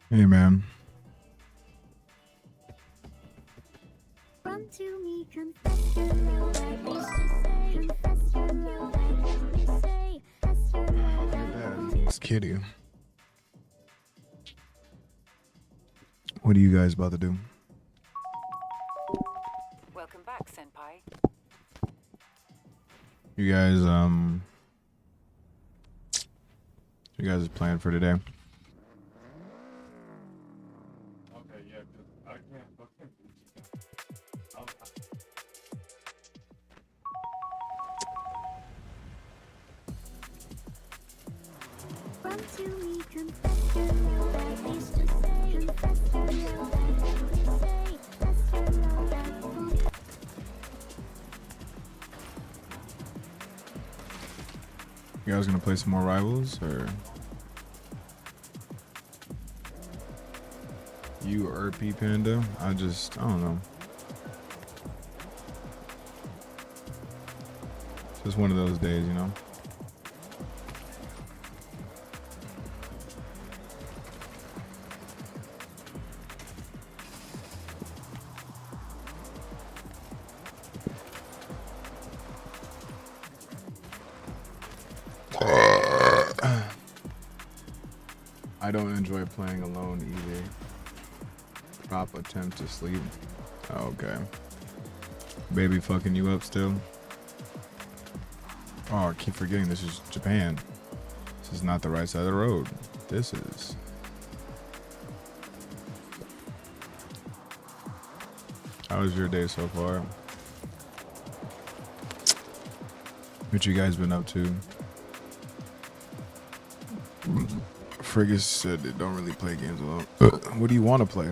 Hey, man. Run to me, confess your love, I wish to say. Confess your love, I wish to say. Confess your love, I wish to say. It's Kitty. What are you guys about to do? Welcome back, Senpai. You guys are planning for today? Okay, yeah, 'cause I can't fucking. Run to me, confess your love, I wish to say. Confess your love, I wish to say. Confess your love, I wish to say. You guys gonna play some more Rivals, or you or RP Panda? I don't know. Just one of those days, you know. I don't enjoy playing alone either. Prop attempt to sleep. Okay. Baby fucking you up still? Oh, I keep forgetting this is Japan. This is not the right side of the road. This is. How was your day so far? What you guys been up to? Frigus said they don't really play games alone. What do you want to play?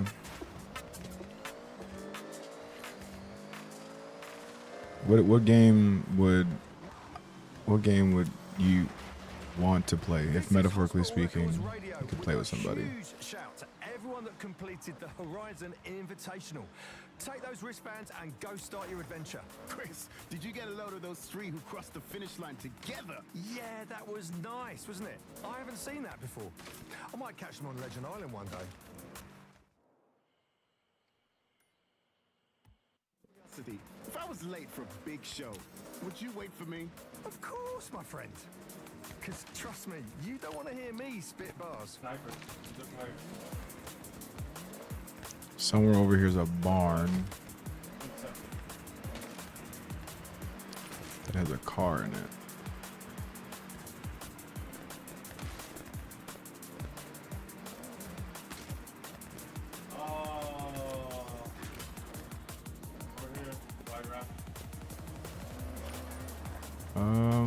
What game would you want to play, if metaphorically speaking, you could play with somebody? Huge shout to everyone that completed the Horizon Invitational. Take those wristbands and go start your adventure. Chris, did you get a load of those three who crossed the finish line together? Yeah, that was nice, wasn't it? I haven't seen that before. I might catch them on Legend Island one day. City, if I was late for a big show, would you wait for me? Of course, my friend. Because trust me, you don't want to hear me spit bars. Sniper. Just like. Somewhere over here's a barn that has a car in it.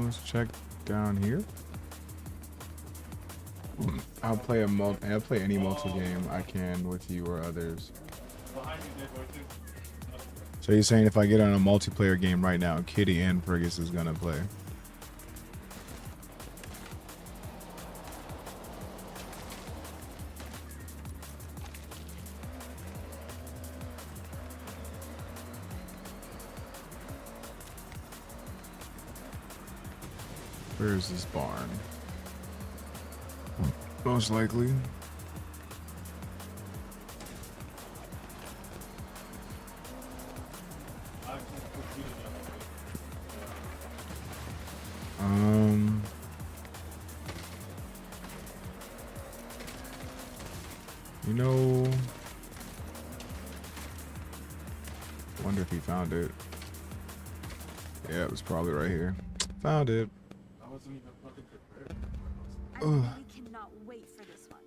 Let's check down here. I'll play I'll play any multi game I can with you or others. Behind you, dead voices. So you're saying if I get on a multiplayer game right now, Kitty and Fergus is gonna play? Where is this barn? Most likely. I can put you in the other You know, wonder if he found it. Yeah, it was probably right here. Found it. I wasn't even fucking prepared. I really cannot wait for this one.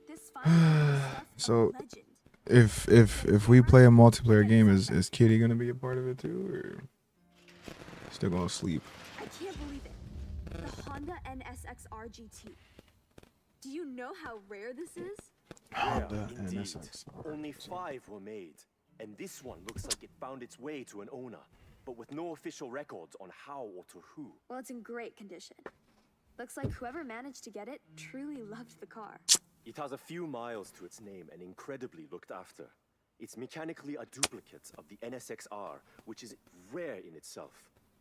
This final stuff So, of legend. if we play a multiplayer game, is Kitty gonna be a part of it too, or still gonna sleep? I can't believe it. The Honda NSXR GT. Do you know how rare this is? Honda Indeed. NSXR. Only 5 were made, and this one looks like it found its way to an owner, but with no official records on how or to who. Well, it's in great condition. Looks like whoever managed to get it truly loved the car. It has a few miles to its name and incredibly looked after. It's mechanically a duplicate of the NSXR, which is rare in itself.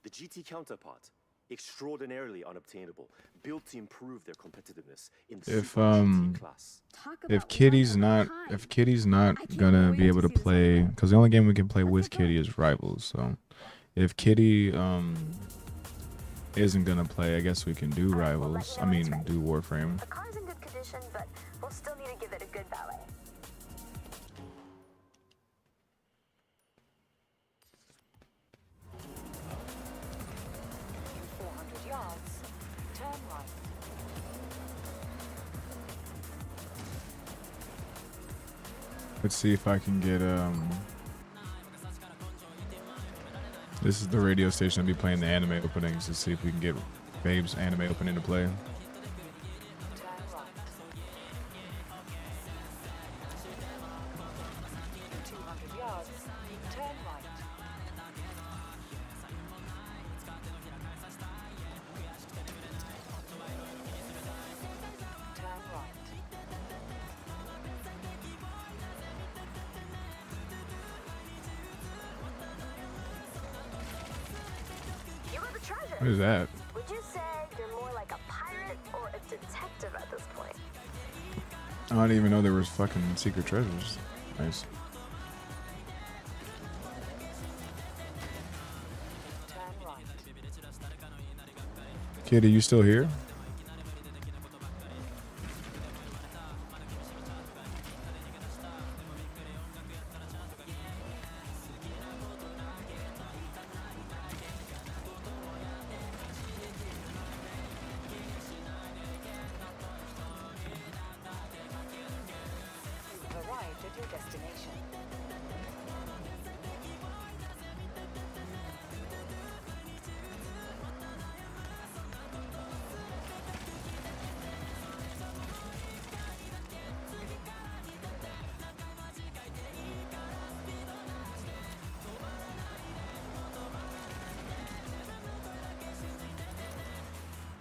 The GT counterpart, extraordinarily unobtainable, built to improve their competitiveness in the If Super GT class. Talk about if Kitty's one of a not kind. if Kitty's not I can't gonna wait be able to to see this play, one. because the only game we can play Let's with get going. Kitty is Rivals. So if Kitty isn't gonna play, I guess we can do Rivals. I mean, do Warframe. The car's in good condition, but we'll still need to give it a good valet. 400 yards. Turn right. Let's see if I can get This is the radio station I'll be playing the anime openings to see if we can get Babe's anime opening to play. Turn right. 200 yards. Turn right. Turn right. You were the treasure. What is that? Would you say you're more like a pirate or a detective at this point? I didn't even know there was fucking secret treasures. Nice. Turn right. Kid, are you still here? You have arrived at your destination.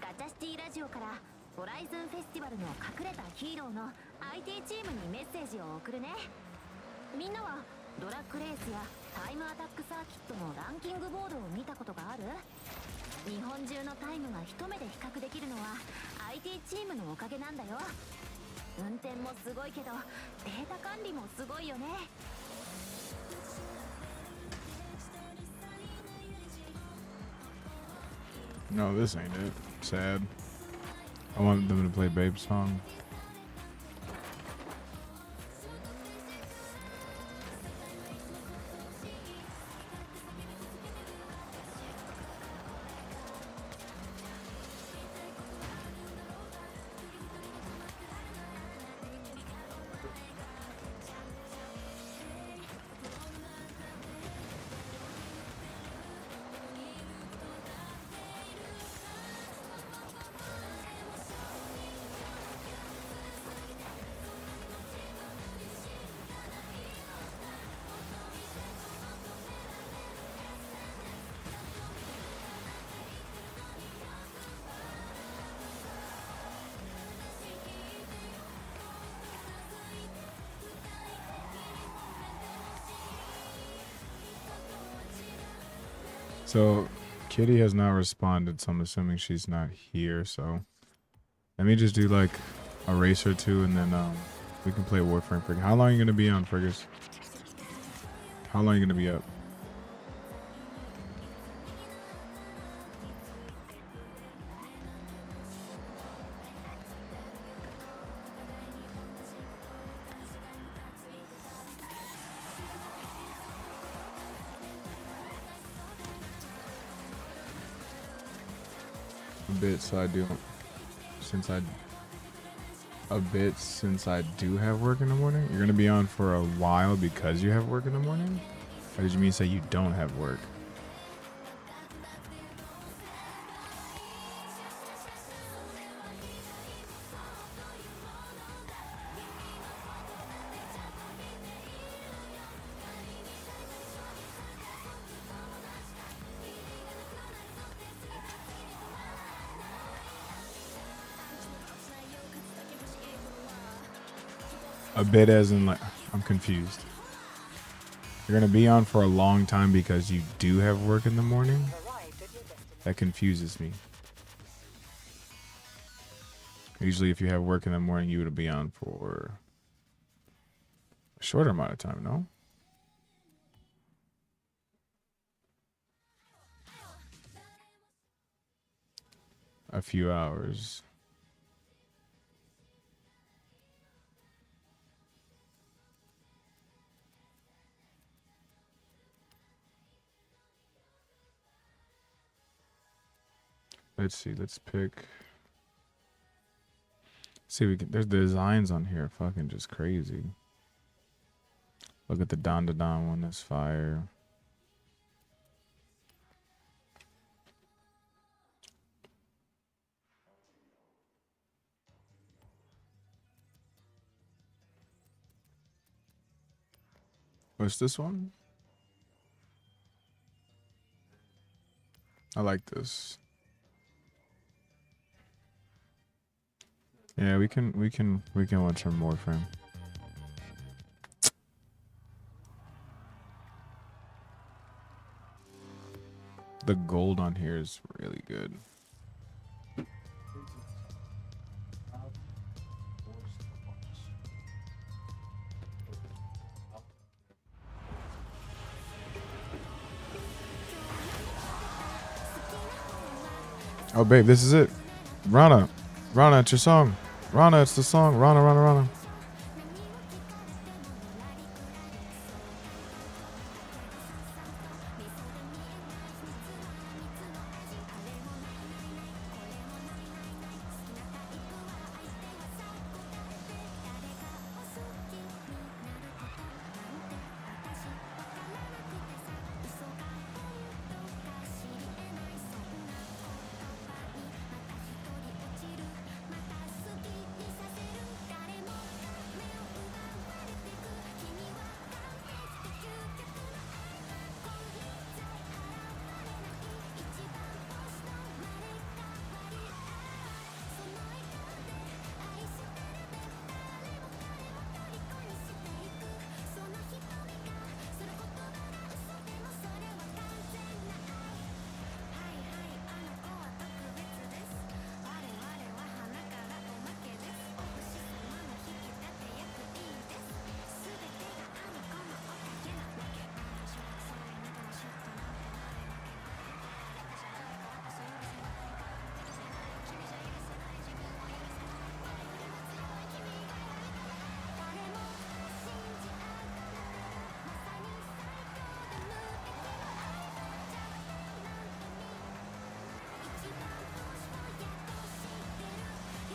ガチャシティラジオからホライズンフェスティバルの隠れたヒーローの IT チームにメッセージを送るね。みんなはドラッグレースやタイムアタックサーキットのランキングボードを見たことがある？日本中のタイムが一目で比較できるのは IT チームのおかげなんだよ。運転もすごいけどデータ管理もすごいよね。No, this ain't it. Sad. I want them to play Babe's song. So Kitty has not responded, so I'm assuming she's not here. So let me just do like a race or two, and then we can play Warframe. Frigga. How long are you gonna be on, Friggers? How long are you gonna be up? A bit, so I do. Since I do have work in the morning. You're gonna be on for a while because you have work in the morning, or did you mean say you don't have work? A bit as in like, I'm confused. You're gonna be on for a long time because you do have work in the morning? Arrived at your destination. That confuses me. Usually if you have work in the morning, you would be on for a shorter amount of time, no? A few hours. Let's see, let's pick. See, we can, there's designs on here, fucking just crazy. Look at the Don one, that's fire. What's this one? I like this. Yeah, we can watch some more frame. The gold on here is really good. Oh, babe, this is it. Rana, it's your song. Rana, it's the song. Rana.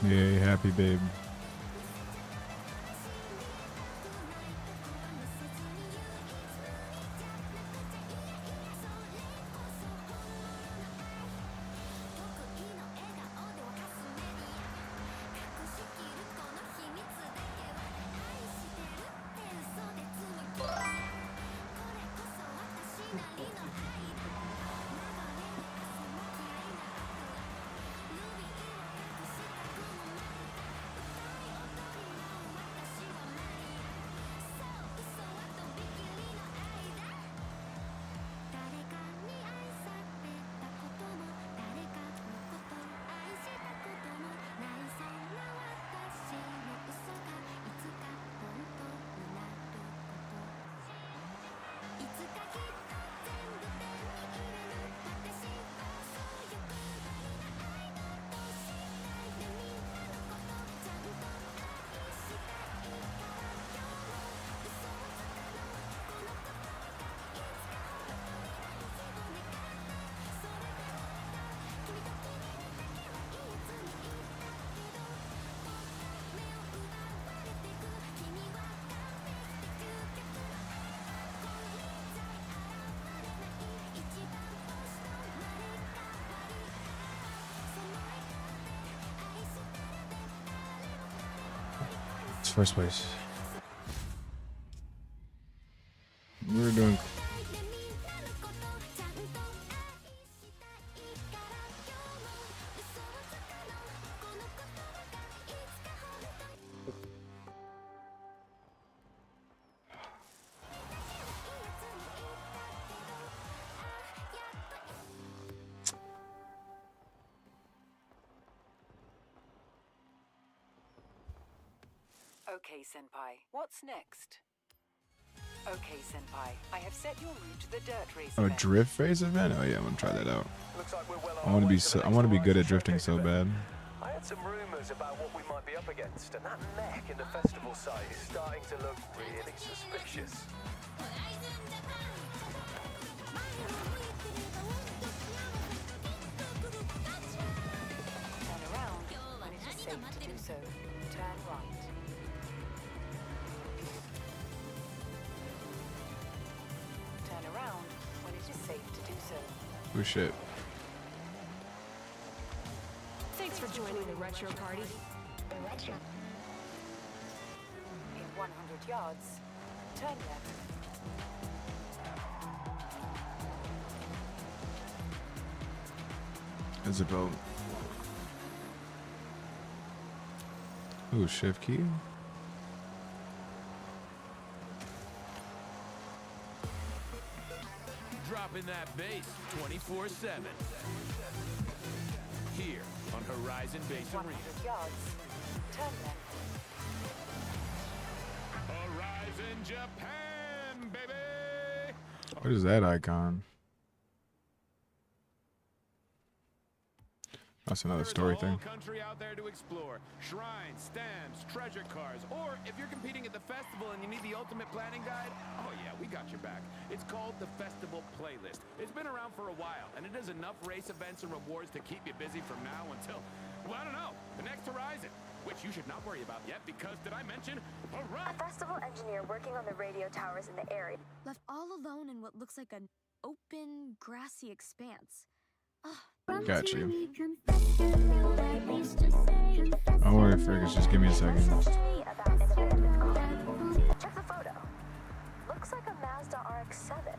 Yeah, happy babe. first place. We were doing. Okay, Senpai. What's next? Okay, Senpai. I have set your route to the dirt race Oh, event. drift race event? Oh yeah, I'm gonna try that out. Looks like we're well on I want our to way be to so, the I next want to be good at Horizon drifting Showcase so event. bad. I had some rumors about what we might be up against, and that mech in the festival site is starting to look really suspicious. Turn around when it is safe to do so. Turn right. Turn around when it is safe to do so. Oh shit. Thanks for joining the retro party. In 100 yards, turn left. It's a boat. Ooh, shift key. Dropping that bass 24/7. Here on Horizon Base 100 Arena. yards, turn left. Horizon Japan, baby! What is that icon? That's another story There's a whole thing. country out there to explore. Shrines, stamps, treasure cars, or if you're competing at the festival and you need the ultimate planning guide, oh yeah, we got your back. It's called the Festival Playlist. It's been around for a while, and it has enough race events and rewards to keep you busy from now until, well, I don't know, the next horizon, which you should not worry about yet because, did I mention, A festival engineer working on the radio towers in the area left all alone in what looks like an open, grassy expanse. Got you. Don't worry, Fergus. Just give me a second. Check the photo. Looks like a Mazda RX-7.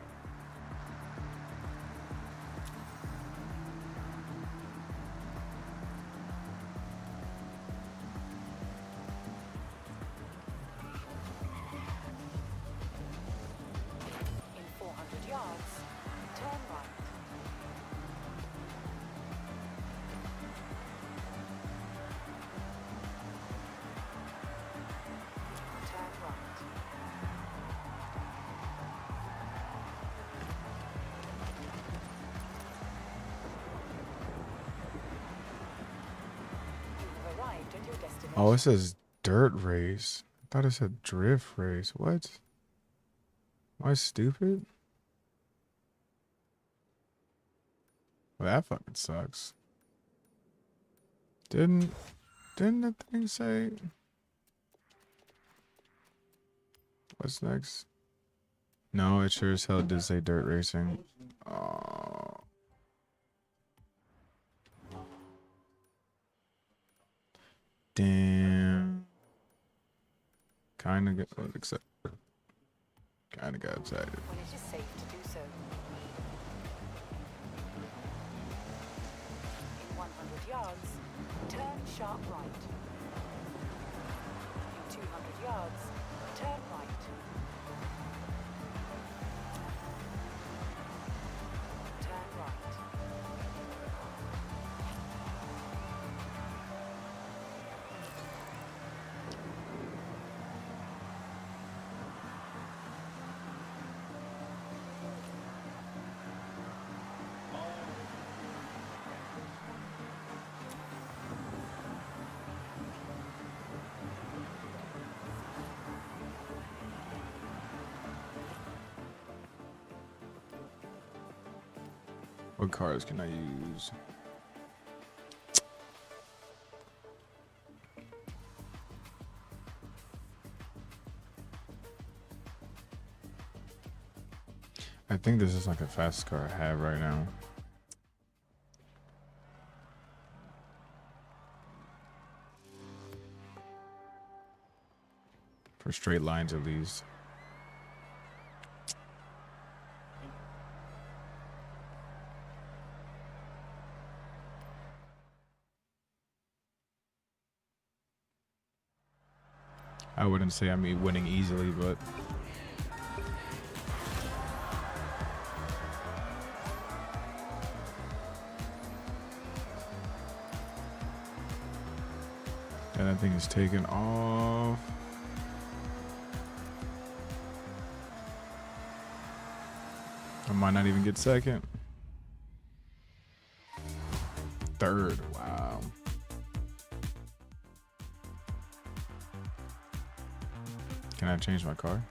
In 400 yards, turn right. Turn right. You have arrived at your destination. Oh, it says dirt race. I thought it said drift race. What? Am I stupid? Well, that fucking sucks. Didn't the thing say? What's next? No, it sure as hell did say dirt racing. Oh. Damn. Kinda got except kinda got excited. When it is safe to do so. In 100 yards, turn sharp right. In 200 yards, turn right. Turn right. What cars can I use? I think this is like the fastest car I have right now. For straight lines at least. I wouldn't say I'm winning easily, but and that thing is taken off. I might not even get second. Third, wow. Can I change my car?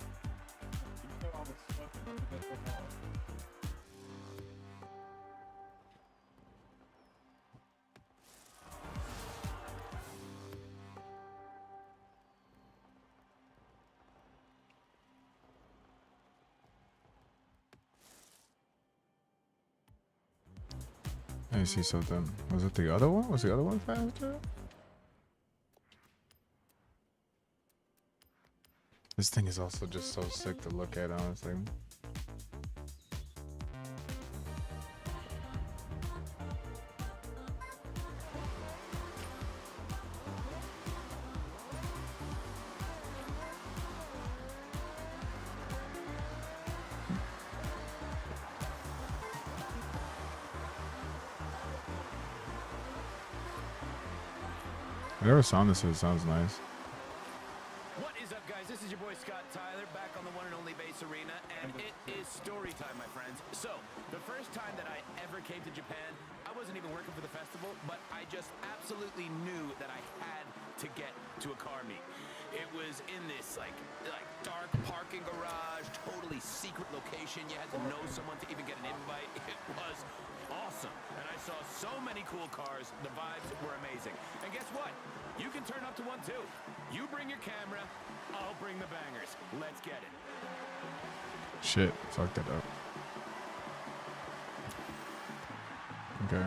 I see something. Was it the other one? Was the other one faster? This thing is also just so sick to look at, honestly. I never saw this, so it sounds nice. What is up, guys? This is your boy Scott Tyler, back on the one and only Base Arena, and it is story time, my friends. So, the first time that I ever came to Japan, I wasn't even working for the festival, but I just absolutely knew that I had to get to a car meet. It was in this like dark parking garage, totally secret location. You had to know someone to even get an invite. It was awesome, and I saw so many cool cars. The vibes were amazing. And guess what? You can turn up to one too. You bring your camera, I'll bring the bangers. Let's get it. Shit, fucked that up. Okay.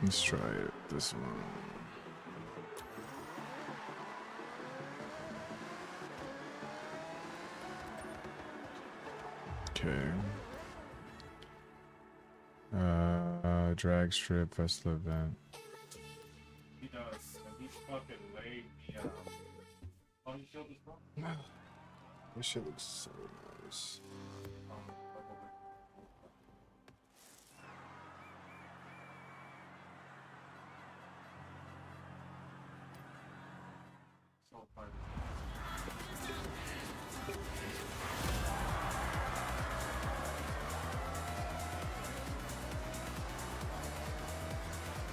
Let's try it. This one. Okay. Drag strip festival event. He does, and he's fucking laid me. Oh, he showed this one? This shit looks so nice.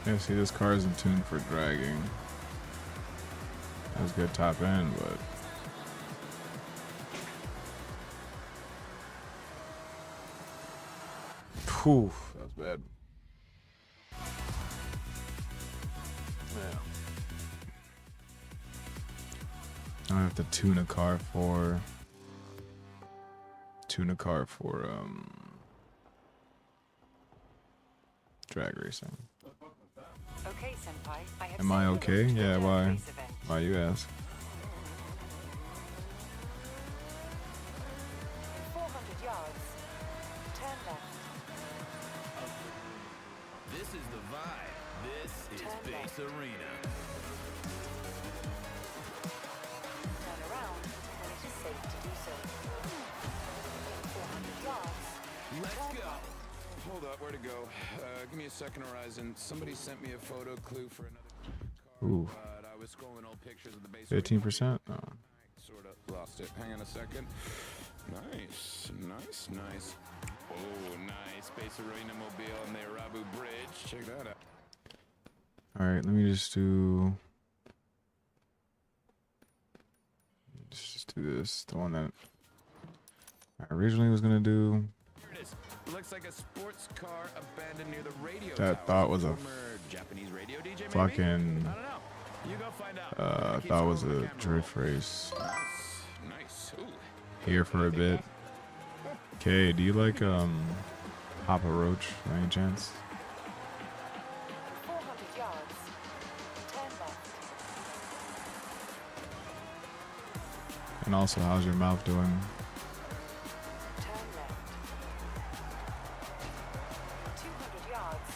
Yeah, see, this car isn't tuned for dragging. That was good top end, but whew, that was bad. Yeah. I have to tune a car for drag racing. Okay, Senpai. I have Am I okay? Yeah, why? Why you ask? 400 yards. Turn left. This is the vibe. This is Base Arena. Turn around when it is safe to do so. 400 yards. Let's go. Hold up, where to go? Give me a second, Horizon. Somebody sent me a photo clue for another Ooh. car, but I was scrolling old pictures of the base. 15%? No. Sort of lost it. Hang on a second. Nice, nice, nice. Oh, nice. Base Arena Mobile on the Arabu Bridge. Check that out. All right, let me just do this. The one that I originally was gonna do. Here it is. Looks like a sports car abandoned near the radio That tower. thought was a Japanese radio DJ, maybe? fucking. I don't know. You go find out. Thought was a drift race. Nice. Ooh. Here for a bit. Okay, do you like Papa Roach by any chance? 400 yards. And also, how's your mouth doing? Turn left. 200 yards.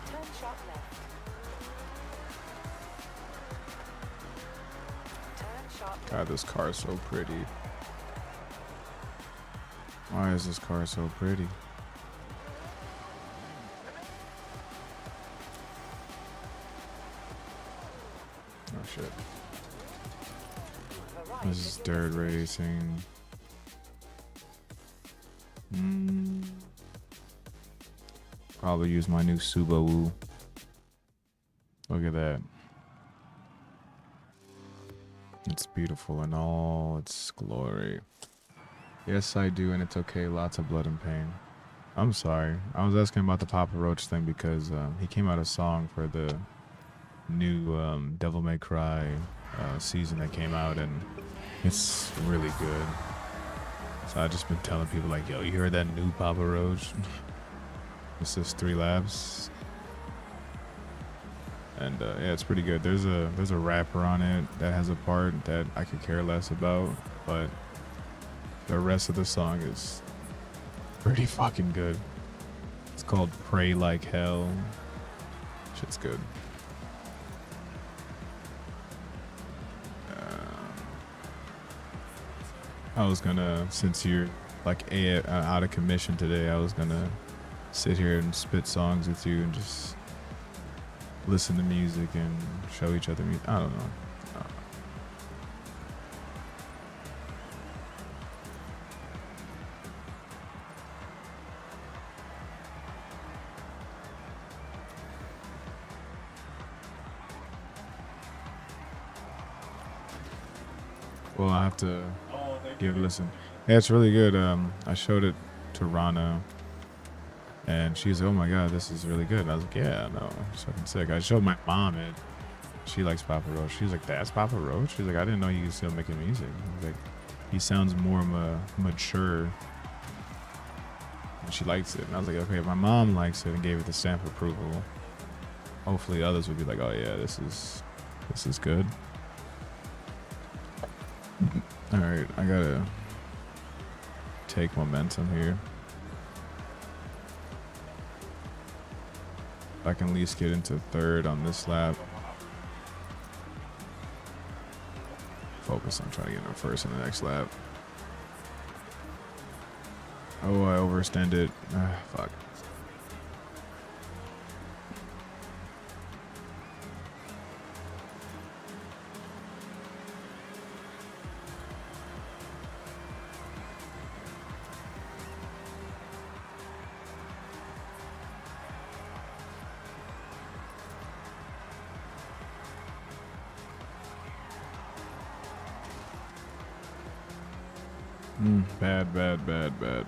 Turn sharp left. Turn sharp left. God, this car is so pretty. Why is this car so pretty? Oh shit. This is dirt racing. Probably use my new Subaru. Look at that. It's beautiful in all its glory. Yes, I do, and it's okay. Lots of blood and pain. I'm sorry. I was asking about the Papa Roach thing because he came out a song for the new Devil May Cry season that came out, and it's really good. So I've just been telling people like, yo, you heard that new Papa Roach? It's just 3 laps. And yeah, it's pretty good. There's a rapper on it that has a part that I could care less about, but the rest of the song is pretty fucking good. It's called Pray Like Hell. Shit's good. I was gonna, since you're like out of commission today, I was gonna sit here and spit songs with you and just listen to music and show each other music. I don't know. Well, I have to give it a listen. Yeah, it's really good. I showed it to Rana, and she's like, "Oh my god, this is really good." And I was like, "Yeah, no, it's fucking sick." I showed my mom it. She likes Papa Roach. She's like, "That's Papa Roach?" She's like, "I didn't know he was still making music." I was like, "He sounds more mature." And she likes it. And I was like, "Okay, if my mom likes it and gave it the stamp of approval, hopefully others would be like, oh yeah, this is good." All right, I gotta take momentum here. If I can at least get into 3rd on this lap. Focus on trying to get into 1st on the next lap. Oh, I overextended. Fuck.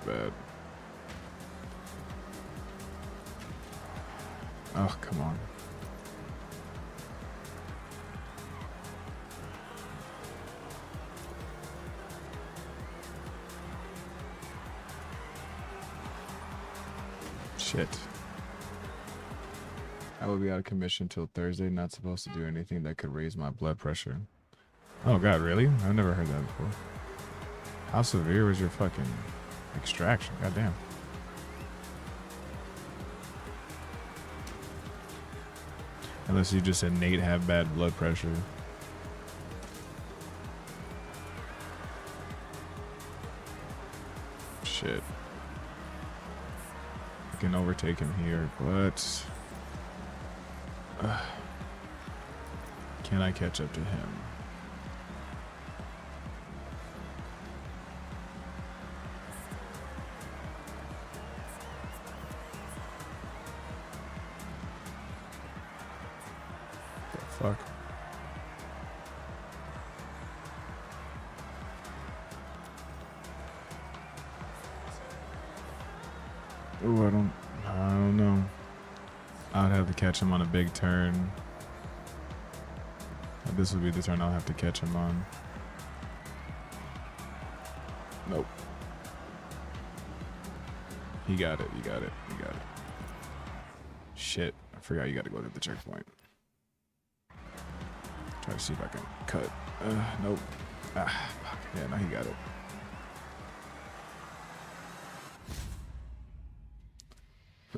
Bad. Oh, come on. Shit. I will be out of commission till Thursday. Not supposed to do anything that could raise my blood pressure. Oh god, really? I've never heard that before. How severe was your fucking extraction? Goddamn. Unless you just innate have bad blood pressure. Shit. I can overtake him here, but can I catch up to him? Fuck. Ooh, I don't know. I would have to catch him on a big turn. This would be the turn I'll have to catch him on. Nope. He got it. Shit. I forgot you got to go to the checkpoint. Try to see if I can cut. Nope. Ah, fuck. Yeah, no, he got it.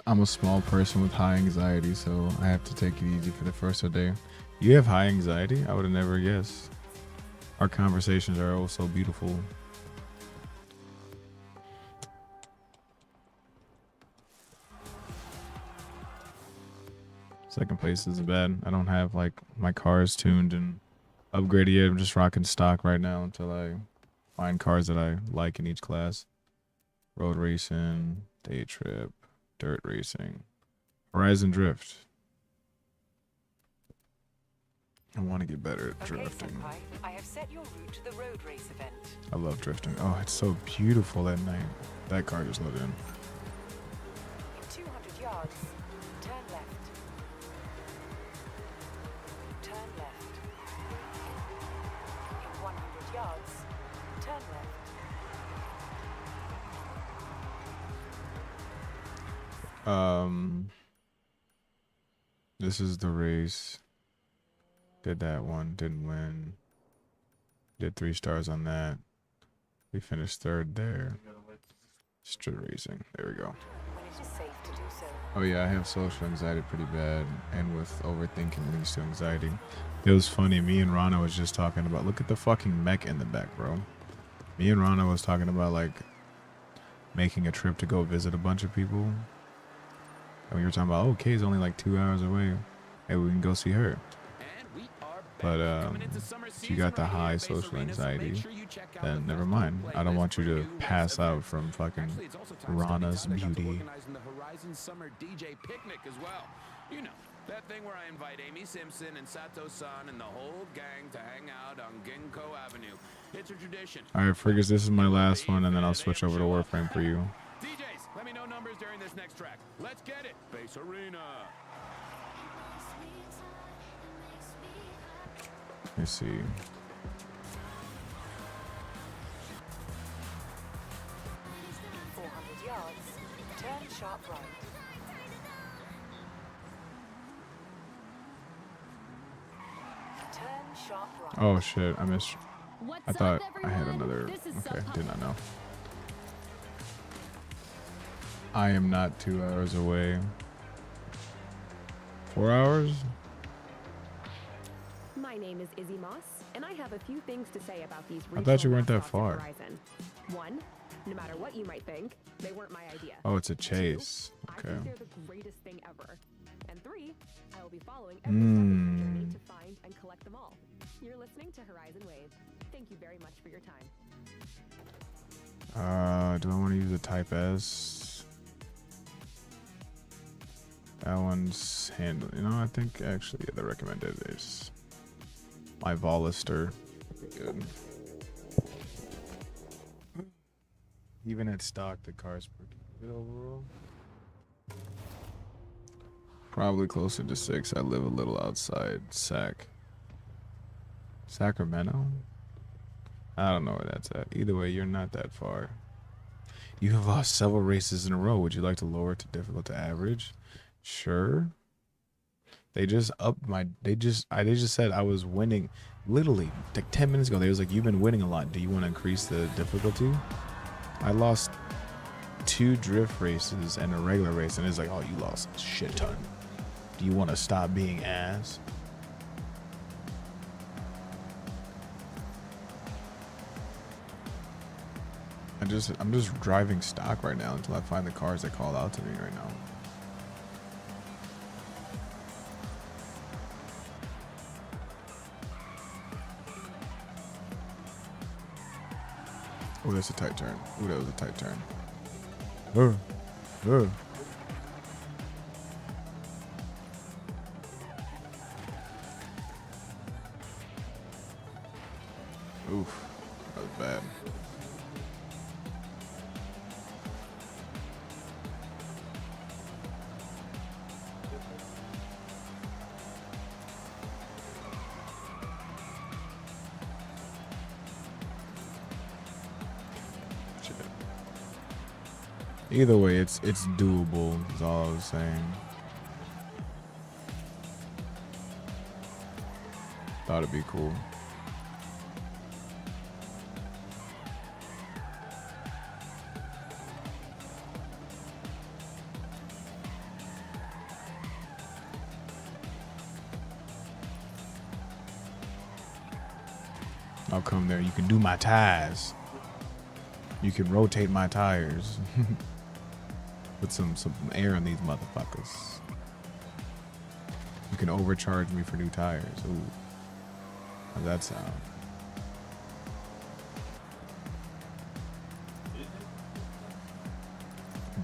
I'm a small person with high anxiety, so I have to take it easy for the first day. You have high anxiety? I would have never guessed. Our conversations are oh so beautiful. Second place is bad. I don't have like my cars tuned and upgraded yet. I'm just rocking stock right now until I find cars that I like in each class. Road racing, day trip, dirt racing, Horizon Drift. I want to get better at drifting. Senpai, I have set your route to the road race event. I love drifting. Oh, it's so beautiful at night. That car just let in. In 200 yards, turn left. Turn left. In 100 yards, turn left. This is the race. Did that one, didn't win. Did 3 stars on that. We finished 3rd there. Street racing. There we go. When it is safe to do so. Oh yeah, I have social anxiety pretty bad, and with overthinking leads to anxiety. It was funny, me and Rana was just talking about, look at the fucking mech in the back, bro. Me and Rana was talking about like making a trip to go visit a bunch of people. And we were talking about, oh, Kay's only like 2 hours away. Hey, we can go see her. But if you got the high social anxiety, then never mind. I don't want you to pass out from fucking Rana's beauty. The Horizon Summer DJ picnic as well. You know, that thing where I invite Amy Simpson and Sato-san and the whole gang to hang out on Ginkgo Avenue. It's a tradition. Alright, Friggers, this is my last one, and then I'll switch over to Warframe for you. DJs, let me know numbers during this next track. Let's get it. Base Arena. Let me see. 400 yards, turn sharp right. Turn sharp right. Oh shit, I missed. I thought I had another. Okay, did not know. I am not 2 hours away. 4 hours? My name is Izzy Moss, and I have a few things to say about these I thought you weren't that regional mascots far. at Horizon. One, no matter what you might think, they weren't my idea. Oh, it's a chase. Two, I Okay. think they're the greatest thing ever. And 3, I will be following every step of the journey to find and collect them all. You're listening to Horizon Wave. Thank you very much for your time. Do I want to use a Type S? That one's handled. You know, I think actually the recommended is my Volister. Good. Even at stock, the car's pretty good overall. Probably closer to 6. I live a little outside Sacramento? I don't know where that's at. Either way, you're not that far. You have lost several races in a row. Would you like to lower it to difficult to average? Sure. They just upped my. They just said I was winning. Literally, like 10 minutes ago, they was like, "You've been winning a lot. Do you want to increase the difficulty?" I lost 2 drift races and a regular race, and it's like, "Oh, you lost a shit ton. Do you want to stop being ass?" I'm just driving stock right now until I find the cars that call out to me right now. Oh, that's a tight turn. Ooh, that was a tight turn. Oof, that was bad. Either way, it's doable, is all I was saying. Thought it'd be cool. I'll come there. You can do my tires. You can rotate my tires. Put some air in these motherfuckers. You can overcharge me for new tires. Ooh. How's that sound?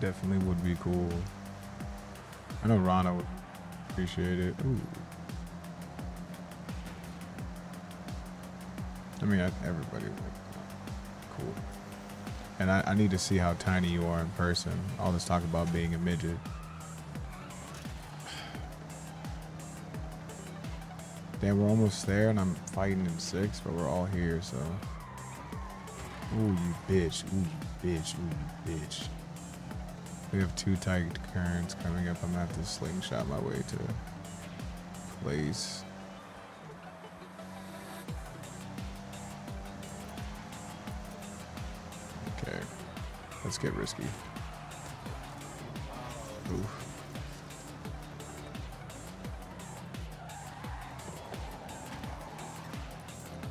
Definitely would be cool. I know Rana would appreciate it. Ooh. I mean, everybody would. Cool. And I need to see how tiny you are in person. All this talk about being a midget. Damn, we're almost there, and I'm fighting in 6, but we're all here, so. Ooh, you bitch. Ooh, you bitch. Ooh, you bitch. We have 2 tight currents coming up. I'm gonna have to slingshot my way to place. Okay, let's get risky. Ooh.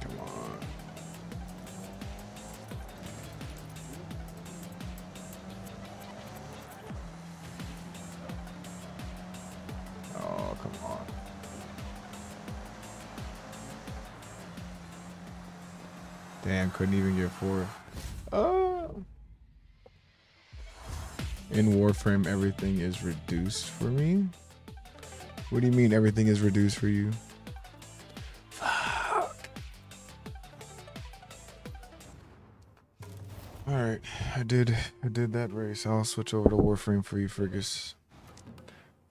Come on. Oh, come on. Damn, couldn't even get 4. Oh. In Warframe, everything is reduced for me. What do you mean everything is reduced for you? Fuck. All right, I did that race. I'll switch over to Warframe for you, Frigus.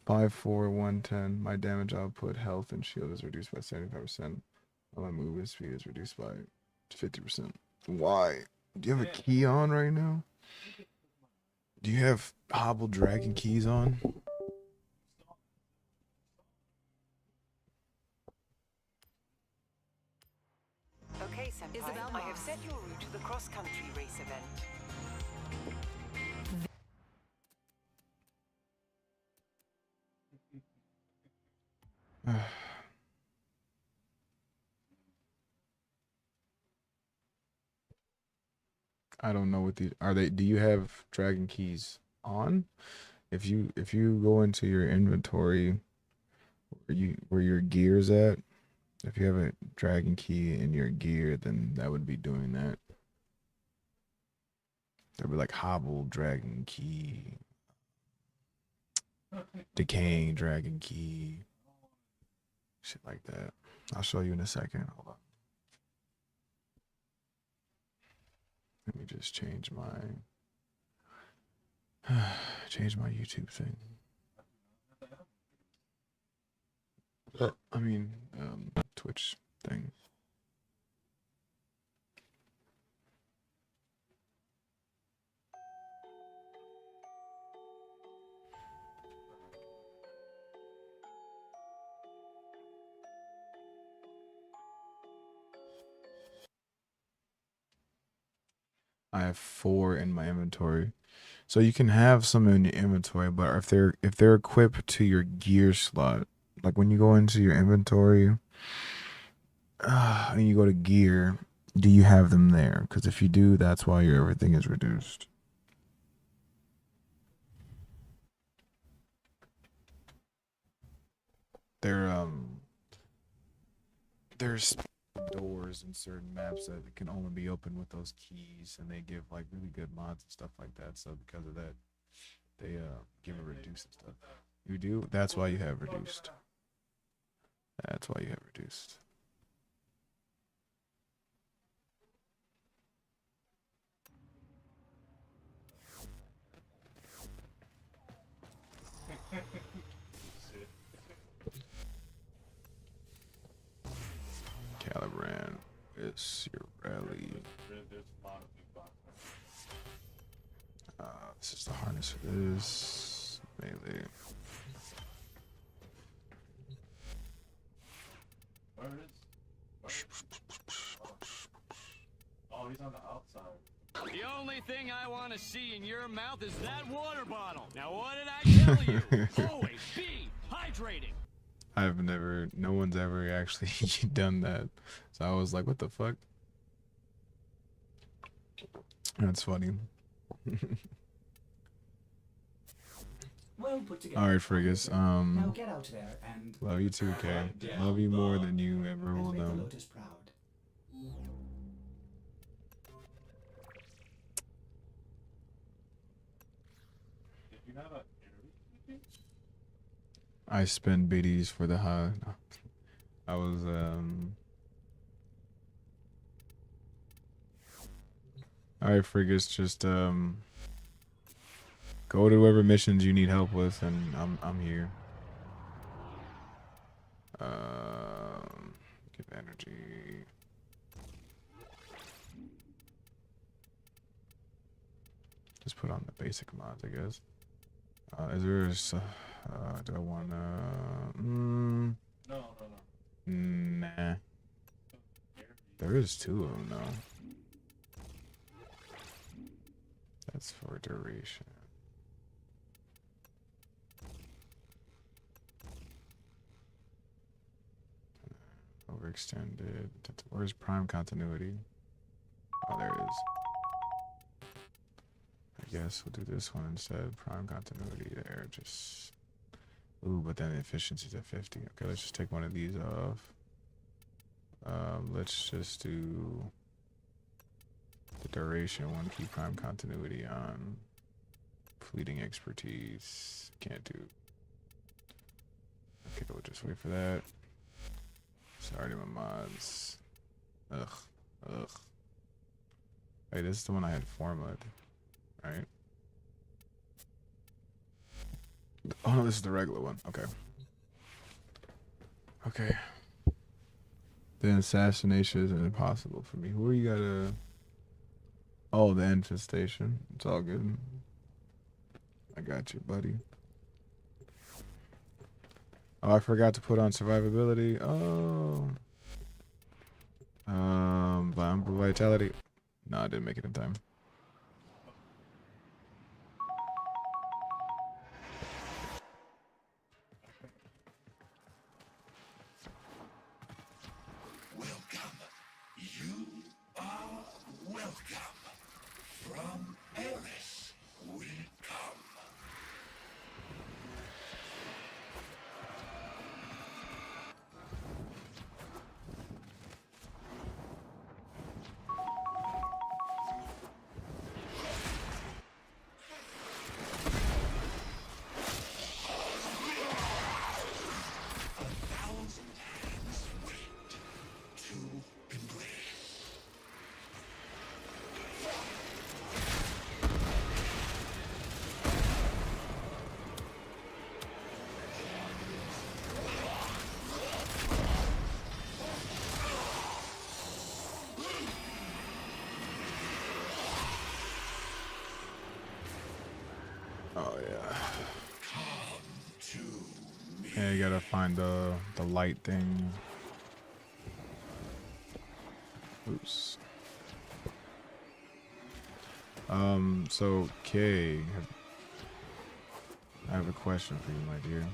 5, 4, 110. My damage output, health, and shield is reduced by 75%. My movement speed is reduced by 50%. Why? Do you have a key on right now? Do you have Hobble Dragon keys on? Okay, Senpai, I have set your route to the cross-country race event. I don't know what these are. Do you have dragon keys on? If you go into your inventory where your gear's at, if you have a dragon key in your gear, then that would be doing that. There'd be like hobble dragon key, decaying dragon key, shit like that. I'll show you in a second. Hold on. Let me just change my YouTube thing. I mean, Twitch thing. I have 4 in my inventory. So you can have some in your inventory, but if they're equipped to your gear slot, like when you go into your inventory and you go to gear, do you have them there? Because if you do, that's why your everything is reduced. There's doors in certain maps that can only be opened with those keys, and they give like really good mods and stuff like that. So because of that, they give a reduced and stuff. You do? That's why you have reduced. That's why you have reduced. Calibran, it's your rally. This is the harness for this. Melee. Where is? Oh, he's on the outside. The only thing I want to see in your mouth is that water bottle. Now, what did I tell you? Always be hydrating. No one's ever actually done that. So I was like, what the fuck? That's funny. Well put together. All right, Frigus. Now get out there and Love you too, Kay. Love you more than you ever will make the know. Lotus proud. Did you have a I spend biddies for the high. I was All right, Frigus, just go to whoever missions you need help with, and I'm here. Give energy. Just put on the basic mods, I guess. Is there a, do I want No. nah. There is 2 of them, though. That's for duration. Overextended. Where's prime continuity? Oh, there it is. I guess we'll do this one instead. Prime continuity there. Just. Ooh, but then the efficiency's at 50. Okay, let's just take one of these off. Let's just do the duration one. Keep prime continuity on. Fleeting expertise. Can't do. Okay, we'll just wait for that. Sorry to my mods. Ugh. Hey, this is the one I had formatted, right? Oh no, this is the regular one. Okay. Okay. The assassination is impossible for me. Who are you gotta? Oh, the infestation. It's all good. I got you, buddy. Oh, I forgot to put on survivability. Oh. Vitality. No, I didn't make it in time. Welcome. You are welcome. From Eris we come. Oh yeah. Yeah, you gotta find the light thing. Oops. So Kay, I have a question for you, my dear.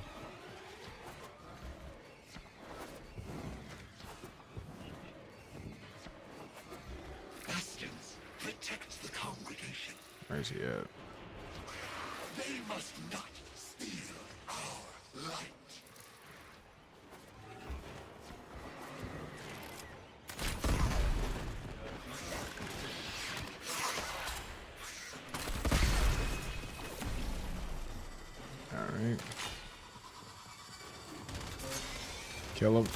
Bastions protect the congregation. Where's he at? They must not steal our light. Alright. Kill him.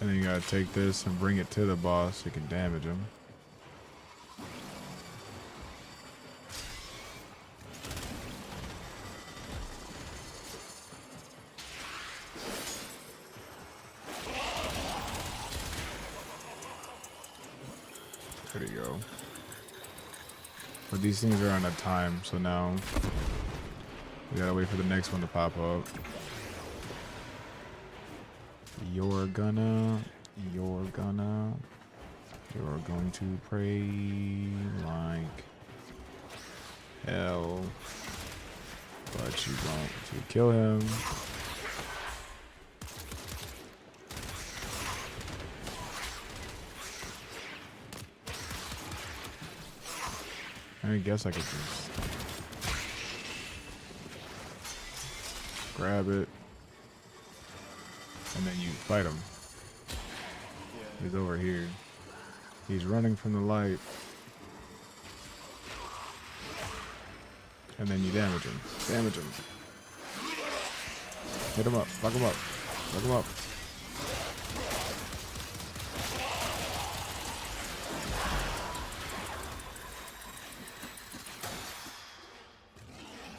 And then you gotta take this and bring it to the boss so you can damage him. There you go. But these things are on a time, so now we gotta wait for the next one to pop up. You're going to pray like hell. But you won't. So you kill him. I guess I could just grab it, and then you fight him. He's over here. He's running from the light. And then you damage him. Damage him. Hit him up. Fuck him up. Fuck him up.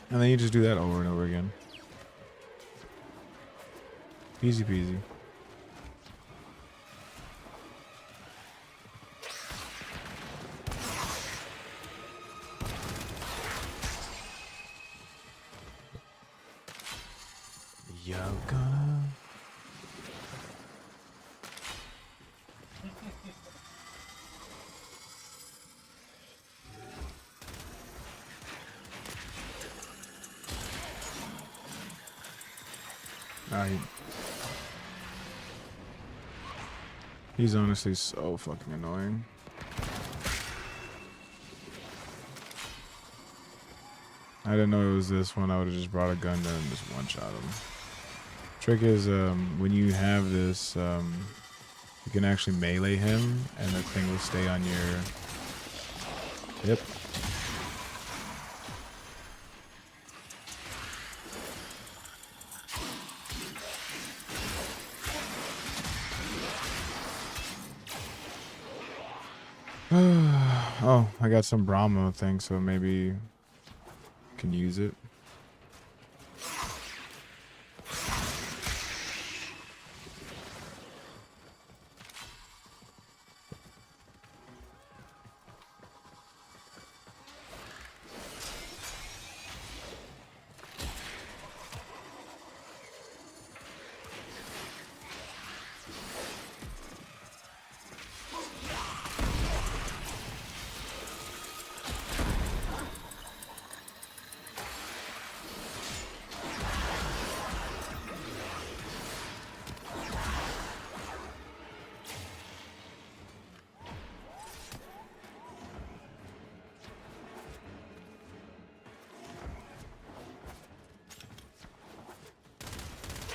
And then you just do that over and over again. Easy peasy. You're gonna... He's honestly so fucking annoying. I didn't know it was this one. I would have just brought a gun down and just one-shot him. Trick is, when you have this, you can actually melee him, and the thing will stay on your hip. Oh, I got some Brahma thing, so maybe I can use it.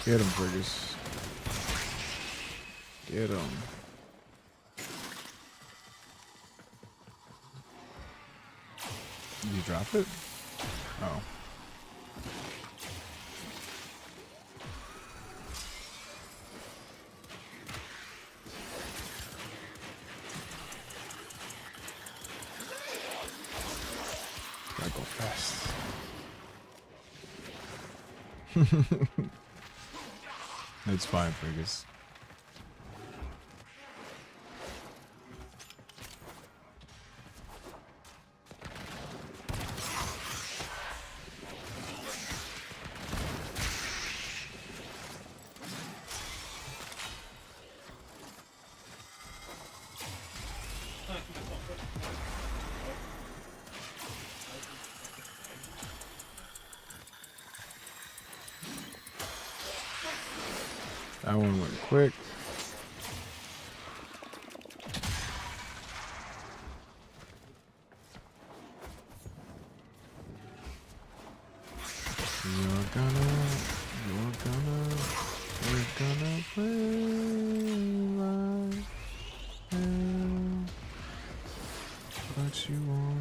Get him, Fergus. Get him. Did you drop it? Oh. Gotta go fast. It's fine, Fergus. That one went quick. We're gonna play right now, but you won't.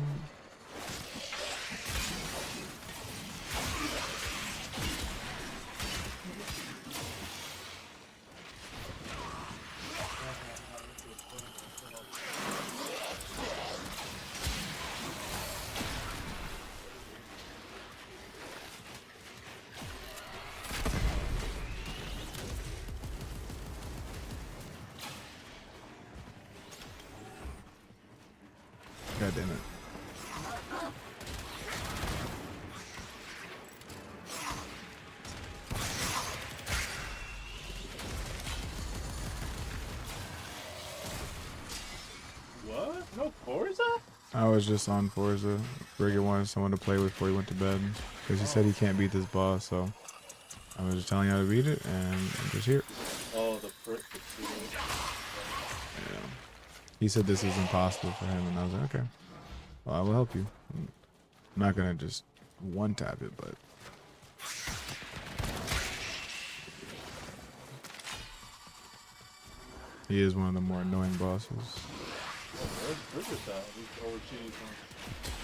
God damn it. What? No Forza? I was just on Forza. Frigga wanted someone to play with before he went to bed. Because he said he can't beat this boss, so I was just telling you how to beat it, and I'm just here. Oh, the Yeah. He said this is impossible for him, and I was like, okay. Well, I will help you. I'm not going to just one-tap it, but... He is one of the more annoying bosses.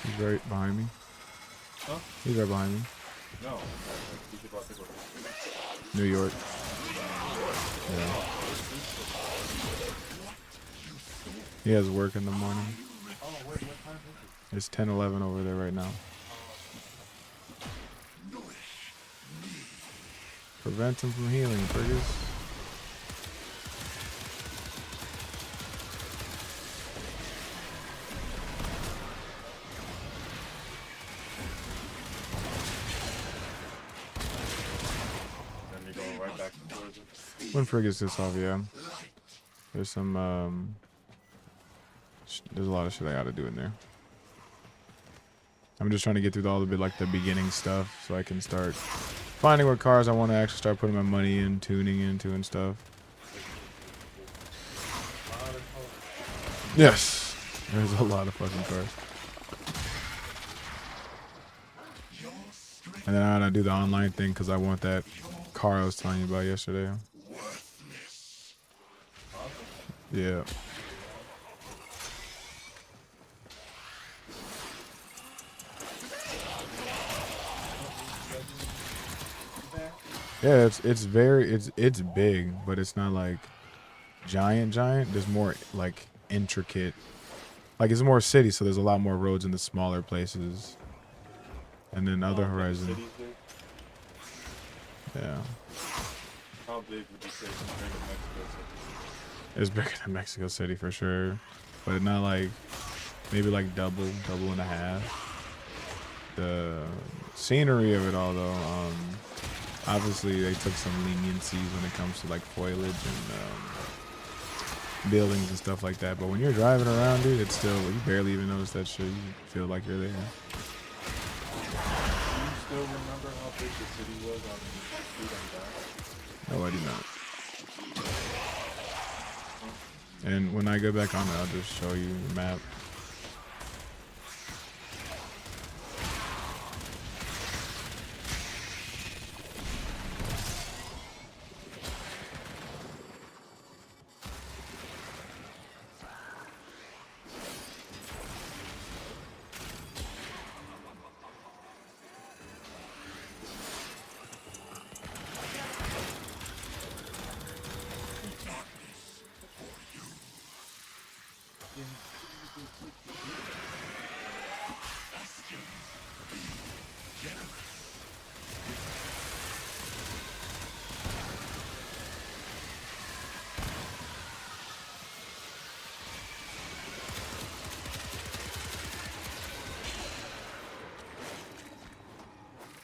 He's right behind me. Huh? He's right behind me. No. He's about to go. New York. Yeah. He has work in the morning. Oh, wait, what time is it? It's 10:11 over there right now. Prevent him from healing, Fergus. When Fergus gets off, yeah. There's some, there's a lot of shit I gotta do in there. I'm just trying to get through all the bit, like the beginning stuff, so I can start finding what cars I want to actually start putting my money in, tuning into and stuff. Yes, there's a lot of fucking cars. And then I gotta do the online thing because I want that car I was telling you about yesterday. Yeah. Yeah, it's big, but it's not like giant. There's more like intricate, like it's more city, so there's a lot more roads in the smaller places. And then other Horizon. Yeah. How big would you say compared to Mexico City? It's bigger than Mexico City for sure, but not like maybe like double and a half. The scenery of it all though, obviously they took some leniencies when it comes to like foliage and buildings and stuff like that. But when you're driving around, dude, it's still, you barely even notice that shit. You feel like you're there. Do you still remember how big the city was on the street and back? No, I do not. And when I go back on it, I'll just show you the map.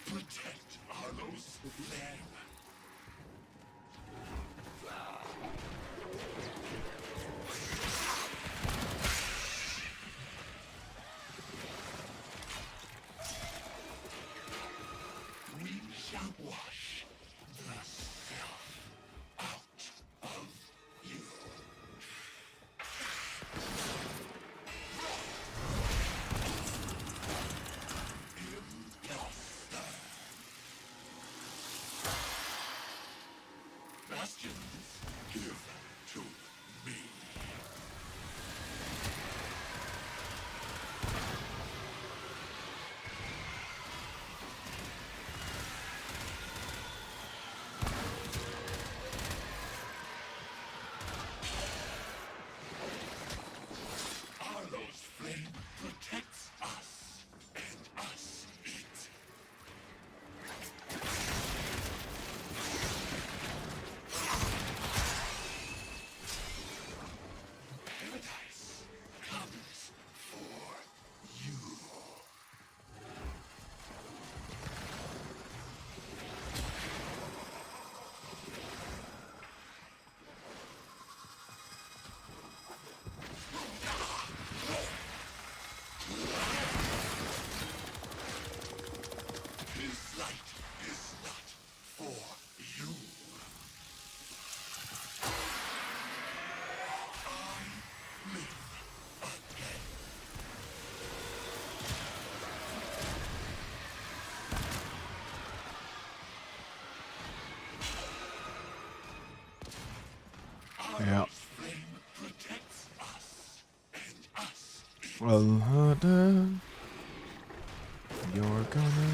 Protect Arlo's flame. Well, you're gonna.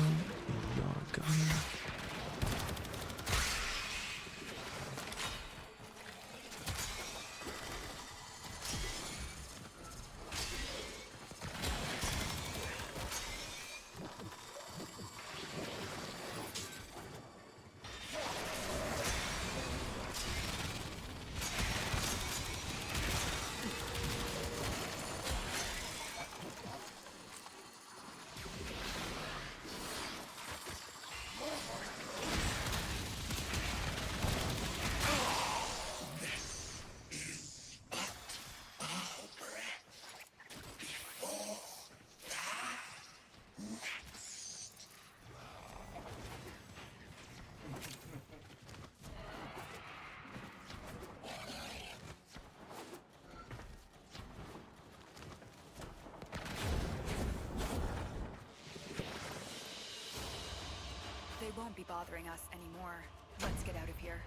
They won't be bothering us anymore. Let's get out of here.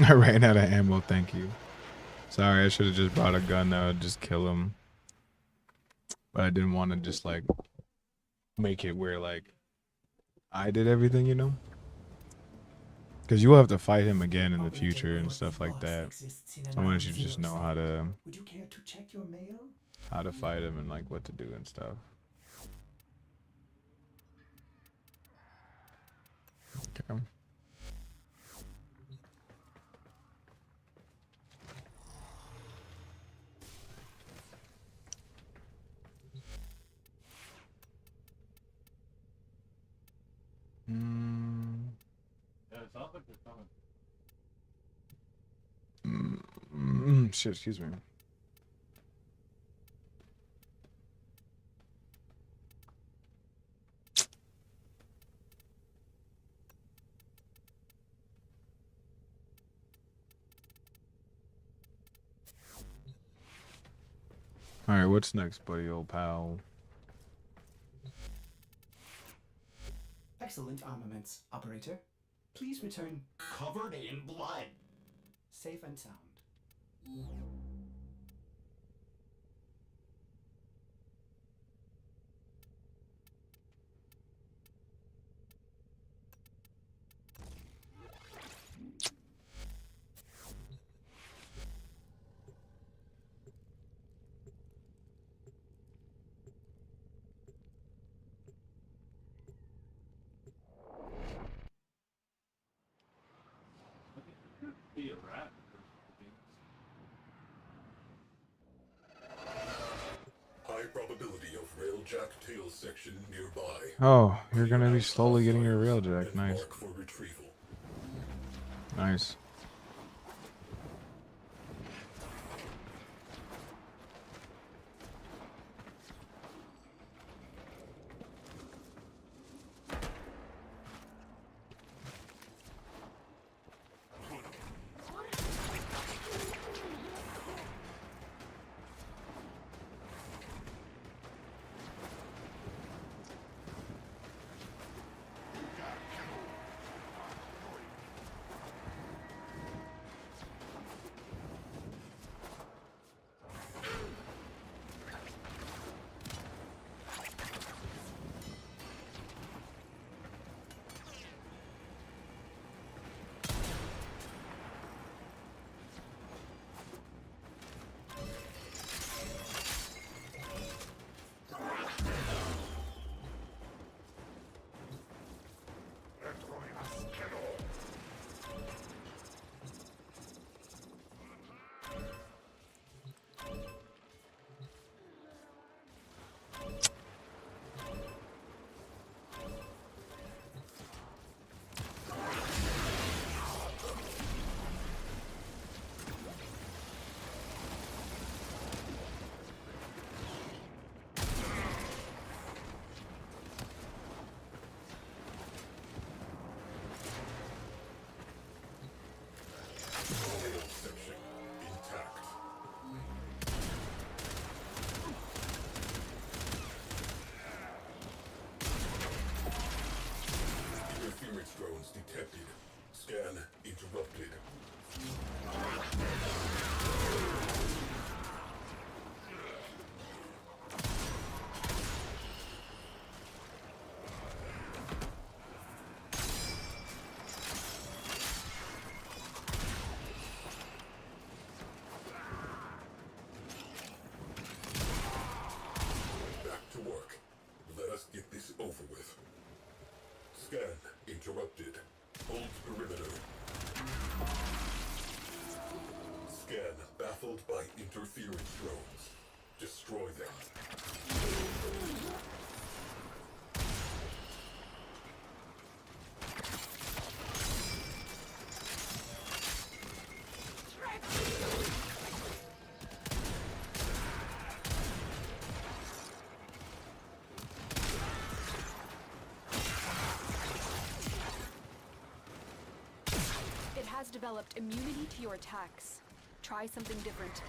I ran out of ammo, thank you. Sorry, I should have just brought a gun that would just kill him. But I didn't want to just like make it where like I did everything, you know? Because you will have to fight him again in the future and stuff like that. So I wanted you to just know how to fight him and like what to do and stuff. Okay. Yeah, it sounds like they're coming. Shit, excuse me. Alright, what's next, buddy, old pal? Excellent armaments, operator. Please return Covered in blood. safe and sound. Be a rat. High probability of railjack tail section nearby. Oh, you're gonna be slowly getting your railjack. Nice. Mark for retrieval. Nice. perimeter. Scan baffled by interference drones. Destroy them. It has developed immunity to your attacks. Try something different.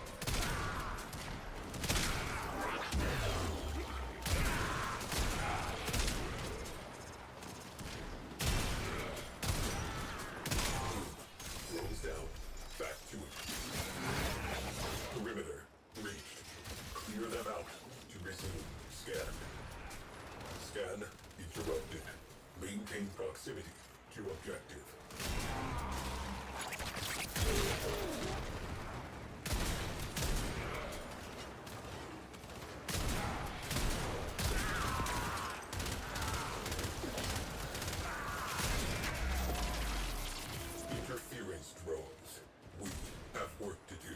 Drones down. Back to it. Perimeter reached. Clear them out to resume. Scan. Scan interrupted. Maintain proximity to objective. Interference drones. We have work to do.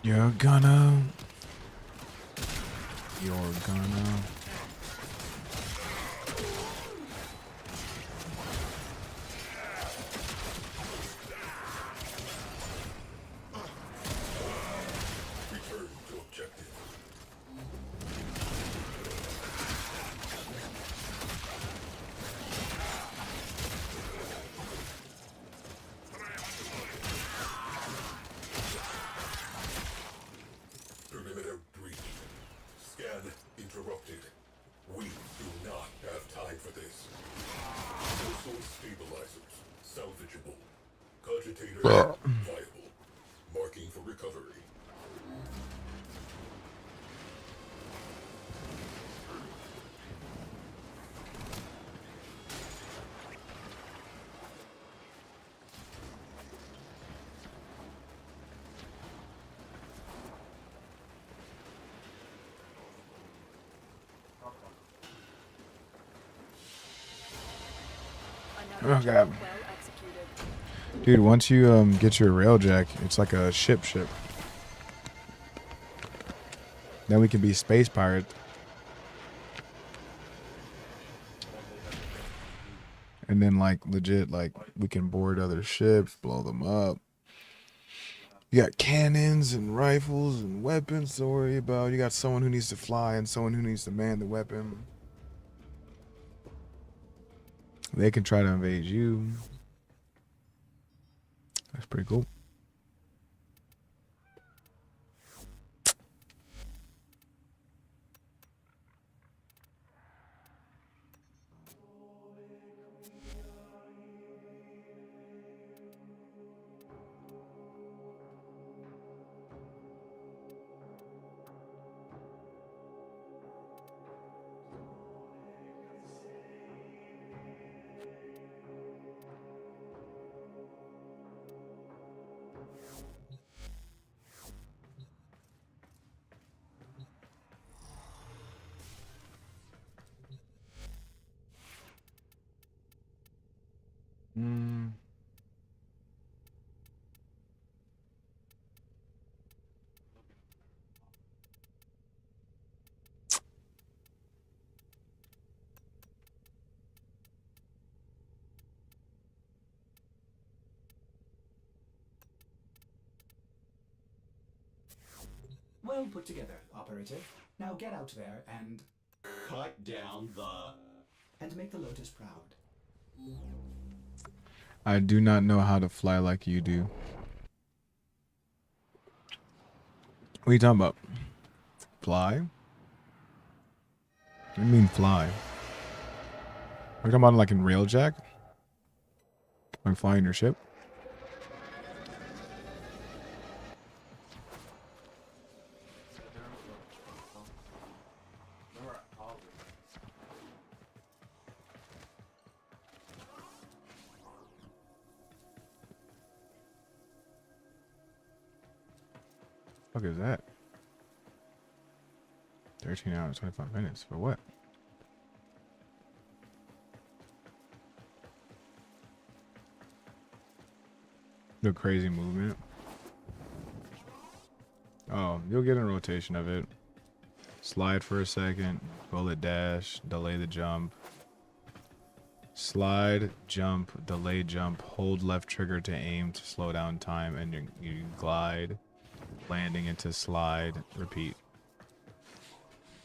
You're gonna. You're gonna. Return to objective. Perimeter breached. Scan interrupted. We do not have time for this. Missile stabilizers. Salvageable. Cogitator viable. Marking for recovery. Oh god. Dude, once you get your railjack, it's like a ship. Then we can be space pirates. And then like legit, like we can board other ships, blow them up. You got cannons and rifles and weapons to worry about. You got someone who needs to fly and someone who needs to man the weapon. They can try to invade you. That's pretty cool. Well put together, operator. Now get out there and cut down the... and make the Lotus proud. I do not know how to fly like you do. What are you talking about? Fly? What do you mean fly? Are you talking about like in Railjack? Like flying your ship? fuck is that? 13 hours, 25 minutes. For what? The crazy movement. Oh, you'll get a rotation of it. Slide for a second, bullet dash, delay the jump. Slide, jump, delay jump, hold left trigger to aim to slow down time, and you glide, landing into slide, repeat.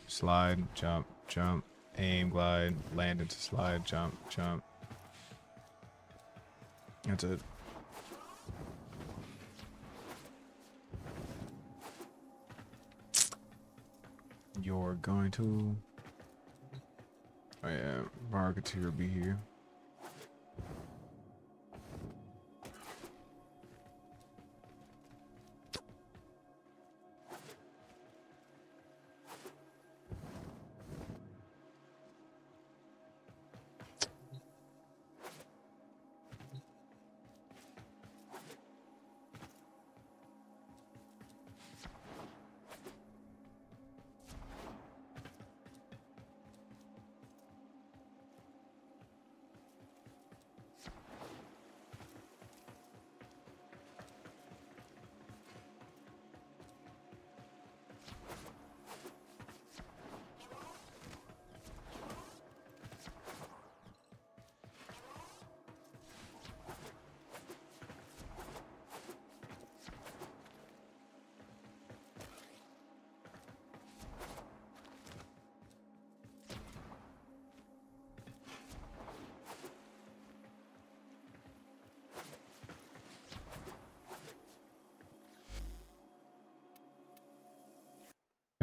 Slide, jump, jump, aim, glide, land into slide, jump, jump. That's it. You're going to... Oh yeah, Marketeer will be here.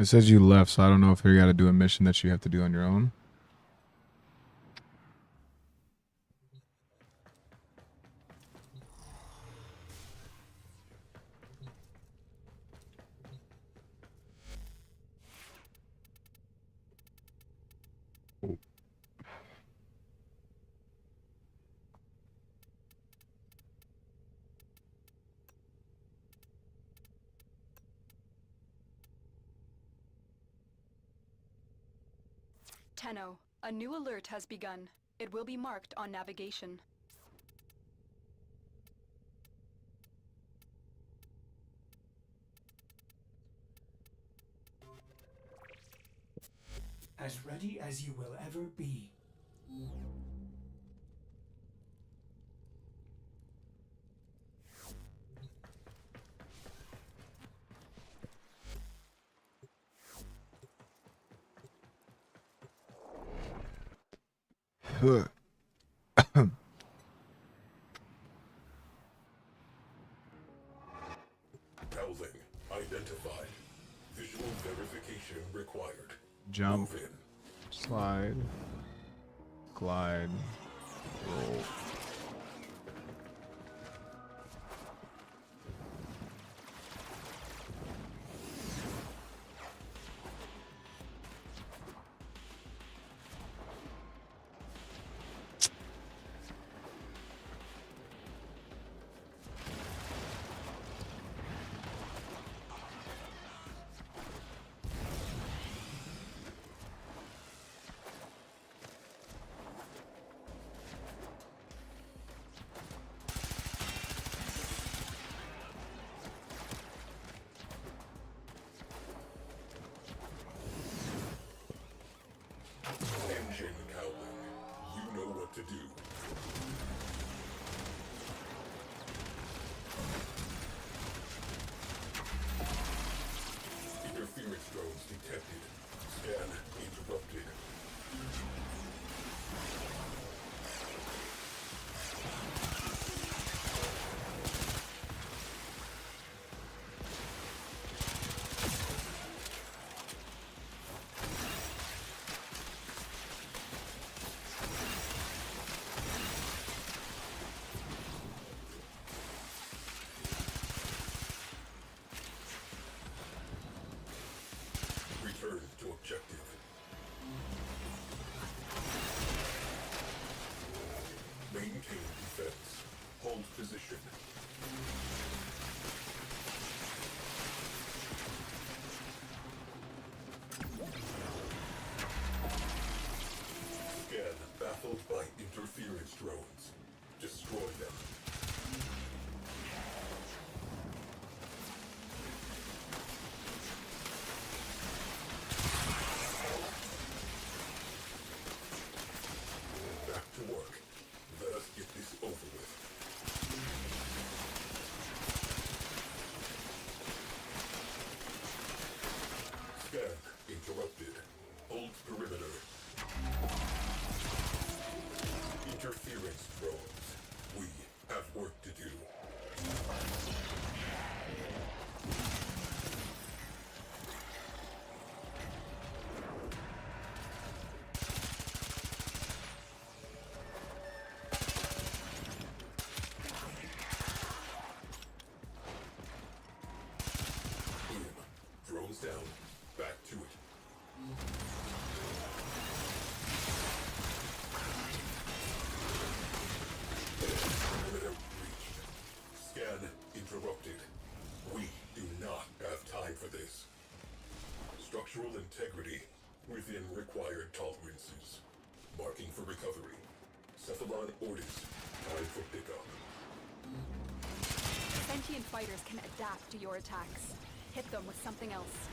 It says you left, so I don't know if you got to do a mission that you have to do on your own. Tenno, a new alert has begun. It will be marked on navigation. As ready as you will ever be. Housing identified. Visual verification required. Jump, Move in. slide, glide, roll. Engine cowling. You know what to do. Interference drones detected. Scan interrupted. Interrupted. We do not have time for this. Structural integrity within required tolerances. Marking for recovery. Cephalon Ortis. Time for pickup. Sentient fighters can adapt to your attacks. Hit them with something else.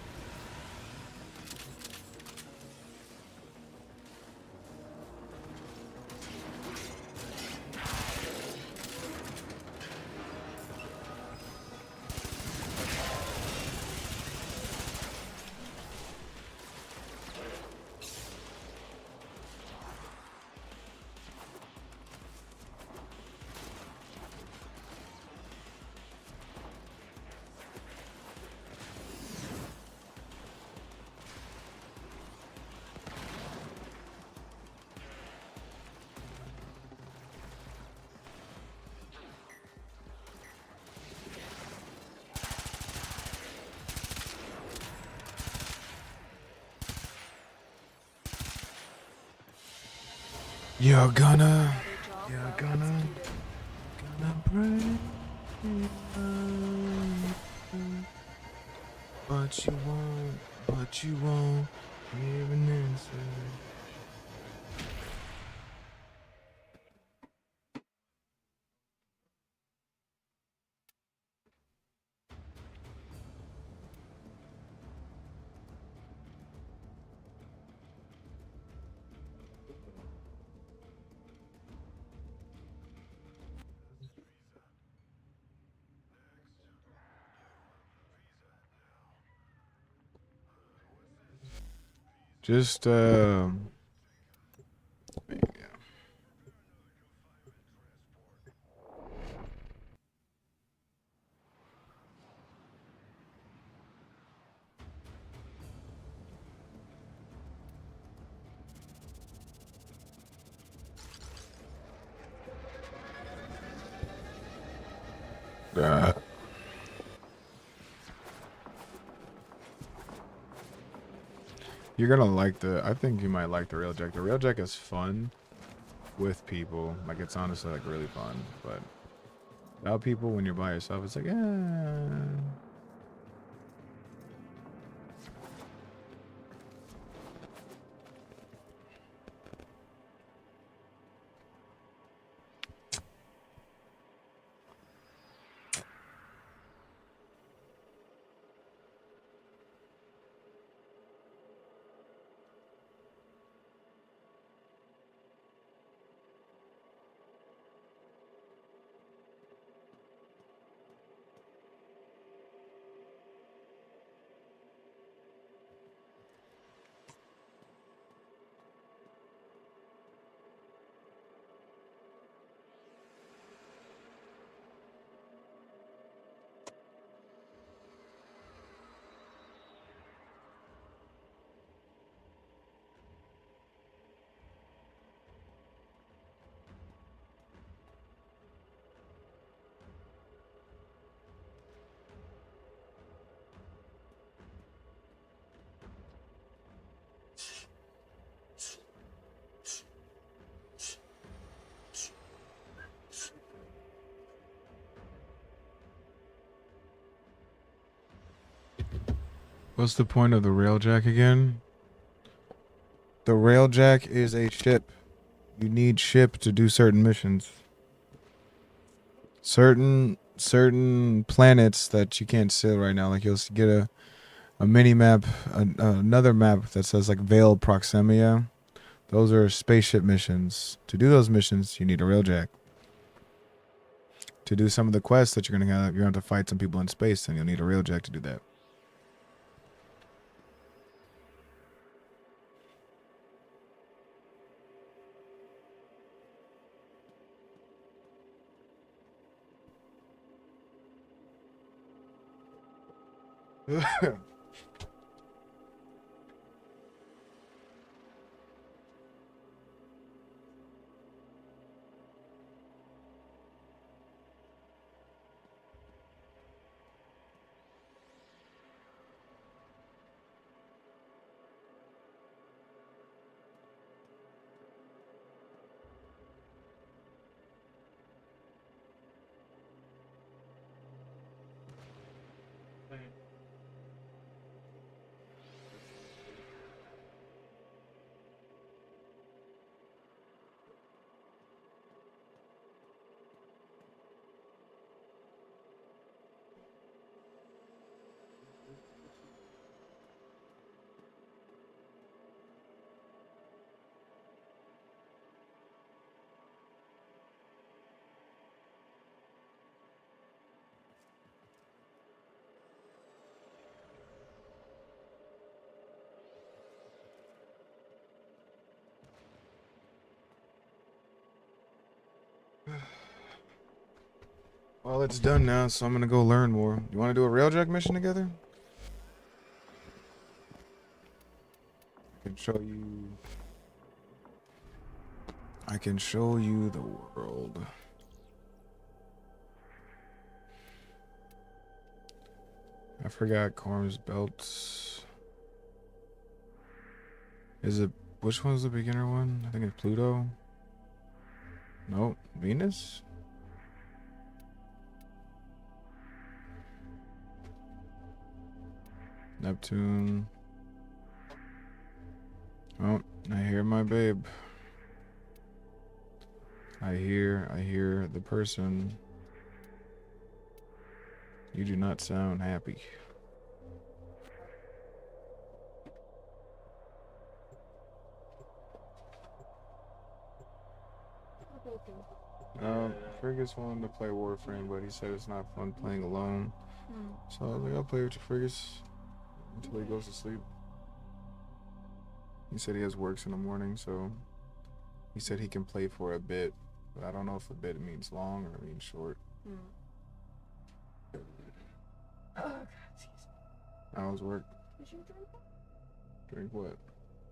You're gonna break me down. But you won't give an answer. Just you're gonna like I think you might like the Railjack. The Railjack is fun with people. Like, it's honestly like really fun. But without people, when you're by yourself, it's like, what's the point of the Railjack again? The Railjack is a ship. You need ship to do certain missions. Certain planets that you can't see right now. Like, you'll get a mini map, another map that says like Veil Proximia. Those are spaceship missions. To do those missions, you need a Railjack. To do some of the quests that you're gonna have to fight some people in space, and you'll need a Railjack to do that. Well, it's done now, so I'm gonna go learn more. You want to do a railjack mission together? I can show you. I can show you the world. I forgot Corm's belts. Is it which one's the beginner one? I think it's Pluto. Nope, Venus. Neptune. Oh, I hear my babe. I hear the person. You do not sound happy. Fergus wanted to play Warframe, but he said it's not fun playing alone. So I was like, I'll play with you, Fergus, until he goes to sleep. He said he has works in the morning, so he said he can play for a bit, but I don't know if a bit means long or means short. Oh, God, excuse me. How's work? Did you drink it? Drink what?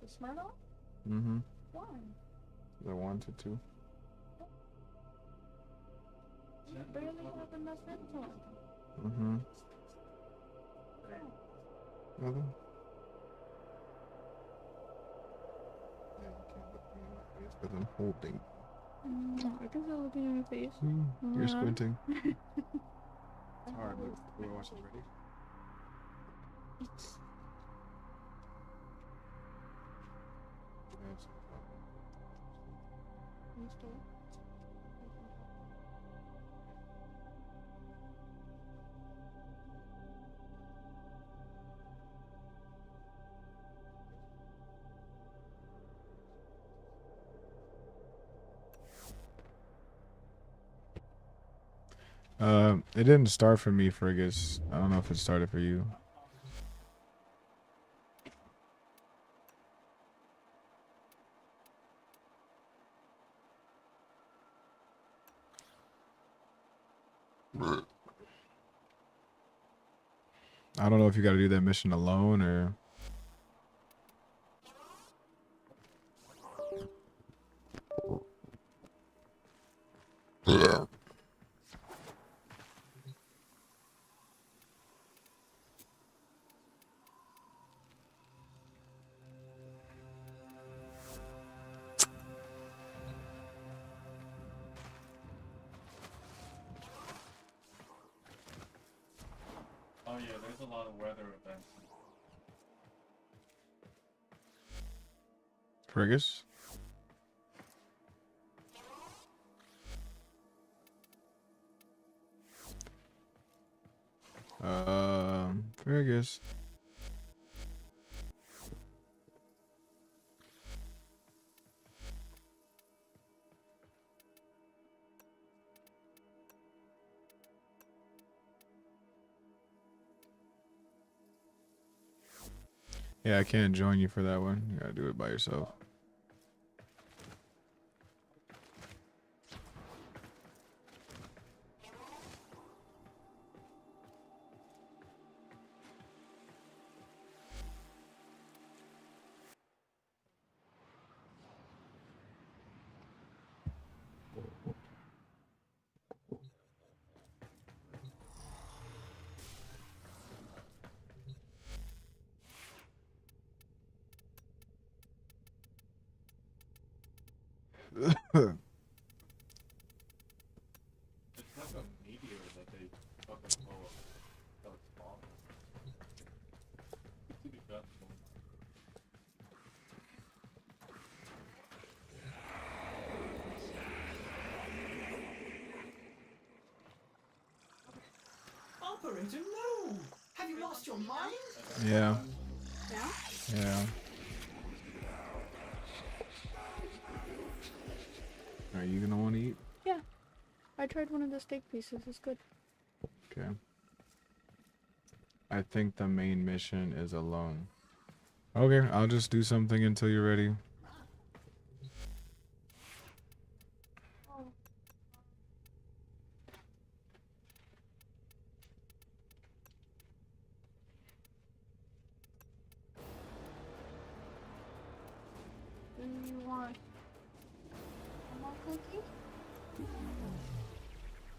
The Smirnoff? Mm-hmm. Why? I wanted to. You barely have enough influence. Mm-hmm. Nothing? Yeah, you can't look me in my face because I'm holding. I can still look in your face. You're squinting. It's hard. Look, we're watching. Ready? It's... You still? It didn't start for me, Fergus. I don't know if it started for you. I don't know if you got to do that mission alone or... Oh yeah, there's a lot of weather events. Fergus? Fergus. Yeah, I can't join you for that one. You gotta do it by yourself. It's like a meteor that they fucking blow up. So it's small. Operator, no! Have you lost your mind? Yeah. Yeah? Yeah. Are you gonna want to eat? Yeah. I tried one of the steak pieces. It's good. Okay. I think the main mission is alone. Okay, I'll just do something until you're ready. Do you want a more cookie?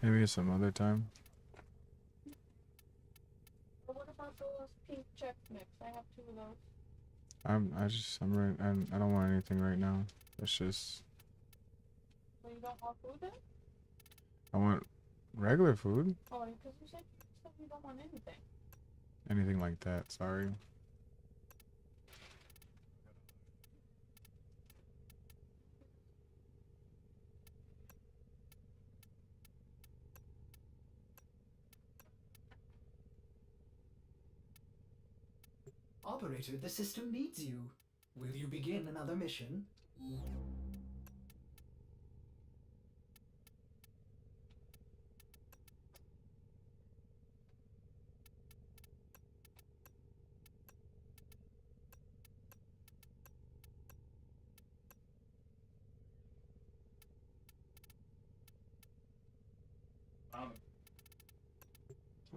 Maybe some other time. Or what about those pink check mix? I have 2 of those. I don't want anything right now. It's just, So you don't want food then? I want regular food. Oh, because you said you don't want anything. Anything like that, sorry. Operator, the system needs you. Will you begin another mission?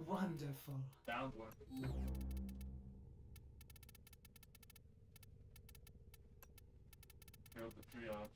Wonderful. Downed one. Killed the triage.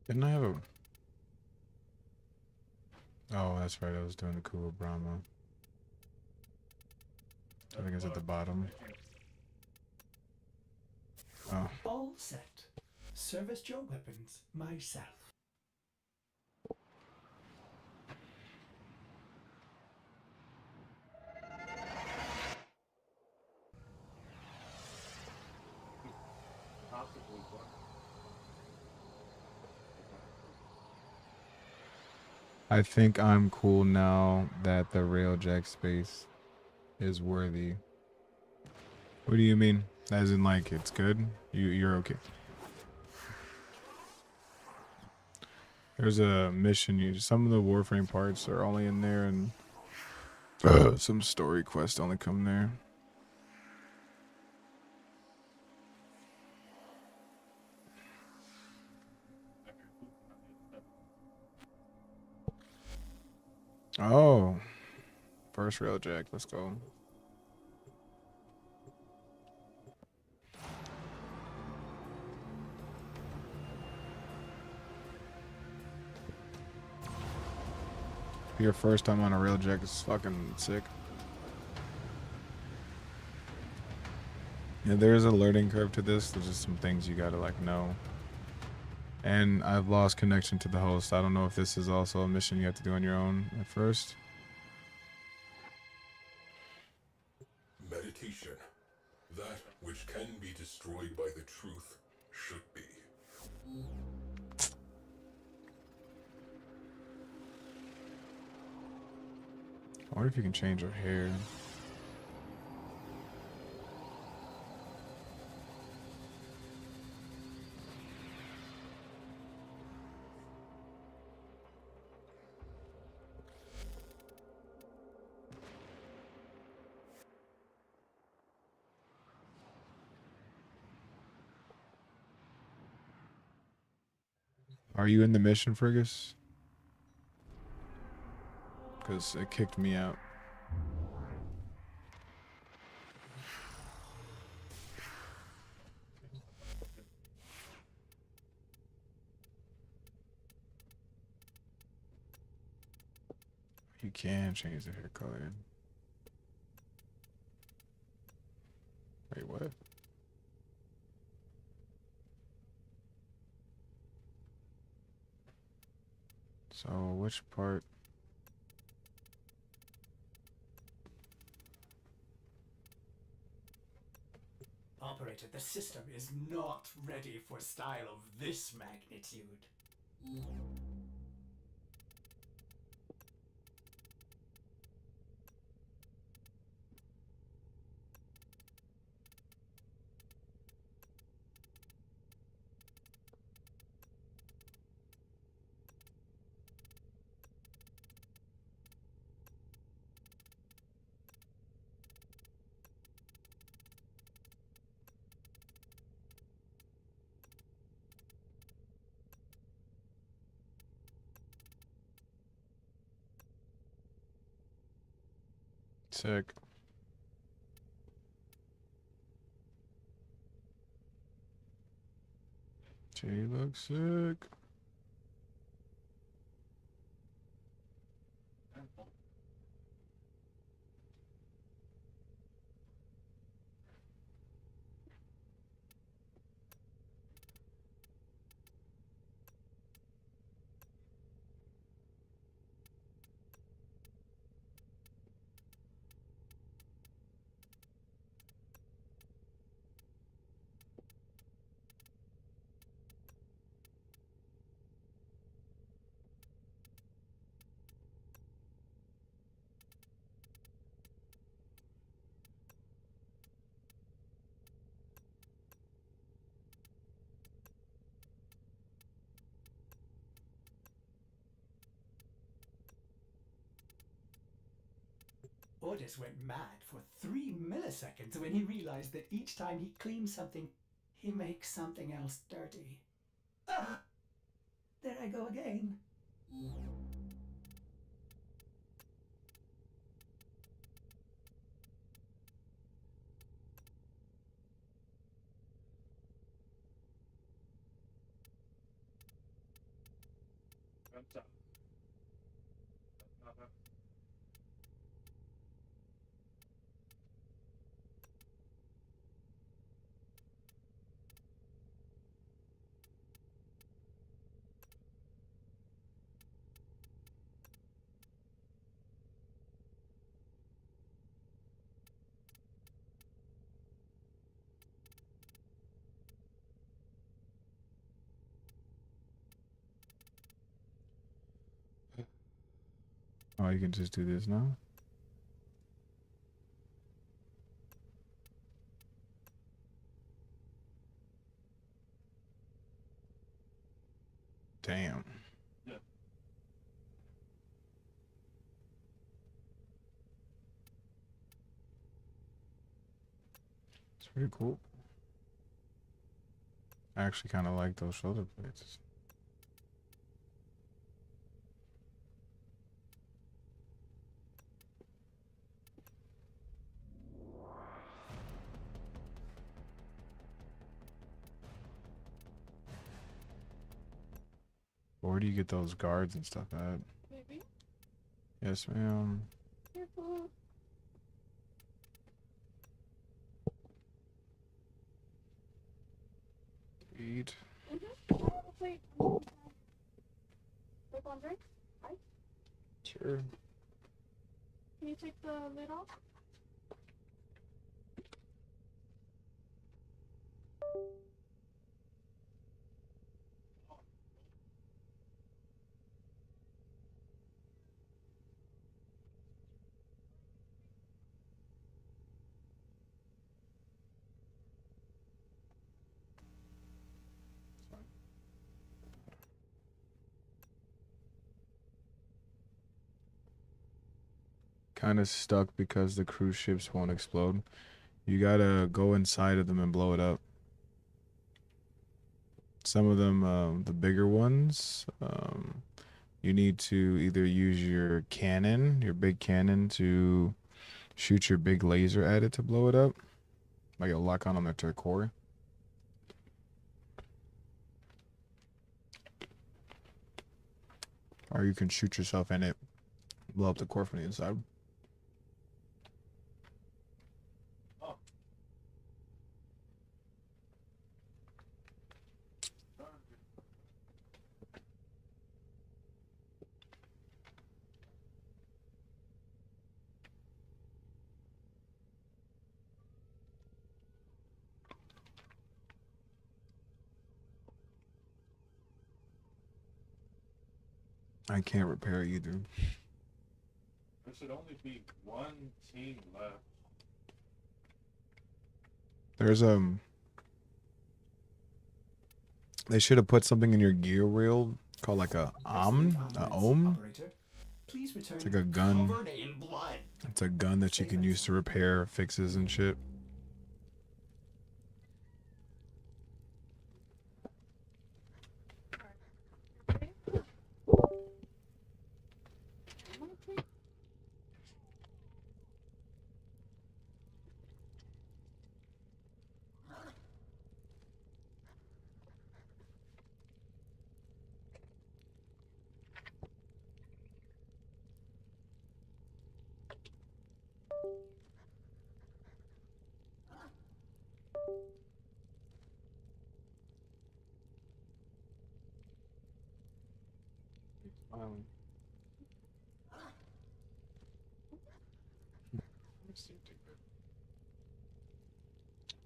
Didn't I have a... Oh, that's right. I was doing the Kuwa Brahma. I think it's at the bottom. Oh. All set. Service your weapons myself. I think I'm cool now that the railjack space is worthy. What do you mean? As in, like, it's good? You're okay. There's a mission. Some of the Warframe parts are only in there, and some story quests only come there. Oh, first railjack. Let's go. Your first time on a railjack is fucking sick. Yeah, there's a learning curve to this. There's just some things you gotta like know. And I've lost connection to the host. I don't know if this is also a mission you have to do on your own at first. Meditation. That which can be destroyed by the truth should be. I wonder if you can change her hair. Are you in the mission, Frigus? Because it kicked me out. You can change the hair color. Wait, what? So, which part? Operator, the system is not ready for style of this magnitude. Sick. She looks sick. Ordis went mad for 3 milliseconds when he realized that each time he cleans something, he makes something else dirty. Ah! There I go again. you can just do this now. Damn. Yeah. It's pretty cool. I actually kind of like those shoulder plates. Where do you get those guards and stuff at? Maybe. Yes, ma'am. Careful. Eat. Wait. Take one drink. Hi. Sure. Can you take the lid off? Kind of stuck because the cruise ships won't explode. You gotta go inside of them and blow it up. Some of them, the bigger ones, you need to either use your cannon, your big cannon, to shoot your big laser at it to blow it up. Like it'll lock on their core. Or you can shoot yourself in it, blow up the core from the inside. I can't repair either. There should only be one team left. There's they should have put something in your gear reel called like a ohm. Please return It's like a gun. covered in blood. It's a gun that you can use to repair fixes and shit.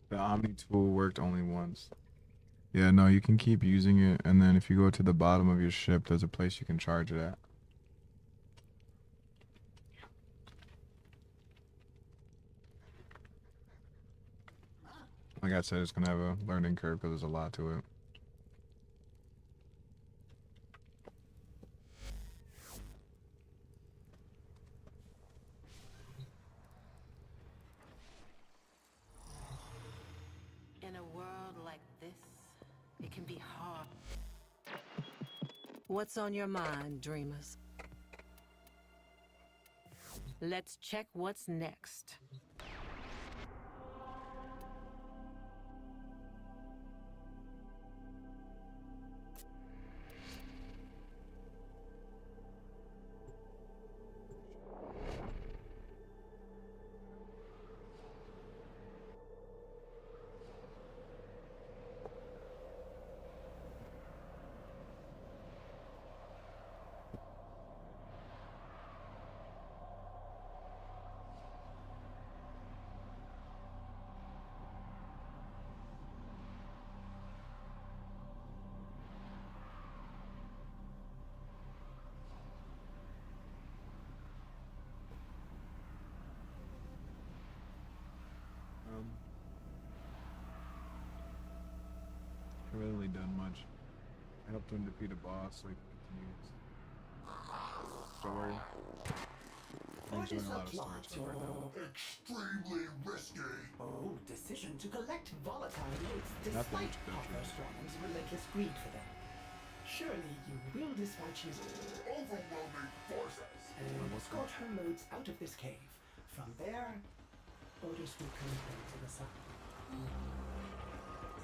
The Omni tool worked only once. Yeah, no, you can keep using it, and then if you go to the bottom of your ship, there's a place you can charge it at. Like I said, it's gonna have a learning curve because there's a lot to it. In a world like this, it can be hard. What's on your mind, dreamers? Let's check what's next. helped him defeat a boss, like continues story. I'm doing a lot of story stuff right now. Extremely risky. Bold decision to collect volatile notes Nothing despite much better. Strong's relentless greed for them. Surely you will dispatch his Overwhelming forces. and escort her loads out of this cave. From there, Otis will come home to the sun.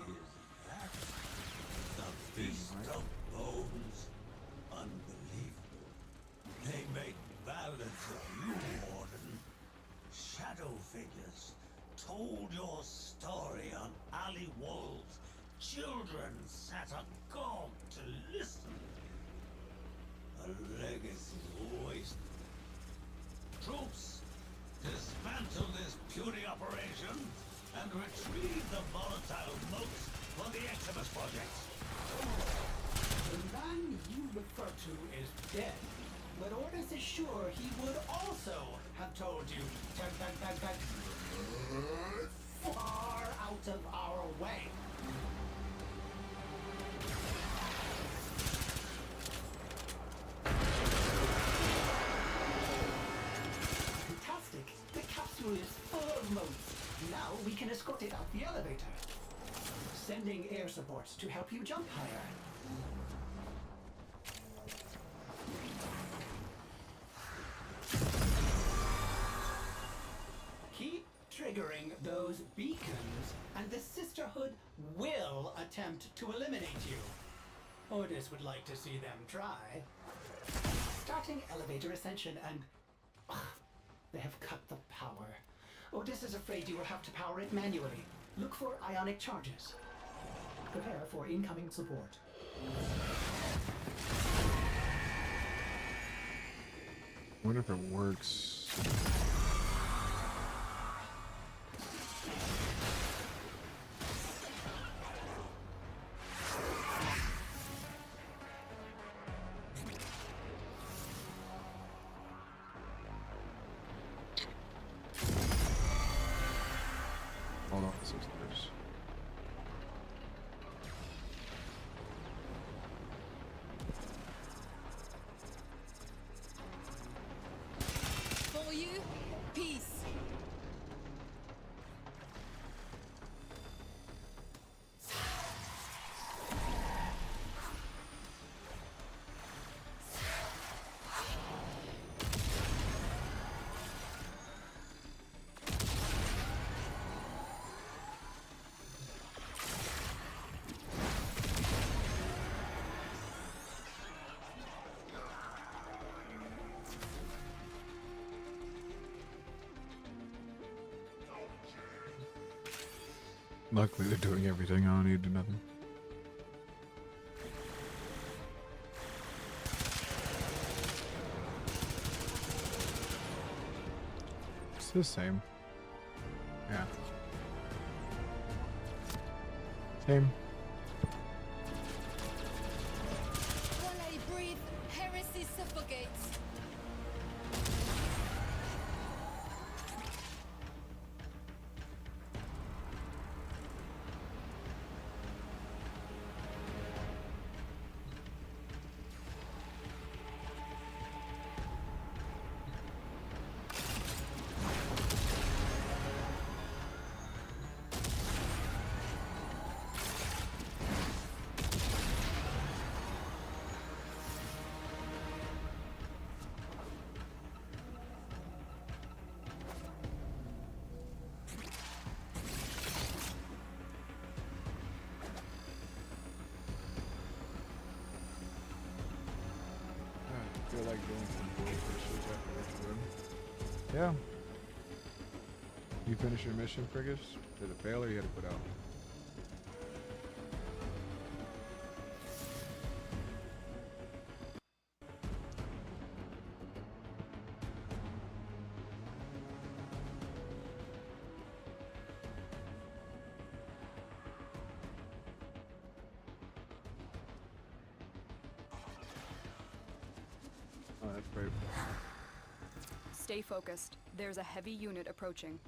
Is that the Feast of Bones? Unbelievable. They make ballads of you, Warden. Shadow figures told your story on alley walls. Children sat agog to listen. A legacy wasted. Troops, dismantle this puny operation and retrieve the volatile motes for the Eximus project. The man you refer to is dead, but Ordis is sure he would also have told you to far out of our way. Fantastic! The capsule is full of motes. Now we can escort it out the elevator. Sending air supports to help you jump higher. Keep triggering those beacons, and the Sisterhood will attempt to eliminate you. Ordis would like to see them try. Starting elevator ascension and... they have cut the power. Ordis is afraid you will have to power it manually. Look for ionic charges. Prepare for incoming support. I wonder if it works. Hold on, sisters. For you, peace. Luckily, they're doing everything. I don't need to do nothing. It's the same. Yeah. Same. While I breathe, heresy suffocates. I feel like doing some bullshit after this. Yeah. You finish your mission, Frigus? Did it fail or you had to put out? Oh, that's great. Stay focused. There's a heavy unit approaching.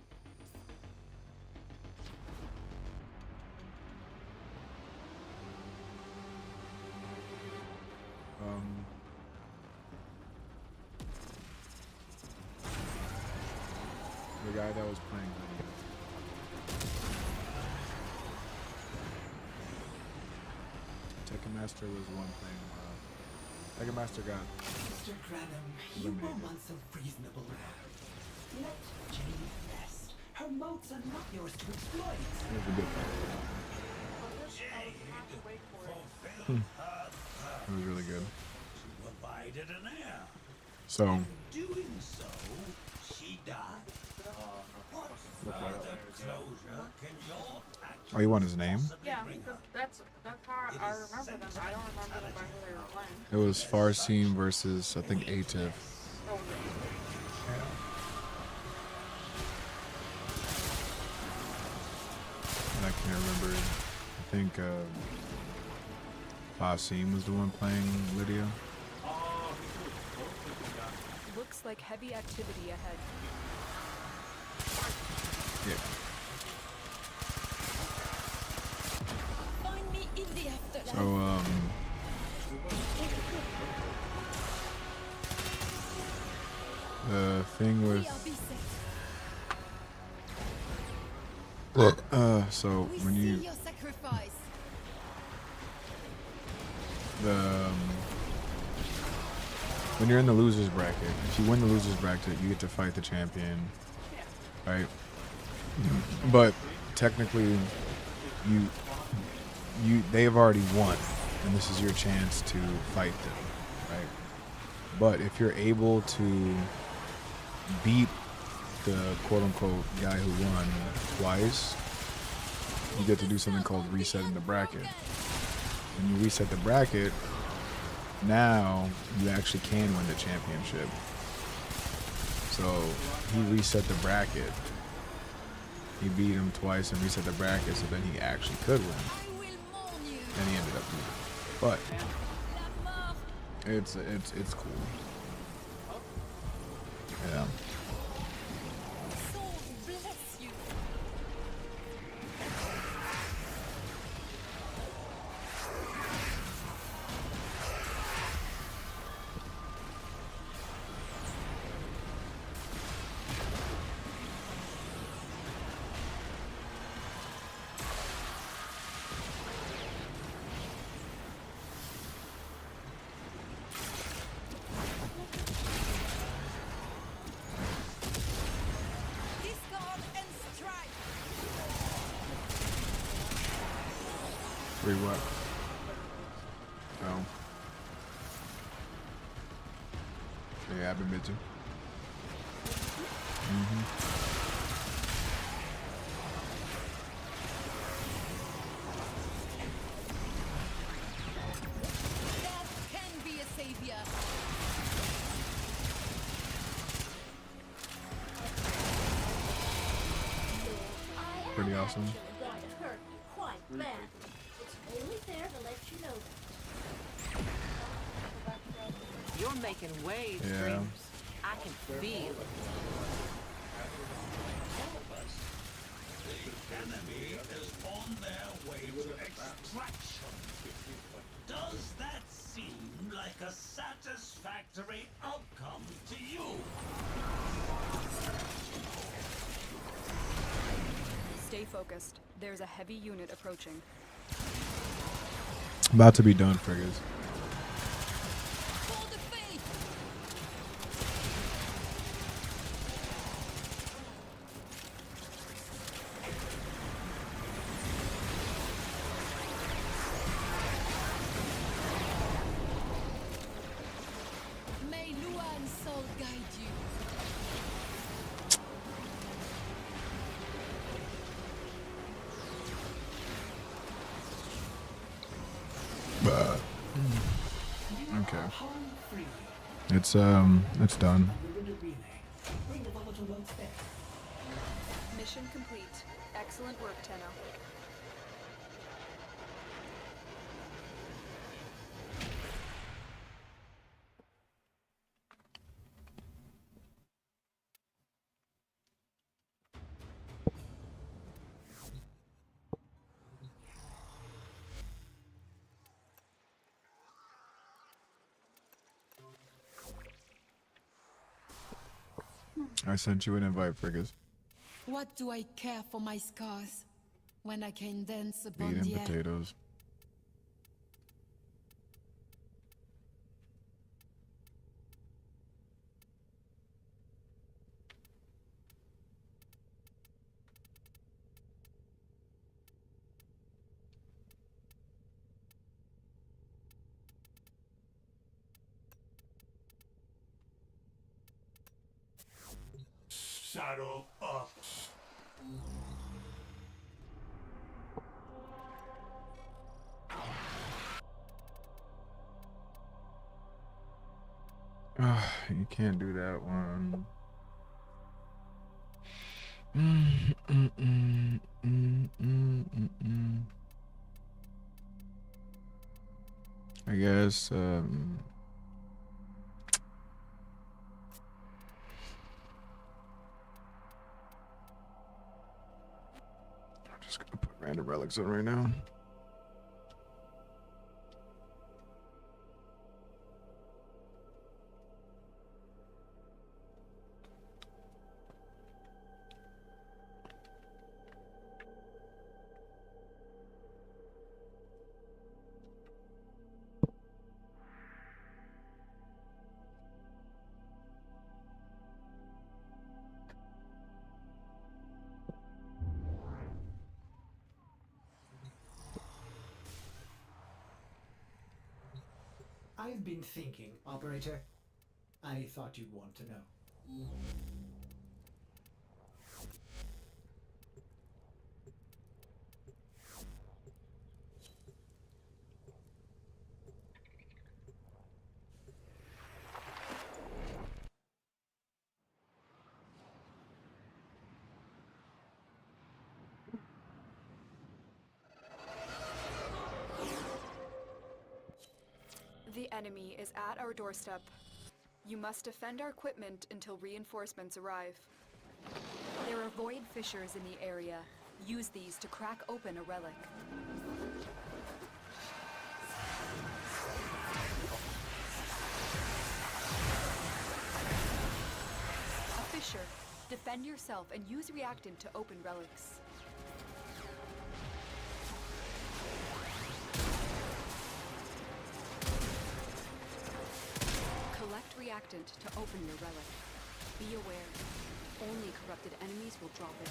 guy that was playing Lydia. Tekken Master was the one playing. Tekken Master got Mr. Granum, you were eliminated. once a reasonable lad. Let Jane rest. Her moats are not yours to exploit. It was a good fight. It was really good. Provided an heir. So, Doing so, she died. What further closure can your oh, you want his name? Yeah, because that's how I remember them. I don't remember them by who they were playing. It was Farseem versus, I think, Atif. Oh, And I can't remember. I think Farseem was the one playing Lydia. Looks like heavy activity ahead. Yeah. Find me in the afterlife. So, the thing with so when you your sacrifice. when you're in the losers bracket, if you win the losers bracket, you get to fight the champion, right? But technically, they've already won, and this is your chance to fight them, right? But if you're able to beat the quote-unquote guy who won twice, you get to do something called resetting the bracket. When you reset the bracket, now you actually can win the championship. So he reset the bracket. He beat him twice and reset the bracket, so then he actually could win. And he ended up losing. But it's cool. Yeah. Bless you. Discard and strike. Wait, what? Oh. Yeah, I've been busy. That can be a savior. Pretty awesome. Going to hurt you quite bad. It's only fair to let you know that. You're making waves, Yeah. dreamers. I can feel it. The enemy is on their way to extraction. Does that seem like a satisfactory outcome to you? Stay focused. There's a heavy unit approaching. About to be done, friggers. For the faith. May Luan's soul guide you. Okay. It's done. Bring the volatile moats there. Mission complete. Excellent work, Tenno. I sent you an invite, friggers. What do I care for my scars when I can dance upon Eating the air? potatoes. Saddle up. You can't do that one. I guess I'm just gonna put random relics on right now. I've been thinking, Operator. I thought you'd want to know. The enemy is at our doorstep. You must defend our equipment until reinforcements arrive. There are void fissures in the area. Use these to crack open a relic. A fissure. Defend yourself and use reactant to open relics. Collect reactant to open your relic. Be aware, only corrupted enemies will drop it.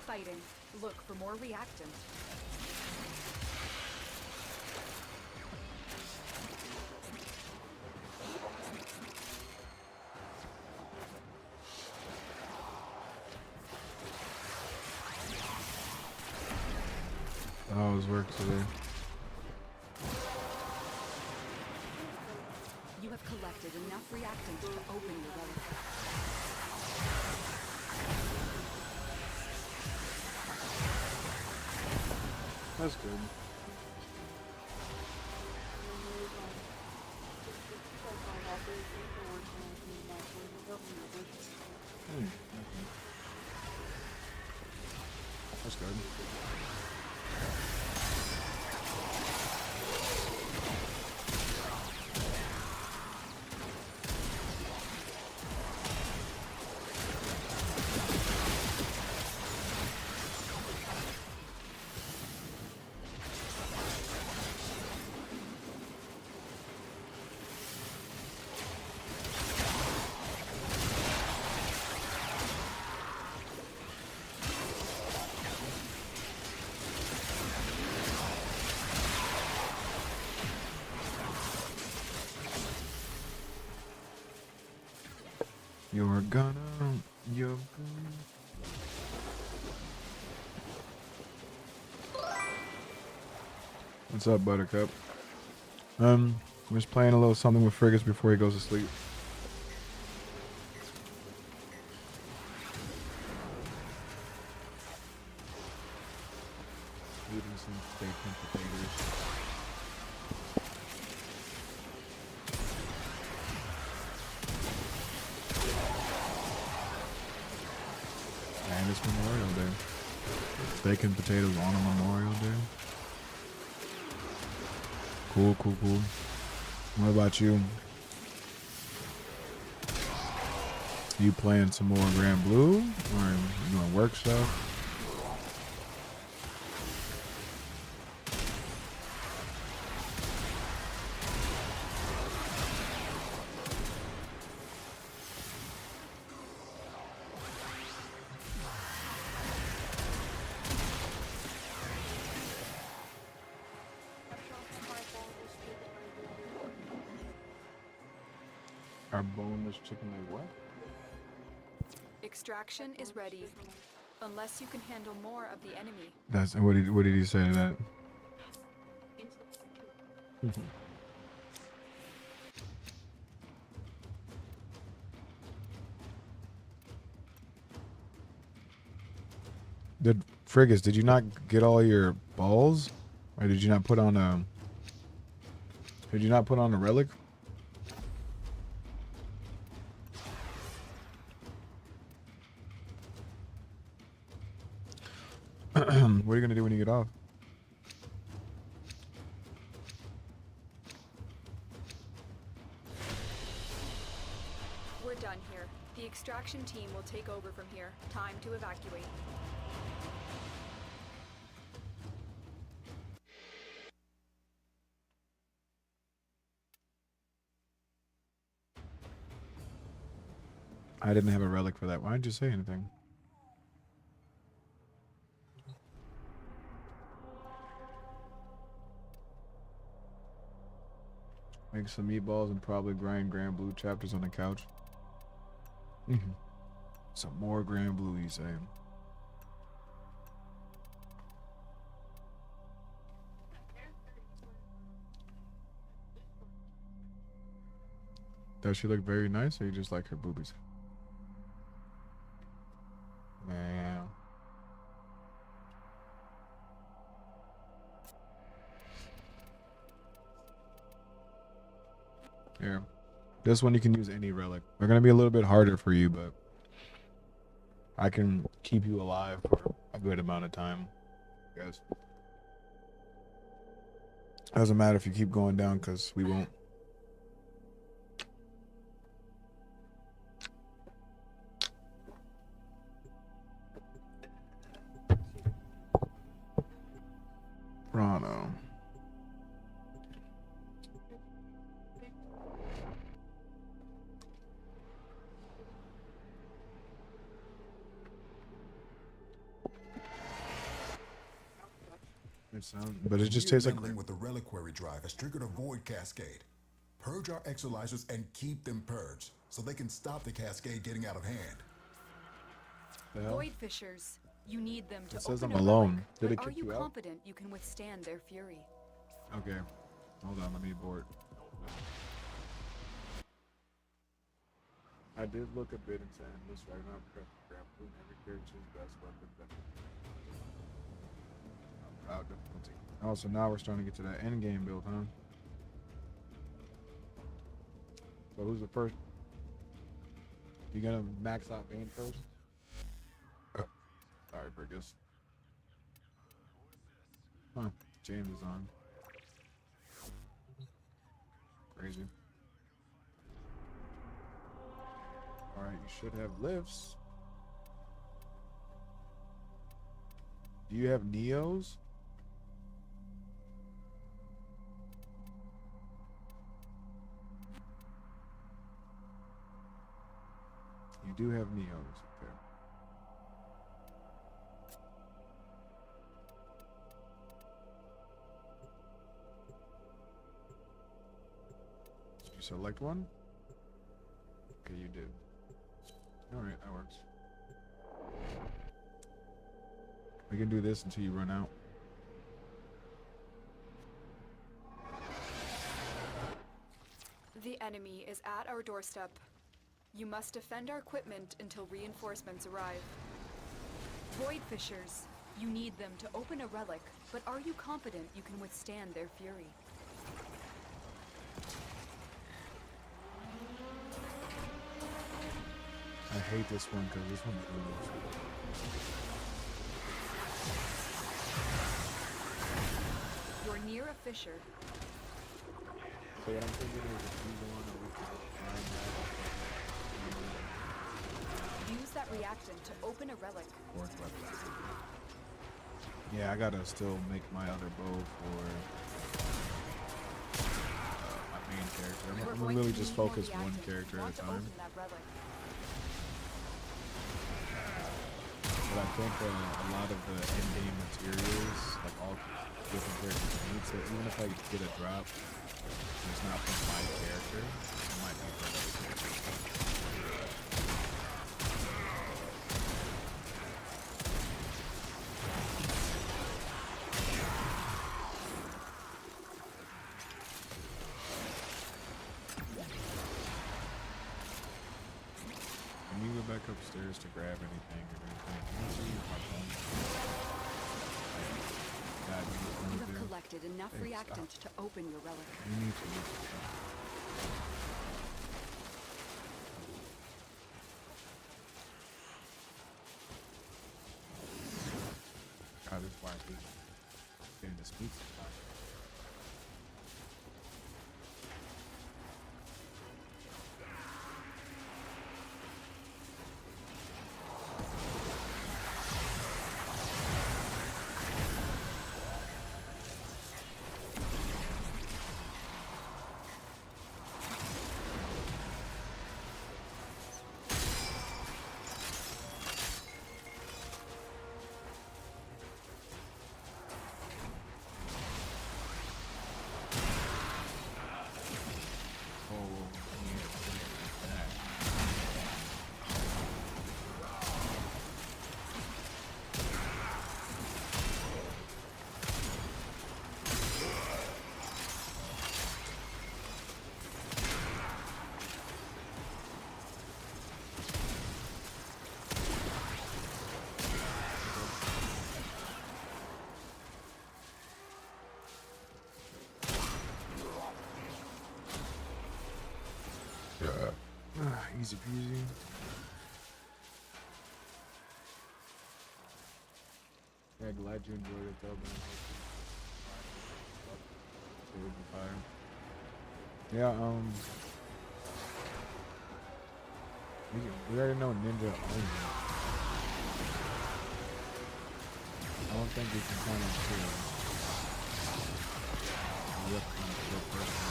Fighting. Look for more reactant. How was work today? You have collected enough reactant to open your relic. That's good. That's good. You're gonna. What's up, Buttercup? I'm just playing a little something with Frigus before he goes to sleep. Eating some steak and potatoes. making potatoes on a Memorial Day. Cool, cool, cool. What about you? You playing some more Grand Blue, or you doing work stuff? Our boneless chicken leg what? Extraction is ready. Unless you can handle more of the enemy. That's what did he say to that? Frigus, did you not get all your balls? Or did you not put on a relic? What are you gonna do when you get off? We're done here. The extraction team will take over from here. Time to evacuate. I didn't have a relic for that. Why didn't you say anything? Make some meatballs and probably grind Grand Blue chapters on the couch. Some more Grand Blue, you say? Does she look very nice, or you just like her boobies? Man. Here. This one you can use any relic. They're gonna be a little bit harder for you, but I can keep you alive for a good amount of time. Guys. Doesn't matter if you keep going down, because we won't. Rano. But it just tastes like with the reliquary drive has triggered a void cascade. Purge our exolizers and keep them purged so they can stop the cascade getting out of hand. Void fishers. You need them to It says open I'm a alone. relic, Did it but are kick you you out? confident you can withstand their fury? Okay. Hold on, let me abort. I did look a bit into this right now. Prep grab food and every character's best weapon. Proud difficulty. Oh, so now we're starting to get to that end game build, huh? So who's the first? You gonna max out Bane first? Sorry, Burgess. Huh? James is on. Crazy. All right, you should have lifts. Do you have Neos? You do have Neos. Okay. Did you select one? Okay, you did. Alright, that works. We can do this until you run out. The enemy is at our doorstep. You must defend our equipment until reinforcements arrive. Void fishers. You need them to open a relic, but are you confident you can withstand their fury? I hate this one because this one moves. a fissure. So what I'm thinking is if you want to find that. Use that reactant to open a relic. Yeah, I gotta still make my other bow for my main character. I'm gonna really just focus one character at a time. But I think a lot of the in-game materials, like all different characters need, so even if I get a drop, it's not from my character, it might be for another character. Can you go back upstairs to grab anything or anything? Can you see my phone? You have collected enough reactant to open your relic. You need to use it. God, this is why I hate getting to speak sometimes. Easy peasy. Yeah, glad you enjoyed it though, man. Yeah, we already know Ninja owns it. I don't think we can count on two. We have to kind of kill person.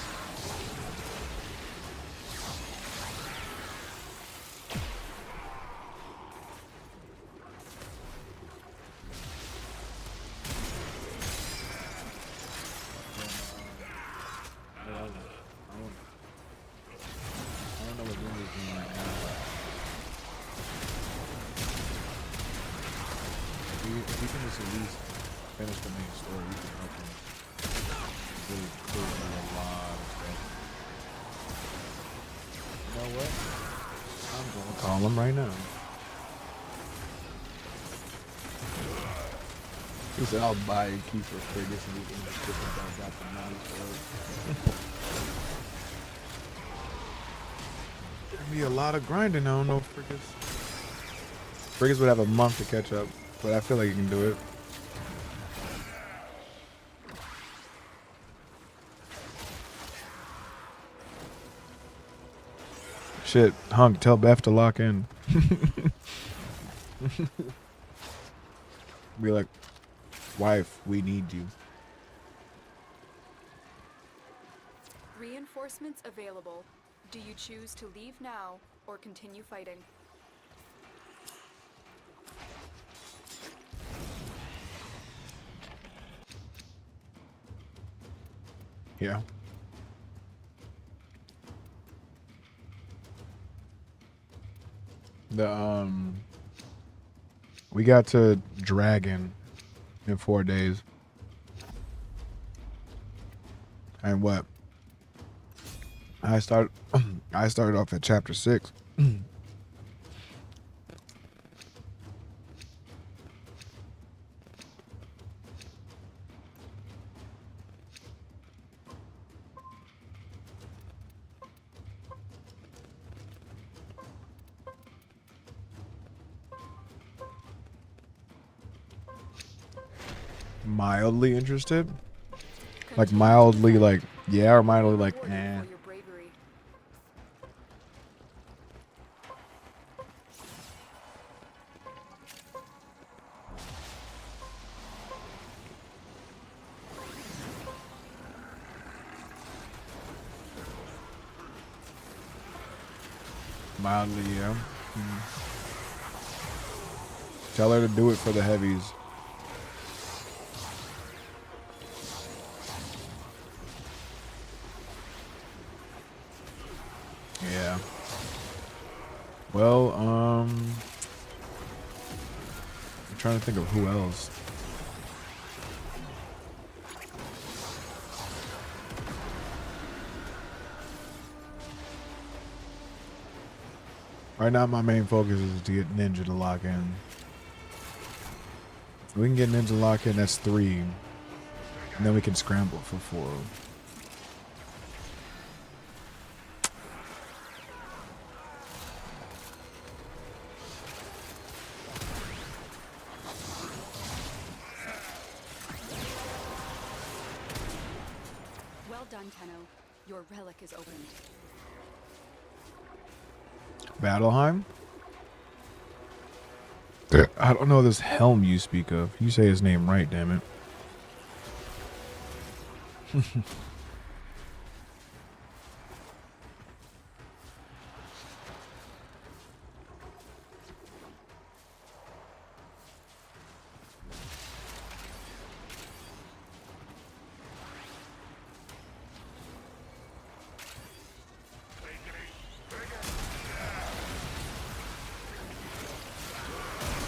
If you can just at least finish the main story, you can help him really clear a lot of stuff. You know what? I'm gonna call him right now. He said I'll buy a key for Fergus and we can just get the guys out the knowledge for it. There'd be a lot of grinding, I don't know, Fergus. Fergus would have a month to catch up. But I feel like you can do it. Shit, Hunk, tell Beth to lock in. Be like, wife, we need you. Reinforcements available. Do you choose to leave now or continue fighting? Yeah. We got to Dragon in 4 days. And what? I started off at chapter 6. Mildly interested. Like mildly like yeah, or mildly like eh. Mildly, yeah. Tell her to do it for the heavies. Yeah. Well, I'm trying to think of who else. Right now, my main focus is to get Ninja to lock in. If we can get Ninja to lock in, that's 3. And then we can scramble for 4. Well done, Tenno. Your relic is opened. Battleheim? I don't know this Helm you speak of. You say his name right, damn it.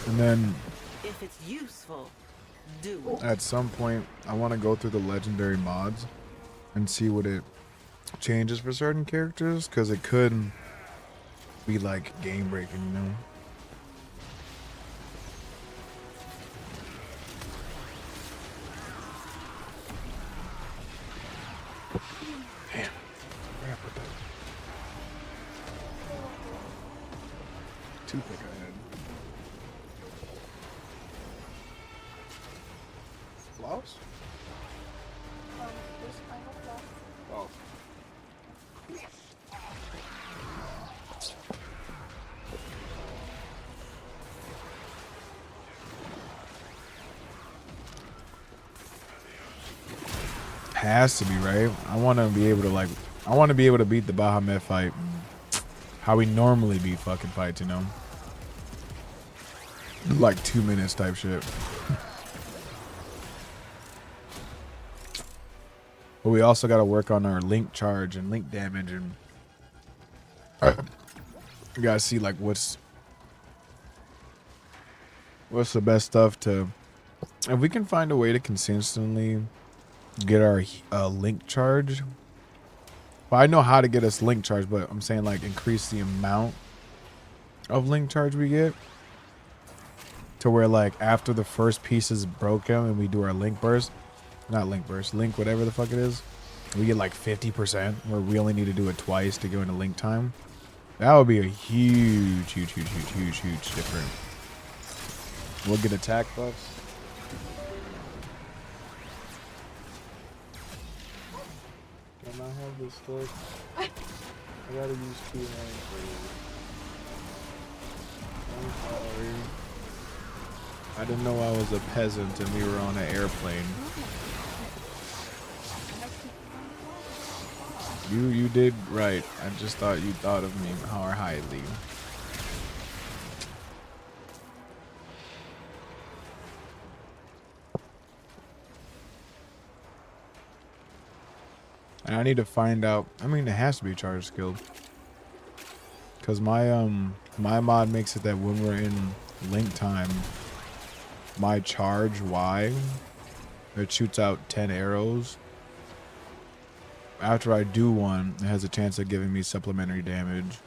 And then If it's useful, do it. at some point, I want to go through the legendary mods and see what it changes for certain characters, because it could be like game breaking, you know? Damn. Where I put that? Toothpick I had. Blouse? Oh. Has to be, right? I want to be able to beat the Bahamut fight how we normally beat fucking fights, you know? Like 2 minutes type shit. But we also got to work on our link charge and link damage, and we got to see like what's the best stuff to, if we can find a way to consistently get our link charge. Well, I know how to get us link charge, but I'm saying like increase the amount of link charge we get to where like after the first piece is broken and we do our link burst, not link burst, link whatever the fuck it is, we get like 50% where we only need to do it twice to go into link time. That would be a huge difference. We'll get attack buffs. Can I have this stick? I gotta use 2 hands for you. I'm sorry. I didn't know I was a peasant and we were on an airplane. You did right. I just thought you thought of me more highly. And I need to find out. I mean, it has to be charge skilled. Cause my mod makes it that when we're in link time, my charge Y, it shoots out 10 arrows. After I do one, it has a chance of giving me supplementary damage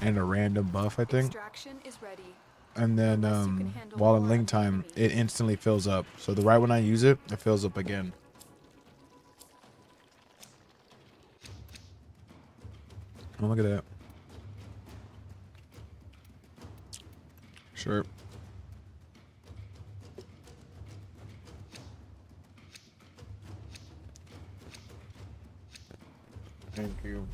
and a random buff, I think. Extraction is ready. And then while in link time, it instantly fills up. So the right when I use it, it fills up again. Oh, look at that. Sure. Thank you.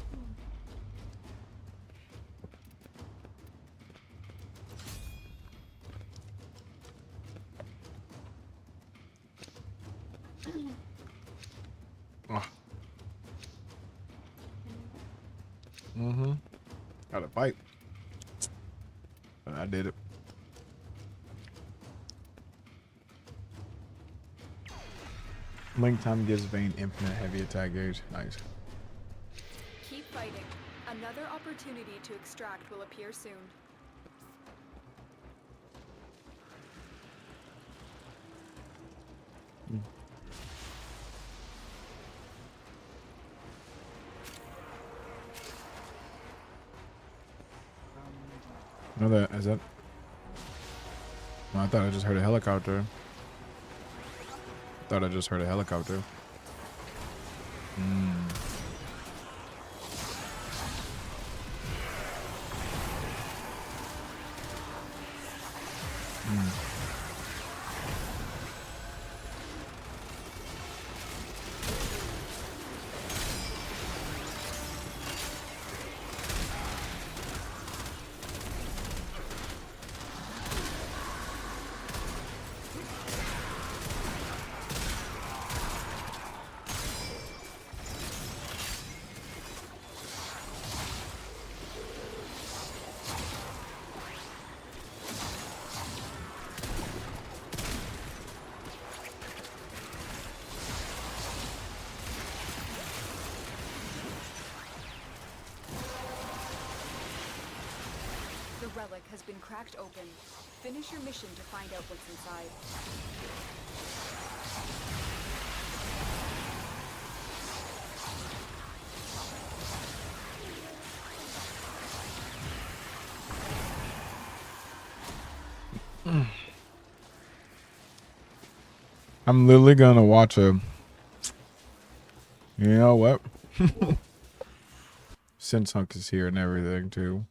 Oh. Got a fight. But I did it. Link time gives Vayne infinite heavy attack gauge. Nice. Keep fighting. Another opportunity to extract will appear soon. No, that is that. Well, I thought I just heard a helicopter. Thought I just heard a helicopter. The relic has been cracked open. Finish your mission to find out what's inside. I'm literally gonna watch a. You know what? Since Hunk is here and everything too.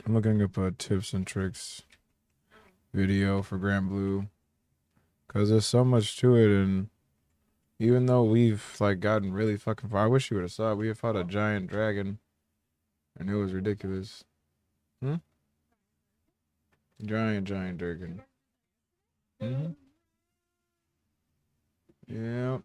I'm looking up a tips and tricks video for Grand Blue, cause there's so much to it, and even though we've like gotten really fucking far, I wish you would have saw it. We have fought a giant dragon, and it was ridiculous. Giant dragon. Yeah.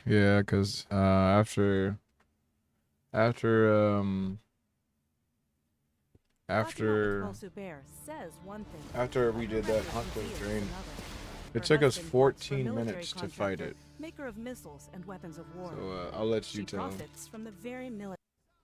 Yeah, cause after we did that hunt with Drain, it took us 14 minutes to fight it. Maker of missiles and weapons of war. So I'll let you tell. Profits from the very military.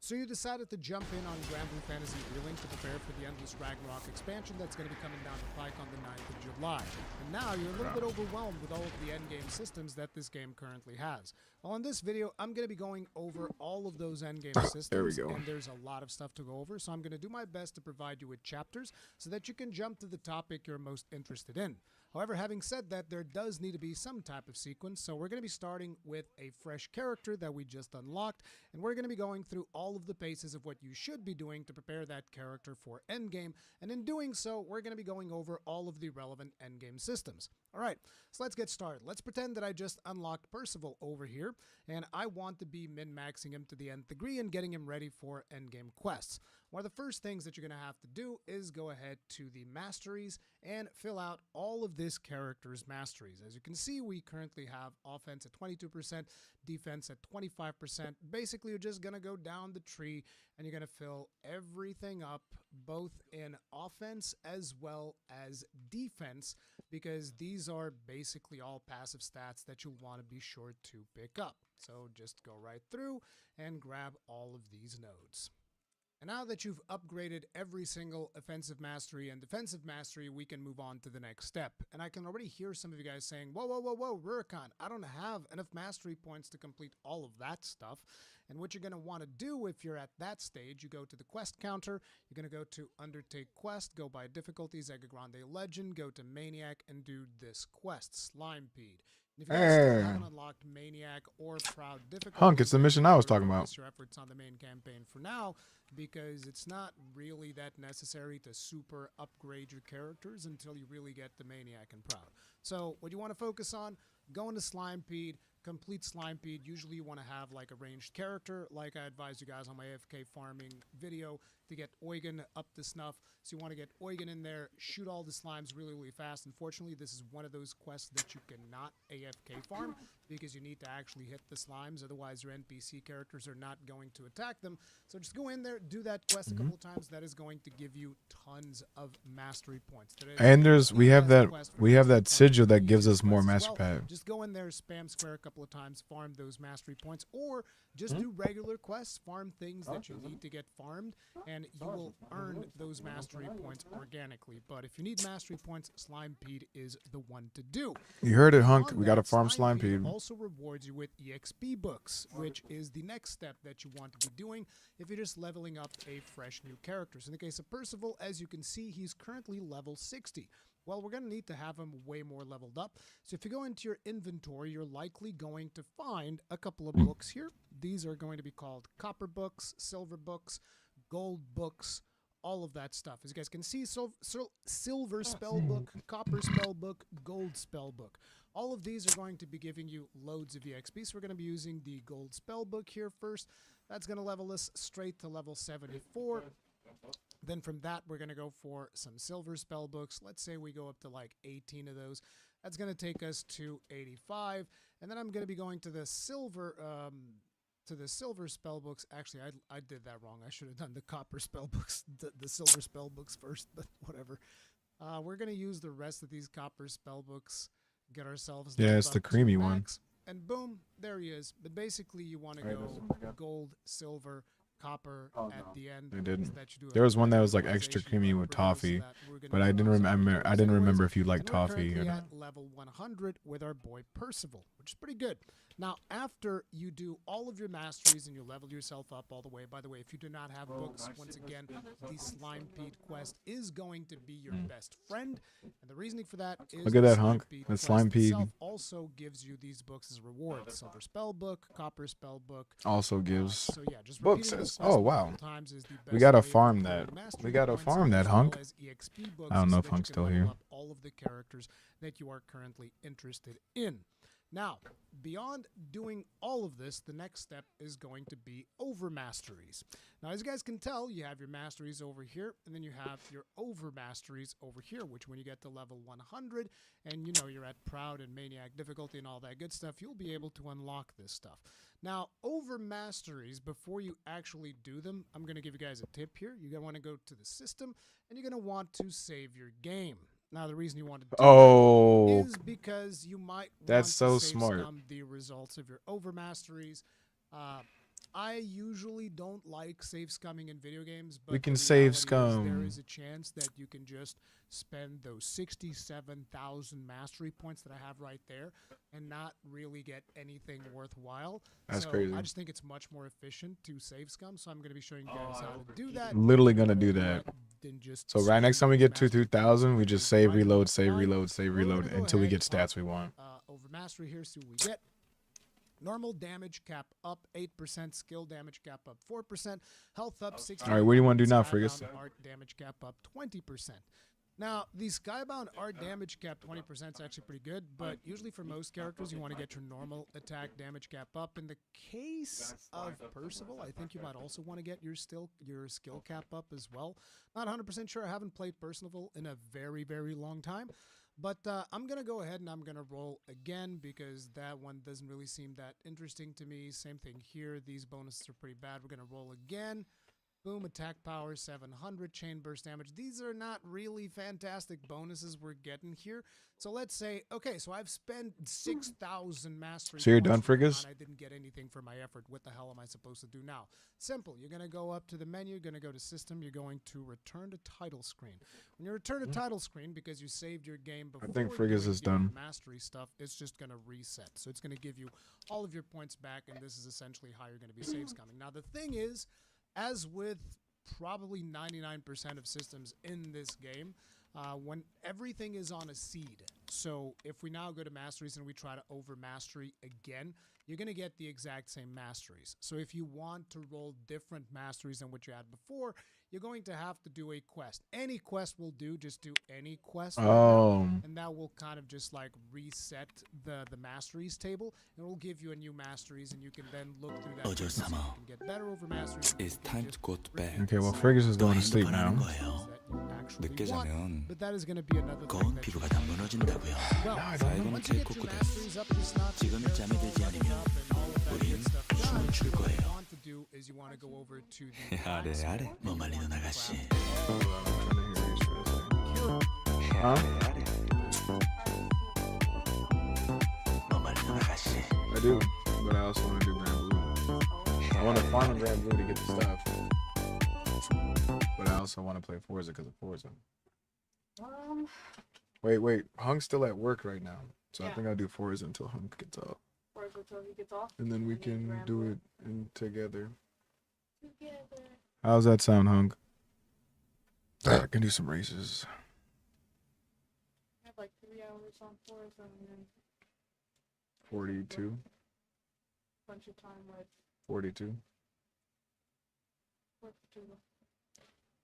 So you decided to jump in on Grand Blue Fantasy Relink to prepare for the Endless Ragnarok expansion that's going to be coming down the pike on the 9th of July. And now you're a little bit overwhelmed with all of the endgame systems that this game currently has. Well, in this video, I'm going to be going over all of those endgame systems. There we go. And there's a lot of stuff to go over, so I'm going to do my best to provide you with chapters so that you can jump to the topic you're most interested in. However, having said that, there does need to be some type of sequence, so we're going to be starting with a fresh character that we just unlocked, and we're going to be going through all of the paces of what you should be doing to prepare that character for endgame, and in doing so, we're going to be going over all of the relevant endgame systems. Alright, so let's get started. Let's pretend that I just unlocked Percival over here, and I want to be min-maxing him to the nth degree and getting him ready for endgame quests. One of the first things that you're going to have to do is go ahead to the masteries and fill out all of this character's masteries. As you can see, we currently have offense at 22%, defense at 25%. Basically, you're just going to go down the tree and you're going to fill everything up, both in offense as well as defense, because these are basically all passive stats that you want to be sure to pick up. So just go right through and grab all of these nodes. And now that you've upgraded every single offensive mastery and defensive mastery, we can move on to the next step. And I can already hear some of you guys saying, whoa, Rurikon, I don't have enough mastery points to complete all of that stuff. And what you're going to want to do if you're at that stage, you go to the quest counter, you're going to go to Undertake Quest, go by difficulty, Zega Grande Legend, go to Maniac, and do this quest, Slimepede. If you guys still haven't unlocked Maniac or Proud difficulty, Hunk, it's the mission I was talking about. focus your efforts on the main campaign for now, because it's not really that necessary to super upgrade your characters until you really get the Maniac and Proud. So what you want to focus on, go into Slimepeed, complete Slimepeed. Usually you want to have like a ranged character, like I advised you guys on my AFK farming video, to get Eugen up to snuff. So you want to get Eugen in there, shoot all the slimes really, really fast. Unfortunately, this is one of those quests that you cannot AFK farm because you need to actually hit the slimes. Otherwise, your NPC characters are not going to attack them. So just go in there, do that quest a couple of times. That is going to give you tons of mastery points. And we have that sigil that gives us more master pad. Just go in there, spam square a couple of times, farm those mastery points, or just do regular quests, farm things that you need to get farmed, and you will earn those mastery points organically. But if you need mastery points, Slimepeed is the one to do. You heard it, Hunk. We got to farm Slimepeed. Also rewards you with EXP books, which is the next step that you want to be doing if you're just leveling up a fresh new character. So in the case of Percival, as you can see, he's currently level 60. Well, we're going to need to have him way more leveled up. So if you go into your inventory, you're likely going to find a couple of books here. These are going to be called copper books, silver books, gold books, all of that stuff. As you guys can see, silver spell book, copper spell book, gold spell book. All of these are going to be giving you loads of EXP. So we're going to be using the gold spell book here first. That's going to level us straight to level 74. Then from that, we're going to go for some silver spell books. Let's say we go up to like 18 of those. That's going to take us to 85. And then I'm going to be going to the silver spell books. Actually, I did that wrong. I should have done the copper spell books, the silver spell books first, but whatever. We're going to use the rest of these copper spell books, get ourselves... Yeah, it's the creamy one. And boom, there he is. But basically, you want to go gold, silver, copper at the end. I didn't. There was one that was like extra creamy with toffee, but I didn't remember. I didn't remember if you like toffee. We're at level 100 with our boy Percival, which is pretty good. Now, after you do all of your masteries and you level yourself up all the way, by the way, if you do not have books, once again, the Slimepeed quest is going to be your best friend. And the reasoning for that is look at that, Hunk. The Slimepeed also gives you these books as reward. Silver spell book, copper spell book. Also gives so yeah, just books as, oh wow. We gotta farm that. We gotta farm that, Hunk. I don't know if Hunk's still here. All of the characters that you are currently interested in. Now, beyond doing all of this, the next step is going to be over masteries. Now, as you guys can tell, you have your masteries over here, and then you have your over masteries over here, which when you get to level 100, and you know you're at Proud and Maniac difficulty and all that good stuff, you'll be able to unlock this stuff. Now, over masteries, before you actually do them, I'm going to give you guys a tip here. You're going to want to go to the system, and you're going to want to save your game. Now, the reason you want to do that is because you might want to save the results of your over masteries. I usually don't like save scumming in video games, but we can save scum. There is a chance that you can just spend those 67,000 mastery points that I have right there and not really get anything worthwhile. That's crazy. I just think it's much more efficient to save scum, so I'm going to be showing you guys how to do that. Literally going to do that. So right next time we get to 2,000, we just save, reload, save, reload, save, reload until we get stats we want. Over mastery here, see what we get. Normal damage cap up 8%, skill damage cap up 4%, health up 60%. All right, what do you want to do now, Frigus? Art damage cap up 20%. Now, the Skybound art damage cap 20% is actually pretty good, but usually for most characters, you want to get your normal attack damage cap up. In the case of Percival, I think you might also want to get your skill cap up as well. Not 100% sure. I haven't played Percival in a very, very long time. But I'm going to go ahead and I'm going to roll again because that one doesn't really seem that interesting to me. Same thing here. These bonuses are pretty bad. We're going to roll again. Boom, attack power 700, chain burst damage. These are not really fantastic bonuses we're getting here. So let's say, okay, so I've spent 6,000 mastery. So you're done, Frigus? I didn't get anything for my effort. What the hell am I supposed to do now? Simple. You're going to go up to the menu. You're going to go to system. You're going to return to title screen. When you return to title screen, because you saved your game before I think Frigus is done. Mastery stuff, it's just going to reset. So it's going to give you all of your points back, and this is essentially how you're going to be save scumming. Now, the thing is, as with probably 99% of systems in this game, when everything is on a seed. So if we now go to masteries and we try to over mastery again, you're going to get the exact same masteries. So if you want to roll different masteries than what you had before, you're going to have to do a quest. Any quest will do, just do any quest. Right now, and that will kind of just like reset the masteries table, and it will give you a new masteries, and you can then look through that. You can get better over masteries. It's time to go to bed. Okay, well, Fergus is going to sleep now. 늦게 자면 But that is going to be another 거운 피부가 다 무너진다고요. 사이버는 제일 꿋꿋해. 지금은 잠이 들지 않으면 우린 춤을 출 거예요. 아래 아래 뭐 말리는 아가씨. Huh? 뭐 말리는 아가씨. I do, but I also want to do Grand Blue. I want to farm in Grand Blue to get the stuff. But I also want to play Forza because of Forza. Wait. Hunk's still at work right now. So I think I'll do Forza until Hunk gets off. Forza until he gets off? And then we can do it together. How's that sound, Hunk? I can do some races. I have like 3 hours on Forza and then 42. bunch of time with 42. 42.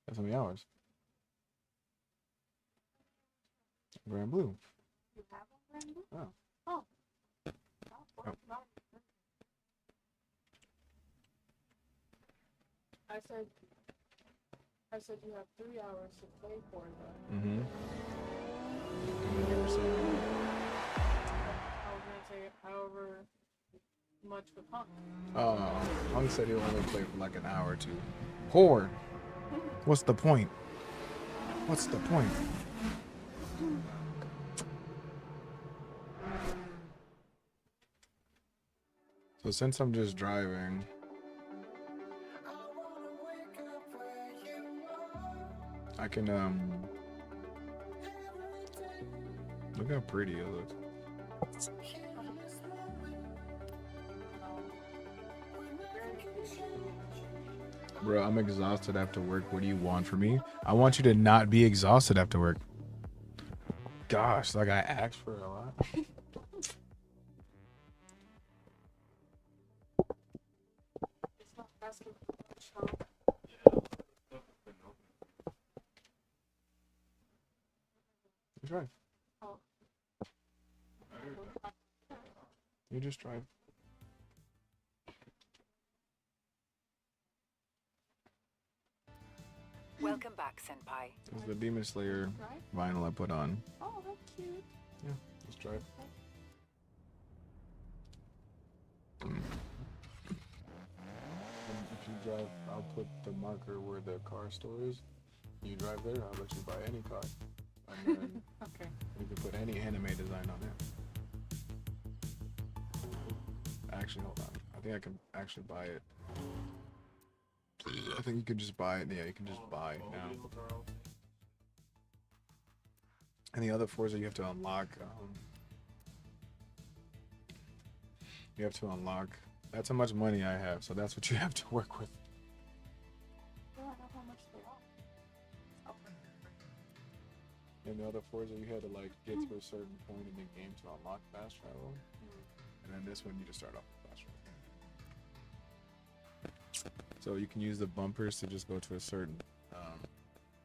That's how many hours? Grand Blue. You have a Grand Blue? Oh. Oh. I said you have 3 hours to play Forza. Mm-hmm. I was gonna say however much with Hunk. Hunk said he'll only play for like an hour or two. Whore. What's the point? What's the point? So since I'm just driving, I can look how pretty it looks. Bro, I'm exhausted after work. What do you want from me? I want you to not be exhausted after work. Gosh, like I asked for a lot. It's not asking for much, huh? You drive. Oh. You just drive. Welcome back, Senpai. This is the Demon Slayer vinyl I put on. Oh, that's cute. Yeah, let's drive. If you drive, I'll put the marker where the car store is. You drive there, I'll let you buy any car. And then okay. You can put any anime design on it. Actually, hold on. I think I can actually buy it. I think you can just buy it. Yeah, you can just buy now. And the other Forza you have to unlock. You have to unlock. That's how much money I have, so that's what you have to work with. I don't know how much they are. In the other Forza, you had to like get to a certain point in the game to unlock fast travel, and then this one you just start off with fast travel. So you can use the bumpers to just go to a certain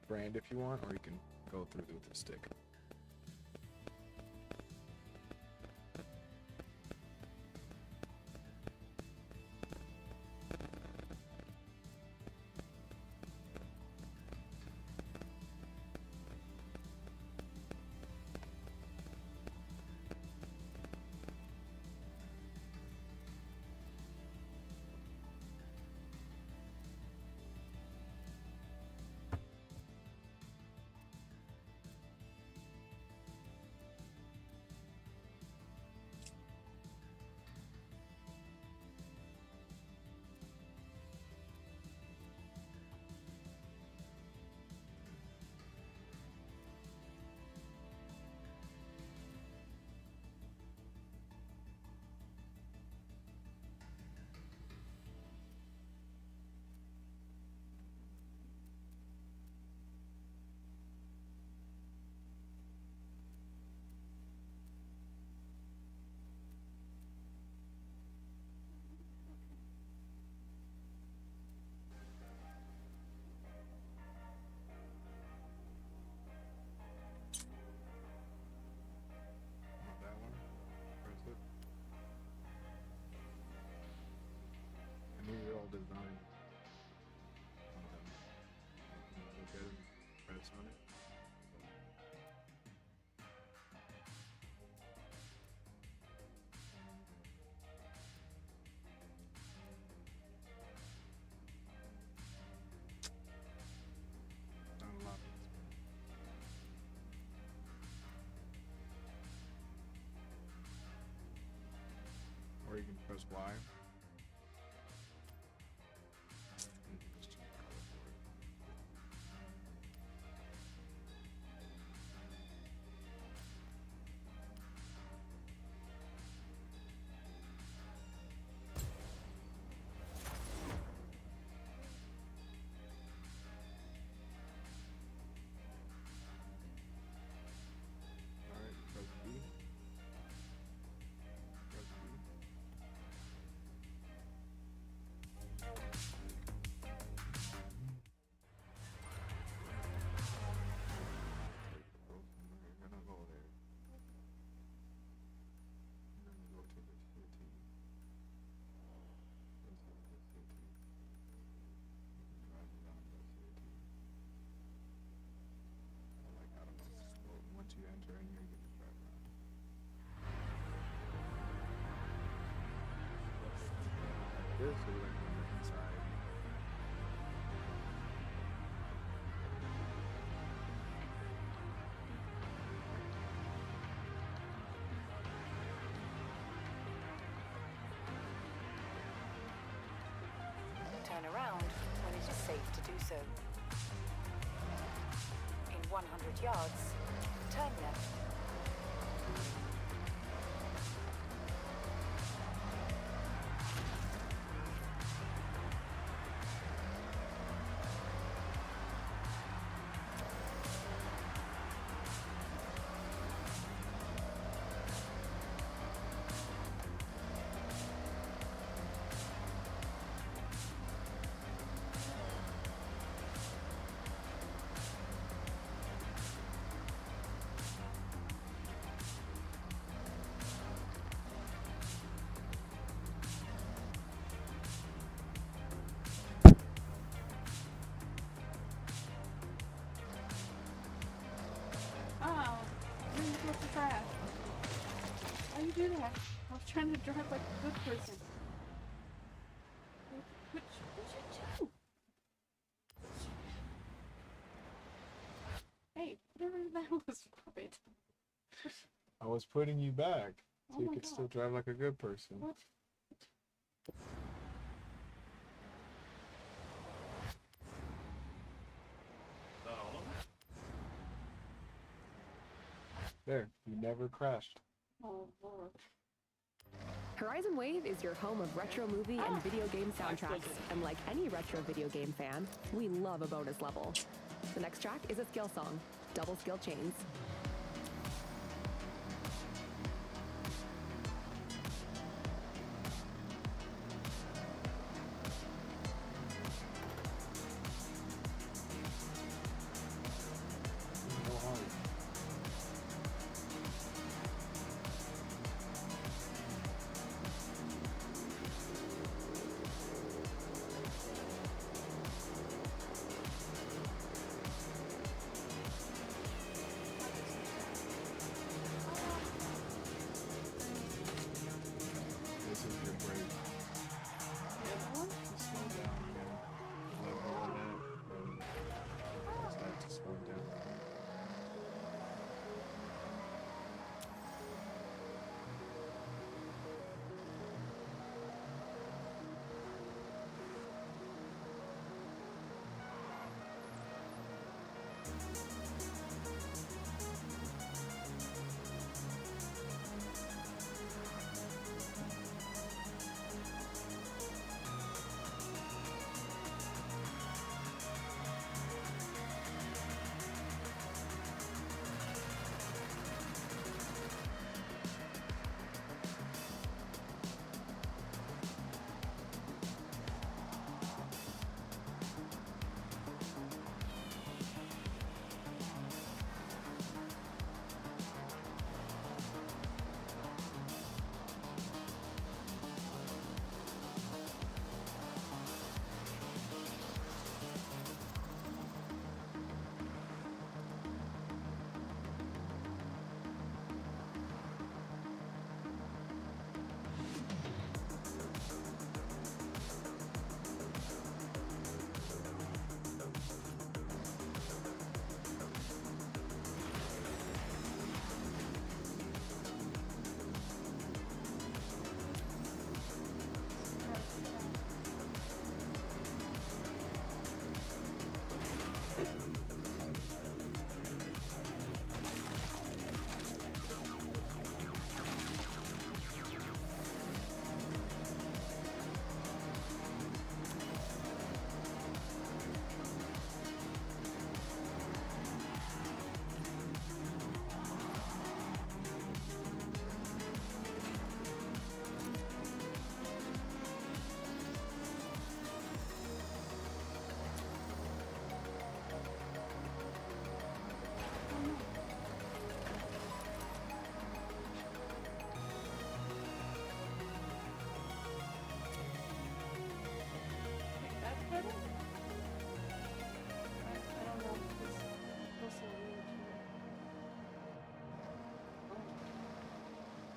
brand if you want, or you can go through with the stick. press Y. Once you enter in here, you can drive around. Like this, or like on the inside. Turn around when it is safe to do so. In 100 yards, turn left. Oh, you're supposed to crash. Why you do that? I was trying to drive like a good person. What'd you do? Hey, whatever that was, stop it. I was putting you back so Oh you my could God. still drive like a good person. What? There, you never crashed. Oh, Lord. Horizon Wave is your home of retro movie and video game soundtracks, and like any retro video game fan, we love a bonus level. The next track is a skill song, Double Skill Chains.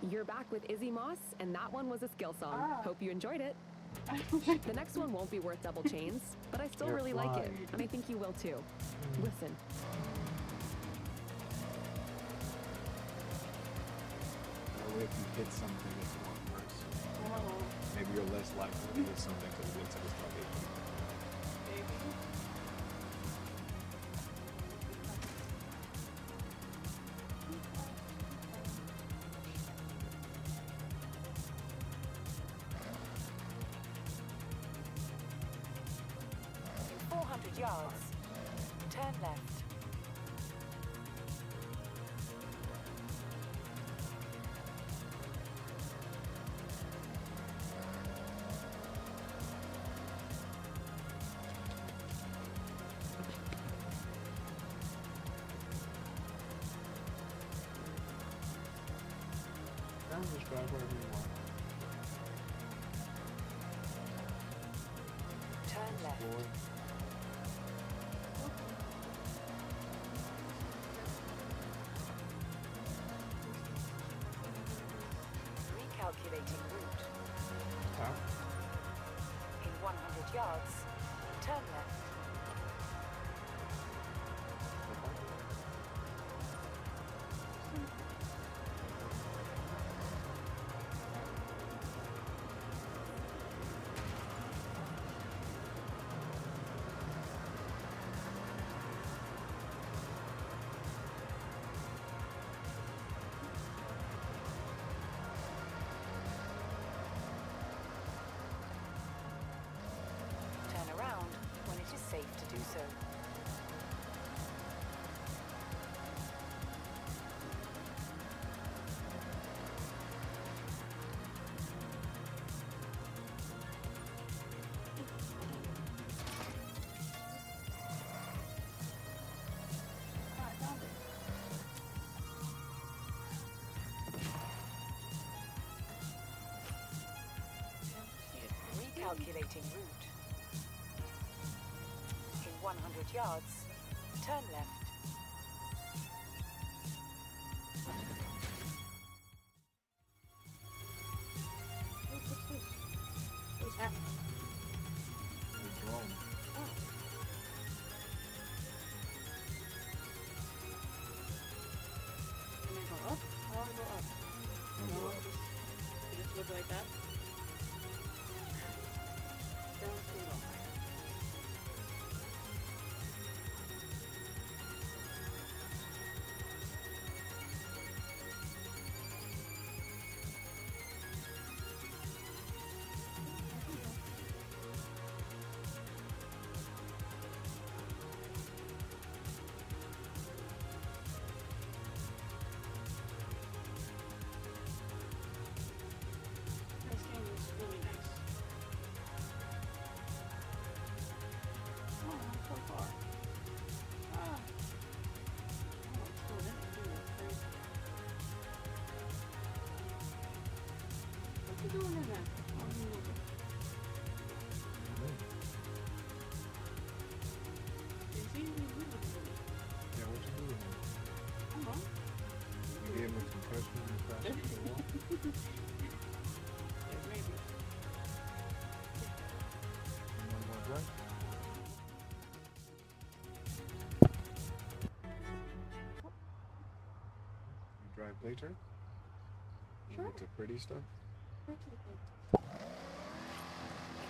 You're back with Izzy Moss, and that one was a skill song. Hope you enjoyed it. The next one won't be worth double chains, but I still really like it, and I think you will too. Listen. That way if you hit something, it's more worse. Maybe you're less likely to hit something because it looks like it's about 8 feet. In 400 yards, turn left. Just drive wherever you want. Turn left. Recalculating route. In 100 yards, turn left. Turn around when it is safe to do so. Recalculating route. In 100 yards, turn left. What's happening? It's wrong. Can I go up? How do I go up? No, just look like that. Down to the higher. This game is really nice. Oh, I'm so far. Ah. Oh, it's cool. This is crazy. What you doing in there? Oh, you moving. You see me moving. Yeah, what you doing? Come on. You gave me some concussion and crashed into the wall? Yeah, maybe. You want more drive? You drive later? You Sure. get the pretty stuff? In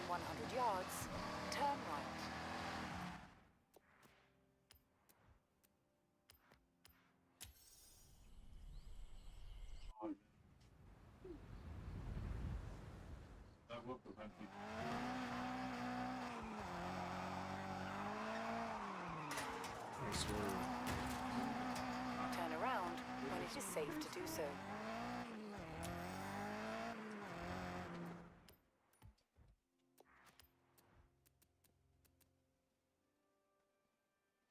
100 yards, turn right. That will prevent people. I swear. Turn around when it is safe to do so.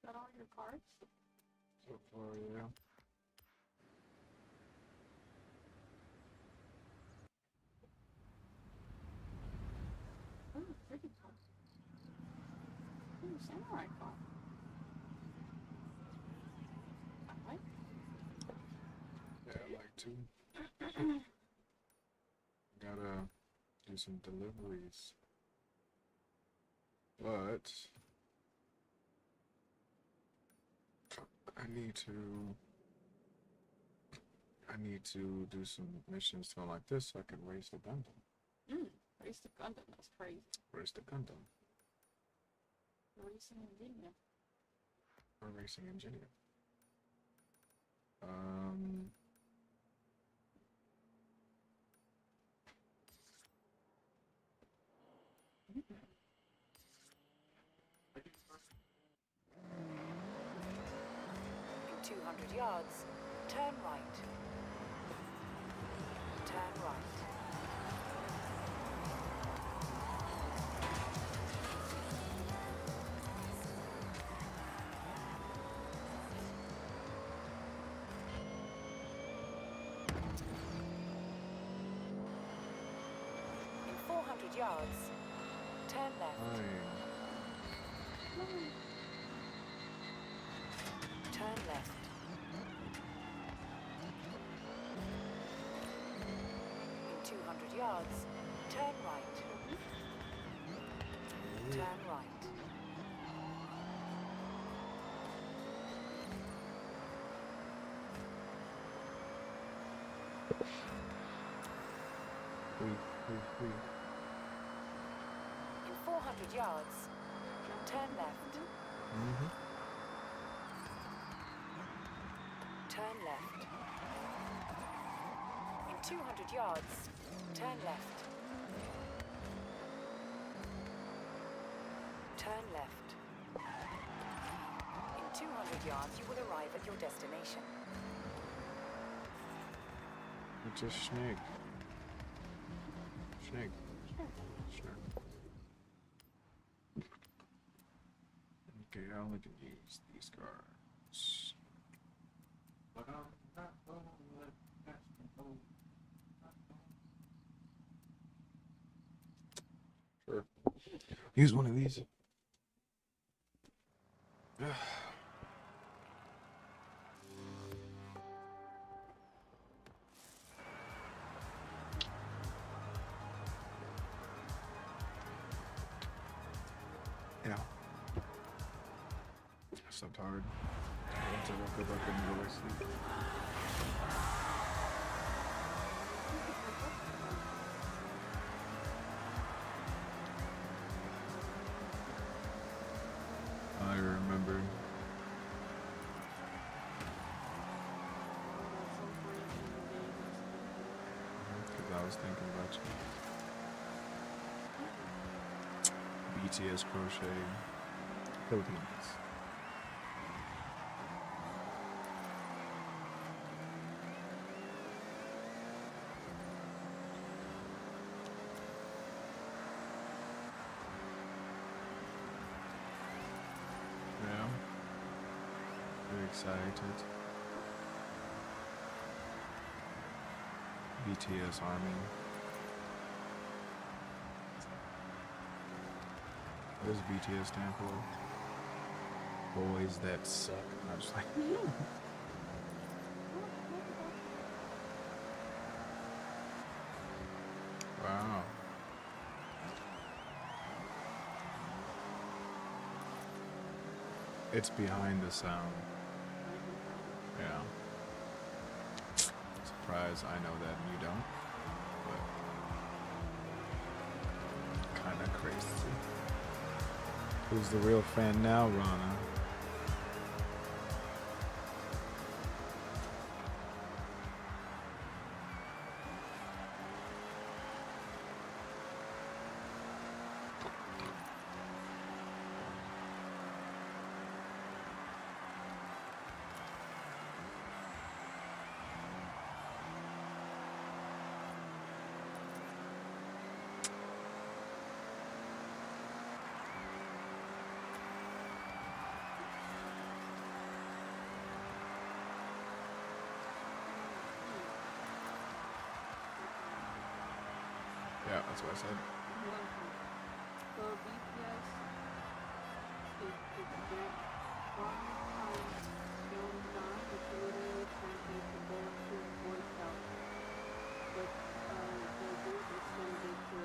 Got all your cards? So far, yeah. Oh, pretty cool. Ooh, samurai car. I like. Yeah, I like to. do some deliveries. But I need to do some missions to like this so I can race the Gundam. Race the Gundam, that's crazy. Race the Gundam. Racing engineer. Or racing engineer. In 200 yards, turn right. Turn right. In 400 yards, turn left. Turn left. In 200 yards, turn right. Turn right. In 400 yards, turn left. Turn left. In 200 yards, turn left. Turn left. In 200 yards, you will arrive at your destination. It's a snake. Snake. Sure. Okay, I only can use these cards. But I'm not gonna let that go. Sure. Use one of these. Yeah. I slept hard. Once I woke up, I couldn't go to sleep. I remember. Because I was thinking about you. BTS crochet. Philippines. Yeah. Very excited. BTS Army. What does BTS stand for? Boys that suck. I was like, wow. It's behind the sound. Yeah. Surprise, I know that and you don't. But kinda crazy. Who's the real fan now, Rana? Yeah, that's what I said. So BTS is big Gyeongsan, which literally translates to bulletproof Boy Scout. But the group extended to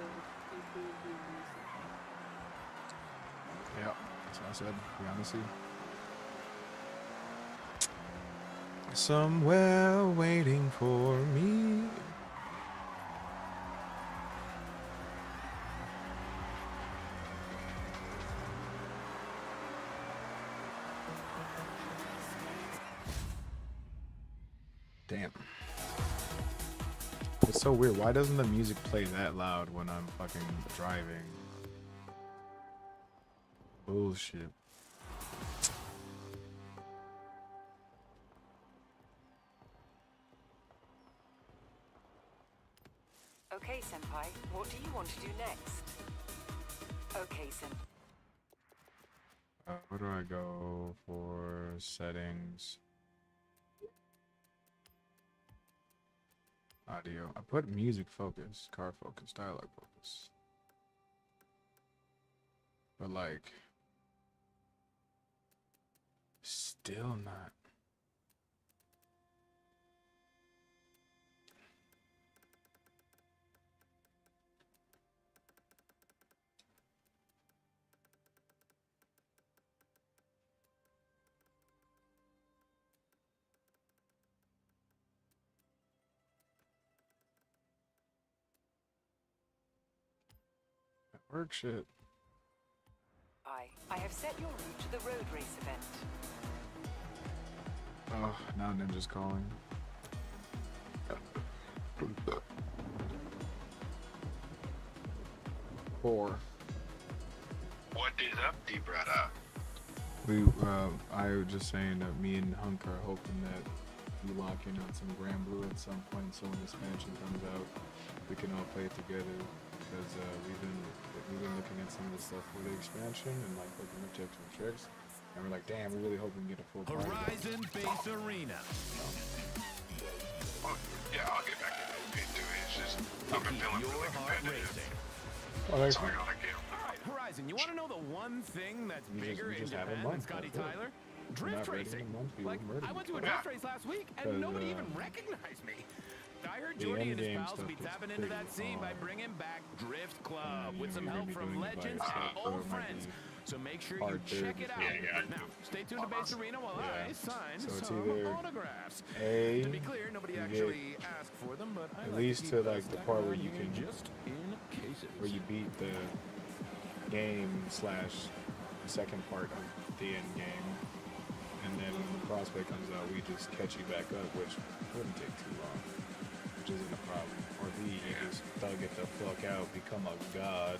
I said, Giannis. Somewhere waiting for me. Damn. It's so weird. Why doesn't the music play that loud when I'm fucking driving? Bullshit. Okay, Senpai, what do you want to do next? Okay, Senpai. Where do I go for settings? Audio. I put music focus, car focus, dialogue focus. But like, still not. Work shit. I have set your route to the road race event. Oh, now Ninja's calling. 4. What is up, deep brother? I was just saying that me and Hunk are hoping that we lock in on some Grand Blue at some point, so when the expansion comes out, we can all play it together. Because we've been looking at some of the stuff for the expansion and like looking at tips and tricks, and we're like, damn, we really hope we can get a full party. Horizon Base Arena. Oh, yeah, I'll get back into it. It's just I've been feeling really competitive. Oh, So I gotta get. Alright, Horizon, you want to know the one thing that's bigger in Japan than Scotty Tyler? Drift racing. Like, I went to a drift race last week and nobody even recognized me. I heard Jordy and his pals will be tapping into that scene by bringing back Drift Club with some help from legends and old friends. So make sure you check it out. Now, stay tuned to Base Arena while I sign some autographs. To be clear, nobody actually asked for them, but I at like least keep to the like the stack part where on you hand can just in cases. where you beat the game / the second part of the end game, and then when the prospect comes out, we just catch you back up, which wouldn't take too long. Which isn't a problem. Or B, you just thug it the fuck out, become a god.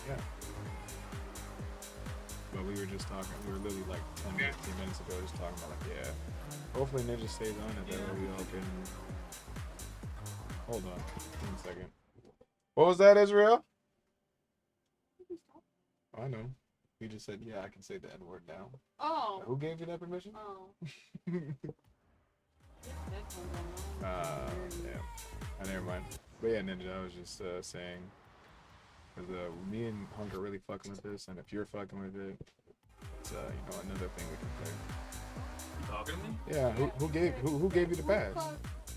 Yeah. But we were just talking, we were literally like 10, 15 minutes ago just talking about like, yeah, hopefully Ninja stays on it, that way we all can... Hold on, 1 second. What was that, Israel? I know. You just said, yeah, I can say the N-word now. Oh. Who gave you that permission? Oh. Yeah. Never mind. But yeah, Ninja, I was just saying, because me and Hunk are really fucking with this, and if you're fucking with it, it's another thing we can play. You talking to me? Yeah. Who gave you the pass?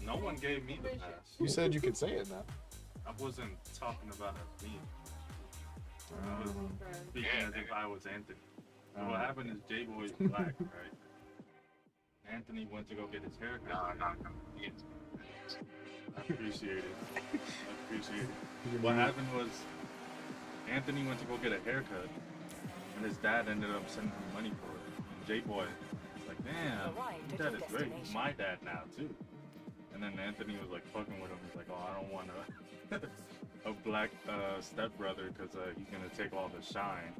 No one gave me the pass. You said you could say it now. I wasn't talking about me. I was speaking as if I was Anthony. So what happened is J-Boy's black, right? Anthony went to go get his hair cut. I appreciate it. What happened was Anthony went to go get a haircut, and his dad ended up sending him money for it. And J-Boy was like, damn, your dad is great. He's my dad now, too. And then Anthony was like fucking with him. He's like, oh, I don't want a black stepbrother because he's going to take all the shine.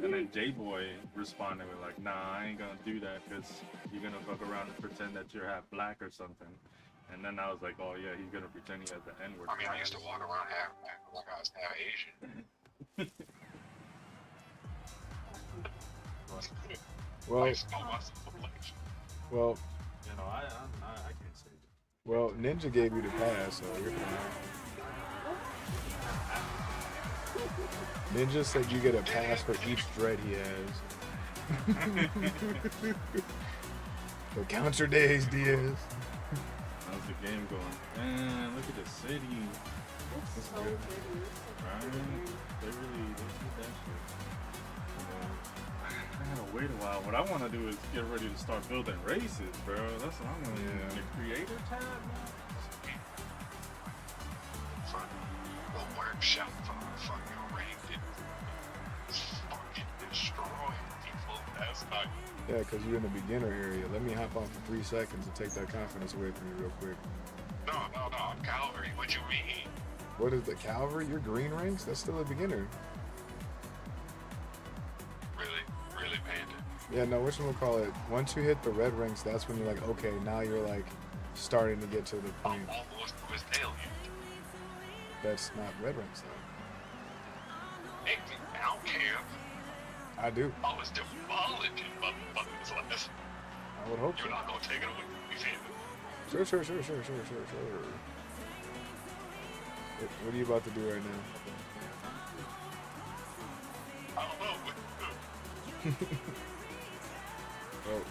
And then J-Boy responded with like, nah, I ain't gonna do that because you're gonna fuck around and pretend that you're half black or something. And then I was like, oh yeah, he's gonna pretend he has the N-word. I mean, I used to walk around half black, like I was half Asian. Well, you know, I can't say that. Well, Ninja gave you the pass, so you're fine. Ninja said you get a pass for each dread he has. So count your days, Diaz. How's the game going? Man, look at the city. It's so good. Right? They did that shit. wait a while. What I want to do is get ready to start building races, bro. That's what I'm gonna do. The creator tab, man. The workshop for fucking ranked it. Fucking destroy people. That's not. Yeah, because you're in the beginner area. Let me hop on for 3 seconds and take that confidence away from you real quick. No, I'm Calvary. What you mean? What is the cavalry? Your green ranks? That's still a beginner. Really, Panda? Yeah, no, whatchamacallit, once you hit the red ranks, that's when you're like, okay, now you're like starting to get to the point. Almost was alien. That's not red ranks though. Hey, I don't care. I do. I was demolishing motherfuckers like this. I would hope so. You're not gonna take it away from me, Panda. Sure. What are you about to do right now? I don't know. Well,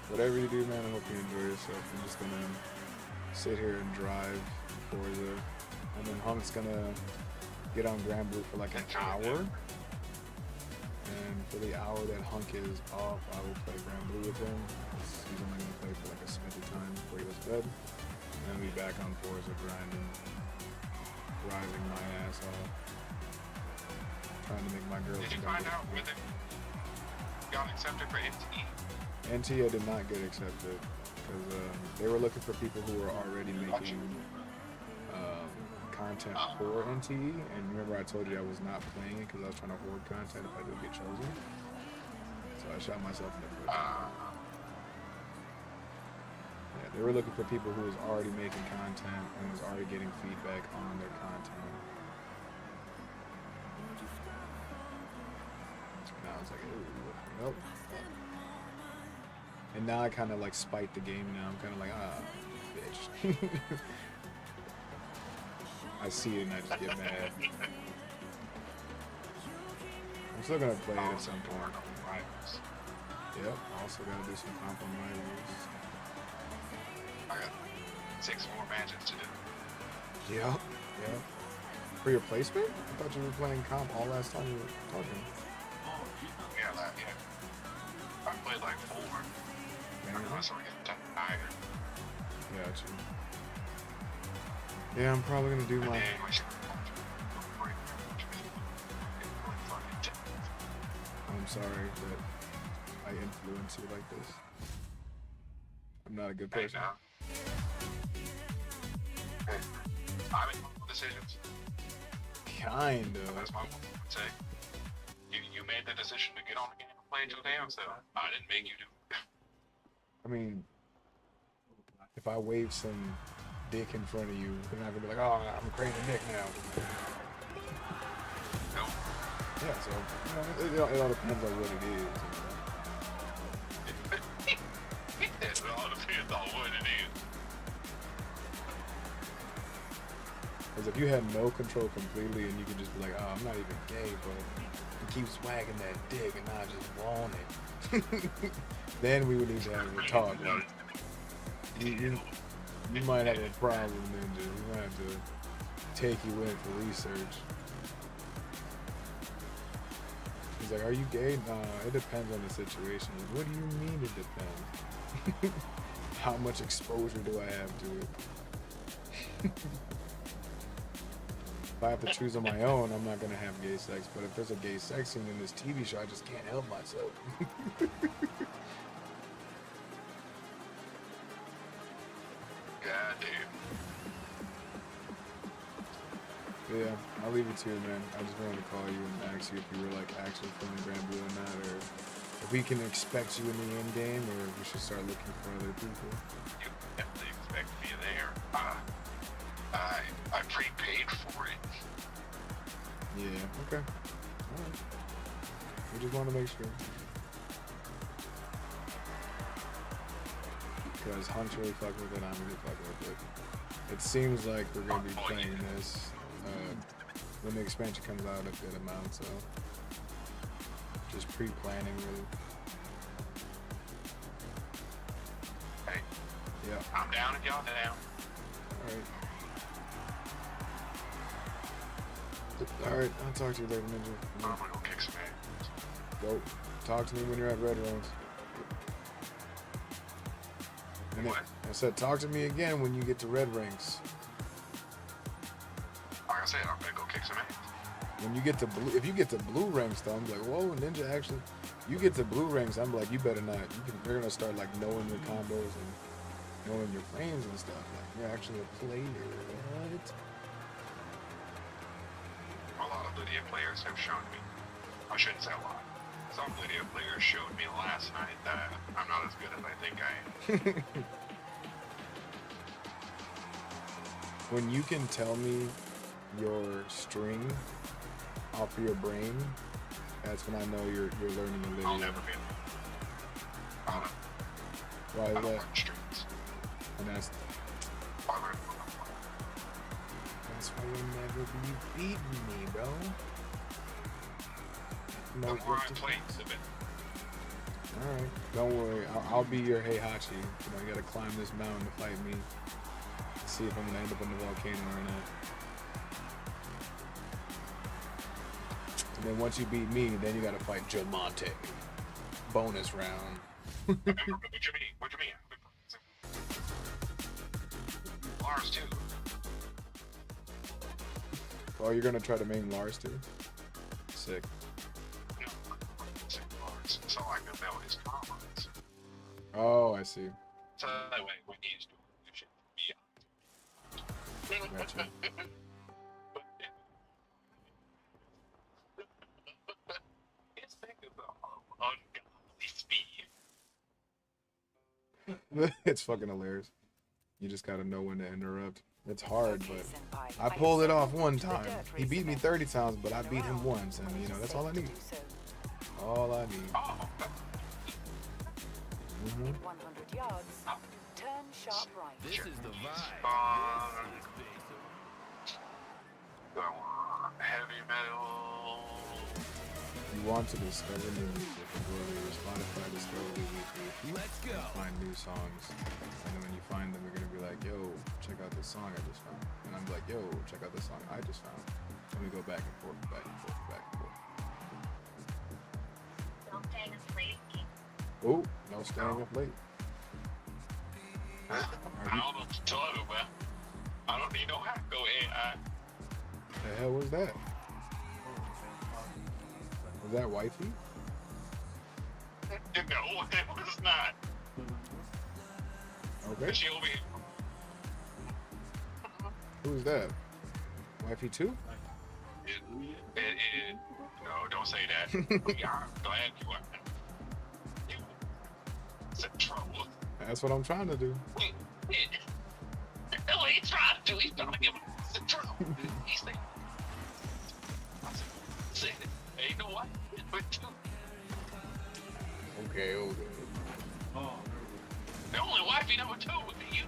whatever you do, man, I hope you enjoy yourself. I'm just gonna sit here and drive Forza, and then Hunk's gonna get on Grand Blue for like an hour. And for the hour that Hunk is off, I will play Grand Blue with him. He's only gonna play for like a smidge of time before he goes to bed. And then we'll be back on Forza grinding my ass off. Trying to make my girl. Did you find out whether you got accepted for NTE? NTE did not get accepted because they were looking for people who were already making content for NTE. And remember I told you I was not playing it because I was trying to hoard content if I did get chosen. So I shot myself in the foot. Yeah, they were looking for people who was already making content and was already getting feedback on their content. And I was like, ooh, nope. And now I kind of like spite the game now. I'm kind of like, bitch. I see it and I just get mad. I'm still gonna play it at some point. Yep, also gotta do some compromises. I got 6 more matches to do. Yep. For your placement? I thought you were playing comp all last time you were talking. Yeah. I played like 4. I started getting tired. Gotcha. Yeah, I'm probably gonna do my. I'm sorry that I influence you like this. I'm not a good person. I make decisions. Kinda. That's my would say. You made the decision to get on the game and play your damn self. I didn't make you do it. I mean, if I wave some dick in front of you, you're not gonna be like, oh, I'm craving dick now. No. Yeah, so it all depends on what it is. It all depends on what it is. Because if you had no control completely and you could just be like, oh, I'm not even gay, but you keep swagging that dick and I just want it. Then we would need to have a talk. Like, you might have a problem, Ninja. We might have to take you in for research. He's like, are you gay? Nah, it depends on the situation. Like, what do you mean it depends? How much exposure do I have to it? If I have to choose on my own, I'm not gonna have gay sex. But if there's a gay sex scene in this TV show, I just can't help myself. Goddamn. Yeah, I'll leave it to you, man. I just wanted to call you and ask you if you were like actually feeling Grand Blue or not, or if we can expect you in the end game, or if we should start looking for other people. You definitely expect me there. I prepaid for it. Yeah, okay. Alright. We just want to make sure. Because Hunt's really fucking with it, I'm really fucking with it. It seems like we're going to be playing this when the expansion comes out a good amount, so just pre-planning really. Hey. Yeah. I'm down if y'all down. Alright, I'll talk to you later, Ninja. I'm gonna go kick some ass. Go. talk to me when you're at Red Ranks. And What? I said, talk to me again when you get to Red Ranks. Like I said, I'm gonna go kick some ass. When you get to blue, if you get to blue ranks, though, I'm like, whoa, Ninja actually. You get to blue ranks, I'm like, you better not. You're gonna start like knowing your combos and knowing your frames and stuff. Like you're actually a player. What? A lot of Lydia players have shown me. I shouldn't say a lot. Some Lydia players showed me last night that I'm not as good as I think I am. When you can tell me your string off of your brain, that's when I know you're learning a Lydia. I'll never be able to. Why is that? Learn strings. And that's I learned why you'll never be beating me, bro. No, the more I play, the better. Alright, don't worry. I'll be your Heihachi. You know, you gotta climb this mountain to fight me. See if I'm gonna end up in the volcano or not. And then once you beat me, then you gotta fight Jamonte. Bonus round. What you mean? What you mean? Lars too. Oh, you're gonna try to main Lars too? Sick. No, Lars. So I can know his combos. Oh, I see. So that way, when he's doing good shit, Gotcha. His thing is ungodly speed. It's fucking hilarious. You just gotta know when to interrupt. It's hard, but I pulled it off one time. He beat me 30 times, but I beat him once, and you know, that's all I need. All I need. In 100 yards, turn sharp right. This is the vibe. Heavy metal. You want to discover new music, go to your Spotify Discovery Weekly. Let's go. Find new songs, and then when you find them, you're gonna be like, "Yo, check out this song I just found," and I'm like, "Yo, check out this song I just found." And we go back and forth, back and forth, back and forth. Don't stay asleep. Oh, no staying up late. I don't know what to tell you, man. I don't need no hack. Go AI. The hell was that? Was that wifey? No, it was not. Okay. She over here. Who's that? Wifey too? No, don't say that. I'm glad you are. It's a trouble. That's what I'm trying to do. No, he's trying to. He's trying to give us the trouble. He's saying, ain't no way. But two. Okay. The only wifey number 2 would be you.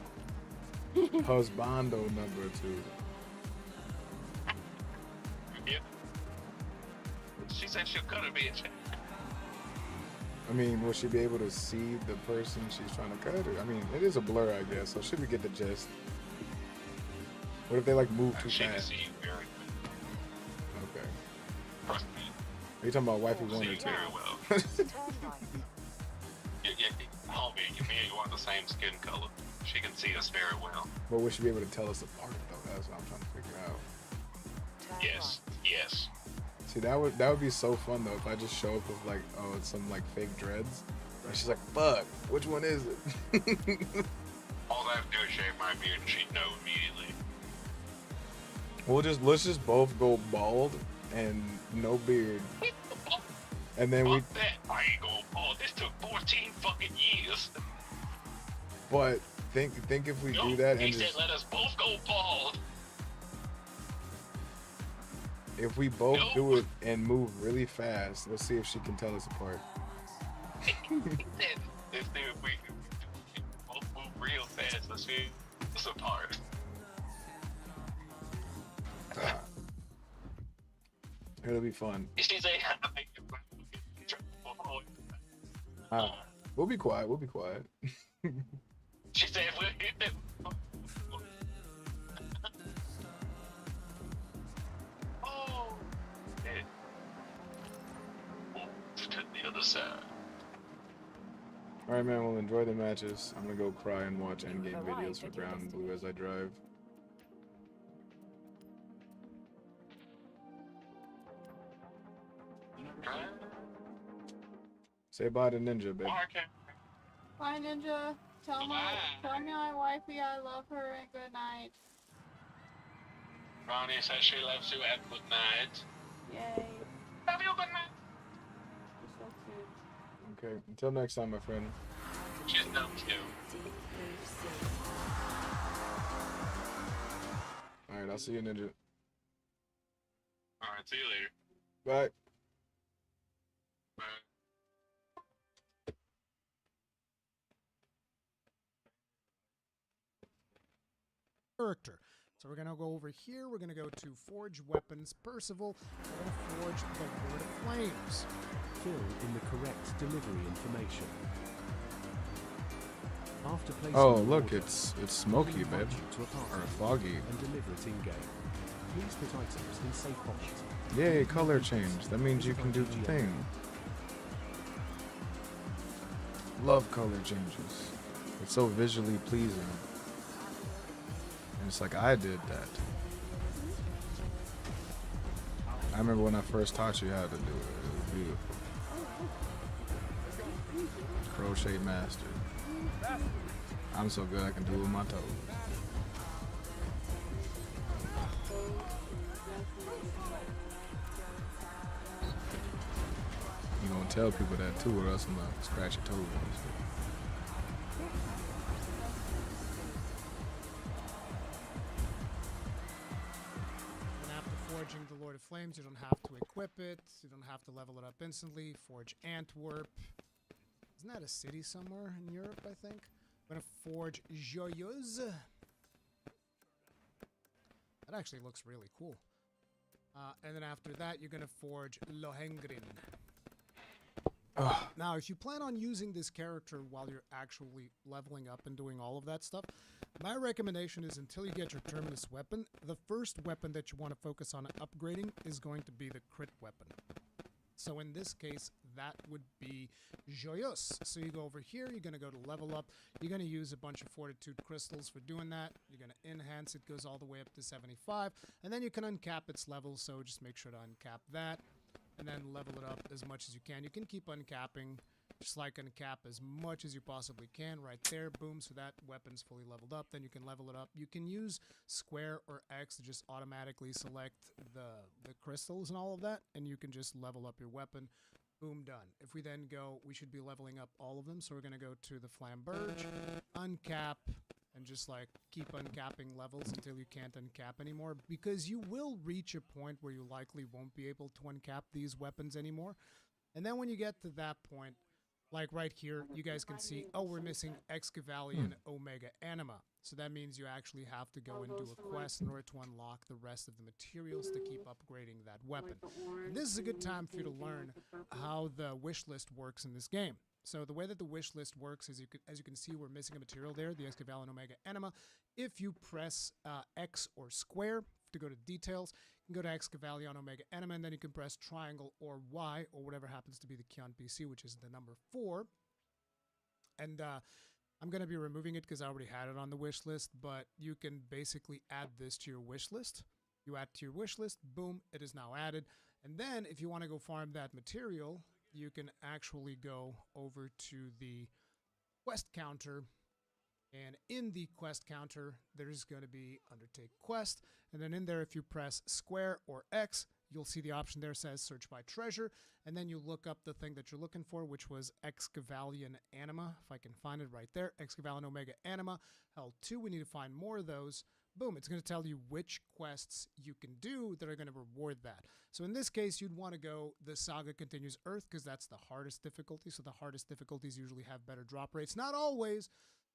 Husbando number 2. Yeah. She said she'll cut her bitch. I mean, will she be able to see the person she's trying to cut? Or, I mean, it is a blur, I guess. So should we get the gist? What if they like move too She can fast? see you very Okay. Trust me. Are you talking about wifey 1 or 2? Very well. Homie, me and you are the same skin color. She can see us very well. But will she be able to tell us apart though? That's what I'm trying to figure out. Yes, yes. See, that would be so fun though if I just show up with like, oh, it's some like fake dreads, and she's like, fuck, which one is it? All I have to do is shave my beard and she'd know immediately. Let's just both go bald and no beard, and then we. Fuck that! I ain't going bald. This took 14 fucking years. But think if we do that and He just said let us both go bald. if we both do it and move really fast, let's see if she can tell us apart. If we both move real fast, let's see us apart. It'll be fun. She said, We'll be quiet. We'll be quiet. she said, we'll hit them. Oh, shit. To the other sir. Alright, man, well, enjoy the matches. I'm gonna go cry and watch endgame videos for Ground and Blue as I drive. Say bye to Ninja, babe. Bye, Ninja. Tell my wifey I love her and good night. Ronnie says she loves you and good night. Yay. Love you, good night. You're so cute. Okay, until next time, my friend. She's dumb too. Alright, I'll see you, Ninja. Alright, see you later. Bye. Bye. Character. So we're gonna go over here. We're gonna go to Forge Weapons, Percival. We're gonna forge the Lord of Flames. Fill in the correct delivery information. After placing Oh, the look, order, it's smoky, we invite babe. you to a party Or foggy. and deliver it in game. Please put items in safe pockets. Yay, color change. That means you can do the thing. Love color changes. It's so visually pleasing. And it's like I did that. I remember when I first taught you how to do it. It was beautiful. Crochet master. I'm so good I can do it with my toes. You gonna tell people that too, or else I'm gonna scratch your toes on this video. And after forging the Lord of Flames, you don't have to equip it. You don't have to level it up instantly. Forge Antwerp. Isn't that a city somewhere in Europe, I think? I'm gonna forge Joyeuse. That actually looks really cool. And then after that, you're gonna forge Lohengrin. Now, if you plan on using this character while you're actually leveling up and doing all of that stuff, my recommendation is until you get your Terminus weapon, the first weapon that you want to focus on upgrading is going to be the crit weapon. So in this case, that would be Joyeuse. So you go over here, you're going to go to level up. You're going to use a bunch of Fortitude crystals for doing that. You're going to enhance it, goes all the way up to 75. And then you can uncap its level, so just make sure to uncap that. And then level it up as much as you can. You can keep uncapping, just like uncap as much as you possibly can. Right there, boom, so that weapon's fully leveled up. Then you can level it up. You can use square or X to just automatically select the crystals and all of that, and you can just level up your weapon. Boom, done. If we then go, we should be leveling up all of them. So we're going to go to the Flamberge, uncap, and just like keep uncapping levels until you can't uncap anymore, because you will reach a point where you likely won't be able to uncap these weapons anymore. And then when you get to that point, like right here, you guys can see, oh, we're missing Excavalion Omega Anima. So that means you actually have to go and do a quest in order to unlock the rest of the materials to keep upgrading that weapon. And this is a good time for you to learn how the wish list works in this game. So the way that the wish list works is, as you can see, we're missing a material there, the Excavalion Omega Anima. If you press X or square to go to details, you can go to Excavalion Omega Anima, and then you can press triangle or Y, or whatever happens to be the key on PC, which is the number 4. And I'm going to be removing it because I already had it on the wish list, but you can basically add this to your wish list. You add to your wish list, boom, it is now added. And then if you want to go farm that material, you can actually go over to the quest counter, and in the quest counter, there's going to be Undertake Quest, and then in there, if you press square or X, you'll see the option there says search by treasure, and then you look up the thing that you're looking for, which was Excavalion Anima, if I can find it right there, Excavalion Omega Anima, L2, we need to find more of those. Boom, it's going to tell you which quests you can do that are going to reward that. So in this case, you'd want to go the Saga Continues Earth, because that's the hardest difficulty. So the hardest difficulties usually have better drop rates. Not always,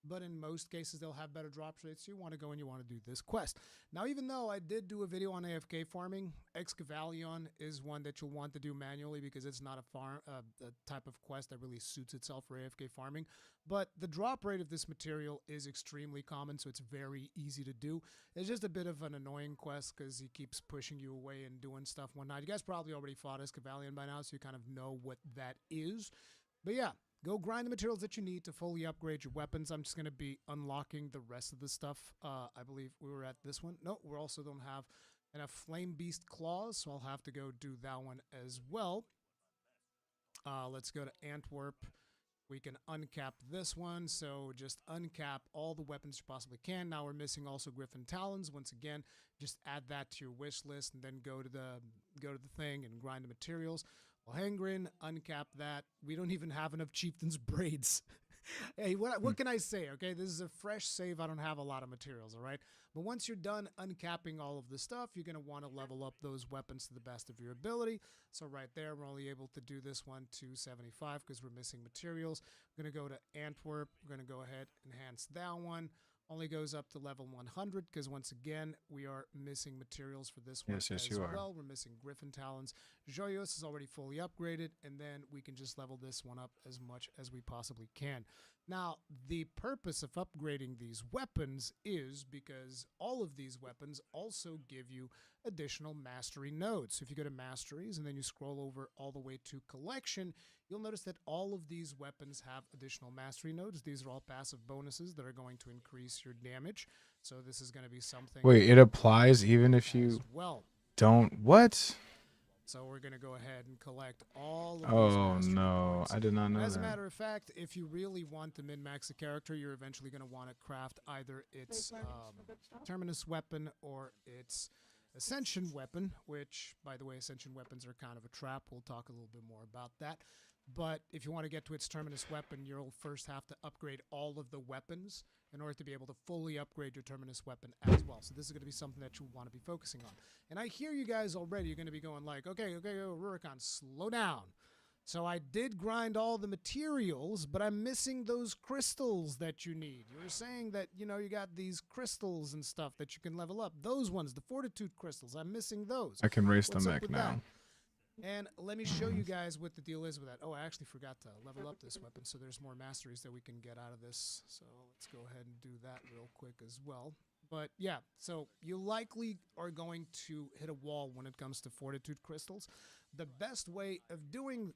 but in most cases they'll have better drop rates. So you want to go and you want to do this quest. Now, even though I did do a video on AFK farming, Excavalion is one that you'll want to do manually because it's not a type of quest that really suits itself for AFK farming. But the drop rate of this material is extremely common, so it's very easy to do. It's just a bit of an annoying quest because he keeps pushing you away and doing stuff and whatnot. You guys probably already fought Excavalion by now, so you kind of know what that is. But yeah, go grind the materials that you need to fully upgrade your weapons. I'm just going to be unlocking the rest of the stuff. I believe we were at this one. No, we also don't have enough Flame Beast Claws, so I'll have to go do that one as well. Let's go to Antwerp. We can uncap this one, so just uncap all the weapons you possibly can. Now we're missing also Griffin Talons. Once again, just add that to your wish list and then go to the thing and grind the materials. Well, Hangrin, uncap that. We don't even have enough Chieftain's Braids. Hey, what can I say, okay? This is a fresh save. I don't have a lot of materials, all right? But once you're done uncapping all of the stuff, you're going to want to level up those weapons to the best of your ability. So right there, we're only able to do this one to 75 because we're missing materials. We're going to go to Antwerp. We're going to go ahead and enhance that one. Only goes up to level 100 because once again, we are missing materials for this one as well. We're missing Griffin Talons. Joyos is already fully upgraded, and then we can just level this one up as much as we possibly can. Now, the purpose of upgrading these weapons is because all of these weapons also give you additional mastery nodes. So if you go to masteries and then you scroll over all the way to collection, you'll notice that all of these weapons have additional mastery nodes. These are all passive bonuses that are going to increase your damage. So this is going to be something. Wait, it applies even if you don't what? So we're going to go ahead and collect all of these Oh mastery no, points. I did not know As that. a matter of fact, if you really want to min-max a character, you're eventually going to want to craft either its Terminus weapon or its Ascension weapon, which, by the way, Ascension weapons are kind of a trap. We'll talk a little bit more about that. But if you want to get to its Terminus weapon, you'll first have to upgrade all of the weapons in order to be able to fully upgrade your Terminus weapon as well. So this is going to be something that you want to be focusing on. And I hear you guys already. You're going to be going like, okay, Rurikon, slow down. So I did grind all the materials, but I'm missing those crystals that you need. You were saying that, you know, you got these crystals and stuff that you can level up. Those ones, the Fortitude crystals, I'm missing those. I can race What's them up back with now. that? And let me show you guys what the deal is with that. Oh, I actually forgot to level up this weapon, so there's more masteries that we can get out of this. So let's go ahead and do that real quick as well. But yeah, so you likely are going to hit a wall when it comes to Fortitude crystals. The best way of doing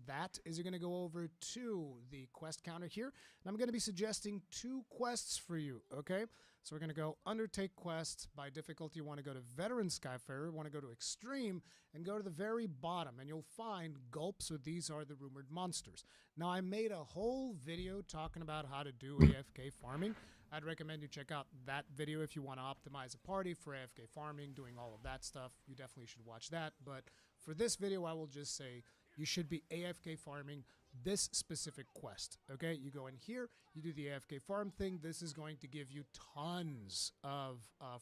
that is you're going to go over to the quest counter here, and I'm going to be suggesting 2 quests for you, okay? So we're going to go Undertake Quest. By difficulty, you want to go to Veteran Skyfarer, want to go to Extreme, and go to the very bottom, and you'll find Gulp, so these are the rumored monsters. Now, I made a whole video talking about how to do AFK farming. I'd recommend you check out that video if you want to optimize a party for AFK farming, doing all of that stuff. You definitely should watch that, but for this video, I will just say you should be AFK farming this specific quest, okay? You go in here, you do the AFK farm thing. This is going to give you tons of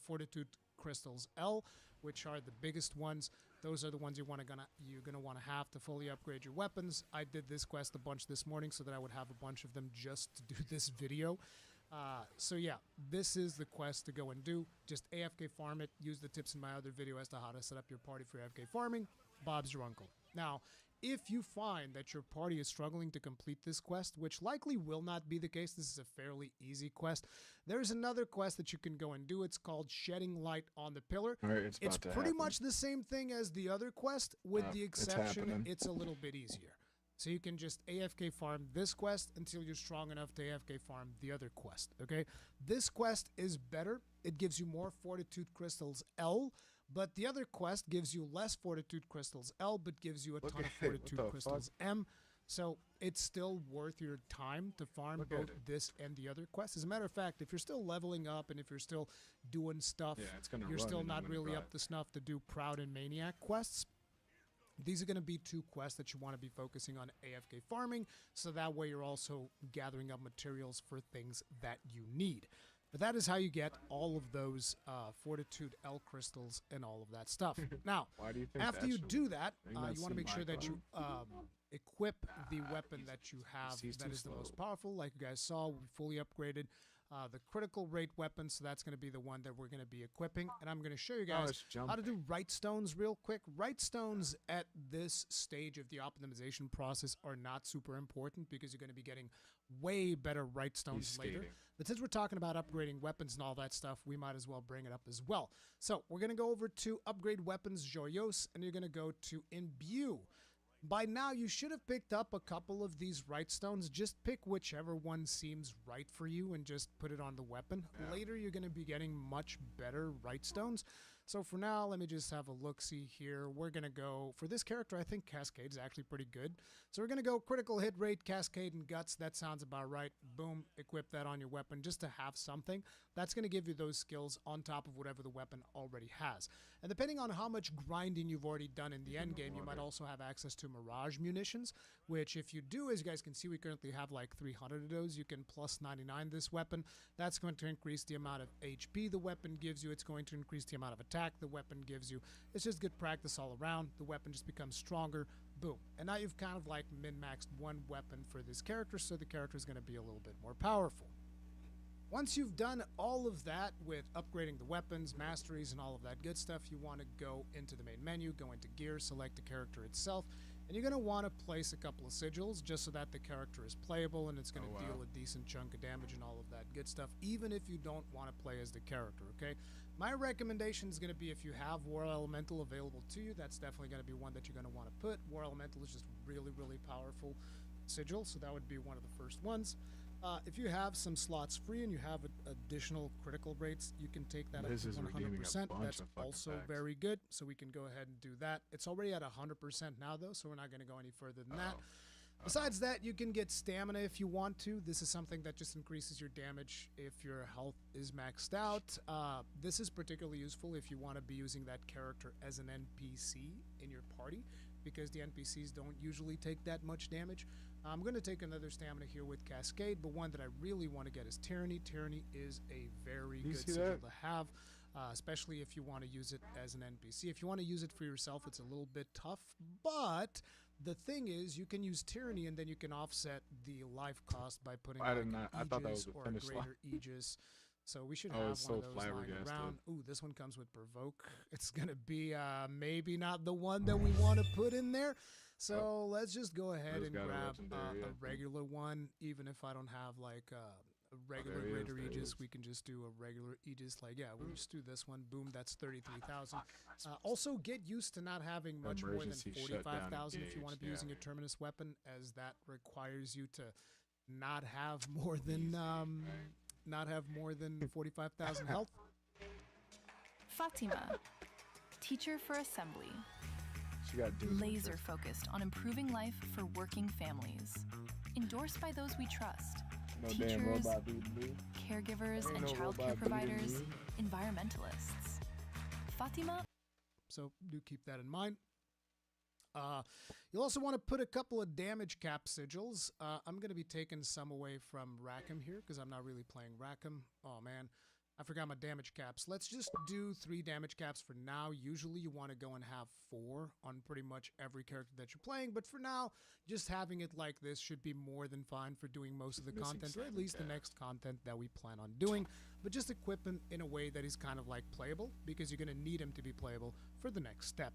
Fortitude Crystals L, which are the biggest ones. Those are the ones you're gonna want to have to fully upgrade your weapons. I did this quest a bunch this morning so that I would have a bunch of them just to do this video. So yeah, this is the quest to go and do. Just AFK farm it. Use the tips in my other video as to how to set up your party for AFK farming. Bob's your uncle. Now, if you find that your party is struggling to complete this quest, which likely will not be the case, this is a fairly easy quest, there's another quest that you can go and do. It's called Shedding Light on the Pillar. All right, it's pretty much the same thing as the other quest, with the exception it's a little bit easier. So you can just AFK farm this quest until you're strong enough to AFK farm the other quest, okay? This quest is better. It gives you more Fortitude Crystals L, but the other quest gives you less Fortitude Crystals L, but gives you a ton of Fortitude Crystals M. So it's still worth your time to farm both this and the other quest. As a matter of fact, if you're still leveling up and if you're still doing stuff, you're still not really up to snuff to do Proud and Maniac quests. These are going to be 2 quests that you want to be focusing on AFK farming, so that way you're also gathering up materials for things that you need. But that is how you get all of those Fortitude L crystals and all of that stuff. Now, Why do you think after that you should do work? that, Have you not you want to seen make sure my that you equip the weapon that you have he's that too is the most slow. powerful. Like you guys saw, we fully upgraded the critical rate weapon, so that's going to be the one that we're going to be equipping. And I'm going to show you guys let's jump. how to do right stones real quick. Right stones at this stage of the optimization process are not super important because you're going to be getting way better right stones later. skating. But since we're talking about upgrading weapons and all that stuff, we might as well bring it up as well. So we're going to go over to upgrade weapons Joyos, and you're going to go to imbue. By now, you should have picked up a couple of these right stones. Just pick whichever one seems right for you and just put it on the weapon. Later, you're going to be getting much better right stones. So for now, let me just have a look-see here. We're going to go, for this character, I think Cascade is actually pretty good. So we're going to go critical hit rate, Cascade, and Guts. That sounds about right. Boom, equip that on your weapon just to have something. That's going to give you those skills on top of whatever the weapon already has. And depending on how much grinding you've already done in the end game, you might also have access to Mirage munitions, which if you do, as you guys can see, we currently have like 300 of those. You can plus 99 this weapon. That's going to increase the amount of HP the weapon gives you. It's going to increase the amount of attack the weapon gives you. It's just good practice all around. The weapon just becomes stronger. Boom. And now you've kind of like min-maxed one weapon for this character, so the character is going to be a little bit more powerful. Once you've done all of that with upgrading the weapons, masteries, and all of that good stuff, you want to go into the main menu, go into gear, select the character itself, and you're going to want to place a couple of sigils just so that the character is playable and it's going to deal a decent chunk of damage and all of that good stuff, even if you don't want to play as the character, okay? My recommendation is going to be if you have War Elemental available to you, that's definitely going to be one that you're going to want to put. War Elemental is just really, really powerful sigil, so that would be one of the first ones. If you have some slots free and you have additional critical rates, you can take that up to 100%. That's also very good, so we can go ahead and do that. It's already at 100% now, though, so we're not going to go any further than that. Besides that, you can get stamina if you want to. This is something that just increases your damage if your health is maxed out. This is particularly useful if you want to be using that character as an NPC in your party, because the NPCs don't usually take that much damage. I'm going to take another stamina here with Cascade, but one that I really want to get is Tyranny. Tyranny is a very good sigil to have, especially if you want to use it as an NPC. If you want to use it for yourself, it's a little bit tough, but the thing is, you can use Tyranny and then you can offset the life cost by putting like an Aegis or a greater Aegis. So we should have one of those lying around. Ooh, this one comes with Provoke. It's going to be maybe not the one that we want to put in there. So let's just go ahead and grab a regular one. Even if I don't have like a regular greater Aegis, we can just do a regular Aegis. Like, yeah, we'll just do this one. Boom, that's 33,000. Also, get used to not having much more than 45,000 if you want to be using your Terminus weapon, as that requires you to not have more than... not have more than 45,000 health. Fatima, teacher for assembly. She got laser focused on improving life for working families. Endorsed by those we trust. Teachers, caregivers, and childcare providers, environmentalists. Fatima. So do keep that in mind. You'll also want to put a couple of damage cap sigils. I'm going to be taking some away from Rackham here because I'm not really playing Rackham. Oh, man. I forgot my damage caps. Let's just do 3 damage caps for now. Usually you want to go and have 4 on pretty much every character that you're playing. But for now, just having it like this should be more than fine for doing most of the content, or at least the next content that we plan on doing. But just equip him in a way that he's kind of like playable, because you're going to need him to be playable for the next step.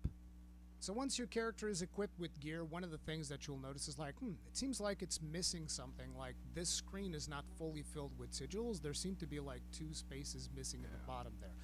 So once your character is equipped with gear, one of the things that you'll notice is like, it seems like it's missing something. Like, this screen is not fully filled with sigils. There seem to be like 2 spaces missing at the bottom there.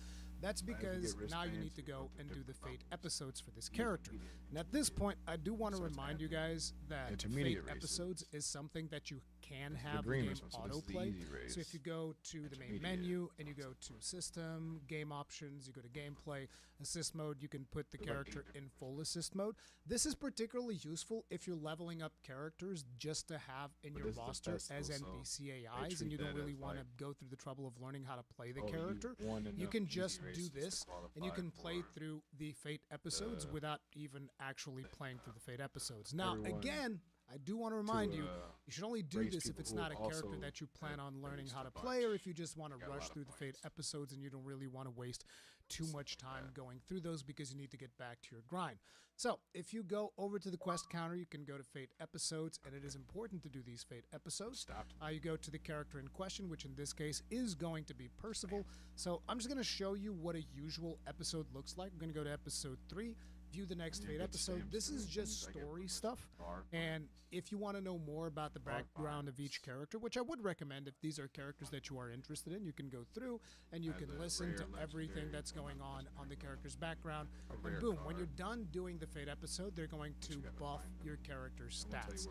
That's because now you need to go and do the Fate episodes for this character. And at this point, I do want to remind you guys that Fate episodes is something that you can have the game autoplay. So if you go to the main menu and you go to System, Game Options, you go to Gameplay, Assist Mode, you can put the character in full assist mode. This is particularly useful if you're leveling up characters just to have in your roster as NPC AIs and you don't really want to go through the trouble of learning how to play the character. You can just do this and you can play through the Fate episodes without even actually playing through the Fate episodes. Now, again, I do want to remind you, uh, you should only do raise this if people it's who not a character also that you plan have on learning how to finished a play, or bunch. if you just want to Got a rush lot of through the Fate points. episodes and you don't really want to waste too much time going through those because you need to get back to your grind. So if you go over to the quest counter, you can go to Fate episodes, and it is important to do these Fate episodes. You go to the character in question, which in this case is going to be Percival. So I'm just going to show you what a usual episode looks like. I'm going to go to episode 3. View the next Fate episode. This is just story stuff, and if you want to know more about the background of each character, which I would recommend if these are characters that you are interested in, you can go through and you can listen to everything that's going on the character's background, and boom, when you're done doing the Fate episode, they're going to buff your character's stats.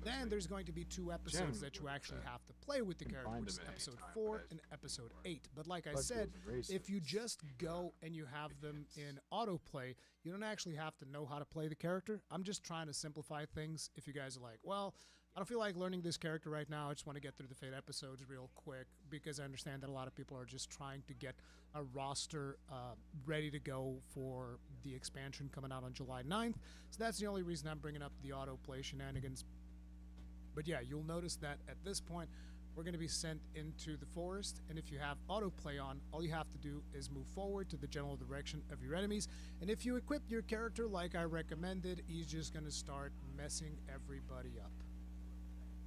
Then there's going to be 2 episodes that you actually have to play with the character, which is episode 4 and episode 8. But like I said, if you just go and you have them in autoplay, you don't actually have to know how to play the character. I'm just trying to simplify things. If you guys are like, well, I don't feel like learning this character right now, I just want to get through the Fate episodes real quick, because I understand that a lot of people are just trying to get a roster ready to go for the expansion coming out on July 9th. So that's the only reason I'm bringing up the autoplay shenanigans. But yeah, you'll notice that at this point, we're going to be sent into the forest, and if you have autoplay on, all you have to do is move forward to the general direction of your enemies, and if you equip your character like I recommended, he's just going to start messing everybody up.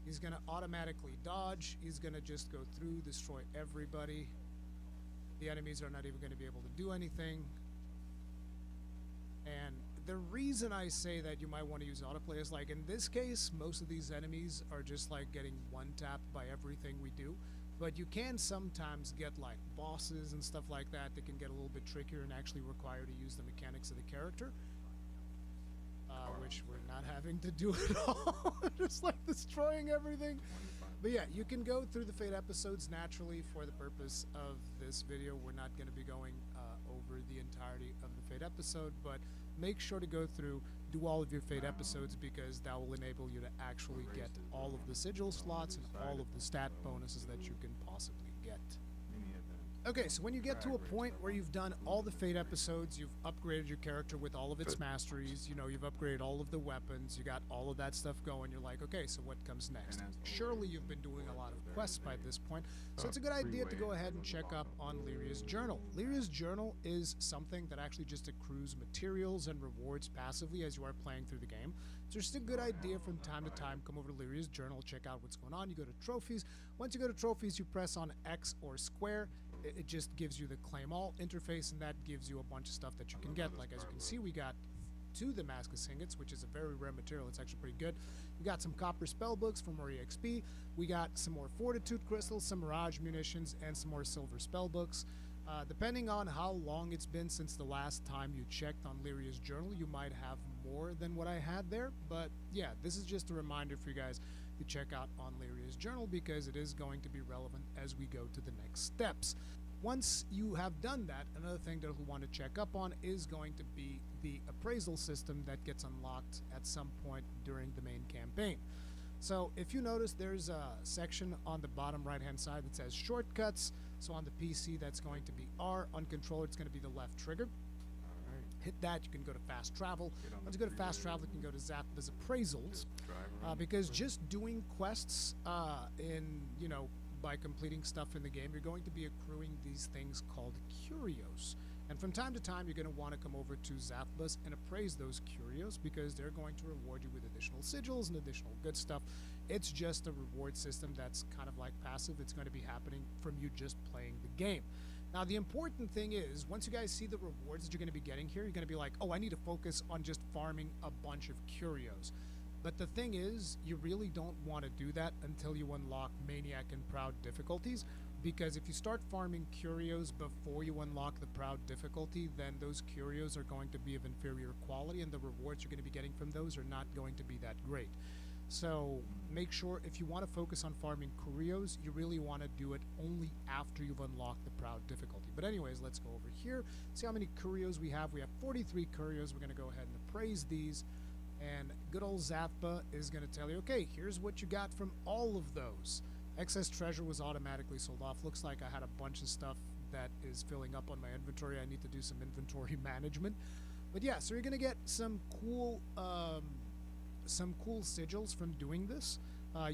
He's going to automatically dodge, he's going to just go through, destroy everybody. The enemies are not even going to be able to do anything. And the reason I say that you might want to use autoplay is, like in this case, most of these enemies are just like getting one-tapped by everything we do. But you can sometimes get like bosses and stuff like that that can get a little bit trickier and actually require to use the mechanics of the character. Which we're not having to do at all. Just like destroying everything. But yeah, you can go through the Fate episodes naturally for the purpose of this video. We're not going to be going over the entirety of the Fate episode, but make sure to go through, do all of your Fate episodes, because that will enable you to actually get all of the sigil slots and all of the stat bonuses that you can possibly get. Okay, so when you get to a point where you've done all the Fate episodes, you've upgraded your character with all of its masteries, you know, you've upgraded all of the weapons, you got all of that stuff going, you're like, okay, so what comes next? Surely you've been doing a lot of quests by this point, so it's a good idea to go ahead and check up on Lyria's Journal. Lyria's Journal is something that actually just accrues materials and rewards passively as you are playing through the game. So it's just a good idea from time to time, come over to Lyria's Journal, check out what's going on. You go to Trophies. Once you go to Trophies, you press on X or Square. It just gives you the Claim All interface, and that gives you a bunch of stuff that you can get. Like, as you can see, we got 2 Damascus ingots, which is a very rare material. It's actually pretty good. We got some copper spell books from more EXP. We got some more Fortitude crystals, some Mirage munitions, and some more silver spell books. Depending on how long it's been since the last time you checked on Lyria's Journal, you might have more than what I had there. But yeah, this is just a reminder for you guys to check out on Lyria's Journal, because it is going to be relevant as we go to the next steps. Once you have done that, another thing that we'll want to check up on is going to be the appraisal system that gets unlocked at some point during the main campaign. So if you notice, there's a section on the bottom right hand side that says shortcuts. So on the PC, that's going to be R. On controller, it's going to be the left trigger. Hit that, you can go to fast travel. Once you go to fast travel, you can go to Zappa's appraisals, because just doing quests by completing stuff in the game, you're going to be accruing these things called curios. And from time to time, you're going to want to come over to Zappas and appraise those curios, because they're going to reward you with additional sigils and additional good stuff. It's just a reward system that's kind of like passive. It's going to be happening from you just playing the game. Now, the important thing is, once you guys see the rewards that you're going to be getting here, you're going to be like, oh, I need to focus on just farming a bunch of curios. But the thing is, you really don't want to do that until you unlock Maniac and Proud difficulties, because if you start farming curios before you unlock the Proud difficulty, then those curios are going to be of inferior quality, and the rewards you're going to be getting from those are not going to be that great. So make sure, if you want to focus on farming curios, you really want to do it only after you've unlocked the Proud difficulty. But anyways, let's go over here, see how many curios we have. We have 43 curios. We're going to go ahead and appraise these. And good old Zappa is going to tell you, okay, here's what you got from all of those. Excess treasure was automatically sold off. Looks like I had a bunch of stuff that is filling up on my inventory. I need to do some inventory management. But yeah, so you're going to get some cool some cool sigils from doing this.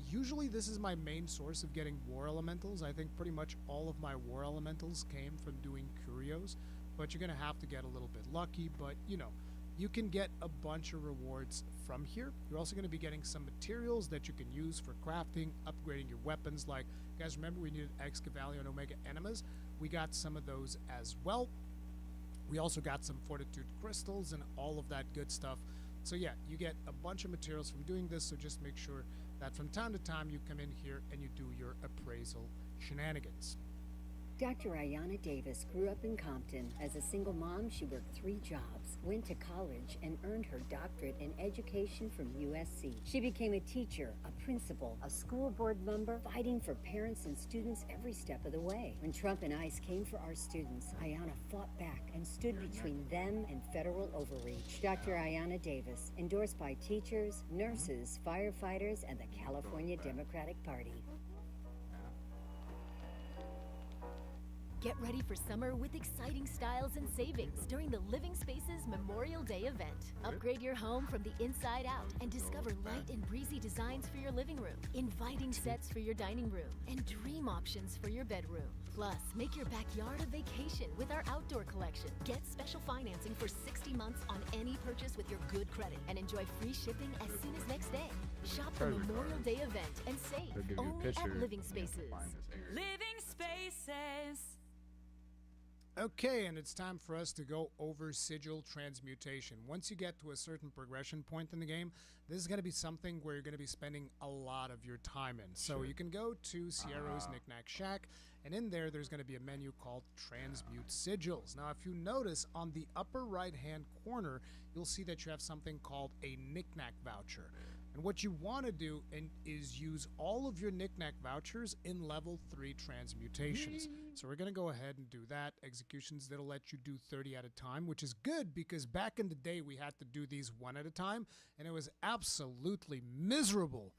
Usually this is my main source of getting war elementals. I think pretty much all of my war elementals came from doing curios, but you're going to have to get a little bit lucky, but you know, you can get a bunch of rewards from here. You're also going to be getting some materials that you can use for crafting, upgrading your weapons. Like, you guys remember we needed Excavalion and Omega Enemas? We got some of those as well. We also got some Fortitude Crystals and all of that good stuff. So yeah, you get a bunch of materials from doing this, so just make sure that from time to time you come in here and you do your appraisal shenanigans. Dr. Ayanna Davis grew up in Compton. As a single mom, she worked 3 jobs, went to college, and earned her doctorate in education from USC. She became a teacher, a principal, a school board member, fighting for parents and students every step of the way. When Trump and ICE came for our students, Ayanna fought back and stood between them and federal overreach. Dr. Ayanna Davis, endorsed by teachers, nurses, firefighters, and the California Democratic Party. Get ready for summer with exciting styles and savings during the Living Spaces Memorial Day event. Upgrade your home from the inside out and discover light and breezy designs for your living room, inviting sets for your dining room, and dream options for your bedroom. Plus, make your backyard a vacation with our outdoor collection. Get special financing for 60 months on any purchase with your good credit and enjoy free shipping as soon as next day. Shop the Memorial Day event and save only at Living Spaces. Living Spaces. Okay, and it's time for us to go over sigil transmutation. Once you get to a certain progression point in the game, this is going to be something where you're going to be spending a lot of your time in. So you can go to Sierra's Knickknack Shack, and in there's going to be a menu called Transmute Sigils. Now, if you notice, on the upper right-hand corner, you'll see that you have something called a Knickknack voucher. And what you want to do is use all of your Knickknack vouchers in level 3 transmutations. So we're going to go ahead and do that. Executions, that'll let you do 30 at a time, which is good because back in the day we had to do these 1 at a time, and it was absolutely miserable.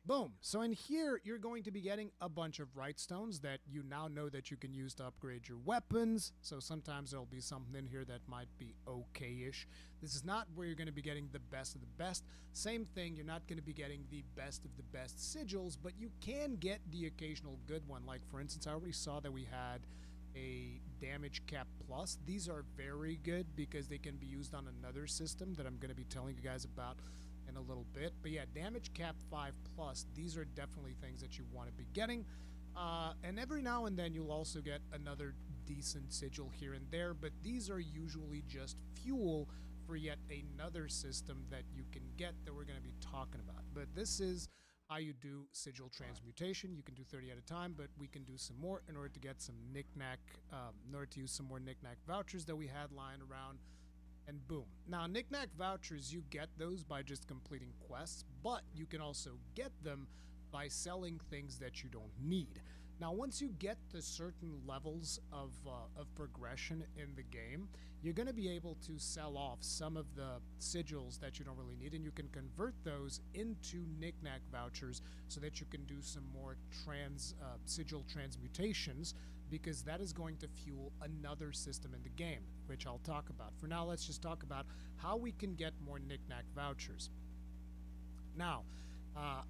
Boom. So in here, you're going to be getting a bunch of right stones that you now know that you can use to upgrade your weapons. So sometimes there'll be something in here that might be okay-ish. This is not where you're going to be getting the best of the best. Same thing, you're not going to be getting the best of the best sigils, but you can get the occasional good one. Like, for instance, I already saw that we had a damage cap plus. These are very good because they can be used on another system that I'm going to be telling you guys about in a little bit. But yeah, damage cap 5 plus, these are definitely things that you want to be getting. And every now and then you'll also get another decent sigil here and there, but these are usually just fuel for yet another system that you can get that we're going to be talking about. But this is how you do sigil transmutation. You can do 30 at a time, but we can do some more in order to get some knickknack, in order to use some more knickknack vouchers that we had lying around. And boom. Now, knickknack vouchers, you get those by just completing quests, but you can also get them by selling things that you don't need. Now, once you get to certain levels of progression in the game, you're going to be able to sell off some of the sigils that you don't really need, and you can convert those into knickknack vouchers so that you can do some more sigil transmutations, because that is going to fuel another system in the game, which I'll talk about. For now, let's just talk about how we can get more knickknack vouchers. Now,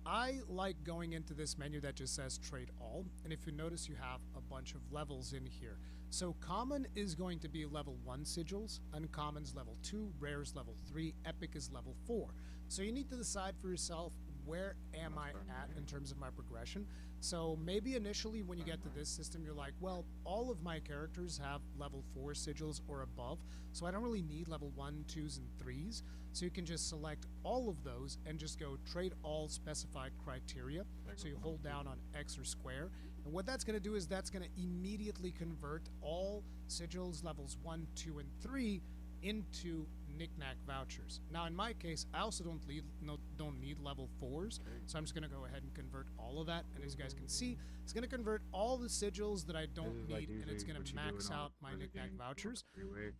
I like going into this menu that just says Trade All, and if you notice, you have a bunch of levels in here. So common is going to be level 1 sigils, uncommon's level 2, rare's level 3, epic is level 4. So you need to decide for yourself, where am I at in terms of my progression? So maybe initially when you get to this system, you're like, well, all of my characters have level 4 sigils or above, so I don't really need level 1, 2s, and 3s. So you can just select all of those and just go trade all specified criteria. So you hold down on X or square. And what that's going to do is that's going to immediately convert all sigils levels 1, 2, and 3 into knickknack vouchers. Now, in my case, I also don't need level 4s, so I'm just going to go ahead and convert all of that. And as you guys can see, it's going to convert all the sigils that I don't need, and it's going to max out my knick-knack vouchers.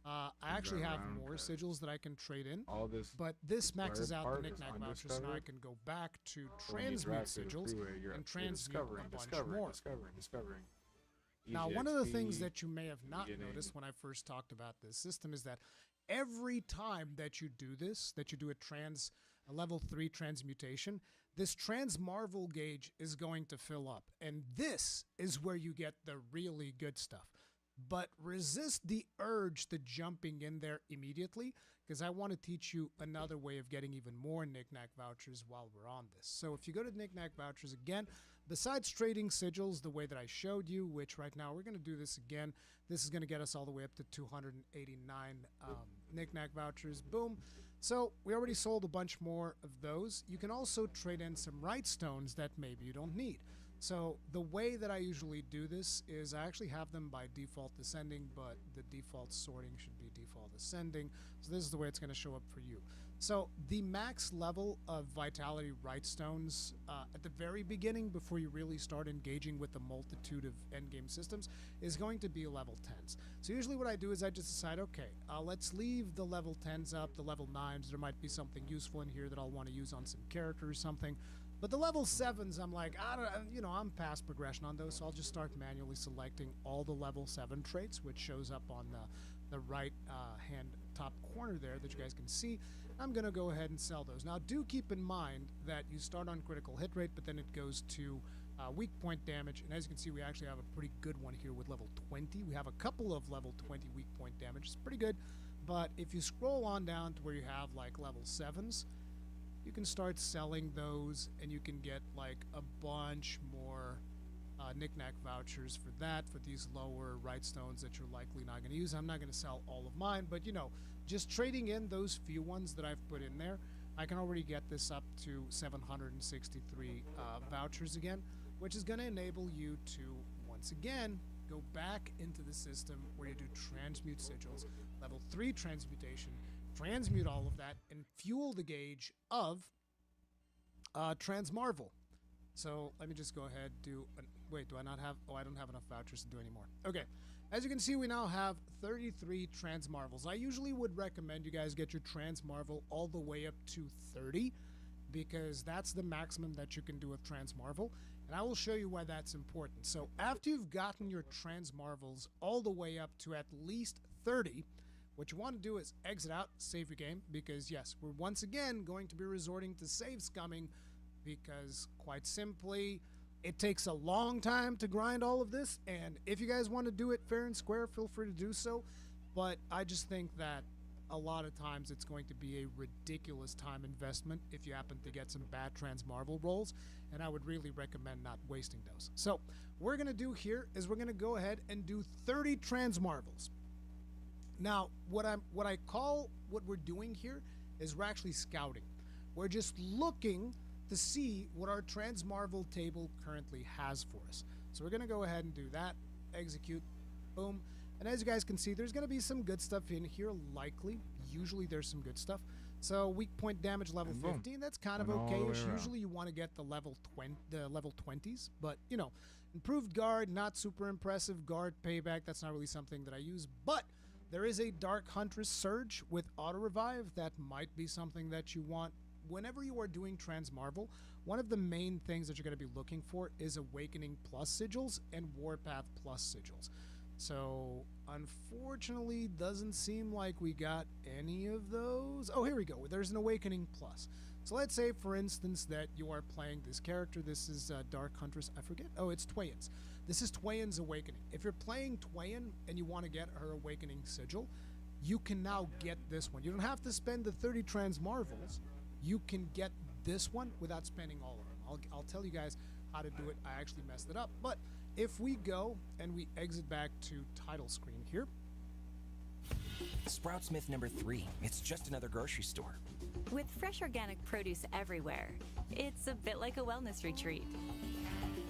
I actually have more sigils that I can trade in, but this maxes out the knick-knack vouchers, so now I can go back to transmute sigils and transmute a bunch more. Now, one of the things that you may have not noticed when I first talked about this system is that every time that you do this, that you do a a level 3 transmutation, this transmarvel gauge is going to fill up. And this is where you get the really good stuff. But resist the urge to jumping in there immediately, because I want to teach you another way of getting even more knick-knack vouchers while we're on this. So if you go to knick-knack vouchers again, besides trading sigils the way that I showed you, which right now we're going to do this again, this is going to get us all the way up to 289 knick-knack vouchers. Boom. So we already sold a bunch more of those. You can also trade in some right stones that maybe you don't need. So the way that I usually do this is I actually have them by default descending, but the default sorting should be default ascending. So this is the way it's going to show up for you. So the max level of vitality right stones at the very beginning, before you really start engaging with the multitude of endgame systems, is going to be level 10s. So usually what I do is I just decide, okay, let's leave the level 10s up, the level 9s. There might be something useful in here that I'll want to use on some character or something. But the level 7s, I'm like, I'm past progression on those, so I'll just start manually selecting all the level 7 traits, which shows up on the right hand top corner there that you guys can see. I'm going to go ahead and sell those. Now, do keep in mind that you start on critical hit rate, but then it goes to weak point damage. And as you can see, we actually have a pretty good one here with level 20. We have a couple of level 20 weak point damage. It's pretty good. But if you scroll on down to where you have like level 7s, you can start selling those, and you can get like a bunch more knick-knack vouchers for that, for these lower right stones that you're likely not going to use. I'm not going to sell all of mine, but just trading in those few ones that I've put in there, I can already get this up to 763 vouchers again, which is going to enable you to, once again, go back into the system where you do transmute sigils, level 3 transmutation, transmute all of that, and fuel the gauge of Transmarvel. So let me just go ahead wait, do I not have, I don't have enough vouchers to do anymore. Okay, as you can see, we now have 33 Transmarvels. I usually would recommend you guys get your Transmarvel all the way up to 30, because that's the maximum that you can do with Transmarvel, and I will show you why that's important. So after you've gotten your Transmarvels all the way up to at least 30, what you want to do is exit out, save your game, because yes, we're once again going to be resorting to save scumming, because quite simply, it takes a long time to grind all of this, and if you guys want to do it fair and square, feel free to do so, but I just think that a lot of times it's going to be a ridiculous time investment if you happen to get some bad Transmarvel rolls, and I would really recommend not wasting those. So what we're going to do here is we're going to go ahead and do 30 Transmarvels. Now, what we're doing here is we're actually scouting. We're just looking to see what our Transmarvel table currently has for us. So we're going to go ahead and do that. Execute. Boom. And as you guys can see, there's going to be some good stuff in here, likely. Usually there's some good stuff. So weak point damage level 15, that's kind of okay-ish. Usually you want to get the level 20s, but improved guard, not super impressive. Guard payback, that's not really something that I use, but there is a Dark Huntress Surge with auto revive that might be something that you want. Whenever you are doing Transmarvel, one of the main things that you're going to be looking for is Awakening plus sigils and Warpath plus sigils. So unfortunately, doesn't seem like we got any of those. Oh, here we go. There's an Awakening plus. So let's say, for instance, that you are playing this character. This is Dark Huntress. I forget. Oh, it's Twayan's. This is Twayan's Awakening. If you're playing Twayan and you want to get her Awakening sigil, you can now get this one. You don't have to spend the 30 Transmarvels. You can get this one without spending all of them. I'll tell you guys how to do it. I actually messed it up. But if we go and we exit back to title screen here. Sproutsmith number 3. It's just another grocery store. With fresh organic produce everywhere, it's a bit like a wellness retreat.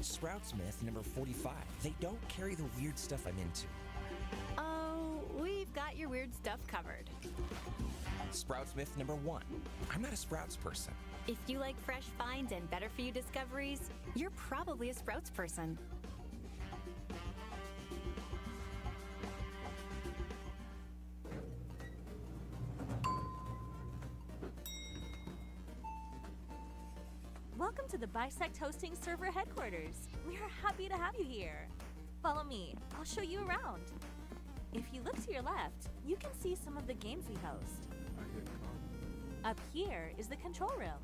Sproutsmith number 45. They don't carry the weird stuff I'm into. Oh, we've got your weird stuff covered. Sproutsmith number 1. I'm not a Sprouts person. If you like fresh finds and better for you discoveries, you're probably a Sprouts person. Welcome to the Bisect Hosting Server headquarters. We are happy to have you here. Follow me. I'll show you around. If you look to your left, you can see some of the games we host. Up here is the control room.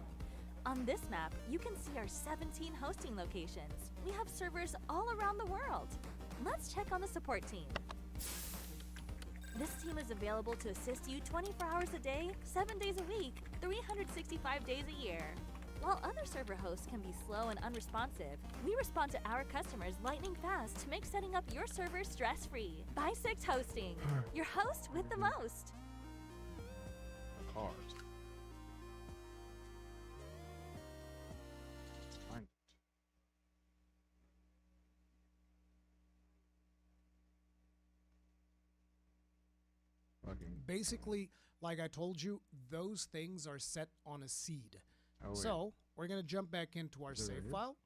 On this map, you can see our 17 hosting locations. We have servers all around the world. Let's check on the support team. This team is available to assist you 24 hours a day, 7 days a week, 365 days a year. While other server hosts can be slow and unresponsive, we respond to our customers lightning fast to make setting up your server stress-free. Bi6 Hosting, your host with the most. Cars. Fine. Basically, like I told you, those things are set on a seed. Oh, so we're going to jump back into our Is it save right here? file.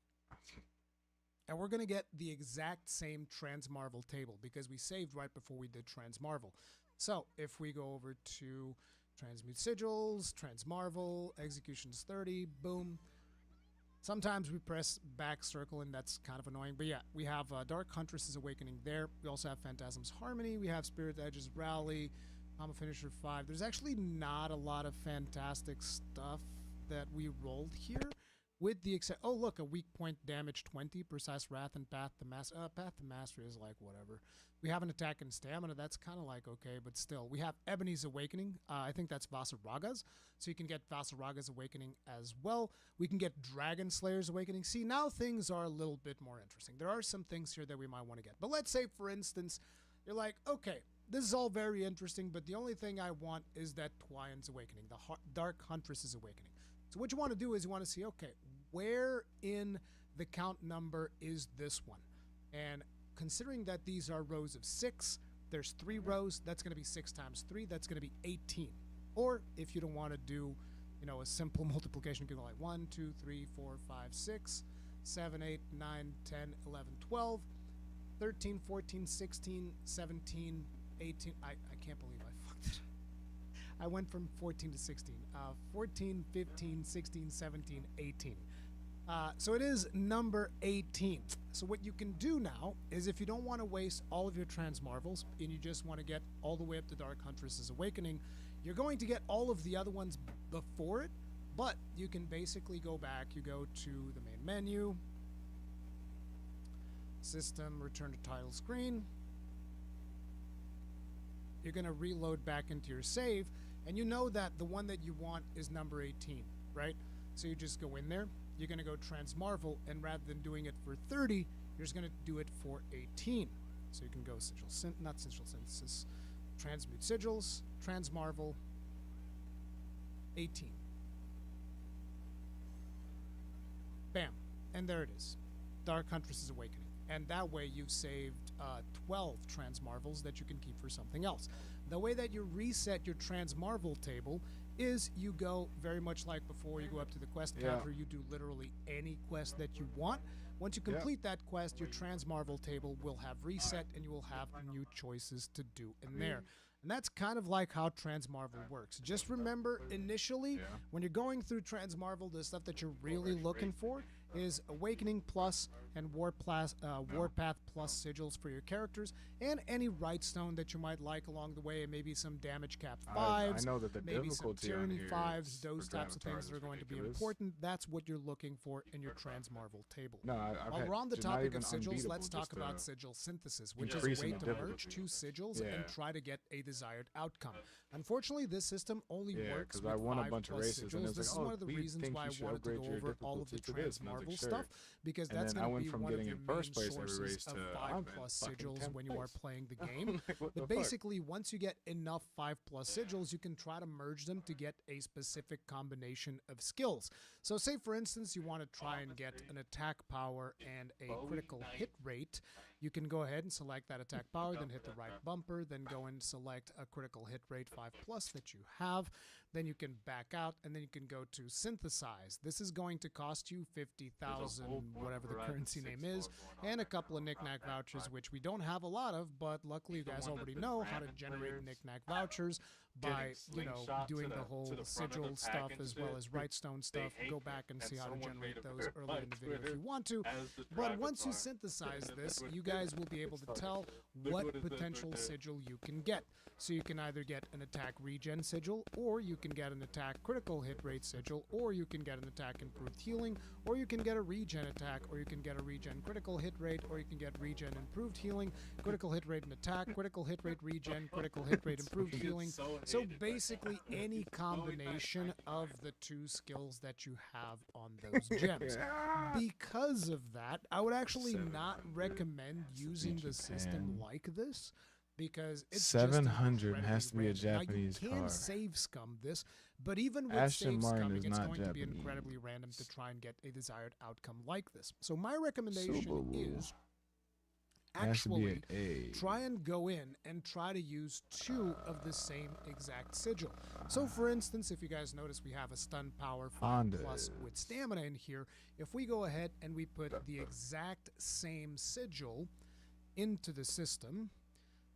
And we're going to get the exact same Transmarvel table because we saved right before we did Transmarvel. So if we go over to Transmute Sigils, Transmarvel, Executions 30, boom. Sometimes we press back circle and that's kind of annoying. But yeah, we have Dark Huntress's Awakening there. We also have Phantasm's Harmony. We have Spirit Edge's Rally, Mama Finisher 5. There's actually not a lot of fantastic stuff that we rolled here. With the oh look, a weak point damage 20, Precise Wrath and Path to Mastery. Path to Mastery is like whatever. We have an attack and stamina, that's kind of like okay, but still. We have Ebony's Awakening. I think that's Vasaraga's. So you can get Vasaraga's Awakening as well. We can get Dragon Slayer's Awakening. See, now things are a little bit more interesting. There are some things here that we might want to get. But let's say, for instance, you're like, okay, this is all very interesting, but the only thing I want is that Twian's Awakening, the Dark Huntress's Awakening. So what you want to do is you want to see, okay, where in the count number is this one? And considering that these are rows of 6, there's 3 rows, that's going to be 6 times 3, that's going to be 18. Or if you don't want to do, you know, a simple multiplication, you can go like 1, 2, 3, 4, 5, 6, 7, 8, 9, 10, 11, 12, 13, 14, 16, 17, 18. I can't believe I fucked it. I went from 14 to 16. 14, 15, 16, 17, 18. So it is number 18. So what you can do now is if you don't want to waste all of your Transmarvels and you just want to get all the way up to Dark Huntress's Awakening, you're going to get all of the other ones before it, but you can basically go back. You go to the main menu, System, Return to Title Screen. You're going to reload back into your save, and you know that the one that you want is number 18, right? So you just go in there, you're going to go Transmarvel, and rather than doing it for 30, you're just going to do it for 18. So you can go not Sigil Synthesis, Transmute Sigils, Transmarvel, 18. Bam. And there it is. Dark Huntress's Awakening. And that way you've saved 12 Transmarvels that you can keep for something else. The way that you reset your Transmarvel table is you go very much like before, you go up to the quest counter, you do literally any quest that you want. Once you complete that quest, your Transmarvel table will have reset and you will have new choices to do in there. And that's kind of like how Transmarvel works. Just remember, initially, when you're going through Transmarvel, the stuff that you're really looking for is Awakening Plus and Warpath Plus sigils for your characters, and any Rightstone that you might like along the way, and maybe some Damage Cap 5s, I know that the maybe some difficulty on Tyranny here 5s, those for types of things Gravatar that are is going to be ridiculous. important. That's what you're looking for in your Transmarvel table. No, I've While had we're on the just not topic even of sigils, unbeatable, let's talk just, about sigil synthesis, which is a increasing way the to difficulty. merge 2 sigils Yeah. and try to get a desired outcome. Unfortunately, this system only works 'cause with I won a 5 bunch of plus races, and sigils. it was This like, is oh, one of the we reasons think why I you should wanted to upgrade go your over all of the difficulty to this, and I was Transmarvel like, sure. stuff, because And that's then I going to went be from one of getting your in main first place every sources race of to 5 I'm plus in fucking sigils 10th when you are place. playing the I'm game. like, what the But fuck? basically, once you get enough 5 plus sigils, you can try to merge them to get a specific combination of skills. So say, for instance, you want to try and get an attack power and a critical hit rate. You can go ahead and select that attack power, then hit the right bumper, then go and select a critical hit rate 5 plus that you have. Then you can back out, and then you can go to synthesize. This is going to cost you 50,000, whatever the currency name is, and a couple of knickknack vouchers, which we don't have a lot of, but luckily you guys already know how to generate knickknack vouchers by, you know, doing the whole sigil stuff as well as Rightstone stuff. Go back and see how to generate those earlier in the video if you want to. But once you synthesize this, you guys guys will be able to tell what potential sigil you can get. So you can either get an attack regen sigil, or you can get an attack critical hit rate sigil, or you can get an attack improved healing, or you can get a regen attack, or you can get a regen critical hit rate, or you can get regen improved healing, critical hit rate and attack, critical hit rate regen, critical hit rate improved healing. So basically any combination of the 2 skills that you have on those gems. Because of that, I would actually not recommend using the system like this, because it's 700 just has to be a random. Japanese now, you can car. save scum this, but even with Aston save Martin scumming, is it's not going to be Japanese. incredibly random to try and get a desired outcome like this. So my recommendation is actually try and go in and try to use 2 of the same exact sigil. So for instance, if you guys notice, we have a stun power 5 plus with stamina in here. If we go ahead and we put the exact same sigil into the system,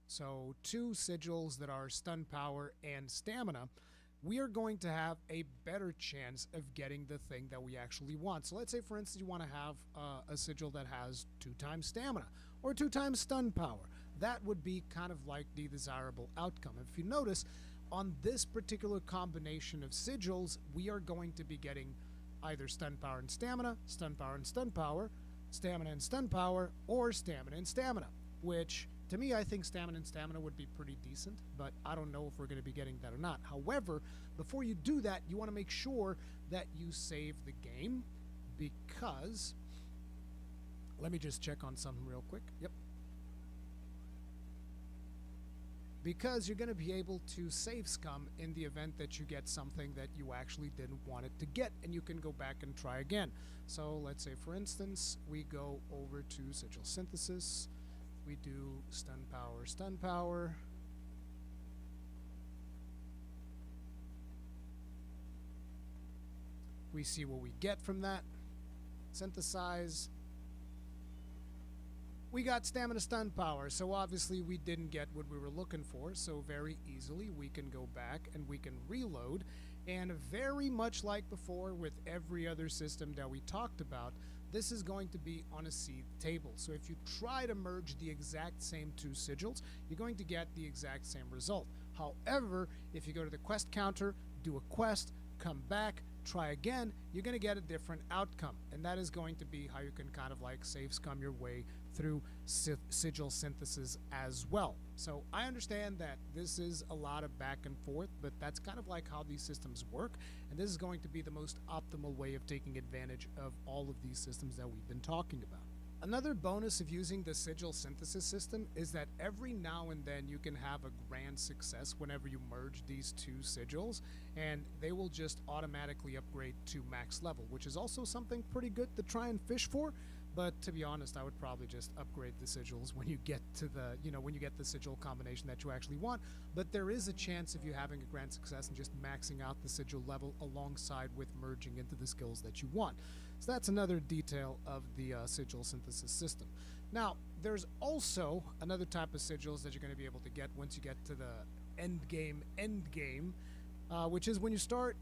so 2 sigils that are stun power and stamina, we are going to have a better chance of getting the thing that we actually want. So let's say, for instance, you want to have a sigil that has 2 times stamina or 2 times stun power. That would be kind of like the desirable outcome. If you notice, on this particular combination of sigils, we are going to be getting either stun power and stamina, stun power and stun power, stamina and stun power, or stamina and stamina, which to me, I think stamina and stamina would be pretty decent, but I don't know if we're going to be getting that or not. However, before you do that, you want to make sure that you save the game, because let me just check on something real quick. Yep. Because you're going to be able to save scum in the event that you get something that you actually didn't want it to get, and you can go back and try again. So let's say, for instance, we go over to sigil synthesis. We do stun power, stun power. We see what we get from that. Synthesize. We got stamina stun power, so obviously we didn't get what we were looking for, so very easily we can go back and we can reload, and very much like before with every other system that we talked about, this is going to be on a seed table. So if you try to merge the exact same 2 sigils, you're going to get the exact same result. However, if you go to the quest counter, do a quest, come back, try again, you're going to get a different outcome. And that is going to be how you can kind of like save scum your way through sigil synthesis as well. So I understand that this is a lot of back and forth, but that's kind of like how these systems work. And this is going to be the most optimal way of taking advantage of all of these systems that we've been talking about. Another bonus of using the sigil synthesis system is that every now and then you can have a grand success whenever you merge these 2 sigils, and they will just automatically upgrade to max level, which is also something pretty good to try and fish for. But to be honest, I would probably just upgrade the sigils when you get to the, when you get the sigil combination that you actually want. But there is a chance of you having a grand success and just maxing out the sigil level alongside with merging into the skills that you want. So that's another detail of the sigil synthesis system. Now, there's also another type of sigils that you're going to be able to get once you get to the end game, which is when you start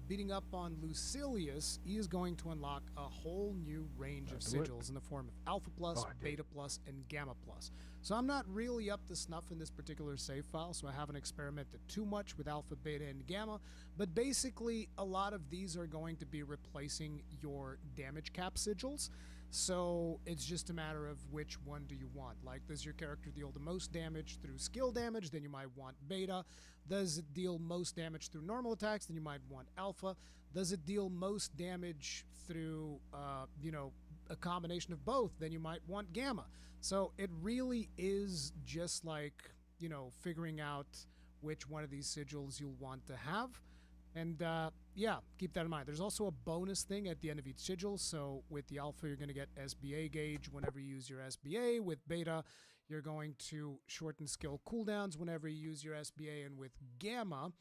beating up on Lucilius, he is going to unlock a whole new range of sigils in the form of Alpha Plus, Beta Plus, and Gamma Plus. So I'm not really up to snuff in this particular save file, so I haven't experimented too much with Alpha, Beta, and Gamma, but basically a lot of these are going to be replacing your damage cap sigils. So it's just a matter of which one do you want. Like, does your character deal the most damage through skill damage? Then you might want Beta. Does it deal most damage through normal attacks? Then you might want Alpha. Does it deal most damage through, a combination of both? Then you might want Gamma. So it really is just like, figuring out which one of these sigils you'll want to have. And yeah, keep that in mind. There's also a bonus thing at the end of each sigil. So with the Alpha, you're going to get SBA gauge whenever you use your SBA. With Beta, you're going to shorten skill cooldowns whenever you use your SBA. And with Gamma,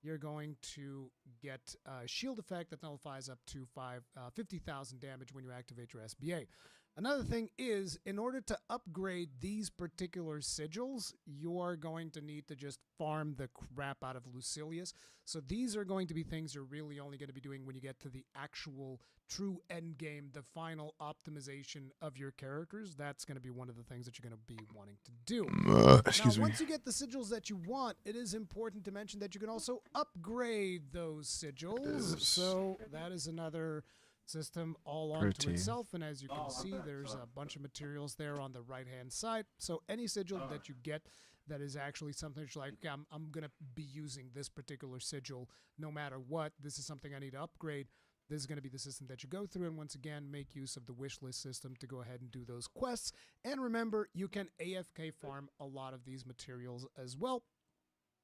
you're going to get a shield effect that nullifies up to 50,000 damage when you activate your SBA. Another thing is, in order to upgrade these particular sigils, you are going to need to just farm the crap out of Lucilius. So these are going to be things you're really only going to be doing when you get to the actual true end game, the final optimization of your characters. That's going to be one of the things that you're going to be wanting to do. Excuse me. Once you get the sigils that you want, it is important to mention that you can also upgrade those sigils. So that is another system all onto itself, and as you can see, there's a bunch of materials there on the right hand side. So any sigil that you get that is actually something that's like, I'm gonna be using this particular sigil no matter what, this is something I need to upgrade, this is going to be the system that you go through. And once again, make use of the wish list system to go ahead and do those quests. And remember, you can AFK farm a lot of these materials as well.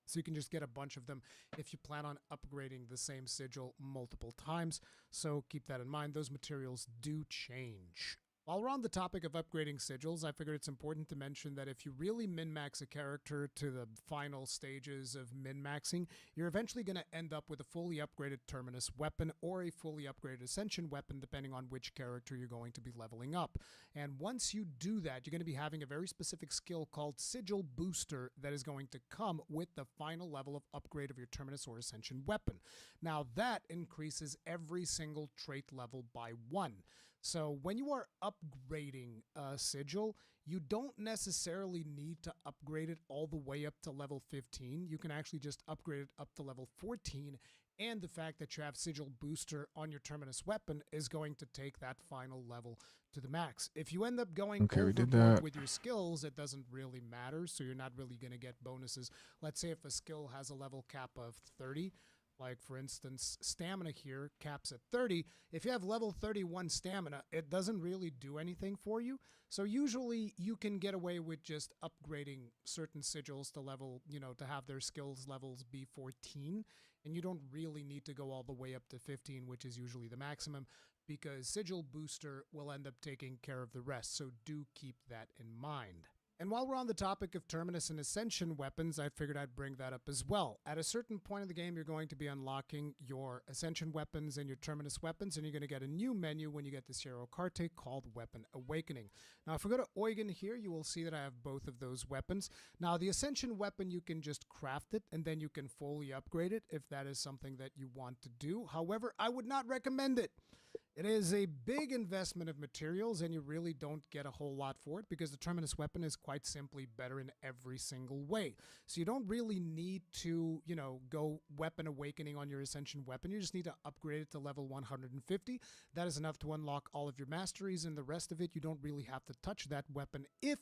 So you can just get a bunch of them if you plan on upgrading the same sigil multiple times. So keep that in mind. Those materials do change. While we're on the topic of upgrading sigils, I figured it's important to mention that if you really min-max a character to the final stages of min-maxing, you're eventually going to end up with a fully upgraded Terminus weapon or a fully upgraded Ascension weapon, depending on which character you're going to be leveling up. And once you do that, you're going to be having a very specific skill called Sigil Booster that is going to come with the final level of upgrade of your Terminus or Ascension weapon. Now that increases every single trait level by 1. So when you are upgrading a sigil, you don't necessarily need to upgrade it all the way up to level 15. You can actually just upgrade it up to level 14. And the fact that you have Sigil Booster on your Terminus weapon is going to take that final level to the max. If you end up going overboard with your skills, it doesn't really matter. So you're not really going to get bonuses. Let's say if a skill has a level cap of 30, like, for instance, stamina here caps at 30. If you have level 31 stamina, it doesn't really do anything for you. So usually you can get away with just upgrading certain sigils to level, to have their skills levels be 14. And you don't really need to go all the way up to 15, which is usually the maximum, because Sigil Booster will end up taking care of the rest. So do keep that in mind. And while we're on the topic of Terminus and Ascension weapons, I figured I'd bring that up as well. At a certain point in the game, you're going to be unlocking your Ascension weapons and your Terminus weapons, and you're going to get a new menu when you get the Sierra Carte called Weapon Awakening. Now, if we go to Eugen here, you will see that I have both of those weapons. Now, the Ascension weapon, you can just craft it, and then you can fully upgrade it if that is something that you want to do. However, I would not recommend it. It is a big investment of materials, and you really don't get a whole lot for it because the Terminus weapon is quite simply better in every single way. So you don't really need to, go Weapon Awakening on your Ascension weapon. You just need to upgrade it to level 150. That is enough to unlock all of your masteries, and the rest of it, you don't really have to touch that weapon if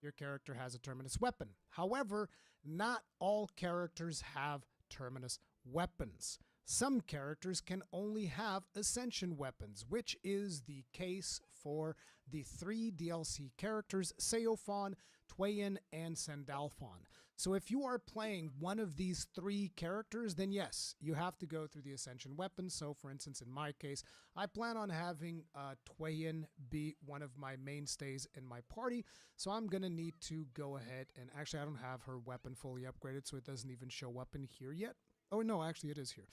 your character has a Terminus weapon. However, not all characters have Terminus weapons. Some characters can only have Ascension weapons, which is the case for the 3 DLC characters, Seophon, Twayan, and Sandalphon. So if you are playing one of these 3 characters, then yes, you have to go through the Ascension weapons. So for instance, in my case, I plan on having Twayan be one of my mainstays in my party. So I'm going to need to go ahead and actually I don't have her weapon fully upgraded, so it doesn't even show up in here yet. Oh, no, actually it is here.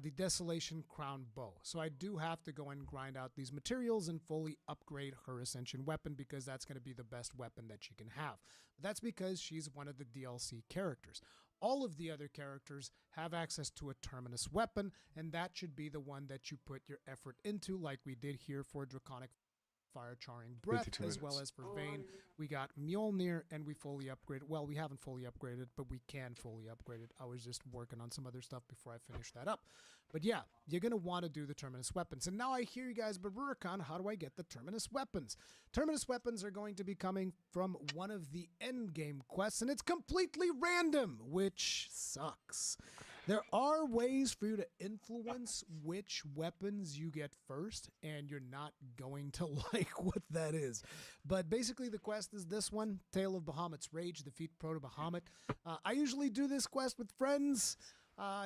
The Desolation Crown Bow. So I do have to go and grind out these materials and fully upgrade her Ascension weapon because that's going to be the best weapon that she can have. But that's because she's one of the DLC characters. All of the other characters have access to a Terminus weapon, and that should be the one that you put your effort into, like we did here for Draconic Fire Charring Breath, as well as for Vayne. We got Mjolnir, and we fully upgraded. Well, we haven't fully upgraded, but we can fully upgrade it. I was just working on some other stuff before I finish that up. But yeah, you're going to want to do the Terminus weapons. And now I hear you guys, but Rurikon, how do I get the Terminus weapons? Terminus weapons are going to be coming from one of the endgame quests, and it's completely random, which sucks. There are ways for you to influence which weapons you get first, and you're not going to like what that is. But basically the quest is this one, Tale of Bahamut's Rage, Defeat Proto-Bahamut. I usually do this quest with friends.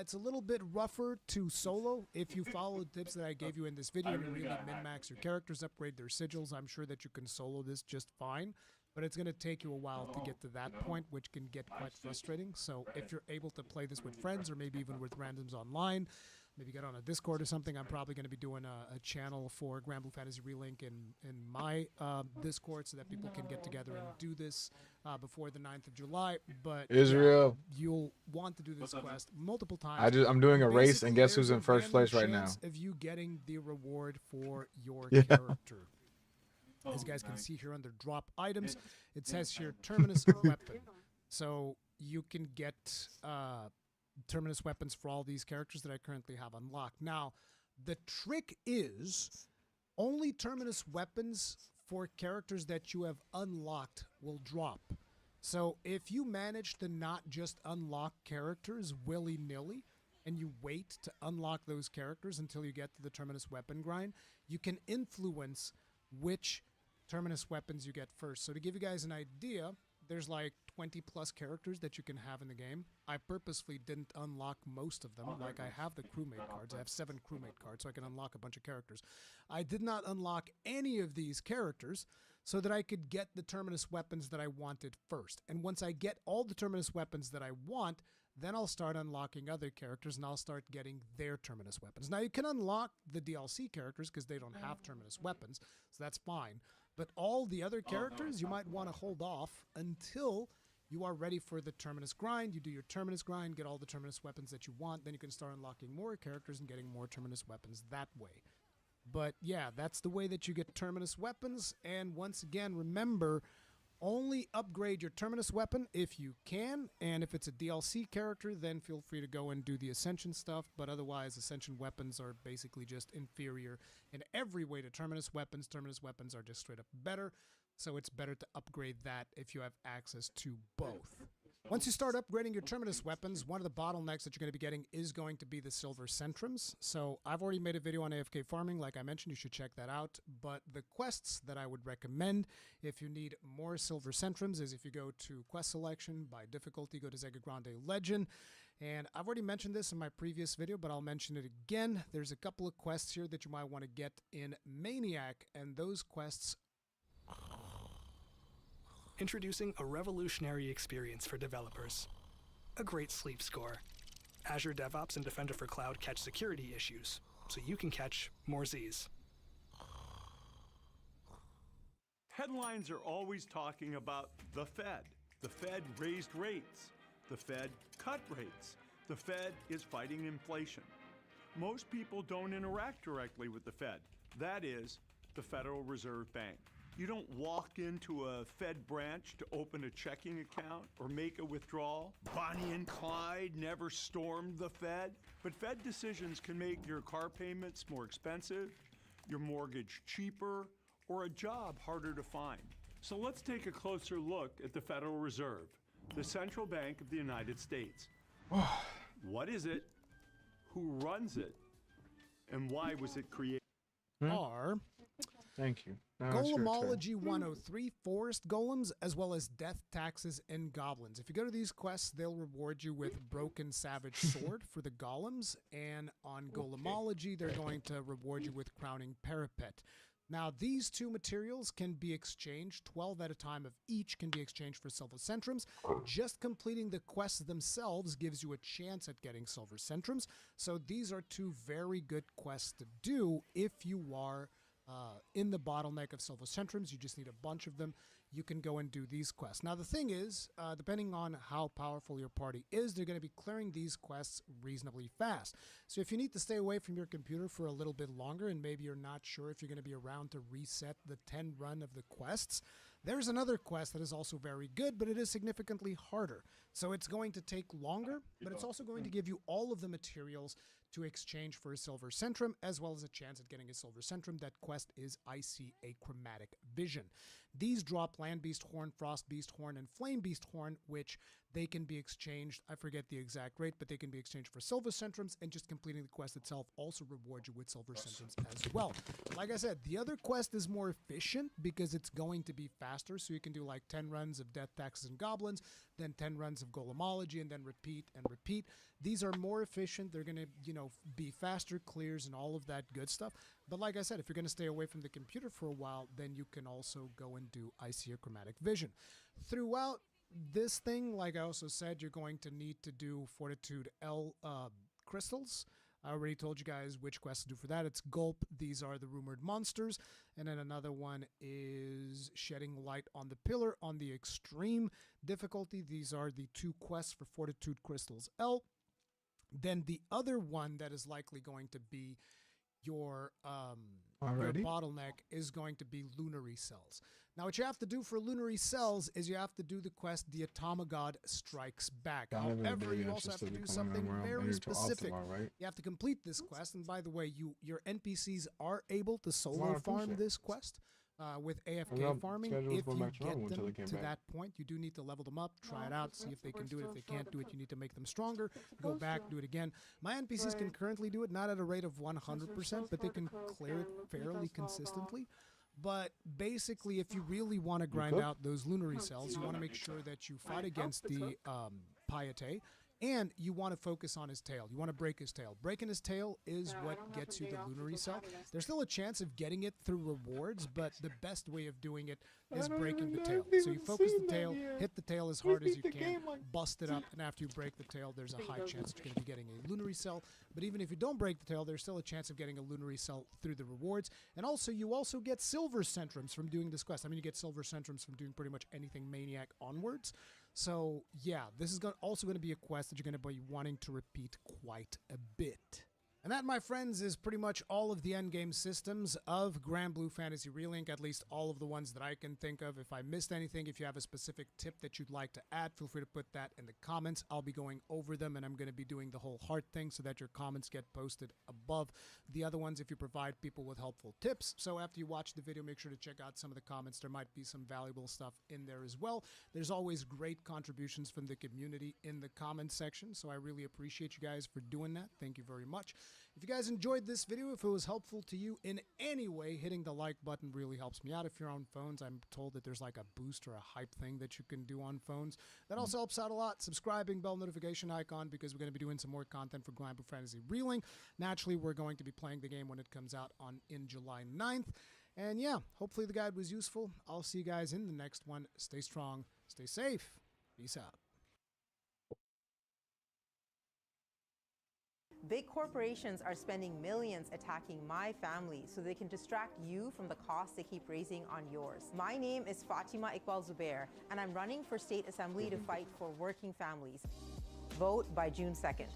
It's a little bit rougher to solo. If you follow the tips that I gave you in this video and you really min-max your characters, upgrade their sigils, I'm sure that you can solo this just fine. But it's going to take you a while to get to that point, which can get quite frustrating. So if you're able to play this with friends or maybe even with randoms online, maybe get on a Discord or something. I'm probably going to be doing a channel for Grand Blue Fantasy Relink in my Discord so that people can get together and do this before the 9th of July. But Israel. yeah, you'll want to do this quest multiple times. I'm doing a race, and guess There's who's in a first random place right now? chance of you getting the reward for your Yeah. character. As you guys can see here under drop items, it says here Terminus weapon. So you can get Terminus weapons for all these characters that I currently have unlocked. Now, the trick is only Terminus weapons for characters that you have unlocked will drop. So if you manage to not just unlock characters willy-nilly, and you wait to unlock those characters until you get to the Terminus weapon grind, you can influence which Terminus weapons you get first. So to give you guys an idea, there's like 20 plus characters that you can have in the game. I purposefully didn't unlock most of them. Like I have the crewmate cards. I have 7 crewmate cards, so I can unlock a bunch of characters. I did not unlock any of these characters so that I could get the Terminus weapons that I wanted first. And once I get all the Terminus weapons that I want, then I'll start unlocking other characters and I'll start getting their Terminus weapons. Now you can unlock the DLC characters because they don't have Terminus weapons, so that's fine. But all the other characters, you might want to hold off until you are ready for the Terminus grind. You do your Terminus grind, get all the Terminus weapons that you want, then you can start unlocking more characters and getting more Terminus weapons that way. But yeah, that's the way that you get Terminus weapons. And once again, remember, only upgrade your Terminus weapon if you can, and if it's a DLC character, then feel free to go and do the Ascension stuff, but otherwise, Ascension weapons are basically just inferior in every way to Terminus weapons. Terminus weapons are just straight up better, so it's better to upgrade that if you have access to both. Once you start upgrading your Terminus weapons, one of the bottlenecks that you're going to be getting is going to be the Silver Centrums. So I've already made a video on AFK farming. Like I mentioned, you should check that out. But the quests that I would recommend if you need more Silver Centrums is if you go to quest selection, by difficulty, go to Zega Grande Legend. And I've already mentioned this in my previous video, but I'll mention it again. There's a couple of quests here that you might want to get in Maniac, and those quests Introducing a revolutionary experience for developers. A great sleep score. Azure DevOps and Defender for Cloud catch security issues, so you can catch more Z's. Headlines are always talking about the Fed. The Fed raised rates. The Fed cut rates. The Fed is fighting inflation. Most people don't interact directly with the Fed. That is, the Federal Reserve Bank. You don't walk into a Fed branch to open a checking account or make a withdrawal. Bonnie and Clyde never stormed the Fed. But Fed decisions can make your car payments more expensive, your mortgage cheaper, or a job harder to find. So let's take a closer look at the Federal Reserve, the central bank of the United States. What is it? Who runs it? And why was it created? are Thank you. Now it's your turn. Golemology 103, Forest Golems, as well as Death, Taxes, and Goblins. If you go to these quests, they'll reward you with Broken Savage Sword for the Golems, and on Golemology, they're going to reward you with Crowning Parapet. Now, these two materials can be exchanged, 12 at a time of each can be exchanged for Silver Centrums. Just completing the quests themselves gives you a chance at getting Silver Centrums. So these are two very good quests to do if you are in the bottleneck of Silver Centrums. You just need a bunch of them. You can go and do these quests. Now, the thing is, depending on how powerful your party is, they're going to be clearing these quests reasonably fast. So if you need to stay away from your computer for a little bit longer and maybe you're not sure if you're going to be around to reset the 10 run of the quests, there's another quest that is also very good, but it is significantly harder. So it's going to take longer, but it's also going to give you all of the materials to exchange for a Silver Centrum, as well as a chance at getting a Silver Centrum. That quest is I See a Chromatic Vision. These drop Land Beast Horn, Frost Beast Horn, and Flame Beast Horn, which they can be exchanged. I forget the exact rate, but they can be exchanged for Silver Centrums, and just completing the quest itself also rewards you with Silver Centrums as well. Like I said, the other quest is more efficient because it's going to be faster, so you can do like 10 runs of Death, Taxes, and Goblins, then 10 runs of Golemology, and then repeat and repeat. These are more efficient. They're going to, be faster clears and all of that good stuff. But like I said, if you're going to stay away from the computer for a while, then you can also go and do I See a Chromatic Vision. Throughout this thing, like I also said, you're going to need to do Fortitude L crystals. I already told you guys which quest to do for that. It's Gulp. These are the rumored monsters. And then another one is Shedding Light on the Pillar on the extreme difficulty. These are the 2 quests for Fortitude Crystals L. Then the other one that is likely going to be your bottleneck is going to be Lunary Cells. Now, what you have to do for Lunary Cells is you have to do the quest, The Atomogod Strikes Back. However, you also have to do something very specific. You have to complete this quest. And by the way, your NPCs are able to solo farm this quest. With AFK farming, if you get them to that point, you do need to level them up, try it out, see if they can do it. If they can't do it, you need to make them stronger, go back, do it again. My NPCs can currently do it, not at a rate of 100%, but they can clear it fairly consistently. But basically, if you really want to grind out those Lunary Cells, you want to make sure that you fight against the Piete, and you want to focus on his tail. You want to break his tail. Breaking his tail is what gets you the Lunary Cell. There's still a chance of getting it through rewards, but the best way of doing it is breaking the tail. So you focus the tail, hit the tail as hard as you can, bust it up, and after you break the tail, there's a high chance that you're going to be getting a Lunary Cell. But even if you don't break the tail, there's still a chance of getting a Lunary Cell through the rewards. And also, you also get Silver Centrums from doing this quest. I mean, you get Silver Centrums from doing pretty much anything Maniac onwards. So, yeah, this is also going to be a quest that you're going to be wanting to repeat quite a bit. And that, my friends, is pretty much all of the endgame systems of Grand Blue Fantasy Relink, at least all of the ones that I can think of. If I missed anything, if you have a specific tip that you'd like to add, feel free to put that in the comments. I'll be going over them, and I'm going to be doing the whole heart thing so that your comments get posted above the other ones if you provide people with helpful tips. So after you watch the video, make sure to check out some of the comments. There might be some valuable stuff in there as well. There's always great contributions from the community in the comments section, so I really appreciate you guys for doing that. Thank you very much. If you guys enjoyed this video, if it was helpful to you in any way, hitting the like button really helps me out. If you're on phones, I'm told that there's like a boost or a hype thing that you can do on phones. That also helps out a lot. Subscribing, bell notification icon, because we're going to be doing some more content for Grand Blue Fantasy Relink. Naturally, we're going to be playing the game when it comes out in July 9th. And yeah, hopefully the guide was useful. I'll see you guys in the next one. Stay strong, stay safe. Peace out. Big corporations are spending millions attacking my family so they can distract you from the costs they keep raising on yours. My name is Fatima Iqbal Zubair, and I'm running for state assembly to fight for working families. Vote by June 2nd.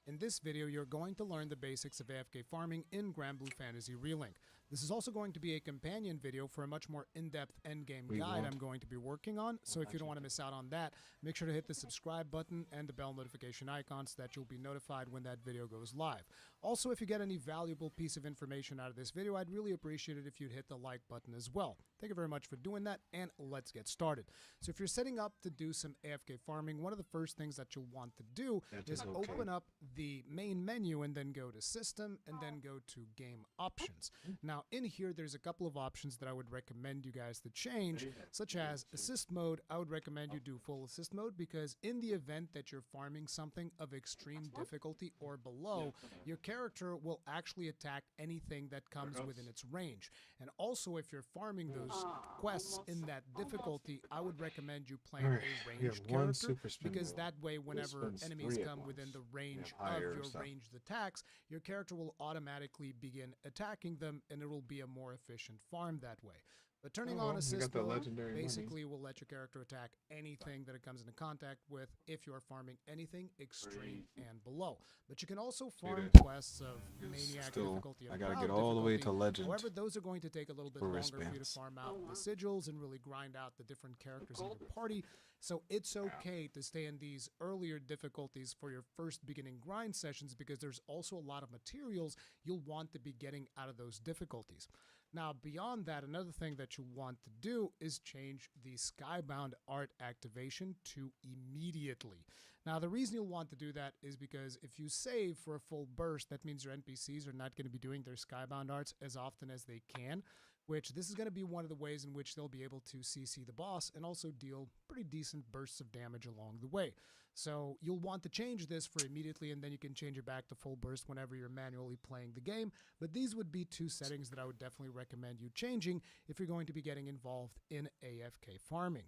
In this video, you're going to learn the basics of AFK farming in Grand Blue Fantasy Relink. This is also going to be a companion video for a much more in-depth endgame guide I'm going to be working on, so if you don't want to miss out on that, make sure to hit the subscribe button and the bell notification icon so that you'll be notified when that video goes live. Also, if you get any valuable piece of information out of this video, I'd really appreciate it if you'd hit the like button as well. Thank you very much for doing that, and let's get started. So if you're setting up to do some AFK farming, one of the first things that you'll want to do is open up the main menu and then go to System and then go to Game Options. Now, in here, there's a couple of options that I would recommend you guys to change, such as Assist Mode. I would recommend you do Full Assist Mode because in the event that you're farming something of extreme difficulty or below, your character will actually attack anything that comes within its range. And also, if you're farming those quests in that difficulty, I would recommend you playing a ranged character because that way, whenever enemies come within the range of your ranged attacks, your character will automatically begin attacking them, and it will be a more efficient farm that way. But turning on Assist Mode basically will let your character attack anything that it comes into contact with if you are farming anything extreme and below. But you can also farm quests of Maniac difficulty. I gotta get all the way to Legend. However, those are going to take a little bit longer for you to farm out the sigils and really grind out the different characters in your party. So it's okay to stay in these earlier difficulties for your first beginning grind sessions because there's also a lot of materials you'll want to be getting out of those difficulties. Now, beyond that, another thing that you want to do is change the Skybound art activation to immediately. Now, the reason you'll want to do that is because if you save for a full burst, that means your NPCs are not going to be doing their Skybound arts as often as they can, which this is going to be one of the ways in which they'll be able to CC the boss and also deal pretty decent bursts of damage along the way. So you'll want to change this for immediately, and then you can change it back to full burst whenever you're manually playing the game. But these would be two settings that I would definitely recommend you changing if you're going to be getting involved in AFK farming.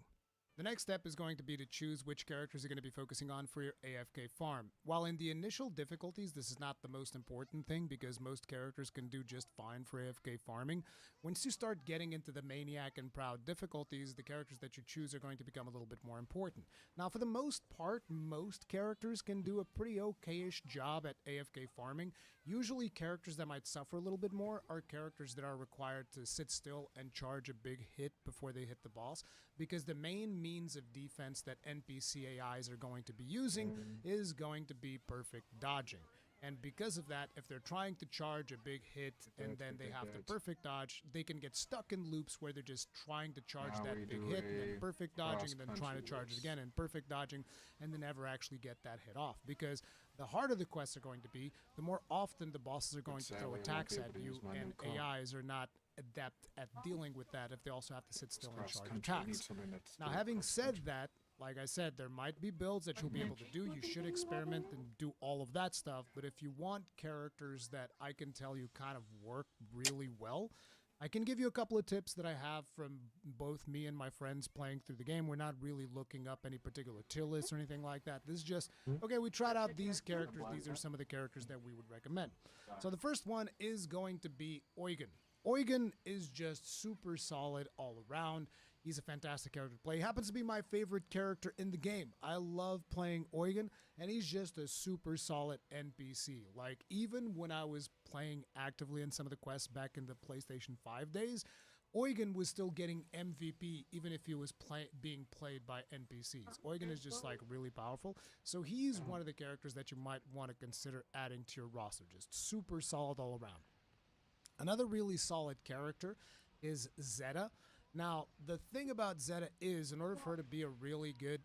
The next step is going to be to choose which characters you're going to be focusing on for your AFK farm. While in the initial difficulties, this is not the most important thing because most characters can do just fine for AFK farming. Once you start getting into the Maniac and Proud difficulties, the characters that you choose are going to become a little bit more important. Now, for the most part, most characters can do a pretty okayish job at AFK farming. Usually, characters that might suffer a little bit more are characters that are required to sit still and charge a big hit before they hit the boss, because the main means of defense that NPC AIs are going to be using is going to be perfect dodging. And because of that, if they're trying to charge a big hit and then they have to perfect dodge, they can get stuck in loops where they're just trying to charge that big hit and then perfect dodging and then trying to charge it again and perfect dodging and then never actually get that hit off. Because the harder the quests are going to be, the more often the bosses are going to throw attacks at you, and AIs are not adept at dealing with that if they also have to sit still and charge attacks. Now, having said that, like I said, there might be builds that you'll be able to do. You should experiment and do all of that stuff. But if you want characters that I can tell you kind of work really well, I can give you a couple of tips that I have from both me and my friends playing through the game. We're not really looking up any particular tier lists or anything like that. This is just, okay, we tried out these characters. These are some of the characters that we would recommend. So the first one is going to be Eugen. Eugen is just super solid all around. He's a fantastic character to play. He happens to be my favorite character in the game. I love playing Eugen, and he's just a super solid NPC. Like, even when I was playing actively in some of the quests back in the PlayStation 5 days, Eugen was still getting MVP even if he was being played by NPCs. Eugen is just like really powerful. So he's one of the characters that you might want to consider adding to your roster. Just super solid all around. Another really solid character is Zeta. Now, the thing about Zeta is, in order for her to be a really good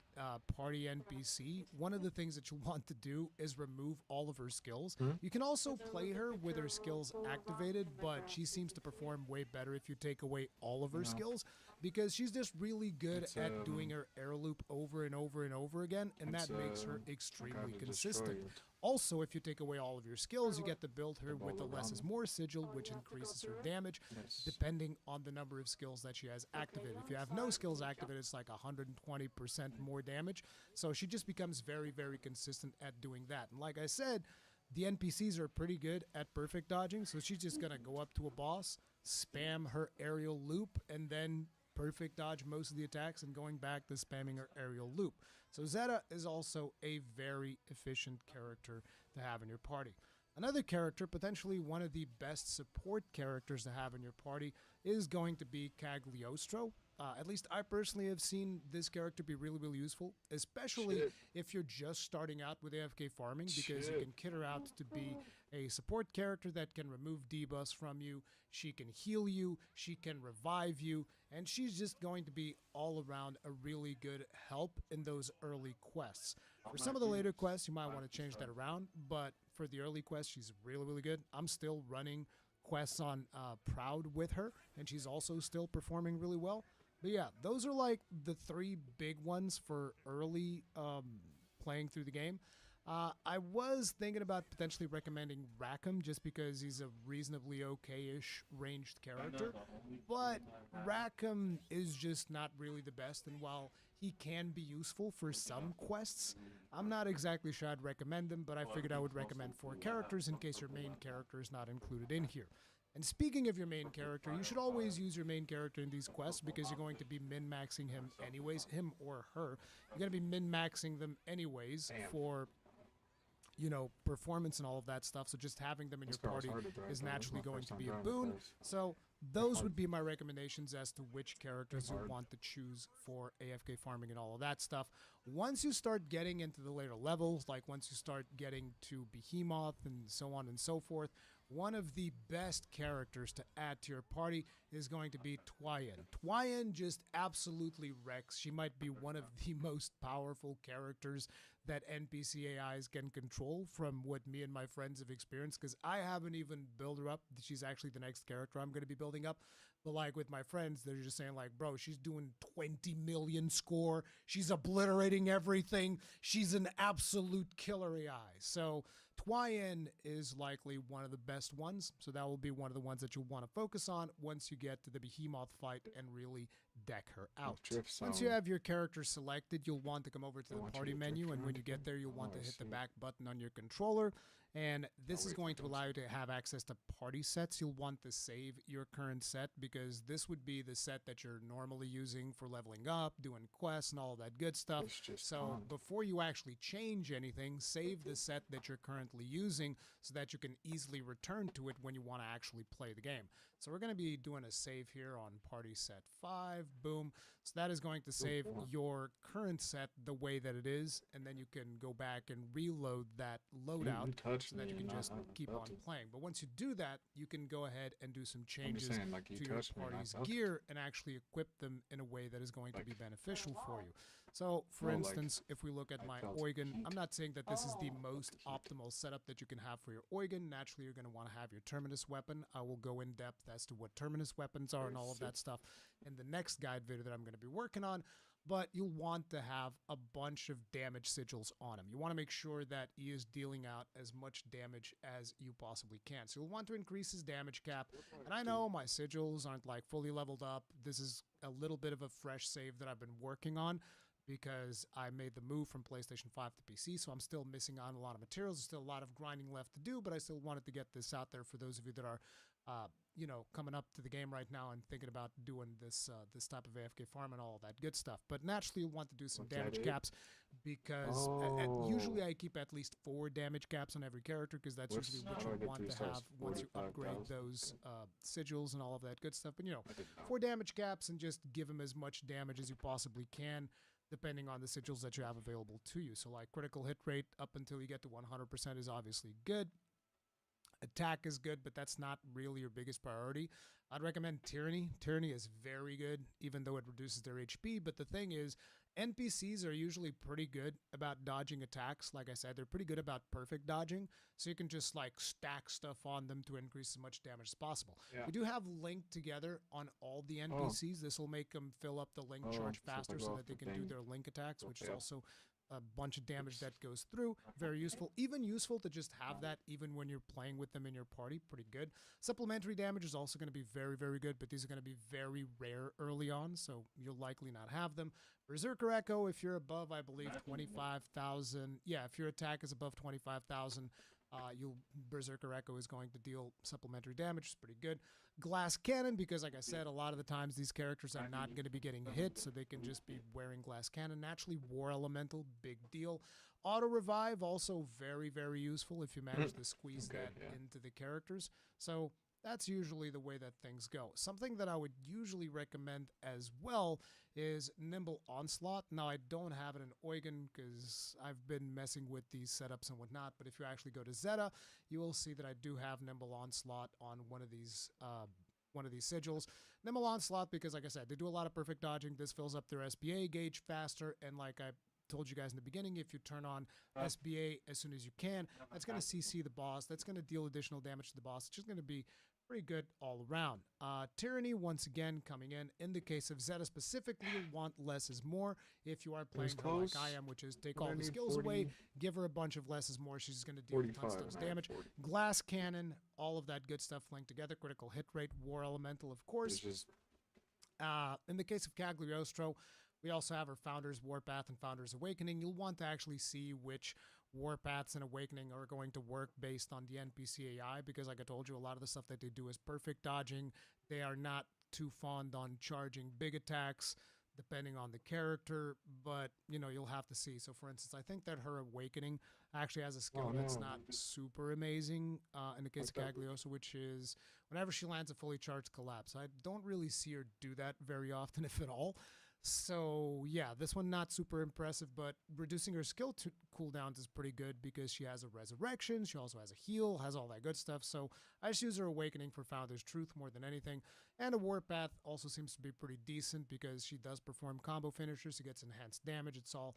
party NPC, one of the things that you want to do is remove all of her skills. You can also play her with her skills activated, but she seems to perform way better if you take away all of her skills, because she's just really good at doing her air loop over and over and over again, and that makes her extremely consistent. Also, if you take away all of your skills, you get to build her with the less is more sigil, which increases her damage depending on the number of skills that she has activated. If you have no skills activated, it's like 120% more damage. So she just becomes very, very consistent at doing that. And like I said, the NPCs are pretty good at perfect dodging, so she's just going to go up to a boss, spam her aerial loop, and then perfect dodge most of the attacks and going back to spamming her aerial loop. So Zeta is also a very efficient character to have in your party. Another character, potentially one of the best support characters to have in your party, is going to be Cagliostro. At least I personally have seen this character be really, really useful, especially if you're just starting out with AFK farming, because you can kit her out to be a support character that can remove debuffs from you, she can heal you, she can revive you, and she's just going to be all around a really good help in those early quests. For some of the later quests, you might want to change that around, but for the early quests, she's really, really good. I'm still running quests on Proud with her, and she's also still performing really well. But yeah, those are like the three big ones for early playing through the game. I was thinking about potentially recommending Rackham just because he's a reasonably okay-ish ranged character. But Rackham is just not really the best, and while he can be useful for some quests, I'm not exactly sure I'd recommend him, but I figured I would recommend 4 characters in case your main character is not included in here. And speaking of your main character, you should always use your main character in these quests because you're going to be min-maxing him anyways, him or her. You're going to be min-maxing them anyways for, you know, performance and all of that stuff. So just having them in your party is naturally going to be a boon. So those would be my recommendations as to which characters you want to choose for AFK farming and all of that stuff. Once you start getting into the later levels, like once you start getting to Behemoth and so on and so forth, one of the best characters to add to your party is going to be Twayan. Twayan just absolutely wrecks. She might be one of the most powerful characters that NPC AIs can control from what me and my friends have experienced, because I haven't even built her up. She's actually the next character I'm going to be building up. But like with my friends, they're just saying like, bro, she's doing 20 million score. She's obliterating everything. She's an absolute killer AI. So Twyen is likely one of the best ones. So that will be one of the ones that you'll want to focus on once you get to the Behemoth fight and really deck her out. Once you have your character selected, you'll want to come over to the party menu, and when you get there, you'll want to hit the back button on your controller, and this is going to allow you to have access to party sets. You'll want to save your current set, because this would be the set that you're normally using for leveling up, doing quests, and all of that good stuff. So before you actually change anything, save the set that you're currently using so that you can easily return to it when you want to actually play the game. So we're going to be doing a save here on party set 5. Boom. So that is going to save your current set the way that it is, and then you can go back and reload that loadout so that you can just keep on playing. But once you do that, you can go ahead and do some changes to your party's gear and actually equip them in a way that is going to be beneficial for you. So, for instance, if we look at my Eugen, I'm not saying that this is the most optimal setup that you can have for your Eugen. Naturally, you're going to want to have your Terminus weapon. I will go in depth as to what Terminus weapons are and all of that stuff in the next guide video that I'm going to be working on. But you'll want to have a bunch of damage sigils on him. You want to make sure that he is dealing out as much damage as you possibly can. So you'll want to increase his damage cap. And I know my sigils aren't like fully leveled up. This is a little bit of a fresh save that I've been working on, because I made the move from PlayStation 5 to PC, so I'm still missing on a lot of materials. There's still a lot of grinding left to do, but I still wanted to get this out there for those of you that are, coming up to the game right now and thinking about doing this this type of AFK farm and all that good stuff. But naturally, you'll want to do some damage caps, because usually I keep at least 4 damage caps on every character, because that's usually what you want to have once you upgrade those sigils and all of that good stuff. But 4 damage caps, and just give them as much damage as you possibly can, depending on the sigils that you have available to you. So like critical hit rate up until you get to 100% is obviously good. Attack is good, but that's not really your biggest priority. I'd recommend Tyranny. Tyranny is very good, even though it reduces their HP. But the thing is, NPCs are usually pretty good about dodging attacks. Like I said, they're pretty good about perfect dodging. So you can just like stack stuff on them to increase as much damage as possible. We do have Link together on all the NPCs. This will make them fill up the Link charge faster so that they can do their Link attacks, which is also a bunch of damage that goes through. Very useful. Even useful to just have that even when you're playing with them in your party. Pretty good. Supplementary damage is also going to be very, very good, but these are going to be very rare early on, so you'll likely not have them. Berserker Echo, if you're above, I believe, 25,000. Yeah, if your attack is above 25,000, Berserker Echo is going to deal supplementary damage. It's pretty good. Glass Cannon, because like I said, a lot of the times these characters are not going to be getting hit, so they can just be wearing Glass Cannon. Naturally, War Elemental, big deal. Auto Revive, also very, very useful if you manage to squeeze that into the characters. So that's usually the way that things go. Something that I would usually recommend as well is Nimble Onslaught. Now, I don't have it in Eugen because I've been messing with these setups and whatnot, but if you actually go to Zeta, you will see that I do have Nimble Onslaught on one of these sigils. Nimble Onslaught, because like I said, they do a lot of perfect dodging. This fills up their SBA gauge faster, and like I told you guys in the beginning, if you turn on SBA as soon as you can, that's going to CC the boss. That's going to deal additional damage to the boss. It's just going to be pretty good all around. Tyranny, once again, coming in. In the case of Zeta specifically, you'll want less is more. If you are playing her like I am, which is take all the skills away, give her a bunch of less is more. She's going to deal tons of damage. Glass Cannon, all of that good stuff linked together. Critical hit rate, War Elemental, of course. In the case of Cagliostro, we also have our Founder's Warpath and Founder's Awakening. You'll want to actually see which Warpaths and Awakening are going to work based on the NPC AI, because like I told you, a lot of the stuff that they do is perfect dodging. They are not too fond on charging big attacks, depending on the character, but you'll have to see. So for instance, I think that her Awakening actually has a skill that's not super amazing in the case of Cagliostro, which is whenever she lands a fully charged collapse. I don't really see her do that very often, if at all. So yeah, this one not super impressive, but reducing her skill cooldowns is pretty good because she has a resurrection, she also has a heal, has all that good stuff. So I just use her Awakening for Founder's Truth more than anything. And a Warpath also seems to be pretty decent because she does perform combo finishers. She gets enhanced damage. It's all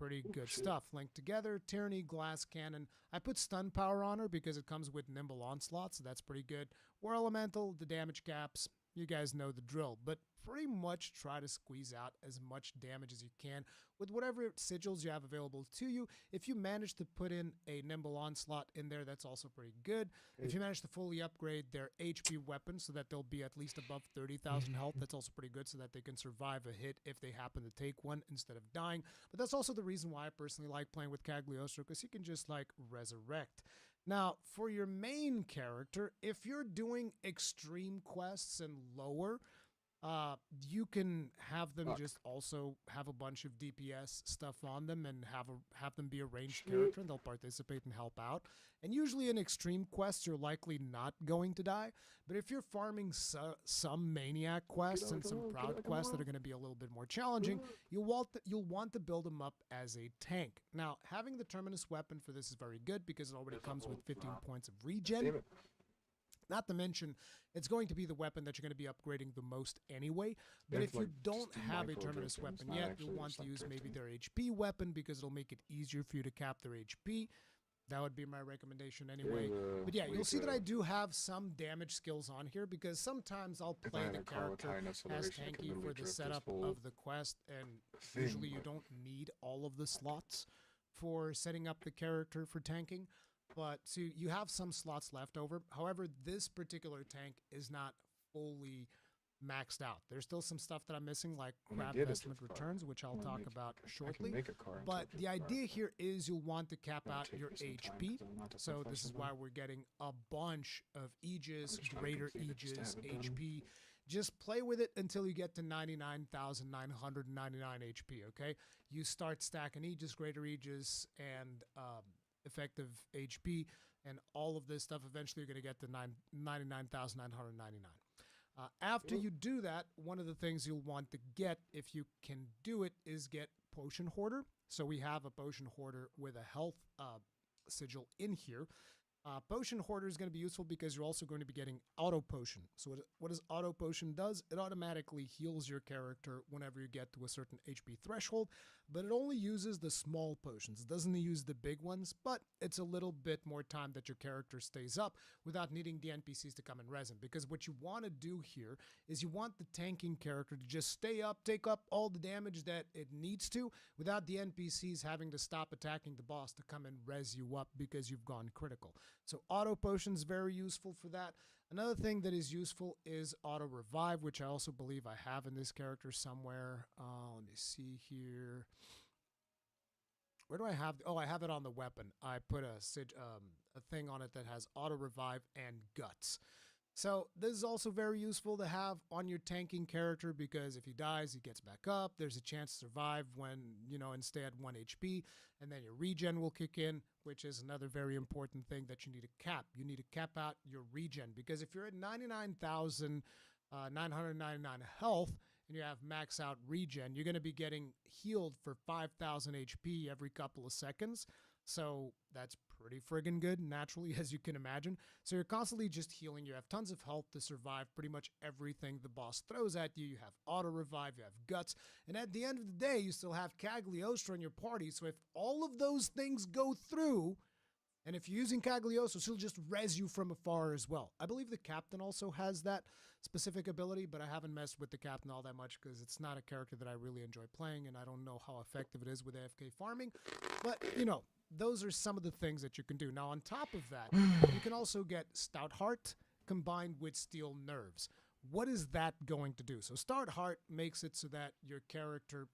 pretty good stuff. Linked Together, Tyranny, Glass Cannon. I put Stun Power on her because it comes with Nimble Onslaught, so that's pretty good. War Elemental, the damage caps, you guys know the drill. But pretty much try to squeeze out as much damage as you can with whatever sigils you have available to you. If you manage to put in a Nimble Onslaught in there, that's also pretty good. If you manage to fully upgrade their HP weapon so that they'll be at least above 30,000 health, that's also pretty good so that they can survive a hit if they happen to take one instead of dying. But that's also the reason why I personally like playing with Cagliostro, because he can just like resurrect. Now, for your main character, if you're doing extreme quests and lower, you can have them just also have a bunch of DPS stuff on them and have them be a ranged character, and they'll participate and help out. And usually in extreme quests, you're likely not going to die. But if you're farming some maniac quests and some proud quests that are going to be a little bit more challenging, you'll want to build them up as a tank. Now, having the Terminus weapon for this is very good because it already comes with 15 points of regen. Not to mention, it's going to be the weapon that you're going to be upgrading the most anyway. But if you don't have a Terminus weapon yet, you'll want to use maybe their HP weapon because it'll make it easier for you to cap their HP. That would be my recommendation anyway. But yeah, you'll see that I do have some damage skills on here because sometimes I'll play the character as tanky for the setup of the quest, and usually you don't need all of the slots for setting up the character for tanking. But so you have some slots left over. However, this particular tank is not fully maxed out. There's still some stuff that I'm missing, like Crab Vestment Returns, which I'll talk about shortly. But the idea here is you'll want to cap out your HP. So this is why we're getting a bunch of Aegis, Greater Aegis, HP. Just play with it until you get to 99,999 HP, okay? You start stacking Aegis, Greater Aegis, and effective HP, and all of this stuff. Eventually, you're going to get to 99,999. After you do that, one of the things you'll want to get, if you can do it, is get Potion Hoarder. So we have a Potion Hoarder with a health sigil in here. Potion Hoarder is going to be useful because you're also going to be getting Auto Potion. So what does Auto Potion does? It automatically heals your character whenever you get to a certain HP threshold, but it only uses the small potions. It doesn't use the big ones, but it's a little bit more time that your character stays up without needing the NPCs to come and res him. Because what you want to do here is you want the tanking character to just stay up, take up all the damage that it needs to, without the NPCs having to stop attacking the boss to come and res you up because you've gone critical. So Auto Potion is very useful for that. Another thing that is useful is Auto Revive, which I also believe I have in this character somewhere. Let me see here. Where do I have? Oh, I have it on the weapon. I put a thing on it that has Auto Revive and Guts. So this is also very useful to have on your tanking character because if he dies, he gets back up. There's a chance to survive when, instead 1 HP, and then your regen will kick in, which is another very important thing that you need to cap. You need to cap out your regen because if you're at 99,999 health and you have max out regen, you're going to be getting healed for 5,000 HP every couple of seconds. So that's pretty friggin' good, naturally, as you can imagine. So you're constantly just healing. You have tons of health to survive pretty much everything the boss throws at you. You have Auto Revive, you have Guts, and at the end of the day, you still have Cagliostro in your party. So if all of those things go through, and if you're using Cagliostro, she'll just res you from afar as well. I believe the Captain also has that specific ability, but I haven't messed with the Captain all that much because it's not a character that I really enjoy playing, and I don't know how effective it is with AFK farming. But, those are some of the things that you can do. Now, on top of that, you can also get Stout Heart combined with Steel Nerves. What is that going to do? So Stout Heart makes it so that your character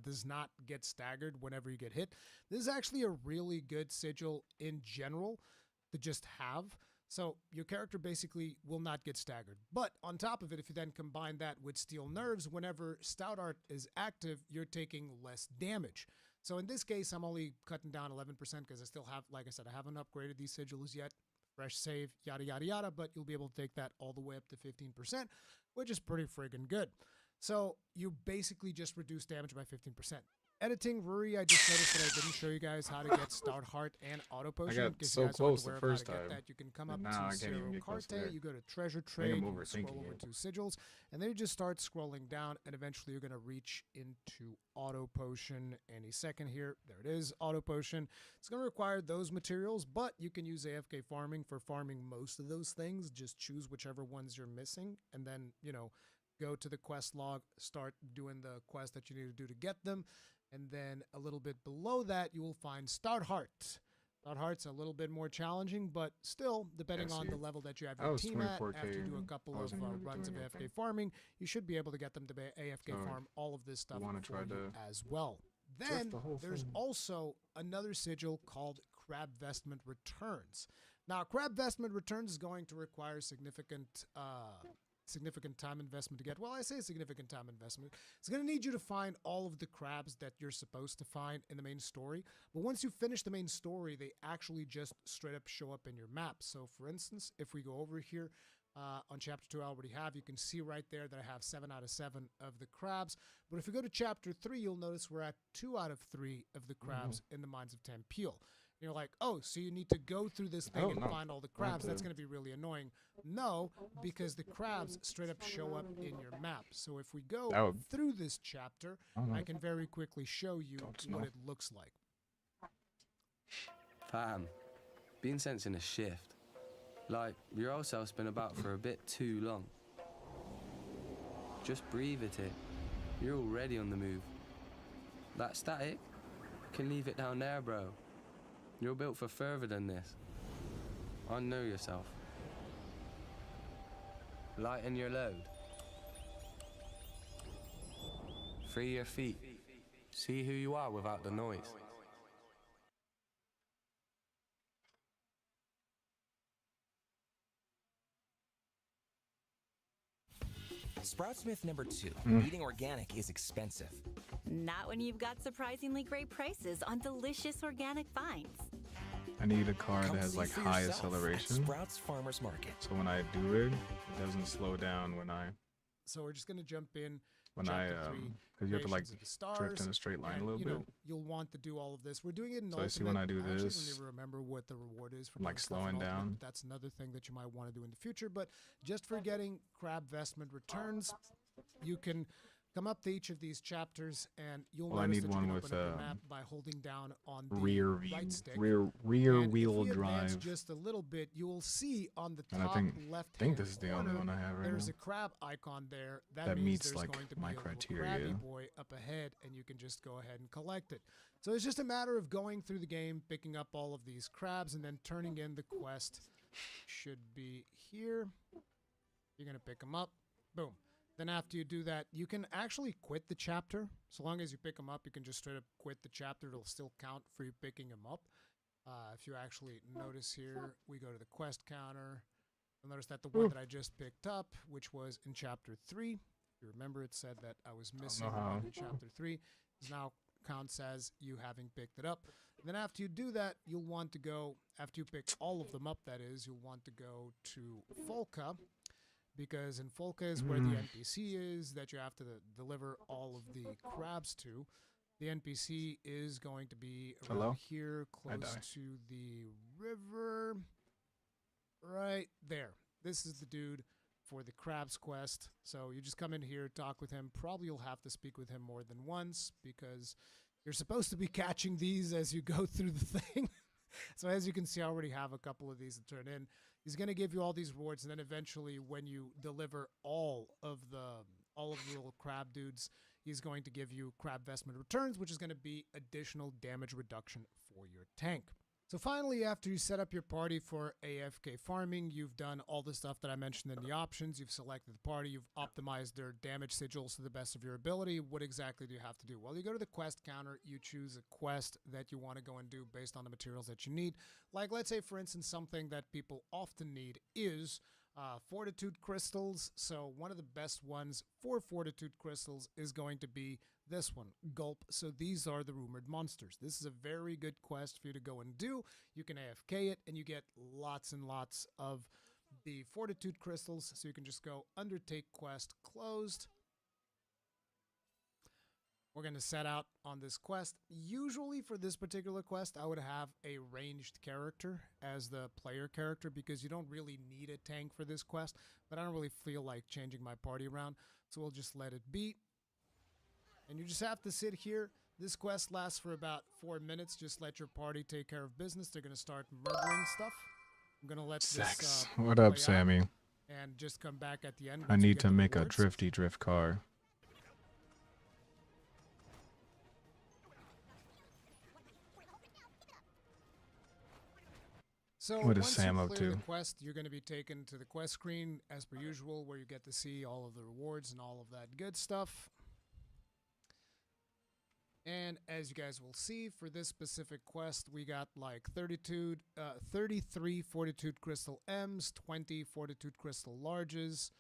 does not get staggered whenever you get hit. This is actually a really good sigil in general to just have. So your character basically will not get staggered. But on top of it, if you then combine that with Steel Nerves, whenever Stout Heart is active, you're taking less damage. So in this case, I'm only cutting down 11% because I still have, like I said, I haven't upgraded these sigils yet. Fresh save, yada, yada, yada, but you'll be able to take that all the way up to 15%, which is pretty friggin' good. So you basically just reduce damage by 15%. Editing, Ruri, I just noticed that I didn't show you guys how to get Stout Heart and Auto Potion. got In case so you guys close aren't the aware of first how to get time, that, you can come but up now I to can't even Zero get close to Carte, that. you go to Treasure Bring 'em Trade, over, you thank scroll you. over to Sigils, and then you just start scrolling down, and eventually you're going to reach into Auto Potion any second here. There it is, Auto Potion. It's going to require those materials, but you can use AFK farming for farming most of those things. Just choose whichever ones you're missing, and then, you know, go to the quest log, start doing the quest that you need to do to get them. And then a little bit below that, you will find Stout Heart. Stout Heart's a little bit more challenging, but still, depending on the level that you have your team at, after you do a couple of runs of AFK farming, you should be able to get them to AFK farm all of this stuff for you as well. Then there's also another sigil called Crab Vestment Returns. Now, Crab Vestment Returns is going to require significant time investment to get. Well, I say significant time investment. It's going to need you to find all of the crabs that you're supposed to find in the main story. But once you finish the main story, they actually just straight up show up in your map. So for instance, if we go over here on chapter 2, I already have, you can see right there that I have 7 out of 7 of the crabs. But if we go to chapter 3, you'll notice we're at 2 out of 3 of the crabs in the Mines of Tempeal. You're like, oh, so you need to go through this thing and find all the crabs. That's going to be really annoying. No, because the crabs straight up show up in your map. So if we go through this chapter, I can very quickly show you what it looks like. Fam, been sensing a shift. Like, your old self's been about for a bit too long. Just breathe at it. You're already on the move. That static? Can leave it down there, bro. You're built for further than this. I know yourself. Lighten your load. Free your feet. See who you are without the noise. Sproutsmith number 2. Eating organic is expensive. Not when you've got surprisingly great prices on delicious organic finds. I need a car that has like high At acceleration. Sprouts Farmers Market. So when I do it, it doesn't slow down when I So we're just going to jump in. because you have to like drift in a straight line a little bit. You'll want to do all of this. We're doing it in So I see when I do actually this, don't even remember what the reward is from like doing stuff in slowing Ultimate, down. but that's another thing that you might want to do in the future. But just for getting Crab Vestment Returns, you can come up to each of these chapters, and you'll Well, I notice need that one you can with open up the map by holding down on the rear right stick. rear And wheel if we advance drive. just a little bit, you will see on the And I top left think this is the only one I have right there's now. a crab icon there. That means meets, there's like, going to be my a little criteria. crabby boy up ahead, and you can just go ahead and collect it. So it's just a matter of going through the game, picking up all of these crabs, and then turning in the quest. Should be here. You're going to pick them up. Boom. Then after you do that, you can actually quit the chapter. So long as you pick them up, you can just straight up quit the chapter. It'll still count for you picking them up. If you actually notice here, we go to the quest counter. You'll notice that the one that I just picked up, which was in chapter 3, if you remember, it said that I was missing one in chapter 3, is now counts as you having picked it up. And then after you do that, you'll want to go, after you pick all of them up, that is, you'll want to go to Folka, because in Folka is where the NPC is that you have to deliver all of the crabs to. The NPC is going to be around here, close to the river. Right there. This is the dude for the crabs quest. So you just come in here, talk with him. Probably you'll have to speak with him more than once, because you're supposed to be catching these as you go through the thing. So as you can see, I already have a couple of these to turn in. He's going to give you all these rewards, and then eventually when you deliver all of the little crab dudes, he's going to give you Crab Vestment Returns, which is going to be additional damage reduction for your tank. So finally, after you set up your party for AFK farming, you've done all the stuff that I mentioned in the options, you've selected the party, you've optimized their damage sigils to the best of your ability. What exactly do you have to do? Well, you go to the quest counter, you choose a quest that you want to go and do based on the materials that you need. Like, let's say, for instance, something that people often need is Fortitude Crystals. So one of the best ones for Fortitude Crystals is going to be this one, Gulp. So these are the rumored monsters. This is a very good quest for you to go and do. You can AFK it, and you get lots and lots of the Fortitude Crystals. So you can just go Undertake Quest Closed. We're going to set out on this quest. Usually for this particular quest, I would have a ranged character as the player character because you don't really need a tank for this quest, but I don't really feel like changing my party around, so we'll just let it be. And you just have to sit here. This quest lasts for about 4 minutes. Just let your party take care of business. They're going to start murdering stuff. I'm going to let this What up, play out Sammy? and just come back at the end. I once we need get to the make a rewards. drifty drift car. So What is once Sam you up clear to? the quest, you're going to be taken to the quest screen as per usual, where you get to see all of the rewards and all of that good stuff. And as you guys will see, for this specific quest, we got like 33 Fortitude Crystal M's, 20 Fortitude Crystal Larges,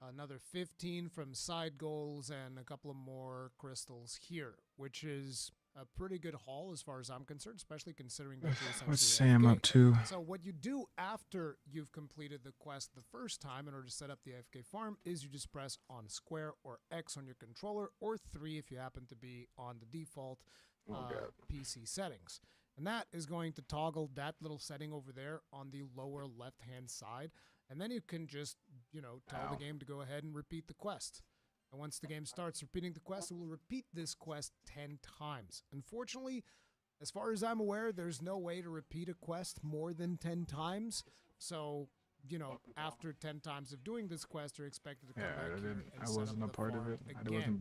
another 15 from side goals, and a couple of more crystals here, which is a pretty good haul as far as I'm concerned, especially considering that you're essentially What's Sam AFK. up to? So what you do after you've completed the quest the first time in order to set up the AFK farm is you just press on square or X on your controller, or 3 if you happen to be on the default PC settings. And that is going to toggle that little setting over there on the lower left-hand side. And then you can just, tell the game to go ahead and repeat the quest. And once the game starts repeating the quest, it will repeat this quest 10 times. Unfortunately, as far as I'm aware, there's no way to repeat a quest more than 10 times. So, after 10 times of doing this quest, you're expected to come back here and I set wasn't up a the part of farm it. I again. didn't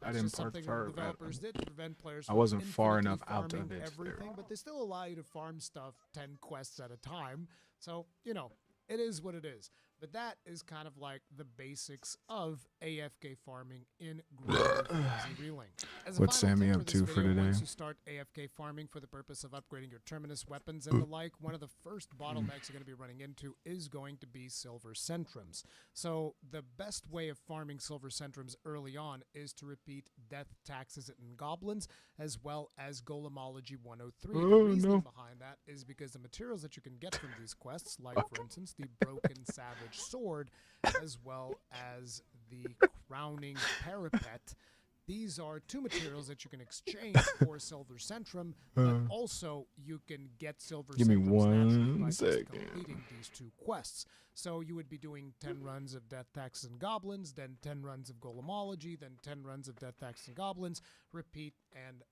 That's just park something far. the developers did to prevent players I from wasn't far infinitely enough out of farming it. everything, but they still allow you to farm stuff 10 quests at a time. So, it is what it is. But that is kind of like the basics of AFK farming in Grand Blue Fantasy Relink. As a What's final Sammy tip up this to for video, today? Once you start AFK farming for the purpose of upgrading your terminus weapons and the like, one of the first bottlenecks you're going to be running into is going to be silver centrums. So the best way of farming silver centrums early on is to repeat Death, Taxes, and Goblins, as well as Golemology 103. The reasoning behind that is because the materials that you can get from these quests, like for instance the Broken Savage Sword, as well as the Crowning Parapet, these are 2 materials that you can exchange for Silver Centrum, but also you can get Silver Give me Centrums naturally by 1 just second. completing these 2 quests. So you would be doing 10 runs of Death, Taxes, and Goblins, then 10 runs of Golemology, then 10 runs of Death, Taxes, and Goblins, repeat, and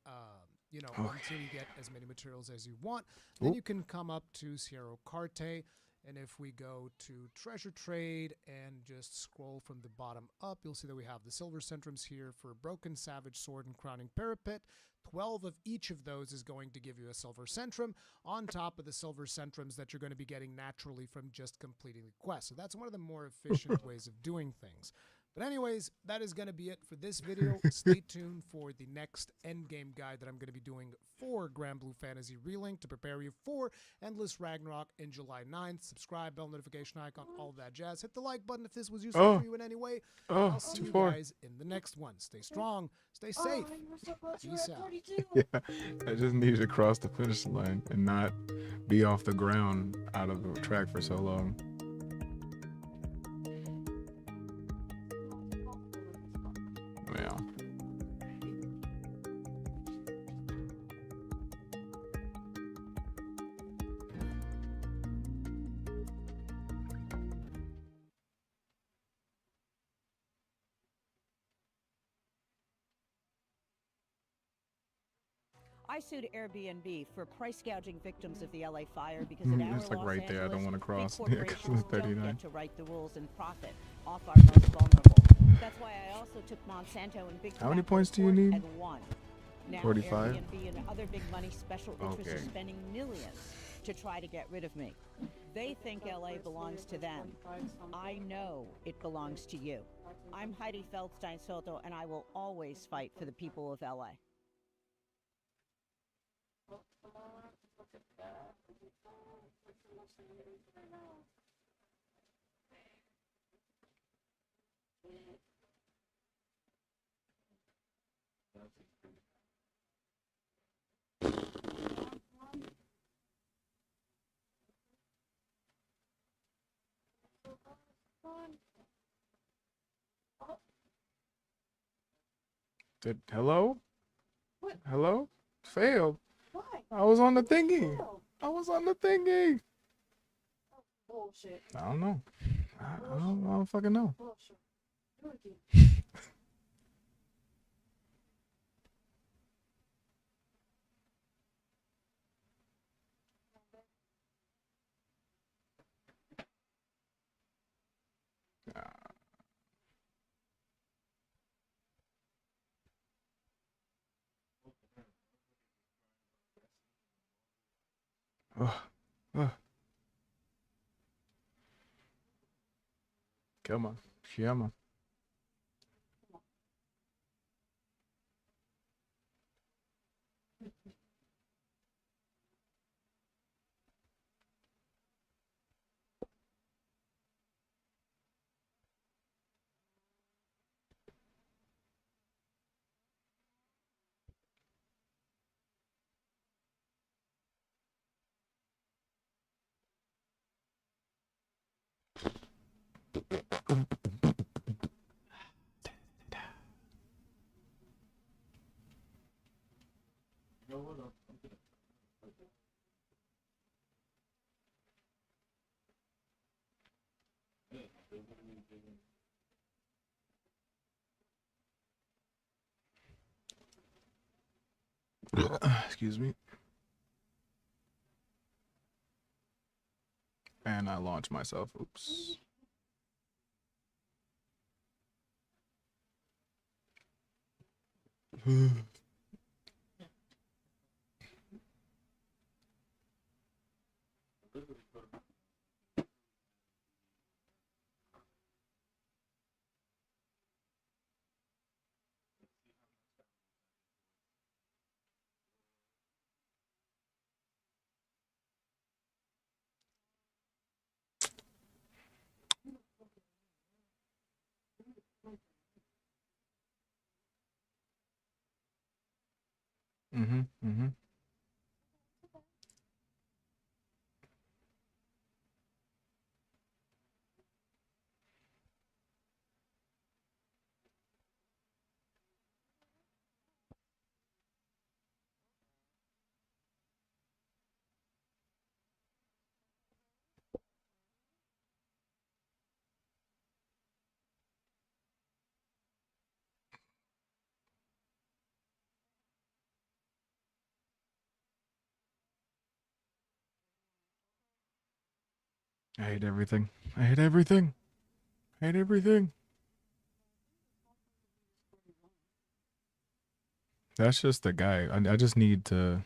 until you get as many materials as you want. Then you can come up to Sierra Carte, and if we go to Treasure Trade and just scroll from the bottom up, you'll see that we have the Silver Centrums here for Broken Savage Sword and Crowning Parapet. 12 of each of those is going to give you a Silver Centrum on top of the Silver Centrums that you're going to be getting naturally from just completing the quest. So that's one of the more efficient ways of doing things. But anyways, that is going to be it for this video. Stay tuned for the next endgame guide that I'm going to be doing for Grand Blue Fantasy Relink to prepare you for Endless Ragnarok in July 9th. Subscribe, bell notification icon, all of that jazz. Hit the like button if this was useful for you in any way. I'll see you guys in the next one. Stay strong, stay safe. Peace out. Yeah, I just needed to cross the finish line and not be off the ground out of the track for so long. Yeah. I sued Airbnb for price gouging victims of the LA fire because in our It's like Los right there. I don't Angeles, want to big cross. Yeah, 'cause corporations it's don't 39. get to write the rules and profit off our most vulnerable. That's why I also took Monsanto and Big How many Tobacco points do you to court need? and won. Now 45? Airbnb and other big money special interests Okay. are spending millions to try to get rid of me. They think LA belongs to them. I know it belongs to you. I'm Heidi Feldstein Soto, and I will always fight for the people of LA. Hello? Hello? Failed. Why? I was on the thingy. Failed. I was on the thingy. Bullshit. I don't know. I don't fucking know. Bullshit. Do it again. Ugh. Ugh. Come on. Come on. Excuse me. And I launched myself. Oops. Mm-hmm. Mm-hmm. I hate everything. I hate everything. I hate everything. That's just the guy. I just need to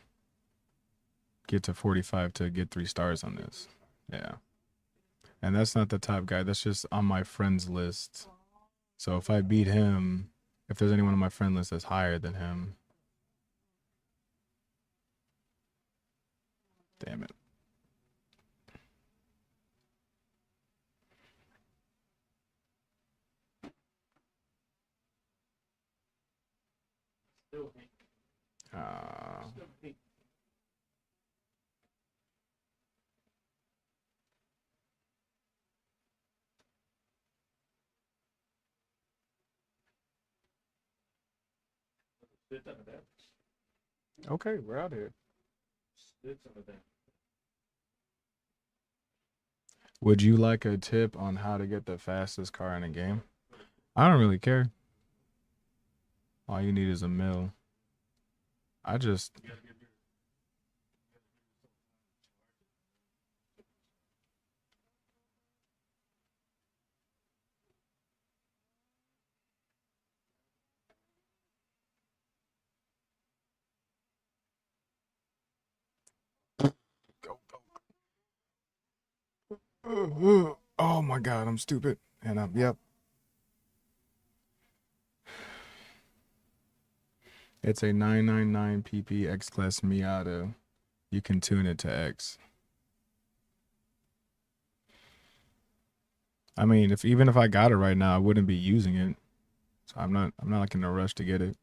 get to 45 to get 3 stars on this. Yeah. And that's not the top guy. That's just on my friends list. So if I beat him, if there's anyone on my friend list that's higher than him. Damn it. Okay, we're out here. Would you like a tip on how to get the fastest car in a game? I don't really care. All you need is a mill. I just... Oh my god, I'm stupid. And yep. It's a 999 PP X-Class Miata. You can tune it to X. I mean, even if I got it right now, I wouldn't be using it. So I'm not like in a rush to get it.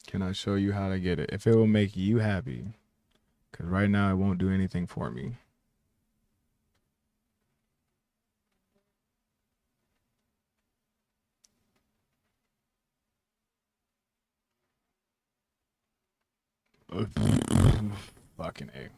Can I show you how to get it? If it will make you happy. Because right now it won't do anything for me. Fucking A.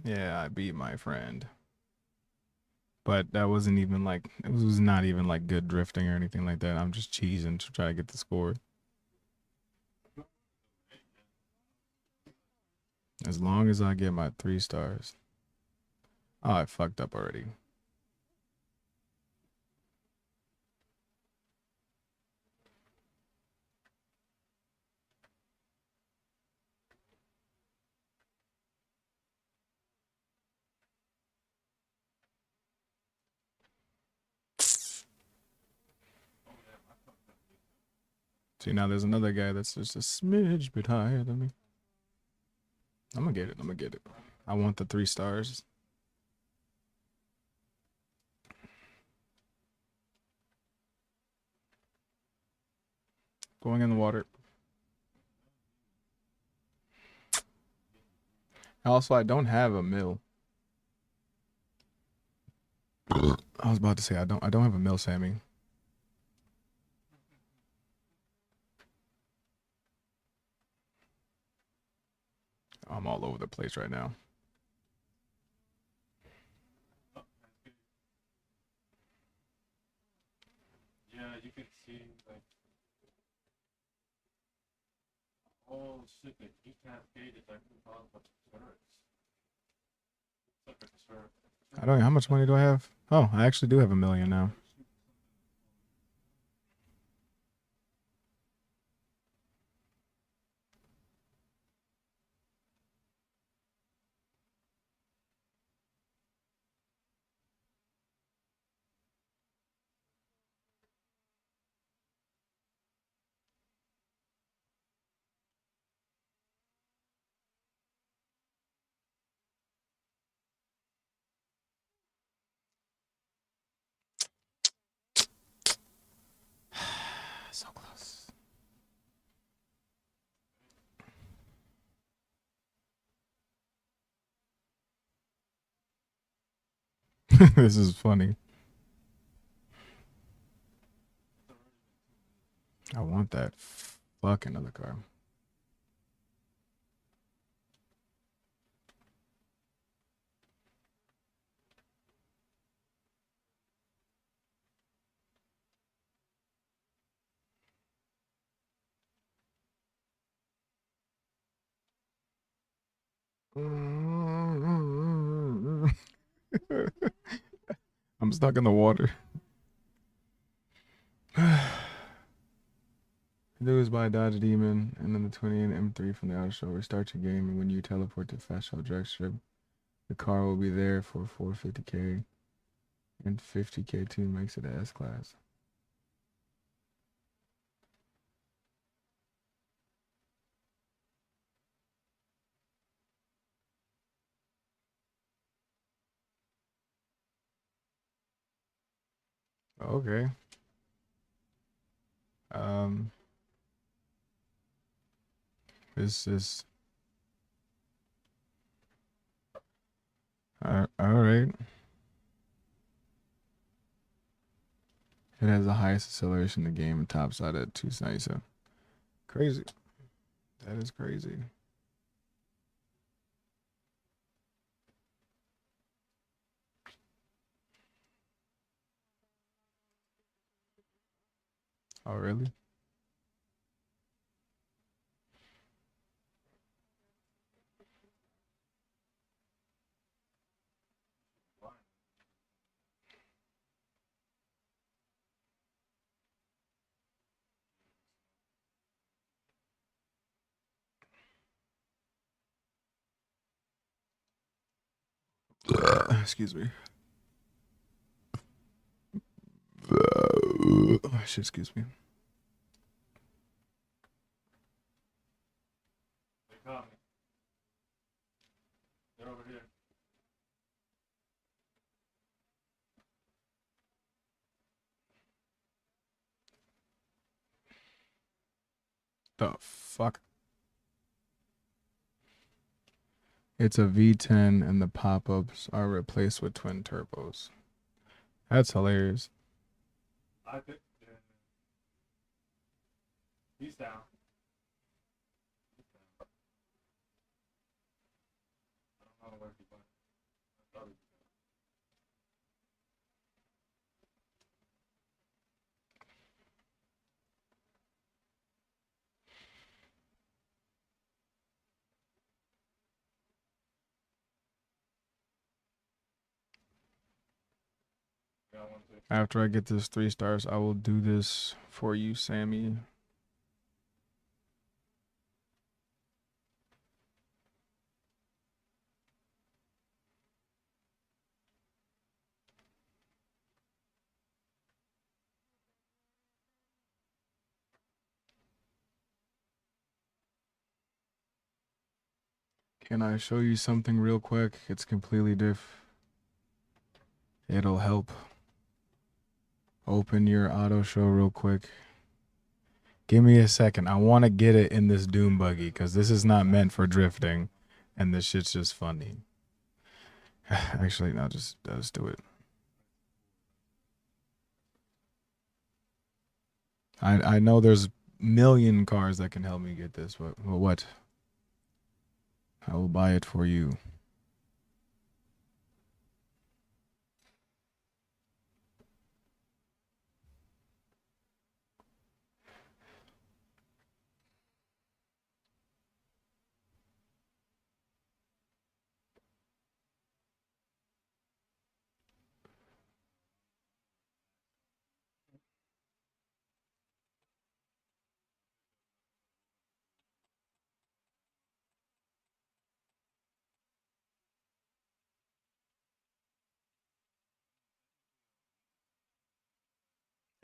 Yeah, I beat my friend. But that wasn't even like, it was not even like good drifting or anything like that. I'm just cheesing to try to get the score. As long as I get my 3 stars. Oh, I fucked up already. See, now there's another guy that's just a smidge bit higher than me. I'm gonna get it. I'm gonna get it. I want the 3 stars. Going in the water. Also, I don't have a mill. I was about to say I don't have a mill, Sammy. I'm all over the place right now. Yeah, you can see like oh shit, the heat cascade is actually caused by the turrets. It's like a turret. I don't know how much money do I have? Oh, I actually do have $1 million now. So close. This is funny. I want that fucking other car. I'm stuck in the water. Do is buy Dodge Demon and then the 20 and M3 from the auto show. Restart your game, and when you teleport to Fast Shell Drag Strip, the car will be there for 450k, and 50k too makes it a S class. Okay. This is all right. It has the highest acceleration in the game and tops out at 297. Crazy. That is crazy. Oh, really? Excuse me. Excuse me. They caught me. They're over here. The fuck? It's a V10 and the pop-ups are replaced with twin turbos. That's hilarious. I think. He's down. I don't know where he went. I thought he was After I get this 3 stars, I will do this for you, Sammy. Can I show you something real quick? It's completely diff. It'll help. Open your auto show real quick. Give me a second. I want to get it in this Doom buggy because this is not meant for drifting. And this shit's just funny. Actually, no, just do it. I know there's a million cars that can help me get this, but what? I will buy it for you.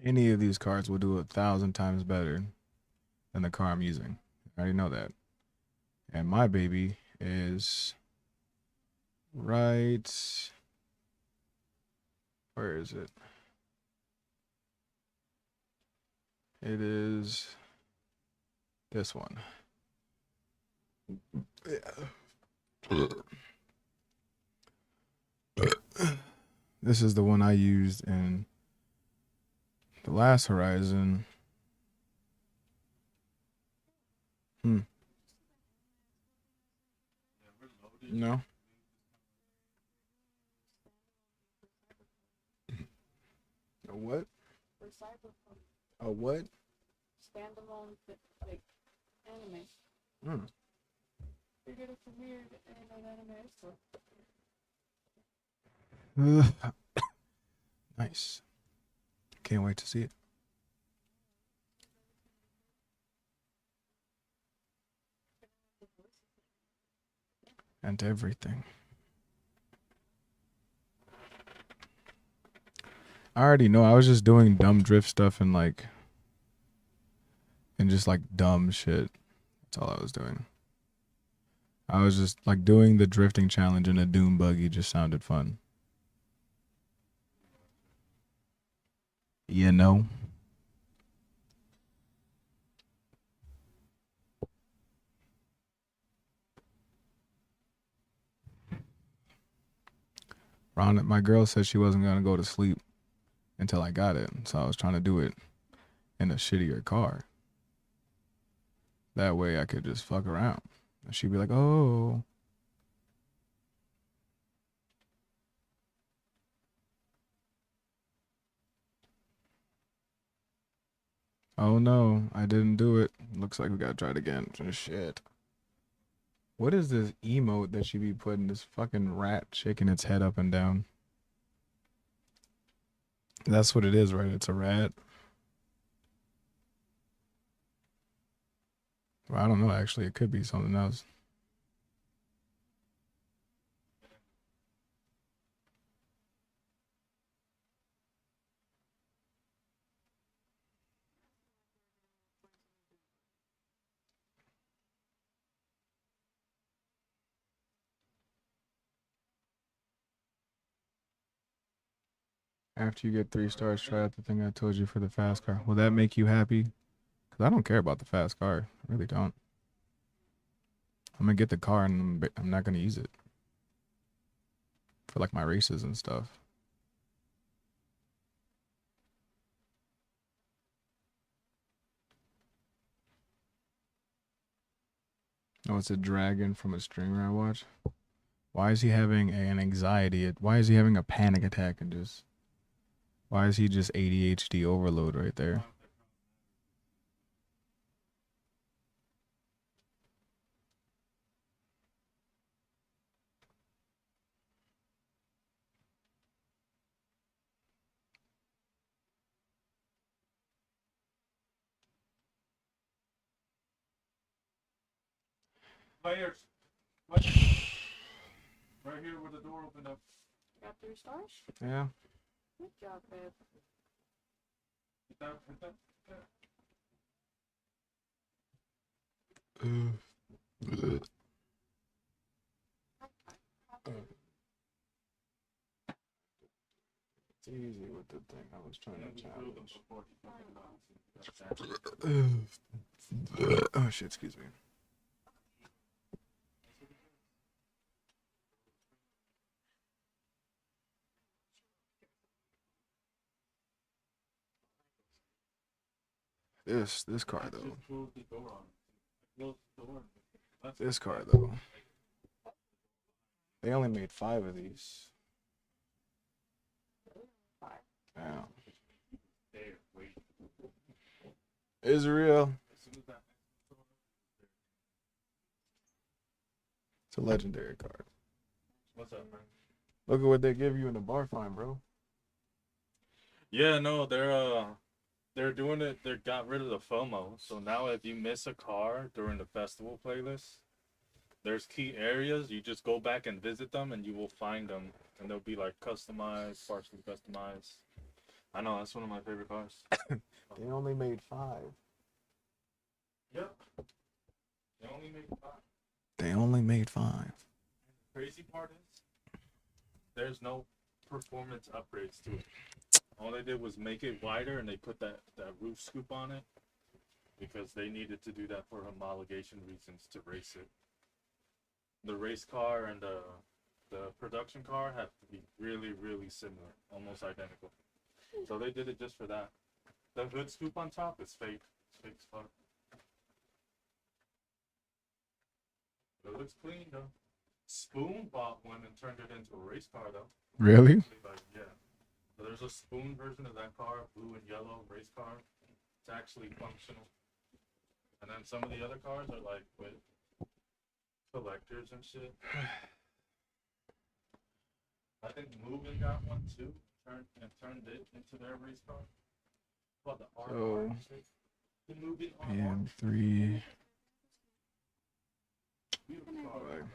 Any of these cars will do 1,000 times better than the car I'm using. I already know that. And my baby is right. Where is it? It is this one. Yeah. This is the one I used in the last Horizon. No. A what? For Cyberpunk. A what? Standalone, like, anime. Figured it's a weird anime, so. Nice. Can't wait to see it. And everything. I already know. I was just doing dumb drift stuff and just like dumb shit. That's all I was doing. I was just like doing the drifting challenge in a Doom buggy just sounded fun. You know? Ron, my girl said she wasn't going to go to sleep until I got it. So I was trying to do it in a shittier car. That way I could just fuck around. And she'd be like, oh. Oh no, I didn't do it. Looks like we gotta try it again. Shit. What is this emote that you be putting? This fucking rat shaking its head up and down. That's what it is, right? It's a rat. Well, I don't know, actually. It could be something else. After you get 3 stars, try out the thing I told you for the fast car. Will that make you happy? Cause I don't care about the fast car. I really don't. I'm gonna get the car and I'm not gonna use it for like my races and stuff. Oh, it's a dragon from a streamer I watch. Why is he having an anxiety? Why is he having a panic attack and just? Why is he just ADHD overload right there? Players. Right here where the door opened up. Got 3 stars? Yeah. Good job, babe. Hit that, hit that, hit that. It's easy with the thing I was trying to challenge. Oh shit, excuse me. This car though. This car though. They only made 5 of these. Damn. Israel. It's a legendary card. What's up, man? Look at what they give you in the bar fine, bro. Yeah, no, they're doing it. They got rid of the FOMO. So now if you miss a car during the festival playlist, there's key areas. You just go back and visit them, and you will find them, and they'll be like customized, partially customized. I know that's one of my favorite cars. They only made 5. Yep. They only made 5. They only made 5. Crazy part is, there's no performance upgrades to it. All they did was make it wider, and they put that roof scoop on it because they needed to do that for homologation reasons to race it. The race car and the production car have to be really, really similar, almost identical. So they did it just for that. The hood scoop on top is fake. It's fake as fuck. It looks clean though. Spoon bought one and turned it into a race car though. Really? Like, yeah. So there's a Spoon version of that car, blue and yellow race car. It's actually functional. And then some of the other cars are like with collectors and shit. I think Moving got one too, turned it into their race car. Called the R. So, The Moving PM3. Beautiful car.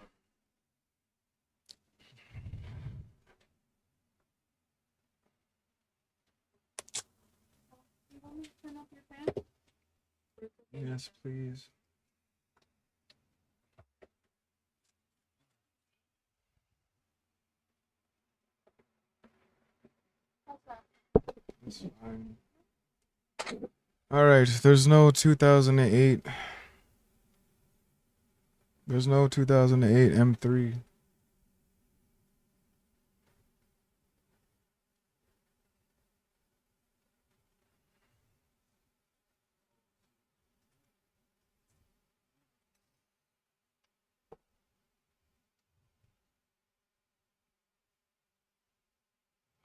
You want me to turn off your fan? Yes, please. How's that? That's fine. All right, there's no 2008. There's no 2008 M3.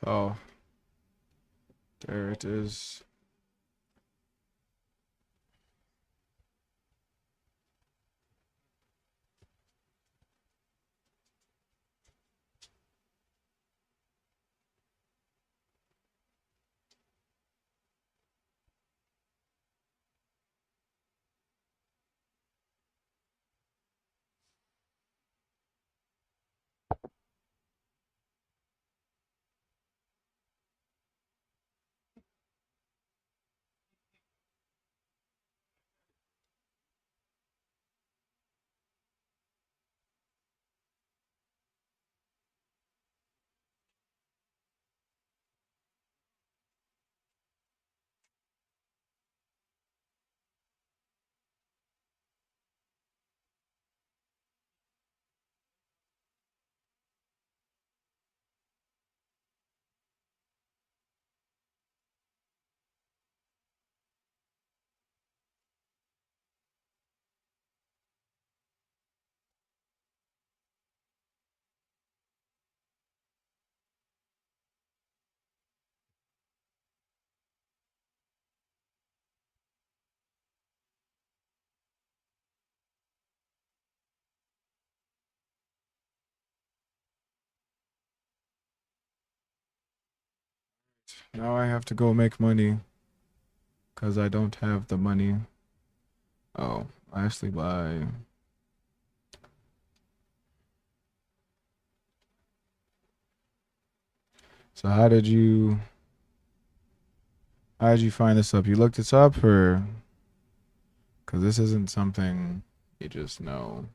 Oh, there it is. Now I have to go make money. Because I don't have the money. Oh, lastly, bye. So how did you find this up? You looked this up, or because this isn't something you just know.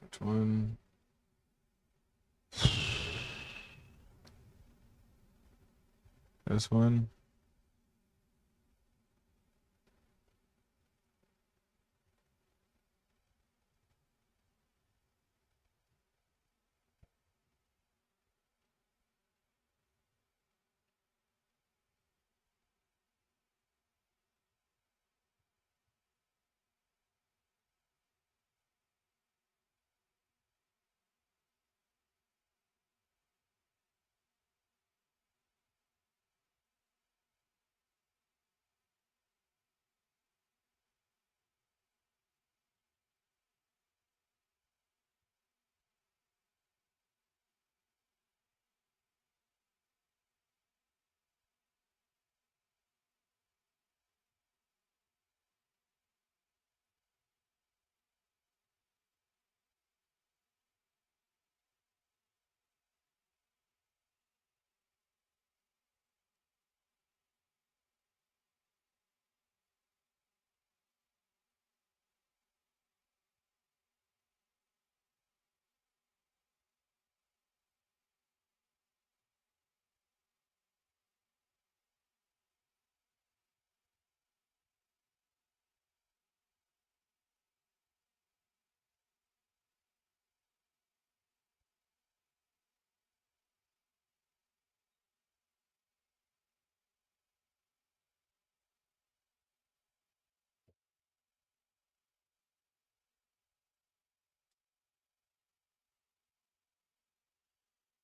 Which one? This one?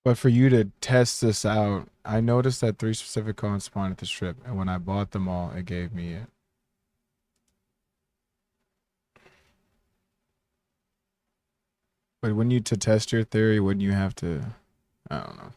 But for you to test this out, I noticed that 3 specific cones spawned at the strip, and when I bought them all, it gave me it. But when you to test your theory, wouldn't you have to? I don't know.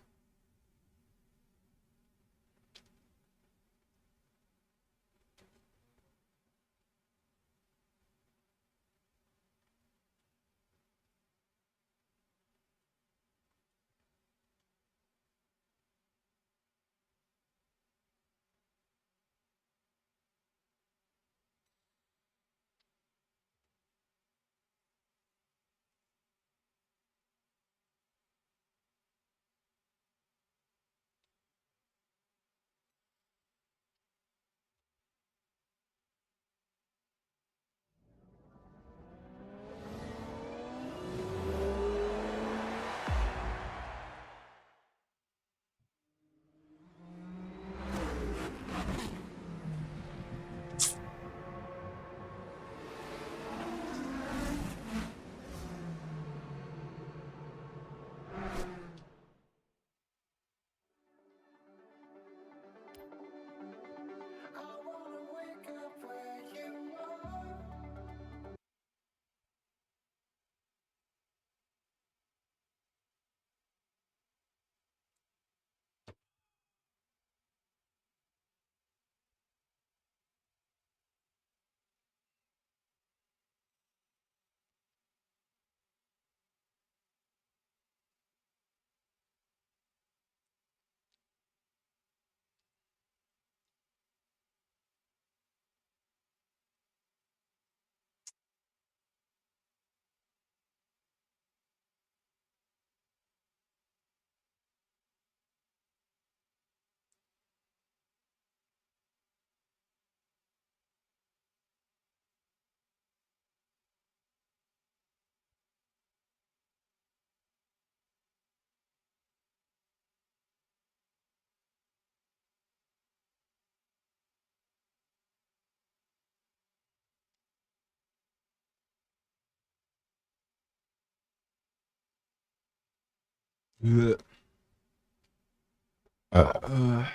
Ugh.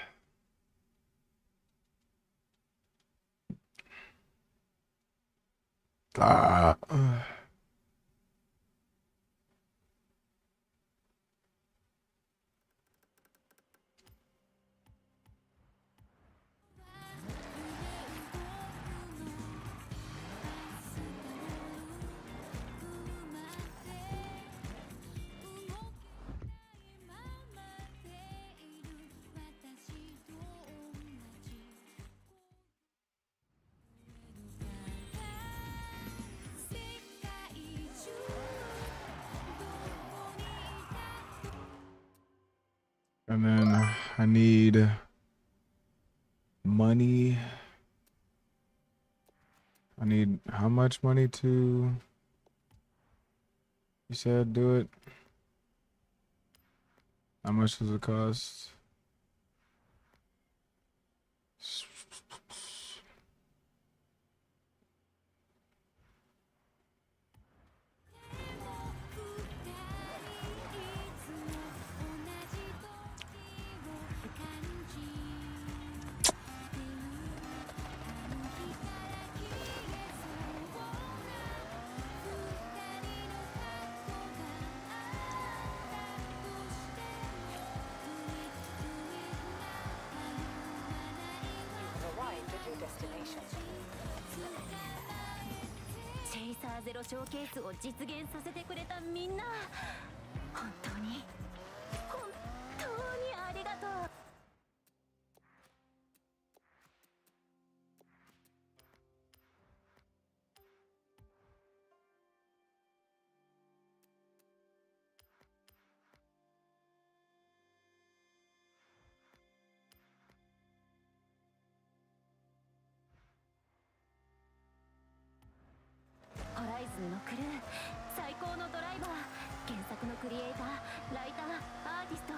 Ah. And then I need money. I need how much money to, you said do it? How much does it cost? Arrived at your destination. チェイサーゼロショーケースを実現させてくれたみんな、本当にありがとう。ホライズンのクルー、最高のドライバー、原作のクリエイター、ライター、アーティスト、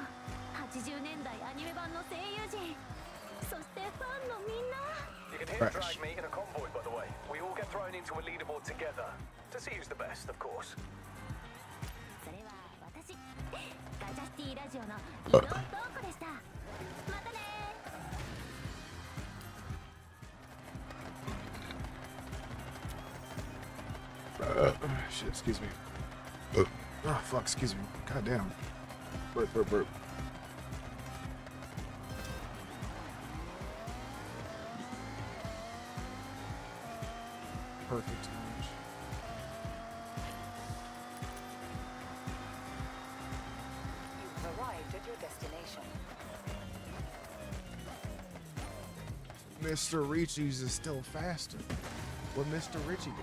80年代アニメ版の声優陣、そしてファンのみんな。 You can hear drag me in a convoy, by the way. We all get thrown into a leaderboard together to see who's the best, of course. それは私、ガチャシティラジオの伊藤東子でした。またね。 Shit, excuse me. Oh, fuck, excuse me. God damn. Burp. Perfect. You've arrived at your destination. Mr. Ricci's is still faster. What Mr. Ricci did?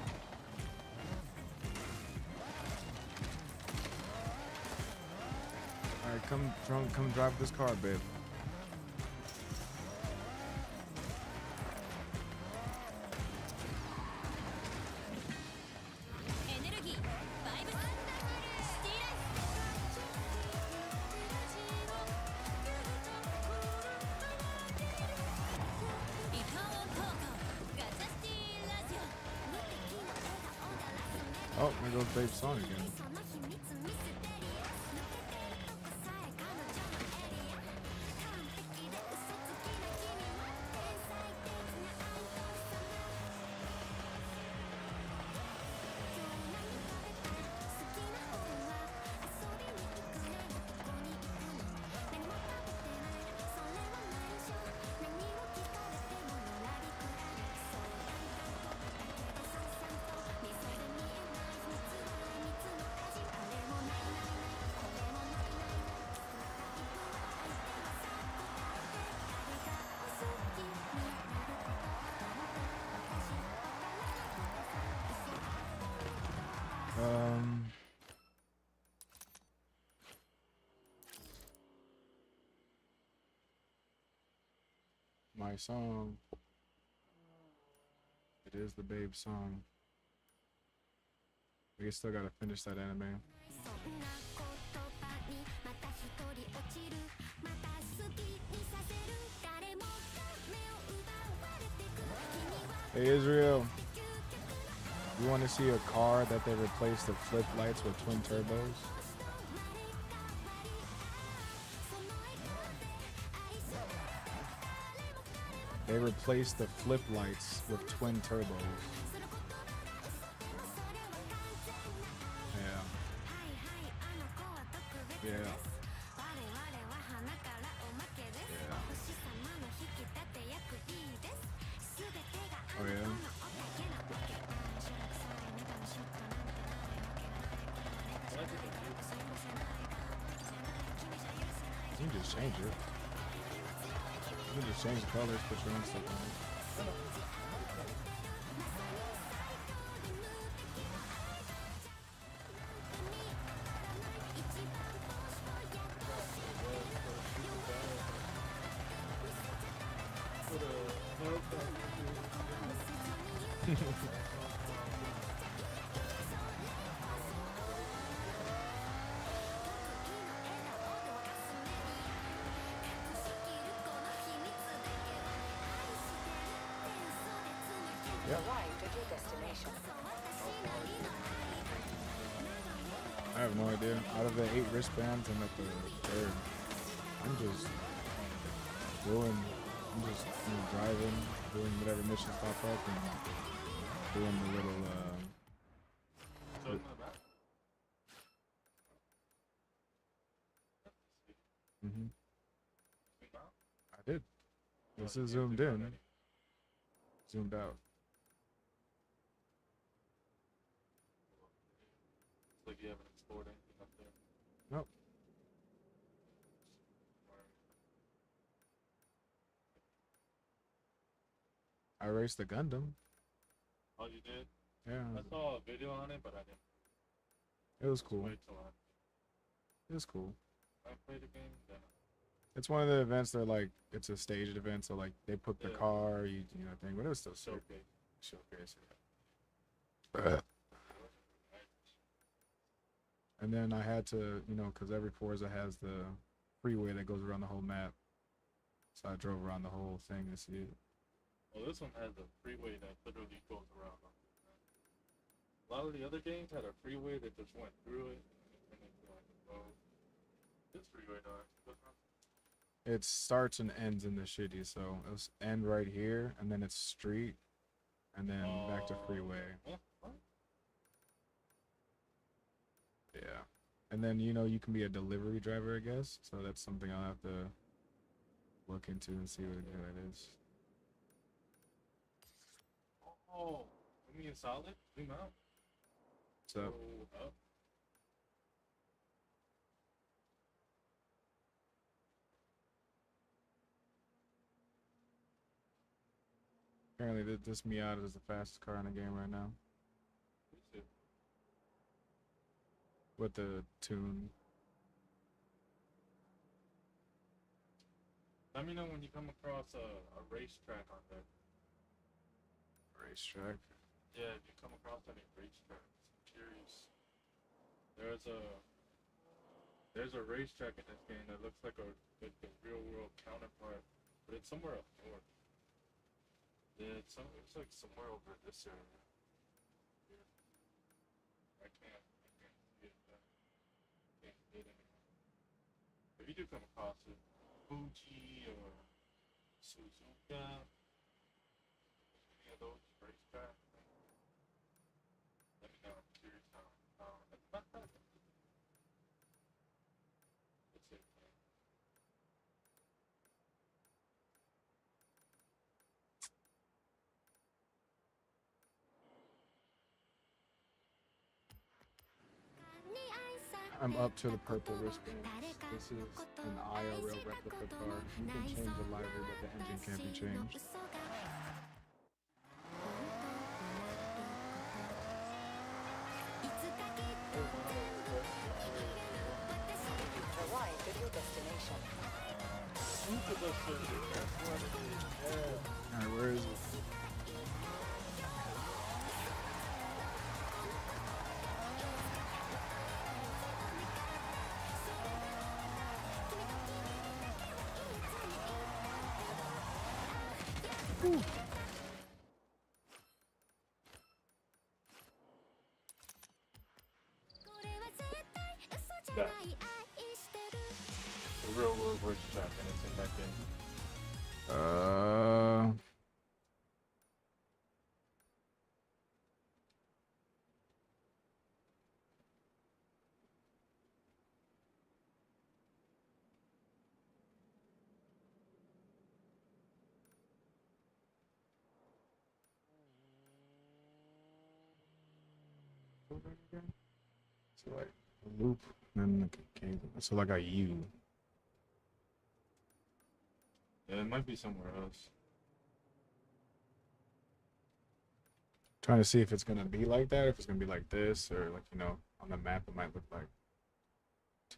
Alright, come drive this car, babe. Oh, there goes Babe's song again. My song. It is the Babe song. We still gotta finish that anime. Hey Israel, you want to see a car that they replaced the flip lights with twin turbos? They replaced the flip lights with twin turbos. just change it. You can just change the colors, put your own stuff on it. Arrived at your destination. I have no idea. Out of the 8 wristbands, I'm at the 3rd. I'm just driving, doing whatever missions pop up, and doing the little I did. This is zoomed in. Zoomed out. Like you haven't explored anything up there. Nope. I raced the Gundam. Oh, you did? Yeah. I saw a video on it, but I didn't. It was cool. Wait till It was cool. I played the game, then. It's one of the events that like it's a staged event, so like they put the car, you know thing, but it was still showcase. And then I had to, you know, because every Forza has the freeway that goes around the whole map, so I drove around the whole thing to see it. Well, this one has a freeway that literally goes around. A lot of the other games had a freeway that just went through it. And it's like, oh, this freeway does. It starts and ends in the city, so it'll end right here, and then it's street, and then back to freeway. Yeah. And then, you know, you can be a delivery driver, I guess, so that's something I'll have to look into and see what that is. Oh, you mean solid? Zoom out. So, up. apparently this Miata is the fastest car in the game right now. With the tune. Let me know when you come across a racetrack on there. Racetrack? Yeah, if you come across any racetracks, I'm curious. There's a racetrack in this game that looks like the real world counterpart, but it's somewhere up north. Yeah, it's like somewhere over this area. I can't see it. Can't see it anymore. If you do come across it, Fuji or Suzuka, any of those racetracks, let me know. I'm curious how. That's it, man. I'm up to the purple wristband. This is an IRL replica car. You can change the livery, but the engine can't be changed. Arrived at your destination. Alright, where is it? That. The real world racetrack, and it's in that game. So like a loop, and then like a, so like a U. Yeah, it might be somewhere else. Trying to see if it's gonna be like that, or if it's gonna be like this, or like, you know, on the map it might look like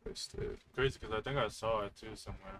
twisted. Crazy, because I think I saw it too somewhere.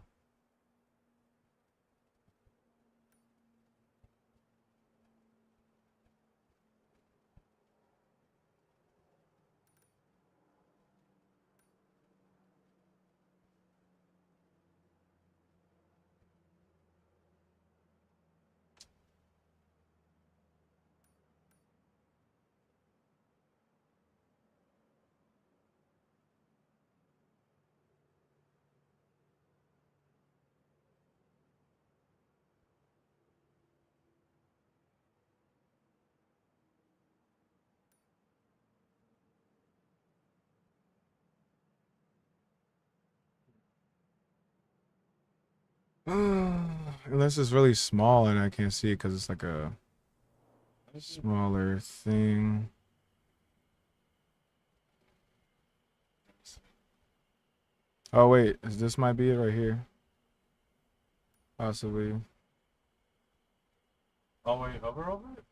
Unless it's really small and I can't see it because it's like a smaller thing. Oh wait, this might be it right here. Possibly. Oh wait, hover over it?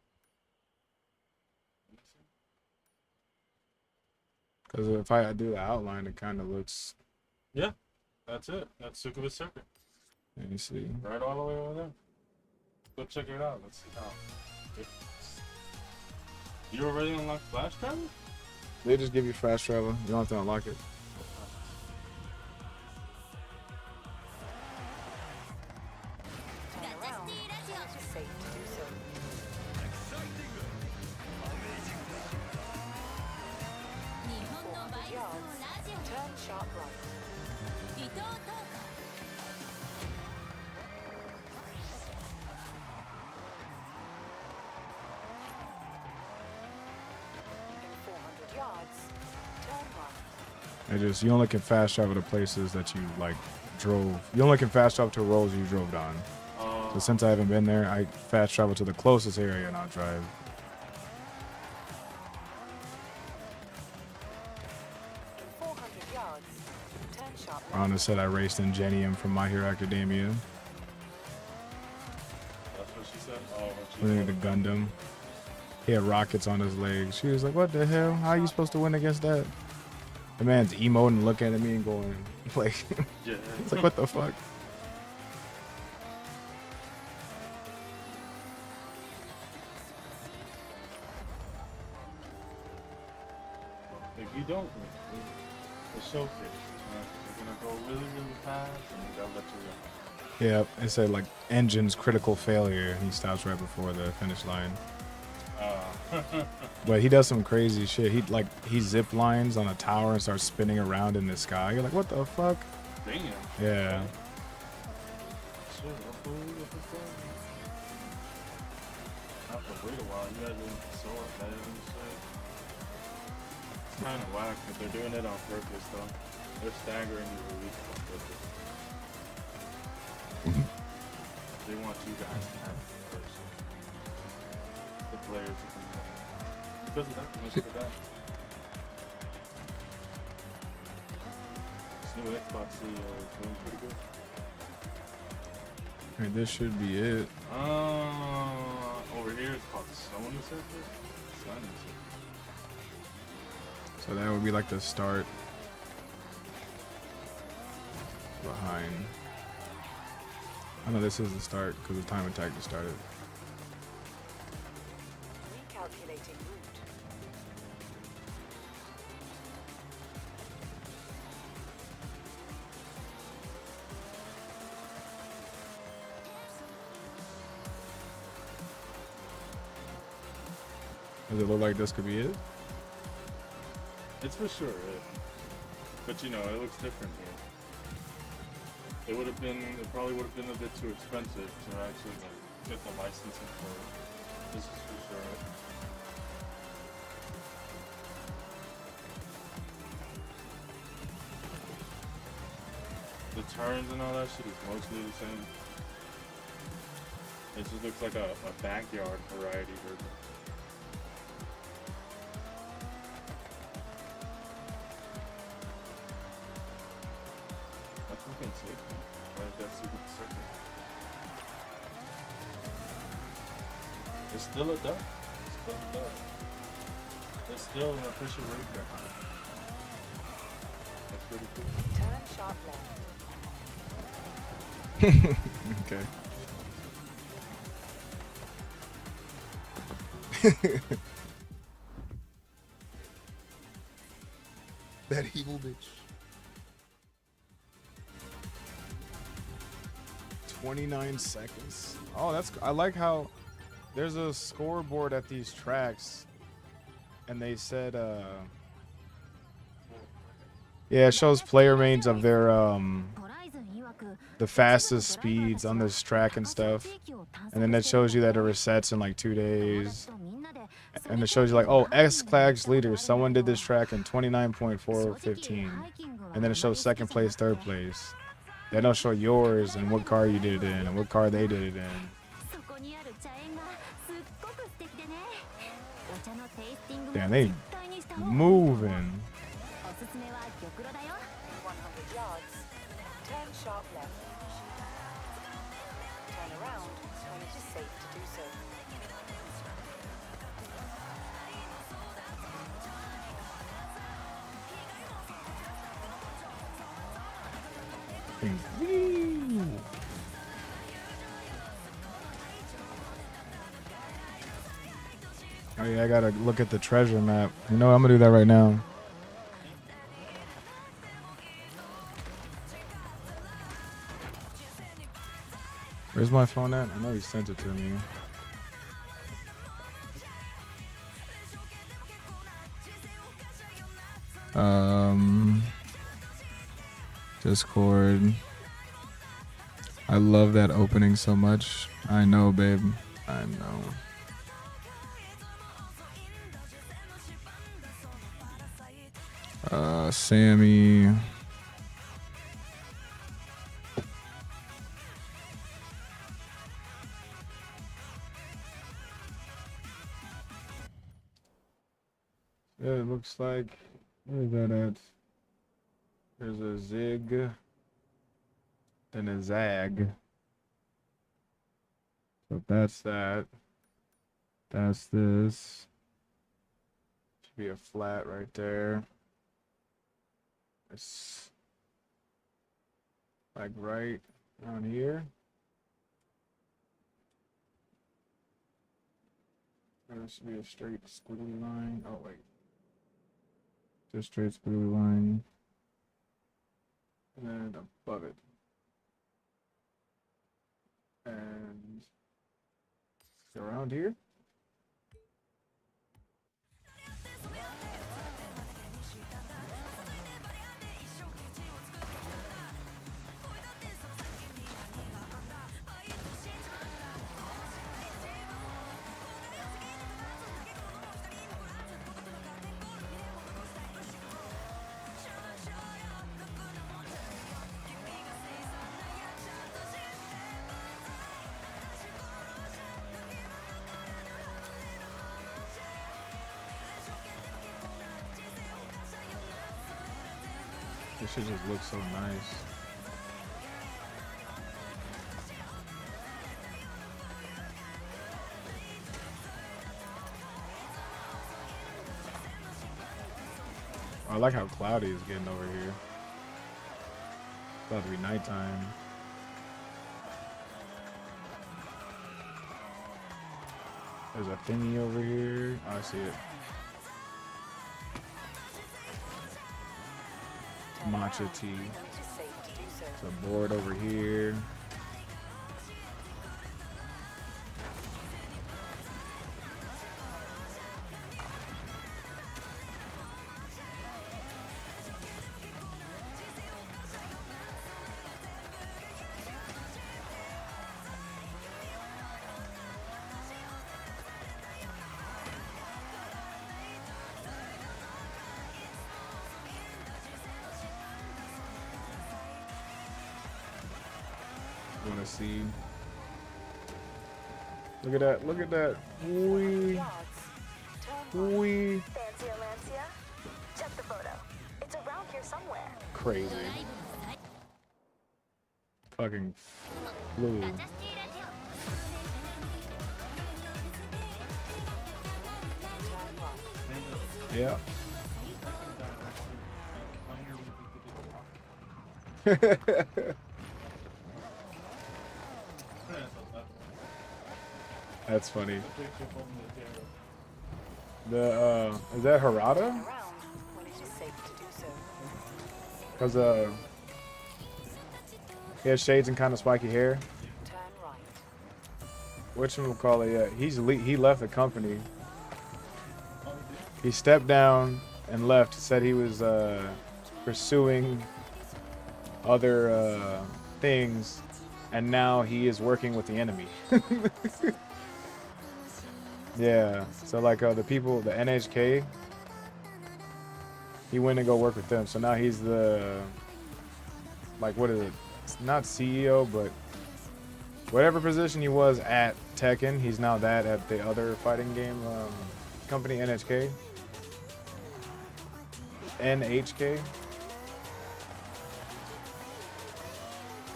Because if I do the outline, it kind of looks. Yeah, that's it. That's Succubus Circuit. Let me see. Right all the way over there. Go check it out. Let's see how. You already unlocked flash travel? They just give you fast travel. You don't have to unlock it. Turn sharp right. In 400 yards, turn right. It just, you only can fast travel to places that you like drove. You only can fast travel to roads you drove down. So since I haven't been there, I fast travel to the closest area and I'll drive. In 400 yards, turn sharp right. Rhonda said I raced in Genium from My Hero Academia. That's what she said? Oh, Winning the Gundam. He had rockets on his legs. She was like, what the hell? How are you supposed to win against that? The man's emoting, looking at me and going, like, yeah. It's like, what the fuck? If you don't win, the showcase, you're gonna go really, really fast and they'll let you go. Yeah, it said like engine's critical failure. He stops right before the finish line. But he does some crazy shit. He zip lines on a tower and starts spinning around in the sky. You're like, what the fuck? Damn. Yeah. Shit, have to wait a while. You guys are so bad and shit. It's kind of whack that they're doing it on purpose, though. They're staggering you release on purpose. They want you guys to have it first. The players who can play. Because of that, most of that. This new Xbox is doing pretty good. Alright, this should be it. Over here it's called Sony Circuit. Sony Circuit. So that would be like the start. Behind. I know this is the start because the time attack just started. Recalculating route. Does it look like this could be it? It's for sure it. But you know, it looks different here. It probably would have been a bit too expensive to actually like, get the licensing for it. This is for sure it. The turns and all that shit is mostly the same. It just looks like a backyard variety version. That's fucking sick, man. Like that super circuit. It's still a duck. It's still a duck. It's still an official race record. That's pretty cool. Turn sharp left. Okay. That evil bitch. 29 seconds. Oh, that's. I like how there's a scoreboard at these tracks, and they said, yeah, it shows player mains of their the fastest speeds on this track and stuff, and then it shows you that it resets in like 2 days, and it shows you like, oh, X class leader, someone did this track in 29.415, and then it shows second place, third place. They don't show yours and what car you did it in and what car they did it in. Damn, they moving. 100 yards. Turn sharp left. Turn around when it is safe to do so. Oh yeah, I gotta look at the treasure map. You know, I'm gonna do that right now. Where's my phone at? I know he sent it to me. Discord. I love that opening so much. I know, babe. I know. Sammy. Yeah, it looks like, where is that at? There's a zig and a zag. So that's that. That's this. Should be a flat right there. It's like right around here. There should be a straight squiggly line. Oh wait. Just straight squiggly line. And then above it. And around here. This shit just looks so nice. I like how cloudy it's getting over here. It's about to be nighttime. There's a thingy over here. Oh, I see it. Matcha tea. There's a board over here. Want to see? Look at that! Look at that! Wee, wee. Fancy Alancia? Check the photo. It's around here somewhere. Crazy. Fucking flew. Yeah. That's funny. The is that Harada? Because he has shades and kind of spiky hair. Whatchamacallit, yeah, he left the company. He stepped down and left. Said he was pursuing other things, and now he is working with the enemy. Yeah, so like the people, the NHK, he went and go work with them. So now he's the, like, what is it? It's not CEO, but whatever position he was at Tekken, he's now that at the other fighting game company, NHK. NHK.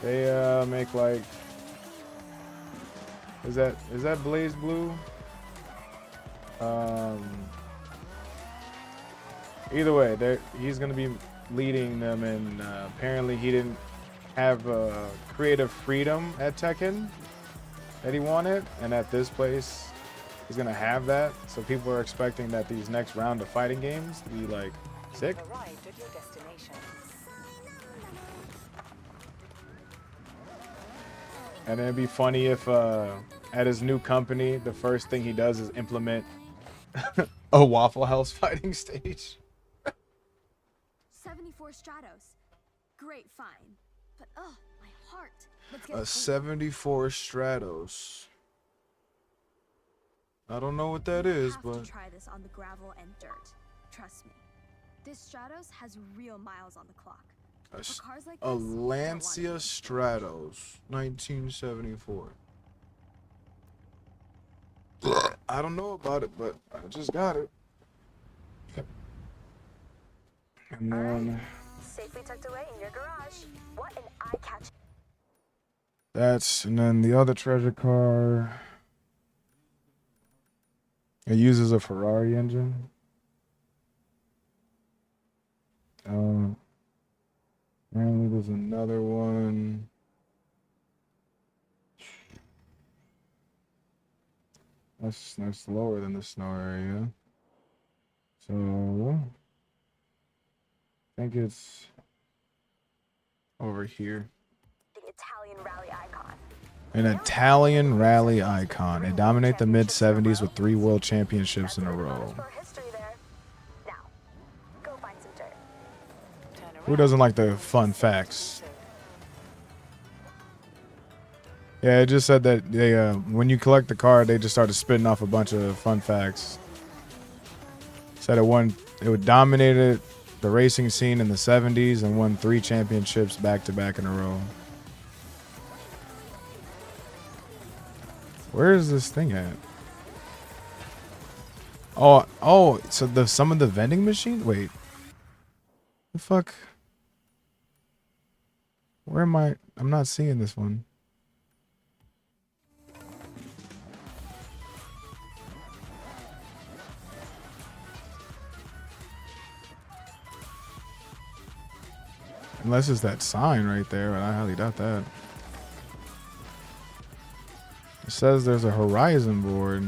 They make like, is that Blaze Blue? Either way, he's gonna be leading them, and apparently he didn't have creative freedom at Tekken that he wanted, and at this place he's gonna have that. So people are expecting that these next round of fighting games to be like sick. And it'd be funny if at his new company the first thing he does is implement a Waffle House fighting stage. 74 Stratos. Great find. But oh, my heart. Let's get A 74 Stratos. I don't know what that is, but try this on the gravel and dirt. Trust me. This Stratos has real miles on the clock. a Lancia Stratos, 1974. I don't know about it, but I just got it. And then Safely tucked away in your garage. What an eye-catching. and then the other treasure car. It uses a Ferrari engine. Apparently there's another one. That's lower than the snow area. So I think it's over here. The Italian rally icon. An Italian rally icon. It dominated the mid-70s with 3 world championships in a row. Who doesn't like the fun facts? Yeah, it just said that they when you collect the card, they just started spitting off a bunch of fun facts. Said it dominated the racing scene in the 70s and won 3 championships back-to-back in a row. Where is this thing at? Oh, so some of the vending machine? Wait. The fuck? Where am I? I'm not seeing this one. Unless it's that sign right there, but I highly doubt that. It says there's a horizon board.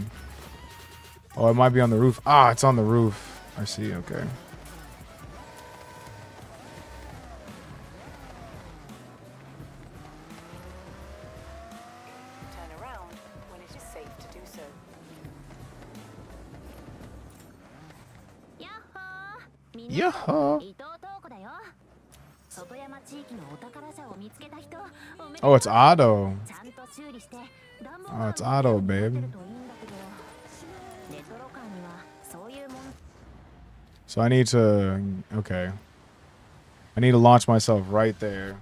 Oh, it might be on the roof. Ah, it's on the roof. I see, okay. Turn around when it is safe to do so. Yahoo! Oh, it's Otto. Oh, it's Otto, babe. So I need to, okay. I need to launch myself right there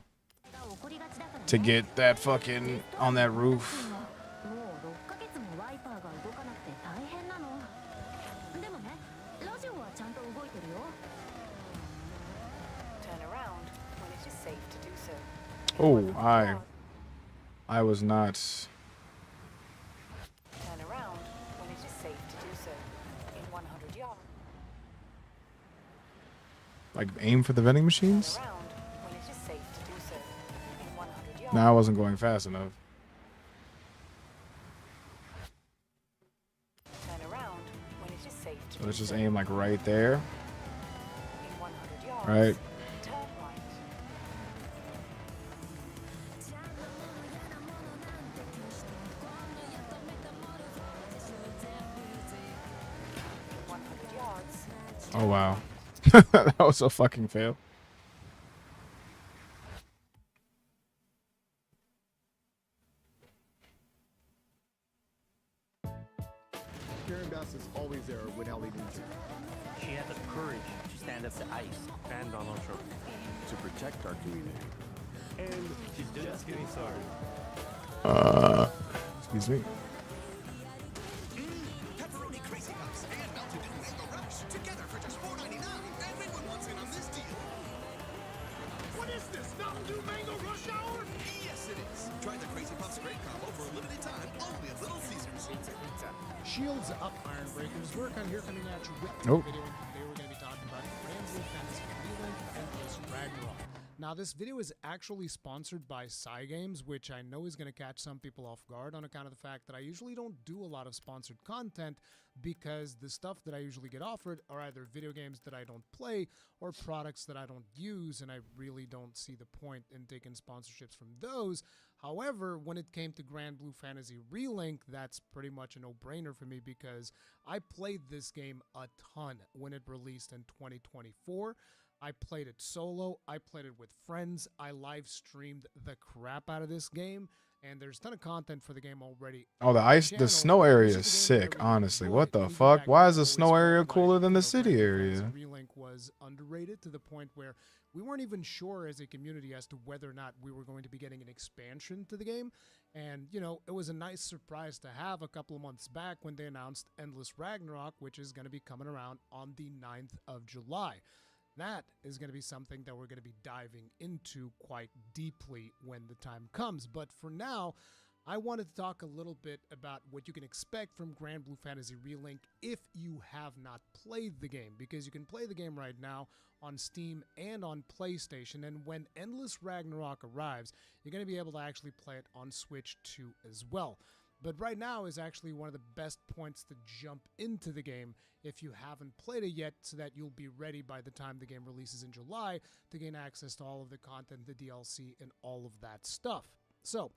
to get that fucking on that roof. Turn around when it is safe to do so. Oh, I was not. Turn around when it is safe to do so. In 100 yards. Like aim for the vending machines? Around when it is safe to do so. In 100 yards. No, I wasn't going fast enough. Turn around when it is safe to So do let's just so. aim like right there. In 100 yards. Right. Turn right. In 100 yards. Oh wow. That was a fucking fail. Karen Bass is always there when Ellie needs her. She had the courage to stand up to ICE and Donald Trump to protect our community. And she's just getting started. Excuse me. Pepperoni Crazy Cups and Mountain Dew Mango Rush together for just $4.99. Everyone wants in on this deal. What is this? Mountain Dew Mango Rush Hour? Yes, it is. Try the Crazy Puffs Great Combo for a limited time only at Little Caesars. Shields up, Iron Breakers. We're kind of here coming at you with the Nope. video, and today we're going to be talking about Grand Blue Fantasy Relink Endless Ragnarok. Now, this video is actually sponsored by Cygames, which I know is going to catch some people off guard on account of the fact that I usually don't do a lot of sponsored content because the stuff that I usually get offered are either video games that I don't play or products that I don't use, and I really don't see the point in taking sponsorships from those. However, when it came to Grand Blue Fantasy Relink, that's pretty much a no-brainer for me because I played this game a ton when it released in 2024. I played it solo, I played it with friends, I live streamed the crap out of this game, and there's a ton of content for the game already. Oh, the snow area is sick, honestly. What the fuck? Why is the snow area cooler than the city area? Relink was underrated to the point where we weren't even sure as a community as to whether or not we were going to be getting an expansion to the game. And, you know, it was a nice surprise to have a couple of months back when they announced Endless Ragnarok, which is going to be coming around on the 9th of July. That is going to be something that we're going to be diving into quite deeply when the time comes. But for now, I wanted to talk a little bit about what you can expect from Grand Blue Fantasy Relink if you have not played the game, because you can play the game right now on Steam and on PlayStation, and when Endless Ragnarok arrives, you're going to be able to actually play it on Switch too as well. But right now is actually one of the best points to jump into the game if you haven't played it yet, so that you'll be ready by the time the game releases in July to gain access to all of the content, the DLC, and all of that stuff. So,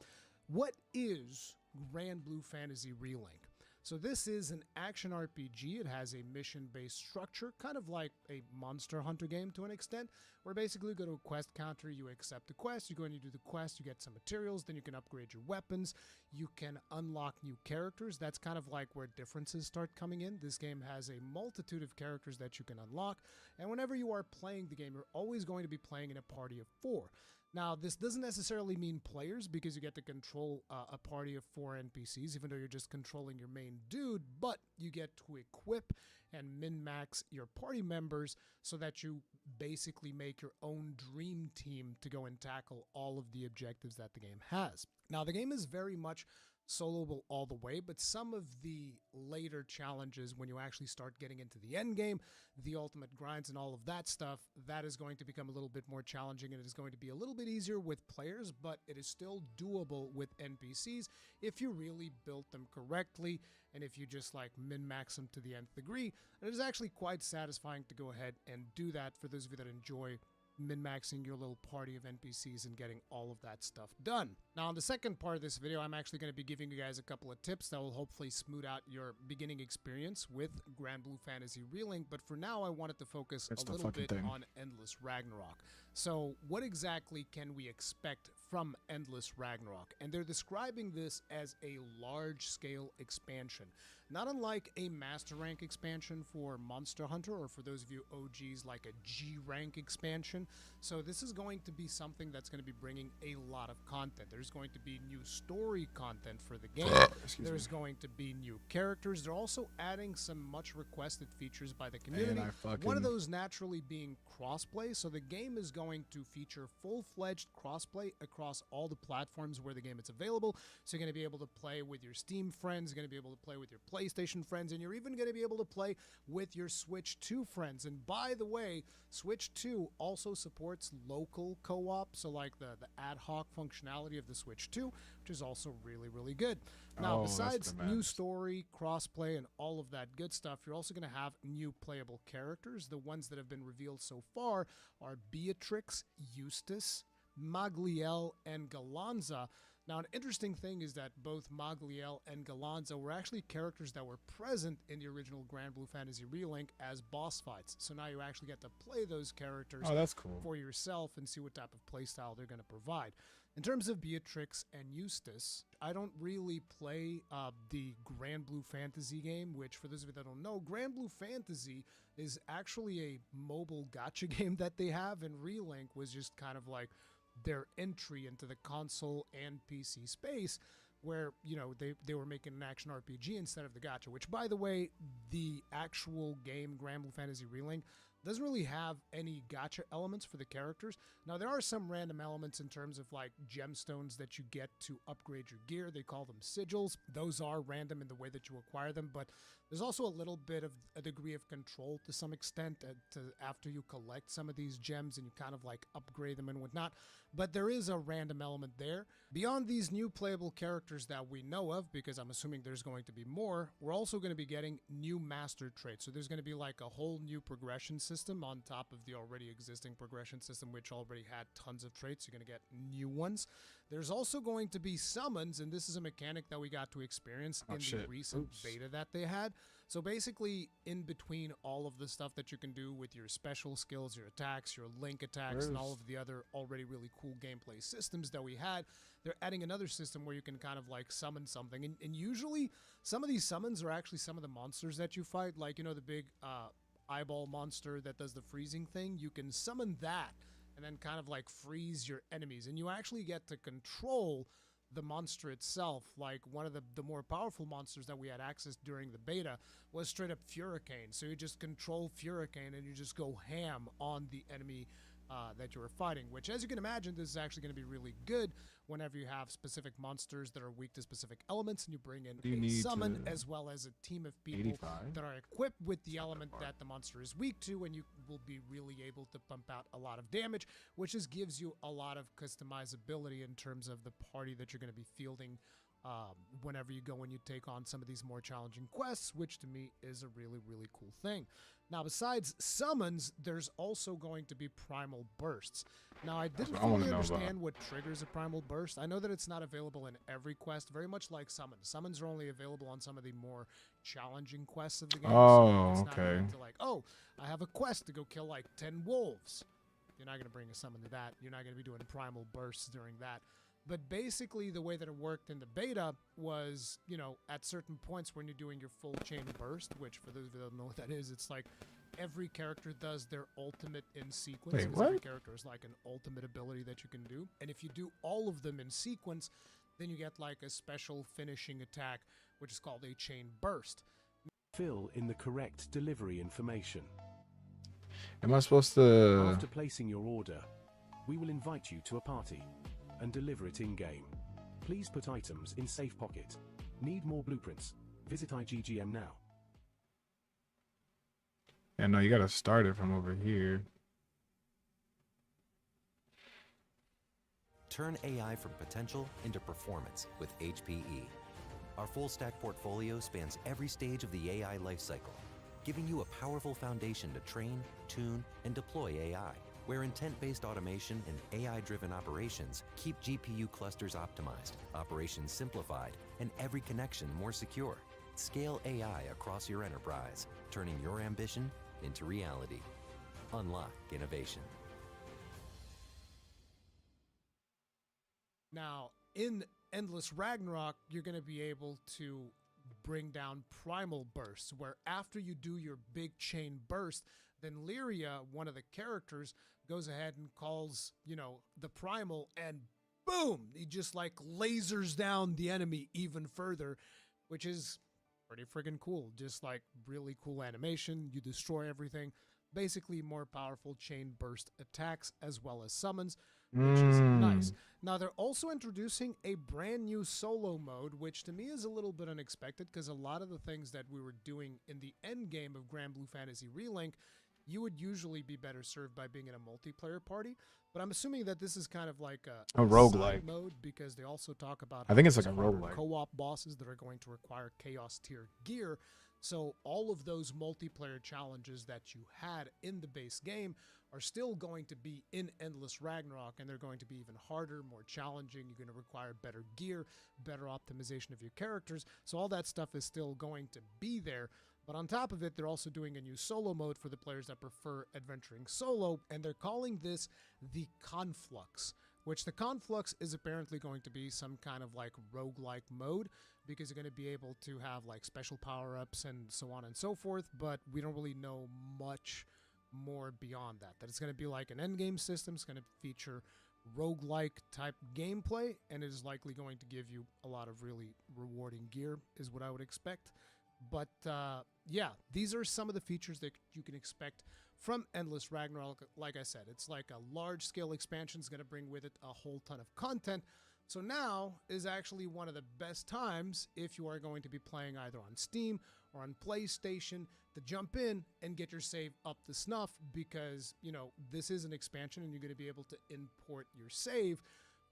what is Grand Blue Fantasy Relink? So this is an action RPG. It has a mission-based structure, kind of like a Monster Hunter game to an extent, where basically you go to a quest counter, you accept the quest, you go and you do the quest, you get some materials, then you can upgrade your weapons, you can unlock new characters. That's kind of like where differences start coming in. This game has a multitude of characters that you can unlock, and whenever you are playing the game, you're always going to be playing in a party of 4. Now, this doesn't necessarily mean players because you get to control a party of 4 NPCs, even though you're just controlling your main dude, but you get to equip and min-max your party members so that you basically make your own dream team to go and tackle all of the objectives that the game has. Now, the game is very much soloable all the way, but some of the later challenges when you actually start getting into the end game, the ultimate grinds and all of that stuff, that is going to become a little bit more challenging, and it is going to be a little bit easier with players, but it is still doable with NPCs if you really built them correctly and if you just like min-max them to the nth degree. And it is actually quite satisfying to go ahead and do that for those of you that enjoy min-maxing your little party of NPCs and getting all of that stuff done. Now, in the second part of this video, I'm actually going to be giving you guys a couple of tips that will hopefully smooth out your beginning experience with Grand Blue Fantasy Relink, but for now, I wanted to focus a little bit on Endless Ragnarok. So, what exactly can we expect from Endless Ragnarok? And they're describing this as a large-scale expansion. Not unlike a Master Rank expansion for Monster Hunter, or for those of you OGs, like a G Rank expansion. So this is going to be something that's going to be bringing a lot of content. There's going to be new story content for the game. There's going to be new characters. They're also adding some much requested features by the community. One of those naturally being crossplay. So the game is going to feature full-fledged crossplay across all the platforms where the game is available. So you're going to be able to play with your Steam friends, you're going to be able to play with your PlayStation friends, and you're even going to be able to play with your Switch 2 friends. And by the way, Switch 2 also supports local co-op, so like the ad hoc functionality of the Switch 2, which is also really, really good. Now, besides new story, crossplay, and all of that good stuff, you're also going to have new playable characters. The ones that have been revealed so far are Beatrix, Eustace, Magliel, and Galanza. Now, an interesting thing is that both Magliel and Galanza were actually characters that were present in the original Grand Blue Fantasy Relink as boss fights. So now you actually get to play those characters that's cool. for yourself and see what type of playstyle they're going to provide. In terms of Beatrix and Eustace, I don't really play the Grand Blue Fantasy game, which, for those of you that don't know, Grand Blue Fantasy is actually a mobile gacha game that they have, and Relink was just kind of like their entry into the console and PC space, where, you know, they were making an action RPG instead of the gacha, which, by the way, the actual game Grand Blue Fantasy Relink doesn't really have any gacha elements for the characters. Now, there are some random elements in terms of like gemstones that you get to upgrade your gear. They call them sigils. Those are random in the way that you acquire them, but there's also a little bit of a degree of control to some extent after you collect some of these gems and you kind of like upgrade them and whatnot. But there is a random element there. Beyond these new playable characters that we know of, because I'm assuming there's going to be more, we're also going to be getting new master traits. So there's going to be like a whole new progression system on top of the already existing progression system, which already had tons of traits. You're going to get new ones. There's also going to be summons, and this is a mechanic that we got to experience in the recent beta that they had. So basically, in between all of the stuff that you can do with your special skills, your attacks, your link attacks, and all of the other already really cool gameplay systems that we had, they're adding another system where you can kind of like summon something. And usually, some of these summons are actually some of the monsters that you fight. Like, you know, the big eyeball monster that does the freezing thing. You can summon that and then kind of like freeze your enemies. And you actually get to control the monster itself. Like one of the more powerful monsters that we had access during the beta was straight up Furicane. So you just control Furicane and you just go ham on the enemy that you were fighting, which, as you can imagine, this is actually going to be really good whenever you have specific monsters that are weak to specific elements and you bring in a summon as well as a team of people that are equipped with the element that the monster is weak to, and you will be really able to pump out a lot of damage, which just gives you a lot of customizability in terms of the party that you're going to be fielding whenever you go and you take on some of these more challenging quests, which to me is a really, really cool thing. Now, besides summons, there's also going to be primal bursts. Now, I didn't fully understand what triggers a primal burst. I know that it's not available in every quest, very much like summons. Summons are only available on some of the more challenging quests of the game. Oh, so it's okay. Not to like, oh, I have a quest to go kill like 10 wolves. You're not going to bring a summon to that. You're not going to be doing primal bursts during that. But basically, the way that it worked in the beta was, you know, at certain points when you're doing your full chain burst, which for those who don't know what that is, it's like every character does their ultimate in sequence. Wait, because what? Every character is like an ultimate ability that you can do. And if you do all of them in sequence, then you get like a special finishing attack, which is called a chain burst. Fill in the correct delivery information. Am I supposed to... After placing your order, we will invite you to a party and deliver it in-game. Please put items in safe pocket. Need more blueprints? Visit IGGM now. Yeah, no, you gotta start it from over here. Turn AI from potential into performance with HPE. Our full-stack portfolio spans every stage of the AI lifecycle, giving you a powerful foundation to train, tune, and deploy AI, where intent-based automation and AI-driven operations keep GPU clusters optimized, operations simplified, and every connection more secure. Scale AI across your enterprise, turning your ambition into reality. Unlock innovation. Now, in Endless Ragnarok, you're going to be able to bring down primal bursts, where after you do your big chain burst, then Lyria, one of the characters, goes ahead and calls, you know, the primal, and boom, he just like lasers down the enemy even further, which is pretty friggin' cool. Just like really cool animation. You destroy everything. Basically more powerful chain burst attacks as well as summons. which is nice. Now, they're also introducing a brand new solo mode, which to me is a little bit unexpected because a lot of the things that we were doing in the end game of Grand Blue Fantasy Relink, you would usually be better served by being in a multiplayer party. But I'm assuming that this is kind of like a roguelike side mode because they also talk about I think it's how like a there's harder roguelike. co-op bosses that are going to require Chaos tier gear. So all of those multiplayer challenges that you had in the base game are still going to be in Endless Ragnarok, and they're going to be even harder, more challenging. You're going to require better gear, better optimization of your characters. So all that stuff is still going to be there. But on top of it, they're also doing a new solo mode for the players that prefer adventuring solo, and they're calling this the Conflux, which the Conflux is apparently going to be some kind of like roguelike mode because you're going to be able to have like special power-ups and so on and so forth, but we don't really know much more beyond that. That it's going to be like an endgame system. It's going to feature roguelike type gameplay, and it is likely going to give you a lot of really rewarding gear is what I would expect. But yeah, these are some of the features that you can expect from Endless Ragnarok. Like I said, it's like a large-scale expansion is going to bring with it a whole ton of content. So now is actually one of the best times if you are going to be playing either on Steam or on PlayStation to jump in and get your save up to snuff because, you know, this is an expansion and you're going to be able to import your save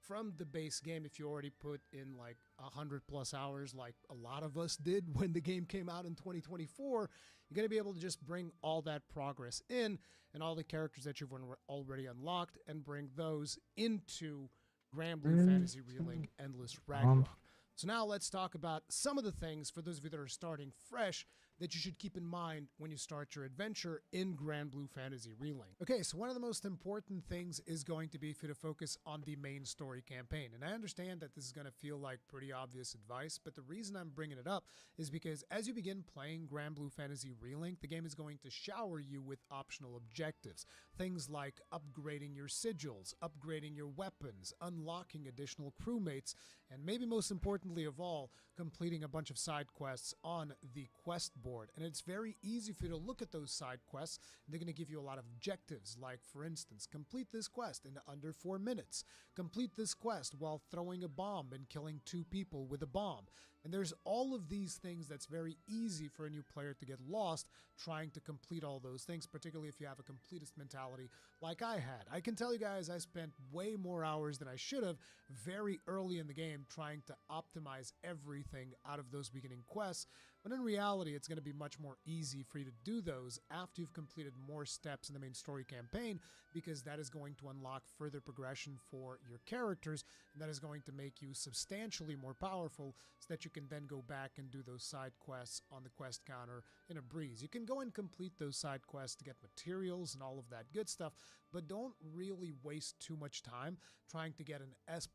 from the base game if you already put in like 100+ hours like a lot of us did when the game came out in 2024. You're going to be able to just bring all that progress in and all the characters that you've already unlocked and bring those into Grand Blue Fantasy Relink Endless Ragnarok. So now let's talk about some of the things for those of you that are starting fresh that you should keep in mind when you start your adventure in Grand Blue Fantasy Relink. Okay, so one of the most important things is going to be for you to focus on the main story campaign. And I understand that this is going to feel like pretty obvious advice, but the reason I'm bringing it up is because as you begin playing Grand Blue Fantasy Relink, the game is going to shower you with optional objectives. Things like upgrading your sigils, upgrading your weapons, unlocking additional crewmates, and maybe most importantly of all, completing a bunch of side quests on the quest board. And it's very easy for you to look at those side quests. They're going to give you a lot of objectives, like for instance, complete this quest in under 4 minutes, complete this quest while throwing a bomb and killing 2 people with a bomb. And there's all of these things that's very easy for a new player to get lost trying to complete all those things, particularly if you have a completist mentality like I had. I can tell you guys I spent way more hours than I should have very early in the game trying to optimize everything out of those beginning quests. But in reality, it's going to be much more easy for you to do those after you've completed more steps in the main story campaign, because that is going to unlock further progression for your characters, and that is going to make you substantially more powerful so that you can then go back and do those side quests on the quest counter in a breeze. You can go and complete those side quests to get materials and all of that good stuff, but don't really waste too much time trying to get an S++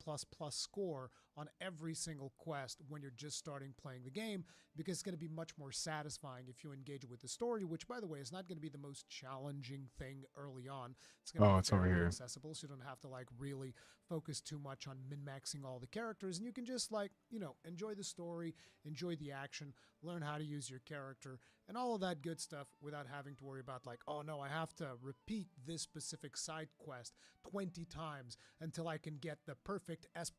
score on every single quest when you're just starting playing the game, because it's going to be much more satisfying if you engage with the story, which, by the way, is not going to be the most challenging thing early on. It's going to be it's over very here. accessible, so you don't have to like really focus too much on min-maxing all the characters, and you can just like, you know, enjoy the story, enjoy the action, learn how to use your character, and all of that good stuff without having to worry about like, oh no, I have to repeat this specific side quest 20 times until I can get the perfect S++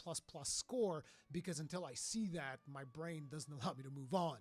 score, because until I see that, my brain doesn't allow me to move on.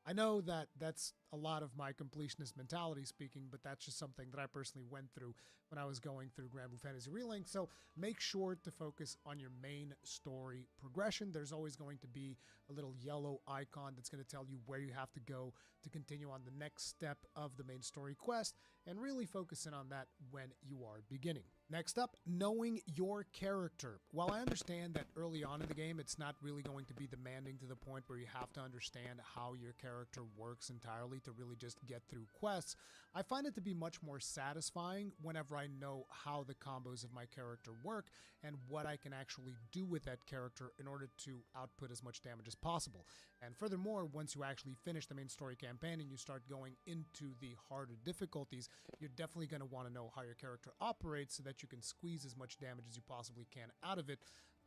I know that that's a lot of my completionist mentality speaking, but that's just something that I personally went through when I was going through Grand Blue Fantasy Relink. So make sure to focus on your main story progression. There's always going to be a little yellow icon that's going to tell you where you have to go to continue on the next step of the main story quest, and really focus in on that when you are beginning. Next up, knowing your character. While I understand that early on in the game, it's not really going to be demanding to the point where you have to understand how your character works entirely to really just get through quests, I find it to be much more satisfying whenever I know how the combos of my character work and what I can actually do with that character in order to output as much damage as possible. And furthermore, once you actually finish the main story campaign and you start going into the harder difficulties, you're definitely going to want to know how your character operates so that you can squeeze as much damage as you possibly can out of it.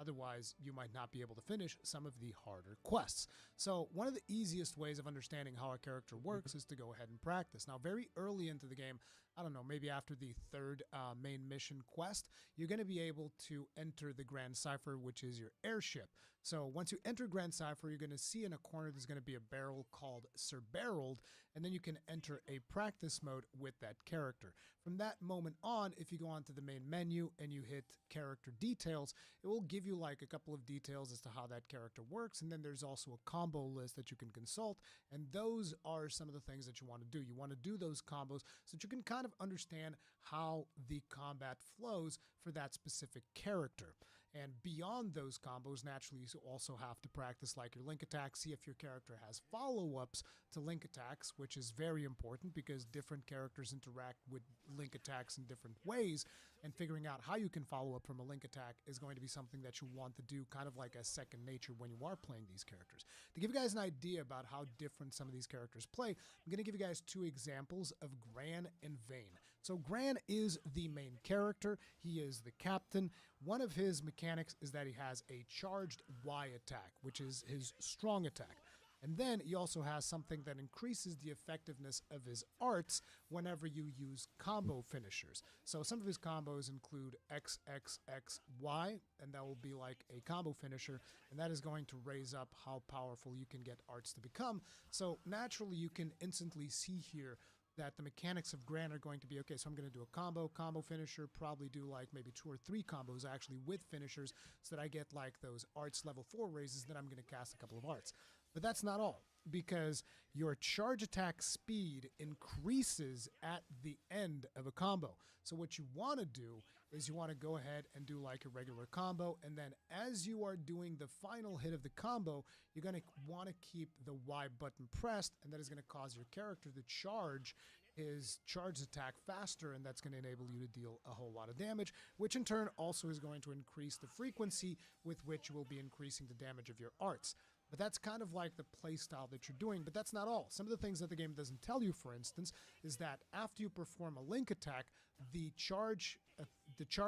Otherwise, you might not be able to finish some of the harder quests. So one of the easiest ways of understanding how a character works is to go ahead and practice. Now, very early into the game, I don't know, maybe after the third main mission quest, you're going to be able to enter the Grand Cipher, which is your airship. So once you enter Grand Cipher, you're going to see in a corner there's going to be a barrel called Sir Barreled, and then you can enter a practice mode with that character. From that moment on, if you go onto the main menu and you hit character details, it will give you like a couple of details as to how that character works, and then there's also a combo list that you can consult, and those are some of the things that you want to do. You want to do those combos so that you can kind of understand how the combat flows for that specific character. And beyond those combos, naturally, you also have to practice like your link attacks, see if your character has follow-ups to link attacks, which is very important because different characters interact with link attacks in different ways, and figuring out how you can follow up from a link attack is going to be something that you want to do kind of like as second nature when you are playing these characters. To give you guys an idea about how different some of these characters play, I'm going to give you guys two examples of Gran and Vane. So Gran is the main character. He is the captain. One of his mechanics is that he has a charged Y attack, which is his strong attack. And then he also has something that increases the effectiveness of his arts whenever you use combo finishers. So some of his combos include XXXY, and that will be like a combo finisher, and that is going to raise up how powerful you can get arts to become. So naturally you can instantly see here that the mechanics of Gran are going to be, okay, so I'm going to do a combo finisher, probably do like maybe 2 or 3 combos actually with finishers so that I get like those arts level 4 raises, then I'm going to cast a couple of arts. But that's not all, because your charge attack speed increases at the end of a combo. So what you want to do is you want to go ahead and do like a regular combo, and then as you are doing the final hit of the combo, you're going to want to keep the Y button pressed, and that is going to cause your character to charge his charge attack faster, and that's going to enable you to deal a whole lot of damage, which in turn also is going to increase the frequency with which you will be increasing the damage of your arts. But that's kind of like the play style that you're doing, but that's not all. Some of the things that the game doesn't tell you, for instance, is that after you perform a link attack, the charge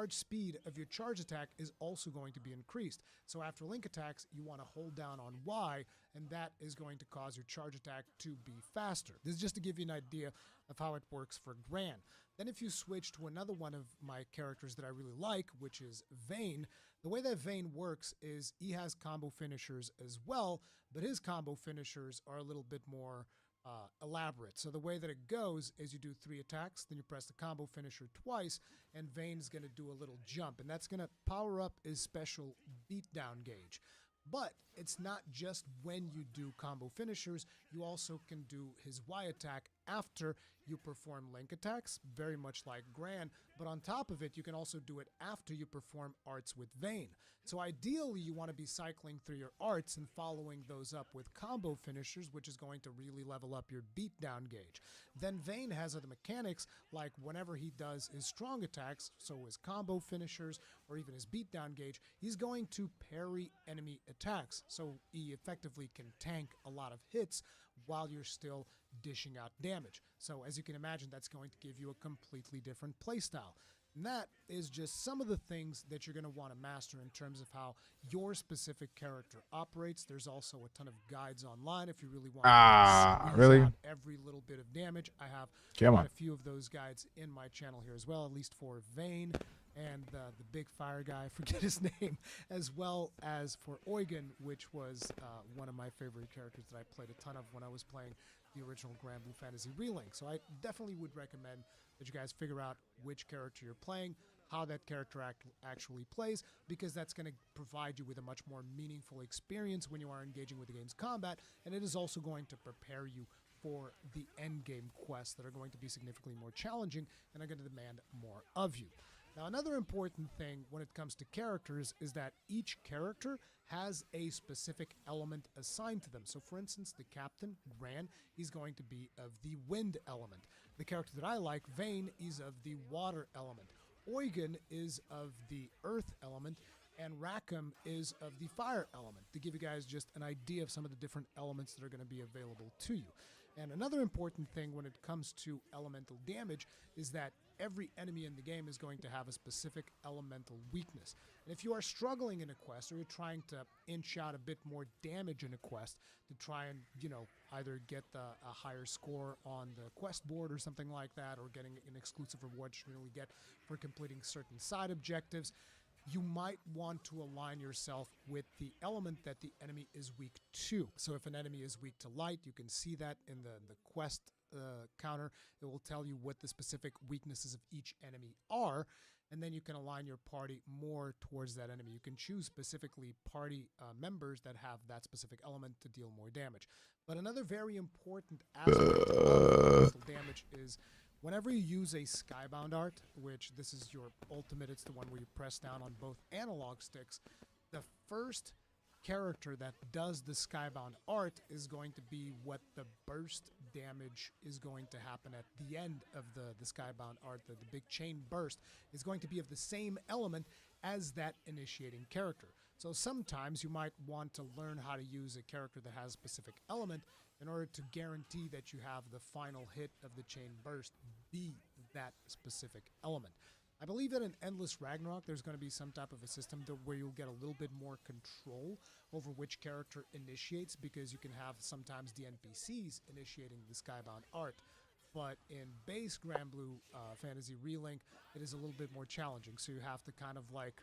speed of your charge attack is also going to be increased. So after link attacks, you want to hold down on Y, and that is going to cause your charge attack to be faster. This is just to give you an idea of how it works for Gran. Then if you switch to another one of my characters that I really like, which is Vane, the way that Vane works is he has combo finishers as well, but his combo finishers are a little bit more elaborate. So the way that it goes is you do 3 attacks, then you press the combo finisher twice, and Vane's going to do a little jump, and that's going to power up his special beatdown gauge. But it's not just when you do combo finishers, you also can do his Y attack after you perform link attacks, very much like Gran, but on top of it, you can also do it after you perform arts with Vane. So ideally, you want to be cycling through your arts and following those up with combo finishers, which is going to really level up your beatdown gauge. Then Vane has other mechanics, like whenever he does his strong attacks, so his combo finishers, or even his beatdown gauge, he's going to parry enemy attacks, so he effectively can tank a lot of hits while you're still dishing out damage. So as you can imagine, that's going to give you a completely different playstyle. And that is just some of the things that you're going to want to master in terms of how your specific character operates. There's also a ton of guides online if you really want to really? out every little bit of damage. I have quite a few of those guides in my channel here as well, at least for Vane and the big fire guy, I forget his name, as well as for Eugen, which was one of my favorite characters that I played a ton of when I was playing the original Grand Blue Fantasy Relink. So I definitely would recommend that you guys figure out which character you're playing, how that character actually plays, because that's going to provide you with a much more meaningful experience when you are engaging with the game's combat, and it is also going to prepare you for the end game quests that are going to be significantly more challenging and are going to demand more of you. Now, another important thing when it comes to characters is that each character has a specific element assigned to them. So, for instance, the captain, Gran, he's going to be of the wind element. The character that I like, Vane, is of the water element. Eugen is of the earth element, and Rackham is of the fire element, to give you guys just an idea of some of the different elements that are going to be available to you. And another important thing when it comes to elemental damage is that every enemy in the game is going to have a specific elemental weakness. And if you are struggling in a quest, or you're trying to inch out a bit more damage in a quest to try and, you know, either get a higher score on the quest board or something like that, or getting an exclusive reward you can only get for completing certain side objectives, you might want to align yourself with the element that the enemy is weak to. So if an enemy is weak to light, you can see that in the quest counter. It will tell you what the specific weaknesses of each enemy are, and then you can align your party more towards that enemy. You can choose specifically party members that have that specific element to deal more damage. But another very important aspect of damage is whenever you use a Skybound art, which this is your ultimate, it's the one where you press down on both analog sticks, the first character that does the Skybound art is going to be what the burst damage is going to happen at the end of the Skybound art. The big chain burst is going to be of the same element as that initiating character. So sometimes you might want to learn how to use a character that has a specific element in order to guarantee that you have the final hit of the chain burst be that specific element. I believe that in Endless Ragnarok, there's going to be some type of a system where you'll get a little bit more control over which character initiates, because you can have sometimes the NPCs initiating the Skybound art. But in base Granblue Fantasy Relink, it is a little bit more challenging. So you have to kind of like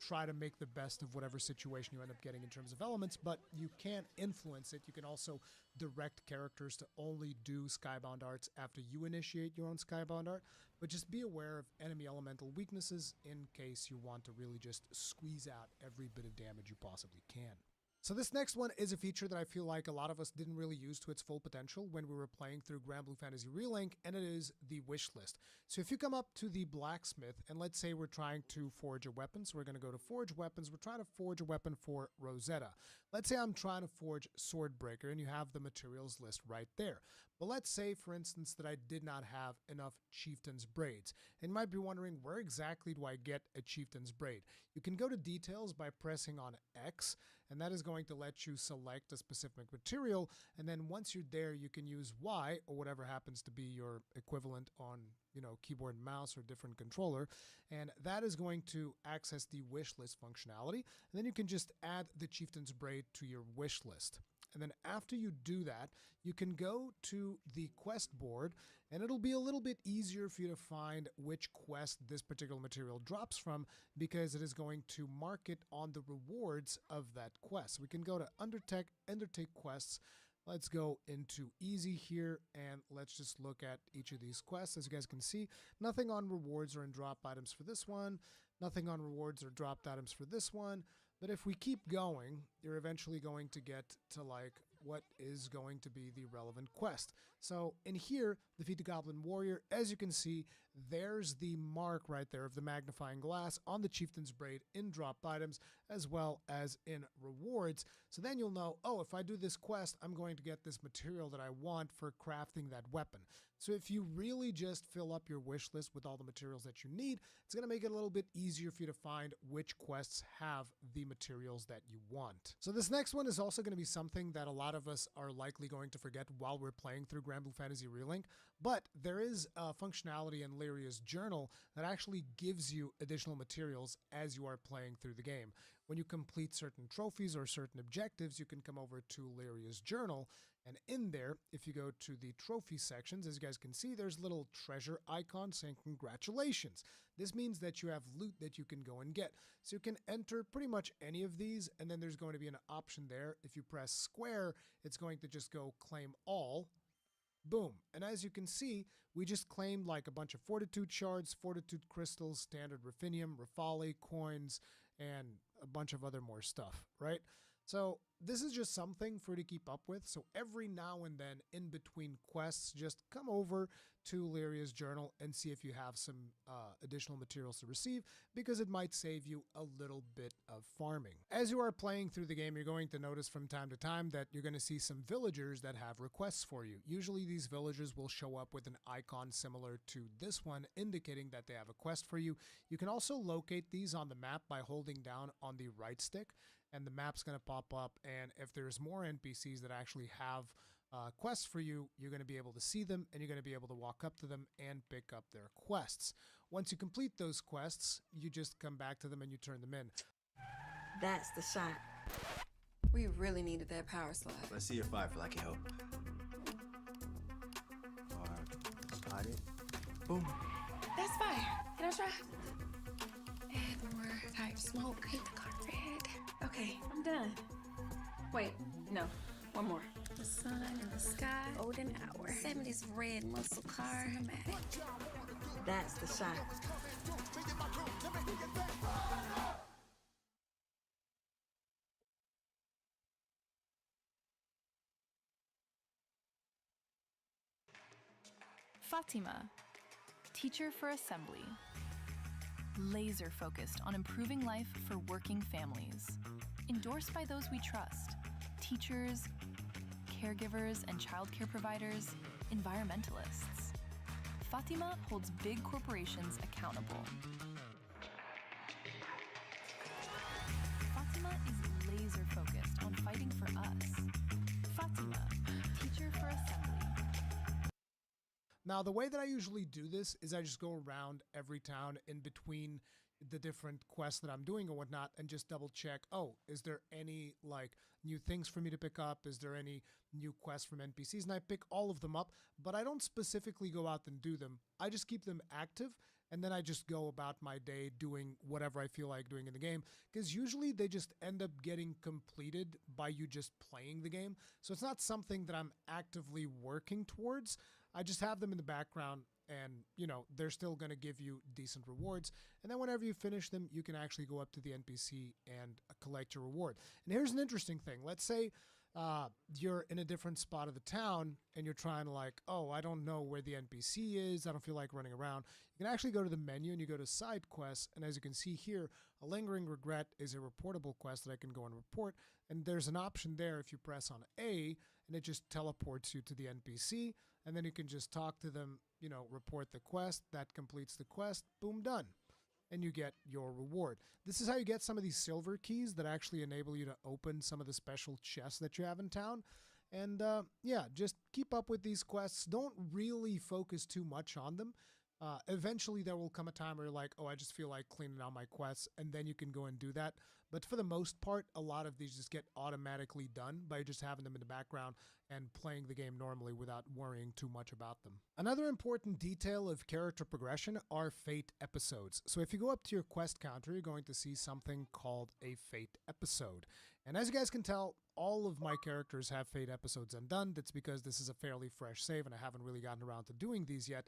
try to make the best of whatever situation you end up getting in terms of elements, but you can't influence it. You can also direct characters to only do Skybound arts after you initiate your own Skybound art, but just be aware of enemy elemental weaknesses in case you want to really just squeeze out every bit of damage you possibly can. So this next one is a feature that I feel like a lot of us didn't really use to its full potential when we were playing through Granblue Fantasy Relink, and it is the wish list. So if you come up to the blacksmith, and let's say we're trying to forge a weapon, so we're going to go to forge weapons, we're trying to forge a weapon for Rosetta. Let's say I'm trying to forge Swordbreaker, and you have the materials list right there. But let's say, for instance, that I did not have enough Chieftain's Braids. And you might be wondering, where exactly do I get a Chieftain's Braid? You can go to details by pressing on X, and that is going to let you select a specific material, and then once you're there, you can use Y, or whatever happens to be your equivalent on, you know, keyboard and mouse or different controller, and that is going to access the wish list functionality, and then you can just add the Chieftain's Braid to your wish list. And then after you do that, you can go to the quest board, and it'll be a little bit easier for you to find which quest this particular material drops from, because it is going to mark it on the rewards of that quest. We can go to Undertake quests. Let's go into easy here, and let's just look at each of these quests. As you guys can see, nothing on rewards or in drop items for this one, nothing on rewards or dropped items for this one. But if we keep going, you're eventually going to get to like what is going to be the relevant quest. So in here, defeat the Goblin Warrior. As you can see, there's the mark right there of the magnifying glass on the Chieftain's Braid in dropped items as well as in rewards. So then you'll know, oh, if I do this quest, I'm going to get this material that I want for crafting that weapon. So if you really just fill up your wish list with all the materials that you need, it's going to make it a little bit easier for you to find which quests have the materials that you want. So this next one is also going to be something that a lot of us are likely going to forget while we're playing through Granblue Fantasy Relink, but there is a functionality in Lyria's Journal that actually gives you additional materials as you are playing through the game. When you complete certain trophies or certain objectives, you can come over to Lyria's Journal, and in there, if you go to the trophy sections, as you guys can see, there's a little treasure icon saying congratulations. This means that you have loot that you can go and get. So you can enter pretty much any of these, and then there's going to be an option there. If you press square, it's going to just go claim all. Boom. And as you can see, we just claimed like a bunch of Fortitude shards, Fortitude crystals, standard Ruffinium, Rafali coins, and a bunch of other more stuff, right? So this is just something for you to keep up with. So every now and then in between quests, just come over to Lyria's Journal and see if you have some additional materials to receive, because it might save you a little bit of farming. As you are playing through the game, you're going to notice from time to time that you're going to see some villagers that have requests for you. Usually these villagers will show up with an icon similar to this one, indicating that they have a quest for you. You can also locate these on the map by holding down on the right stick, and the map's going to pop up, and if there's more NPCs that actually have quests for you, you're going to be able to see them, and you're going to be able to walk up to them and pick up their quests. Once you complete those quests, you just come back to them and you turn them in. That's the shot. We really needed that power slide. Let's see your fire for Lucky Hope. Hide it. Boom. That's fire. Can I try? Add more type smoke. Hit the carpet. Okay, I'm done. Wait, no. One more. The sun in the sky. Golden hour. 70s red muscle car. Cinematic. That's the shot. Fatima, teacher for assembly. Laser focused on improving life for working families. Endorsed by those we trust, teachers, caregivers and childcare providers, environmentalists. Fatima holds big corporations accountable. Fatima is laser focused on fighting for us. Fatima, teacher for assembly. Now, the way that I usually do this is I just go around every town in between the different quests that I'm doing or whatnot and just double check, oh, is there any like new things for me to pick up? Is there any new quests from NPCs? And I pick all of them up, but I don't specifically go out and do them. I just keep them active, and then I just go about my day doing whatever I feel like doing in the game, because usually they just end up getting completed by you just playing the game. So it's not something that I'm actively working towards. I just have them in the background, and you know, they're still going to give you decent rewards. And then whenever you finish them, you can actually go up to the NPC and collect your reward. And here's an interesting thing. Let's say you're in a different spot of the town and you're trying to like, oh, I don't know where the NPC is. I don't feel like running around. You can actually go to the menu and you go to side quests. And as you can see here, a lingering regret is a reportable quest that I can go and report. And there's an option there if you press on A, and it just teleports you to the NPC. And then you can just talk to them, you know, report the quest. That completes the quest. Boom, done. And you get your reward. This is how you get some of these silver keys that actually enable you to open some of the special chests that you have in town. And yeah, just keep up with these quests. Don't really focus too much on them. Eventually there will come a time where you're like, oh, I just feel like cleaning out my quests, and then you can go and do that. But for the most part, a lot of these just get automatically done by just having them in the background and playing the game normally without worrying too much about them. Another important detail of character progression are fate episodes. So if you go up to your quest counter, you're going to see something called a fate episode. And as you guys can tell, all of my characters have fate episodes undone. That's because this is a fairly fresh save and I haven't really gotten around to doing these yet.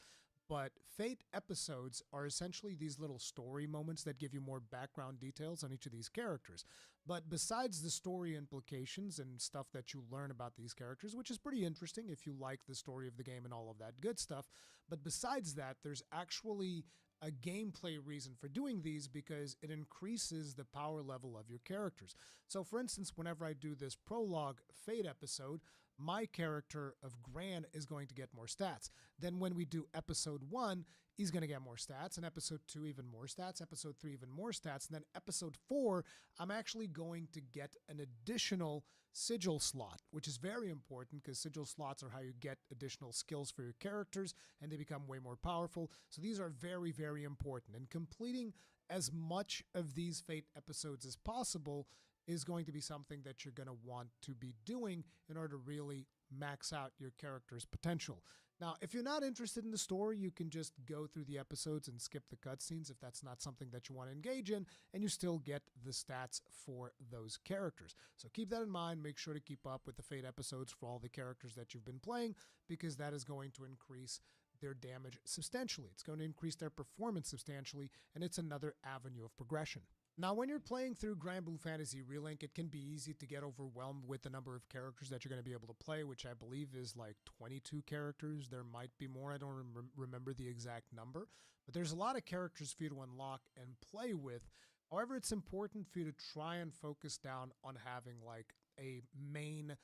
But fate episodes are essentially these little story moments that give you more background details on each of these characters. But besides the story implications and stuff that you learn about these characters, which is pretty interesting if you like the story of the game and all of that good stuff, but besides that, there's actually a gameplay reason for doing these because it increases the power level of your characters. So for instance, whenever I do this prologue fate episode, my character of Gran is going to get more stats. Then when we do episode 1, he's going to get more stats, and episode 2 even more stats, episode 3 even more stats, and then episode 4, I'm actually going to get an additional sigil slot, which is very important because sigil slots are how you get additional skills for your characters and they become way more powerful. So these are very, very important, and completing as much of these fate episodes as possible is going to be something that you're going to want to be doing in order to really max out your character's potential. Now, if you're not interested in the story, you can just go through the episodes and skip the cutscenes if that's not something that you want to engage in, and you still get the stats for those characters. So keep that in mind. Make sure to keep up with the fate episodes for all the characters that you've been playing, because that is going to increase their damage substantially. It's going to increase their performance substantially, and it's another avenue of progression. Now, when you're playing through Grand Blue Fantasy Relink, it can be easy to get overwhelmed with the number of characters that you're going to be able to play, which I believe is like 22 characters. There might be more. I don't remember the exact number, but there's a lot of characters for you to unlock and play with. However, it's important for you to try and focus down on having like a main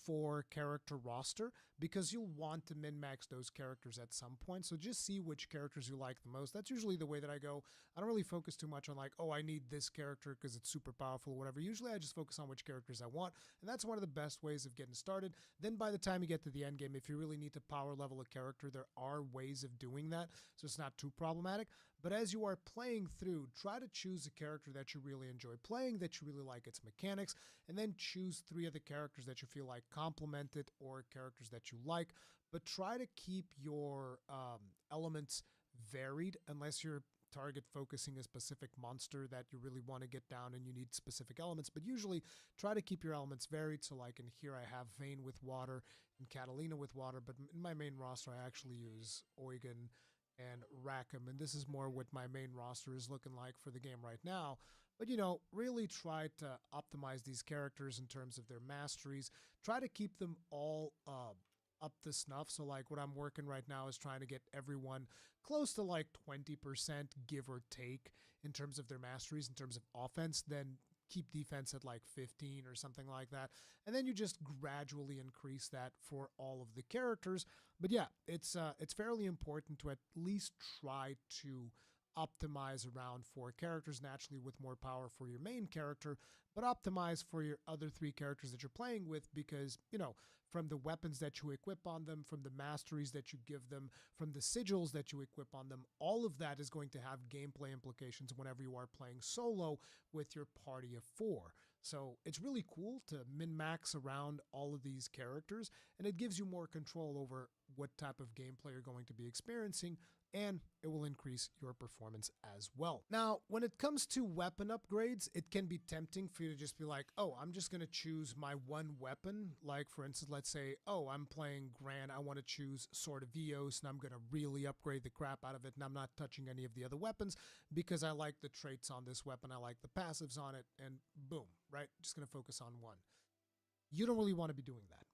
4-character roster because you'll want to min-max those characters at some point. So just see which characters you like the most. That's usually the way that I go. I don't really focus too much on like, oh, I need this character because it's super powerful or whatever. Usually I just focus on which characters I want, and that's one of the best ways of getting started. Then by the time you get to the end game, if you really need to power level a character, there are ways of doing that, so it's not too problematic. But as you are playing through, try to choose a character that you really enjoy playing, that you really like its mechanics, and then choose 3 of the characters that you feel like complement it or characters that you like. But try to keep your elements varied unless you're target focusing a specific monster that you really want to get down and you need specific elements. But usually try to keep your elements varied. So like in here I have Vayne with water and Catalina with water, but in my main roster I actually use Eugen and Rackham, and this is more what my main roster is looking like for the game right now. But, you know, really try to optimize these characters in terms of their masteries. Try to keep them all up to snuff. So, like, what I'm working right now is trying to get everyone close to, like, 20%, give or take, in terms of their masteries, in terms of offense. Then keep defense at like 15 or something like that. And then you just gradually increase that for all of the characters. But yeah, it's fairly important to at least try to optimize around 4 characters, naturally with more power for your main character, but optimize for your other 3 characters that you're playing with because, you know, from the weapons that you equip on them, from the masteries that you give them, from the sigils that you equip on them, all of that is going to have gameplay implications whenever you are playing solo with your party of 4. So it's really cool to min-max around all of these characters, and it gives you more control over what type of gameplay you're going to be experiencing, and it will increase your performance as well. Now, when it comes to weapon upgrades, it can be tempting for you to just be like, oh, I'm just going to choose my one weapon. Like, for instance, let's say, oh, I'm playing Gran, I want to choose Sword of Eos, and I'm going to really upgrade the crap out of it, and I'm not touching any of the other weapons because I like the traits on this weapon, I like the passives on it, and boom, right? Just going to focus on one. You don't really want to be doing that.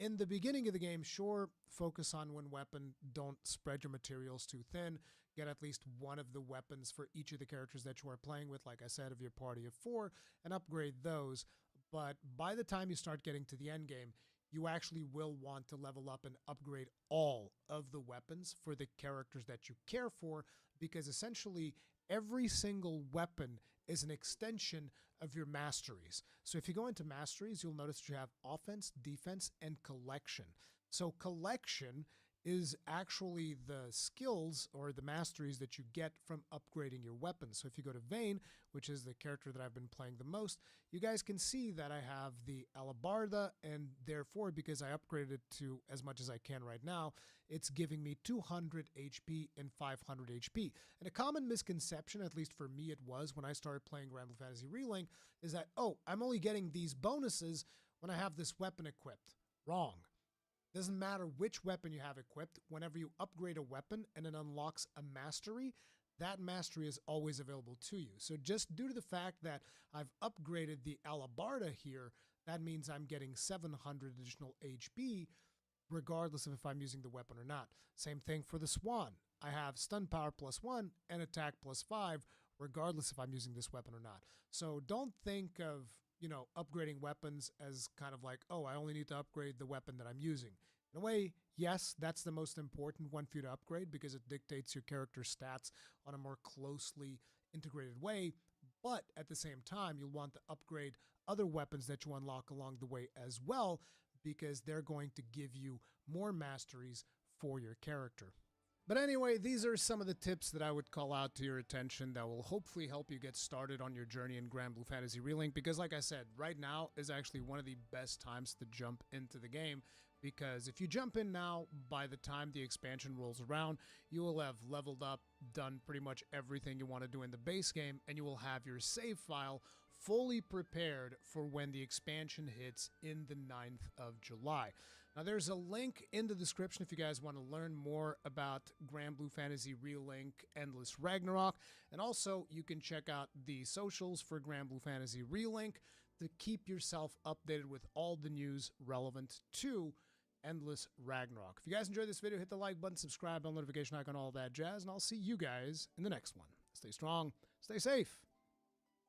In the beginning of the game, sure, focus on one weapon. Don't spread your materials too thin. Get at least one of the weapons for each of the characters that you are playing with, like I said, of your party of 4, and upgrade those. But by the time you start getting to the end game, you actually will want to level up and upgrade all of the weapons for the characters that you care for, because essentially every single weapon is an extension of your masteries. So if you go into masteries, you'll notice that you have offense, defense, and collection. So collection is actually the skills or the masteries that you get from upgrading your weapons. So if you go to Vayne, which is the character that I've been playing the most, you guys can see that I have the Alabarda, and therefore, because I upgraded it to as much as I can right now, it's giving me 200 HP and 500 HP. And a common misconception, at least for me it was when I started playing Grand Blue Fantasy Relink, is that, oh, I'm only getting these bonuses when I have this weapon equipped. Wrong. Doesn't matter which weapon you have equipped, whenever you upgrade a weapon and it unlocks a mastery, that mastery is always available to you. So just due to the fact that I've upgraded the Alabarda here, that means I'm getting 700 additional HP, regardless of if I'm using the weapon or not. Same thing for the Swan. I have stun power +1 and attack +5, regardless if I'm using this weapon or not. So don't think of, you know, upgrading weapons as kind of like, oh, I only need to upgrade the weapon that I'm using. In a way, yes, that's the most important one for you to upgrade because it dictates your character's stats on a more closely integrated way. But at the same time, you'll want to upgrade other weapons that you unlock along the way as well, because they're going to give you more masteries for your character. But anyway, these are some of the tips that I would call out to your attention that will hopefully help you get started on your journey in Grand Blue Fantasy Relink, because like I said, right now is actually one of the best times to jump into the game, because if you jump in now, by the time the expansion rolls around, you will have leveled up, done pretty much everything you want to do in the base game, and you will have your save file fully prepared for when the expansion hits in the 9th of July. Now, there's a link in the description if you guys want to learn more about Grand Blue Fantasy Relink Endless Ragnarok, and also you can check out the socials for Grand Blue Fantasy Relink to keep yourself updated with all the news relevant to Endless Ragnarok. If you guys enjoyed this video, hit the like button, subscribe, bell notification icon, all that jazz, and I'll see you guys in the next one. Stay strong, stay safe,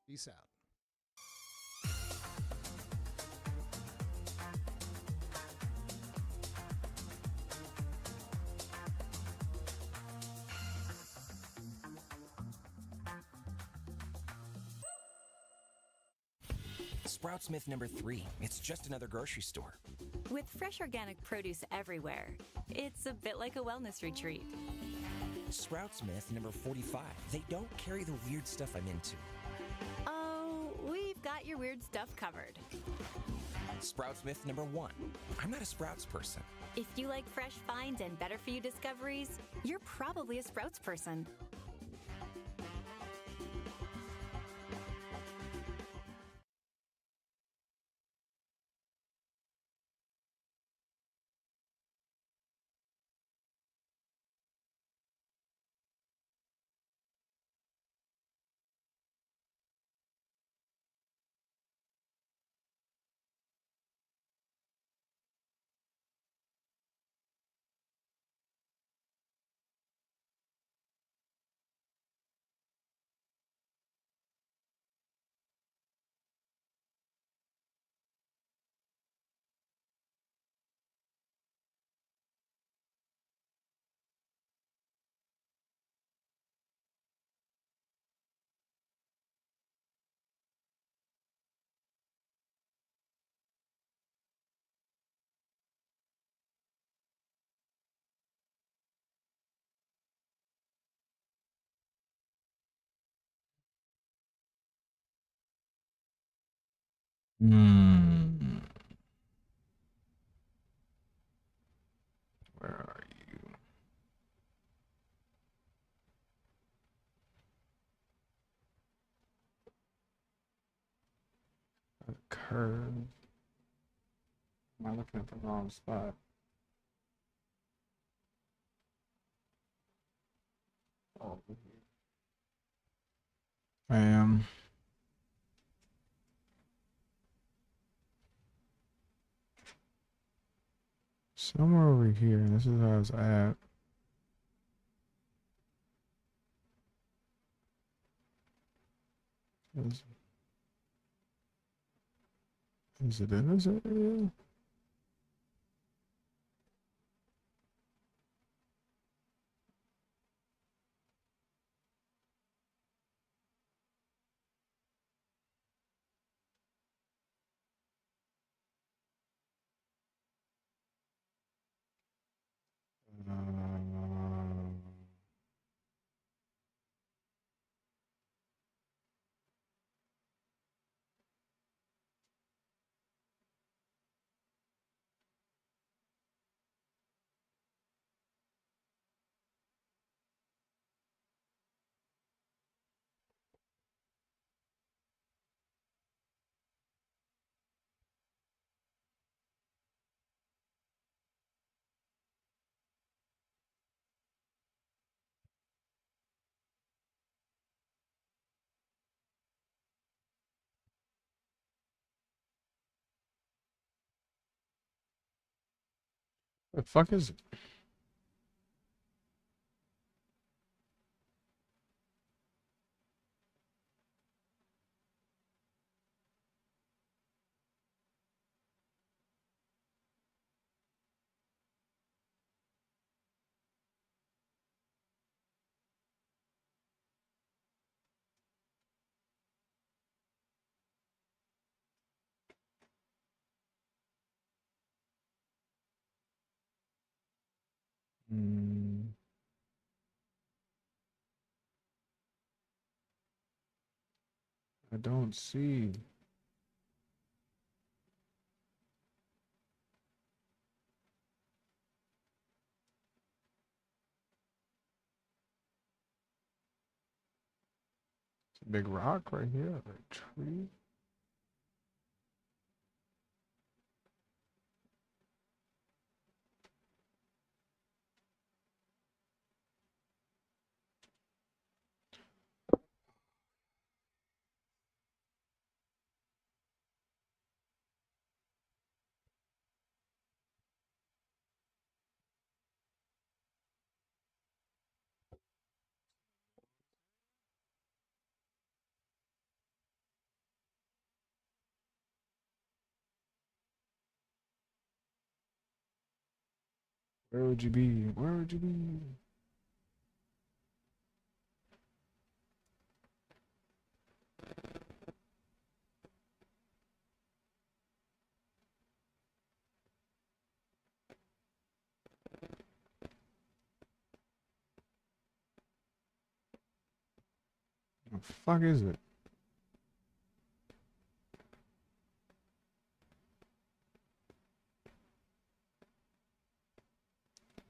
peace out. Sprout Smith number 3. It's just another grocery store. With fresh organic produce everywhere, it's a bit like a wellness retreat. Sprout Smith number 45. They don't carry the weird stuff I'm into. Oh, we've got your weird stuff covered. Sprout Smith number 1. I'm not a Sprouts person. If you like fresh finds and better for you discoveries, you're probably a Sprouts person. Hmm. Where are you? A curve. Am I looking at the wrong spot? Oh, I am. Somewhere over here. This is how I was at. Is it in this area? The fuck is it? I don't see. It's a big rock right here, a tree. Where would you be? Where would you be? fuck is it?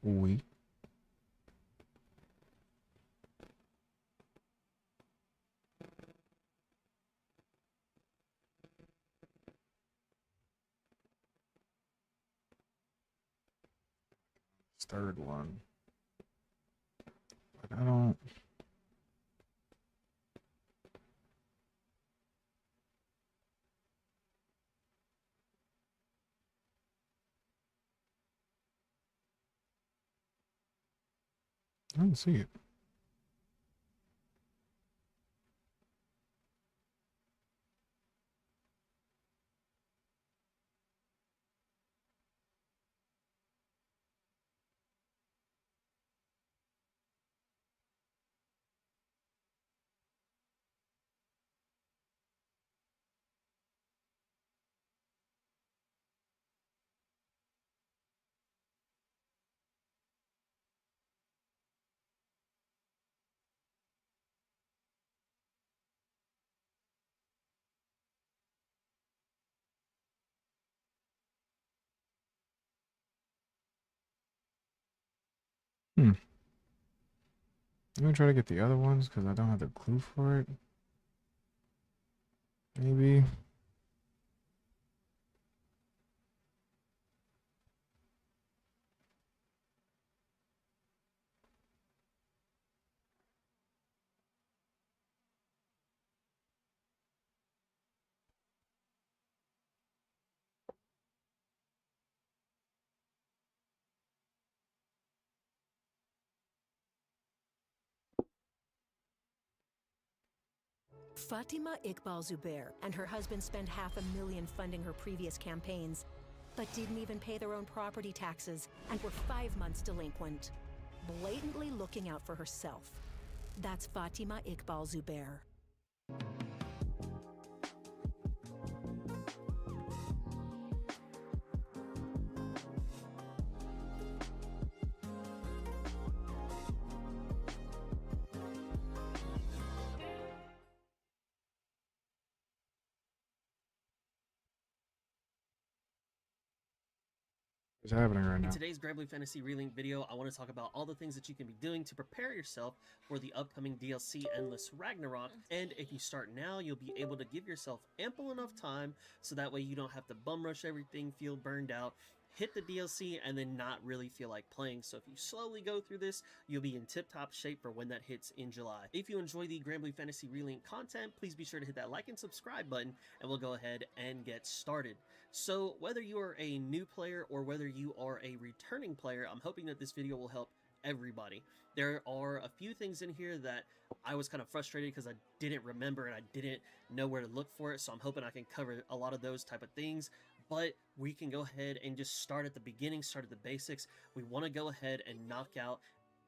Oui. Third one. But I don't. I don't see it. Let me try to get the other ones because I don't have the clue for it. Maybe. Fatima Iqbal Zubair and her husband spent $500,000 funding her previous campaigns, but didn't even pay their own property taxes and were 5 months delinquent, blatantly looking out for herself. That's Fatima Iqbal Zubair. What's happening right now? In today's Grambly Fantasy Relink video, I want to talk about all the things that you can be doing to prepare yourself for the upcoming DLC Endless Ragnarok. And if you start now, you'll be able to give yourself ample enough time so that way you don't have to bum rush everything, feel burned out, hit the DLC, and then not really feel like playing. So if you slowly go through this, you'll be in tip-top shape for when that hits in July. If you enjoy the Grambly Fantasy Relink content, please be sure to hit that like and subscribe button, and we'll go ahead and get started. So whether you are a new player or whether you are a returning player, I'm hoping that this video will help everybody. There are a few things in here that I was kind of frustrated because I didn't remember and I didn't know where to look for it, so I'm hoping I can cover a lot of those type of things. But we can go ahead and just start at the beginning, start at the basics. We want to go ahead and knock out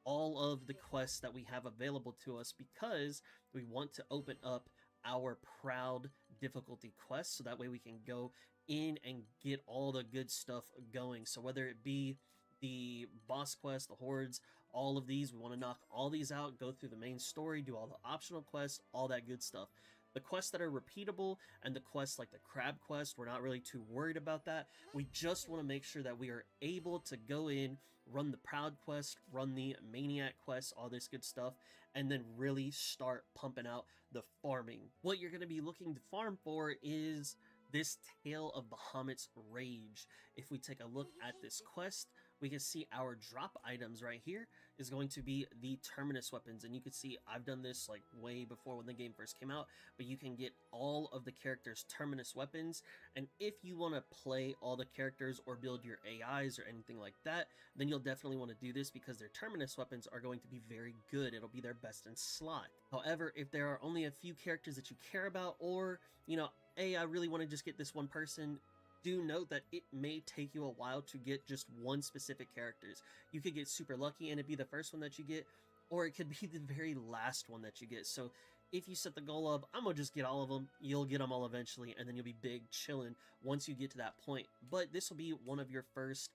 all of the quests that we have available to us because we want to open up our proud difficulty quest so that way we can go in and get all the good stuff going. So whether it be the boss quest, the hordes, all of these, we want to knock all these out, go through the main story, do all the optional quests, all that good stuff. The quests that are repeatable and the quests like the crab quest, we're not really too worried about that. We just want to make sure that we are able to go in, run the proud quest, run the maniac quest, all this good stuff, and then really start pumping out the farming. What you're going to be looking to farm for is this Tale of Bahamut's Rage. If we take a look at this quest, we can see our drop items right here is going to be the Terminus weapons, and you can see I've done this like way before when the game first came out, but you can get all of the characters' Terminus weapons, and if you want to play all the characters or build your AIs or anything like that, then you'll definitely want to do this because their Terminus weapons are going to be very good. It'll be their best in slot. However, if there are only a few characters that you care about, or you know, hey, I really want to just get this one person, do note that it may take you a while to get just one specific characters. You could get super lucky and it'd be the first one that you get, or it could be the very last one that you get. So if you set the goal of, I'm gonna just get all of them, you'll get them all eventually, and then you'll be big chilling once you get to that point. But this will be one of your first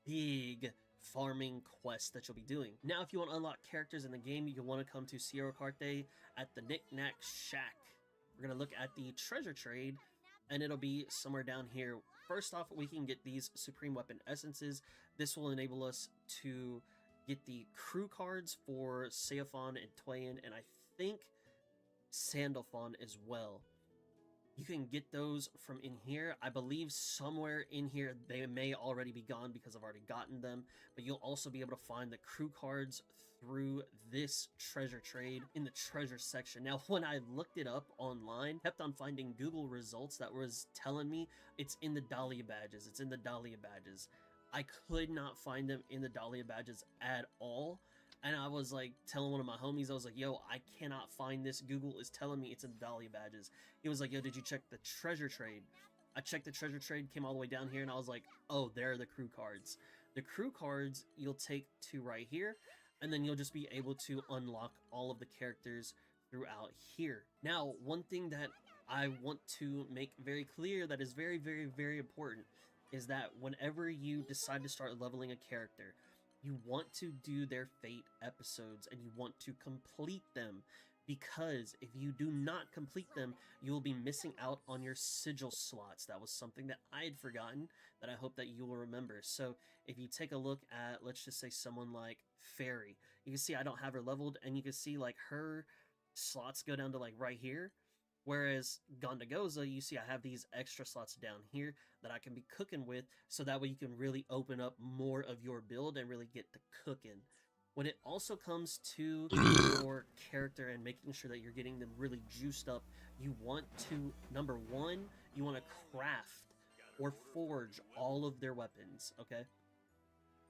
big farming quest that you'll be doing. Now, if you want to unlock characters in the game, you'll want to come to Sierra Carte at the Knick-Knack Shack. We're going to look at the treasure trade, and it'll be somewhere down here. First off, we can get these Supreme Weapon Essences. This will enable us to get the crew cards for Seophon and Twain, and I think Sandalphon as well. You can get those from in here. I believe somewhere in here they may already be gone because I've already gotten them, but you'll also be able to find the crew cards through this treasure trade in the treasure section. Now, when I looked it up online, kept on finding Google results that was telling me it's in the Dahlia badges. It's in the Dahlia badges. I could not find them in the Dahlia badges at all. And I was like telling one of my homies, I was like, yo, I cannot find this. Google is telling me it's in the Dahlia badges. He was like, yo, did you check the treasure trade? I checked the treasure trade, came all the way down here, and I was like, oh, there are the crew cards. The crew cards you'll take to right here, and then you'll just be able to unlock all of the characters throughout here. Now, one thing that I want to make very clear that is very, very, very important is that whenever you decide to start leveling a character, you want to do their fate episodes and you want to complete them, because if you do not complete them, you will be missing out on your sigil slots. That was something that I had forgotten that I hope that you will remember. So if you take a look at, let's just say someone like Fairy, you can see I don't have her leveled, and you can see like her slots go down to like right here. Whereas Gondagoza, you see I have these extra slots down here that I can be cooking with, so that way you can really open up more of your build and really get to cooking. When it also comes to your character and making sure that you're getting them really juiced up, you want to, number one, you want to craft or forge all of their weapons, okay?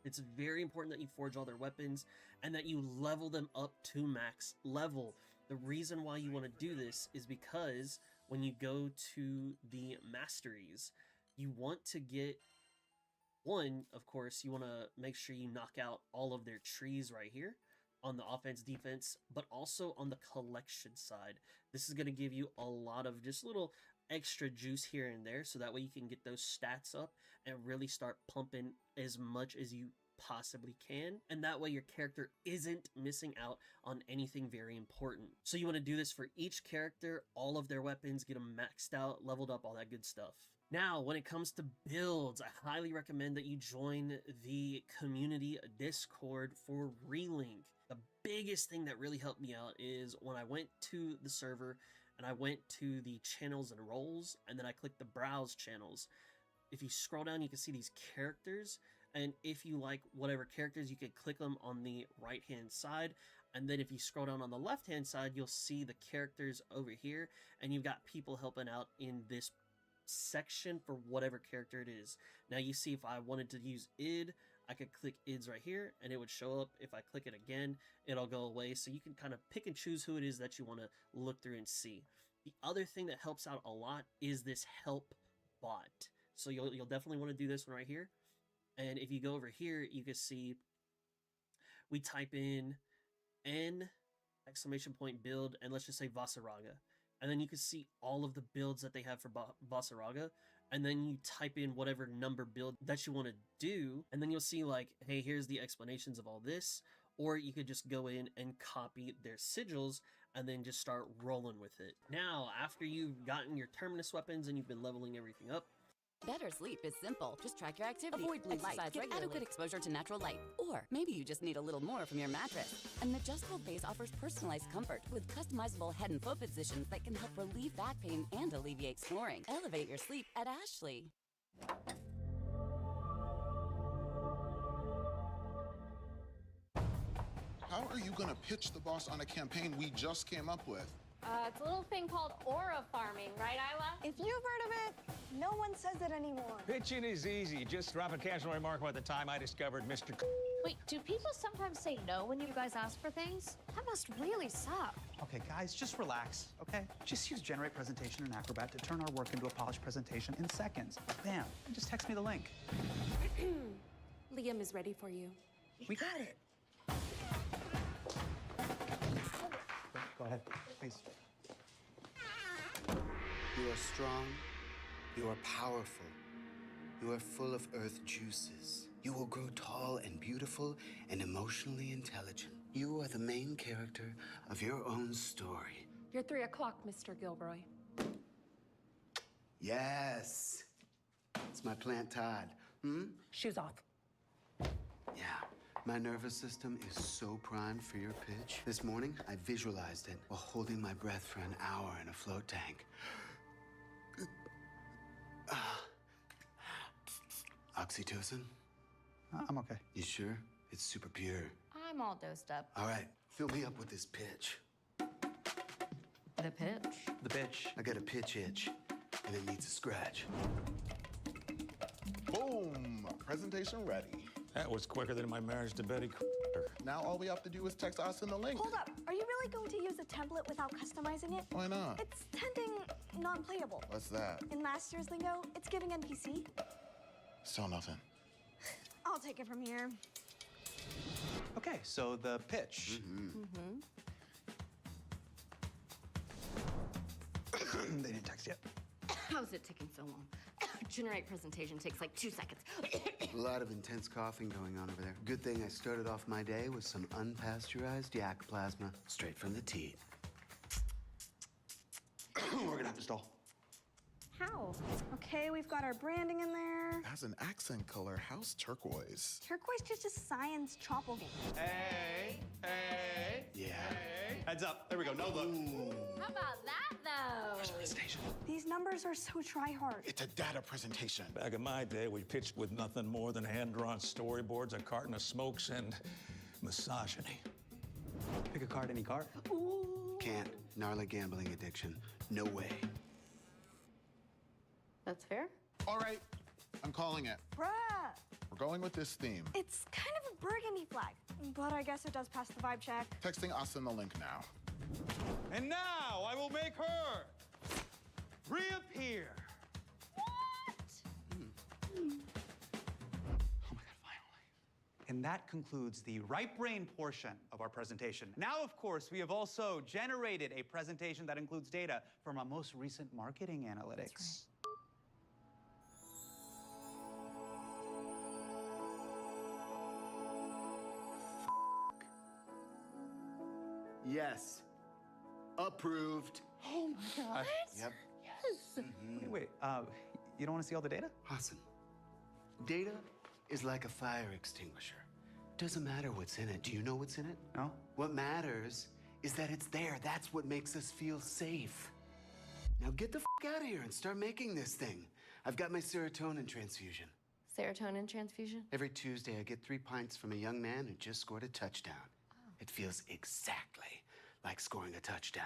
It's very important that you forge all their weapons and that you level them up to max level. The reason why you want to do this is because when you go to the masteries, you want to get one, of course, you want to make sure you knock out all of their trees right here on the offense, defense, but also on the collection side. This is going to give you a lot of just little extra juice here and there, so that way you can get those stats up and really start pumping as much as you possibly can, and that way your character isn't missing out on anything very important. So you want to do this for each character, all of their weapons, get them maxed out, leveled up, all that good stuff. Now, when it comes to builds, I highly recommend that you join the community Discord for Relink. The biggest thing that really helped me out is when I went to the server and I went to the channels and roles, and then I clicked the browse channels. If you scroll down, you can see these characters, and if you like whatever characters, you can click them on the right hand side, and then if you scroll down on the left hand side, you'll see the characters over here, and you've got people helping out in this section for whatever character it is. Now you see if I wanted to use id, I could click ids right here and it would show up. If I click it again, it'll go away. So you can kind of pick and choose who it is that you want to look through and see. The other thing that helps out a lot is this help bot. So you'll definitely want to do this one right here. And if you go over here, you can see we type in N exclamation point build, and let's just say Vasaraga. And then you can see all of the builds that they have for Vasaraga. And then you type in whatever number build that you want to do. And then you'll see like, hey, here's the explanations of all this. Or you could just go in and copy their sigils and then just start rolling with it. Now, after you've gotten your Terminus weapons and you've been leveling everything up, better sleep is simple. Just track your activity. Avoid blue light. Exercise Get regularly. adequate Exposure to natural light. Or maybe you just need a little more from your mattress. An adjustable base offers personalized comfort with customizable head and foot positions that can help relieve back pain and alleviate snoring. Elevate your sleep at Ashley. How are you going to pitch the boss on a campaign we just came up with? It's a little thing called aura farming, right, Isla? If you've heard of it, no one says it anymore. Pitching is easy. Just drop a casual remark about the time I discovered Mr. Wait, do people sometimes say no when you guys ask for things? That must really suck. Okay, guys, just relax, okay? Just use Generate Presentation in Acrobat to turn our work into a polished presentation in seconds. Bam, and just text me the link. Liam is ready for you. We got it. Go ahead, please. You are strong. You are powerful. You are full of earth juices. You You will grow tall and beautiful and emotionally intelligent. You are the main character of your own story. You're 3 o'clock, Mr. Gilroy. Yes. It's my plant Todd. Shoes off. Yeah. My nervous system is so primed for your pitch. This morning, I visualized it while holding my breath for an hour in a float tank. Oxytocin? I'm okay. You sure? It's super pure. I'm all dosed up. All right, fill me up with this pitch. The pitch? The pitch. I got a pitch itch, and it needs a scratch. Boom! Presentation ready. That was quicker than my marriage to Betty. Now all we have to do is text us in the link. Hold up. Are you really going to use a template without customizing it? Why not? It's tending non-playable. What's that? In last year's lingo, it's giving NPC. Still nothing. I'll take it from here. Okay, so the pitch. They didn't text yet. How's it taking so long? Generate presentation takes like 2 seconds. A lot of intense coughing going on over there. Good thing I started off my day with some unpasteurized yak plasma, straight from the teat. We're gonna have to stall. How? Okay, we've got our branding in there. As an accent color, how's turquoise? Turquoise just a science tropical game. Hey. Yeah. Heads up. There we go. No look. How about that, though? These numbers are so try-hard. It's a data presentation. Back in my day, we pitched with nothing more than hand-drawn storyboards, a carton of smokes, and misogyny. Pick a card, any card. Can't. Gnarly gambling addiction. No way. That's fair. All right, I'm calling it. Bruh! We're going with this theme. It's kind of a burgundy flag, but I guess it does pass the vibe check. Texting us in the link now. And now I will make her reappear. And that concludes the right brain portion of our presentation. Now, of course, we have also generated a presentation that includes data from our most recent marketing analytics. Yes. Approved. Oh my God. Yep. Yes. Wait, you don't want to see all the data? Awesome. Data is like a fire extinguisher. Doesn't matter what's in it. Do you know what's in it? No. What matters is that it's there. That's what makes us feel safe. Now get the out of here and start making this thing. I've got my serotonin transfusion. Serotonin transfusion? Every Tuesday, I get 3 pints from a young man who just scored a touchdown. It feels exactly like scoring a touchdown.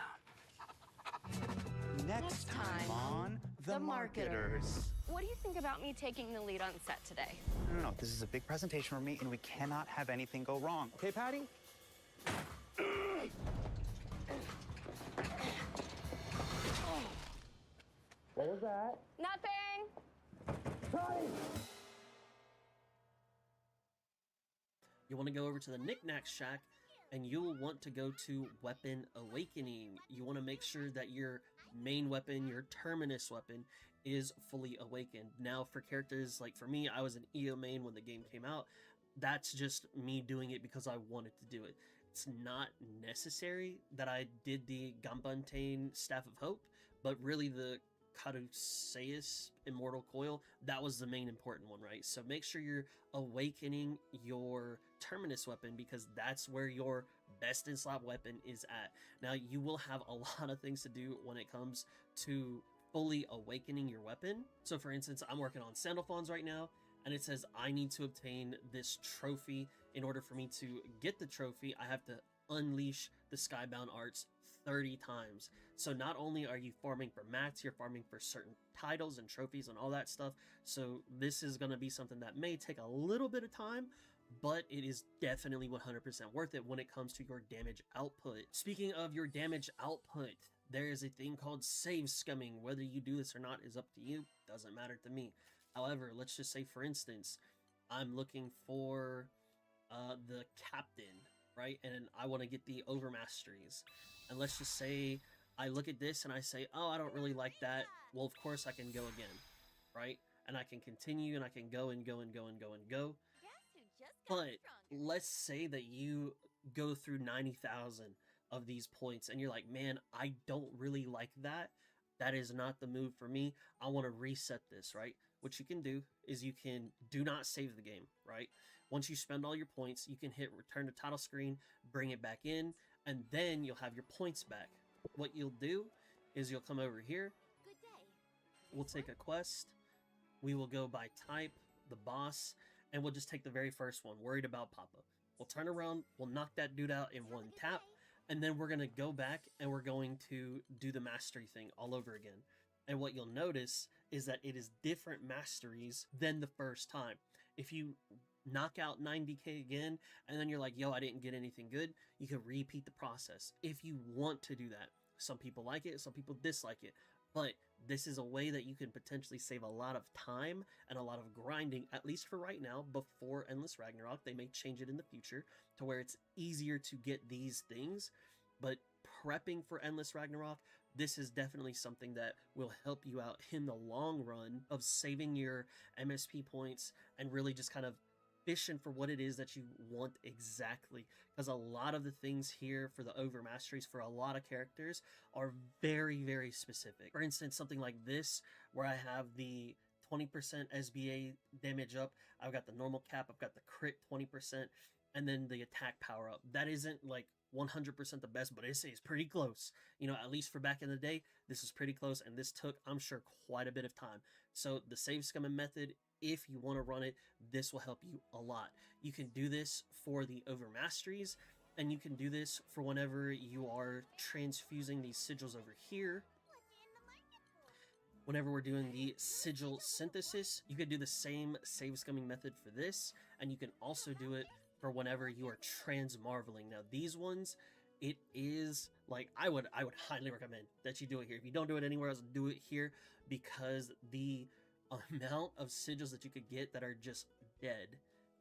Next time on The Marketers. What do you think about me taking the lead on set today? No, this is a big presentation for me, and we cannot have anything go wrong. Okay, Patty? What was that? Nothing! You want to go over to the Knickknack Shack, and you'll want to go to Weapon Awakening. You want to make sure that your main weapon, your Terminus weapon, is fully awakened. Now, for characters like for me, I was an EO main when the game came out. That's just me doing it because I wanted to do it. It's not necessary that I did the Gambantane Staff of Hope, but really the Caduceus Immortal Coil, that was the main important one, right? So make sure you're awakening your Terminus weapon because that's where your best in slot weapon is at. Now, you will have a lot of things to do when it comes to fully awakening your weapon. So for instance, I'm working on Sandalphons right now, and it says I need to obtain this trophy. In order for me to get the trophy, I have to unleash the Skybound Arts 30 times. So not only are you farming for mats, you're farming for certain titles and trophies and all that stuff. So this is going to be something that may take a little bit of time, but it is definitely 100% worth it when it comes to your damage output. Speaking of your damage output, there is a thing called save scumming. Whether you do this or not is up to you. Doesn't matter to me. However, let's just say, for instance, I'm looking for the captain, right? And I want to get the overmasteries. And let's just say I look at this and I say, oh, I don't really like that. Well, of course I can go again, right? And I can continue and I can go and go and go and go and go. But let's say that you go through 90,000 of these points and you're like, man, I don't really like that. That is not the move for me. I want to reset this, right? What you can do is you can do not save the game, right? Once you spend all your points, you can hit return to title screen, bring it back in, and then you'll have your points back. What you'll do is you'll come over here. We'll take a quest. We will go by type, the boss, and we'll just take the very first one, worried about Papa. We'll turn around, we'll knock that dude out in one tap, and then we're going to go back and we're going to do the mastery thing all over again. And what you'll notice is that it is different masteries than the first time. If you knock out 90k again, and then you're like, yo, I didn't get anything good, you can repeat the process if you want to do that. Some people like it, some people dislike it. But this is a way that you can potentially save a lot of time and a lot of grinding, at least for right now, before Endless Ragnarok. They may change it in the future to where it's easier to get these things. But prepping for Endless Ragnarok, this is definitely something that will help you out in the long run of saving your MSP points and really just kind of fishing for what it is that you want exactly, because a lot of the things here for the overmasteries for a lot of characters are very, very specific. For instance, something like this where I have the 20% SBA damage up, I've got the normal cap, I've got the crit 20%, and then the attack power up. That isn't like 100% the best, but it's pretty close. You know, at least for back in the day, this is pretty close, and this took, I'm sure, quite a bit of time. So the save scumming method, if you want to run it, this will help you a lot. You can do this for the overmasteries, and you can do this for whenever you are transfusing these sigils over here. Whenever we're doing the sigil synthesis, you could do the same save scumming method for this, and you can also do it for whenever you are transmarveling. Now these ones, it is like, I would highly recommend that you do it here. If you don't do it anywhere else, do it here, because the amount of sigils that you could get that are just dead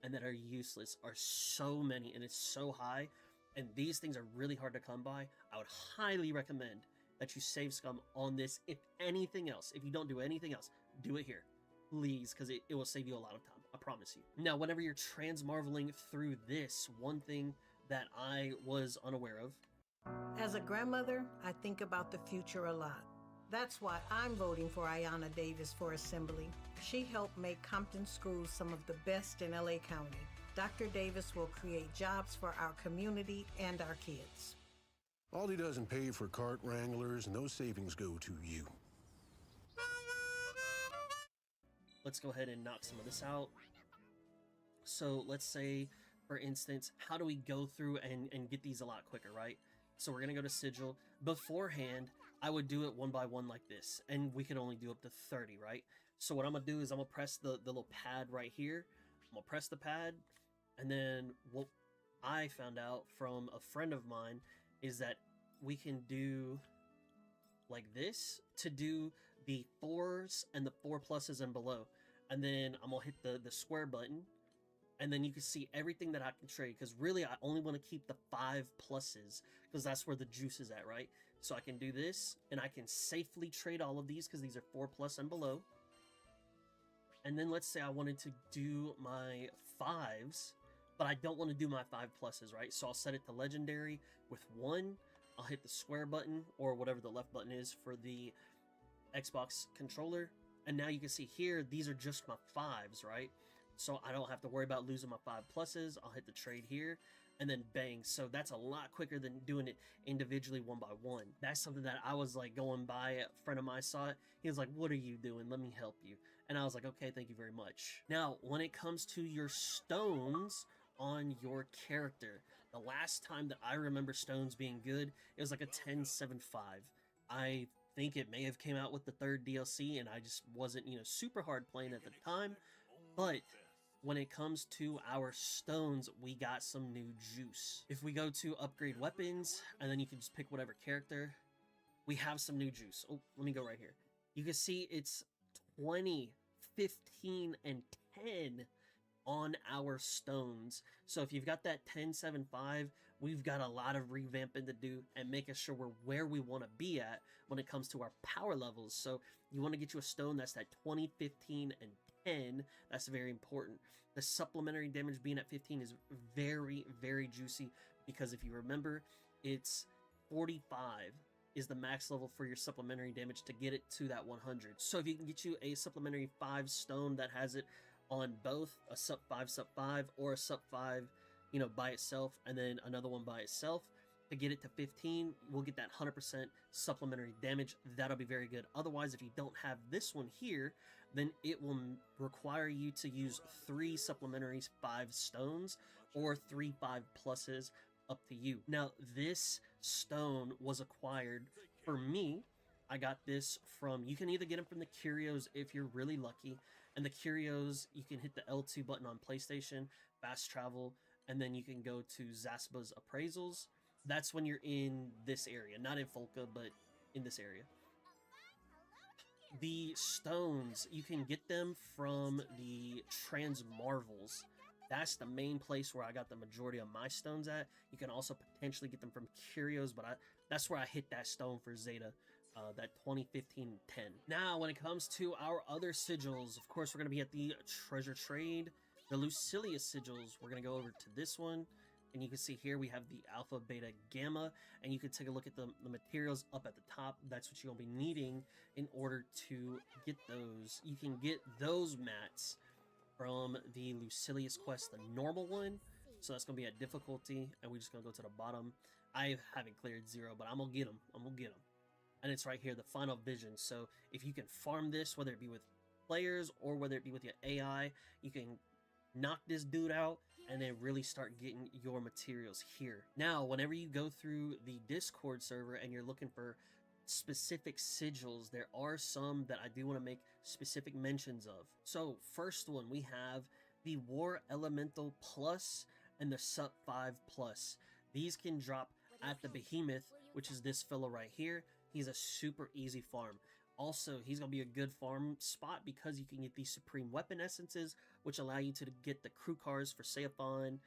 and that are useless are so many, and it's so high, and these things are really hard to come by. I would highly recommend that you save scum on this. If anything else, if you don't do anything else, do it here, please, because it will save you a lot of time, I promise you. Now, whenever you're transmarveling through this, one thing that I was unaware of. As a grandmother, I think about the future a lot. That's why I'm voting for Ayanna Davis for Assembly. She helped make Compton schools some of the best in LA County. Dr. Davis will create jobs for our community and our kids. Aldi doesn't pay for cart wranglers, and those savings go to you. Let's go ahead and knock some of this out. So let's say, for instance, how do we go through and get these a lot quicker, right? So we're going to go to Sigil. Beforehand, I would do it one by one like this, and we could only do up to 30, right? So what I'm going to do is I'm going to press the little pad right here. I'm going to press the pad, and then what I found out from a friend of mine is that we can do like this to do the 4s and the 4 pluses and below. And then I'm going to hit the square button, and then you can see everything that I can trade, because really I only want to keep the 5 pluses because that's where the juice is at, right? So I can do this, and I can safely trade all of these because these are 4 plus and below. And then let's say I wanted to do my 5s, but I don't want to do my 5 pluses, right? So I'll set it to legendary with 1. I'll hit the square button or whatever the left button is for the Xbox controller. And now you can see here, these are just my 5s, right? So I don't have to worry about losing my 5 pluses. I'll hit the trade here, and then bang. So that's a lot quicker than doing it individually one by one. That's something that I was like going by. A friend of mine saw it. He was like, what are you doing? Let me help you. And I was like, okay, thank you very much. Now, when it comes to your stones on your character, the last time that I remember stones being good, it was like a 10.75. I think it may have came out with the 3rd DLC, and I just wasn't, you know, super hard playing at the time. But when it comes to our stones, we got some new juice. If we go to upgrade weapons, and then you can just pick whatever character, we have some new juice. Oh, let me go right here. You can see it's 20, 15, and 10 on our stones. So if you've got that 10.75, we've got a lot of revamping to do and making sure we're where we want to be at when it comes to our power levels. So you want to get you a stone that's that 20, 15, and 10. That's very important. The supplementary damage being at 15 is very, very juicy because if you remember, it's 45 is the max level for your supplementary damage to get it to that 100. So if you can get you a supplementary 5 stone that has it on both a sup 5 or a sup 5, you know, by itself, and then another one by itself, to get it to 15, we'll get that 100% supplementary damage. That'll be very good. Otherwise, if you don't have this one here, then it will require you to use 3 supplementary 5 stones or 3 5 pluses, up to you. Now, this stone was acquired for me. I got this from, you can either get them from the curios if you're really lucky, and the curios, you can hit the L2 button on PlayStation, fast travel, and then you can go to Zaspa's appraisals. That's when you're in this area, not in Folka, but in this area. The stones, you can get them from the Transmarvels. That's the main place where I got the majority of my stones at. You can also potentially get them from curios, but that's where I hit that stone for Zeta, that 2015-10. Now, when it comes to our other sigils, of course, we're going to be at the treasure trade. The Lucilius sigils, we're going to go over to this one. And you can see here we have the Alpha, Beta, Gamma, and you can take a look at the materials up at the top. That's what you're going to be needing in order to get those. You can get those mats from the Lucilius quest, the normal one. So that's going to be at difficulty, and we're just going to go to the bottom. I haven't cleared 0, but I'm going to get them. I'm going to get them. And it's right here, the final vision. So if you can farm this, whether it be with players or whether it be with your AI, you can knock this dude out and then really start getting your materials here. Now, whenever you go through the Discord server and you're looking for specific sigils, there are some that I do want to make specific mentions of. So first one, we have the War Elemental Plus and the Sup 5 Plus. These can drop at the Behemoth, which is this fella right here. He's a super easy farm. Also, he's going to be a good farm spot because you can get these Supreme Weapon Essences, which allow you to get the crew cars for Seaphon,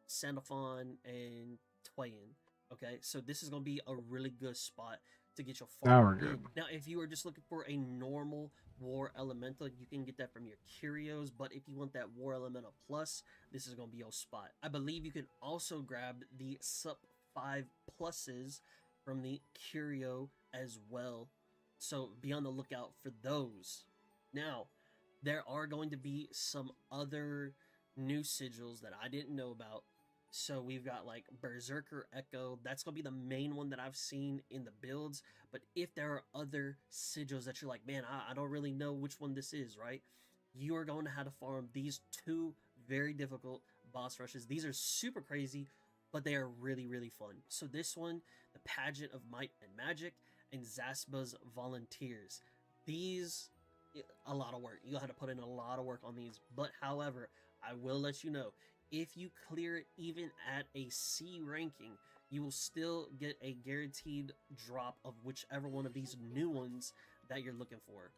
Sandalphon, and Twayan. Okay, so this is going to be a really good spot to get your farm. Now we're good. Now, if you are just looking for a normal War Elemental, you can get that from your Curios, but if you want that War Elemental Plus, this is going to be your spot. I believe you can also grab the Sup 5 Pluses from the Curio as well. So be on the lookout for those. Now, there are going to be some other new sigils that I didn't know about. So we've got like Berserker Echo. That's going to be the main one that I've seen in the builds. But if there are other sigils that you're like, man, I don't really know which one this is, right? You are going to have to farm these 2 very difficult boss rushes. These are super crazy, but they are really, really fun. So this one, the Pageant of Might and Magic, and Zaspa's Volunteers. These, a lot of work. You'll have to put in a lot of work on these. But however, I will let you know, if you clear it even at a C ranking, you will still get a guaranteed drop of whichever one of these new ones that you're looking for.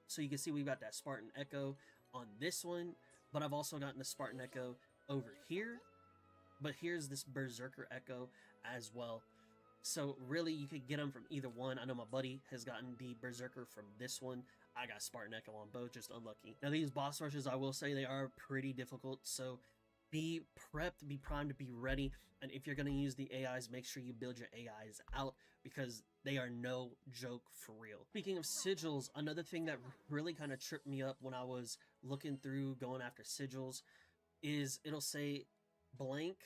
So you can see we've got that Spartan Echo on this one, but I've also gotten the Spartan Echo over here. But here's this Berserker Echo as well. So really, you could get them from either one. I know my buddy has gotten the Berserker from this one. I got Spartan Echo on both, just unlucky. Now these boss rushes, I will say they are pretty difficult. So be prepped, be primed to be ready. And if you're going to use the AIs, make sure you build your AIs out because they are no joke for real. Speaking of sigils, another thing that really kind of tripped me up when I was looking through going after sigils is it'll say blank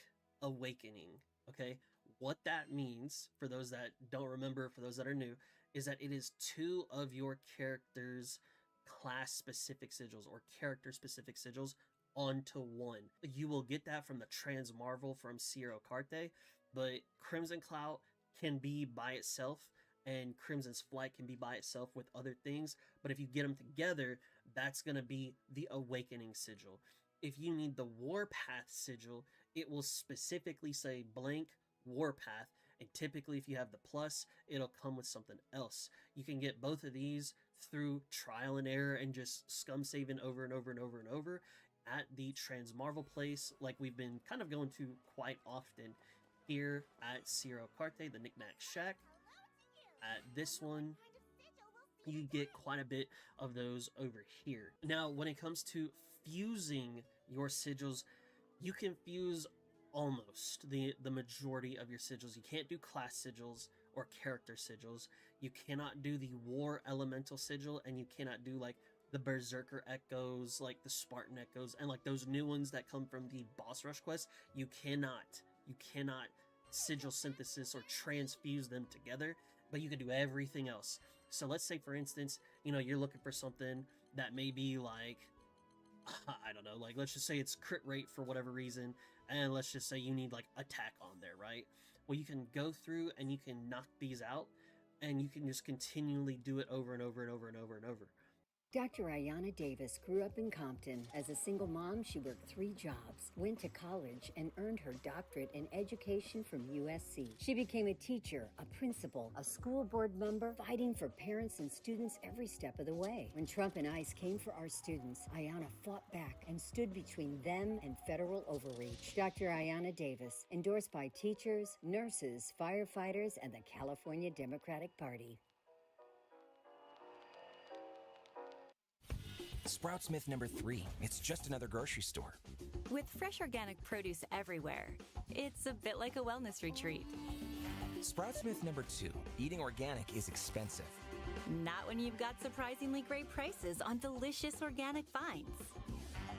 awakening, okay? What that means, for those that don't remember, for those that are new, is that it is 2 of your character's class-specific sigils or character-specific sigils onto 1. You will get that from the Transmarvel from Sierra Carte, but Crimson Cloud can be by itself, and Crimson's Flight can be by itself with other things, but if you get them together, that's going to be the Awakening sigil. If you need the Warpath sigil, it will specifically say blank Warpath, and typically if you have the plus, it'll come with something else. You can get both of these through trial and error and just scum saving over and over and over and over at the Transmarvel place, like we've been kind of going to quite often here at Sierra Carte, the Knickknack Shack. At this one, you get quite a bit of those over here. Now, when it comes to fusing your sigils, you can fuse almost the majority of your sigils. You can't do class sigils or character sigils. You cannot do the war elemental sigil, and you cannot do like the berserker echoes, like the Spartan echoes, and like those new ones that come from the boss rush quest. You cannot sigil synthesis or transfuse them together, but you can do everything else. So let's say, for instance, you know, you're looking for something that may be like, I don't know, like let's just say it's crit rate for whatever reason, and let's just say you need like attack on there, right? Well, you can go through and you can knock these out, and you can just continually do it over and over and over and over and over. Dr. Ayanna Davis grew up in Compton. As a single mom, she worked 3 jobs, went to college, and earned her doctorate in education from USC. She became a teacher, a principal, a school board member, fighting for parents and students every step of the way. When Trump and ICE came for our students, Ayanna fought back and stood between them and federal overreach. Dr. Ayanna Davis, endorsed by teachers, nurses, firefighters, and the California Democratic Party. Sprout Smith number 3. It's just another grocery store. With fresh organic produce everywhere, it's a bit like a wellness retreat. Sprout Smith number 2. Eating organic is expensive. Not when you've got surprisingly great prices on delicious organic finds.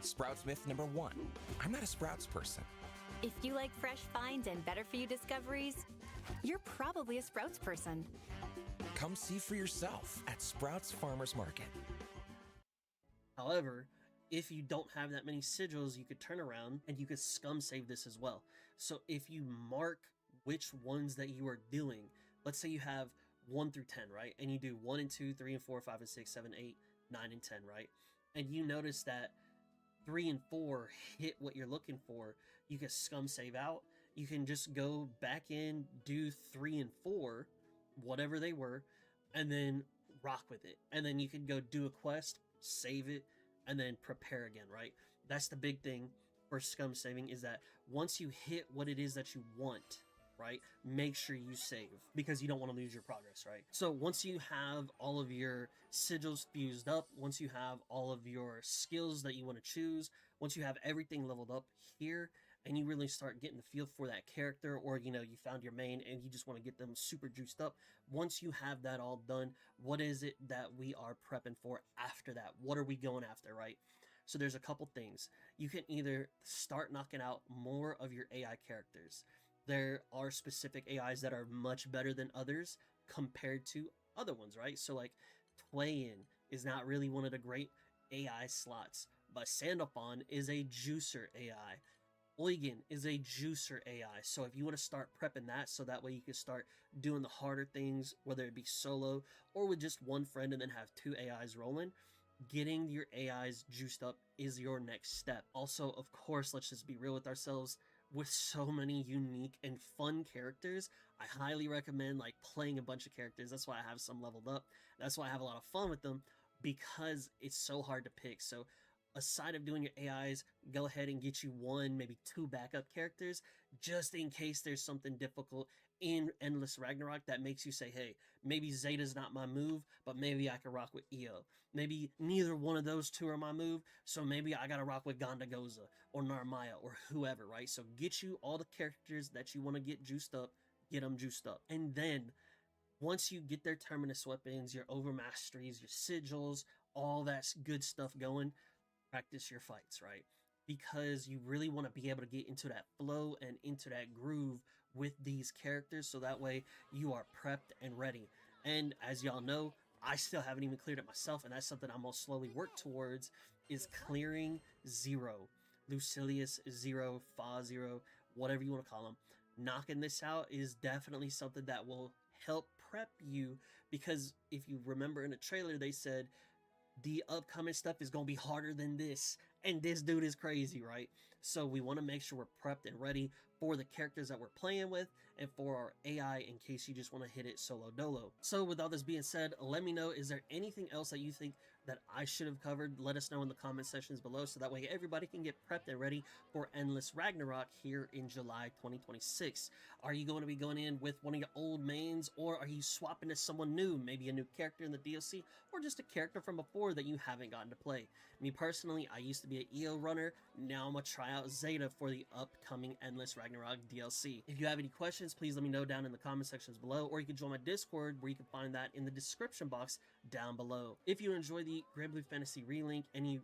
Sprout Smith number 1. I'm not a Sprouts person. If you like fresh finds and better-for-you discoveries, you're probably a Sprouts person. Come see for yourself at Sprouts Farmers Market. However, if you don't have that many sigils, you could turn around and you could scum save this as well. So if you mark which ones that you are doing, let's say you have 1 through 10, right? And you do 1 and 2, 3 and 4, 5 and 6, 7, 8, 9 and 10, right? And you notice that 3 and 4 hit what you're looking for, you can scum save out. You can just go back in, do 3 and 4, whatever they were, and then rock with it. And then you can go do a quest, save it, and then prepare again, right? That's the big thing for scum saving, is that once you hit what it is that you want, right, make sure you save, because you don't want to lose your progress, right? So once you have all of your sigils fused up, once you have all of your skills that you want to choose, once you have everything leveled up here, and you really start getting the feel for that character, or you know, you found your main and you just want to get them super juiced up, once you have that all done, what is it that we are prepping for after that? What are we going after, right? So there's a couple things. You can either start knocking out more of your AI characters. There are specific AIs that are much better than others compared to other ones, right? So like Twain is not really one of the great AI slots, but Sandalphon is a juicer AI. Eugen is a juicer AI. So if you want to start prepping that, so that way you can start doing the harder things, whether it be solo or with just one friend and then have 2 AIs rolling, getting your AIs juiced up is your next step. Also, of course, let's just be real with ourselves. With so many unique and fun characters, I highly recommend like playing a bunch of characters. That's why I have some leveled up. That's why I have a lot of fun with them, because it's so hard to pick. So aside of doing your AIs, go ahead and get you 1, maybe 2 backup characters, just in case there's something difficult in Endless Ragnarok that makes you say, hey, maybe Zeta's not my move, but maybe I can rock with Io. Maybe neither one of those 2 are my move, so maybe I gotta rock with Gondagoza or Narmaya or whoever, right? So get you all the characters that you want to get juiced up, get them juiced up. And then once you get their terminus weapons, your overmasteries, your sigils, all that good stuff going, practice your fights, right? Because you really want to be able to get into that flow and into that groove with these characters, so that way you are prepped and ready. And as y'all know, I still haven't even cleared it myself, and that's something I'm gonna slowly work towards, is clearing 0. Lucilius 0, Fa 0, whatever you want to call them. Knocking this out is definitely something that will help prep you, because if you remember in the trailer, they said the upcoming stuff is going to be harder than this, and this dude is crazy, right? So we want to make sure we're prepped and ready for the characters that we're playing with, and for our AI in case you just want to hit it solo dolo. So with all this being said, let me know, is there anything else that you think that I should have covered, let us know in the comment sections below, so that way everybody can get prepped and ready for Endless Ragnarok here in July 2026. Are you going to be going in with one of your old mains, or are you swapping to someone new, maybe a new character in the DLC, or just a character from before that you haven't gotten to play? Me personally, I used to be an EO runner, now I'm going to try out Zeta for the upcoming Endless Ragnarok DLC. If you have any questions, please let me know down in the comment sections below, or you can join my Discord, where you can find that in the description box down below. If you enjoy the Grand Blue Fantasy Relink, any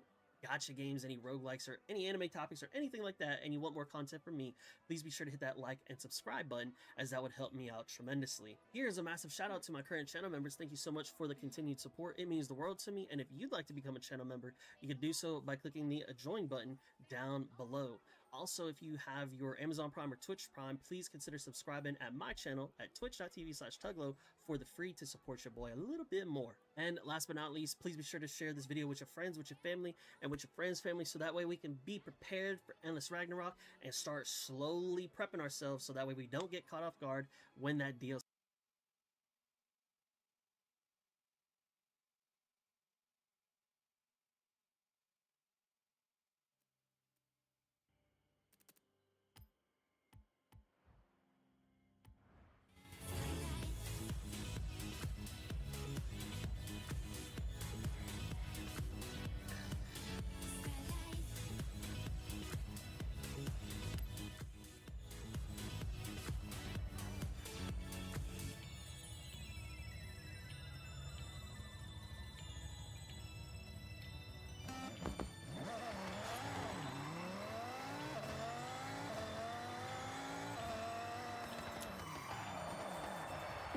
gacha games, any roguelikes, or any anime topics, or anything like that, and you want more content from me, please be sure to hit that like and subscribe button, as that would help me out tremendously. Here's a massive shout out to my current channel members. Thank you so much for the continued support. It means the world to me, and if you'd like to become a channel member, you can do so by clicking the join button down below. Also, if you have your Amazon Prime or Twitch Prime, please consider subscribing at my channel at twitch.tv/Tuglo for the free to support your boy a little bit more. And last but not least, please be sure to share this video with your friends, with your family, and with your friends' family, so that way we can be prepared for Endless Ragnarok and start slowly prepping ourselves, so that way we don't get caught off guard when that DLC.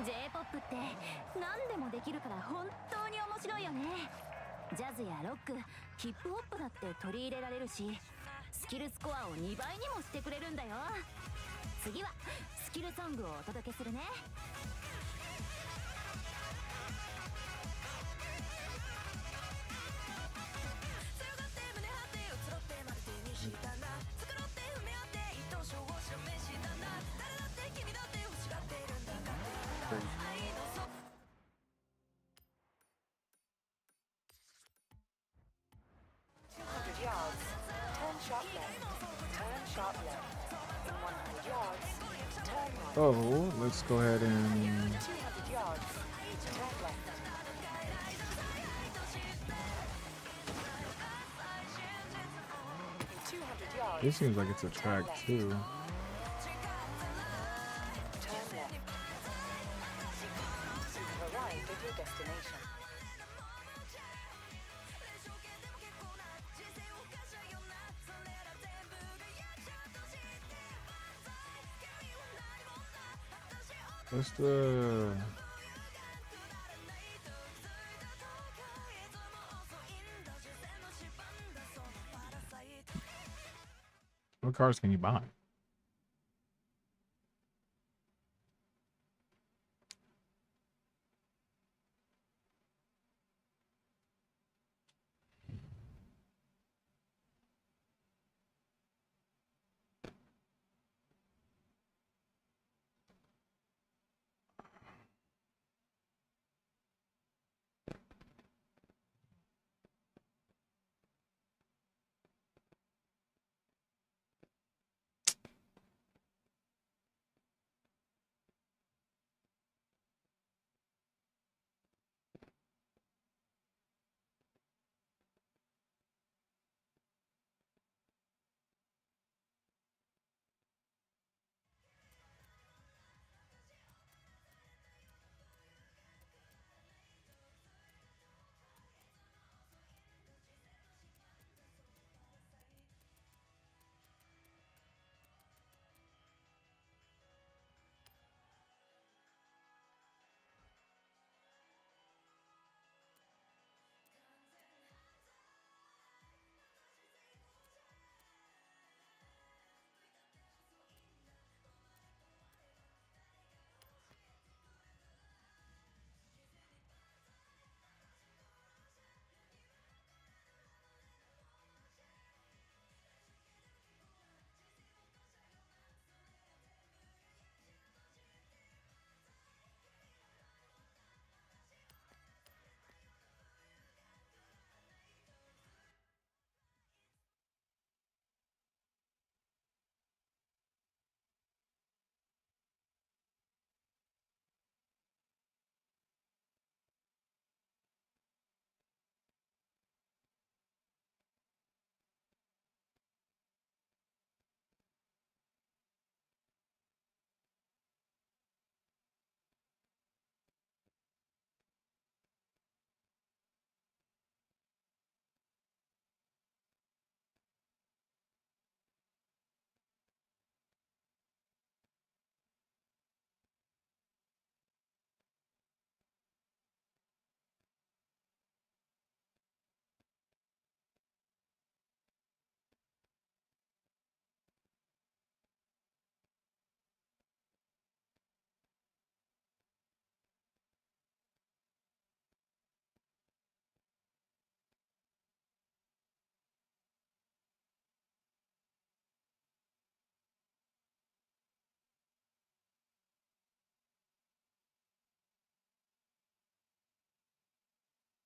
J-POP って何でもできるから本当に面白いよね。ジャズやロック、ヒップホップだって取り入れられるし、スキルスコアを2倍にもしてくれるんだよ。次はスキルソングをお届けするね。Oh, let's go ahead and this seems like it's a track too. What's the... What cars can you buy?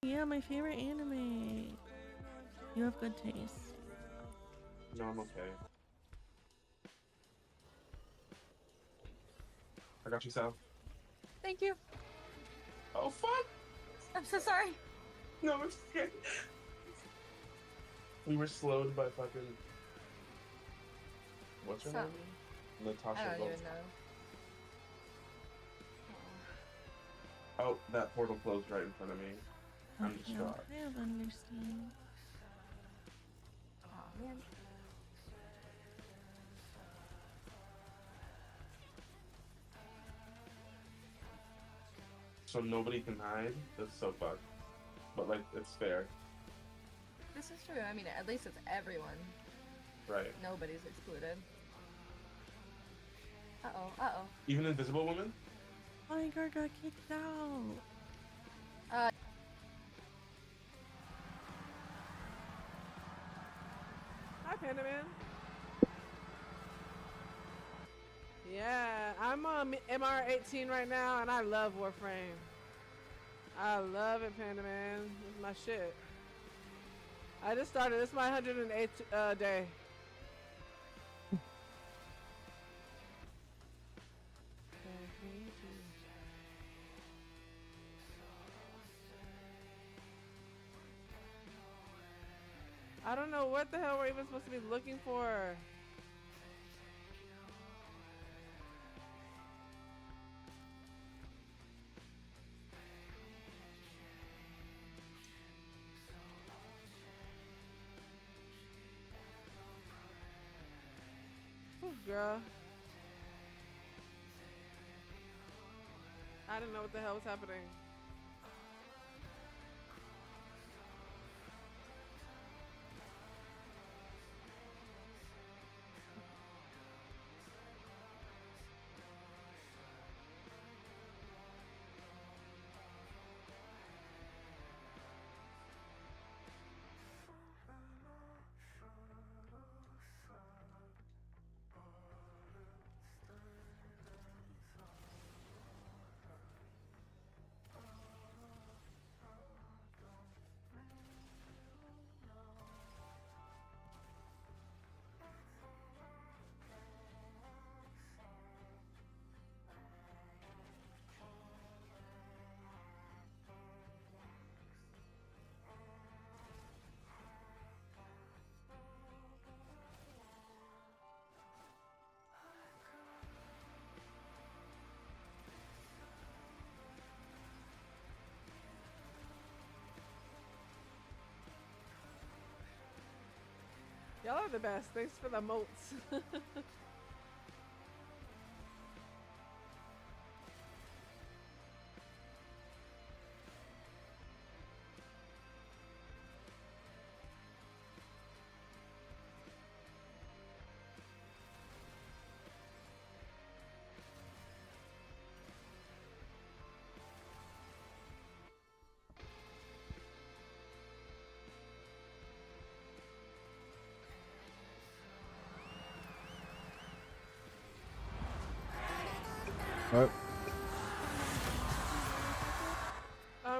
Yeah, my favorite anime. You have good taste. No, I'm okay. I got you, Sal. Thank you. Oh, fuck! I'm so sorry. No, it's okay. We were slowed by fucking... What's her name? Natasha. I don't Gold. even know. Oh, that portal closed right in front of me. I'm distraught. I don't understand. Oh man. So nobody can hide? That's so fucked. But, like, it's fair. This is true. I mean, at least it's everyone. Right. Nobody's excluded. Uh-oh, uh-oh. Even Invisible Woman? My girl got kicked out. Hi, Panda Man. Yeah, I'm on MR18 right now, and I love Warframe. I love it, Panda Man. This is my shit. I just started. This is my 108th day. I don't know what the hell we're even supposed to be looking for. Ooh, girl. I didn't know what the hell was happening. Y'all are the best. Thanks for the moats. What?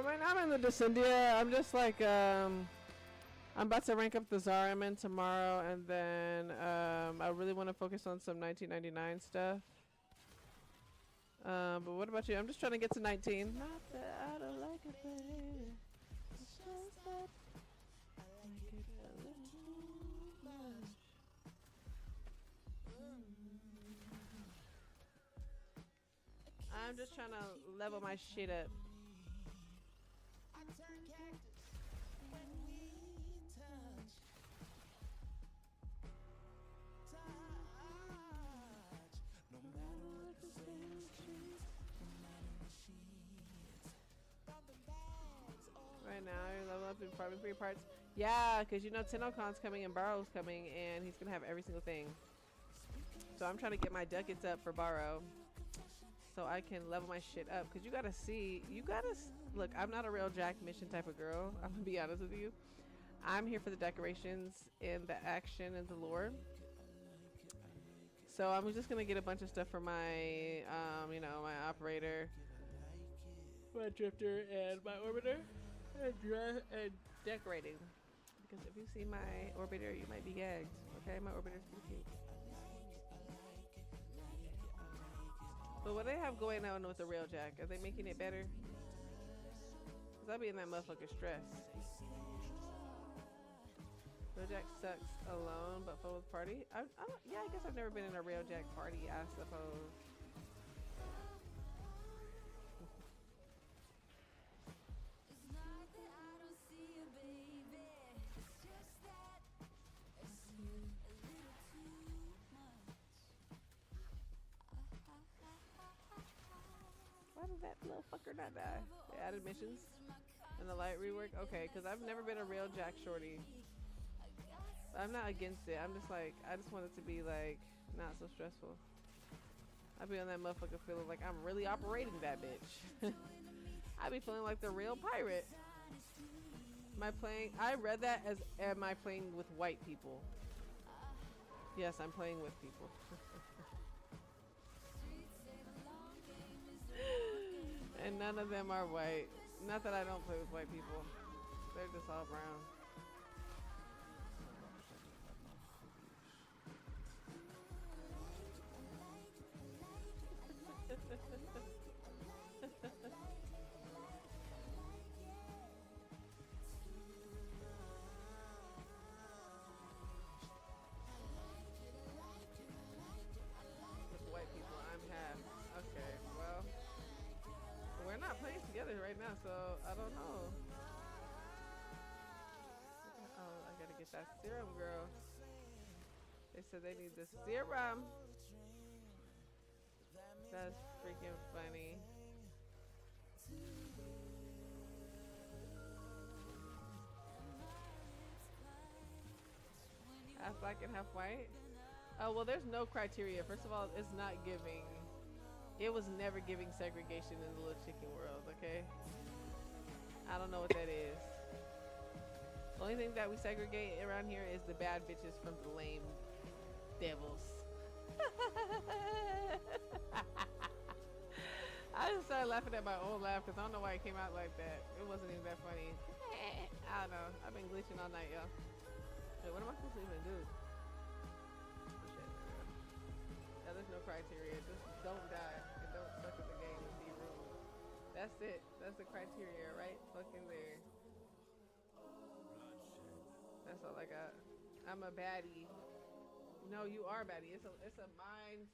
Right now I'm in the Descendia. I'm just like, I'm about to rank up the Zara I'm in tomorrow, and then I really want to focus on some 1999 stuff. But what about you? I'm just trying to get to 19. Not that I don't like it, baby. It's just that I like it a little much. I'm just trying to level my shit up. Right now, you're level up in farming 3 parts. Yeah, because you know TennoCon's coming and Barrow's coming, and he's gonna have every single thing. So I'm trying to get my ducats up for Barrow, so I can level my shit up. Because you gotta see, look, I'm not a real Jack mission type of girl. I'm gonna be honest with you. I'm here for the decorations and the action and the lore. So I'm just gonna get a bunch of stuff for my, you know, my operator, my drifter, and my orbiter. and decorating. Because if you see my orbiter, you might be gagged. Okay, my orbiter's pretty cute. But what they have going on with the Railjack, are they making it better? Cause I be in that motherfucker stress. Railjack sucks alone, but full with party. Yeah, I guess I've never been in a Railjack party, I suppose. Why did that little fucker not die? They added missions and the light rework. Okay, because I've never been a Railjack shorty. I'm not against it. I'm just like, I just want it to be like not so stressful. I be on that motherfucker feeling like I'm really operating that bitch. I be feeling like the real pirate. Am I playing? I read that as, am I playing with white people? Yes, I'm playing with people. And none of them are white. Not that I don't play with white people. They're just all brown. With white people, I'm half. Okay, well, we're not playing together right now, so I don't know. Oh, I gotta get that serum, girl. They said they need the serum. That's freaking funny. Half black and half white? Oh, well, there's no criteria. First of all, it's not giving. It was never giving segregation in the little chicken world, okay? I don't know what that is. The only thing that we segregate around here is the bad bitches from the lame devils. I just started laughing at my own laugh because I don't know why it came out like that. It wasn't even that funny. I don't know. I've been glitching all night, y'all. Wait, what am I supposed to even do? Oh, shit. Yeah, there's no criteria. Just don't die and don't suck at the game and be rude. That's it. That's the criteria right fucking there. That's all I got. I'm a baddie. No, you are a baddie. It's a mind.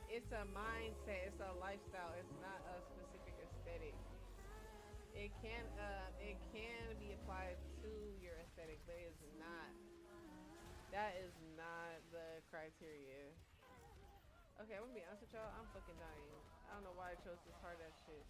It's a mindset. It's a lifestyle. It's not a specific aesthetic. It can be applied to your aesthetic, but it's not. That is not the criteria. Okay, I'm gonna be honest with y'all. I'm fucking dying. I don't know why I chose this hard ass shit.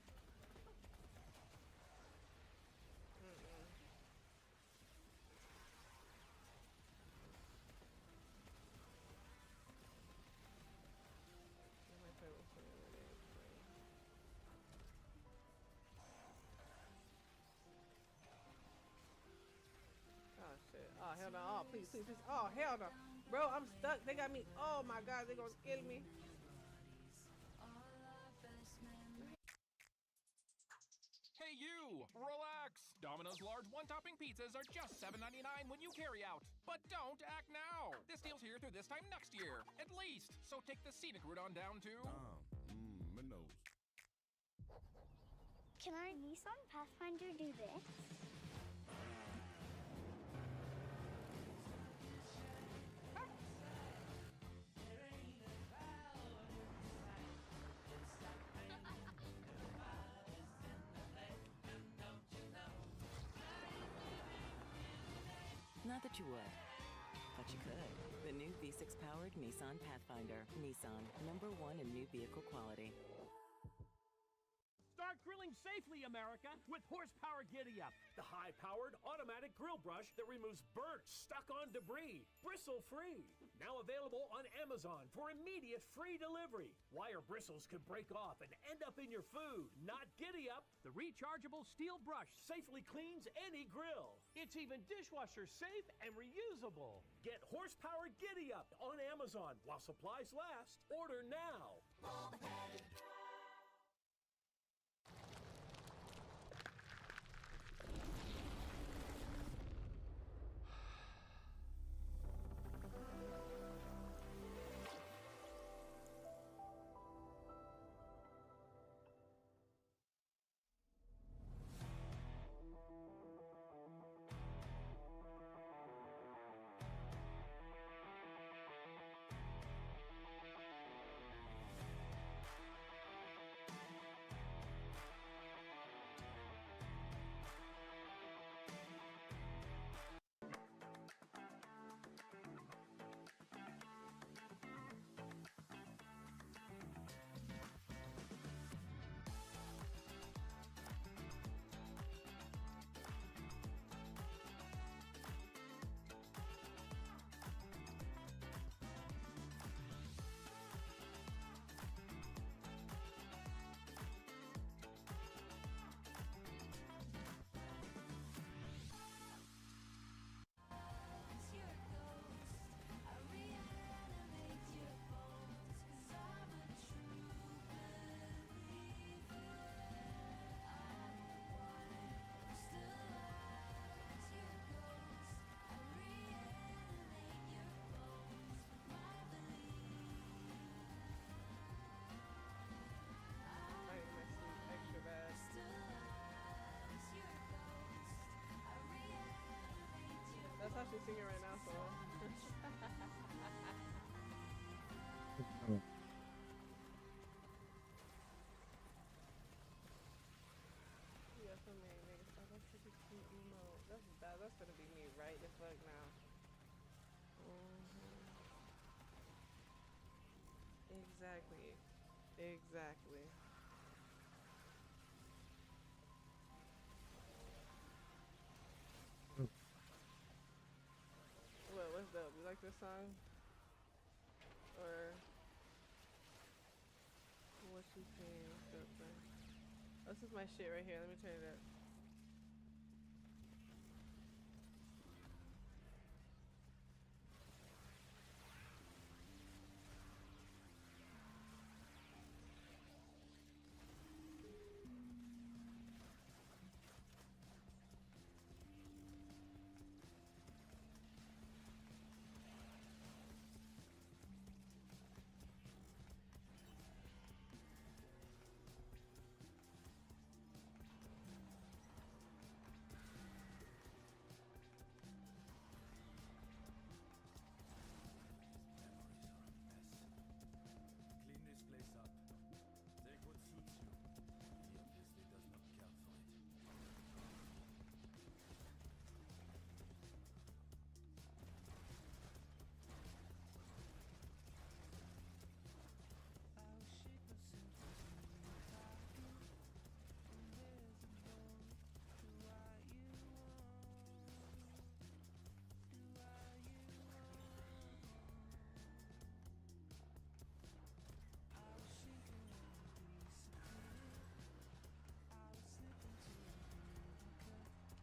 Oh shit. Oh hell no. Oh please, please, please. Oh hell no. Bro, I'm stuck. They got me. Oh my god, they're gonna kill me. Hey you! Relax! Domino's large one-topping pizzas are just $7.99 when you carry out. But don't act now! This deal's here through this time next year, at least. So take the scenic route on down to... my nose. Can our Nissan Pathfinder do this? Not that you would, but you could. The new V6-powered Nissan Pathfinder. Nissan, #1 in new vehicle quality. Start grilling safely, America, with Horsepower Giddy Up, the high-powered automatic grill brush that removes burnt, stuck-on debris, bristle-free. Now available on Amazon for immediate free delivery. Wire bristles could break off and end up in your food. Not Giddy Up. The rechargeable steel brush safely cleans any grill. It's even dishwasher safe and reusable. Get Horsepower Giddy Up on Amazon while supplies last. Order now. she's singing right now, so. Yeah, so many niggas. Oh, that's such a cute emote. That's bad. That's gonna be me right the fuck now. Exactly. Exactly. What's dope? You like this song? Or what you saying? What's dope, son? This is my shit right here. Let me turn it up. Clean this place up. Take what suits you. He obviously does not care for it.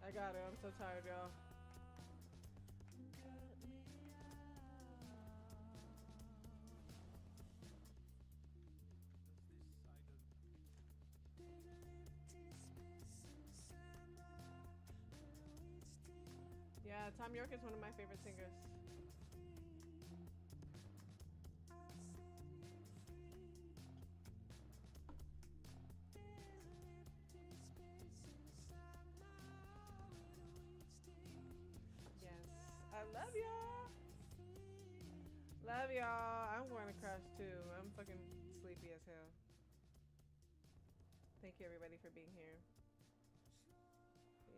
I got it. I'm so tired, y'all. Yeah, Tom York is one of my favorite singers. Yes, I love y'all. Love y'all. I'm going to crash too. I'm fucking sleepy as hell. Thank you everybody for being here.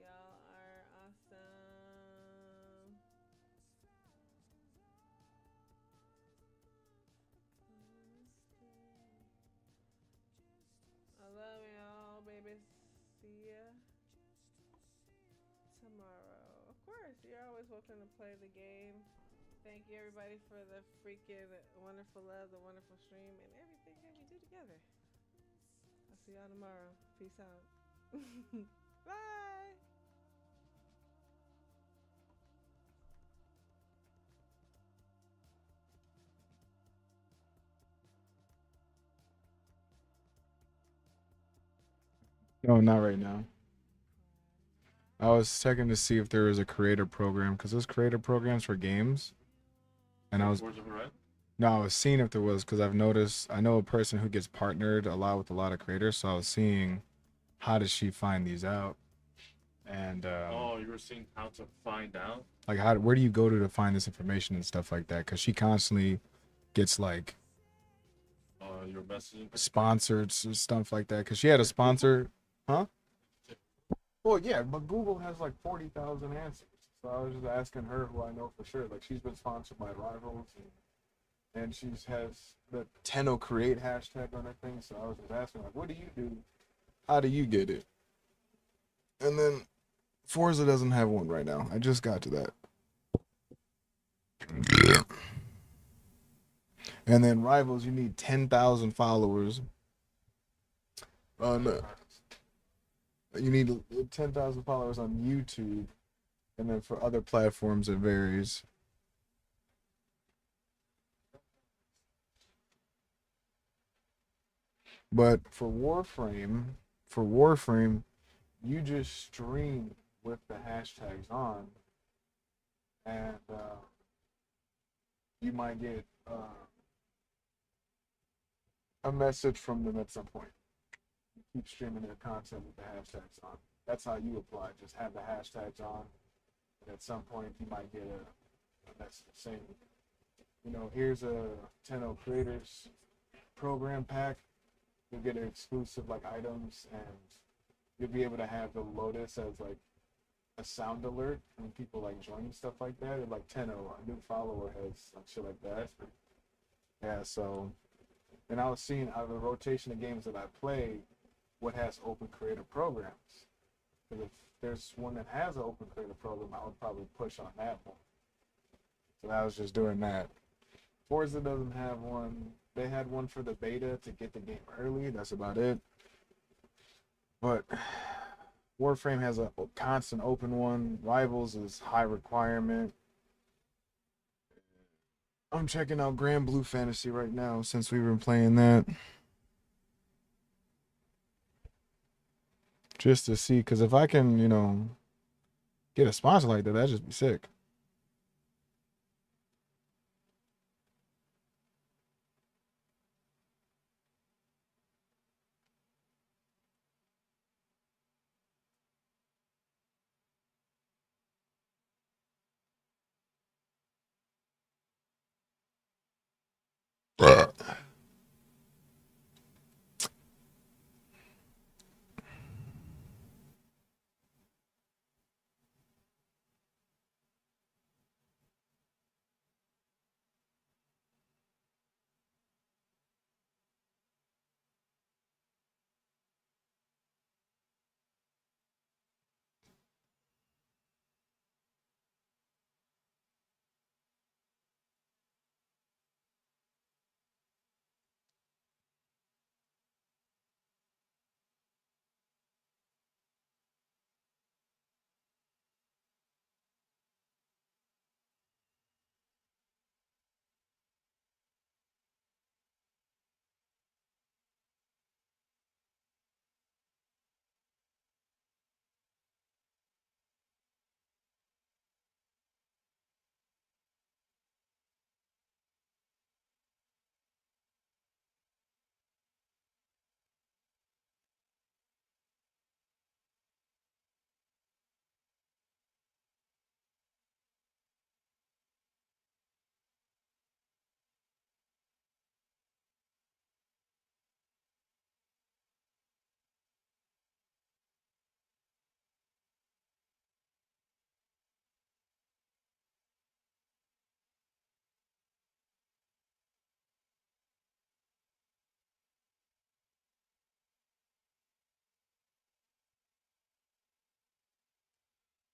Y'all are awesome. I love y'all, babies. See ya tomorrow. Of course, you're always welcome to play the game. Thank you everybody for the freaking wonderful love, the wonderful stream, and everything that we do together. I'll see y'all tomorrow. Peace out. Bye. No, not right now. I was checking to see if there was a creator program because there's creator programs for games, and I was no, I was seeing if there was because I've noticed I know a person who gets partnered a lot with a lot of creators, so I was seeing how does she find these out, and Oh, you were seeing how to find out? like where do you go to find this information and stuff like that? Because she constantly gets like Your messaging. sponsored stuff like that. Because she had a sponsor, huh? Well, yeah, but Google has like 40,000 answers. So I was just asking her who I know for sure. Like she's been sponsored by Rivals, and she has the Tenno Create hashtag on her thing. So I was just asking like, what do you do? How do you get it? And then Forza doesn't have one right now. I just got to that. And then Rivals, you need 10,000 followers. On you need 10,000 followers on YouTube, and then for other platforms it varies. But for Warframe, you just stream with the hashtags on, and you might get a message from them at some point. You keep streaming their content with the hashtags on. That's how you apply. Just have the hashtags on, At some point, you might get that's the same. You know, here's a Tenno Creators program pack. You'll get exclusive like items, and you'll be able to have the Lotus as like a sound alert when people like join and stuff like that. Or like Tenno, a new follower has like shit like that. Yeah, so and I was seeing out of the rotation of games that I play, what has open creator programs. Because if there's one that has an open creator program, I would probably push on that one. So I was just doing that. Forza doesn't have one. They had one for the beta to get the game early. That's about it. But Warframe has a constant open one. Rivals is high requirement. I'm checking out Grand Blue Fantasy right now since we've been playing that. Just to see, because if I can, you know, get a sponsor like that, that'd just be sick.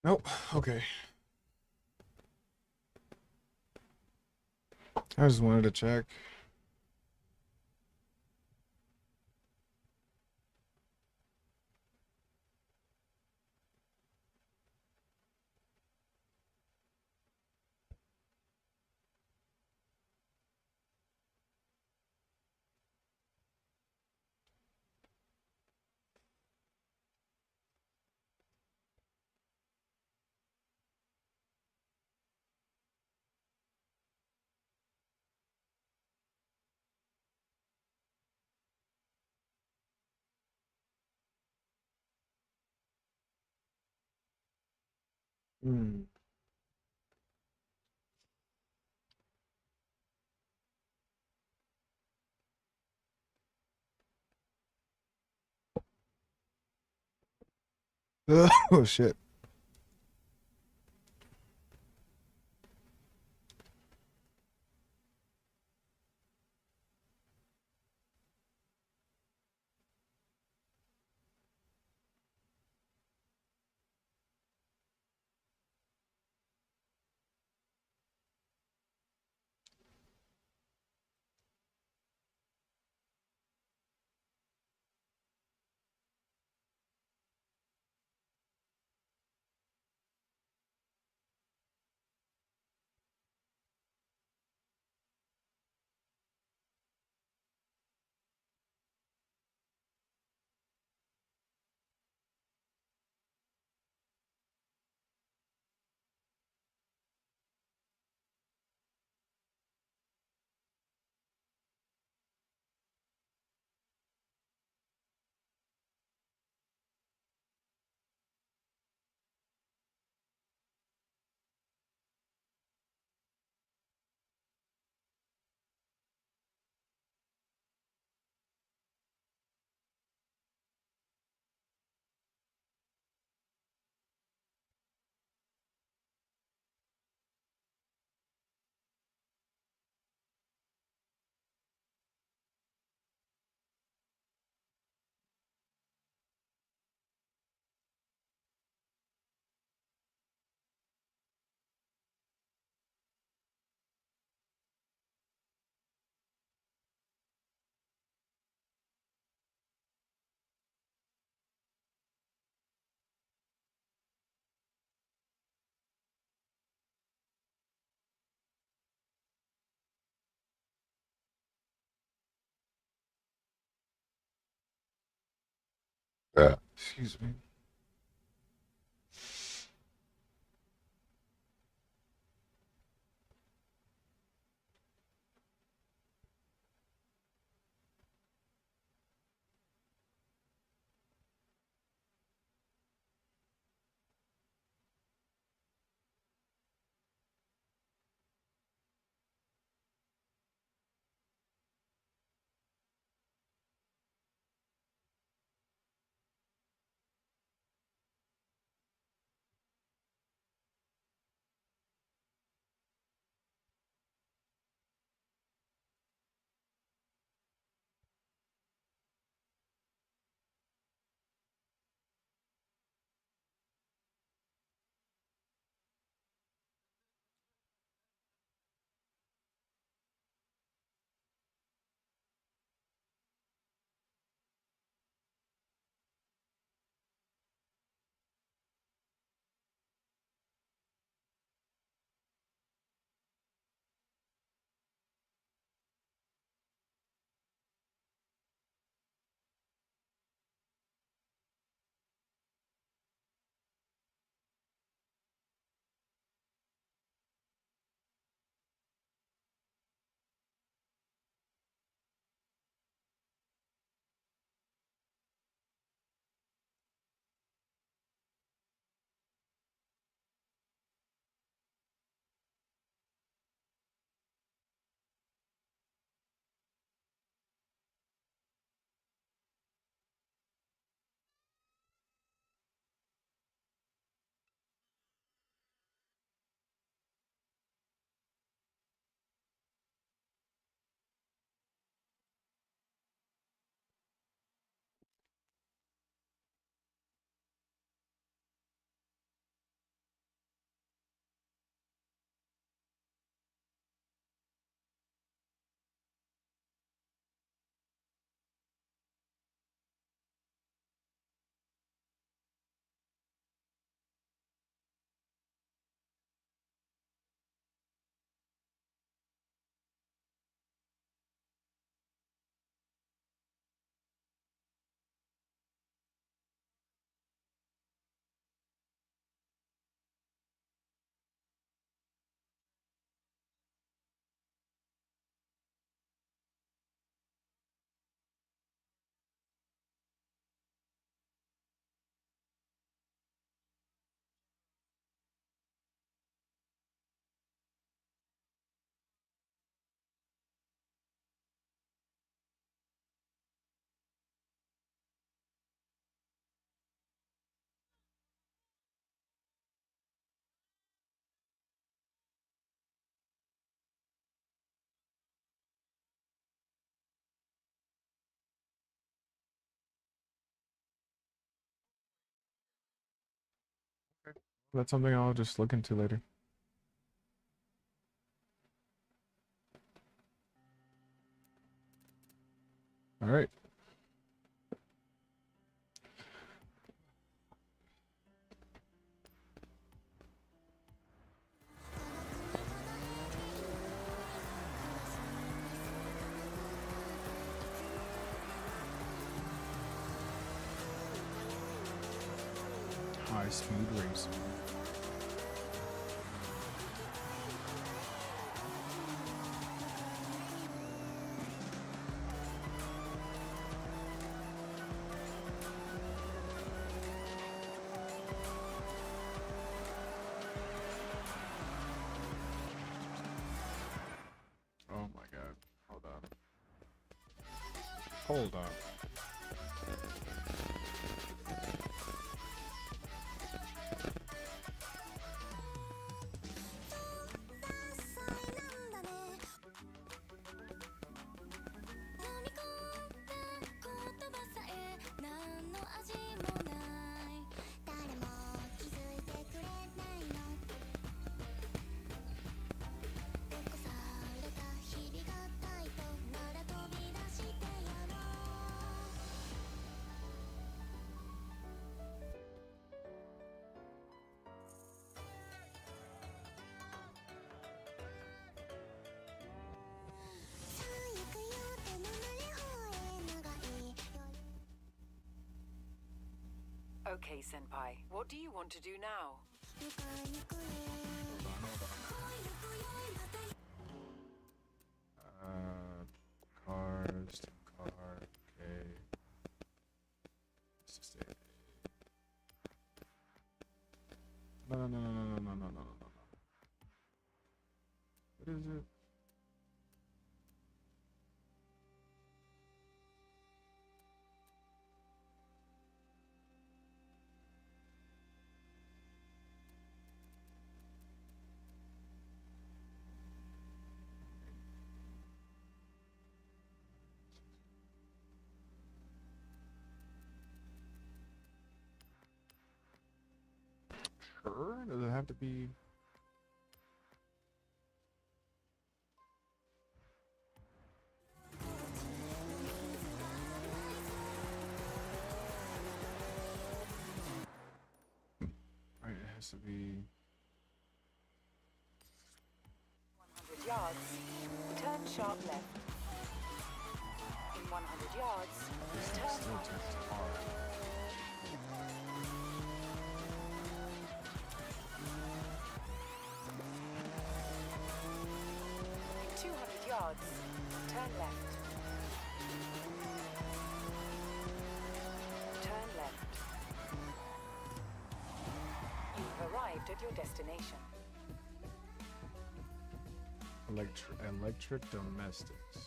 Nope. Okay. I just wanted to check. Hmm. Oh shit. Excuse me. That's something I'll just look into later. All right. High speed racing. Oh my god. Hold on. Hold on. Okay, Senpai. What do you want to do now? Cars, car, okay. Let's just stay. No. What is it? Sure. Does it have to be? Right, it has to be. 100 yards. Turn sharp left. In 100 yards, turn Still right. turns hard. In 200 yards, turn left. Turn left. You've arrived at your destination. Electric domestics.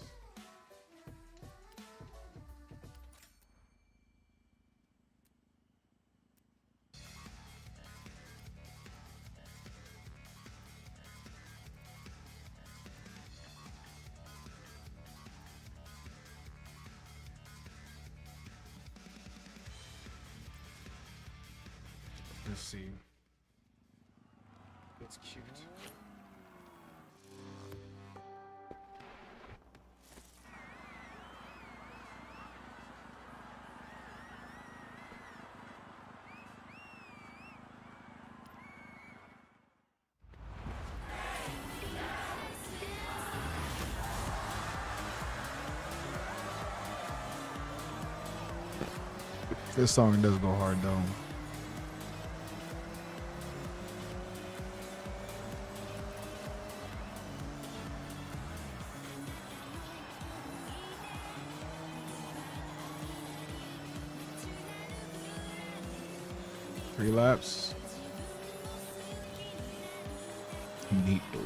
Let's see. It's cute. This song does go hard though. Relapse. Neat door.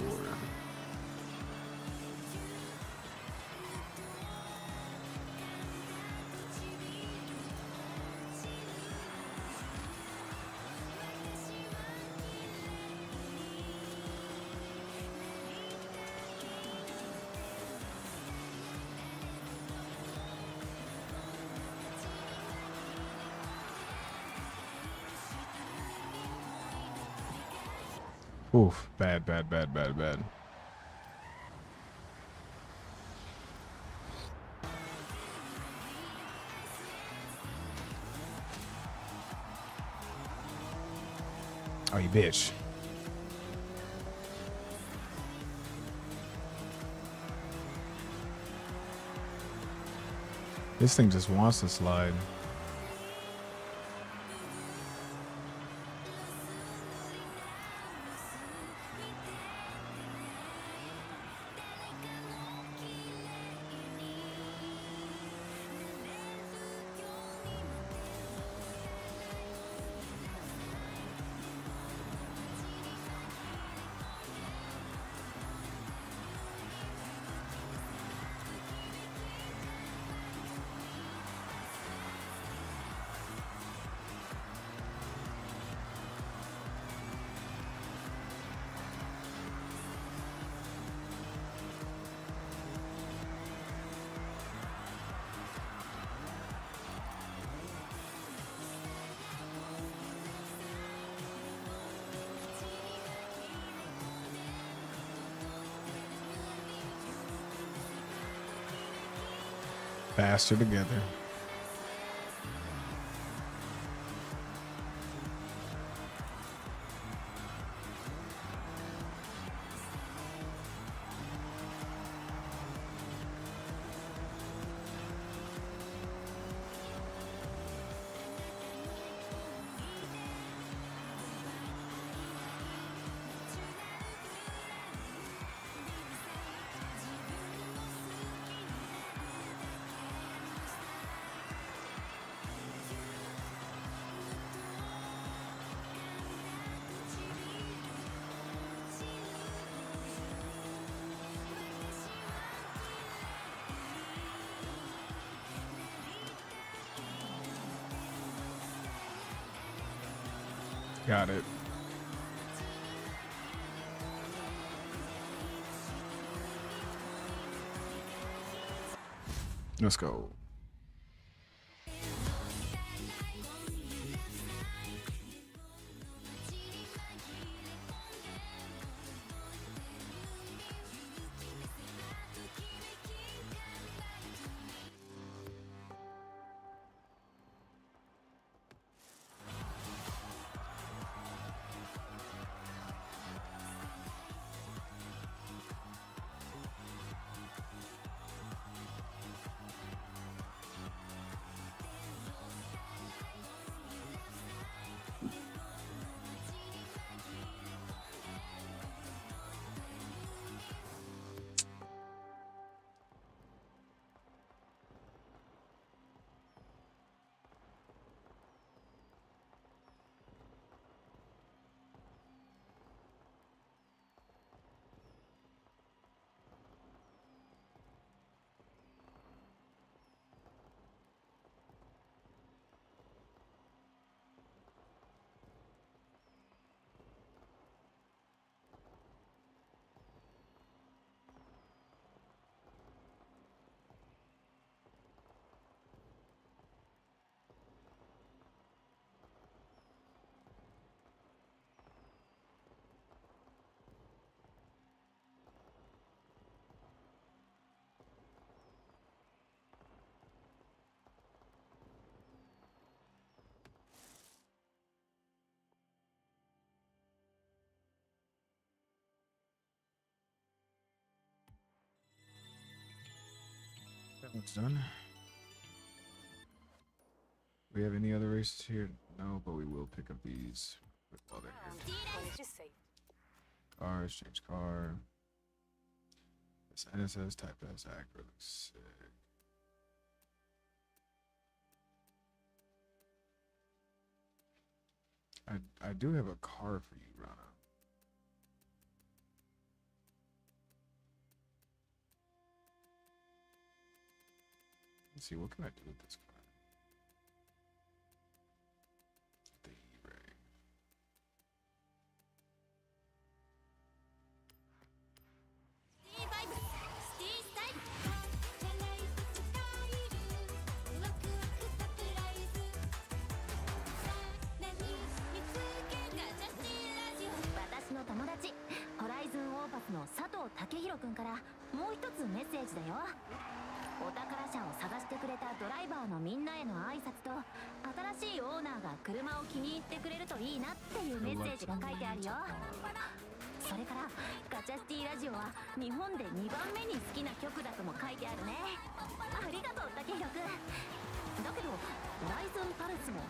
Oof, bad. Oh, you bitch. This thing just wants to slide. Faster together. Got it. Let's go. That one's done. We have any other races here? No, but we will pick up these while they're here. Car, exchange car. This NSS type S actor looks sick. I do have a car for you, Rana. Let's see, what can I do with this car? The E-Ray.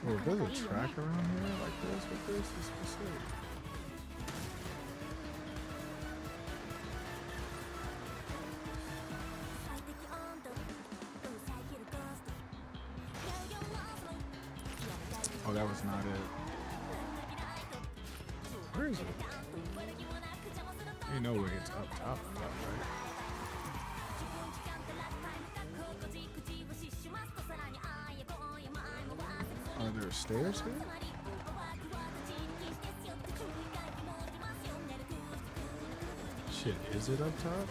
Oh, there's a track around here like this with this? This is sick. Oh, that was not it. Where is it? Ain't no way it's up top, right? Are there stairs here? Shit, is it up top?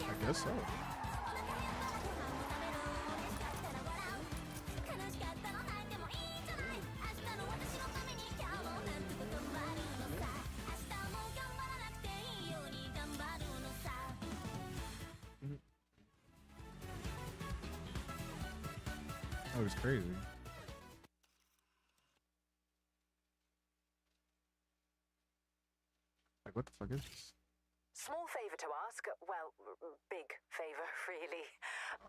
I guess so. That was crazy. Like, what the fuck is this? Small favor to ask. Well, big favor, really.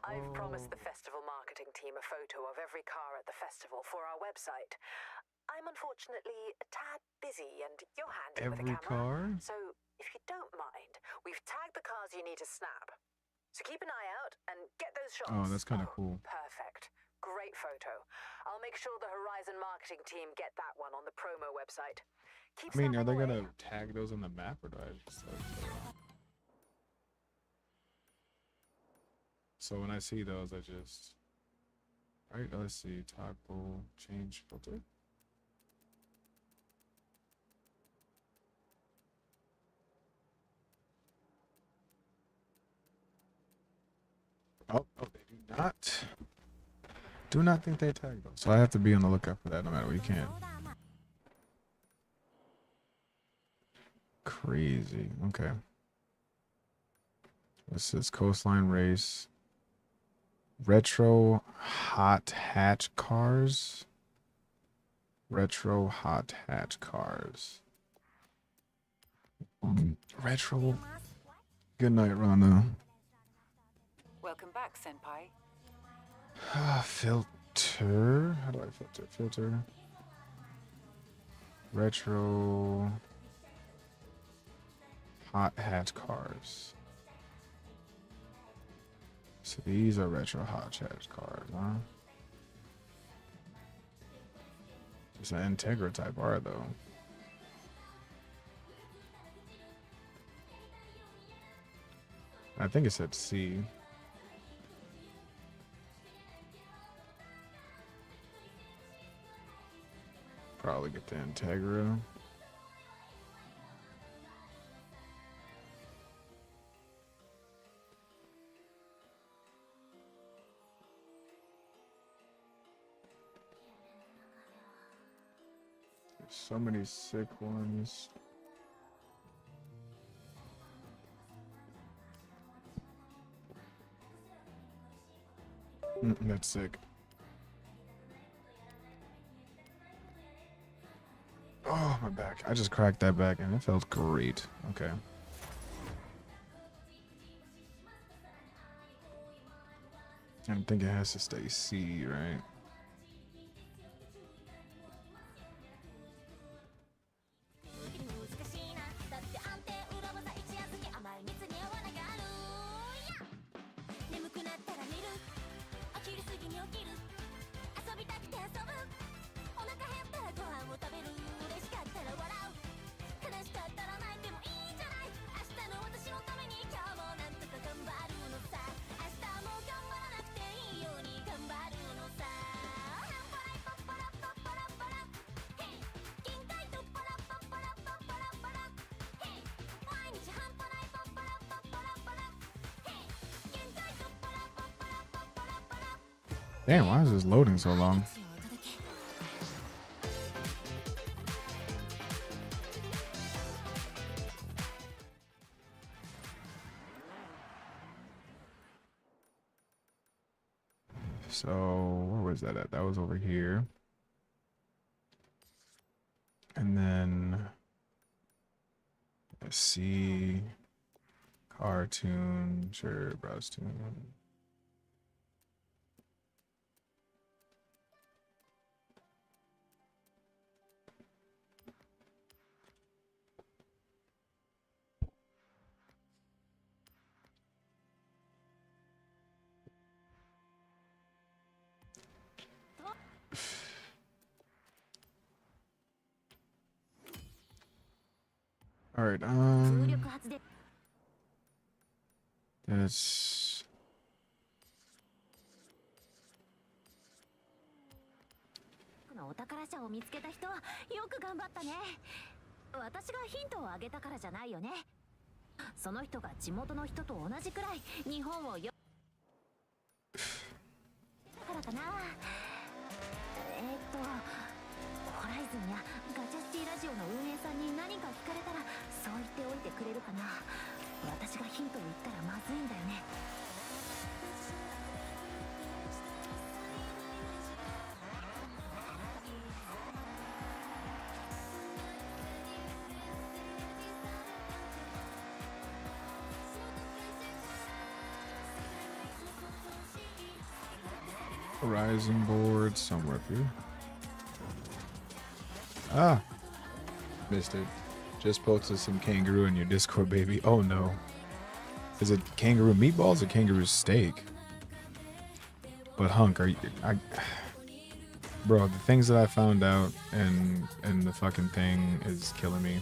I've promised the festival marketing team a photo of every car at the festival for our website. I'm unfortunately a tad busy and you're handy with a Every camera. car? So, if you don't mind, we've tagged the cars you need to snap. So keep an eye out and get those shots. Oh, that's kind of cool. Perfect. Great photo. I'll make sure the Horizon marketing team get that one on the promo website. Keep I mean, are they snapping away. gonna tag those on the map or do I just So when I see those, I just... Right, let's see. Toggle change filter. Oh, they do not. Do not think they tag those. So I have to be on the lookout for that no matter what. You can't. Crazy. Okay. This is Coastline Race. Retro hot hatch cars. Retro hot hatch cars. Retro. Good night, Rana. Welcome back, Senpai. Filter. How do I filter? Filter. Retro hot hatch cars. So these are retro hot hatch cars, huh? It's an Integra type R though. I think it said C. Probably get the Integra. There's so many sick ones. That's sick. Oh, my back. I just cracked that back and it felt great. Okay. I think it has to stay C, right? Damn, why is this loading so long? So, where was that at? That was over here. And then, let's see, cartoon, sure, browse tune. All right, that'sお宝車を見つけた人はよく頑張ったね。私がヒントをあげたからじゃないよね。その人が地元の人と同じくらい日本をよからかな。ホライズンやガチャシティラジオの運営さんに何か聞かれたらそう言っておいてくれるかな。私がヒントを言ったらまずいんだよね。Horizon board somewhere up here. Ah, missed it. Just posted some kangaroo in your Discord, baby. Oh no. Is it kangaroo meatballs or kangaroo steak? But Hunk, are you... Bro, the things that I found out and the fucking thing is killing me.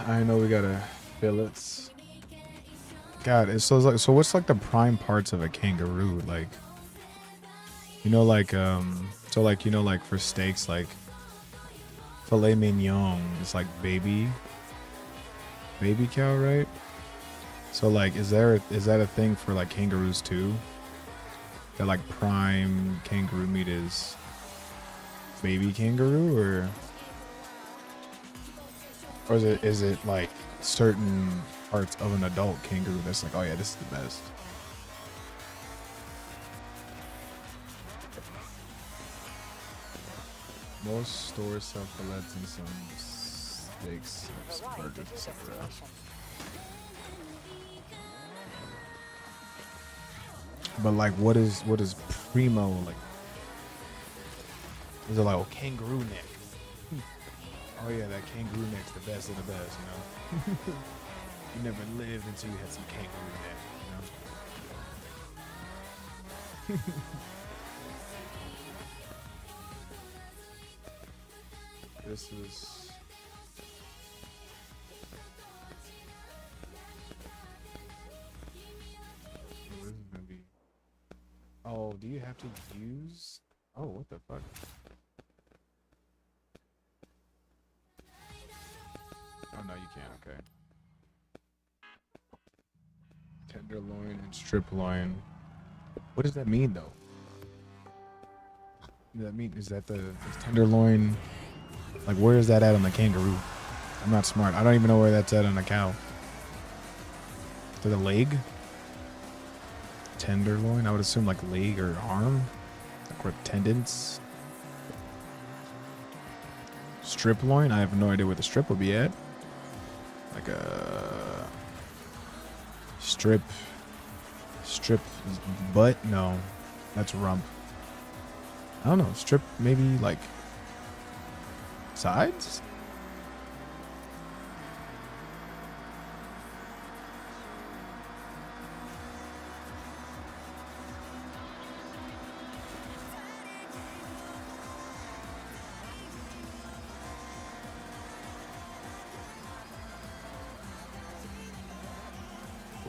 I know we gotta fillets. God, it's so what's like the prime parts of a kangaroo? Like, you know, like so like you know, like for steaks, like filet mignon is like baby cow, right? So like, is that a thing for like kangaroos too? That like prime kangaroo meat is baby kangaroo, or is it like certain parts of an adult kangaroo that's like, oh yeah, this is the best? Most stores sell fillets and some steaks, burgers, etc. But like, what is primo like? Is it like, oh, kangaroo neck? Oh yeah, that kangaroo neck's the best of the best, you know. You never lived until you had some kangaroo neck, you know. This is. Oh, this is gonna be. Oh, do you have to use? Oh, what the fuck? Oh no, you can't. Okay. Tenderloin and strip loin. What does that mean, though? Does that mean is tenderloin? Like, where is that at on the kangaroo? I'm not smart. I don't even know where that's at on a cow. To the leg? Tenderloin? I would assume like leg or arm, like, or tendons. Strip loin? I have no idea where the strip would be at. Like a strip butt? No, that's rump. I don't know. Strip maybe like sides?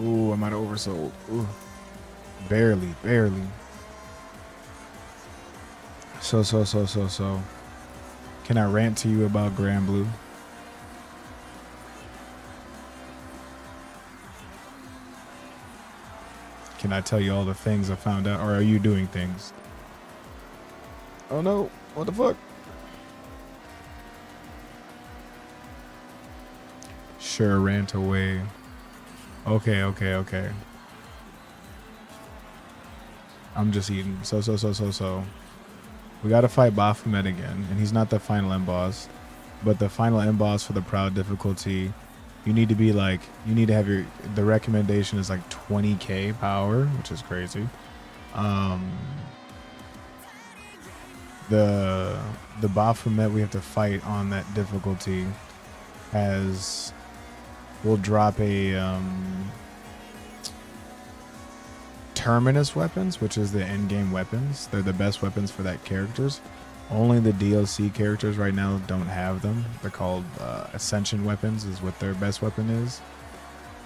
Ooh, I might have oversold. Ooh. Barely. So. Can I rant to you about Grand Blue? Can I tell you all the things I found out? Or are you doing things? Oh no, what the fuck? Sure, rant away. Okay. I'm just eating. So. We gotta fight Baphomet again, and he's not the final end boss, but the final end boss for the proud difficulty, you need to be like, you need to have the recommendation is like 20k power, which is crazy. The Baphomet we have to fight on that difficulty will drop a Terminus weapons, which is the end game weapons. They're the best weapons for that characters. Only the DLC characters right now don't have them. They're called Ascension weapons is what their best weapon is.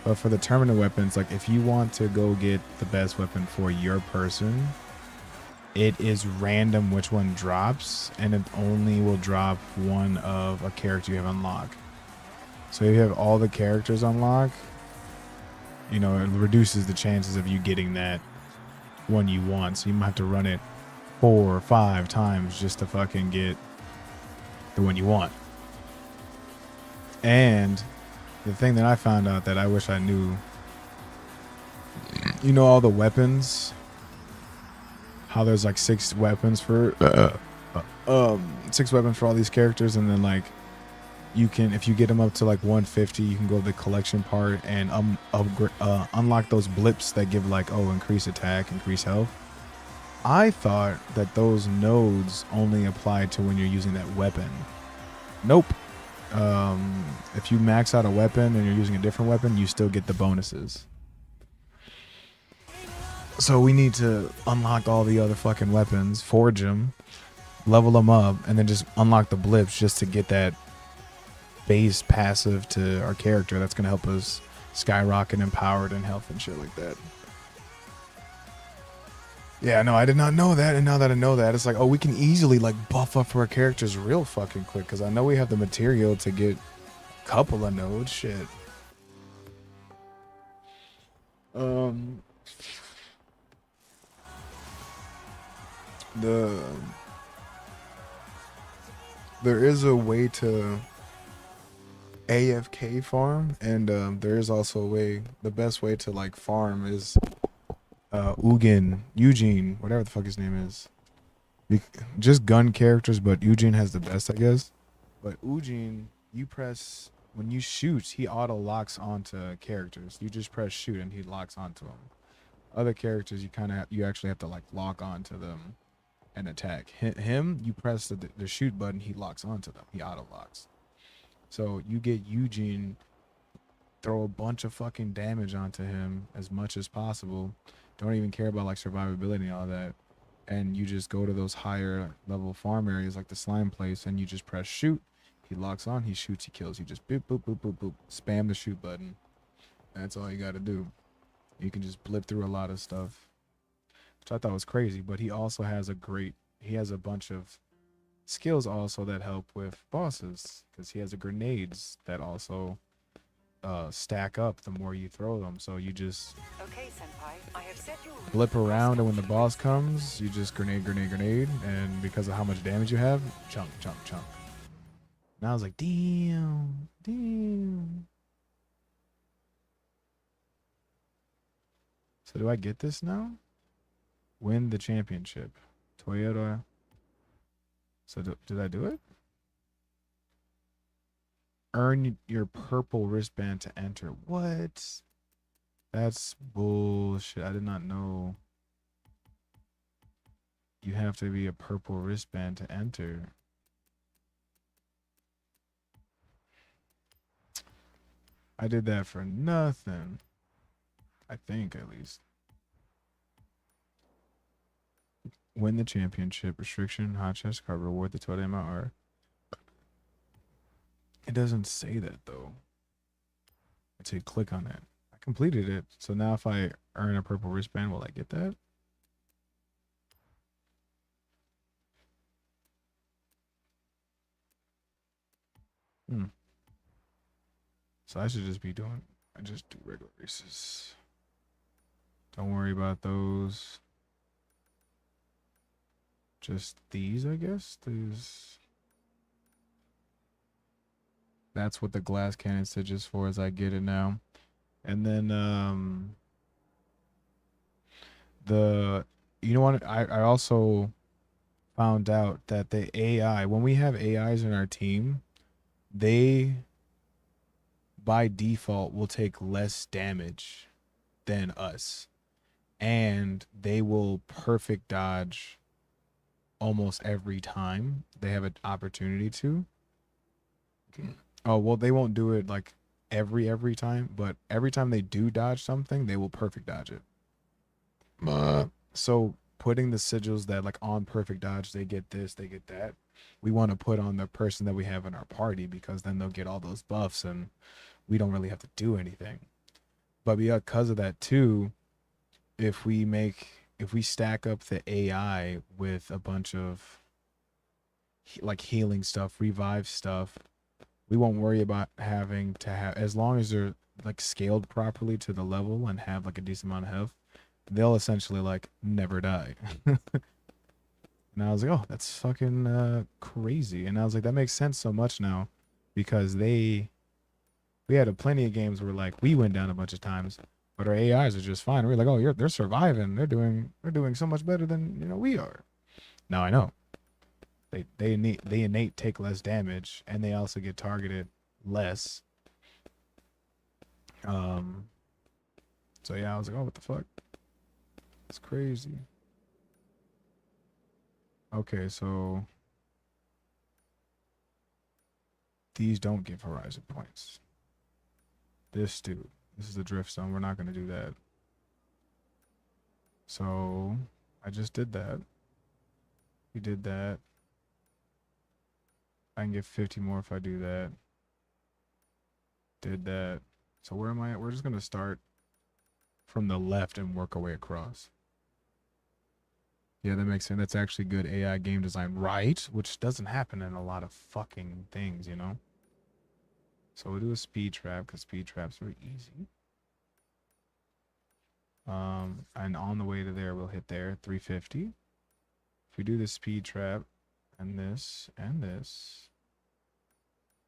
But for the Terminus weapons, like if you want to go get the best weapon for your person, it is random which one drops, and it only will drop one of a character you have unlocked. So if you have all the characters unlocked, you know, it reduces the chances of you getting that one you want. So you might have to run it 4 or 5 times just to fucking get the one you want. And the thing that I found out that I wish I knew, you know, all the weapons, how there's like 6 weapons for 6 weapons for all these characters, and then like you can, if you get them up to like 150, you can go to the collection part and unlock those blips that give like, oh, increase attack, increase health. I thought that those nodes only applied to when you're using that weapon. Nope. If you max out a weapon and you're using a different weapon, you still get the bonuses. So we need to unlock all the other fucking weapons, forge them, level them up, and then just unlock the blips just to get that base passive to our character that's going to help us skyrocket empowered and health and shit like that. Yeah, no, I did not know that, and now that I know that, it's like, oh, we can easily like buff up for our characters real fucking quick, because I know we have the material to get a couple of nodes. Shit. There is a way to AFK farm, and there is also a way, the best way to like farm is Eugene, whatever the fuck his name is. Just gun characters, but Eugene has the best, I guess. But Eugene, you press, when you shoot, he auto locks onto characters. You just press shoot and he locks onto them. Other characters, you actually have to like lock onto them and attack. Him, you press the shoot button, he locks onto them. He auto locks. So you get Eugene, throw a bunch of fucking damage onto him as much as possible. Don't even care about like survivability and all that. And you just go to those higher level farm areas like the slime place, and you just press shoot. He locks on, he shoots, he kills. You just boop, boop, boop, boop, boop. Spam the shoot button. That's all you got to do. You can just blip through a lot of stuff, which I thought was crazy. But he also has a bunch of skills also that help with bosses, because he has the grenades that also stack up the more you throw them. So you just blip around, and when the boss comes, you just grenade, and because of how much damage you have, chunk. And I was like, damn. So do I get this now? Win the championship. Toyota. So did I do it? Earn your purple wristband to enter. What? That's bullshit. I did not know you have to be a purple wristband to enter. I did that for nothing. I think, at least. Win the championship. Restriction. Hot chest card. Reward the total amount. It doesn't say that though. I'd say click on it. I completed it. So now if I earn a purple wristband, will I get that? So I should just do regular races. Don't worry about those. Just these, I guess. That's what the glass cannon stitches for, as I get it now. And then you know what, I also found out that the AI, when we have AIs in our team, they by default will take less damage than us, and they will perfect dodge almost every time they have an opportunity to. Oh, well, they won't do it like every time, but every time they do dodge something, they will perfect dodge it. So putting the sigils that like on perfect dodge, they get this, they get that, we want to put on the person that we have in our party, because then they'll get all those buffs and we don't really have to do anything. But because of that too, if we stack up the AI with a bunch of like healing stuff, revive stuff, we won't worry about having to have, as long as they're like scaled properly to the level and have like a decent amount of health, they'll essentially like never die. And I was like, oh, that's fucking crazy. And I was like, that makes sense so much now, because we had plenty of games where like we went down a bunch of times, but our AIs are just fine. We're like, oh, they're surviving. They're doing so much better than we are. Now I know they innate take less damage, and they also get targeted less. So yeah, I was like, oh, what the fuck? It's crazy. Okay, so these don't give horizon points. This dude. This is the drift zone. We're not gonna do that. So I just did that. We did that. I can get 50 more if I do that. Did that. So where am I at? We're just gonna start from the left and work our way across. Yeah, that makes sense. That's actually good AI game design, right? Which doesn't happen in a lot of fucking things, you know? So we'll do a speed trap, because speed traps are easy. And on the way to there, we'll hit there, 350. If we do the speed trap, and this, and this,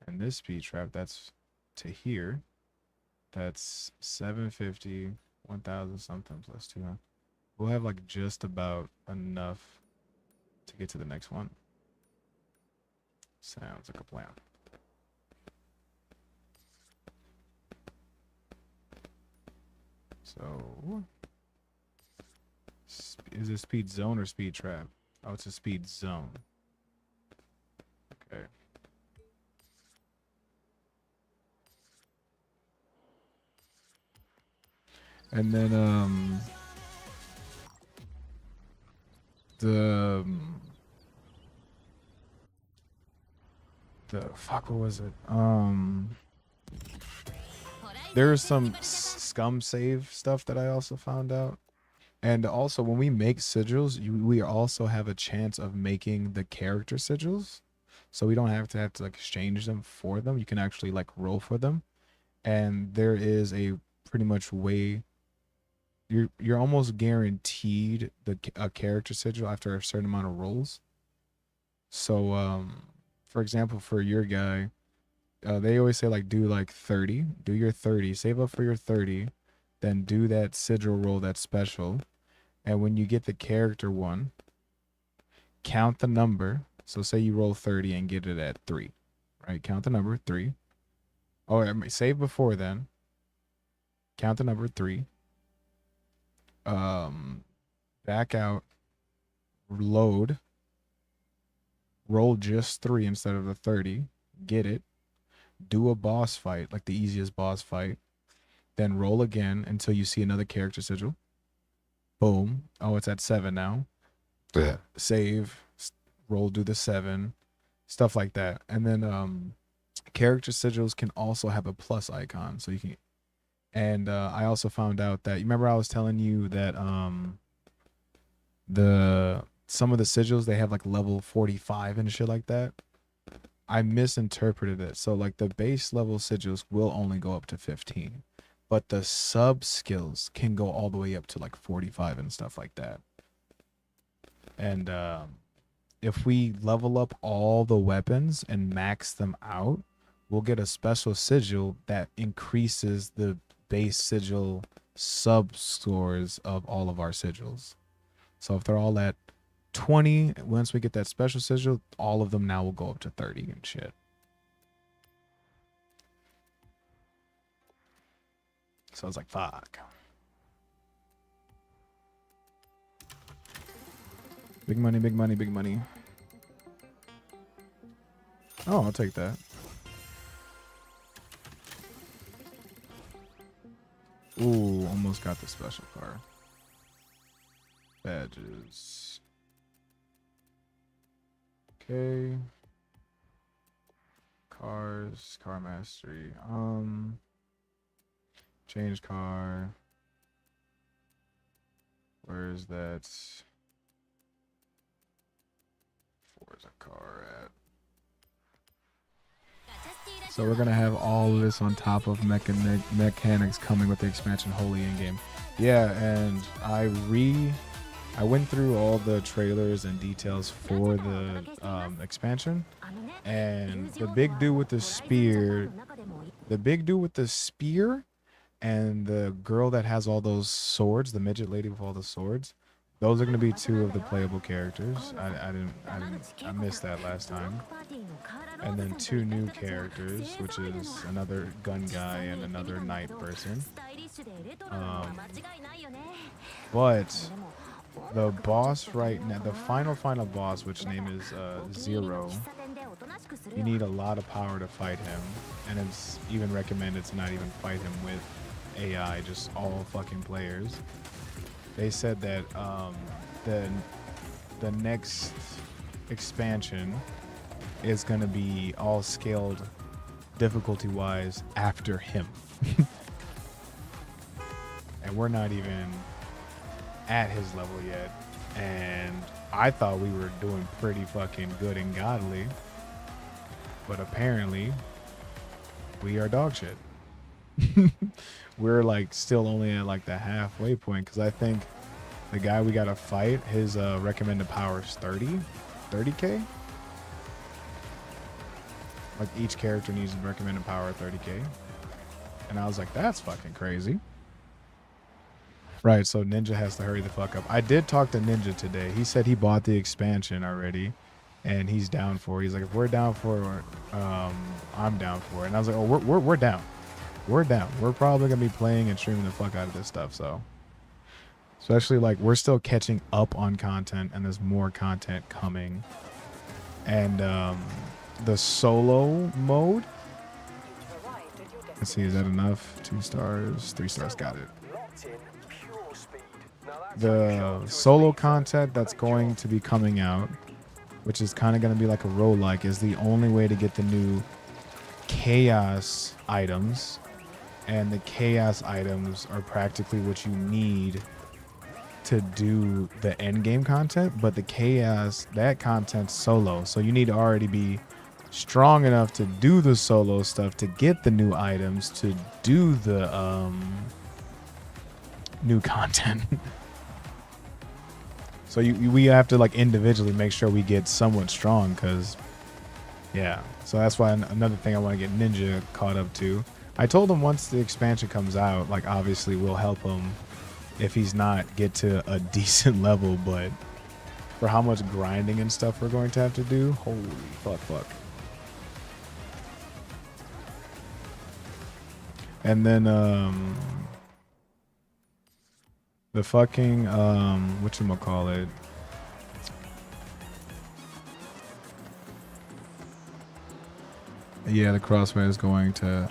and this speed trap, that's to here. That's 750, 1,000 something plus 200. We'll have like just about enough to get to the next one. Sounds like a plan. So, is it speed zone or speed trap? Oh, it's a speed zone. Okay. And then, the fuck, what was it? There's some scum save stuff that I also found out. And also, when we make sigils, we also have a chance of making the character sigils. So we don't have to like exchange them for them. You can actually like roll for them. And there is a pretty much way you're almost guaranteed a character sigil after a certain amount of rolls. So for example, for your guy, they always say like do like 30, do your 30, save up for your 30, then do that sigil roll that's special. And when you get the character one, count the number. So say you roll 30 and get it at 3, right? Count the number 3. Oh, save before then. Count the number 3. Back out, load, roll just 3 instead of the 30, get it, do a boss fight, like the easiest boss fight, then roll again until you see another character sigil. Boom. Oh, it's at 7 now. Yeah. Save, roll, do the 7, stuff like that. And then character sigils can also have a plus icon, so you can. And I also found out that, you remember I was telling you that some of the sigils, they have like level 45 and shit like that. I misinterpreted it. So like the base level sigils will only go up to 15, but the sub skills can go all the way up to like 45 and stuff like that. And if we level up all the weapons and max them out, we'll get a special sigil that increases the base sigil sub scores of all of our sigils. So if they're all at 20, once we get that special sigil, all of them now will go up to 30 and shit. So I was like, fuck. Big money, big money, big money. Oh, I'll take that. Ooh, almost got the special car. Badges. Okay. Cars, car mastery. Change car. Where is that? Where's a car at? So we're gonna have all of this on top of mechanics coming with the expansion wholly in game. Yeah, and I I went through all the trailers and details for the expansion, and the big dude with the spear, and the girl that has all those swords, the midget lady with all the swords, those are going to be two of the playable characters. I missed that last time. And then two new characters, which is another gun guy and another knight person. But the boss right now, the final boss, which name is Zero, you need a lot of power to fight him, and it's even recommended to not even fight him with AI, just all fucking players. They said that the next expansion is gonna be all scaled difficulty wise after him. And we're not even at his level yet, and I thought we were doing pretty fucking good and godly, but apparently we are dog shit. We're like still only at like the halfway point, because I think the guy we gotta fight, his recommended power is 30k. Like each character needs a recommended power of 30k, and I was like, that's fucking crazy. Right, so Ninja has to hurry the fuck up. I did talk to Ninja today. He said he bought the expansion already, and he's down for it. He's like, if we're down for it, I'm down for it. And I was like, oh, we're down. We're down. We're probably gonna be playing and streaming the fuck out of this stuff. So, especially like we're still catching up on content, and there's more content coming. And the solo mode. Let's see, is that enough? 2 stars, 3 stars. Got it. The solo content that's going to be coming out, which is kind of going to be like a roguelike, is the only way to get the new chaos items, and the chaos items are practically what you need to do the end game content, but the chaos, that content's solo, so you need to already be strong enough to do the solo stuff to get the new items to do the new content. So we have to like individually make sure we get somewhat strong, because yeah. So that's why another thing I want to get Ninja caught up to. I told him once the expansion comes out, like obviously we'll help him if he's not get to a decent level, but for how much grinding and stuff we're going to have to do, holy fuck. And then the fucking whatchamacallit, yeah, the crossfire is going to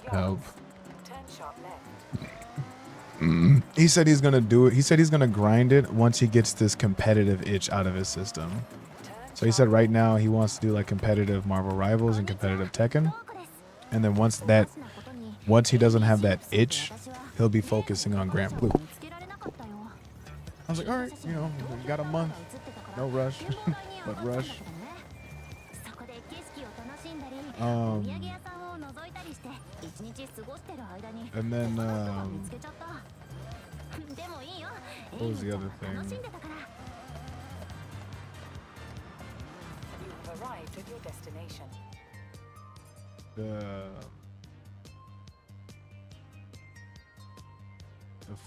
help. He said he's gonna do it. He said he's gonna grind it once he gets this competitive itch out of his system. So he said right now he wants to do like competitive Marvel Rivals and competitive Tekken, and then once he doesn't have that itch, he'll be focusing on Grand Blue. I was like, all right, you know, you got a month, no rush, but rush. And then what was the other thing? You've arrived at your destination. The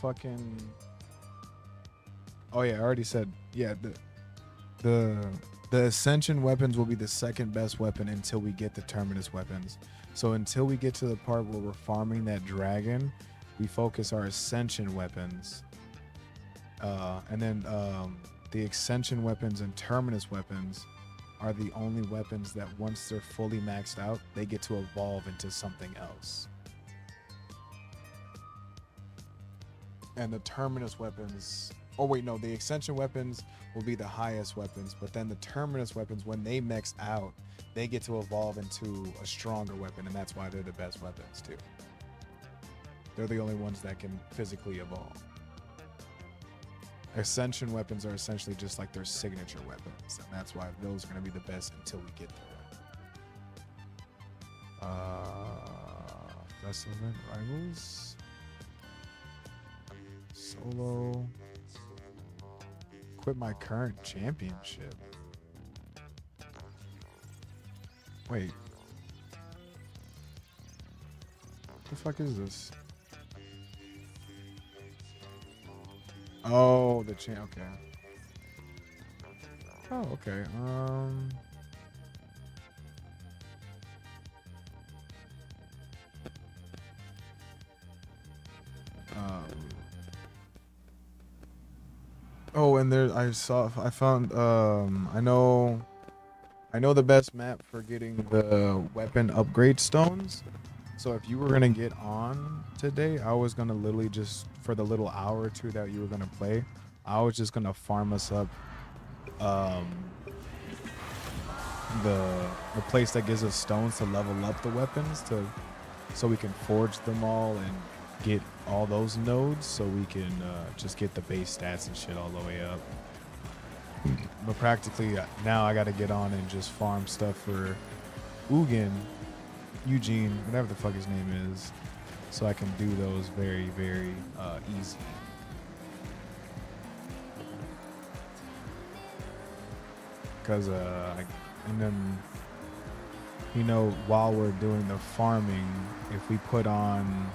fucking, oh yeah, I already said, yeah, the Ascension weapons will be the second best weapon until we get the Terminus weapons. So until we get to the part where we're farming that dragon, we focus our Ascension weapons, and then the Ascension weapons and Terminus weapons are the only weapons that once they're fully maxed out, they get to evolve into something else. And the Terminus weapons, oh wait, no, the Ascension weapons will be the highest weapons, but then the Terminus weapons, when they max out, they get to evolve into a stronger weapon, and that's why they're the best weapons too. They're the only ones that can physically evolve. Ascension weapons are essentially just like their signature weapons, and that's why those are going to be the best until we get there. Festival event rivals. Solo. equip my current championship. Wait. What the fuck is this? Oh, the okay. Oh, okay. Oh, and there I found I know the best map for getting the weapon upgrade stones. So if you were gonna get on today, I was gonna literally just, for the little hour or two that you were gonna play, I was just gonna farm us up the place that gives us stones to level up the weapons so we can forge them all and get all those nodes, so we can just get the base stats and shit all the way up. But practically now I gotta get on and just farm stuff for Eugene, whatever the fuck his name is, so I can do those very, very easy. Because and then, you know, while we're doing the farming, if we put on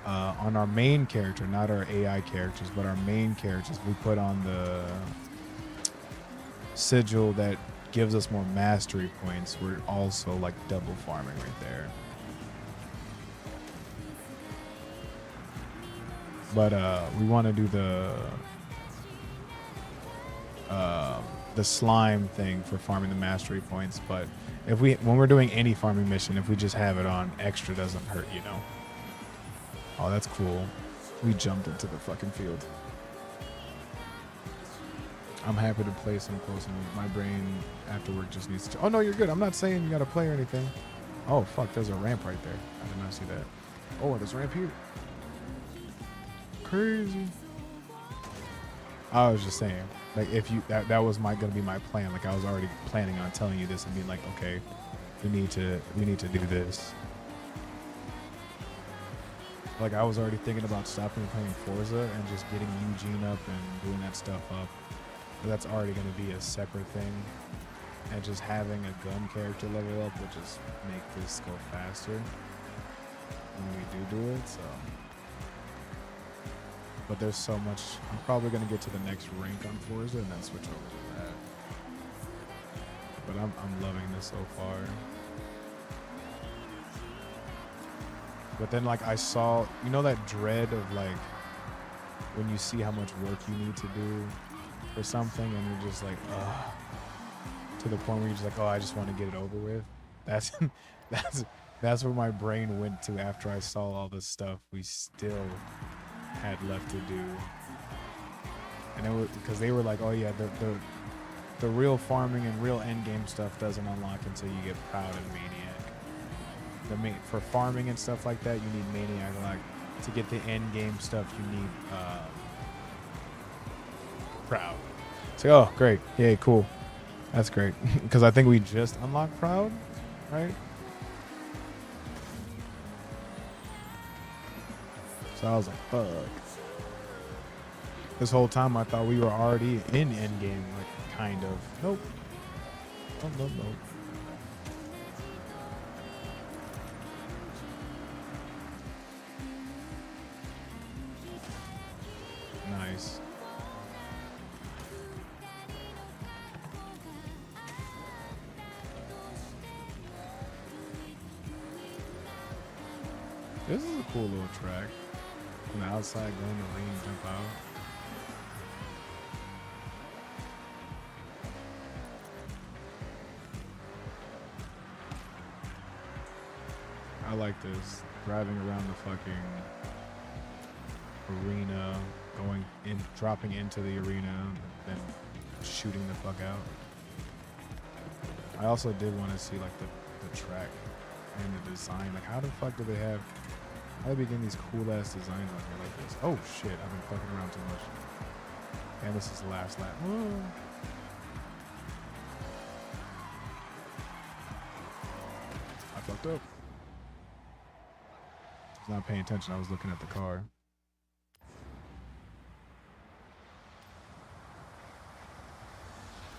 our main character, not our AI characters, but our main characters, we put on the sigil that gives us more mastery points, we're also like double farming right there. But we want to do the slime thing for farming the mastery points. But when we're doing any farming mission, if we just have it on, extra doesn't hurt, you know. Oh, that's cool. We jumped into the fucking field. I'm happy to play some close, and my brain after work just needs to. Oh no, you're good. I'm not saying you gotta play or anything. Oh fuck, there's a ramp right there. I did not see that. Oh, there's a ramp here. Crazy. I was just saying, like, if you that was gonna be my plan. Like, I was already planning on telling you this and being like, okay, we need to do this. Like, I was already thinking about stopping playing Forza and just getting Eugene up and doing that stuff up. But that's already going to be a separate thing. And just having a gun character level up will just make this go faster when we do it. So, but there's so much. I'm probably going to get to the next rank on Forza and then switch over to that. But I'm loving this so far. But then, like, I saw, you know, that dread of, like, when you see how much work you need to do for something and you're just like, ugh, to the point where you're just like, oh, I just want to get it over with. That's where my brain went to after I saw all the stuff we still had left to do. And it was because they were like, oh yeah, the real farming and real end game stuff doesn't unlock until you get Proud and Maniac. For farming and stuff like that, you need Maniac. Like, to get the end game stuff, you need Proud. So, oh, great. Yay, cool. That's great. Because I think we just unlocked Proud, right? So I was like, fuck. This whole time I thought we were already in endgame, like, kind of. Nope. Nope. Nice. This is a cool little track. From the outside, go in the ring, jump out. I like this. Driving around the fucking arena, going in, dropping into the arena, then shooting the fuck out. I also did want to see, like, the track and the design. Like, how the fuck do they have? How do they begin these cool ass designs on here like this? Oh shit, I've been fucking around too much. And this is the last lap. Whoa. I fucked up. I was not paying attention. I was looking at the car.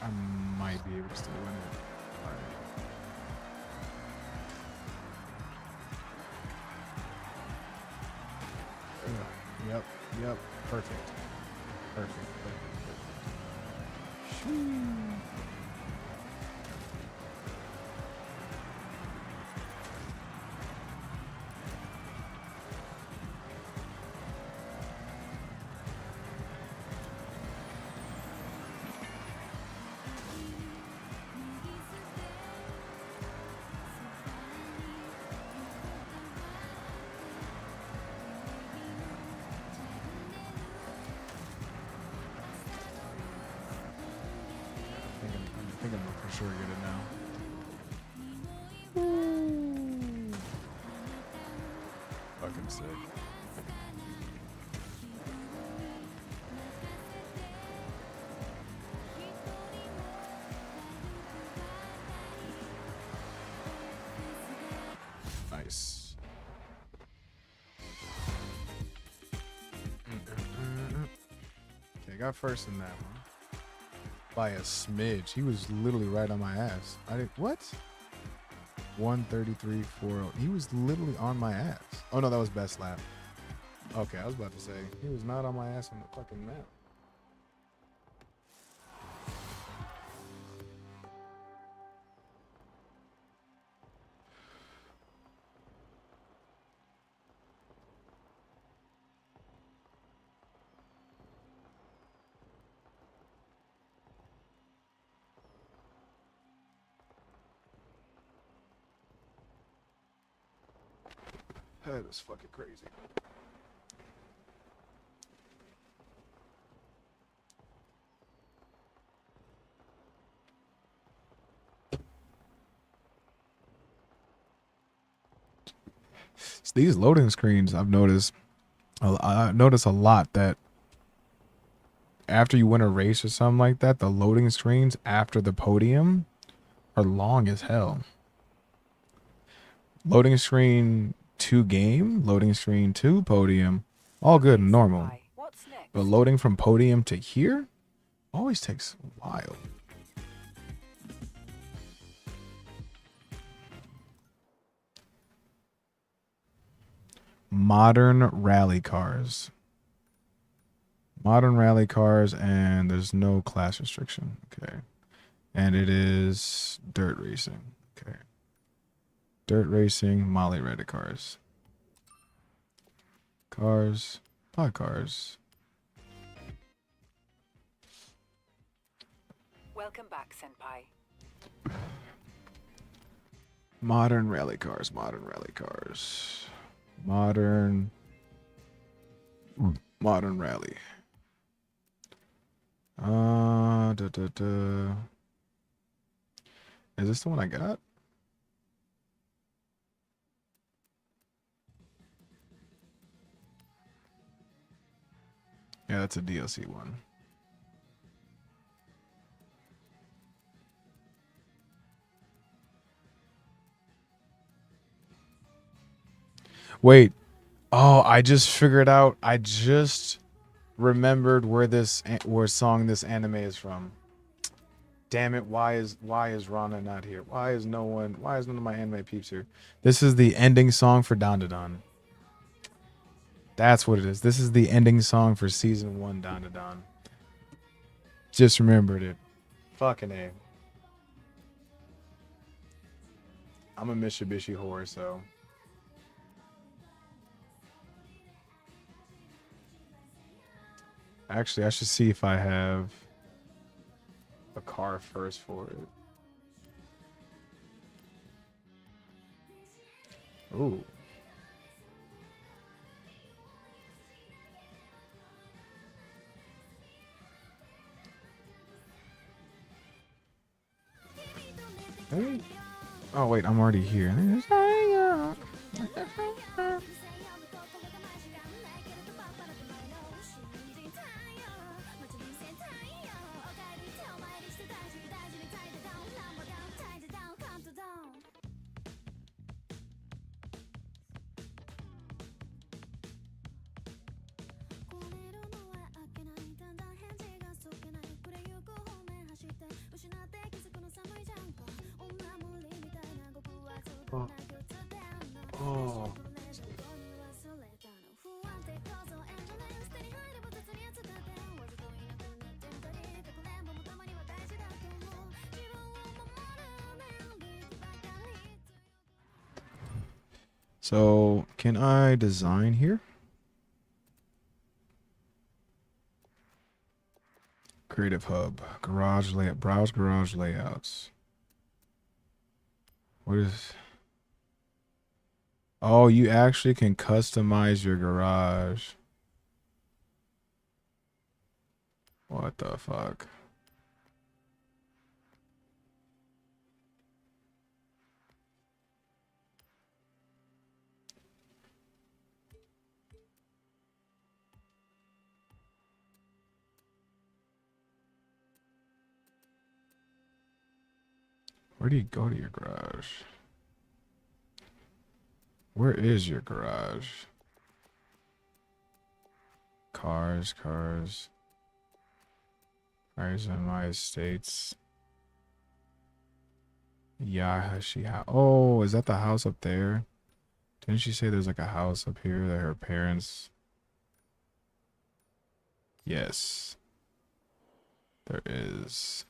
I might be able to still win it. All right. Yep. Perfect. Perfect. I think I'm gonna for sure get it now. Fucking sick. Nice. Okay, got first in that one. By a smidge. He was literally right on my ass. I didn't. What? 133.40. He was literally on my ass. Oh no, that was best lap. Okay, I was about to say he was not on my ass on the fucking map. That is fucking crazy. These loading screens, I've noticed. I notice a lot that after you win a race or something like that, the loading screens after the podium are long as hell. Loading screen to game, loading screen to podium, all good and normal. But loading from podium to here always takes a while. Modern rally cars. Modern rally cars, and there's no class restriction. Okay. And it is dirt racing. Okay. Dirt racing, Molly Reddit cars. Cars, pod cars. Welcome back, Senpai. Modern rally cars, modern rally cars. Modern rally. Is this the one I got? Yeah, that's a DLC one. Wait. Oh, I just figured out. I just remembered where song this anime is from. Damn it, why is Rana not here? Why is none of my anime peeps here? This is the ending song for Dandadan. That's what it is. This is the ending song for season 1 Dandadan. Just remembered it. Fucking A. I'm a Mitsubishi whore, so. Actually, I should see if I have a car first for it. Ooh. Hey. Oh wait, I'm already here. Oh. Oh. So, can I design here? Creative Hub, garage layout, browse garage layouts. What is? Oh, you actually can customize your garage. What the fuck? Where do you go to your garage? Where is your garage? Cars. Cars in my estates. Yahashi house. Oh, is that the house up there? Didn't she say there's like a house up here that her parents... Yes. There is.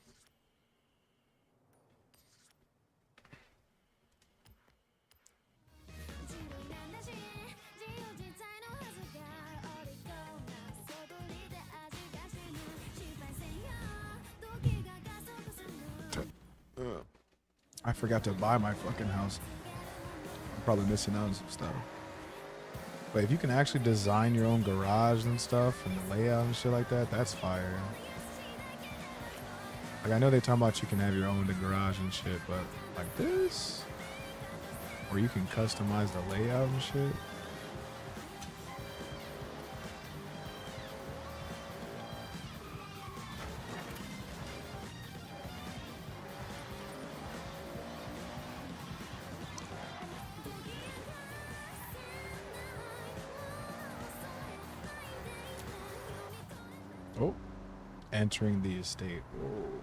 I forgot to buy my fucking house. I'm probably missing out on some stuff. But if you can actually design your own garage and stuff and the layout and shit like that, that's fire. Like I know they talk about you can have your own garage and shit, but like this, where you can customize the layout and shit. Oh, entering the estate. Oh.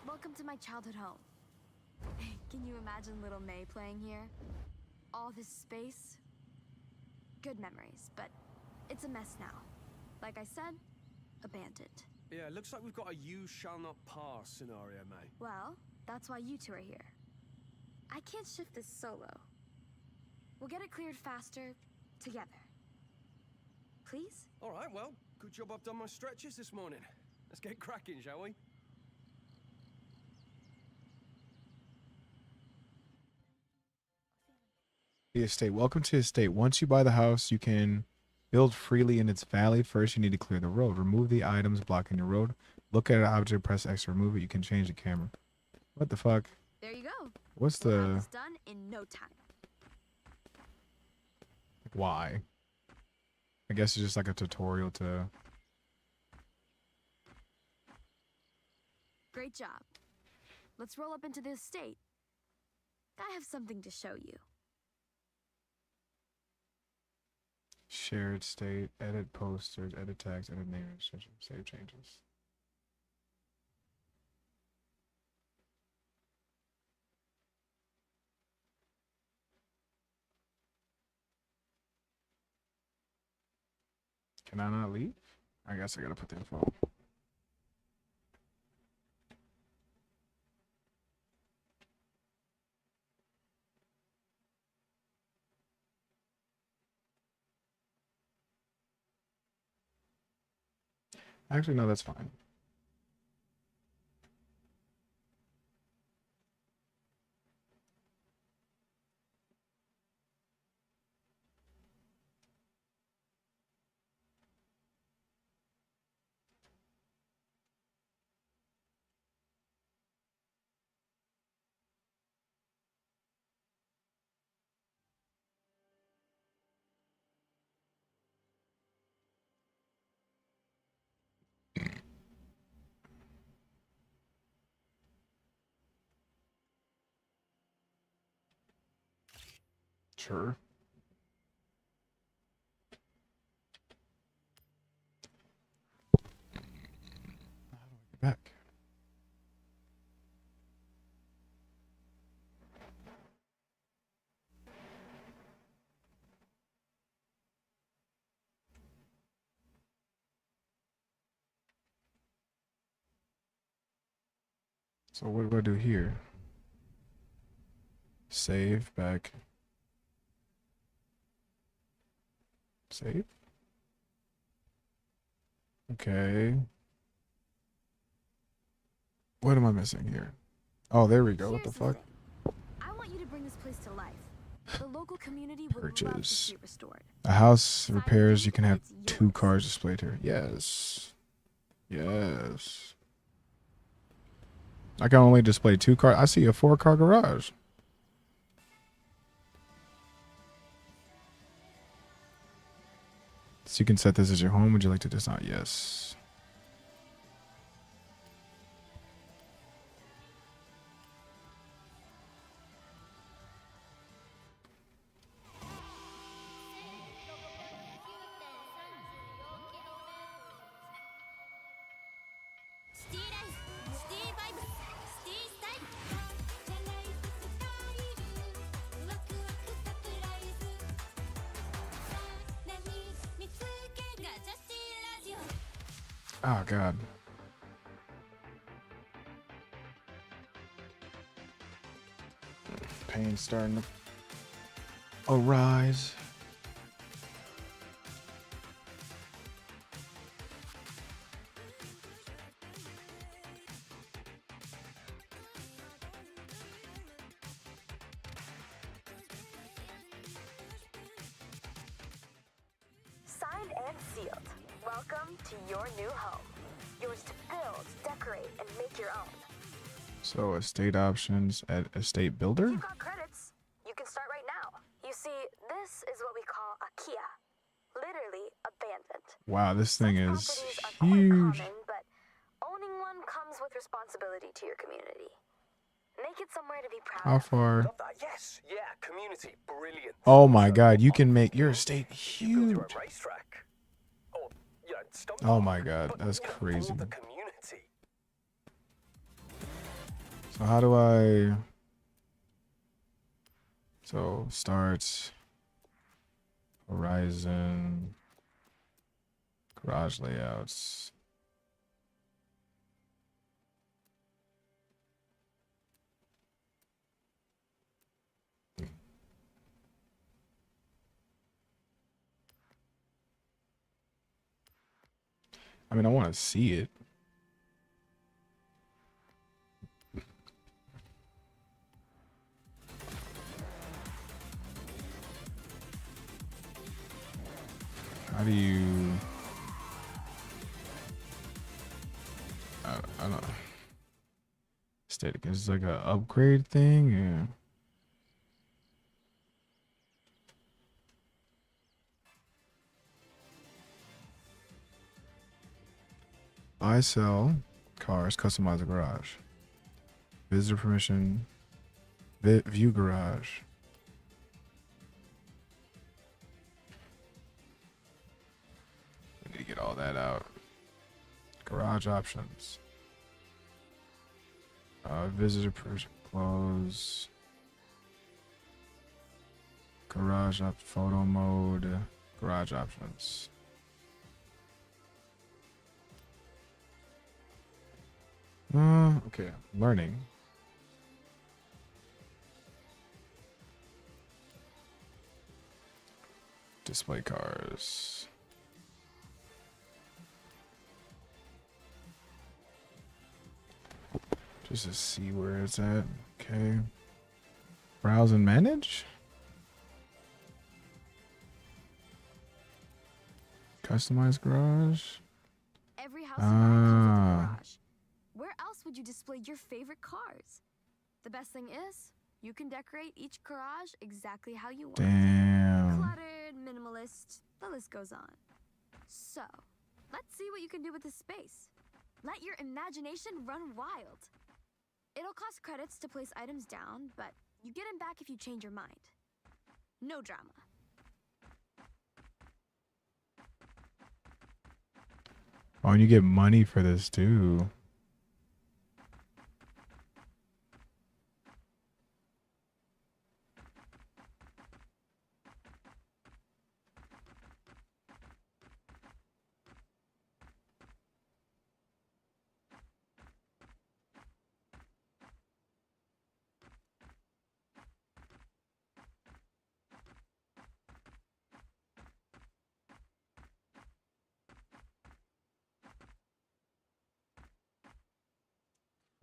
Welcome to my childhood home. Can you imagine little May playing here? All this space? Good memories, but it's a mess now. Like I said, abandoned. Yeah, it looks like we've got a you shall not pass scenario, May. Well, that's why you two are here. I can't shift this solo. We'll get it cleared faster, together. Please? All right, well, good job I've done my stretches this morning. Let's get cracking, shall we? The estate. Welcome to the estate. Once you buy the house, you can build freely in its valley. First, you need to clear the road. Remove the items blocking your road. Look at an object, press X to remove it. You can change the camera. What the fuck? There you go. What's We'll have the... this done in no time. Why? I guess it's just like a tutorial to... Great job. Let's roll up into the estate. I have something to show you. Shared state, edit posters, edit tags, edit name, save changes. Can I not leave? I guess I gotta put the info. Actually, no, that's fine. Sure. Back. So what do I do here? Save back. Save. Okay. What am I missing here? Oh, there we go. What the fuck? I want you to bring this place to life. The local community would love to Purchase. see it restored. A house repairs. You can have 2 cars displayed here. Yes. Yes. I can only display 2 cars. I see a 4-car garage. So you can set this as your home. Would you like to design? Yes. Oh, God. Pain starting to arise. Signed and sealed. Welcome to your new home. Yours to build, decorate, and make your own. So estate options at estate builder? You've got credits. You can start right now. You see, this is what we call a Kia. Literally abandoned. Wow, this thing is Properties are quite huge. common, but owning one comes with responsibility to your community. Make it somewhere to be proud How of. far? Love that. Yes, yeah, community, brilliant. Oh my God, you can make your estate Build huge. your own racetrack. Or, you know, stump Oh park, my God, but, that's you know, crazy. for the community. So how do I? So start horizon garage layouts. I mean, I want to see it. How do you? I don't know. Static is like a upgrade thing. Yeah. Buy, sell cars, customize a garage. Visitor permission. View garage. We need to get all that out. Garage options. Visitor permission close. Garage up photo mode. Garage options. Okay, learning. Display cars. Just to see where it's at. Okay. Browse and manage. Customize garage. Every house you buy comes with a garage. Where else would you display your favorite cars? The best thing is, you can decorate each garage exactly how you want. Damn. Cluttered, minimalist, the list goes on. So, let's see what you can do with this space. Let your imagination run wild. It'll cost credits to place items down, but you get them back if you change your mind. No drama. Oh, and you get money for this too.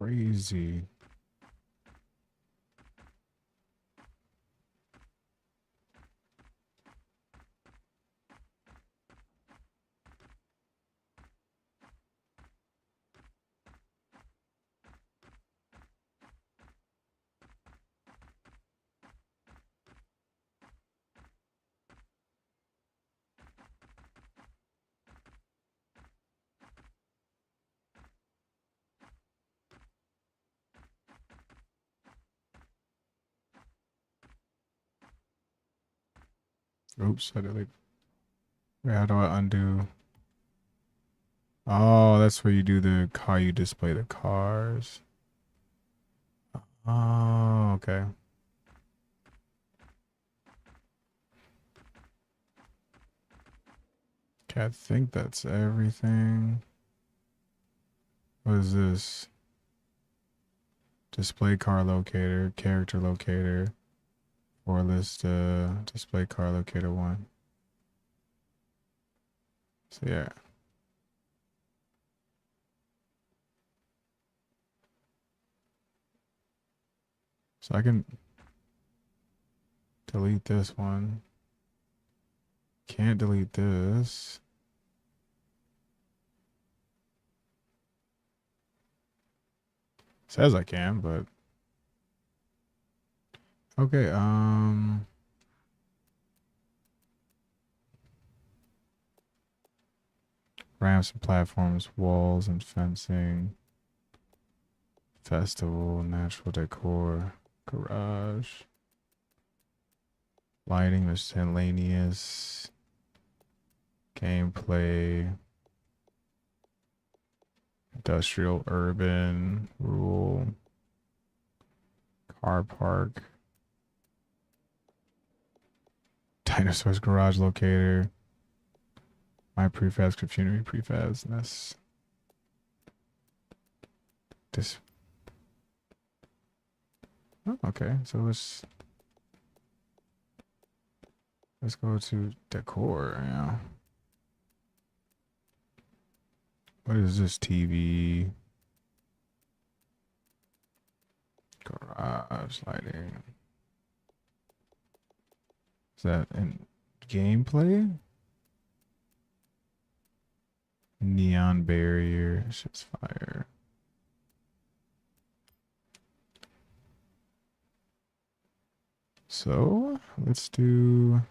Crazy. Oops, I did. Wait, how do I undo? Oh, that's where you do the car. You display the cars. Oh, okay. Okay, I think that's everything. What is this? Display car locator, character locator, or list display car locator 1. So yeah. So I can delete this one. Can't delete this. Says I can, but okay, ramps and platforms, walls and fencing, festival, natural decor, garage, lighting, miscellaneous, gameplay, industrial, urban, rural, car park, dinosaurs garage locator, my prefabs, computery prefabs, and that's this. Oh, okay, so let's go to decor. Yeah. What is this? TV, garage lighting. Is that in gameplay? Neon barrier, shit's fire. So let's do.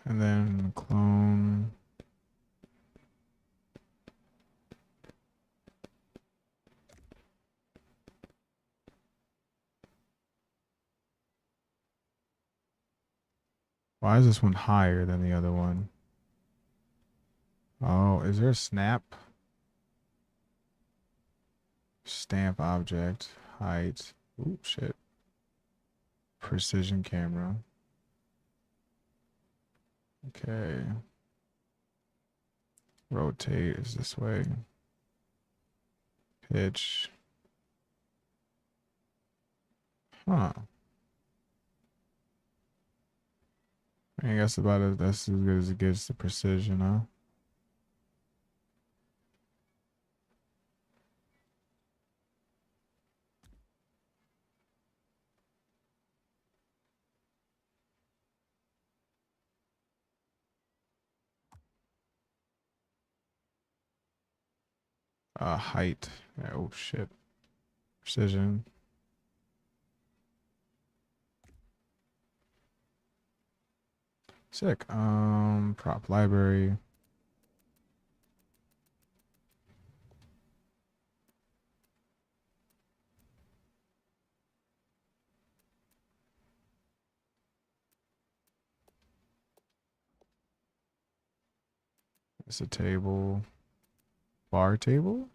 And then clone. Why is this one higher than the other one? Oh, is there a snap? Stamp object, height. Ooh, shit. Precision camera. Okay. Rotate is this way. Pitch. Huh. I guess about it. That's as good as it gets. The precision, huh? Height. Yeah, oh shit. Precision. Sick. Prop library. It's a table. Bar table?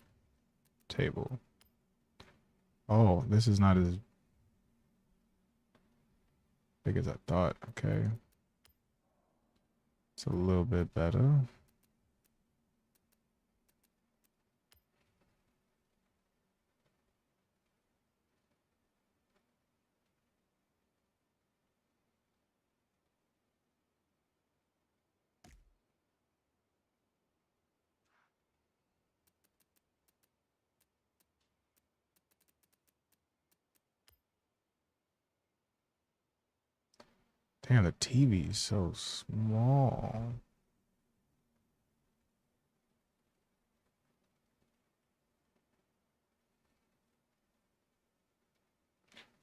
Table. Oh, this is not as big as I thought. Okay. It's a little bit better. Damn, the TV is so small.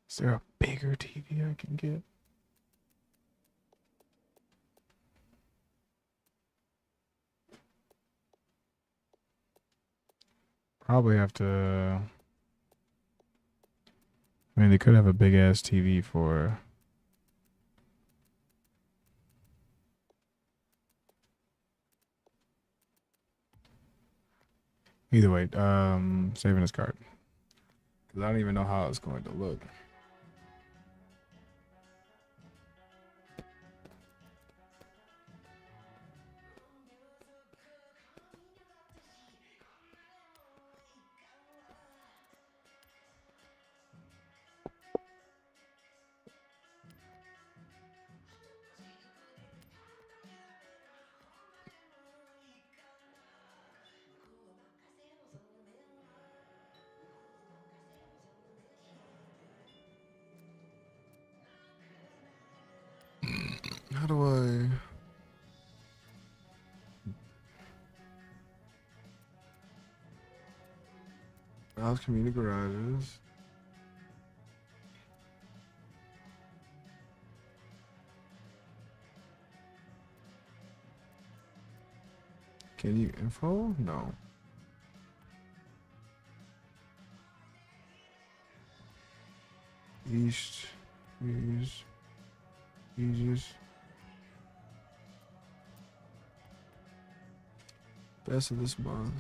Is there a bigger TV I can get? Probably have to. I mean, they could have a big ass TV for. Either way, saving this card. Because I don't even know how it's going to look. How do I... Browse community garages. Can you info? No. East. East. Best of this month.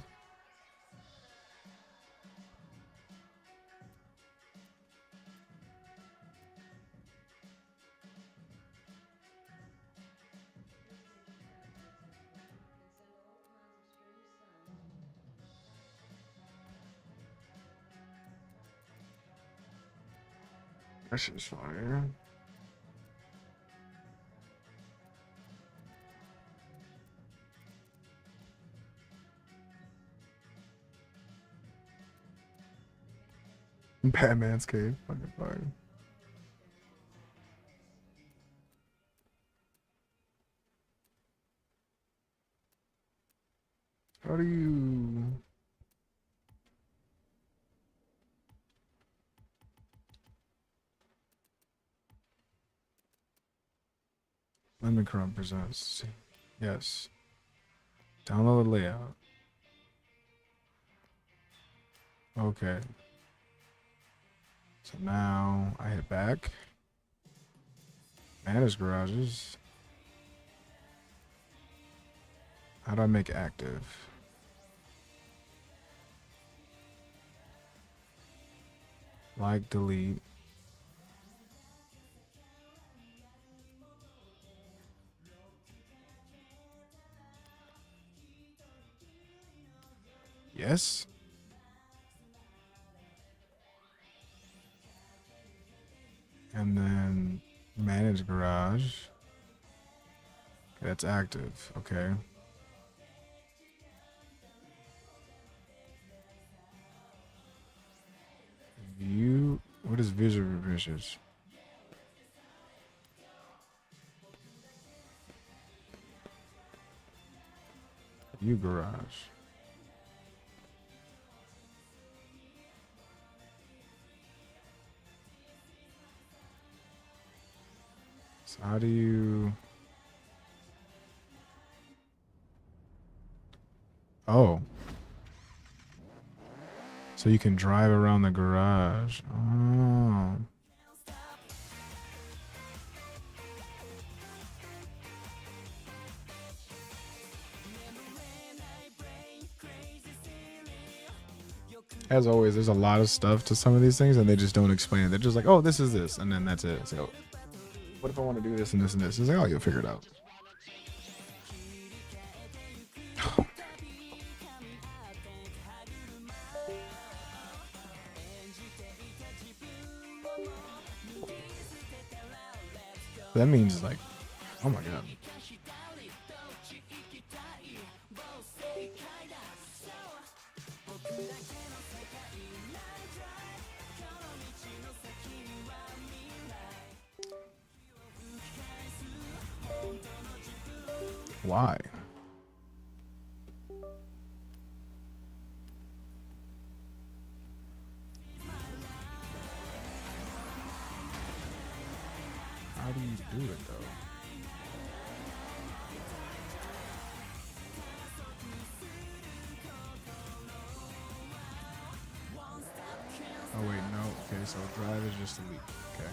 That shit's fire. Batman's cave. Fucking fire. How do you... Lemon Crumb presents. Yes. Download the layout. Okay. So now I hit back. Manage garages. How do I make active? Like, delete. Yes. And then manage garage. Okay, that's active. Okay. View. What is visual revisions? View garage. So how do you... Oh. So you can drive around the garage. Oh. As always, there's a lot of stuff to some of these things, and they just don't explain it. They're just like, oh, this is this, and then that's it. It's like, oh, what if I want to do this and this and this? It's like, oh, you'll figure it out. That means like, oh my god. Why? How do you do it though? Oh wait, no. Okay, so drive is just a leap. Okay.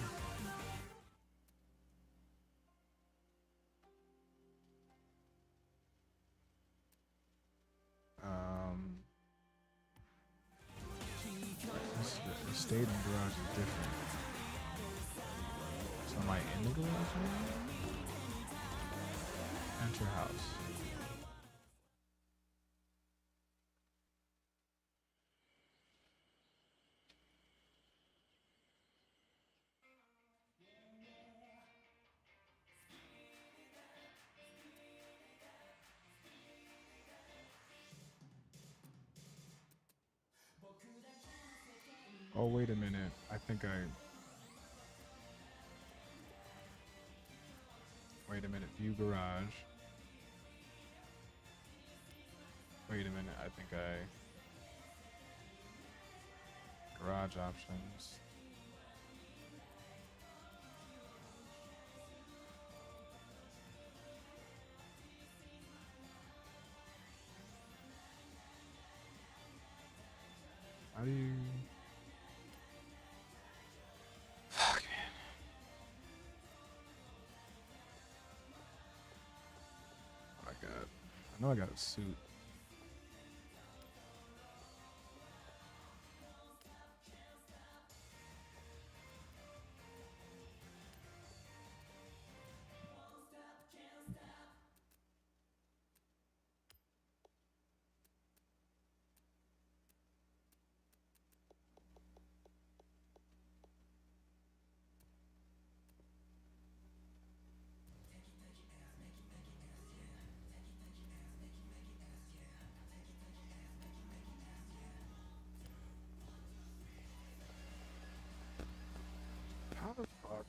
The state and garage is different. So am I in the garage now? Enter house. Oh, wait a minute. I think I... Wait a minute. View garage. Wait a minute. I think I... Garage options. How do you... Fuck, man. Oh my god. I know I got a suit. How the fuck?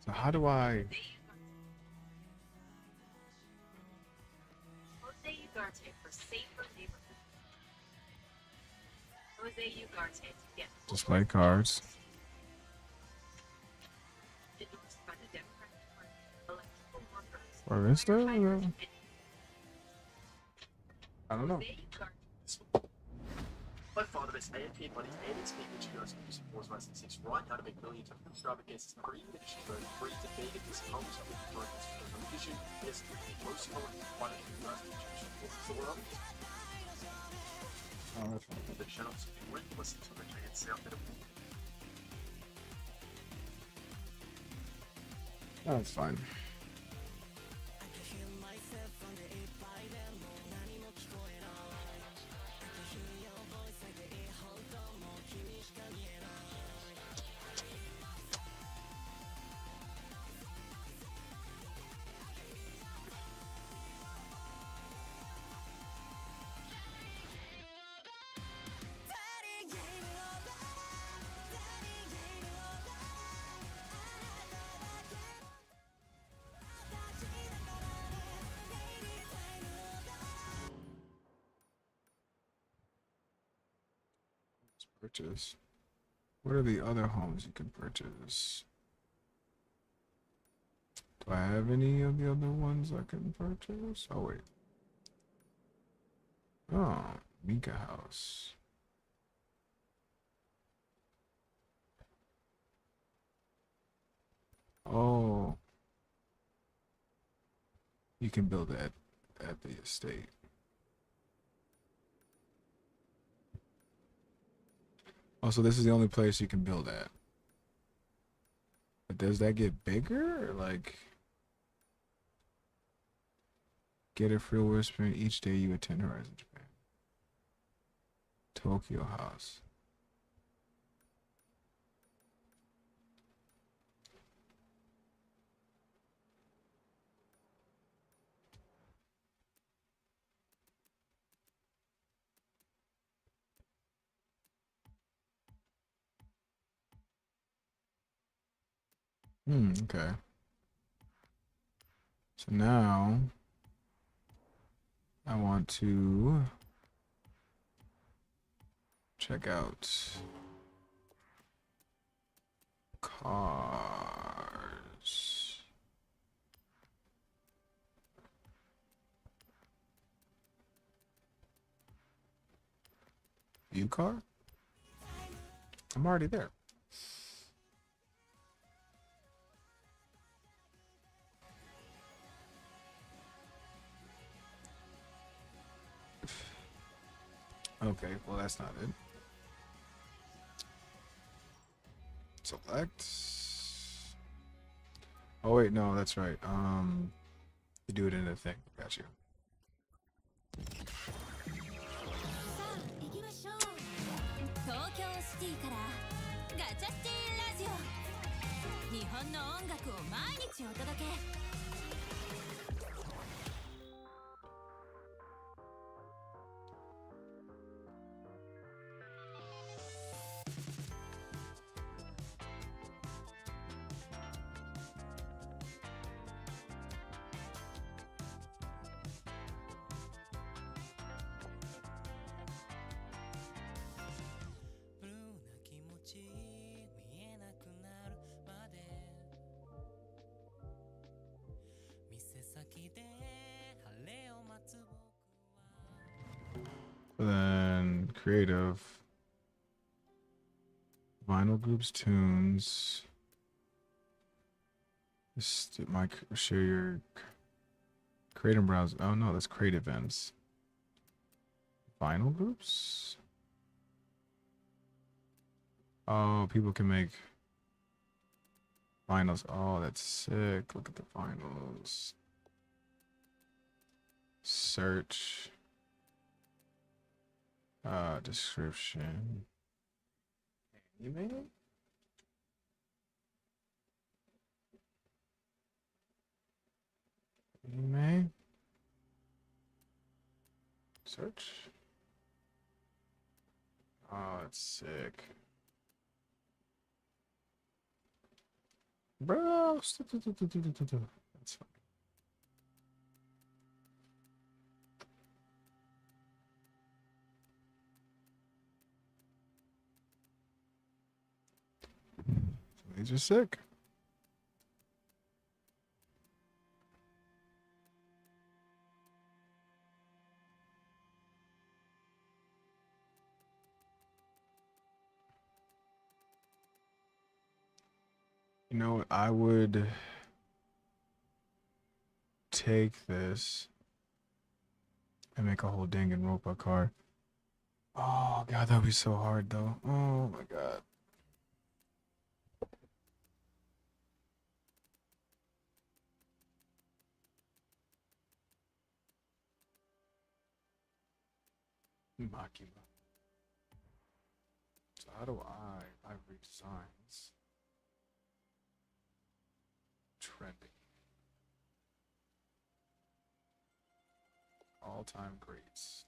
So how do I... Jose Ugarte for safer neighborhood. Jose Ugarte to get Display cards. endorsed by the Democratic Party, electrical workers. Or is there? I don't know. By far the best AFK money and experience you guys can use for Wars 6 right now to make millions of subscribe against this number, even if you go free to big at this homes with the brokers for the issue is the most common one of you guys can choose for the world. Oh, that's fine. The channels you went listen to the and sound better. That's fine. Purchase. What are the other homes you can purchase? Do I have any of the other ones I can purchase? Oh, wait. Oh, Mika House. Oh. You can build it at the estate. Also, this is the only place you can build at. But does that get bigger? Or like, get a free whisper each day you attend Horizon Japan. Tokyo House. Okay. So now I want to check out cars. View car? I'm already there. Okay, well that's not it. Select. Oh wait, no, that's right. You do it in a thing. Got you. 東京シティからガチャシティラジオ日本の音楽を毎日お届け Then creative. Vinyl groups, tunes. Share your create and browse. Oh no, that's create events. Vinyl groups? Oh, people can make vinyls. Oh, that's sick. Look at the vinyls. Search. Description. You made it? Anime. Search. Oh, that's sick. Bro, that's fine. These are sick. You know what? I would take this and make a whole Danganronpa card. Oh god, that would be so hard though. Oh my god. Makima. So how do I read signs? Trending. All-time greats.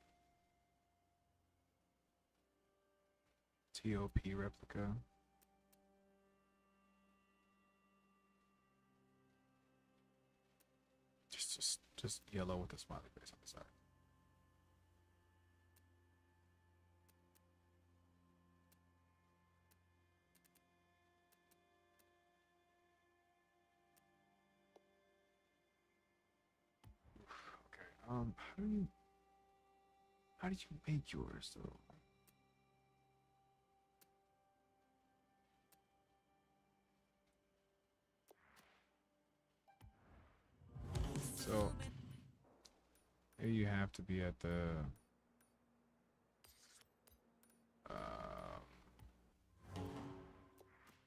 TOP replica. Just yellow with a smiley face on the side. How did you make yours though? So maybe you have to be at the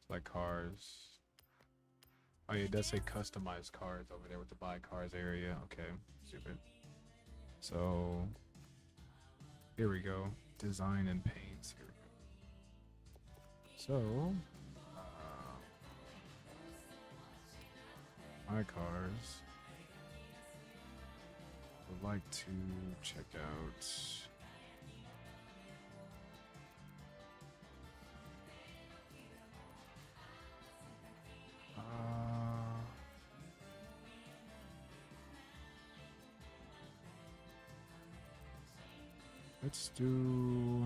like cars. Oh yeah, it does say customized cars over there with the buy cars area. Okay, stupid. So here we go. Design and paints. Here we go. So my cars. Would like to check out let's do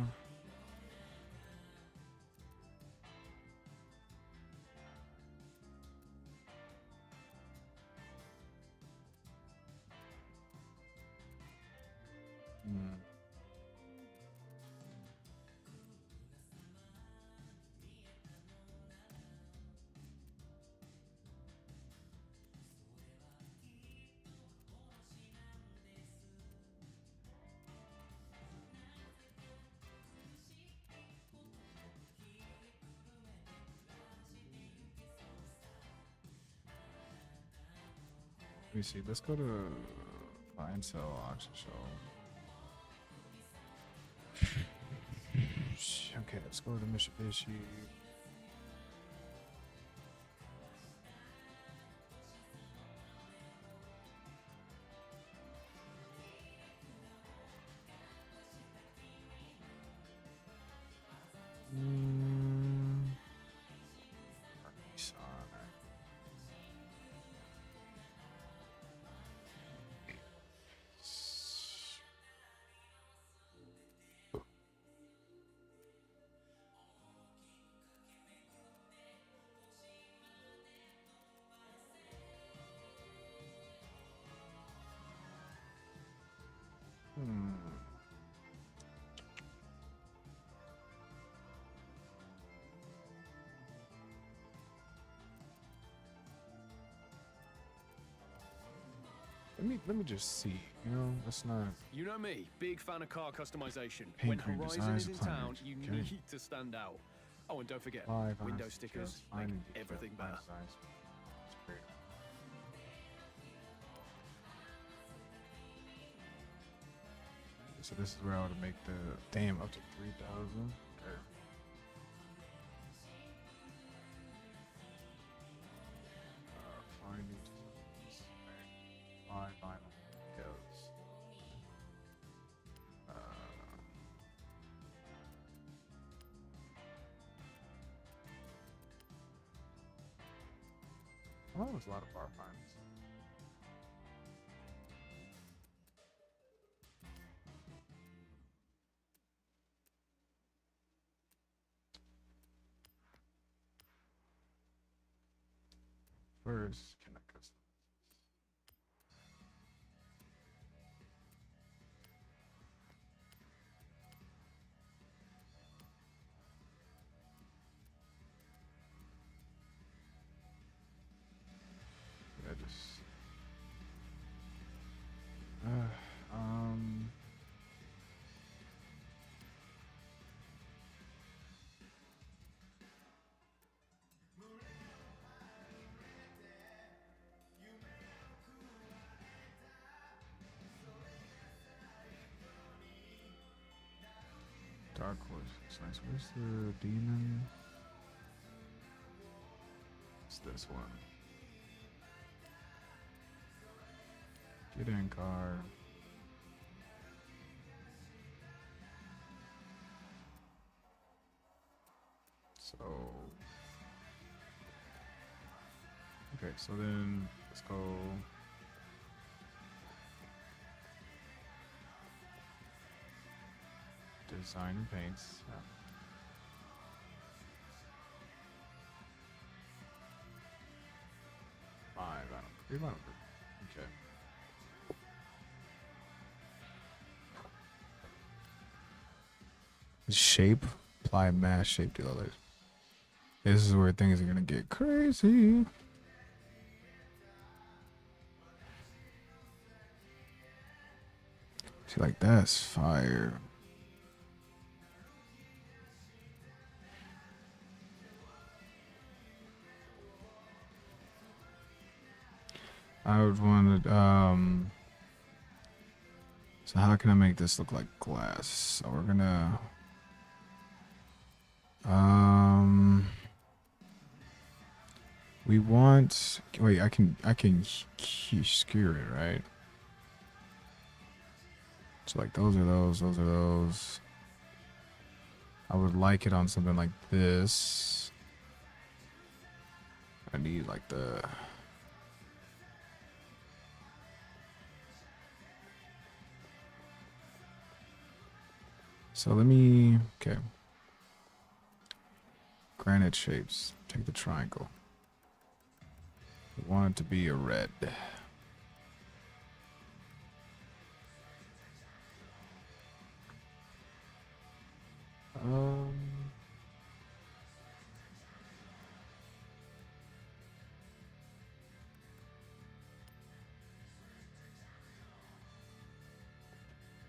let me see. Let's go to buy and sell auction show. Okay, let's go to Mitsubishi. Let me just see. You know, let's not. You know me, big fan of car customization. Paint When cream Horizon designs is in of planet. town, you Okay. need to stand out. Oh, and don't forget, Live window on stickers just make finding detail, everything fine better. designs. It's great. So this is where I would make the damn up to 3,000. Okay. Find new designs. Buy vinyl goes. Oh, there's a lot of bar finds. First, can I customize? I just Dark Horse. It's nice. Where's the demon? It's this one. Get in car. So okay, so then let's go. Design and paints. Yeah. Five. I don't. Okay. Shape, apply mask shape to others. This is where things are gonna get crazy. See, like that's fire. I would want to, so how can I make this look like glass? So we're gonna, we want, wait, I can skewer it, right? So like those are those. I would like it on something like this. I need like the, so let me, okay. Granite shapes, take the triangle. I want it to be a red.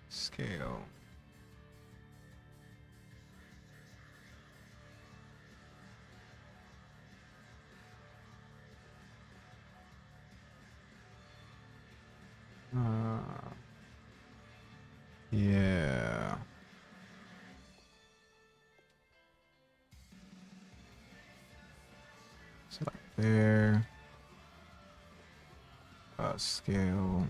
Scale. Yeah. So like there. Scale.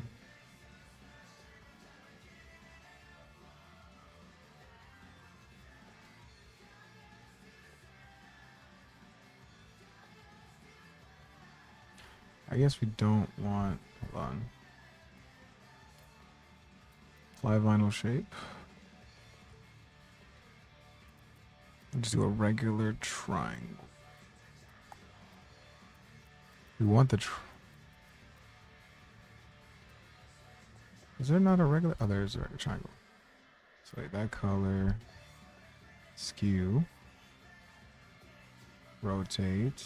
I guess we don't want, hold on. Fly vinyl shape. Just do a regular triangle. We want the is there not a regular? Oh, there's a regular triangle. So like that color. Skew. Rotate.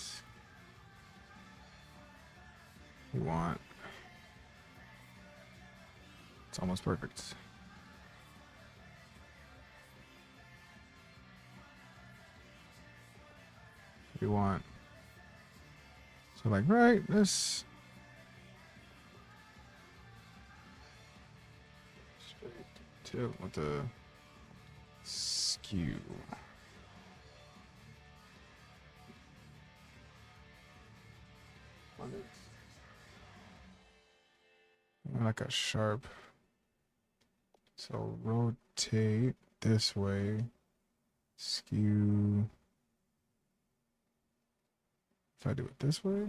We want. It's almost perfect. We want. So like right, this. Tip with the skew. Like a sharp. So rotate this way. Skew. If I do it this way.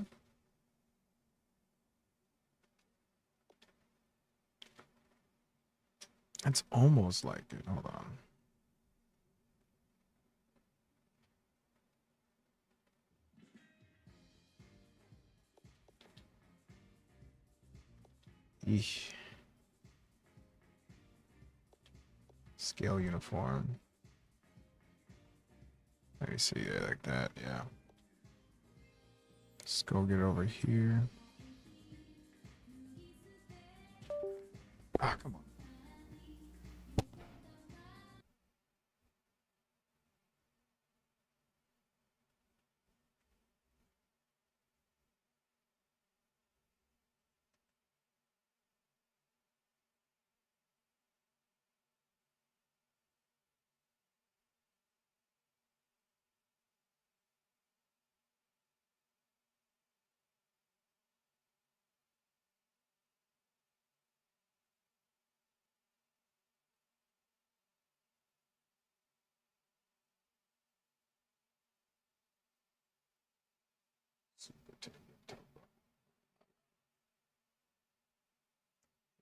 It's almost like it. Hold on. Eesh. Scale uniform. Let me see it like that. Yeah. Let's go get over here. Ah, come on.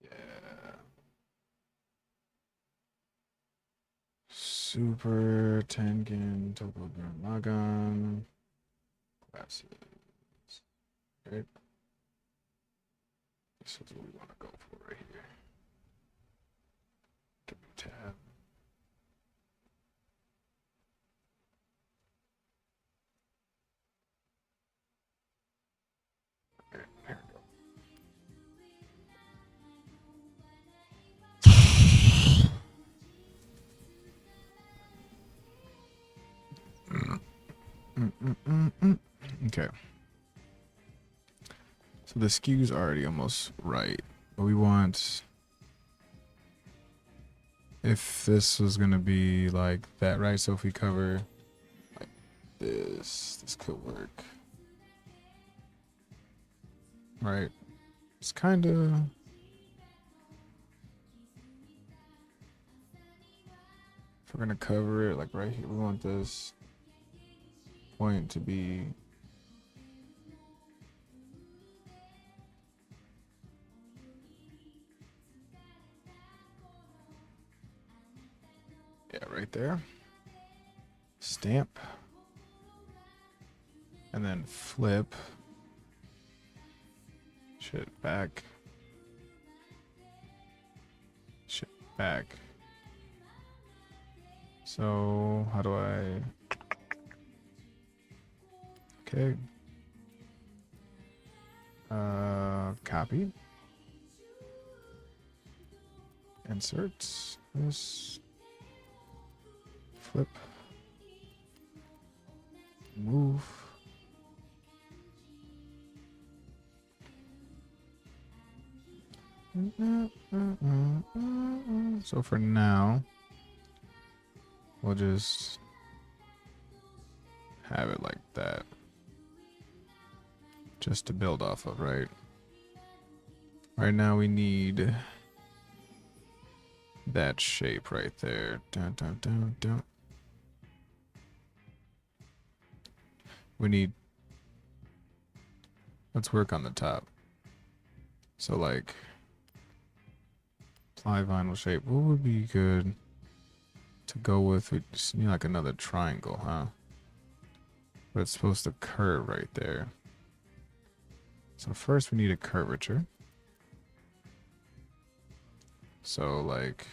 Yeah. Super Tengen Topogram Magan. Glasses. Right. This is what we want to go for right here. W tab. Okay. So the skew's already almost right. But we want, if this was gonna be like that, right? So if we cover like this could work. Right? It's kinda, if we're gonna cover it like right here, we want this point to be right there. Stamp. And then flip. Shit back. Shit back. So how do I? Okay. Copy. Insert this. Flip. Move. So for now, we'll just have it like that. Just to build off of, right? Right now we need that shape right there. Dun, dun, dun, dun. We need, let's work on the top. So like, apply vinyl shape. What would be good to go with? We just need like another triangle, huh? But it's supposed to curve right there. So first we need a curvature. So like,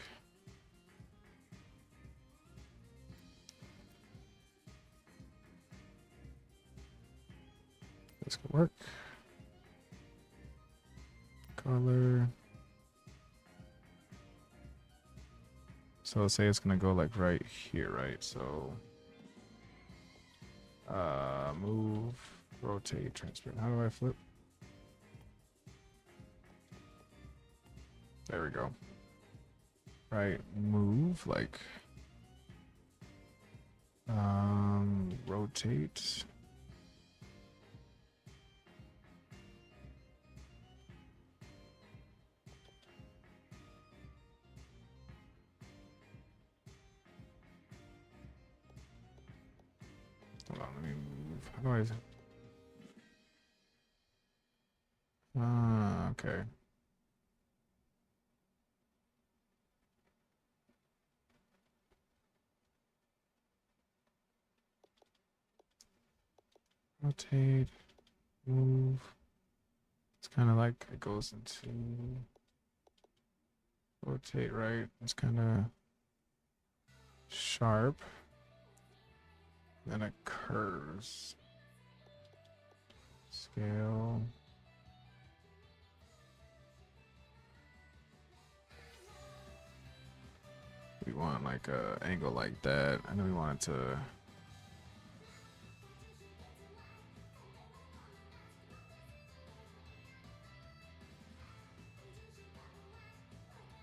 this could work. Color. So let's say it's gonna go like right here, right? So move, rotate, transparent. How do I flip? There we go. Right, move, like rotate. Hold on, let me move. How do I? Okay. Rotate, move. It's kind of like it goes into rotate, right? It's kind of sharp. Then it curves. Scale. We want like a angle like that. I know we want it to.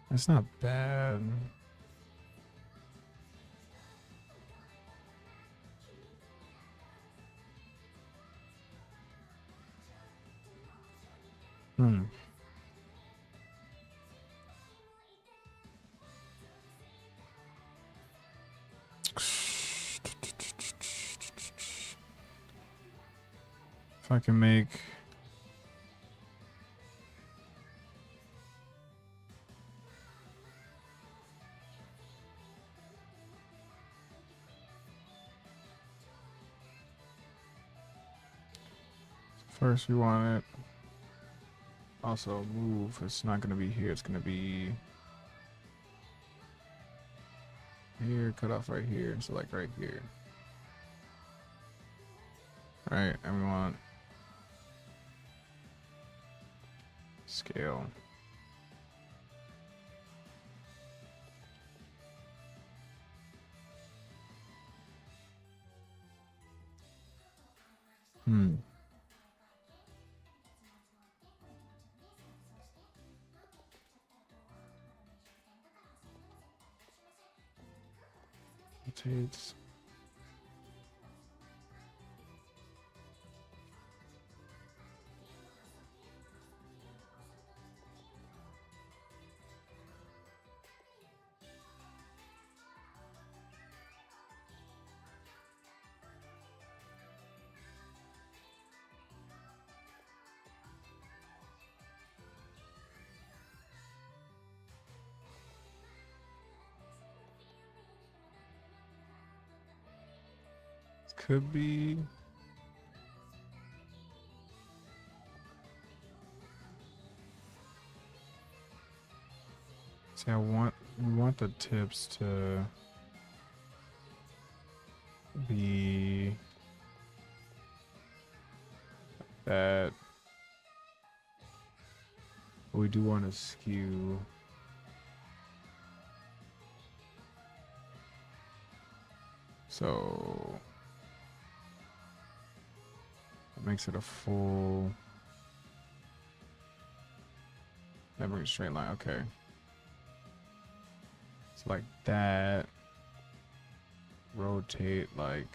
That's not bad. If I can make first we want it also move. It's not gonna be here, it's gonna be here, cut off right here, so like right here. Right, and we want scale. Rotates. Could be. See, we want the tips to be that. We do want to skew. So that makes it a full. That brings a straight line. Okay. So like that. Rotate like.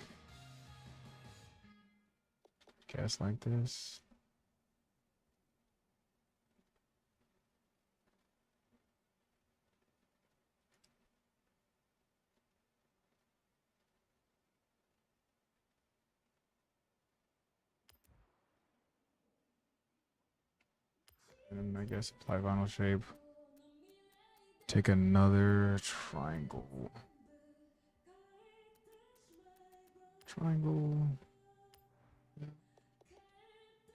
Guess like this. And I guess apply vinyl shape. Take another triangle. Triangle.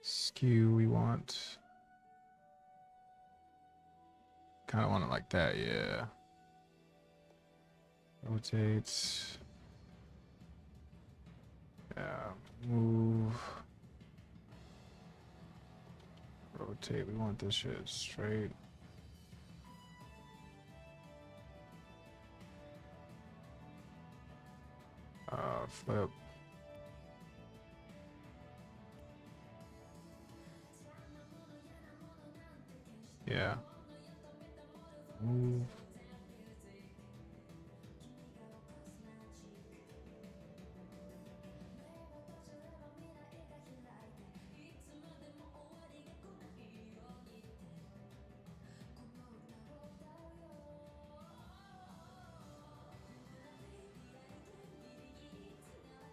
Skew we want. Kind of want it like that, yeah. Rotates. Yeah, move. Rotate, we want this shit straight. Flip. Yeah. Move.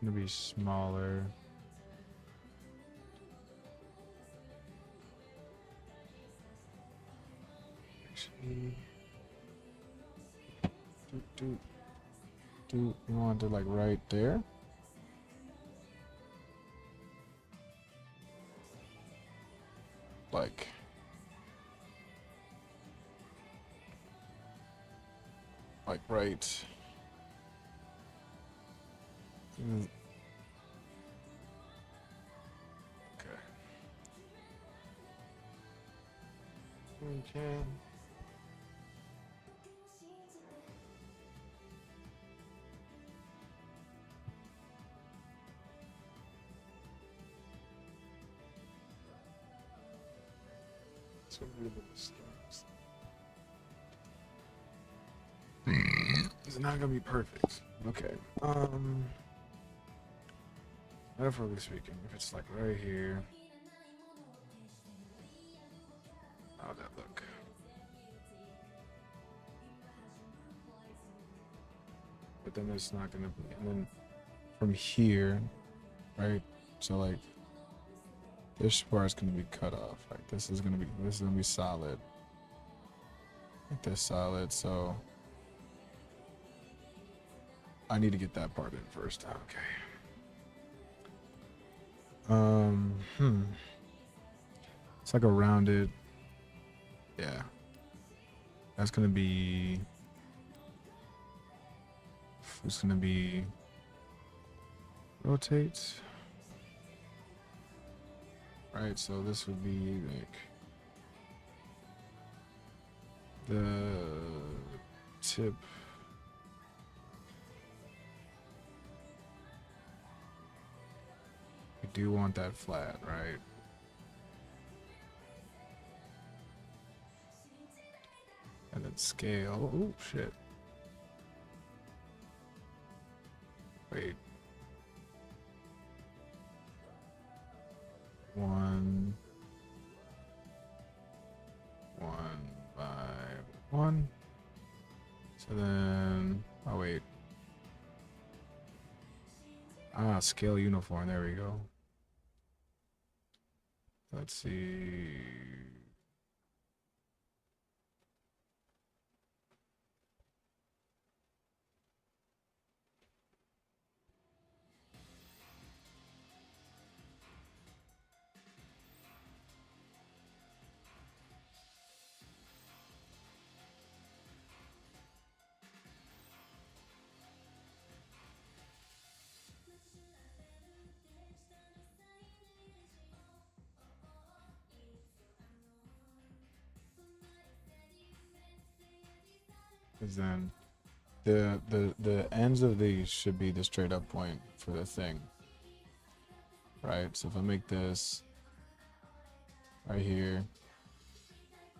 Gonna be smaller. Actually, you want it like right there? Like right. Okay. Okay. So really it's not gonna be perfect. Okay. Metaphorically speaking, if it's like right here, how'd that look? But then it's not gonna be, and then from here, right? So like this part's gonna be cut off. Like this is gonna be solid. Like this solid. So I need to get that part in first. Okay. It's like a rounded. Yeah. That's gonna be. It's gonna be. Rotate. Right, so this would be like the tip. We do want that flat, right? And then scale. Oh shit. one. So then, oh wait. Ah, scale uniform. There we go. Let's see. Because then the ends of these should be the straight up point for the thing. Right? So if I make this right here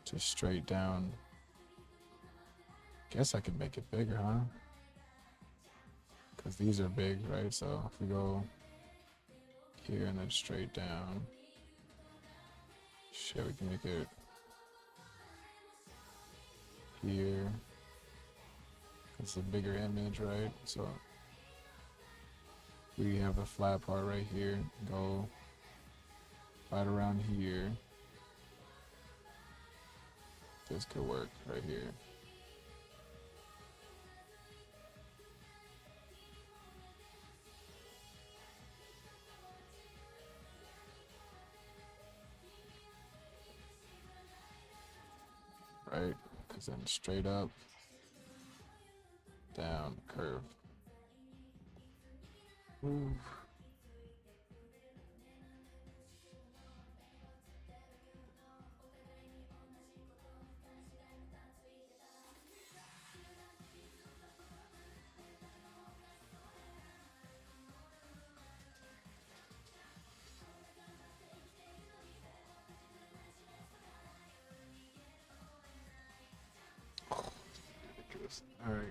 just straight down, guess I could make it bigger, huh? Because these are big, right? So if we go here and then straight down, shit, we can make it here. It's a bigger image, right? So we have a flat part right here. Go right around here. This could work right here. Right? Because then straight up, down, curve. Ooh. Ridiculous. All right.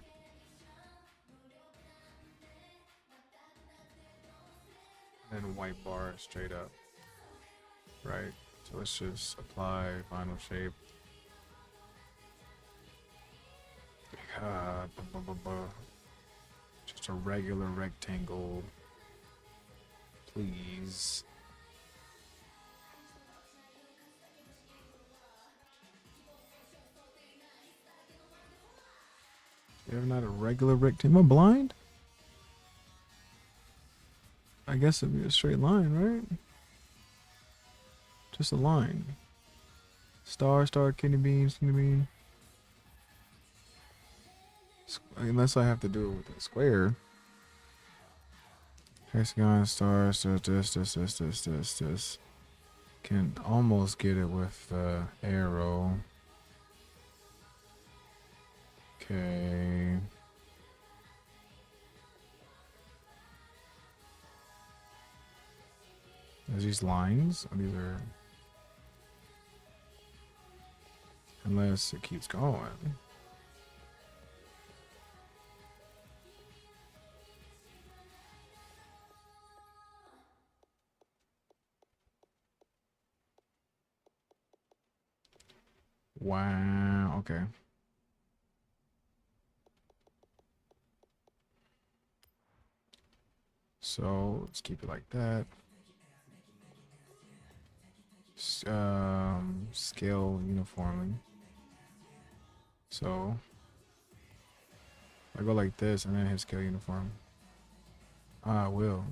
And then white bar straight up. Right. So let's just apply final shape. Just a regular rectangle, please. You ever not a regular rectangle? Am I blind? I guess it'd be a straight line, right? Just a line. Star, star, kidney bean, kidney bean. Unless I have to do it with a square. Hexagon, stars, this. Can almost get it with the arrow. Okay. Are these lines? Or these are... Unless it keeps going. Wow, okay. So let's keep it like that. Scale uniformly. So I go like this and then hit scale uniform. I will.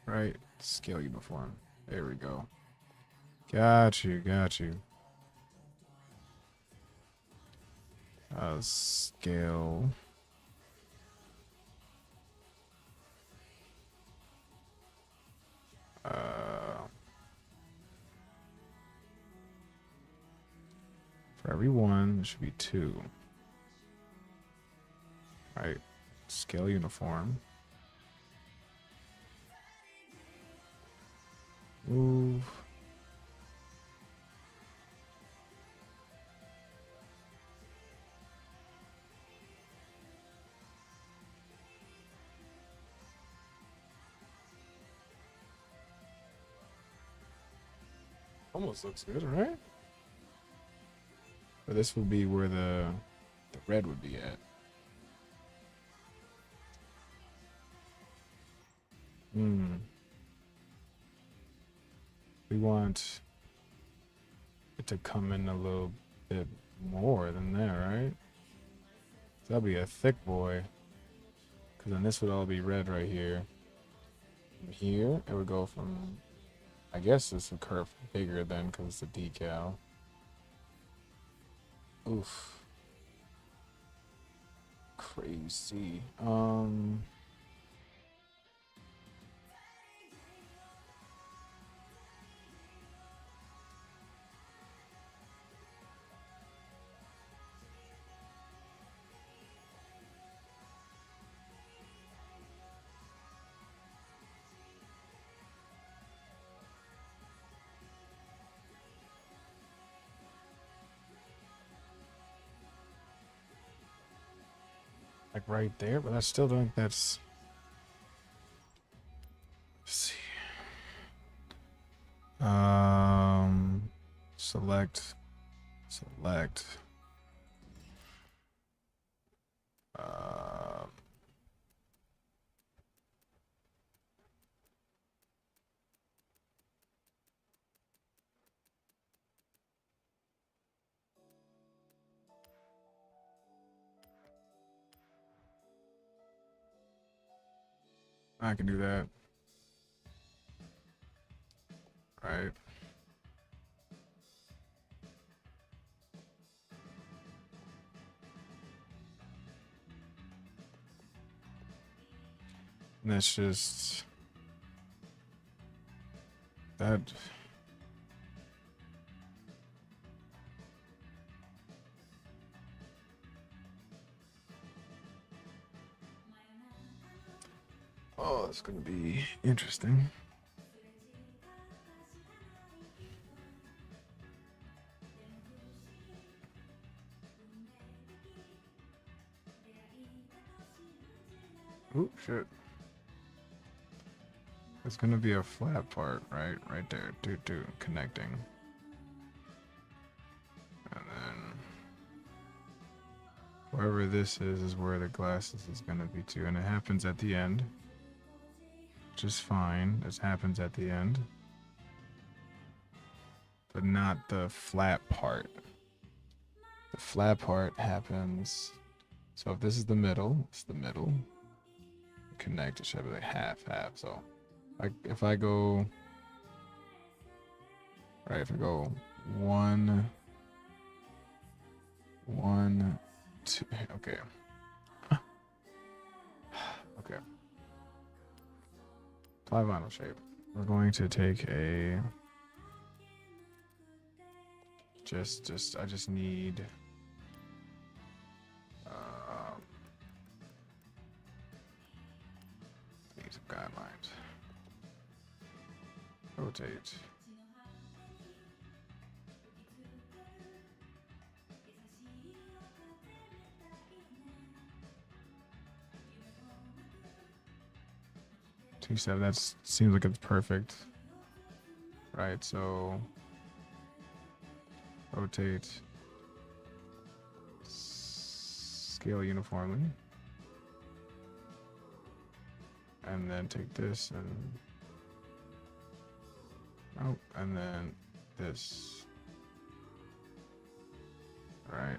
Right, scale uniform. There we go. Got you, got you. Scale. For every one, there should be 2. Right, scale uniform. Move. Almost looks good, right? But this would be where the red would be at. We want it to come in a little bit more than that, right? So that'll be a thick boy. Because then this would all be red right here. From here, it would go from... I guess this would curve bigger then because it's a decal. Oof. Crazy. Like right there, but I still don't think that's... Let's see. Select. I can do that. Right. And that's just that. Oh, it's gonna be interesting. Oop, shit. It's gonna be a flat part, right? Right there, connecting. And then wherever this is where the glasses is gonna be too. And it happens at the end. Which is fine. This happens at the end. But not the flat part. The flat part happens. So if this is the middle, it's the middle. Connect, it should be like half. So if I go, right, if I go 1, 2, okay. Okay. Apply vinyl shape. We're going to take a, I just need, some guidelines. Rotate. T7, that seems like it's perfect. Right, so rotate, scale uniformly. And then take this and and then this. All right.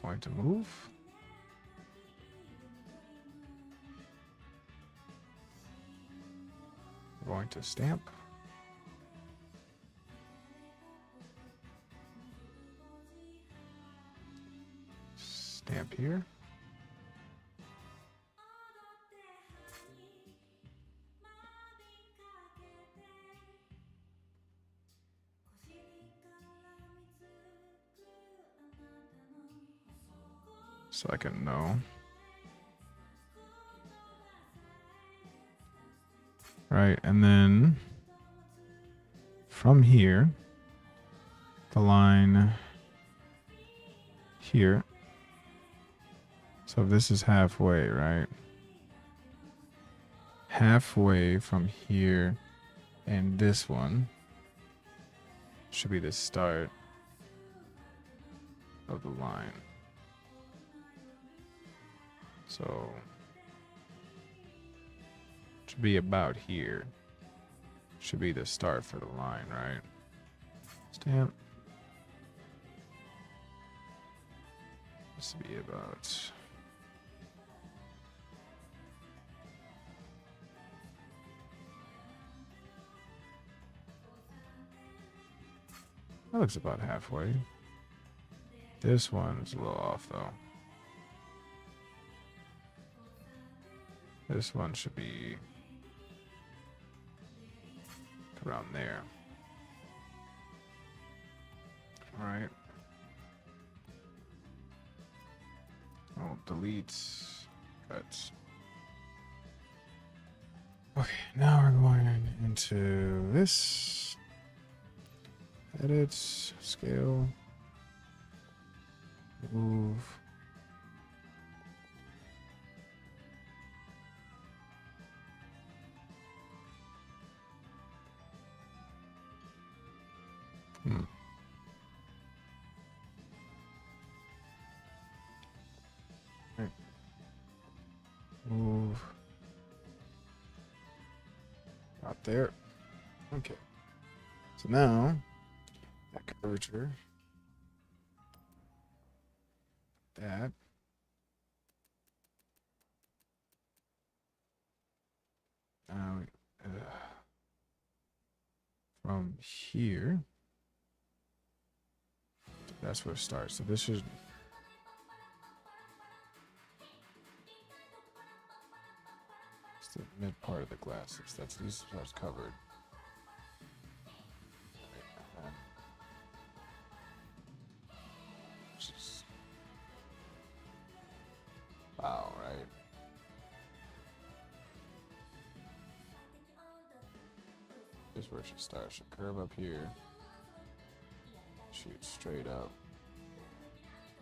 Going to move. Going to stamp. Stamp here. So I can know. Right, and then from here, the line here. So this is halfway, right? Halfway from here and this one should be the start of the line. So should be about here. Should be the start for the line, right? Stamp. This would be about. That looks about halfway. This one's a little off though. This one should be around there. All right. Oh, delete, cuts. Okay, now we're going into this. Edits, scale, move. Right. Move. Out there. Okay. So now, that curvature. That. Now, from here, that's where it starts. So this is. It's the mid part of the glasses. That's these parts covered. Just, wow, right? This is where it should start. Should curve up here. Shoot straight up.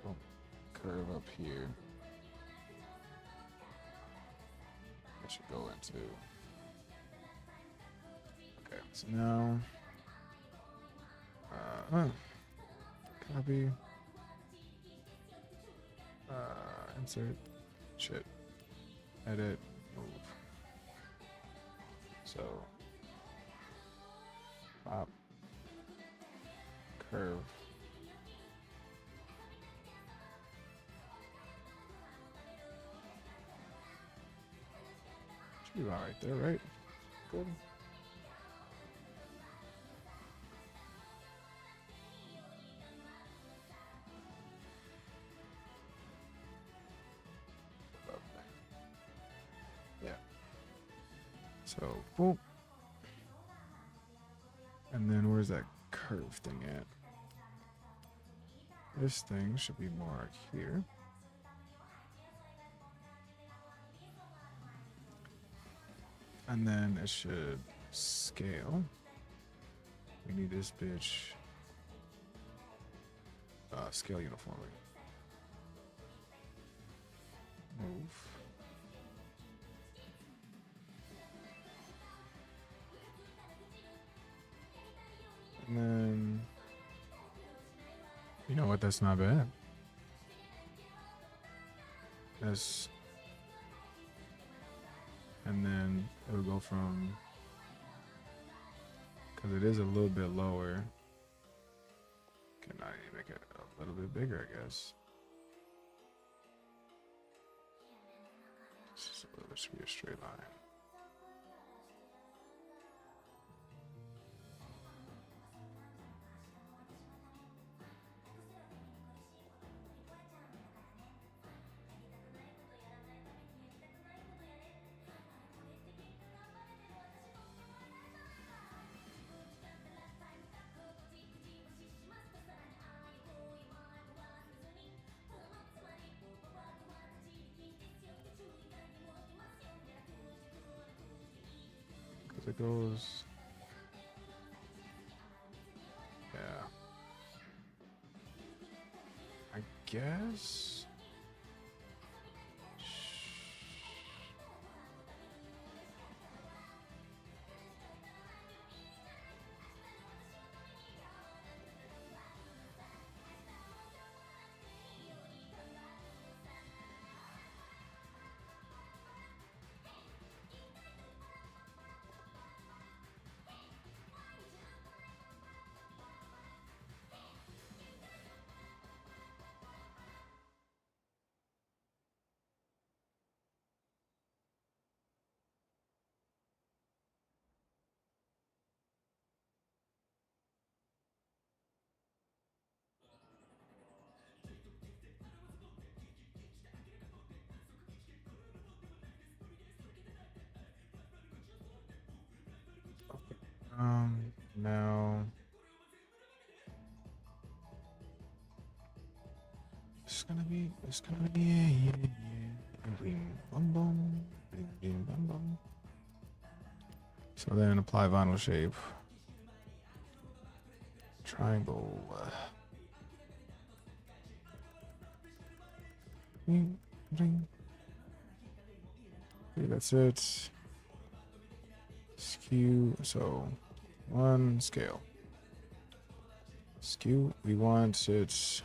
Boom. Curve up here. It should go into. Okay, so now. Copy. Insert. Shit. Edit. Move. So. Pop. Curve. Should be about right there, right? Good. Yeah. So, boom. And then where's that curve thing at? This thing should be more like here. And then it should scale. We need this bitch scale uniformly. Move. And then, you know what? That's not bad. That's, and then it'll go from, because it is a little bit lower. Can I make it a little bit bigger, I guess? It should be a straight line. It goes, yeah, I guess. Now it's gonna be yeah. Bing, bum, bum, bing, bing, bum, bum. So then apply vinyl shape. Triangle. Ring, ring. Okay, that's it. Skew. So one scale. Skew. We want it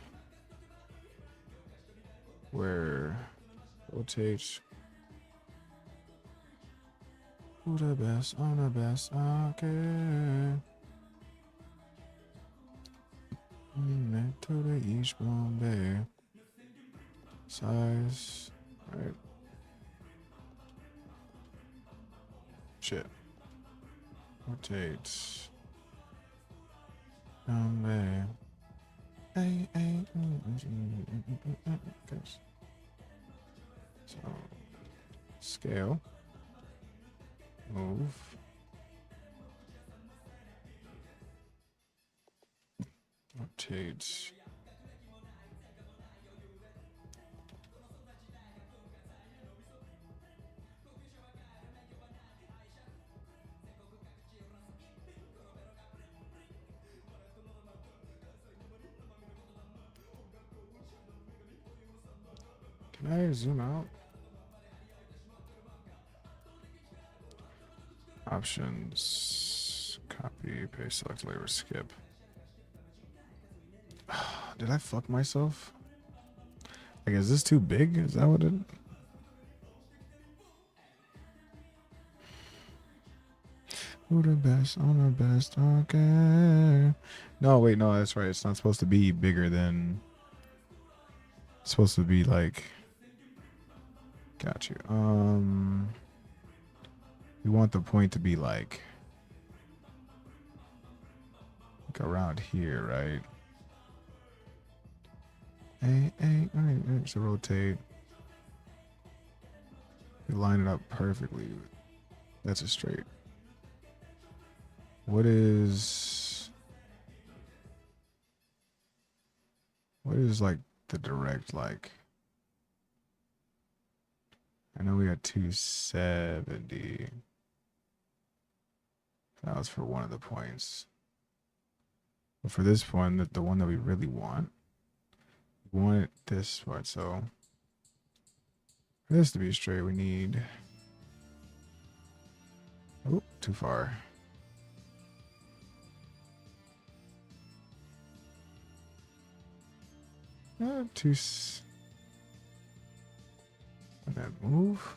where rotate. Who the best on the best? Okay. To the East Bombay. Size. Right. Shit. Rotate. Bombay. Hey. So scale. Move. Rotate. Can I zoom out? Options. Copy, paste, select label, skip. Did I fuck myself? Like, is this too big? Is that what it? Who the best on the best? Okay. No, wait, no, that's right. It's not supposed to be bigger than. It's supposed to be like. Got you. We want the point to be like around here, right? Hey, all right, so rotate. We line it up perfectly. That's a straight. What is like the direct, like, I know we got 270. That was for one of the points. But for this one, the one that we really want, we want it this part. So for this to be straight, we need, oh, too far. And then move.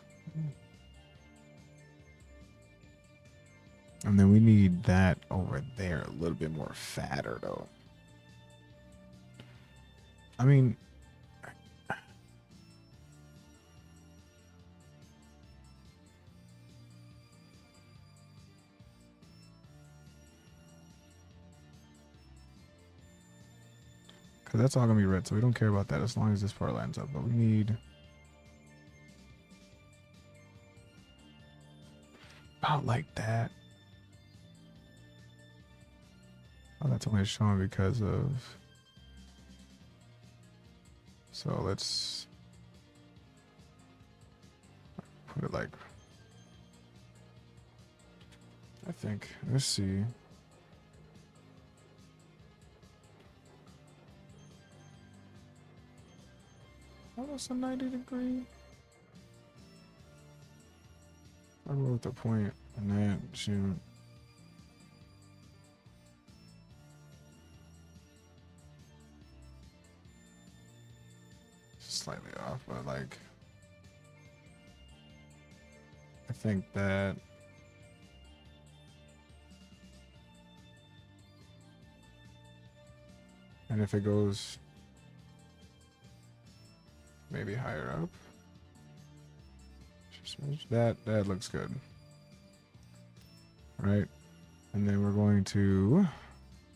And then we need that over there a little bit more fatter though. I mean, because that's all gonna be red, so we don't care about that as long as this part lines up. But we need about like that. Oh, that's only showing because of. So let's put it like, I think, let's see. Oh, that's a 90-degree. I wrote the point on that, shoot. Slightly off, but like, I think that and if it goes maybe higher up, that looks good. Right, and then we're going to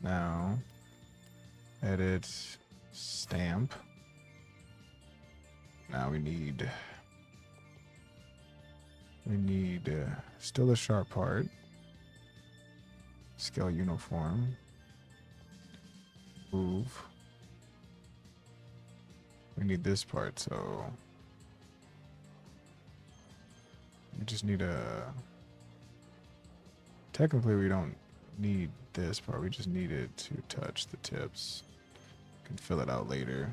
now edit stamp. Now we need still a sharp part. Scale uniform. Move. We need this part, so we just need a. Technically, we don't need this part. We just need it to touch the tips. Can fill it out later.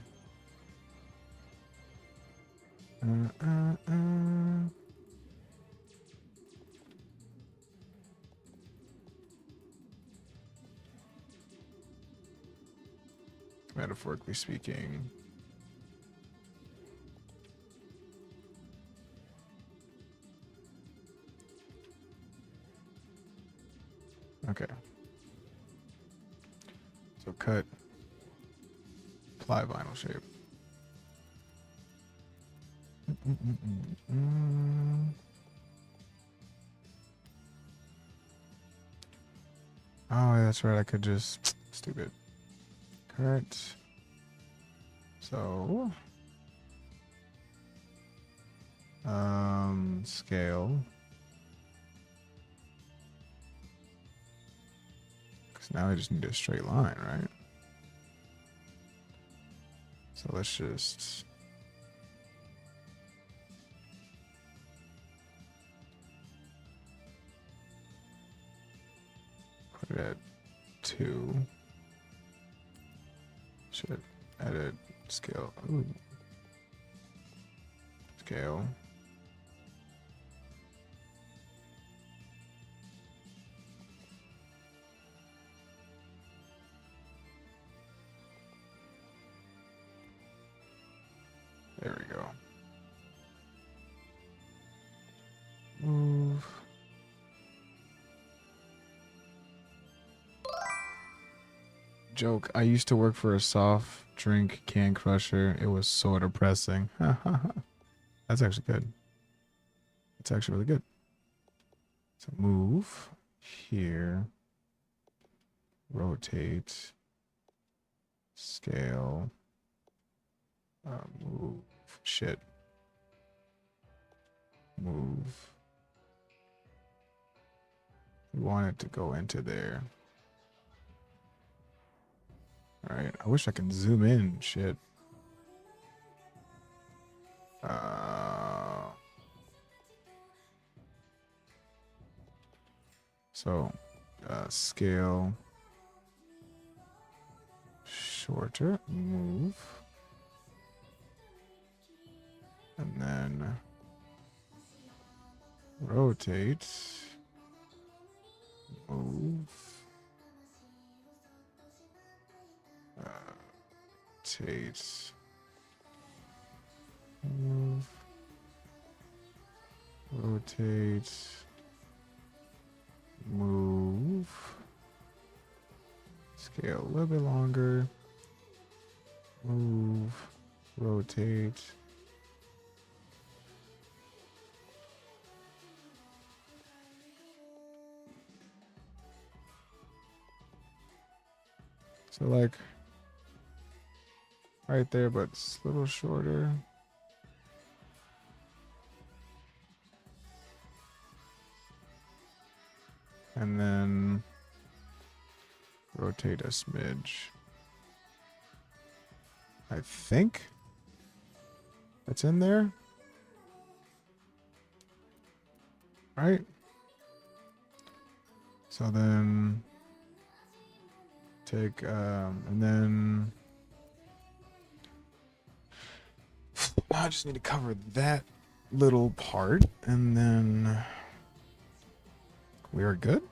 Metaphorically speaking. Okay. So cut, apply vinyl shape. Oh, yeah, that's right. I could just stupid. Cut. So scale. Because now I just need a straight line, right? So let's just put it at 2. Should edit scale. Ooh. Scale. There we go. Move. Joke. I used to work for a soft drink can crusher. It was so depressing. That's actually good. That's actually really good. So move here. Rotate. Scale. Move. Shit. Move. We want it to go into there. Alright. I wish I can zoom in. Shit. So, scale. Shorter. Move. And then rotate, move, rotate, move, rotate, move, scale a little bit longer, move, rotate. So like right there, but it's a little shorter. And then rotate a smidge. I think that's in there. Right? So then take, and then now I just need to cover that little part, and then we are good.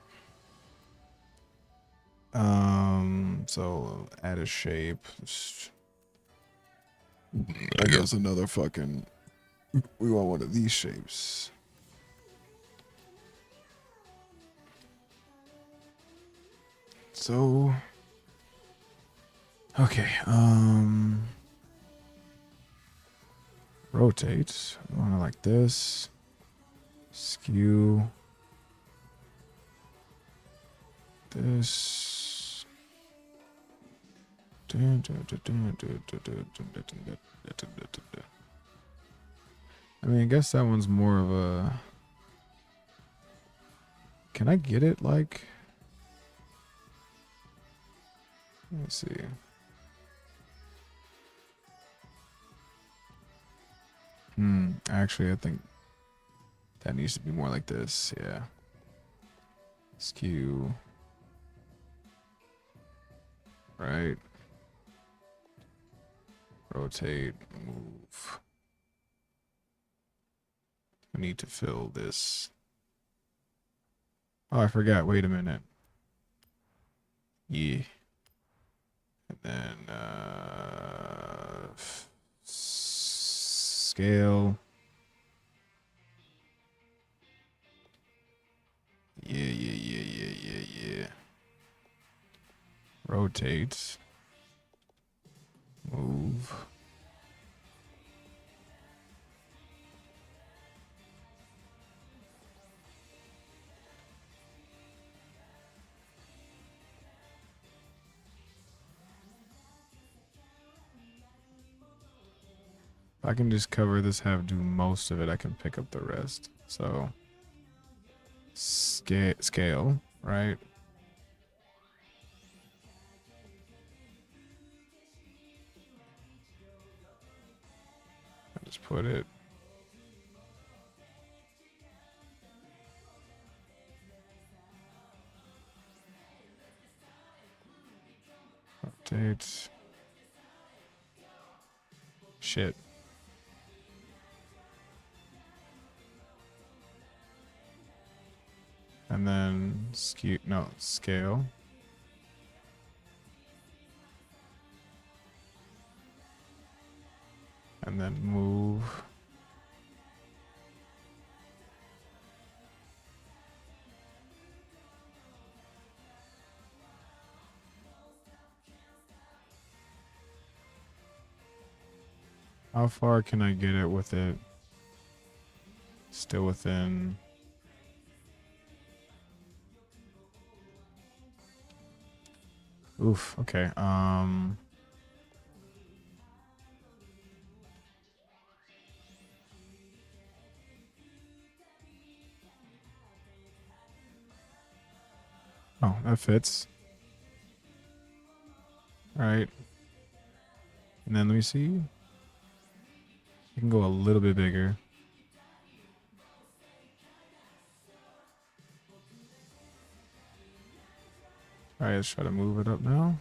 So add a shape. I guess another fucking, we want one of these shapes. So, okay, rotate. I want it like this. Skew. This. I mean, I guess that one's more of a... Can I get it like... Let's see. Actually, I think that needs to be more like this. Yeah. Skew. Right. Rotate. Move. I need to fill this. Oh, I forgot. Wait a minute. Yeah. And then scale. Yeah. Rotate. Move. If I can just cover this, do most of it, I can pick up the rest. So scale, right? I just put it. Update. Shit. And then scale. And then move. How far can I get it with it? Still within. Oof, okay. Oh, that fits. All right. And then let me see. You can go a little bit bigger. All right, let's try to move it up now.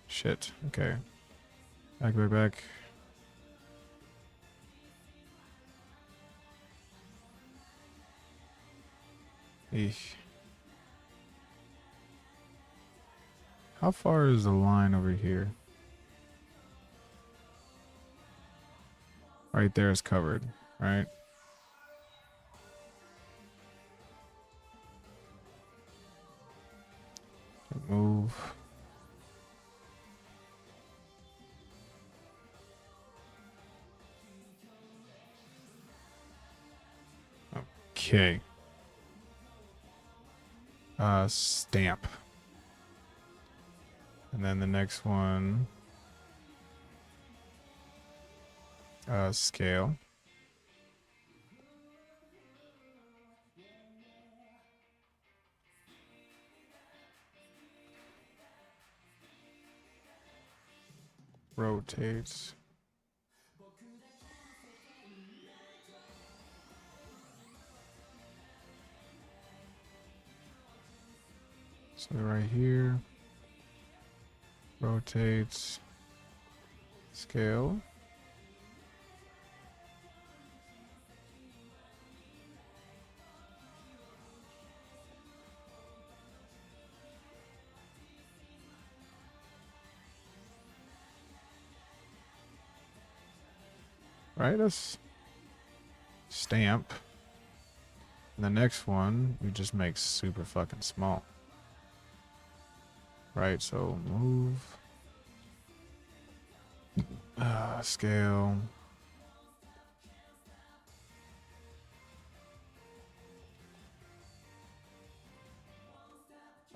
Shit. Okay. Back. Eesh. How far is the line over here? Right there is covered, right? Move. Okay. Stamp. And then the next one, scale. Rotates. So right here, rotates, scale. Right, that's stamp. And the next one, we just make super fucking small. Right, so move. Scale.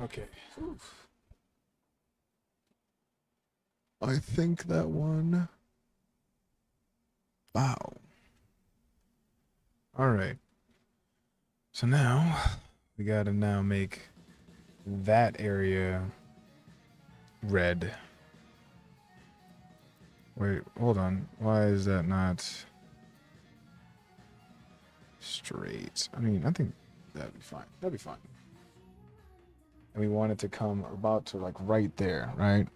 Okay. Oof. I think that one. Wow. All right. So now we gotta make that area red. Wait, hold on. Why is that not straight? I mean, I think that'd be fine. That'd be fine. And we want it to come about to like right there, right?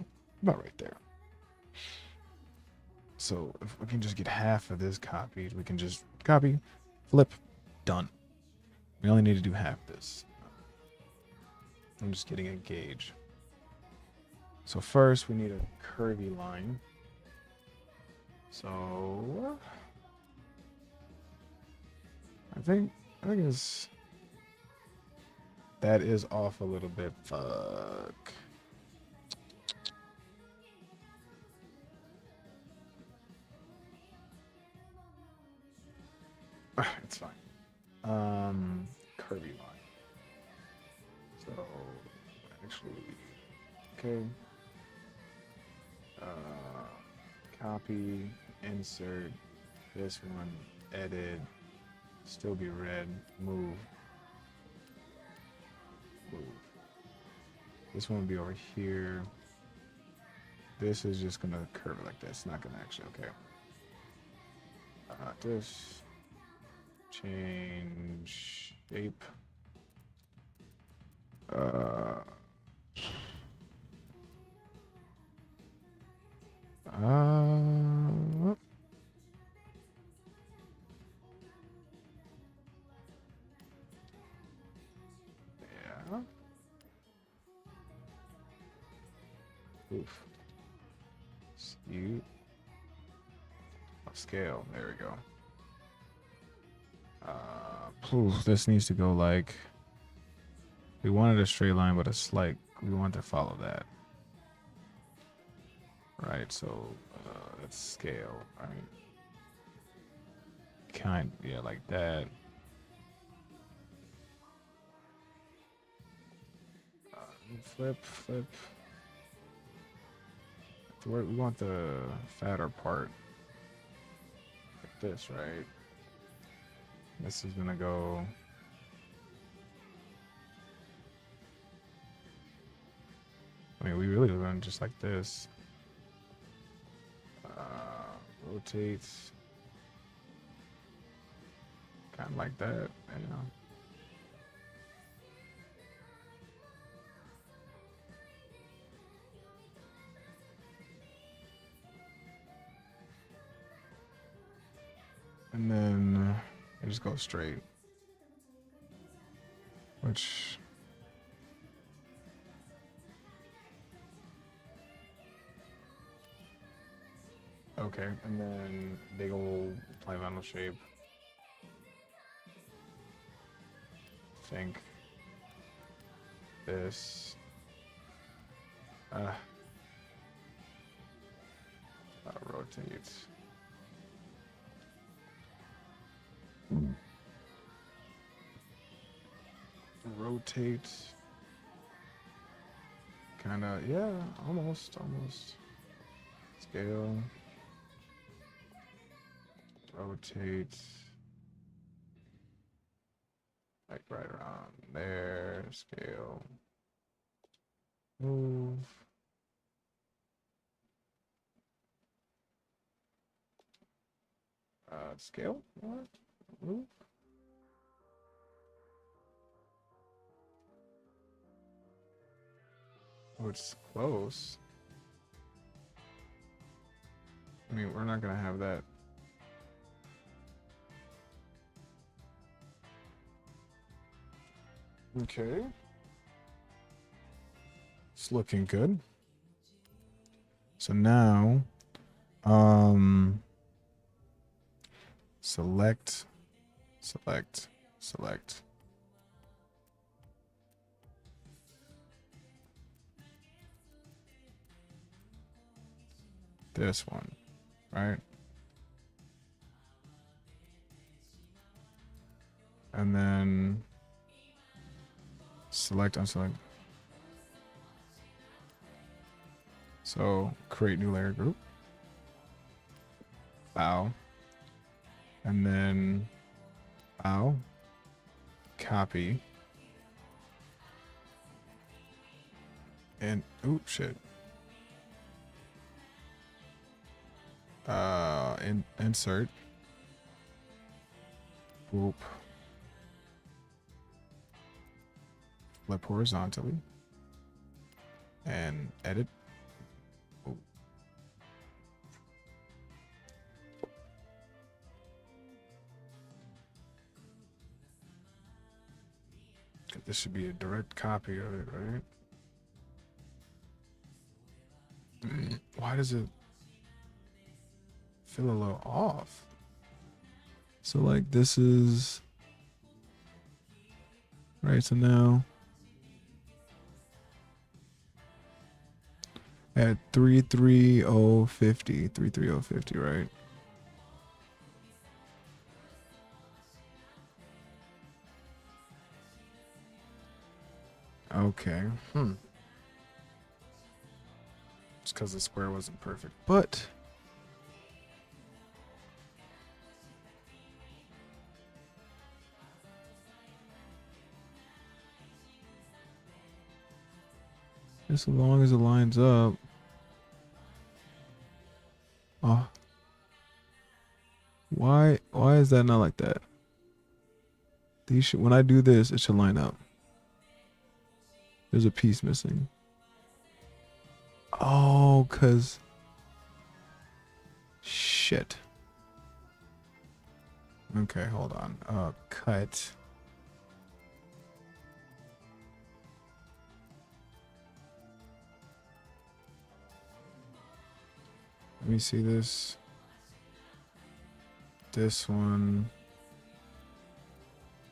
About right there. So if we can just get half of this copied, we can just copy, flip, done. We only need to do half this. I'm just getting a gauge. So first we need a curvy line. So I think it's that is off a little bit. Fuck. It's fine. Curvy line. So actually, okay. Copy, insert this one, edit, still be red, move. This one will be over here. This is just gonna curve it like this, not gonna actually, okay. This, change shape. Yeah. Oof. Skew. Scale. There we go. This needs to go like. We wanted a straight line, but a slight. We want to follow that. Right. So let's scale. Right. Yeah, like that. Flip. We want the fatter part. Like this, right? This is gonna go. I mean, we really run just like this. Rotate. Kind of like that, you know. And then it just goes straight. Which okay, and then big old polygonal shape. Think this. Rotate. Rotate. Kinda, yeah, almost. Scale. Rotate. Like right around there. Scale. Move. Scale. What? Move. Oh, it's close. I mean, we're not gonna have that. Okay. It's looking good. So now, select. This one, right? And then select, unselect. So create new layer group. Bow. And then bow. Copy. And, oops, shit. Insert. Whoop. Flip horizontally. And edit. Whoop. This should be a direct copy of it, right? Why does it feel a little off? So like this is right, so now at 33050, right? Okay. It's because the square wasn't perfect, but just as long as it lines up. Oh, why is that not like that? These should, when I do this, it should line up. There's a piece missing. Oh, cause shit. Okay, hold on. Cut. Let me see this. This one.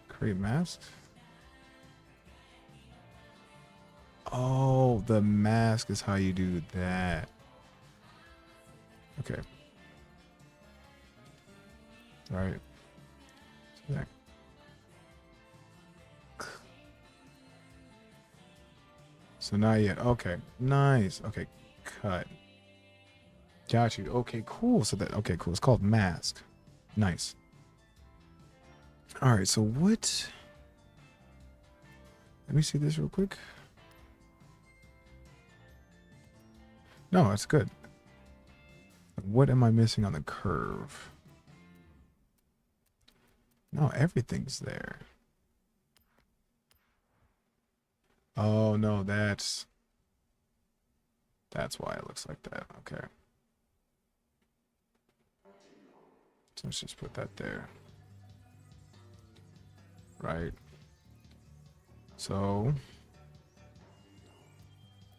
Create mask. Oh, the mask is how you do that. Okay. All right. So that. So not yet. Okay. Nice. Okay. Cut. Got you. Okay, cool. So that, okay, cool. It's called mask. Nice. All right. So what? Let me see this real quick. No, that's good. What am I missing on the curve? No, everything's there. Oh, no, that's why it looks like that. Okay. So let's just put that there. Right. So,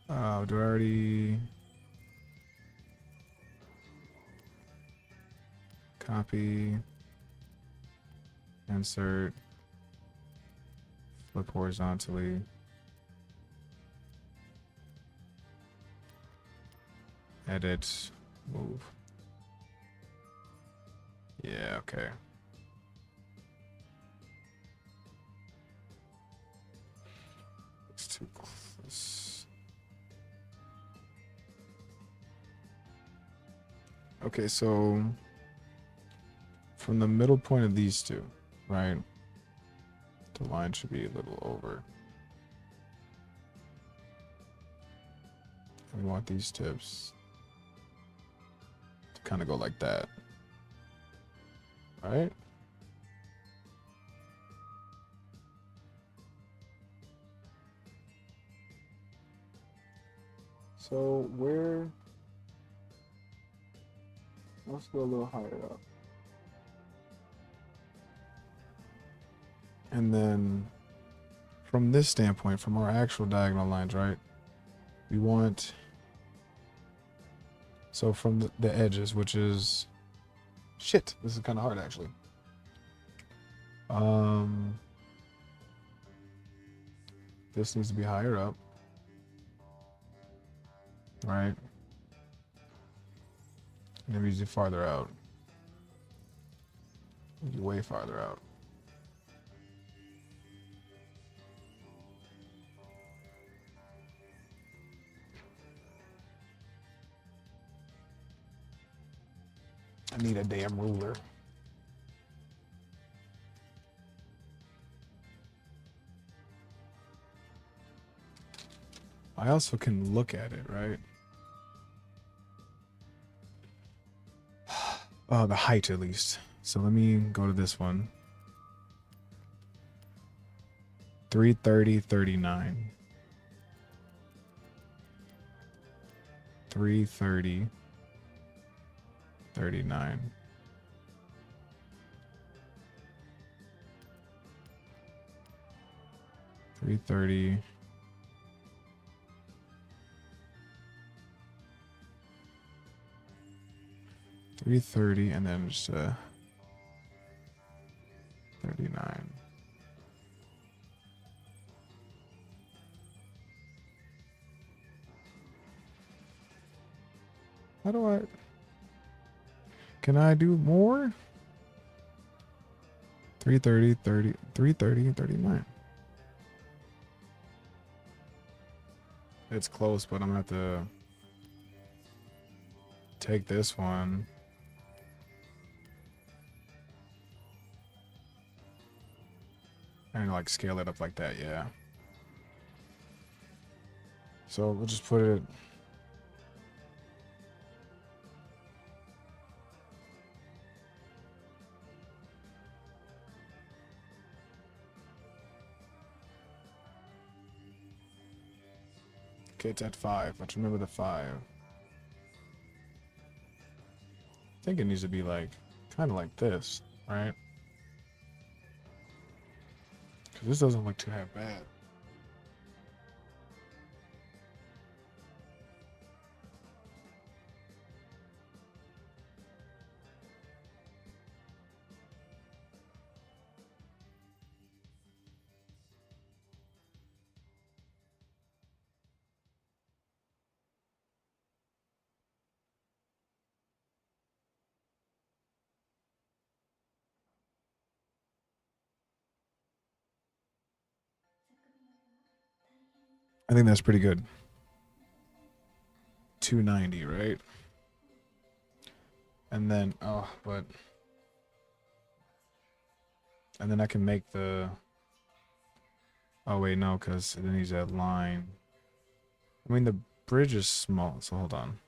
do I already copy, insert, flip horizontally, edit, move. Yeah, okay. It's too close. Okay, so from the middle point of these two, right? The line should be a little over. We want these tips to kind of go like that. Right? So let's go a little higher up. And then from this standpoint, from our actual diagonal lines, right? We want, so from the edges, which is, shit, this is kind of hard actually. This needs to be higher up, right? And then we do farther out. Way farther out. I need a damn ruler. I also can look at it, right? The height at least. So let me go to this one. 330, 39. 330, 39. Three 330 and then just 39. How do I... Can I do more? 330, 330, and 39. It's close, but I'm gonna have to take this one. And like scale it up like that, yeah. So we'll just put it... Okay, it's at 5. Let's remember the 5. I think it needs to be like, kind of like this, right? Because this doesn't look too half bad. I think that's pretty good. 290, right? And then, oh, but... And then I can make the... Oh, wait, no, because it needs that line. I mean, the bridge is small, so hold on.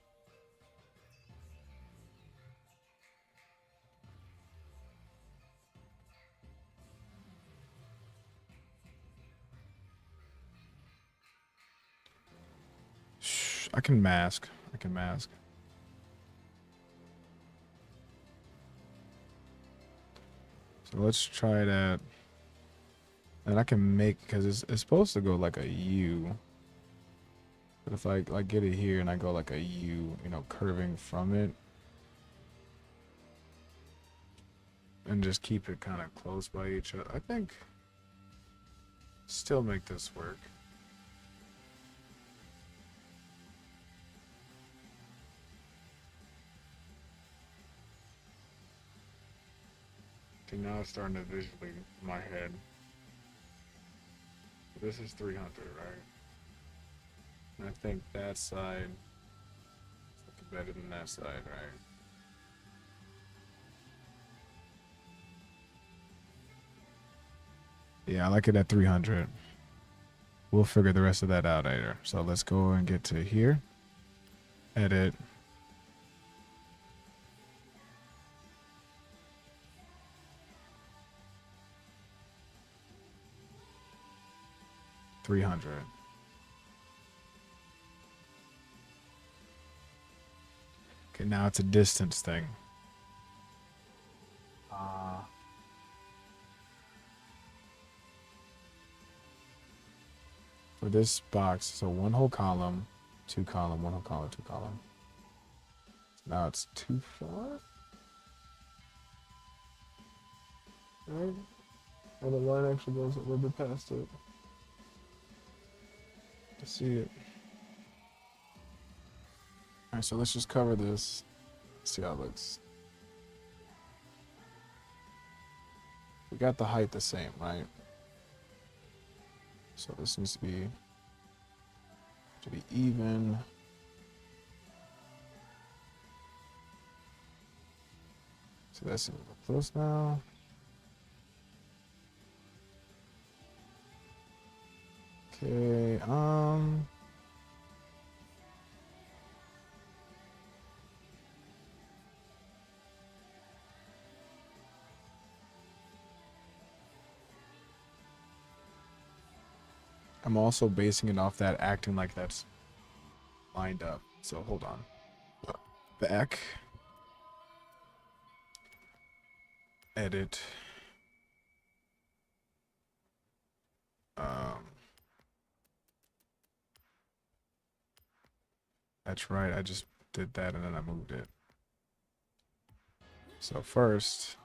Shh, I can mask. I can mask. So let's try that. And I can make, because it's supposed to go like a U. But if I like get it here and I go like a U, you know, curving from it. And just keep it kind of close by each other. I think still make this work. Okay, now it's starting to visually in my head. This is 300, right? And I think that side is looking better than that side, right? Yeah, I like it at 300. We'll figure the rest of that out later. So let's go and get to here. Edit. $300. Okay, now it's a distance thing. For this box, so one whole column, 2 column, 1 whole column, 2 column. Now it's too far. Right? And the line actually goes a little bit past it. To see it. Alright, so let's just cover this. See how it looks. We got the height the same, right? So this needs to be even. So that's a little close now. Okay, I'm also basing it off that acting like that's lined up. So hold on. Back. Edit. That's right. I just did that and then I moved it. So first,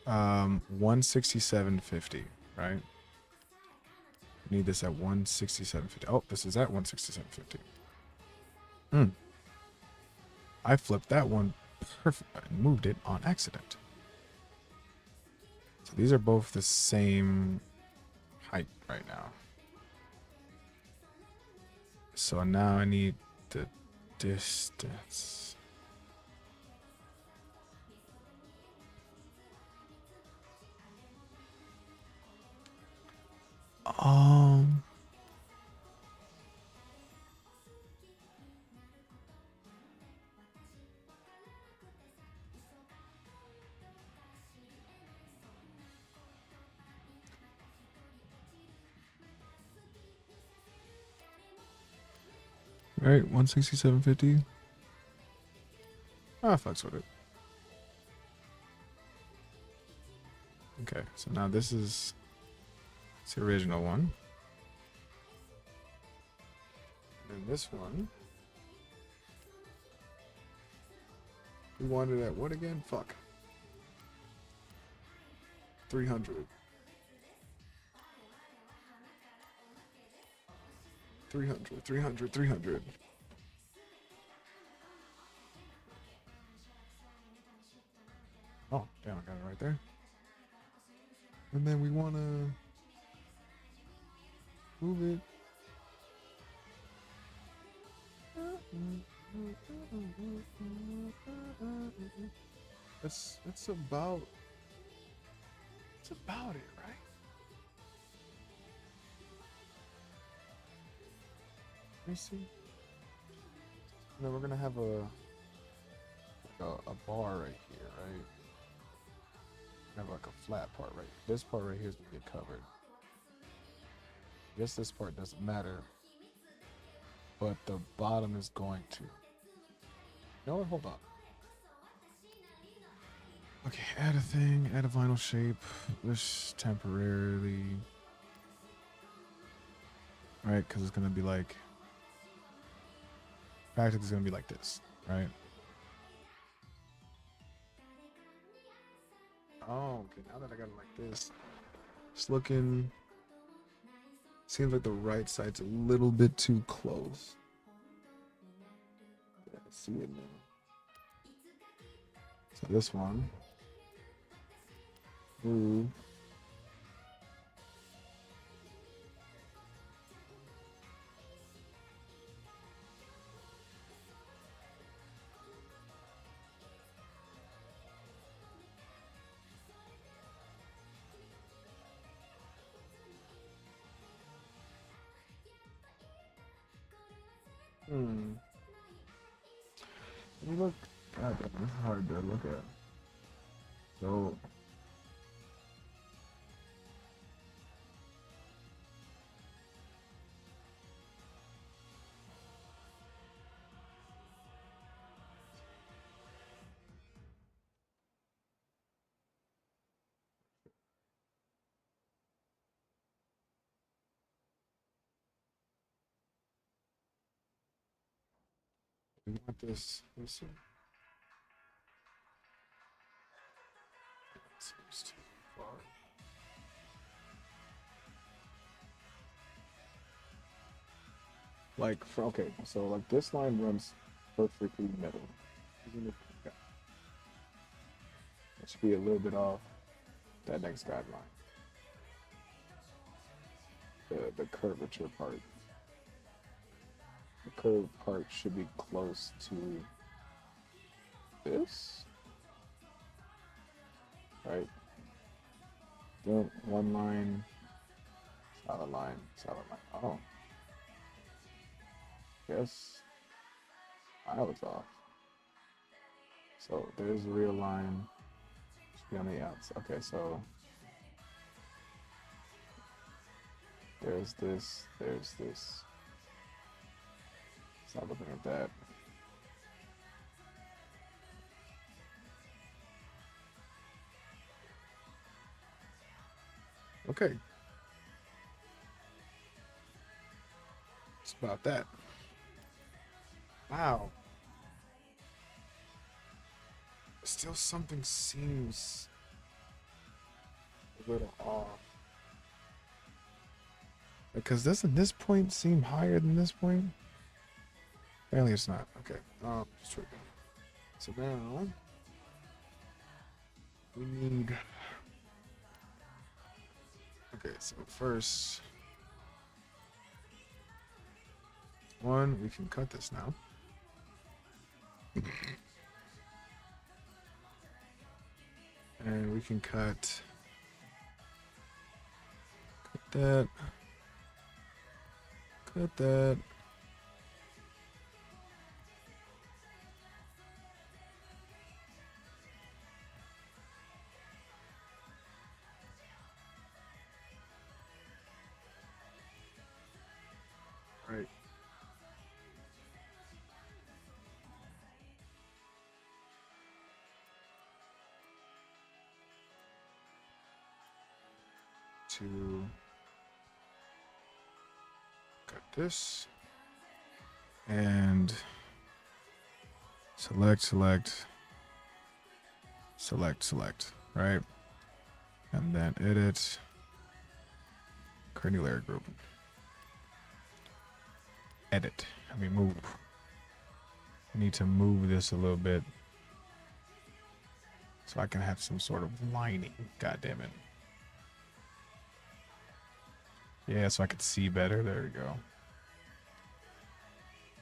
167.50, right? Need this at 167.50. Oh, this is at 167.50. I flipped that one perfect and moved it on accident. So these are both the same height right now. So now I need the distance. Right, 167.50. Ah, fucks with it. Okay, so now this is the original one. And this one, we wanted at what again? Fuck. 300. 300. Oh, damn, I got it right there. And then we want to move it. That's about it, right? Let me see. And then we're gonna have a bar right here, right? Have like a flat part right. This part right here is gonna get covered. I guess this part doesn't matter, but the bottom is going to. You know what? Hold on. Okay, add a thing, add a vinyl shape. This temporarily. Right, because it's gonna be like. Practically, it's gonna be like this, right? Oh, okay. Now that I got it like this, it's looking. Seems like the right side's a little bit too close. Yeah, I see it now. So this one. Move. You look. God, it's hard to look at. So. We want this. Let me see. That seems too far. Like, okay, so like this line runs perfectly middle. Even if it should be a little bit off that next guideline. The curvature part. The curved part should be close to this. Right? Then one line, solid line, solid line. Oh. Yes. I was off. So there's the real line. Should be on the outside. Okay, so There's this. There's this. It's not looking at that. Okay. It's about that. Wow. Still something seems a little off. Because doesn't this point seem higher than this point? Apparently it's not. Okay. Just tripping. So now we need. Okay, so first one, we can cut this now. And we can cut that. Cut that. Right. To cut this and select, right? And then edit, create new layer group. Edit. I mean move. I need to move this a little bit so I can have some sort of lining. God damn it. Yeah, so I could see better. There we go.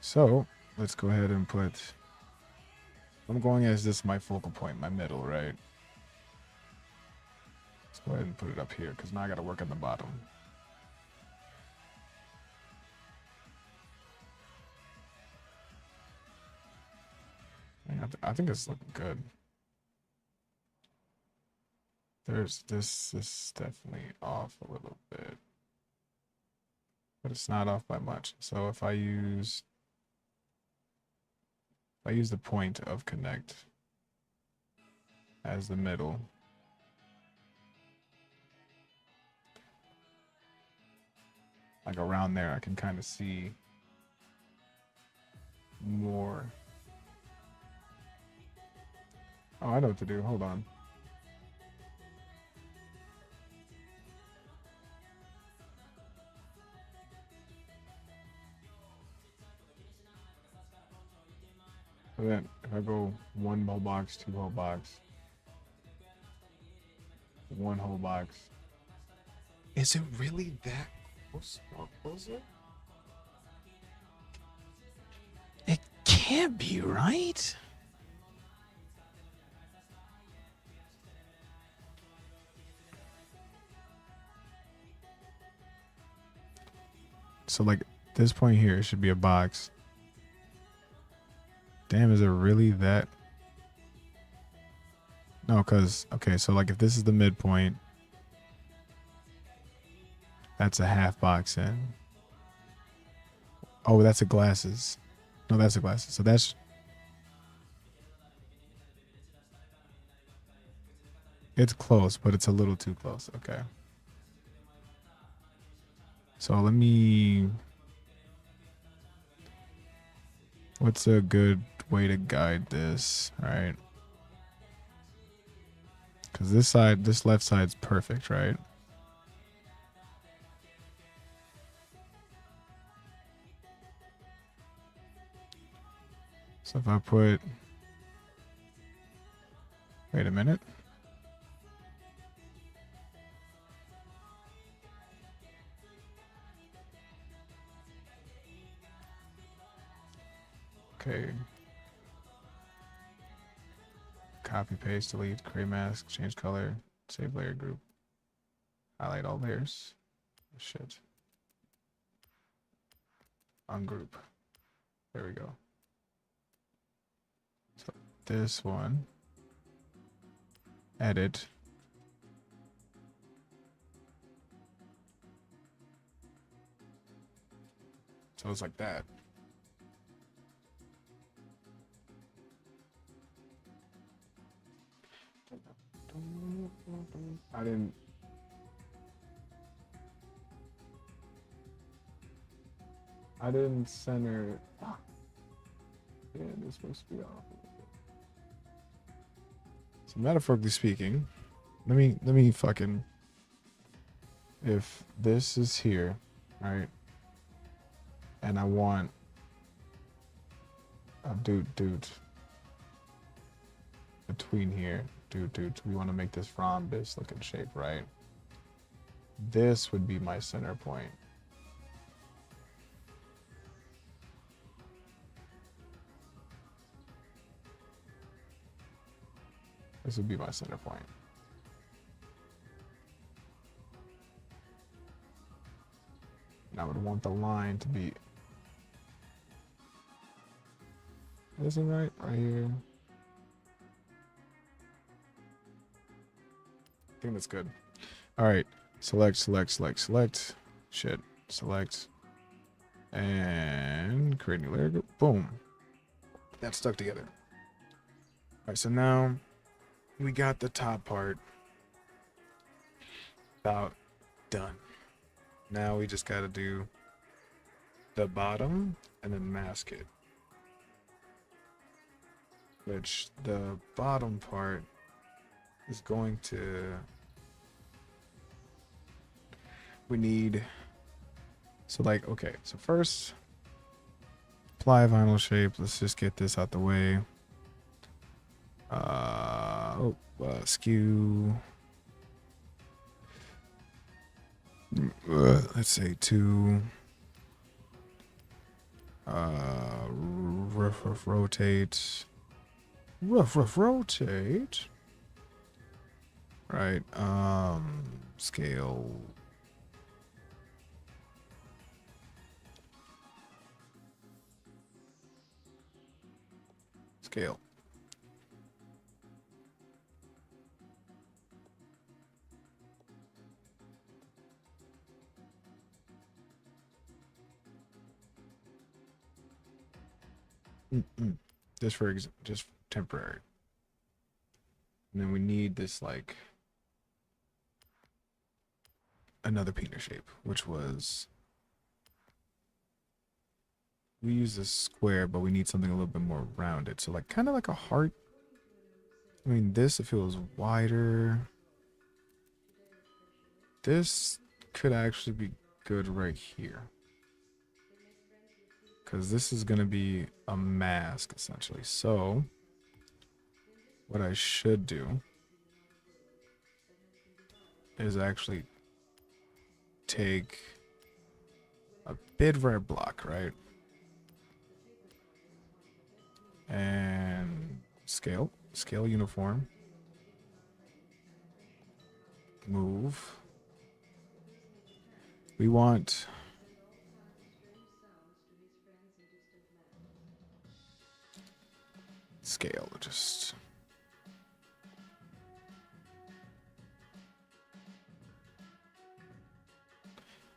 So let's go ahead and put. I'm going as this my focal point, my middle, right? Let's go ahead and put it up here because now I got to work on the bottom. I think it's looking good. There's this is definitely off a little bit, but it's not off by much. So if I use the point of connect as the middle, like around there, I can kind of see more. Oh, I know what to do. Hold on. So then if I go one whole box, two whole box, one whole box. Is it really that close? More closer? It can't be, right? So like this point here should be a box. Damn, is it really that? No, because, okay, so like if this is the midpoint, that's a half box in. Oh, that's a glasses. No, that's a glasses. So that's. It's close, but it's a little too close. Okay. So let me. What's a good way to guide this? All right. Because this left side's perfect, right? So if I put. Wait a minute. Okay. Copy, paste, delete, create mask, change color, save layer group, highlight all layers. Shit. Ungroup. There we go. So this one. Edit. So it's like that. I didn't center. Yeah, this supposed to be off. So metaphorically speaking, let me fucking. If this is here, right, and I want a dude between here, dude, we want to make this rhombus looking shape, right? This would be my center point. This would be my center point. And I would want the line to be, isn't right here. I think that's good. All right, select. Shit, select, and create new layer. Boom. That's stuck together. All right, so now we got the top part about done. Now we just got to do the bottom and then mask it. Which the bottom part is going to, we need, so like, okay, so first apply vinyl shape. Let's just get this out the way. Skew. Let's say 2. Rotate. Rotate. Right. Scale. Scale. Just temporary. And then we need this like another penis shape, which was, we use this square, but we need something a little bit more rounded. So like kind of like a heart. I mean, this, if it was wider, this could actually be good right here. Because this is going to be a mask, essentially. So, what I should do is actually take a bid rare block, right? And scale uniform. Move. We want scale, just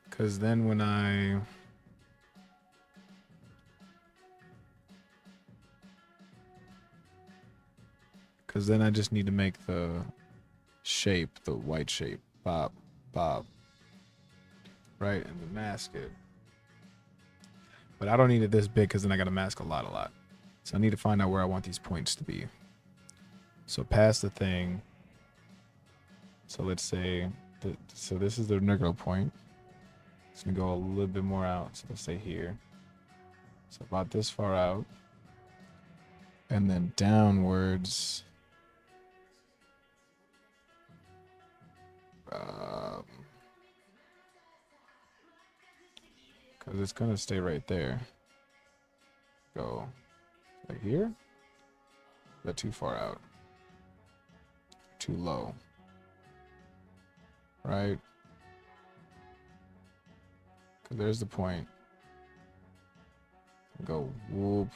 because then when I just need to make the shape, the white shape, bob, right, and then mask it. But I don't need it this big because then I got to mask a lot. So I need to find out where I want these points to be. So past the thing. So let's say, so this is the negro point. It's gonna go a little bit more out. So let's say here. So about this far out. And then downwards. Because it's gonna stay right there. Go right here. Is that too far out? Too low. Right? Because there's the point. Go whoop.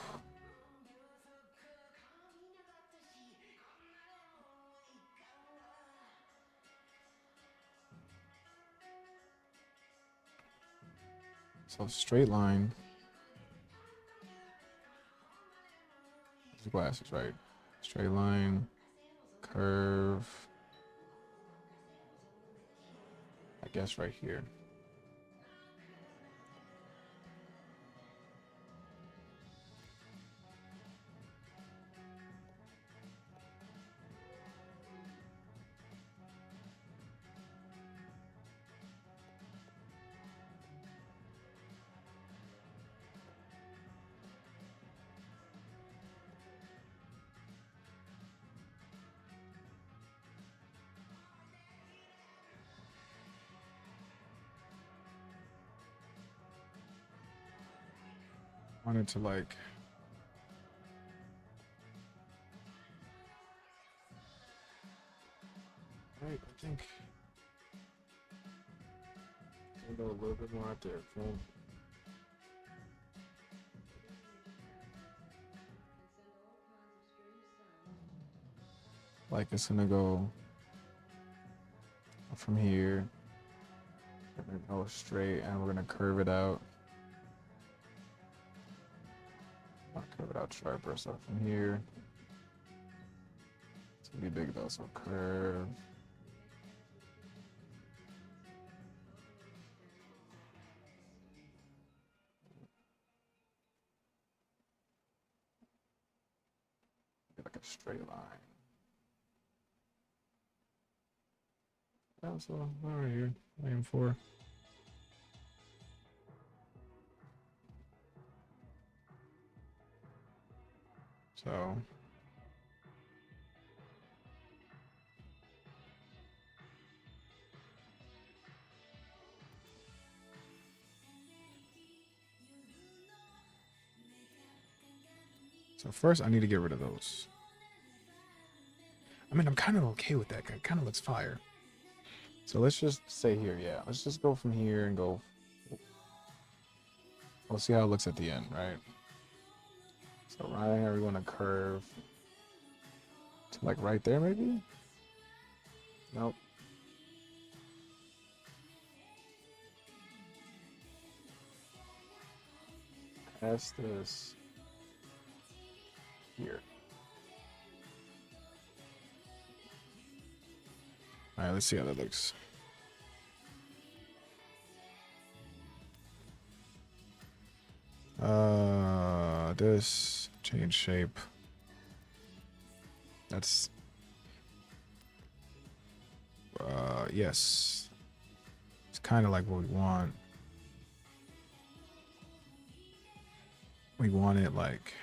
So straight line. glasses, right? Straight line, curve. I guess right here. Wanted to like right, I think I'll go a little bit more out there. Boom. Like it's gonna go from here. We're gonna go straight and we're gonna curve it out. Not curve it out sharper, so from here. It's gonna be big though, so curve. Get like a straight line. That's all right here. Lane 4. So first I need to get rid of those. I mean, I'm kind of okay with that. It kind of looks fire. So let's just say here, yeah. Let's just go from here and go. We'll see how it looks at the end, right? So right here, we want to curve to like right there, maybe? Nope. Past this here. All right, let's see how that looks. This change shape. That's yes. It's kind of like what we want. We want it like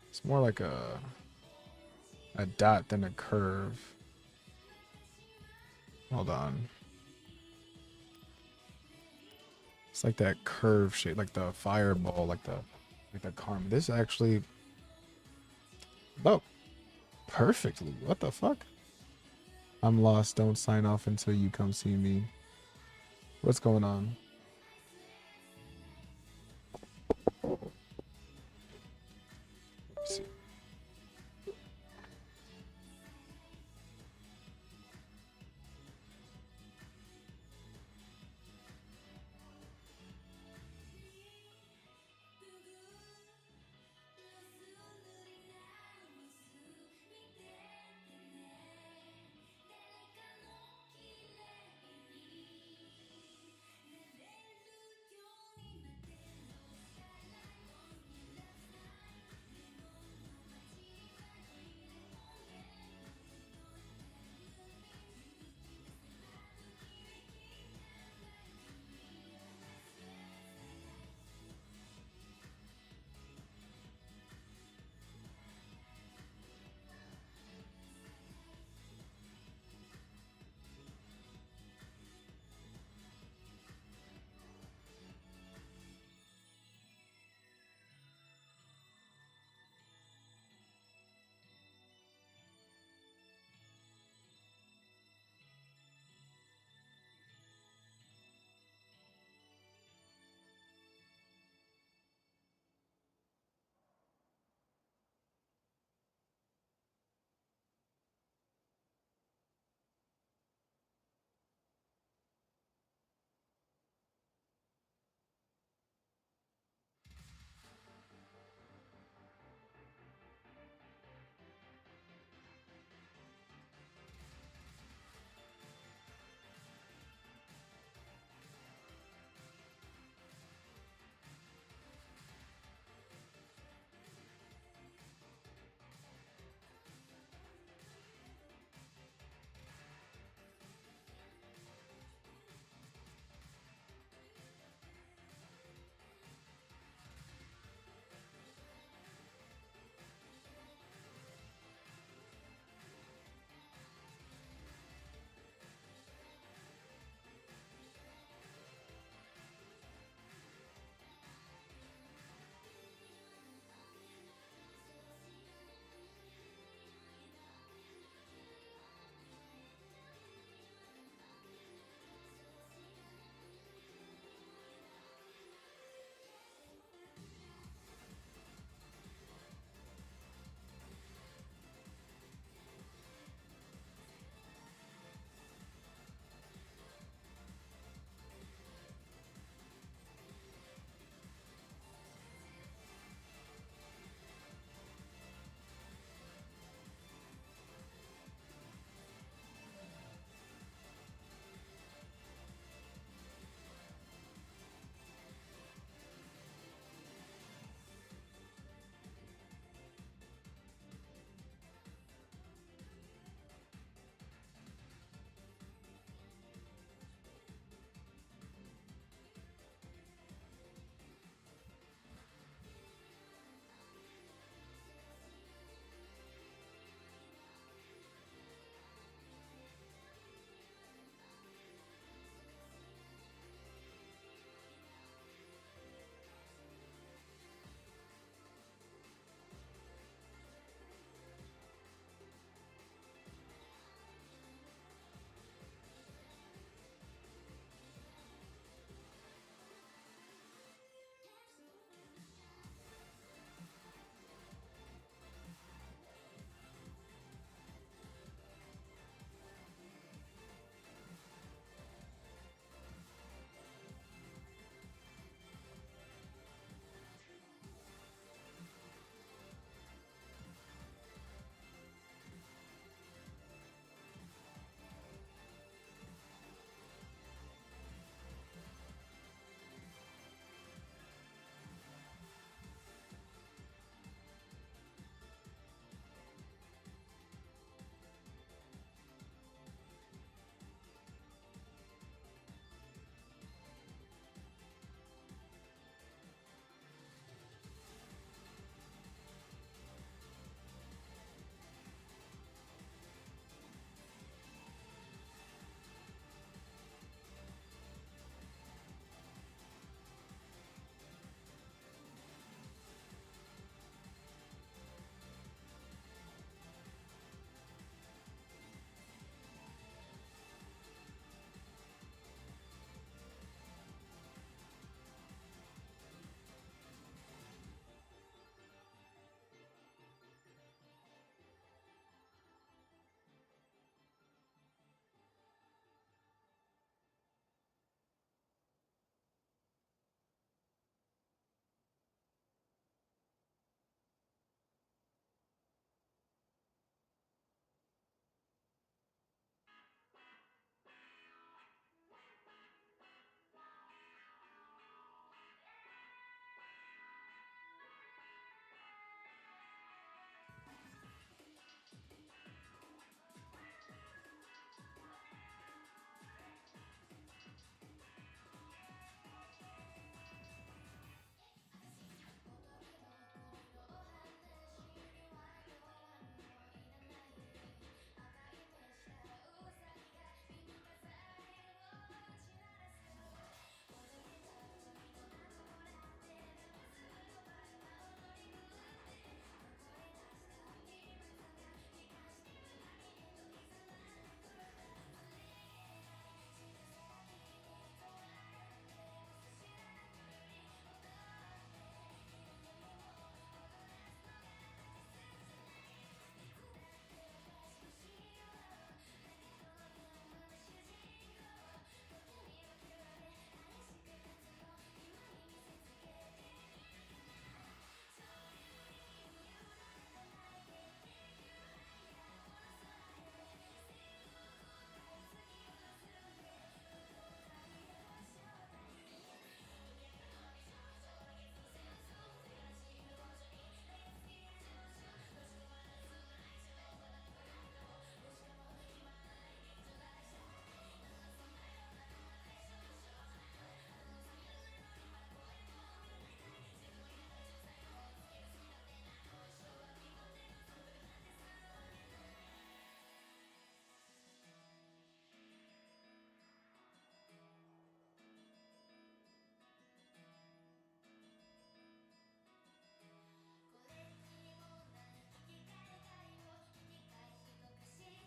it's more like a dot than a curve. Hold on. It's like that curve shape, like the fireball, like the karma. This actually, oh, perfectly. What the fuck? I'm lost. Don't sign off until you come see me. What's going on? Let's see.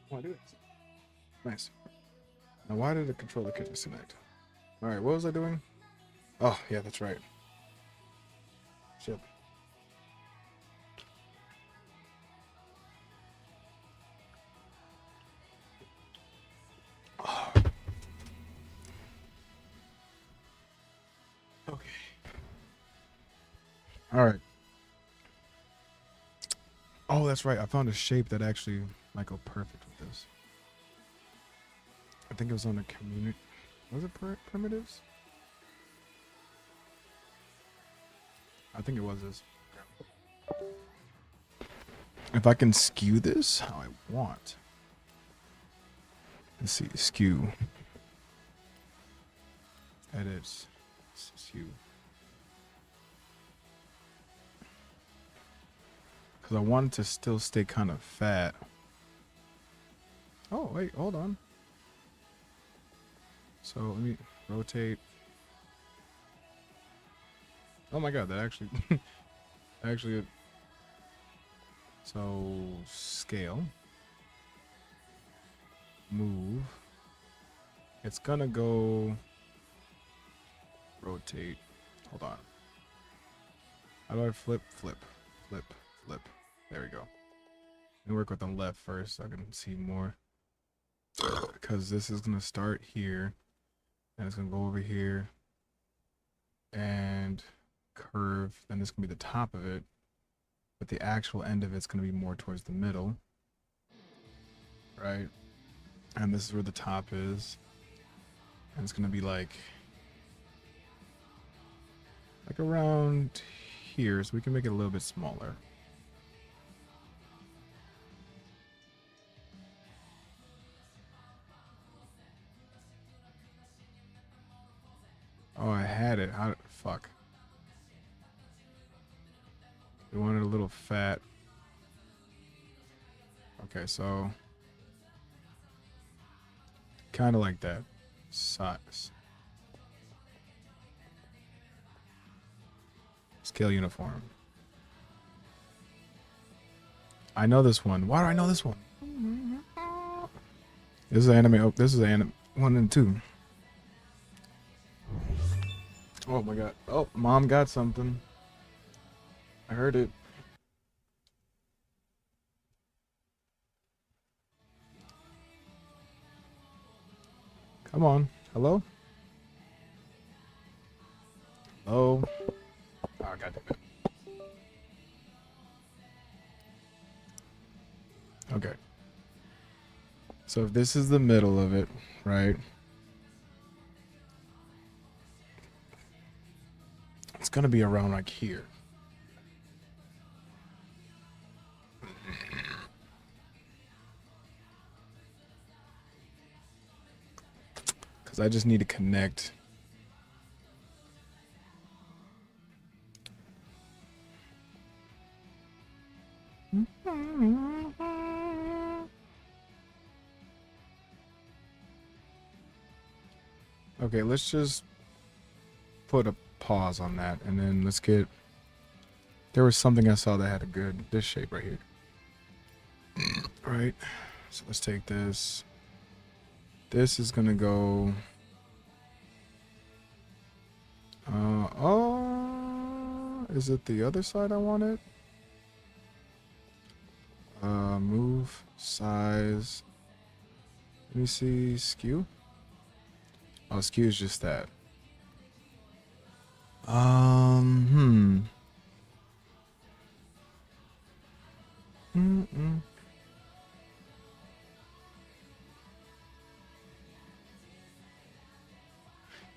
want to do it. Nice. Now, why did the controller disconnect? All right, what was I doing? Oh, yeah, that's right. Shit. Oh. Okay. All right. Oh, that's right. I found a shape that actually might go perfect with this. I think it was on the community. Was it primitives? I think it was this. If I can skew this how I want. Let's see, skew. Edit. Skew. Because I want it to still stay kind of fat. Oh, wait, hold on. So let me rotate. Oh my god, that actually actually so scale, move, it's gonna go rotate. Hold on, how do I flip? There we go. And work with the left first so I can see more, because this is gonna start here and it's gonna go over here and curve, then this can be the top of it, but the actual end of it's going to be more towards the middle, right? And this is where the top is, and it's going to be like around here, so we can make it a little bit smaller. Oh, I had it. How? Fuck. We wanted a little fat. Okay, so kind of like that size. Scale uniform. I know this one. Why do I know this one? This is anime. Oh, this is anime 1 and 2. Oh my god. Oh, mom got something. I heard it. Come on. Hello? Hello? Oh, god damn it. Okay. So if this is the middle of it, right? It's gonna be around like here. Because I just need to connect. Okay, let's just put a pause on that, and then let's get... There was something I saw that had a good... This shape right here. Right? So let's take this. This is gonna go... is it the other side I wanted? Move, size. Let me see, skew. Oh, skew is just that.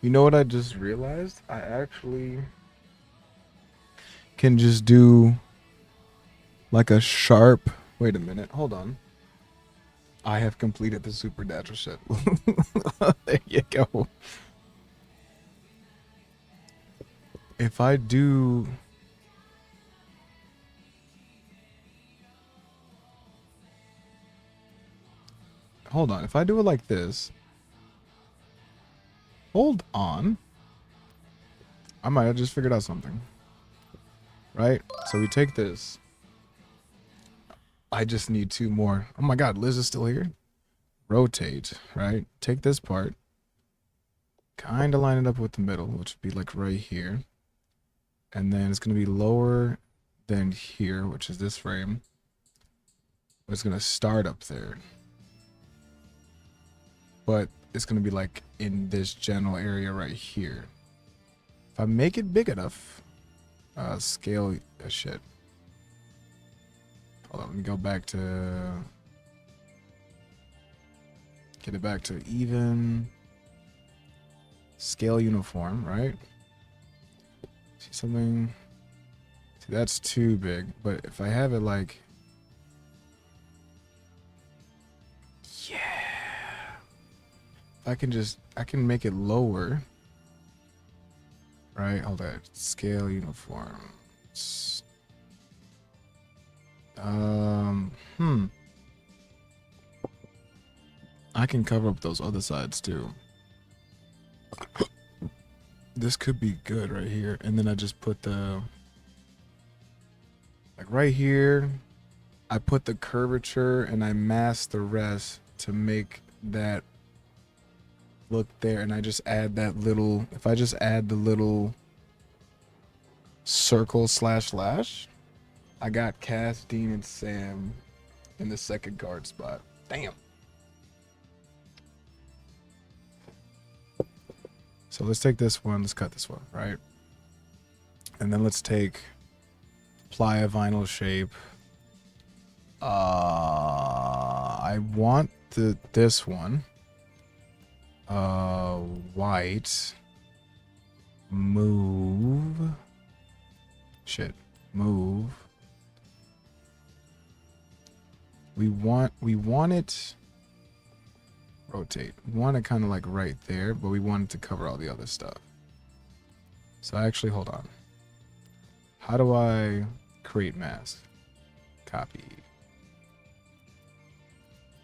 You know what I just realized? I actually can just do like a sharp... Wait a minute, hold on. I have completed the supernatural shit. There you go. If I do... Hold on, if I do it like this... Hold on. I might have just figured out something. Right? So we take this. I just need 2 more. Oh my god, Liz is still here? rotate, right? Take this part, kind of line it up with the middle, which would be like right here. And then it's going to be lower than here, which is this frame. But it's going to start up there. But it's going to be like in this general area right here. If I make it big enough, scale shit. Hold on, let me go back to, get it back to even. Scale uniform, right? See something? See, that's too big. But if I have it like, yeah, I can make it lower, right? Hold on, scale uniform. I can cover up those other sides too. This could be good right here. And then I just put the, like right here, I put the curvature and I mask the rest to make that look there. And I just add that little, if I just add the little circle slash lash, I got Cass, Dean, and Sam in the second guard spot. Damn. So let's take this one, let's cut this one, right? And then let's take, apply a vinyl shape. I want this one. White. Move. Shit. Move. We want it. Rotate. We want it kind of like right there, but we want it to cover all the other stuff. So actually, hold on. How do I create mask? Copy.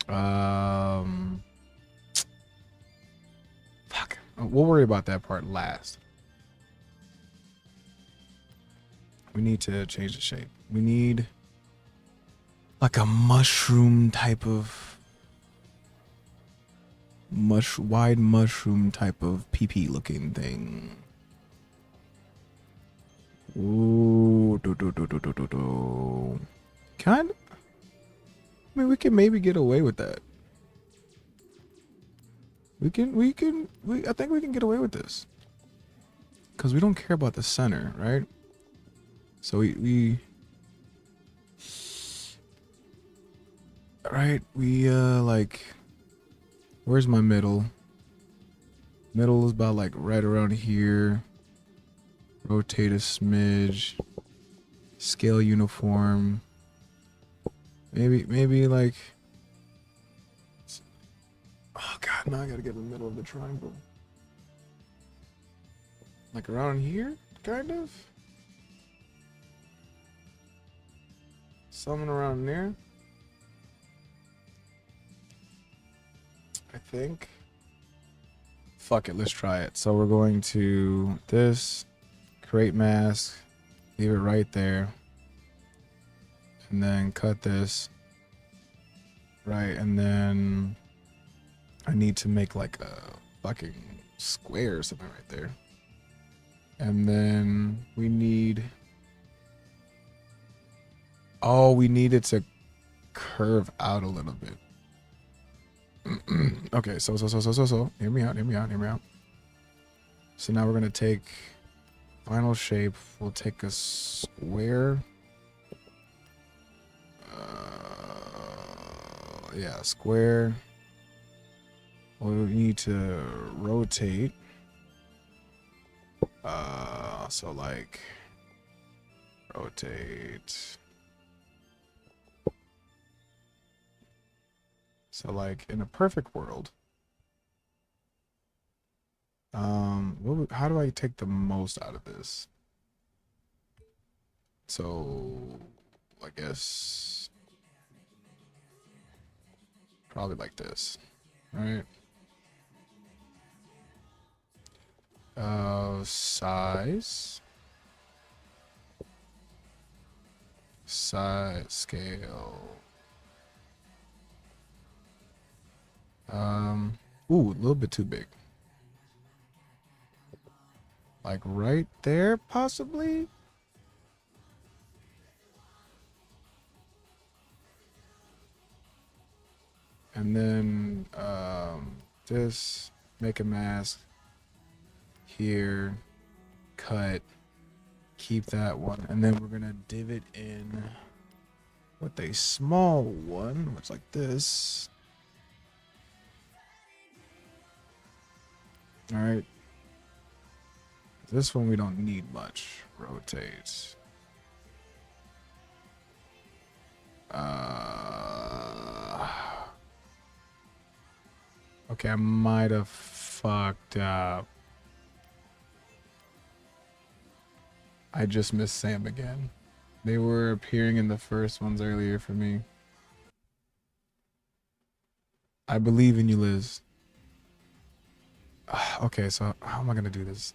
Fuck. We'll worry about that part last. We need to change the shape. We need like a mushroom type of wide mushroom type of PP looking thing. Ooh, kind of. I mean, we can maybe get away with that. I think we can get away with this. Because we don't care about the center, right? So we like, where's my middle? Middle is about like right around here. Rotate a smidge. Scale uniform. Maybe like, oh god, now I gotta get in the middle of the triangle. Like around here, kind of? Something around there. I think. Fuck it, let's try it. So we're going to this, create mask, leave it right there, and then cut this, right, and then I need to make like a fucking square or something right there. And then we need, oh, we need it to curve out a little bit. Okay, so hear me out. So now we're gonna take final shape. We'll take a square. Yeah, square. We need to rotate. So like rotate. So like in a perfect world, how do I take the most out of this? So I guess probably like this, right? Size, scale. Ooh, a little bit too big. Like right there, possibly? And then this, make a mask here, cut, keep that one, and then we're gonna divot in with a small one, which like this. All right. This one we don't need much. Rotates. Okay, I might have fucked up. I just missed Sam again. They were appearing in the first ones earlier for me. I believe in you, Liz. Okay, so how am I gonna do this?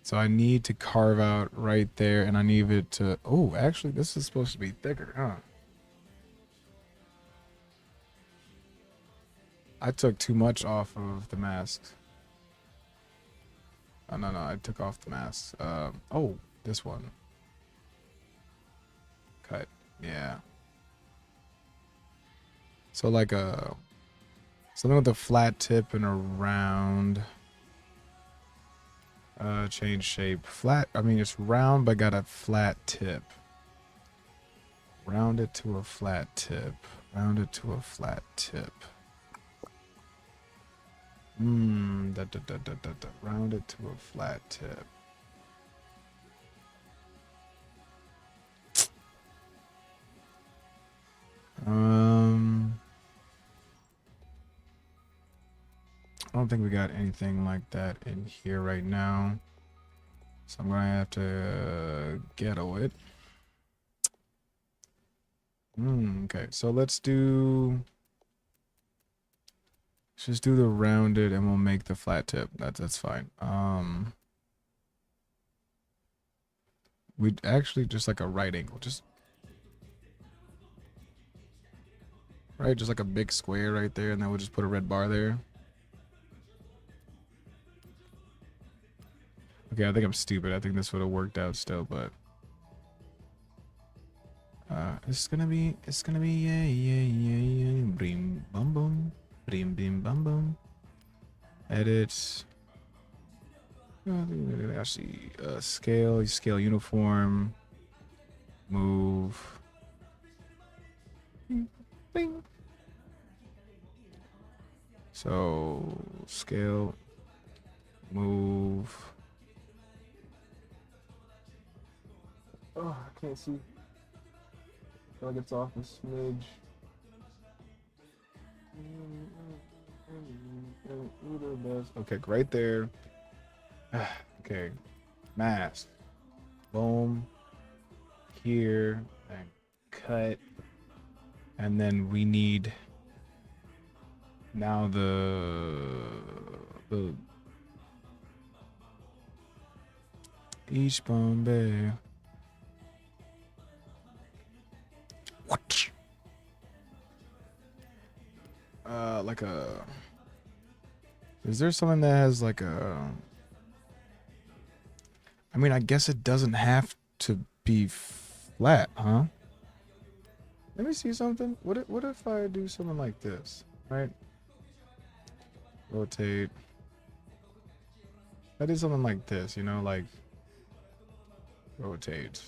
So I need to carve out right there, and I need it to... Oh, actually, this is supposed to be thicker, huh? I took too much off of the masks. Oh, no, I took off the masks. Oh, this one. Cut. Yeah. So like a... something with a flat tip and a round... change shape. Flat, I mean, it's round, but got a flat tip. Round it to a flat tip. Round it to a flat tip. Round it to a flat tip. I don't think we got anything like that in here right now. So I'm gonna have to ghetto it. Okay, so let's just do the rounded and we'll make the flat tip. That's fine. We actually just like a right angle, just right, just like a big square right there, and then we'll just put a red bar there. Okay, I think I'm stupid. I think this would have worked out still, but it's gonna be yeah. Brim bum bum. Brim bim bum bum. Edit. Actually, scale uniform. Move. Bing. So scale. Move. Oh, I can't see. I feel like it's off a smidge. Okay, right there. Okay, mask. Boom. Here and cut. And then we need now the each Bombay. What? Like a... Is there something that has like a... I mean, I guess it doesn't have to be flat, huh? Let me see something. What if I do something like this, right? Rotate. I did something like this, you know, like rotate.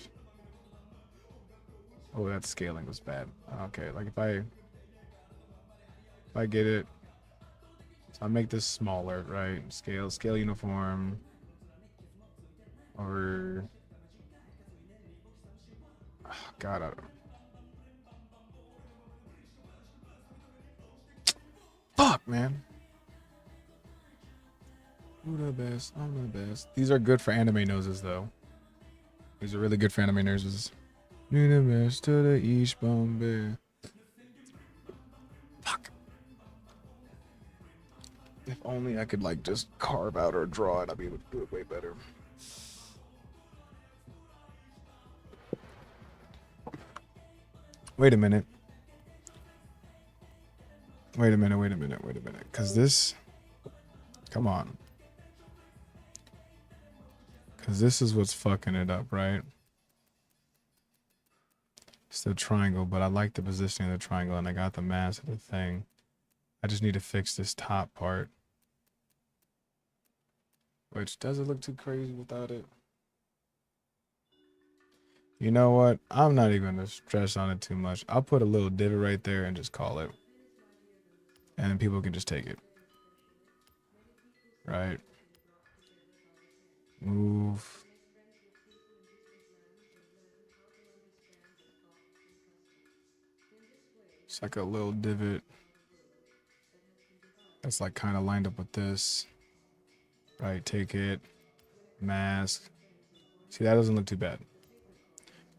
Oh, that scaling was bad. Okay, like if I get it, so I make this smaller, right? Scale uniform. Or oh, God, I don't. Fuck, man. Who the best? I'm the best. These are good for anime noses, though. These are really good for anime noses. Do the best to the East Bombay. Fuck. If only I could, like, just carve out or draw it, I'd be able to do it way better. Wait a minute. Wait a minute. Cause this, come on. Cause this is what's fucking it up, right? It's the triangle, but I like the positioning of the triangle, and I got the mass of the thing. I just need to fix this top part. Which doesn't look too crazy without it. You know what? I'm not even gonna stress on it too much. I'll put a little divot right there and just call it. And then people can just take it. Right? Move. It's like a little divot. That's like kind of lined up with this. Right, take it. Mask. See, that doesn't look too bad.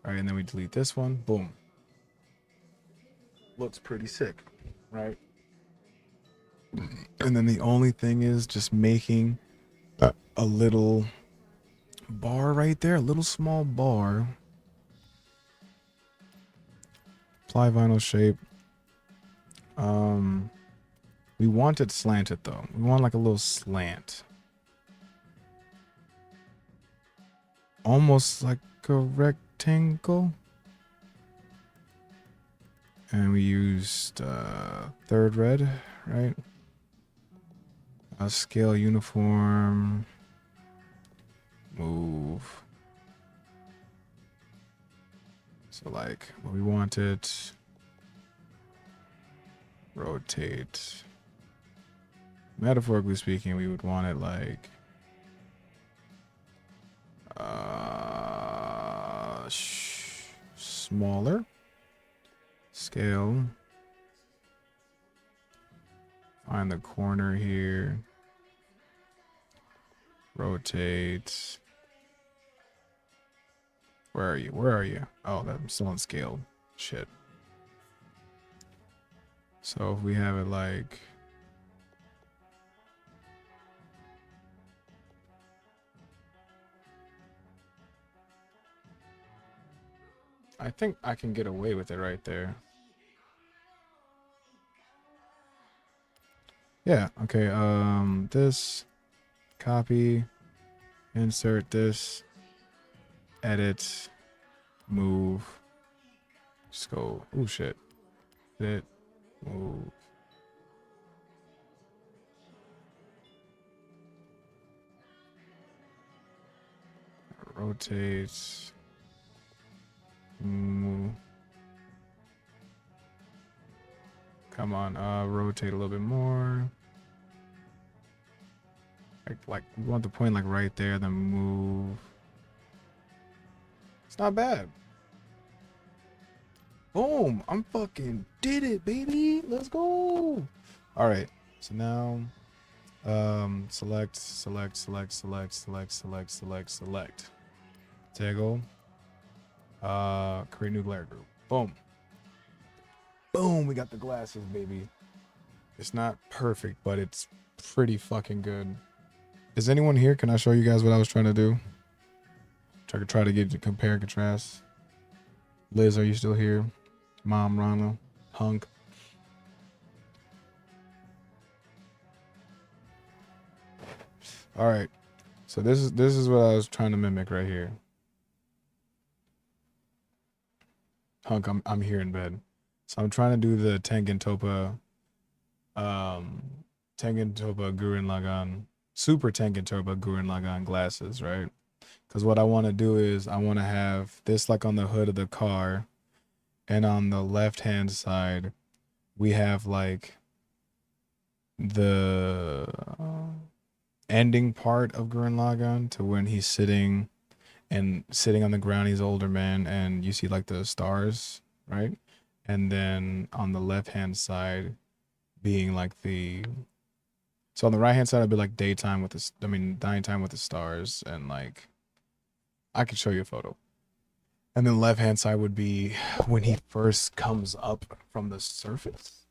All right, and then we delete this one. Boom. Looks pretty sick, right? And then the only thing is just making a little bar right there, a little small bar. Apply vinyl shape. We want it slanted though. We want like a little slant. Almost like a rectangle. And we used third red, right? Scale uniform. Move. So like what we wanted. Rotate. Metaphorically speaking, we would want it like smaller. Scale. Find the corner here. Rotate. Where are you? Where are you? Oh, I'm still on scale. Shit. So if we have it like I think I can get away with it right there. Yeah, okay, this, copy, insert this, edit, move, just go, oh shit, edit, move. Rotate, move. Come on, rotate a little bit more. Like we want the point like right there, then move. It's not bad. Boom! I'm fucking did it, baby. Let's go. All right. So now, select. Toggle. Create new layer group. Boom. Boom, we got the glasses, baby. It's not perfect, but it's pretty fucking good. Is anyone here? Can I show you guys what I was trying to do? Try to get to compare and contrast. Liz, are you still here? Mom, Rana, Hunk. All right. So this is what I was trying to mimic right here. Hunk, I'm here in bed. So I'm trying to do the Tengen-Toppa Gurren Lagann, Super Tengen-Toppa Gurren Lagann glasses, right? Because what I want to do is I want to have this like on the hood of the car, and on the left-hand side, we have like the ending part of Gurren Lagann to when he's sitting on the ground, he's an older man, and you see like the stars, right? And then on the left-hand side being like so on the right-hand side, it'd be like nighttime with the stars, and like, I could show you a photo. And then left-hand side would be when he first comes up from the surface.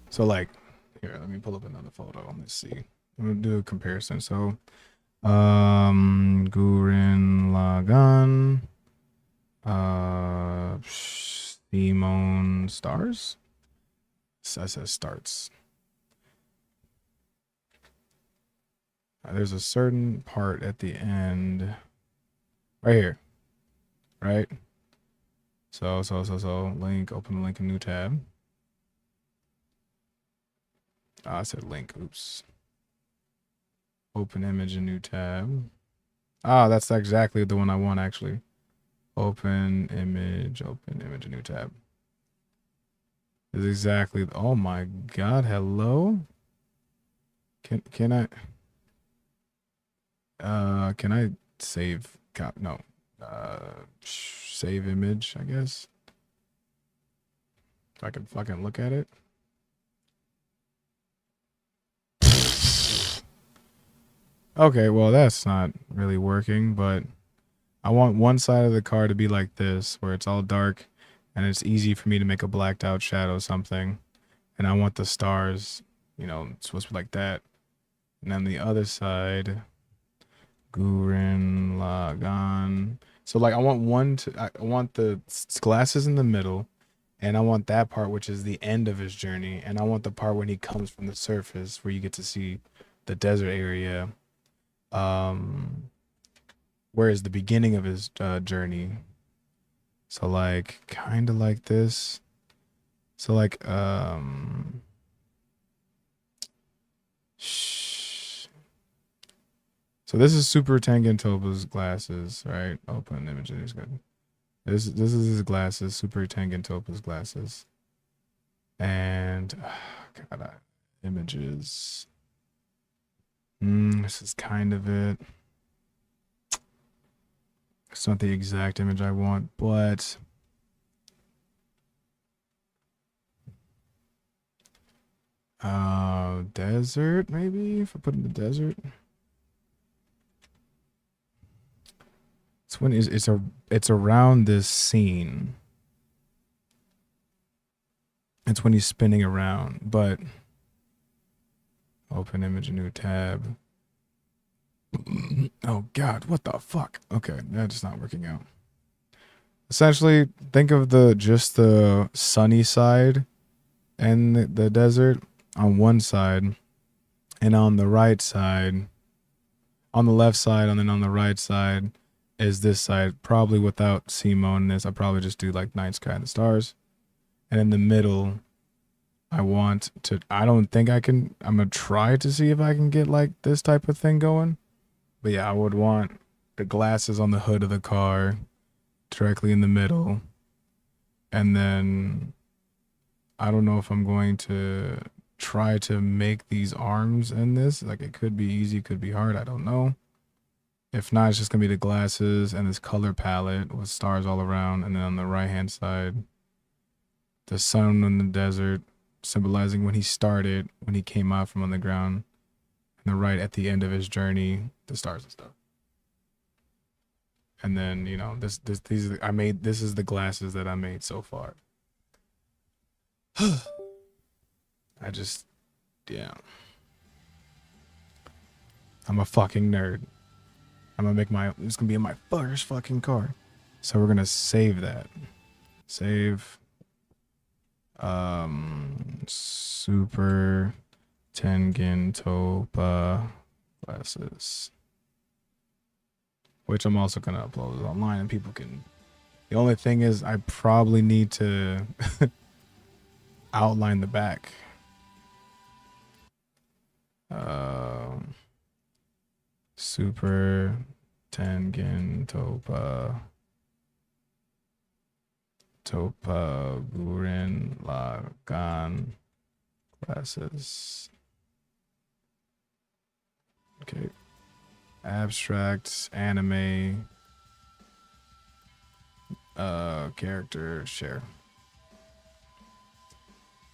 So like, here, let me pull up another photo. Let's see. I'm gonna do a comparison. So, Gurren Lagann. Simon on stars. I said starts. There's a certain part at the end, right here, right? So link, open the link in new tab. I said link, oops. Open image in new tab. That's exactly the one I want actually. Open image in new tab. Is exactly, oh my God, hello? Can I save, no, save image, I guess. If I can fucking look at it. Okay, well, that's not really working, but I want one side of the car to be like this, where it's all dark and it's easy for me to make a blacked out shadow something. And I want the stars, you know, it's supposed to be like that. And then the other side, Gurren Lagann. So like I want the glasses in the middle, and I want that part which is the end of his journey, and I want the part when he comes from the surface where you get to see the desert area. Where is the beginning of his journey. So like kind of like this. So like so this is Super Tengen Toppa's glasses, right? Open image is good. This is his glasses, Super Tengen Toppa's glasses. And God, images. This is kind of it. It's not the exact image I want, but desert maybe, if I put in the desert. It's when it's around this scene. It's when he's spinning around, but open image, new tab. Oh God, what the fuck? Okay, that's not working out. Essentially, think of just the sunny side and the desert on one side, and on the right side, on the left side, and then on the right side is this side. Probably without Simo in this, I'd probably just do like night sky and the stars. And in the middle, I don't think I can, I'm gonna try to see if I can get like this type of thing going. But yeah, I would want the glasses on the hood of the car directly in the middle. And then I don't know if I'm going to try to make these arms in this. Like it could be easy, could be hard, I don't know. If not, it's just gonna be the glasses and this color palette with stars all around. And then on the right hand side, the sun in the desert, symbolizing when he started, when he came out from on the ground. And the right at the end of his journey, the stars and stuff. And then, you know, this is the glasses that I made so far. Yeah. I'm a fucking nerd. I'm gonna it's gonna be in my first fucking car. So we're gonna save that. Save. Super Tengen Toppa glasses. Which I'm also gonna upload it online and people can. The only thing is I probably need to outline the back. Super Tengen Toppa Gurren Lagann glasses. Okay. Abstract anime character share.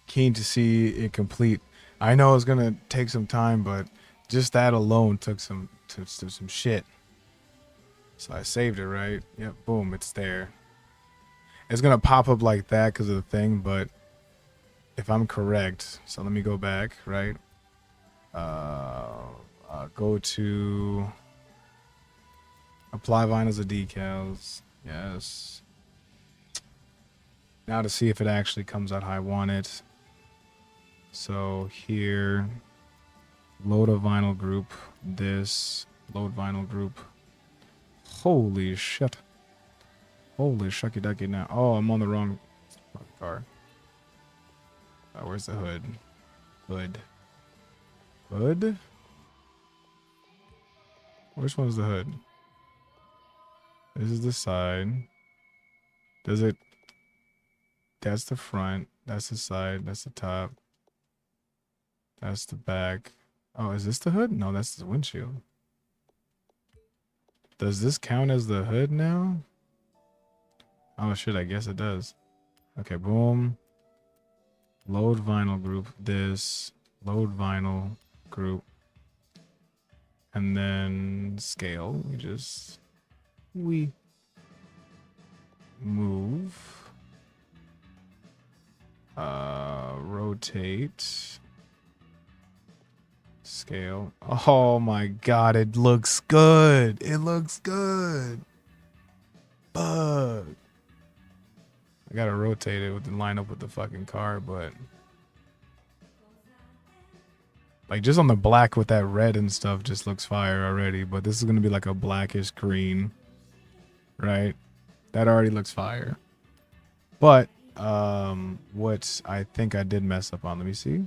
Keen to see it complete. I know it's gonna take some time, but just that alone took some shit. So I saved it, right? Yep, boom, it's there. It's gonna pop up like that because of the thing, but if I'm correct, so let me go back, right? Go to apply vinyls or decals. Yes. Now to see if it actually comes out how I want it. So here, load a vinyl group. This, load vinyl group. Holy shit. Holy shucky ducky now. Oh, I'm on the wrong car. Where's the hood? Hood. Hood? Which one's the hood? This is the side. Does it... That's the front. That's the side. That's the top. That's the back. Oh, is this the hood? No, that's the windshield. Does this count as the hood now? Oh shit, I guess it does. Okay, boom. Load vinyl group. This. Load vinyl group. And then scale. We move. Rotate. Scale. Oh my god, it looks good. It looks good. Bug. I gotta rotate it with the line up with the fucking car, but like just on the black with that red and stuff just looks fire already. But this is gonna be like a blackish green, right? That already looks fire. But what I think I did mess up on, let me see.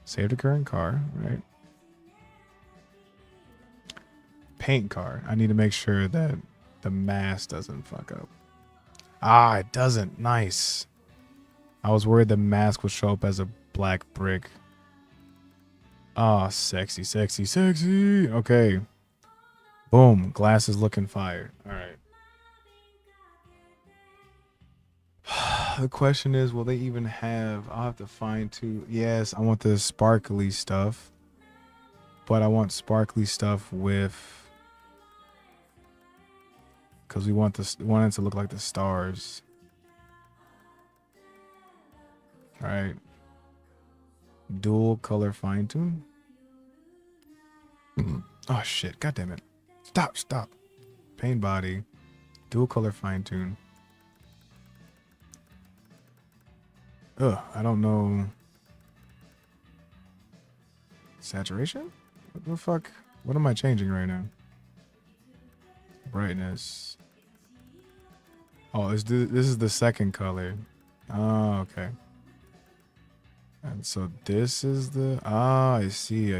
Save the current car, right? Paint car. I need to make sure that the mask doesn't fuck up. Ah, it doesn't. Nice. I was worried the mask would show up as a black brick. Ah, sexy, sexy, sexy. Okay. Boom. Glass is looking fire. All right. The question is, will they even have... I'll have to find two... Yes, I want the sparkly stuff. But I want sparkly stuff with... Because we want it to look like the stars. Alright. Dual color fine tune. Oh shit, god damn it. Stop. Paint body. Dual color fine tune. Ugh, I don't know. Saturation? What the fuck? What am I changing right now? Brightness. Oh, this is the second color. Oh, okay. And so this is the... Ah, I see.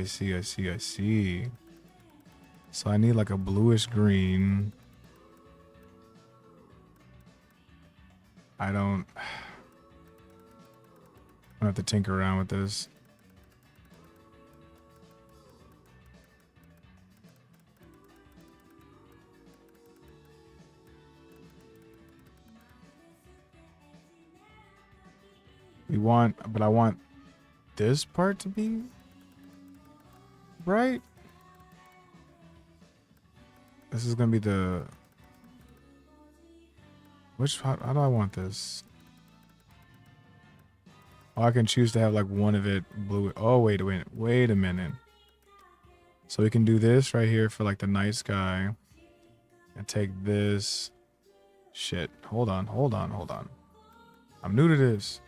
So I need like a bluish green. I don't... I have to tinker around with this. But I want this part to be bright. This is gonna be the... How do I want this? Oh, I can choose to have like one of it blue. Oh, wait a minute. So we can do this right here for like the night sky. And take this. Shit. Hold on. I'm new to this.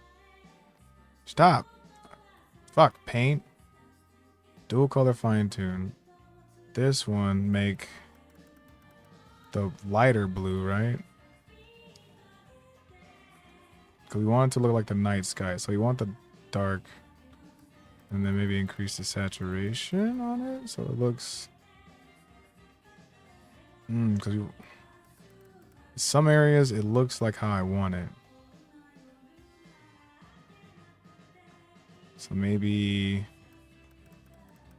Stop. Fuck. Paint. Dual color fine tune. This one make the lighter blue, right? Because we want it to look like the night sky. So we want the dark. And then maybe increase the saturation on it. So it looks... Because some areas it looks like how I want it. So maybe...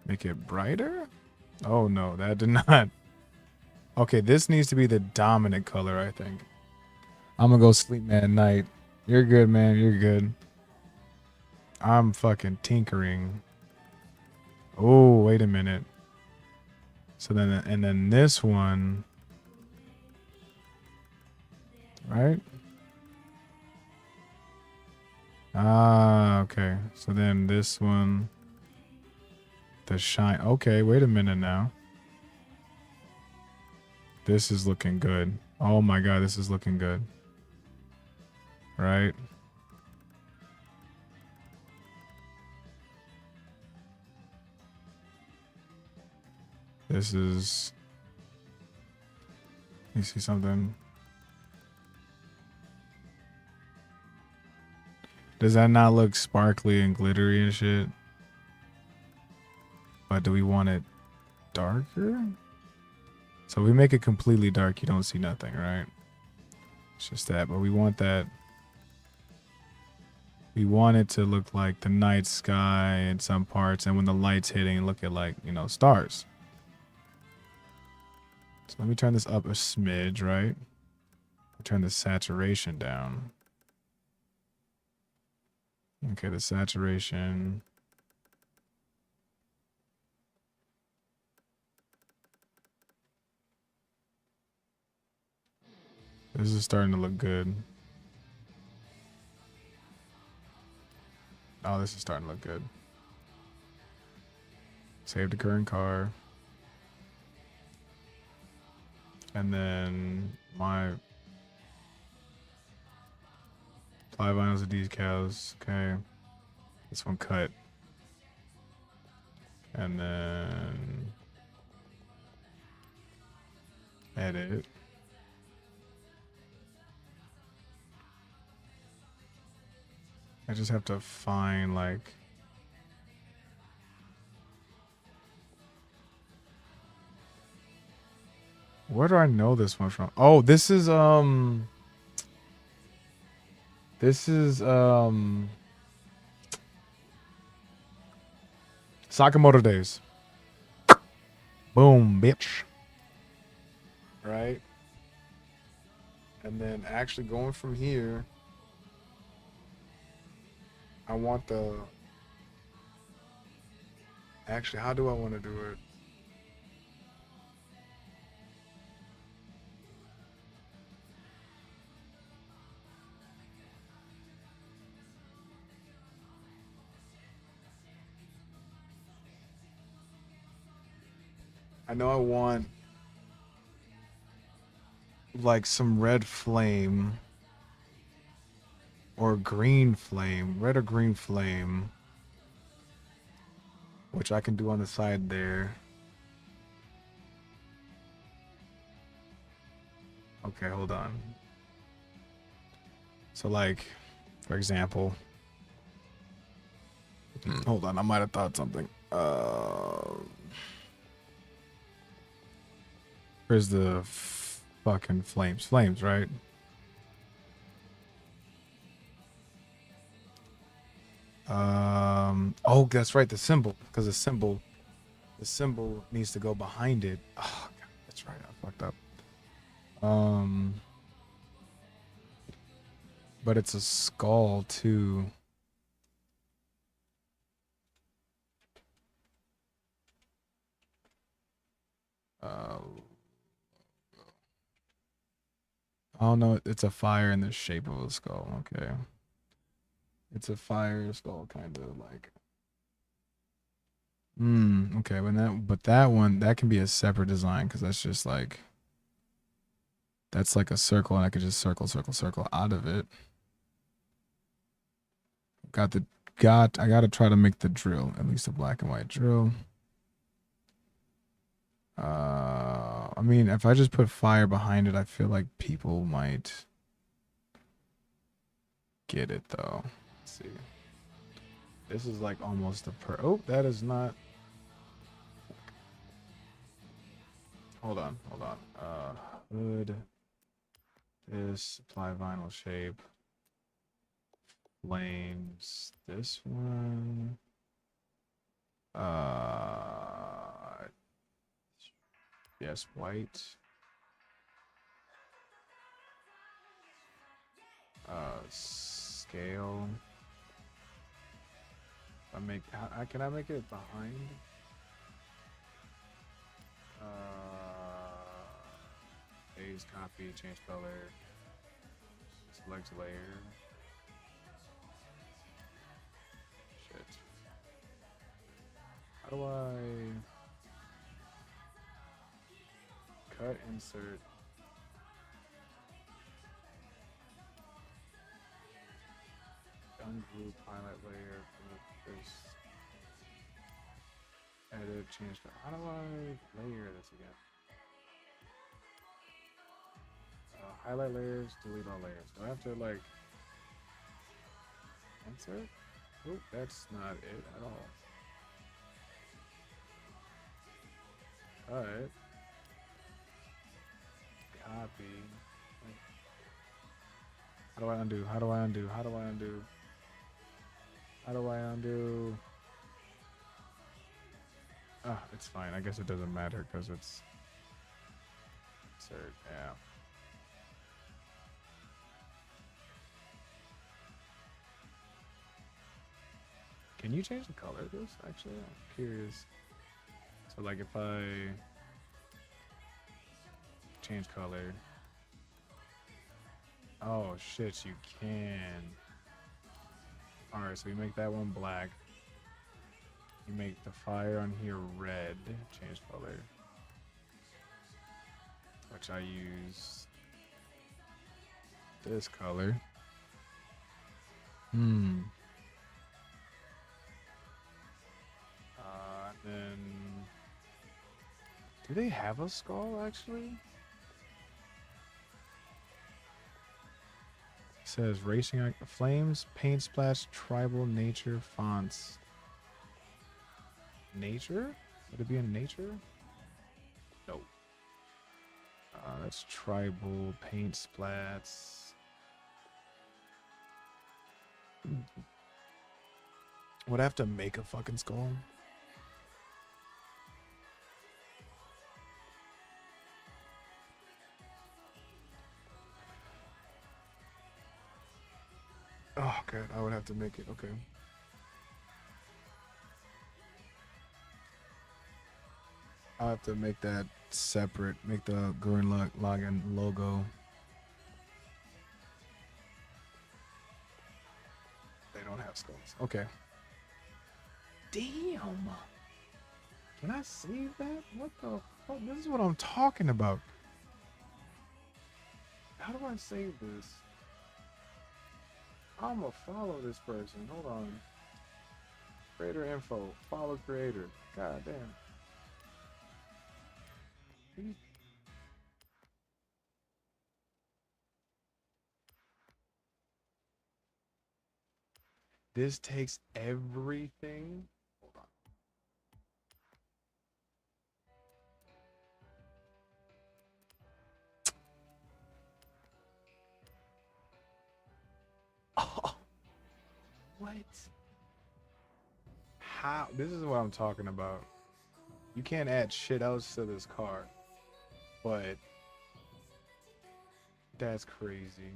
Make it brighter? Oh no, that did not... Okay, this needs to be the dominant color, I think. I'm gonna go sleep, man, at night. You're good, man. You're good. I'm fucking tinkering. Oh, wait a minute. So then, and then this one, right? Ah, okay. So then this one, the shine. Okay, wait a minute now. This is looking good. Oh my god, this is looking good. right? This is, you see something? Does that not look sparkly and glittery and shit? But do we want it darker? So we make it completely dark, you don't see nothing, right? It's just that, but we want that. We want it to look like the night sky in some parts, and when the light's hitting, look at like, you know, stars. So let me turn this up a smidge, right? Turn the saturation down. Okay, the saturation. This is starting to look good. Oh, this is starting to look good. Save the current car. And then my ply vinyls of these cows. Okay. This one cut. And then edit. I just have to find like where do I know this one from? Oh, this is Sakamoto Days. Boom, bitch. Right? And then actually going from here, I want the, actually, how do I want to do it? I know I want like some red flame or green flame, red or green flame, which I can do on the side there. Okay, hold on. So like, for example, hold on, I might have thought something. Where's the fucking flames? Flames, right? Oh, that's right, the symbol, because the symbol needs to go behind it. Oh, God, that's right, I fucked up. But it's a skull too. Oh no, it's a fire in the shape of a skull. Okay. It's a fire skull, kind of like. Okay, but that one, that can be a separate design because that's just like, that's like a circle, and I could just circle out of it. I gotta try to make the drill, at least a black and white drill. I mean, if I just put fire behind it, I feel like people might get it though. Let's see. This is like almost the oh, that is not. Hold on. Hood. This, apply vinyl shape. Flames. This one. Yes, white. Scale. Can I make it behind? Phase copy, change color. Select layer. Shit. How do I cut, insert? group highlight layer for this. Edit, change. How do I layer this again? Highlight layers, delete all layers. Do I have to like insert? Oh, that's not it at all. Cut. Copy. How do I undo? How do I undo? How do I undo? How do I undo? Ah, it's fine. I guess it doesn't matter because it's insert. Yeah. Can you change the color of this? Actually, I'm curious. So like if I change color. Oh shit, you can. Alright, so you make that one black. You make the fire on here red. Change color. Which I use this color. Then do they have a skull actually? It says racing flames, paint splash, tribal, nature, fonts. Nature? Would it be in nature? Nope. That's tribal, paint splats. Would I have to make a fucking skull? Oh, good. I would have to make it. Okay. I'll have to make that separate. Make the Gurren Lagann logo. They don't have skulls. Okay. Damn. Can I save that? What the fuck? This is what I'm talking about. How do I save this? I'm gonna follow this person. Hold on. Creator info. Follow creator. God damn. This takes everything. Hold on. Oh. What? How? This is what I'm talking about. You can't add shit else to this car. But that's crazy.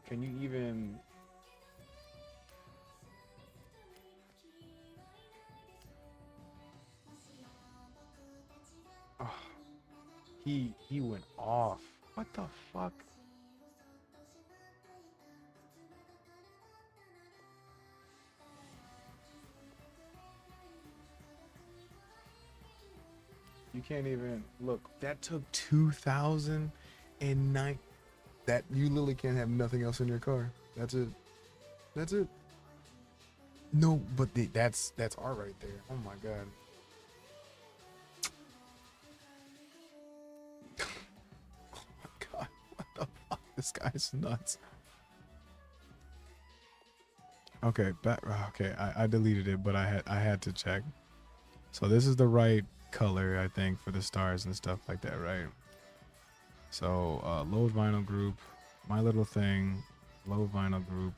Can you even... Oh, he went off. What the fuck? You can't even look. That took 2009. That you literally can't have nothing else in your car. That's it. That's it. No, but that's art right there. Oh my god. Oh my god. What the fuck? This guy's nuts. Okay, okay. I deleted it, but I had to check. So this is the right color, I think, for the stars and stuff like that, right? So load vinyl group, my little thing, load vinyl group,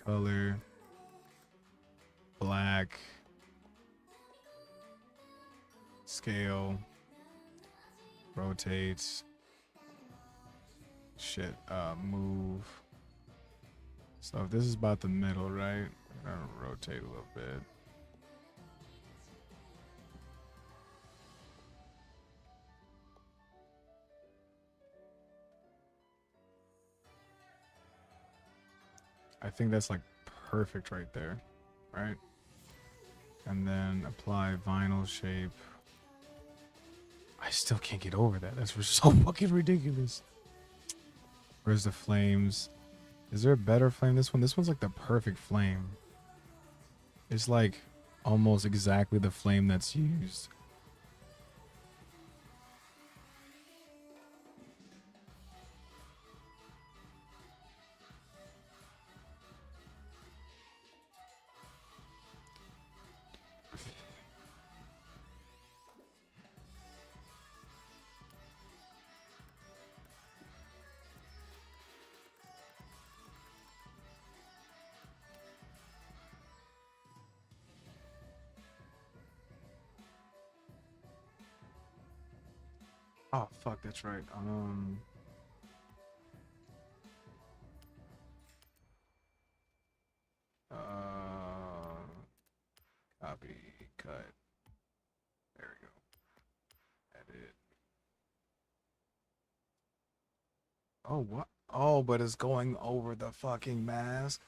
color, black, scale, rotates, shit, move. So if this is about the middle, right? I'm gonna rotate a little bit. I think that's like perfect right there, right? And then apply vinyl shape. I I still can't get over that. That's so fucking ridiculous. Where's the flames? Is there a better flame? This one's like the perfect flame. It's like almost exactly the flame that's used. Oh fuck, that's right. Copy, cut. There we go. Edit. Oh, what? Oh, but it's going over the fucking mask.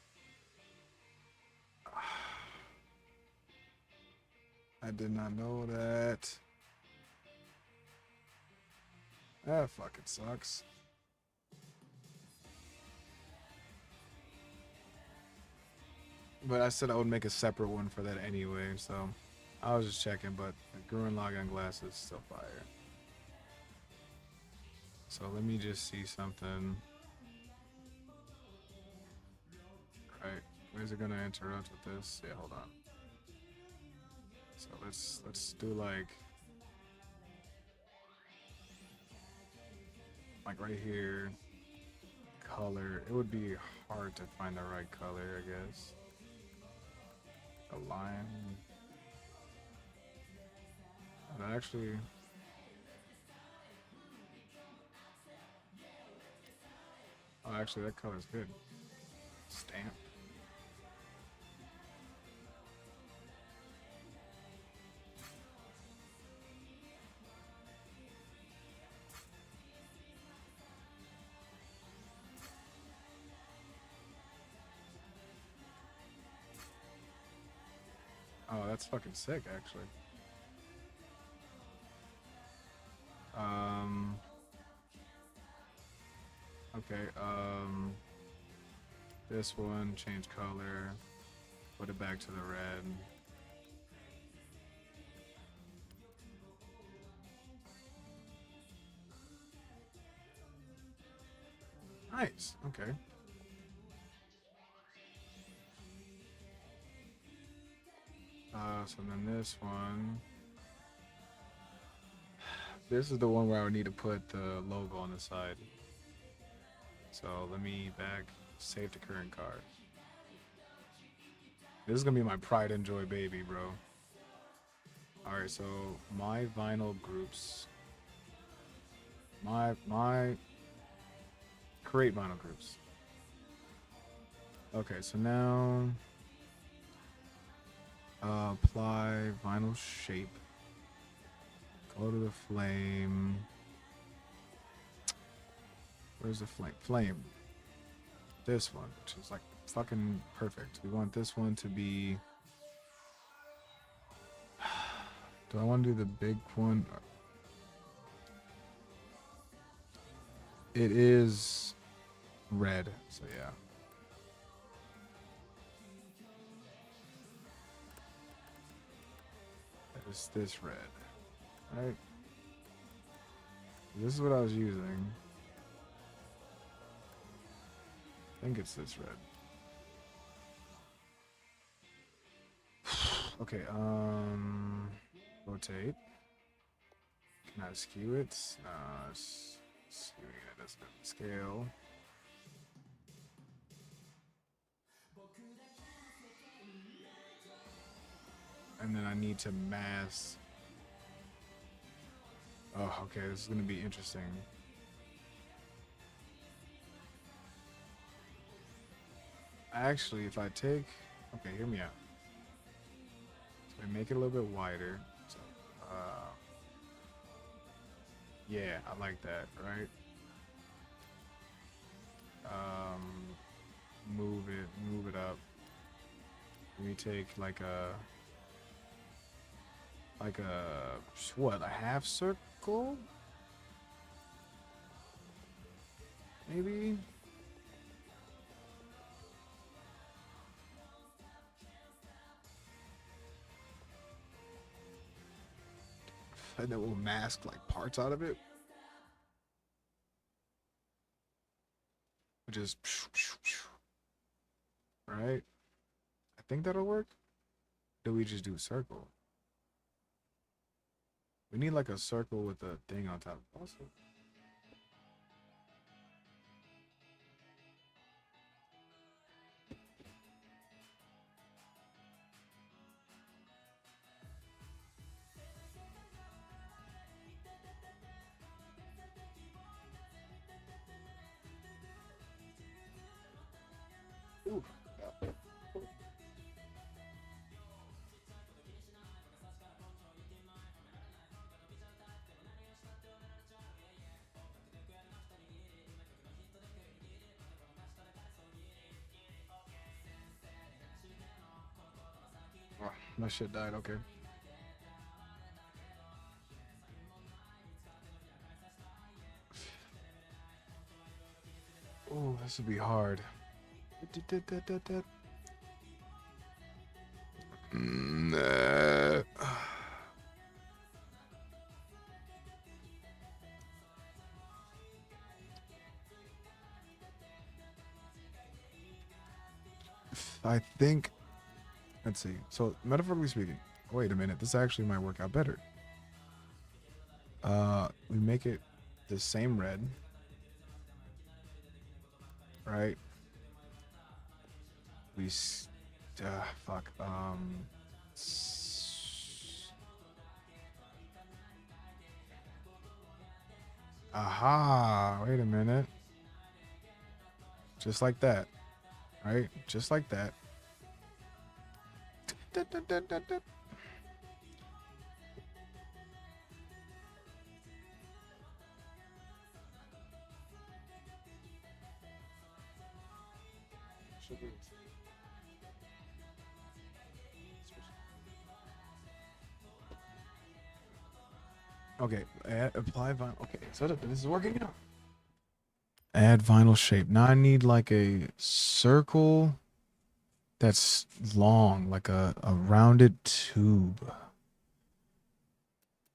I did not know that. That fucking sucks. But I said I would make a separate one for that anyway, so I was just checking, but the Gurren Lagann glass is still fire. So let me just see something. Right, where's it gonna interrupt with this? Yeah, hold on. So let's do like right here. Color. It would be hard to find the right color, I guess. A line. And actually, oh, actually, that color's good. Stamp. Oh, that's fucking sick, actually. Okay, this one, change color, put it back to the red. Nice, okay. So then this one. This is the one where I would need to put the logo on the side. So let me save to current card. This is gonna be my pride and joy baby, bro. Alright, so my vinyl groups. My create vinyl groups. Okay, so now apply vinyl shape. Go to the flame. Where's the flame? Flame. This one, which is like fucking perfect. We want this one to be. Do I want to do the big one? It is red, so yeah. It's this red. Right? This is what I was using. I think it's this red. Okay, rotate. Can I skew it? Skewing it doesn't scale. And then I need to mask. Oh, okay, this is gonna be interesting. Actually, if I take, okay, hear me out. So I make it a little bit wider. So, yeah, I like that, right? Move it up. Let me take like a, like a half circle? Maybe? And then we'll mask like parts out of it. Just right. I think that'll work. Do we just do a circle? We need like a circle with a thing on top. Also, ooh. Oh, my shit died. Okay. Oh, this would be hard. I think, let's see. So metaphorically speaking, wait a minute. This actually might work out better. We make it the same red, right? We fuck. Aha! Wait a minute. Just like that, right? Just like that. Okay, apply vinyl. Okay, so this is working now. Add vinyl shape. Now I need like a circle that's long, like a rounded tube.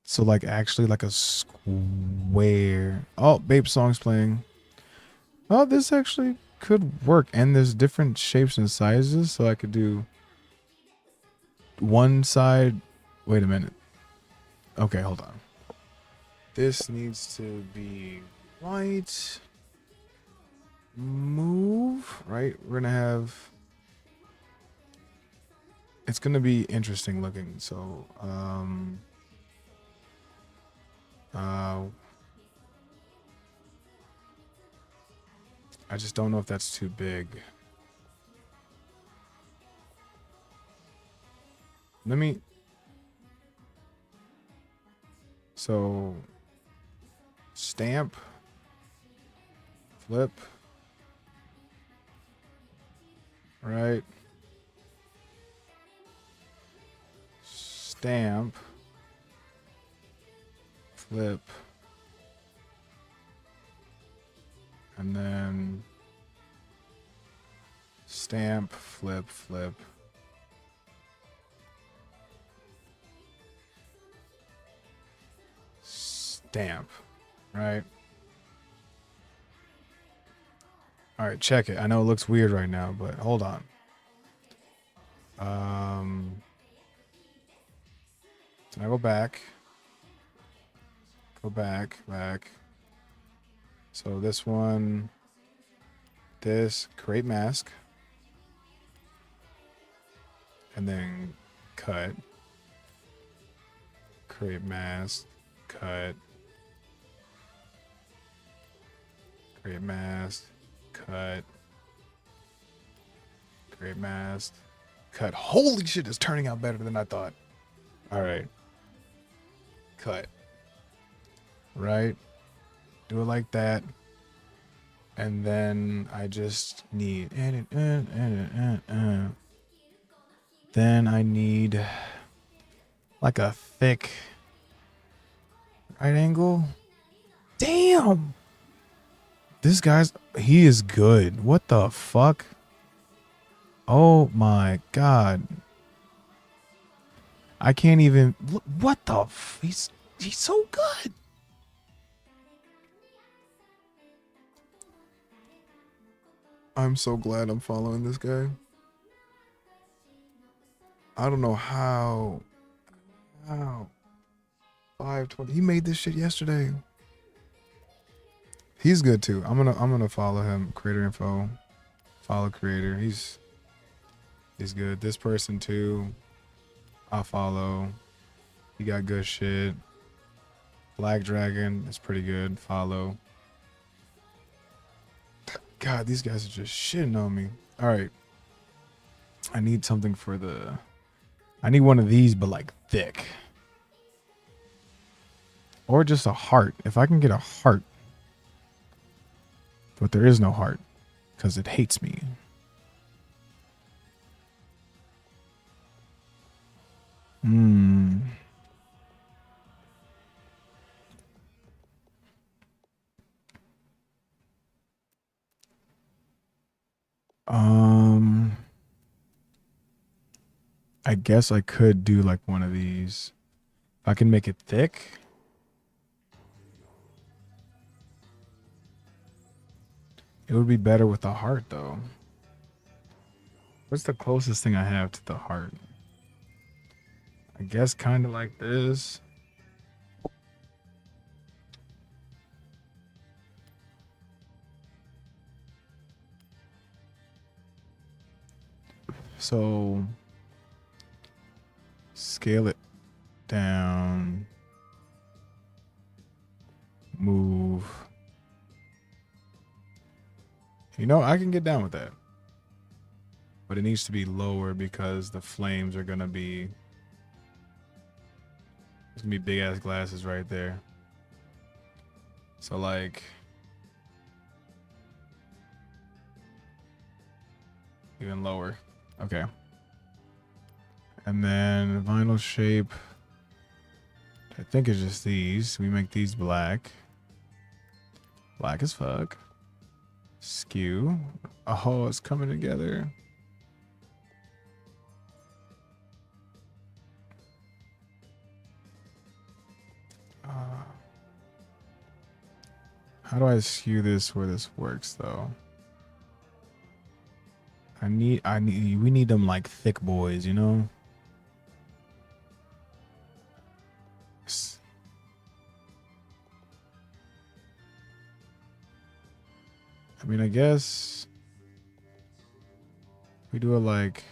So like actually like a square. Oh, Babe song's playing. Oh, this actually could work. And there's different shapes and sizes, so I could do one side. Wait a minute. Okay, hold on. This needs to be white. Move, right? We're gonna have, it's gonna be interesting looking. So I just don't know if that's too big. Let me, so stamp, flip, right, stamp, flip, and then stamp, flip, flip. Stamp, right? All right, check it. I know it looks weird right now, but hold on. So I go back. Go back. So this one, this, create mask. And then cut. Create mask, cut. Create mask, cut. Create mask, cut. Holy shit, it's turning out better than I thought. All right. Cut. Right. Do it like that. And then I just need edit. Then I need, like a thick right angle. Damn. This he is good. What the fuck? Oh my god. I can't even look. What the he's so good. I'm so glad I'm following this guy. I don't know how 520. He made this shit yesterday. He's good too. I'm gonna follow him. Creator info. Follow creator. He's good. This person too. I'll follow. He got good shit. Black Dragon is pretty good. Follow. God, these guys are just shitting on me. All right. I need something for the... I need one of these, but like thick. Or just a heart. If I can get a heart. But there is no heart. Because it hates me. I guess I could do like one of these. If I can make it thick. It would be better with the heart though. What's the closest thing I have to the heart? I guess kind of like this. So scale it down. Move. You know, I can get down with that. But it needs to be lower because the flames are gonna be... There's gonna be big ass glasses right there. So like... Even lower. Okay. And then vinyl shape. I think it's just these. We make these black. Black as fuck. Skew. Oh, it's coming together. How do I skew this where this works though? We need them like thick boys, you know? I mean, I guess we do it like...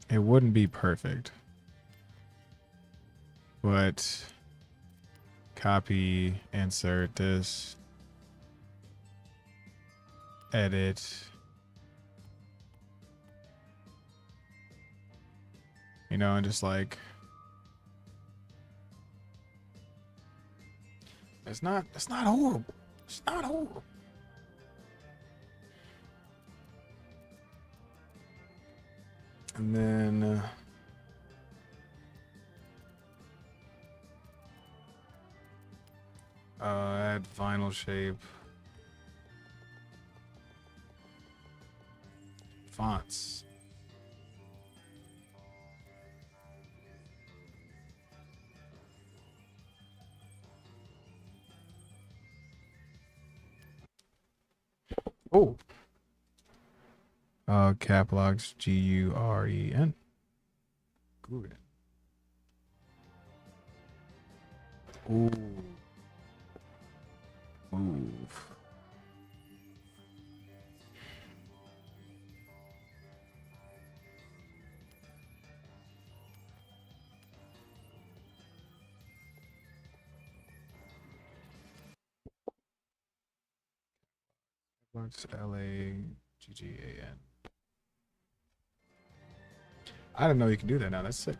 It wouldn't be perfect, but copy, insert this, edit. You know, and just like, it's not horrible. It's not horrible. And then add vinyl shape. Fonts. Oh. Cap locks GUREN. Gurren. Ooh. Move. Locks LAGGAN. I didn't know you could do that now. That's sick.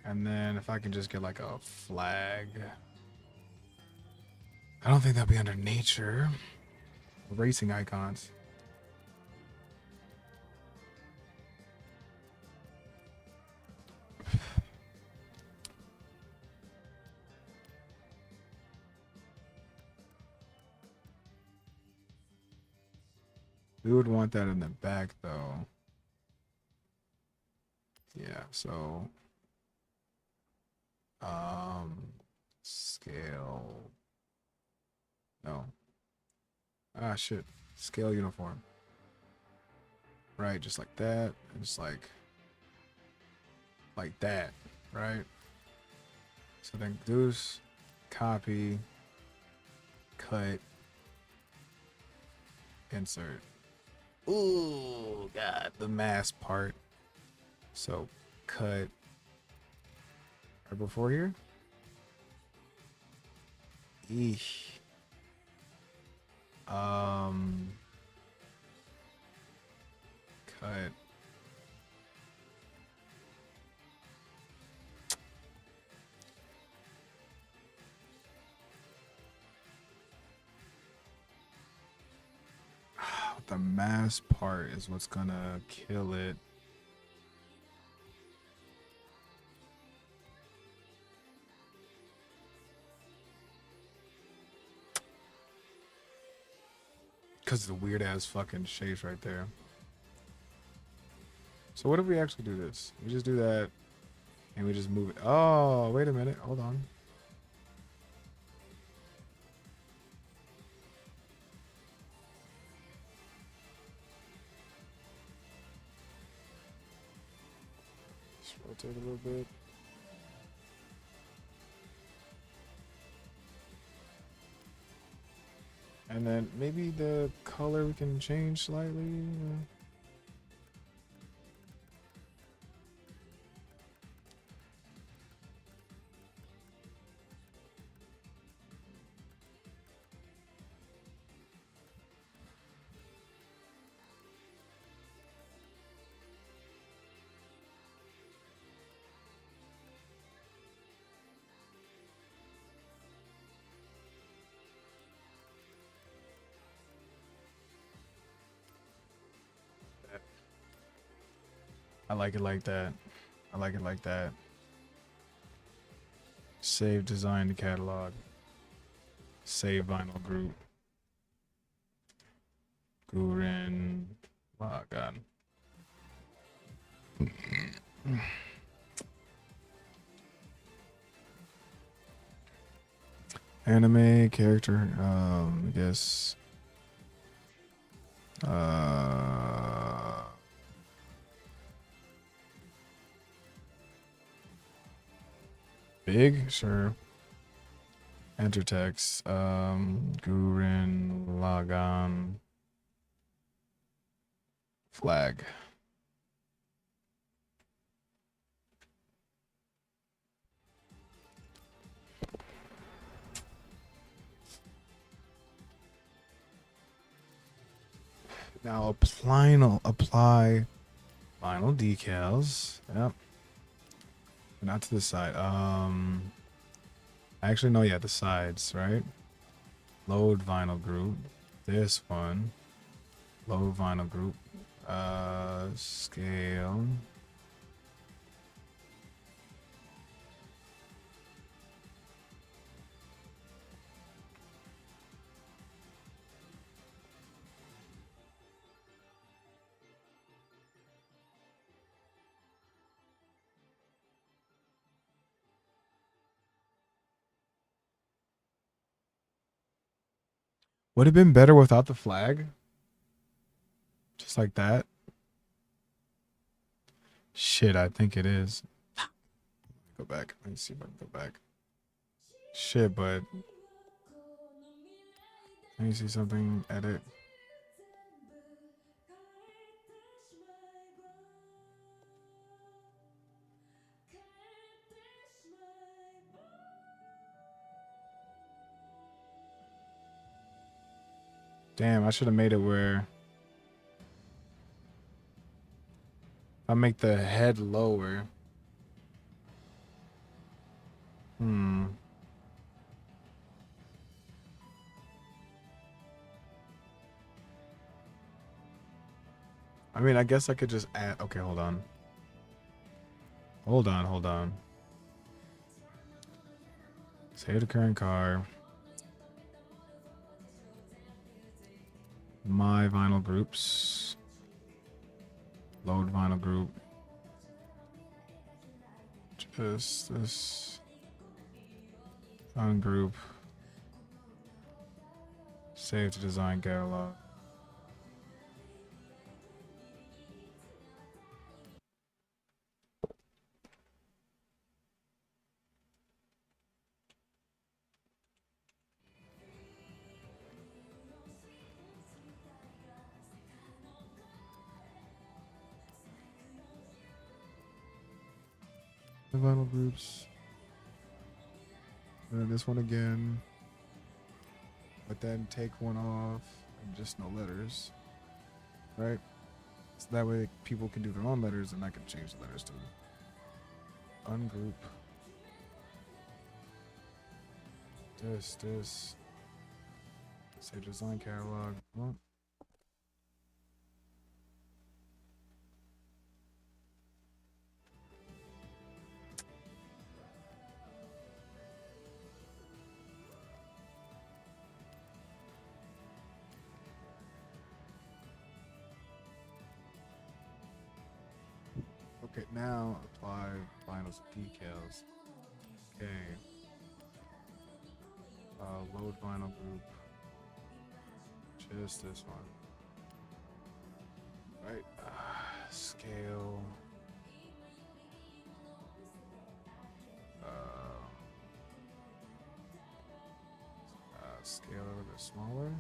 And then if I can just get like a flag. I don't think that'll be under nature. Racing icons. We would want that in the back though. Yeah, so scale. No. Ah shit. Scale uniform. Right, just like that. And just like that, right? So then deuce, copy, cut, insert. Ooh, God, the mask part. So cut right before here. Eesh. Cut. The mask part is what's gonna kill it. Because the weird ass fucking shapes right there. So what if we actually do this? We just do that and we just move it. Oh, wait a minute. Hold on. Just rotate a little bit. And then maybe the color we can change slightly. I like it like that. I like it like that. Save design to catalog. Save vinyl group. Guren. Oh god. Anime character, I guess. Big? Sure. Enter text. Guren, Lagan. Flag. Now apply vinyl decals. Yep. Not to the side. Actually no, yeah, the sides, right? Load vinyl group. This one. Load vinyl group. Scale. Would it have been better without the flag? Just like that? Shit, I think it is. Go back. Let me see if I can go back. Shit, but let me see something. Edit. Damn, I should have made it where I make the head lower. I mean, I guess I could just add. Okay, hold on. Hold on. Save the current car. My vinyl groups. Load vinyl group. Just this. Ungroup. Save to design catalog. The vinyl groups. And then this one again. But then take one off and just no letters. Right? So that way people can do their own letters and I can change the letters to ungroup. This. Say design catalog. Well, okay, now apply vinyl decals. Okay. Load vinyl group. Just this one. Right. Scale. Scale a little bit smaller.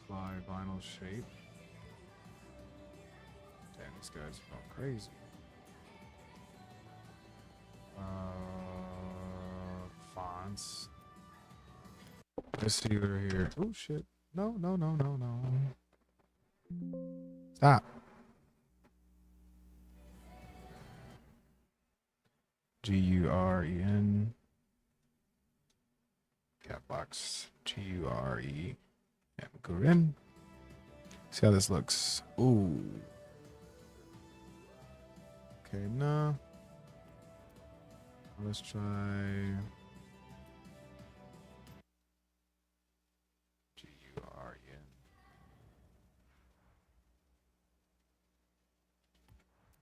Apply vinyl shape. Damn, this guy's going crazy. Fonts. Let's see over here. Oh shit. No. Stop. GUREN. Cap box. GURE. And Guren. See how this looks. Ooh. Okay, no. Let's try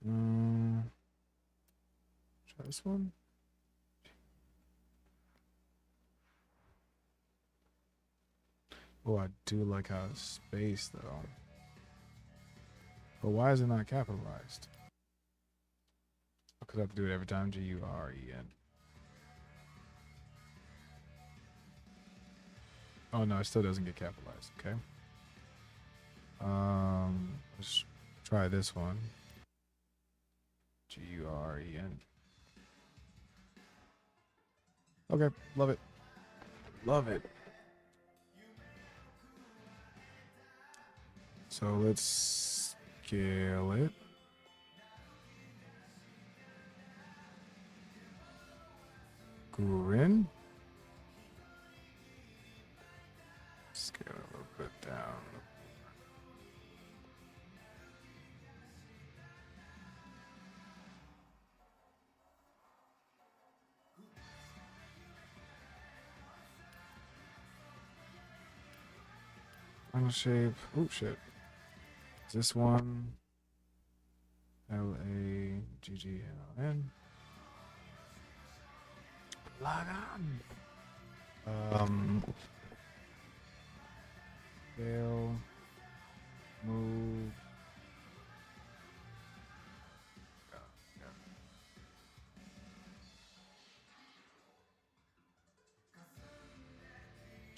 GUREN. Try this one. Oh, I do like how it's spaced though. But why is it not capitalized? Because I have to do it every time. GUREN. Oh no, it still doesn't get capitalized. Okay. Let's try this one. GUREN. Okay, love it. Love it. So let's scale it. Guren. Scale it a little bit down. Final shape. Oh shit. Is this one? LAGGLN. Log on. Scale. Move.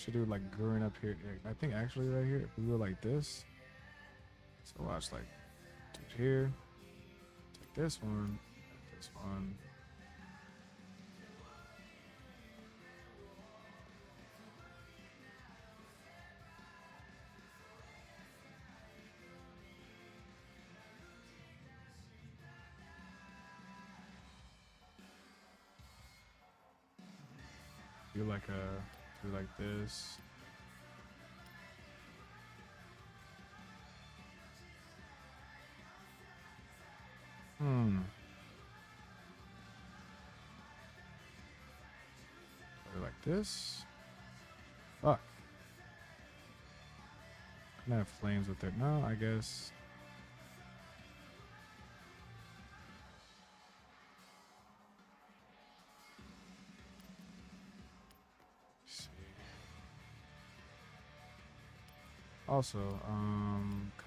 should do like growing up here. Yeah, I think actually right here, if we go like this. So watch, like, do here. Take this one. This one. Do like this. Do like this. Fuck. Can I have flames with it? No, I guess. Also,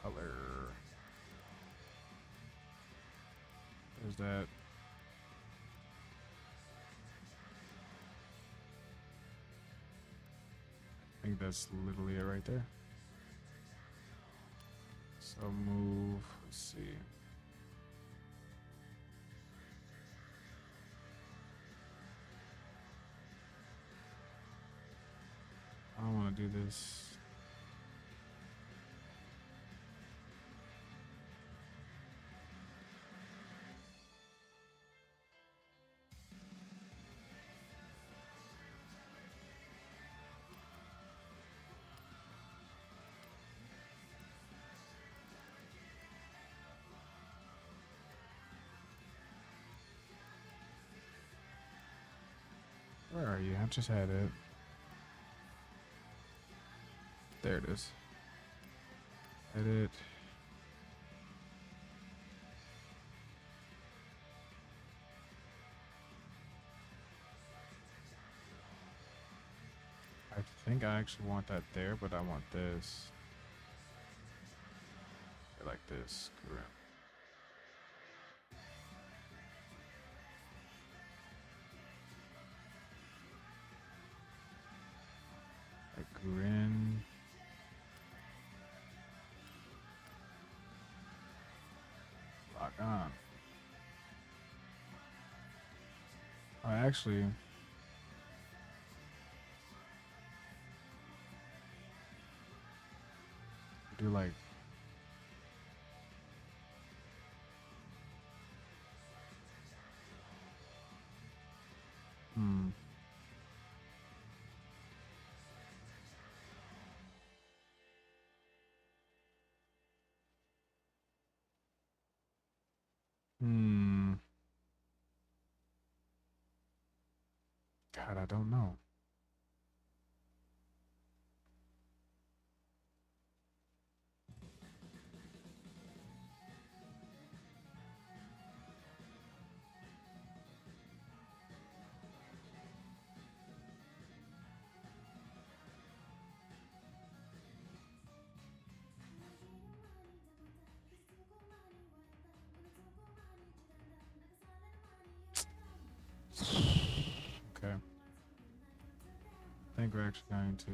color. There's that. I think that's literally it right there. So move, let's see. I don't want to do this. Where are you? I just had it. There it is. Edit. I think I actually want that there, but I want this. Like this. Correct. Grin. Lock on. I actually do like God, I don't know. Okay. I think we're actually going to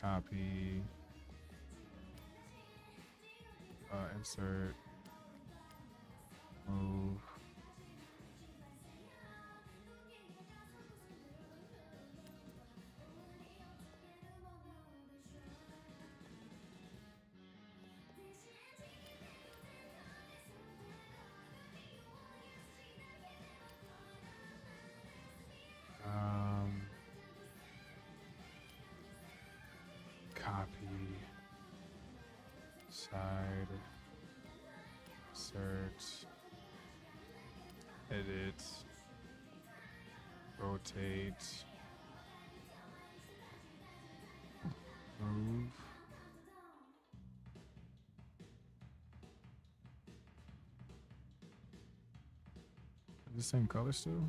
copy, insert, move. Copy, side, insert, edit, rotate, move. Is the same color still?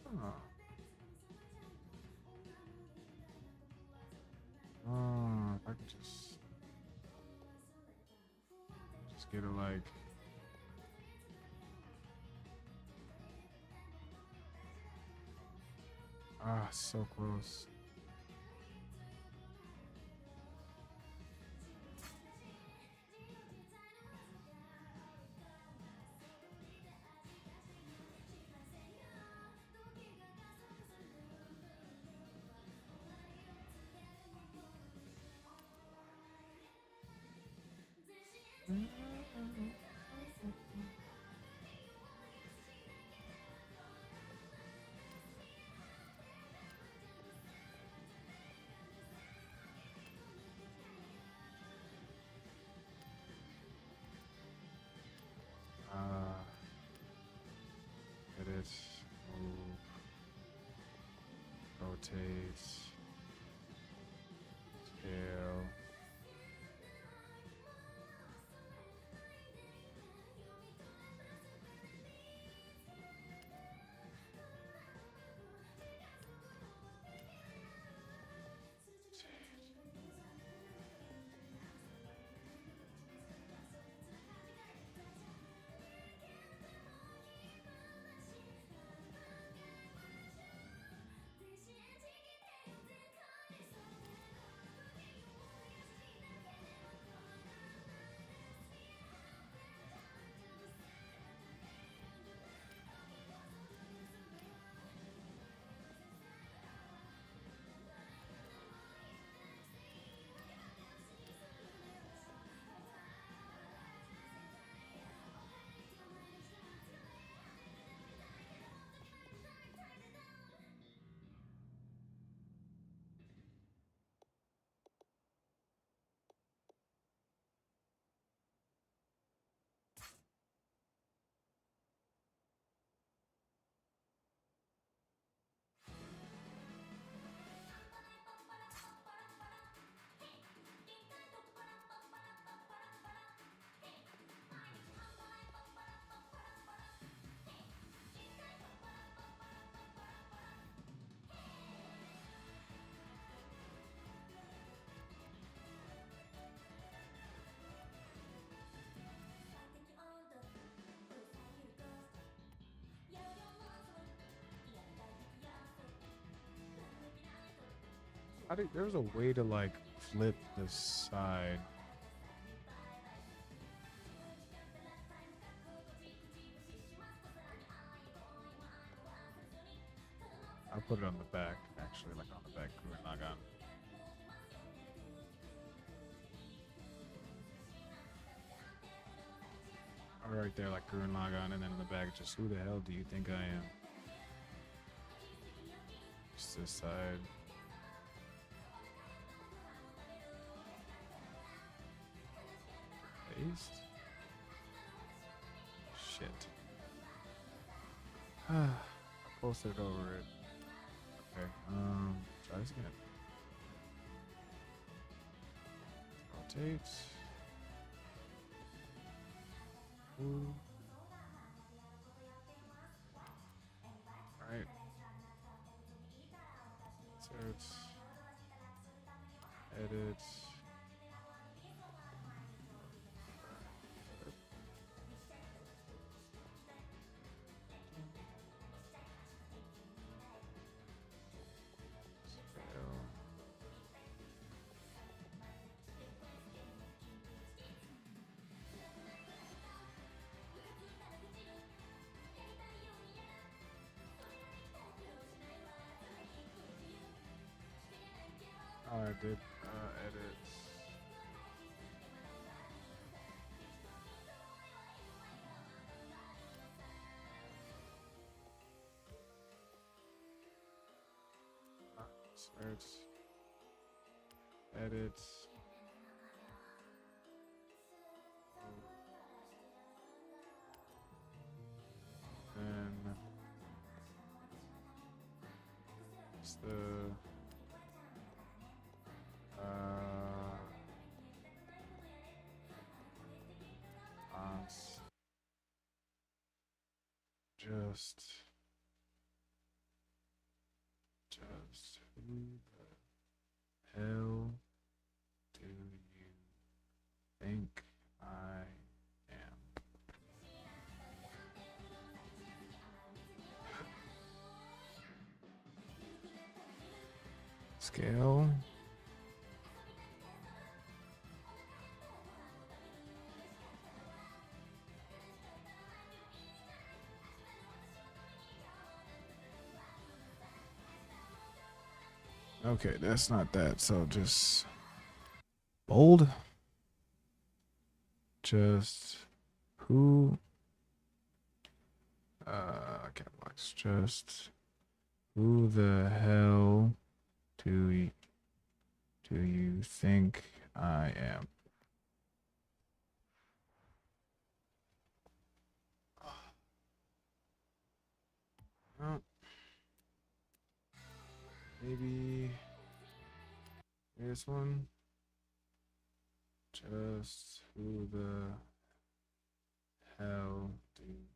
Oh. get it like. Ah, so close. Edit, move, rotate, scale. There's a way to like flip the side. I'll put it on the back, actually, like on the back. Not on. All right there, like Gurren Lagann, and then in the back, just who the hell do you think I am? Just this side. Paste. Shit. I posted it over it. Okay. Try this again. Rotate. Ooh. Alright. Insert. Edit. Oh, I did edit. Search. Edit. And it's the just who the hell do you think I Scale. Okay, that's not that. So just bold. Just who? Cat box. Just who the hell do you think I am? Oh, maybe this one. Just who the hell do you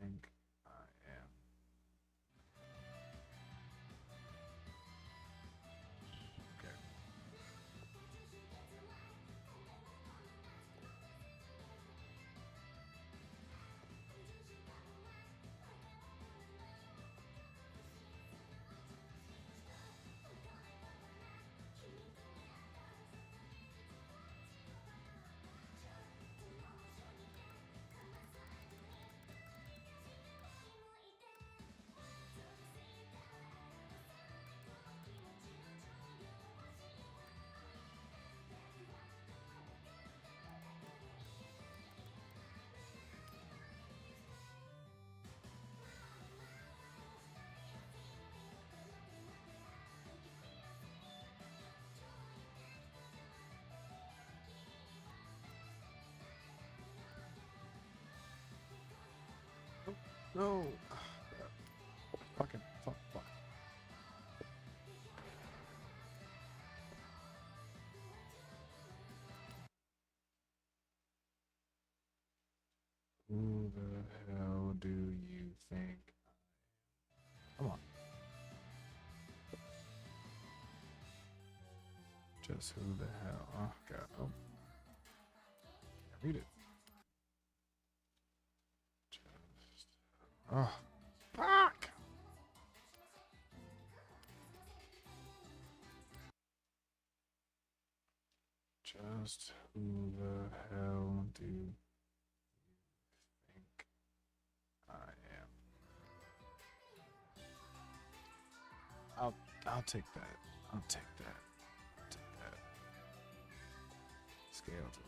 think I am? Okay. No. Fucking fuck. Who the hell do you think? Come on. Just who the hell? Oh god. Oh. Read it. Just. Oh. Fuck. Just who the hell do you think I am? I'll take that. I'll take that. Take that. Scale to it.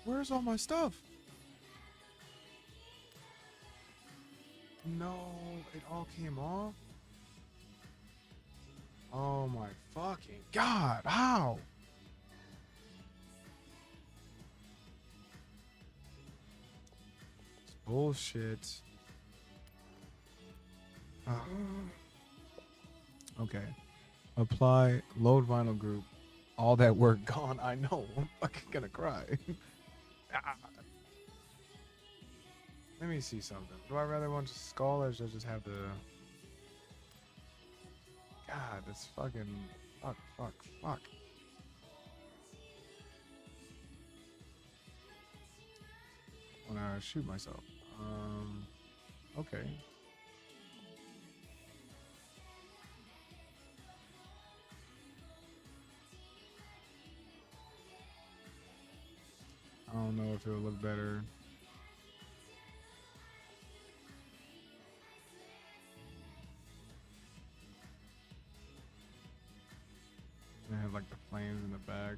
Where's all my stuff? all came off? Oh my fucking god, how? It's bullshit. Ah. Okay. Apply, load vinyl group. All that work gone. I know. I'm fucking gonna cry. Ah. Let me see something. Do I rather want to skull or should I just have the... God, this fucking... Fuck. When I shoot myself. Okay. I don't know if it'll look better. I have like the flames in the back.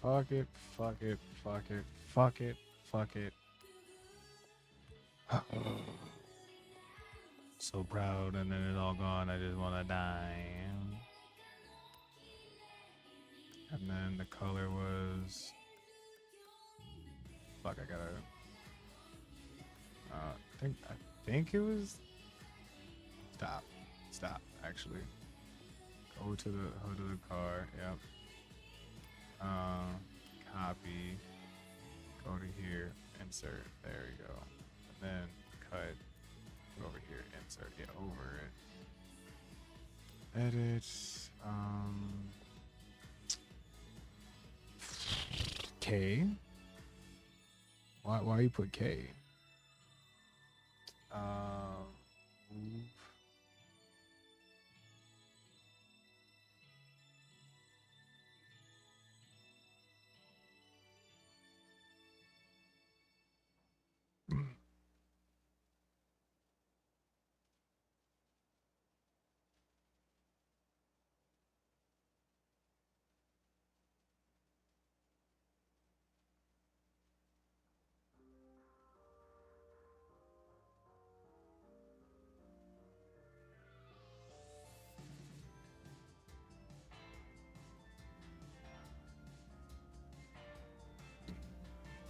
Fuck it. So proud, and then it's all gone. I just want to die. And then the color was... Fuck, I gotta... I think it was... Stop, actually. Go to the hood of the car, yep. Copy. Go to here, insert, there you go. And then cut, go over here, insert, yeah, over it. Edit, K. Why you put K? Move.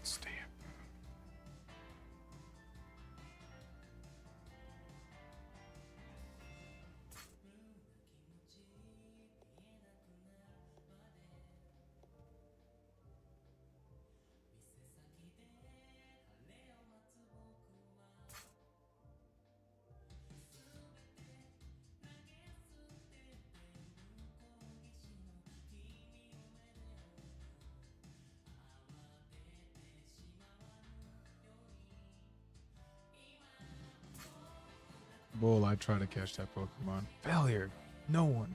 Stamp. Bull, I try to catch that Pokemon. Failure. No one.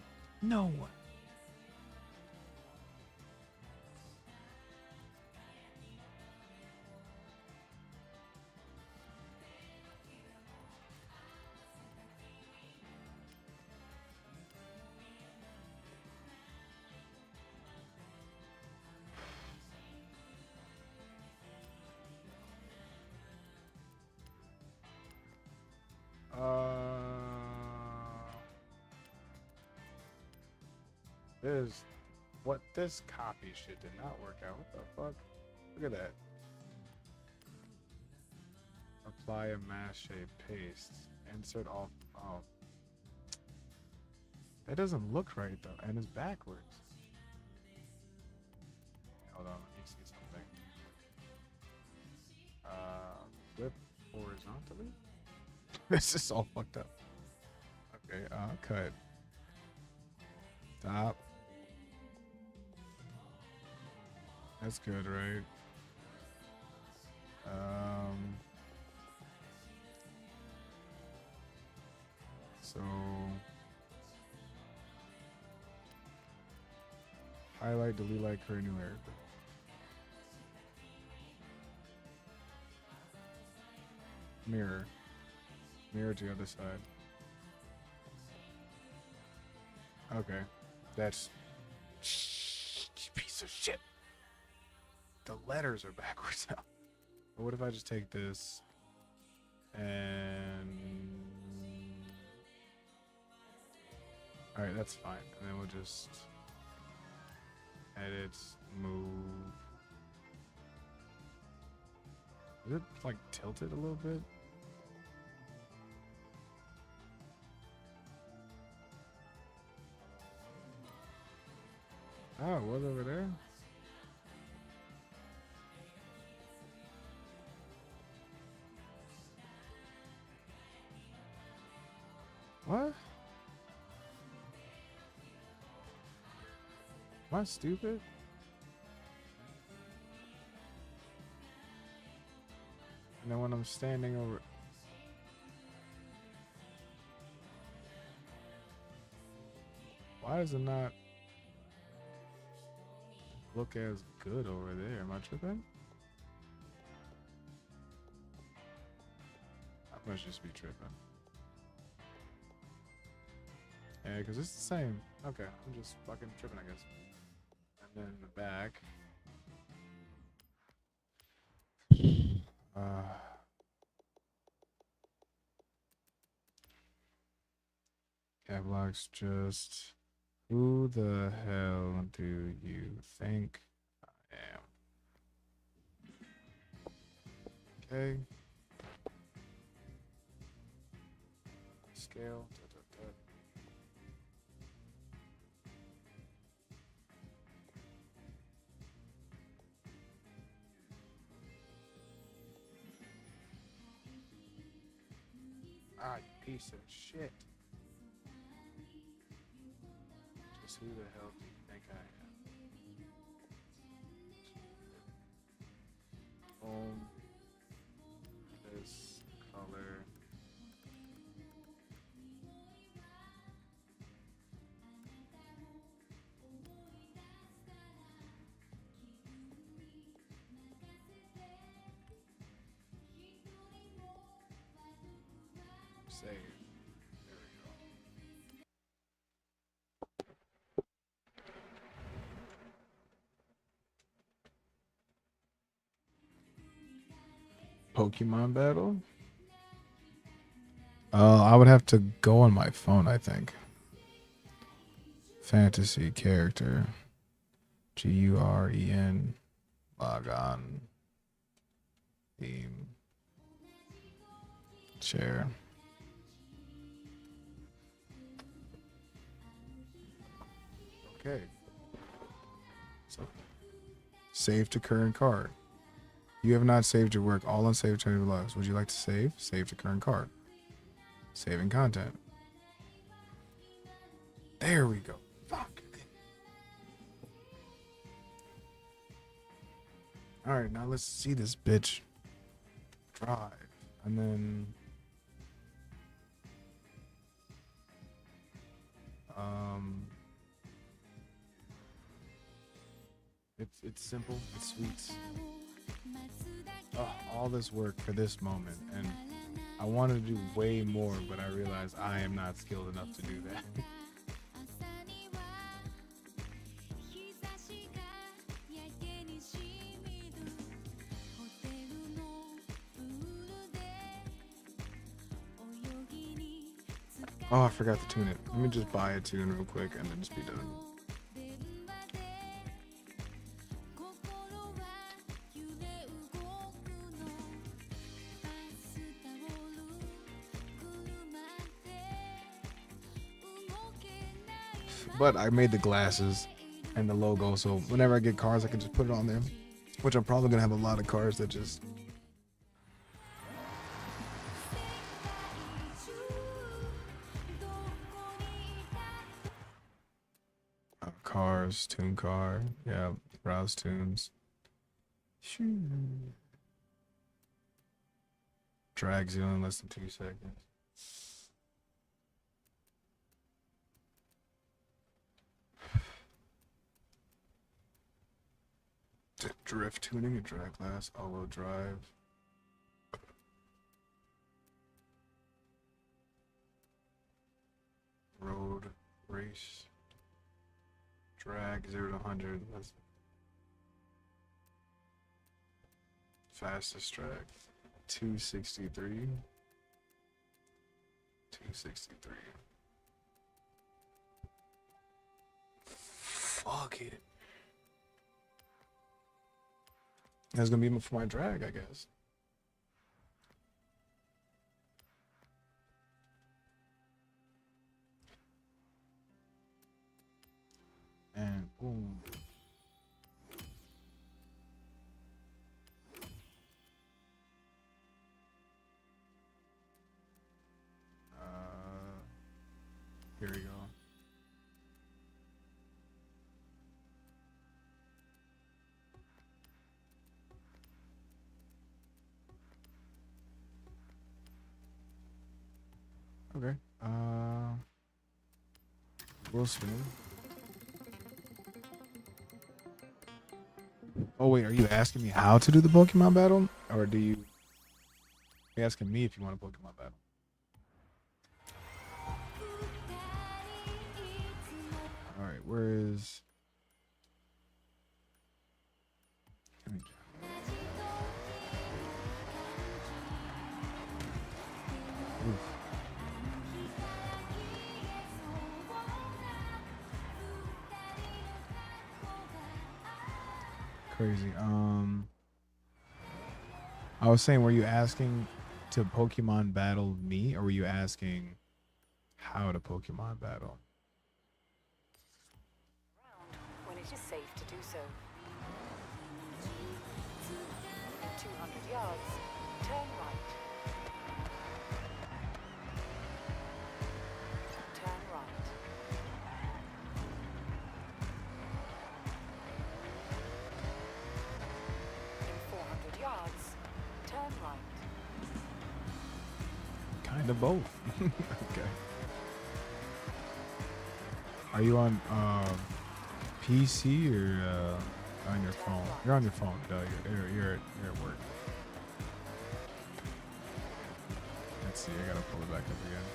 This copy shit did not work out. What the fuck? Look at that. Apply a mask shape, paste, insert all. Oh, that doesn't look right though, and it's backwards. Hold on, let me see something. Flip horizontally. This is all fucked up. Okay, cut. Stop. That's good, right? So highlight, delete, like, create new area. Mirror to the other side. Okay, that's piece of shit. the letters are backwards now. But what if I just take this and... Alright, that's fine. And then we'll just edit, move. Is it like tilted a little bit? Oh, it was over there? What? Am I stupid? And then when I'm standing over... Why does it not look as good over there? Am I tripping? I must just be tripping. Yeah, because it's the same. Okay, I'm just fucking tripping, I guess. And then the back. Cap locks just... Who the hell do you think I am? Okay. Scale. Ah, you piece of shit. Just who the hell do you think I am? This color. Save. There we go. Pokemon battle? I would have to go on my phone, I think. Fantasy character. GUREN. Log on. Theme. Share. Okay. So, save to current card. You have not saved your work. All unsaved alternative logs. Would you like to save? Save to current card. Saving content. There we go. Fuck. Alright, now let's see this bitch drive. And then... It's simple, it's sweet. Oh, all this work for this moment, and I wanted to do way more, but I realized I am not skilled enough to do that. Oh, I forgot to tune it. Let me just buy a tune real quick and then just be done. But I made the glasses and the logo, so whenever I get cars, I can just put it on there. Which I'm probably gonna have a lot of cars that just... cars, tune car, yeah, browse tunes. Drags you in less than 2 seconds. Drift tuning and drag glass, all-wheel drive. Road race. Drag 0 to 100. Fastest track. 263. 263. Fuck it. That's gonna be for my drag, I guess. And boom. Here we go. Okay. We'll spin. Oh wait, are you asking me how to do the Pokemon battle? Or are you asking me if you want a Pokemon battle? Alright, where is... Oof. Crazy. I was saying, were you asking to Pokemon battle me, or were you asking how to Pokemon battle? When it is safe to do so. In 200 yards, turn right. Turn right. In 400 yards, turn right. Kind of both. Okay. Are you on PC or on your phone? You're on your phone, duh. You're at work. Let's see. I gotta pull it back up again.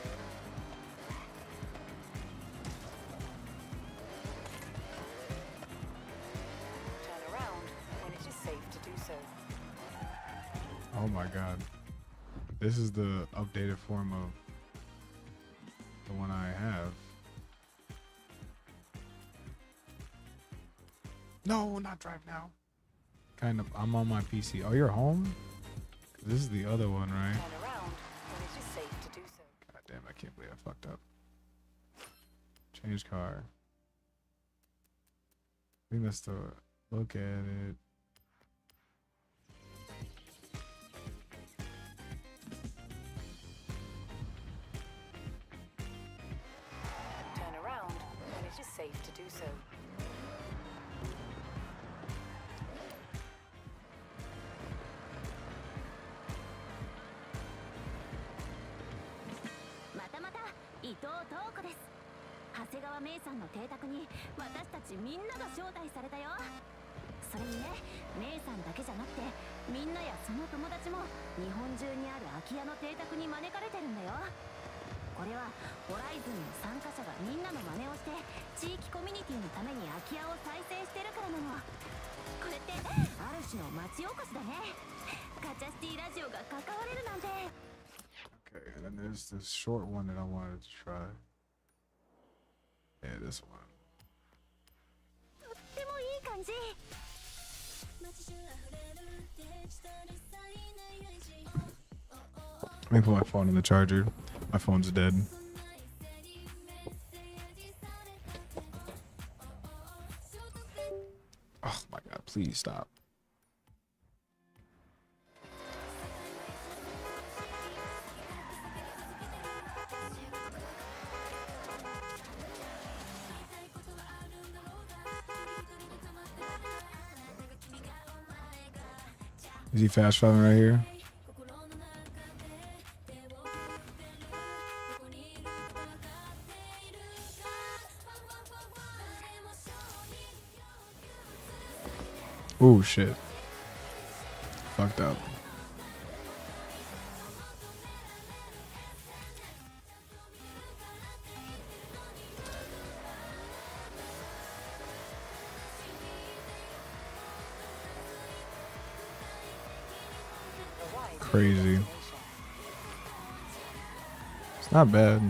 Turn around when it is safe to do so. Oh my god. This is the updated form of the one I have. No, not drive now. Kind of. I'm on my PC. Oh, you're home? This is the other one, right? Turn around when it is safe to do so. God damn, I can't believe I fucked up. Change car. I think that's the look at it. Turn around when it is safe to do so.長谷川芽衣さんの邸宅に私たちみんなが招待されたよ。それにね、芽衣さんだけじゃなくてみんなやその友達も日本中にある空き家の邸宅に招かれてるんだよ。これはホライズンの参加者がみんなの真似をして地域コミュニティのために空き家を再生してるからなの。これってある種の町おこしだね。ガチャシティラジオが関われるなんて。Okay, and then there's this short one that I wanted to try. Yeah, this one. とってもいい感じ。 Let me put my phone in the charger. My phone's dead. Oh my god, please stop. Is he fast traveling right here? Oh shit. Fucked up. crazy. It's not bad.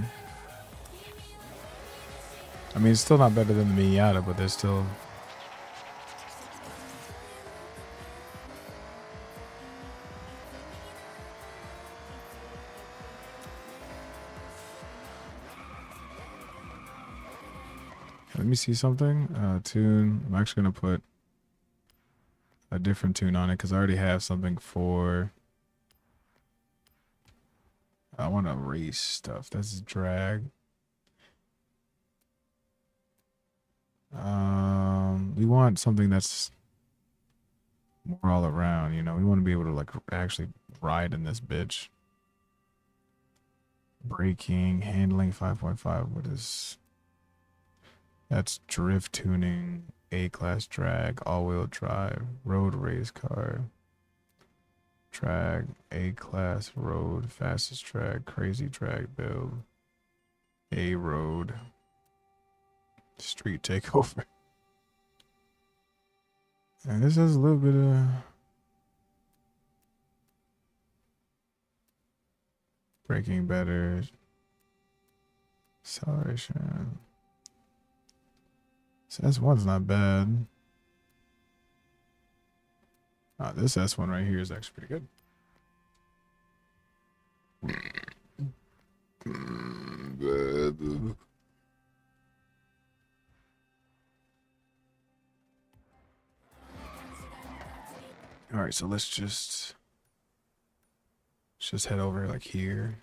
I mean, it's still not better than the Miata, but there's still... Let me see something. Tune. I'm actually going to put a different tune on it because I already have something for... I want to race stuff. That's drag. We want something that's more all around, you know. We want to be able to like actually ride in this bitch. Braking, handling 5.5. What is... That's drift tuning, A-class drag, all-wheel drive, road race car, drag, A-class road, fastest drag, crazy drag build, A road, street takeover. And this has a little bit of braking better, acceleration. This S1's not bad. This S1 right here is actually pretty good. All right, so let's just head over like here.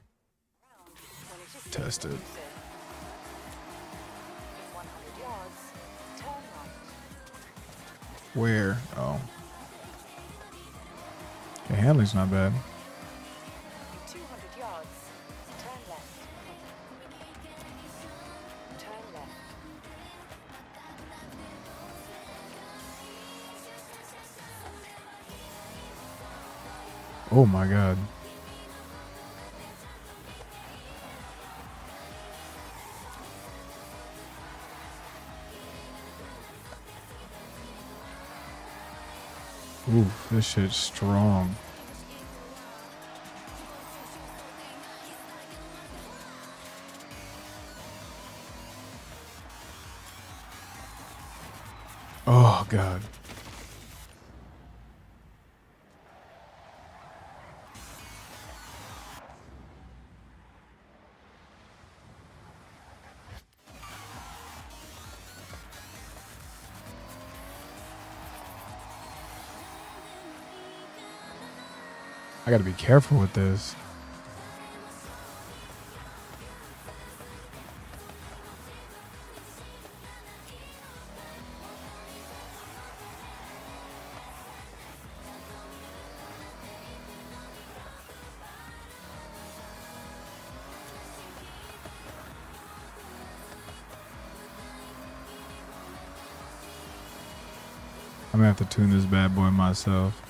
Test it. Where? Oh. Okay, handling's not bad. 200 yards. Turn left. Turn left. Oh my god. Oof, this shit's strong. Oh god. I gotta be careful with this. I'm gonna have to tune this bad boy myself.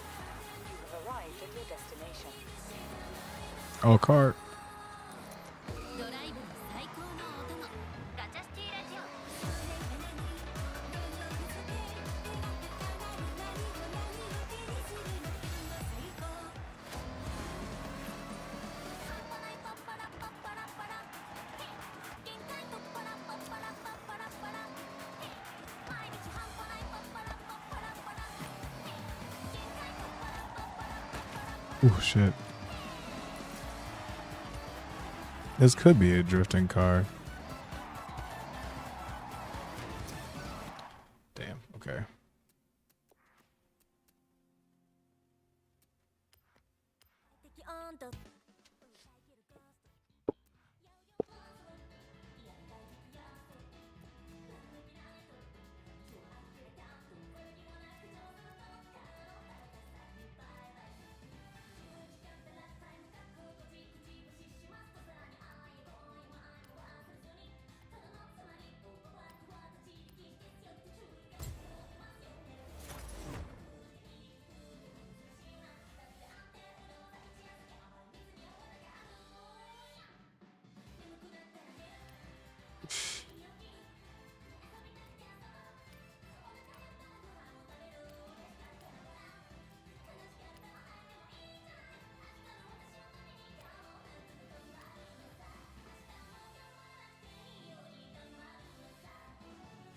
Oh, cart. Oh shit. This could be a drifting car. Damn, okay.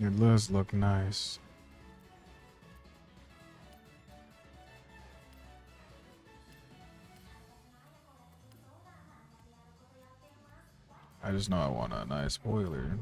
It does look nice. I just know I want a nice boiler.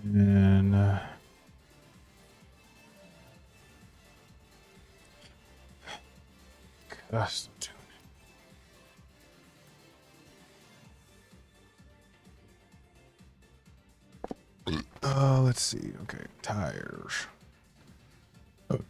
And custom tuning. Let's see. Okay, tires. Oh.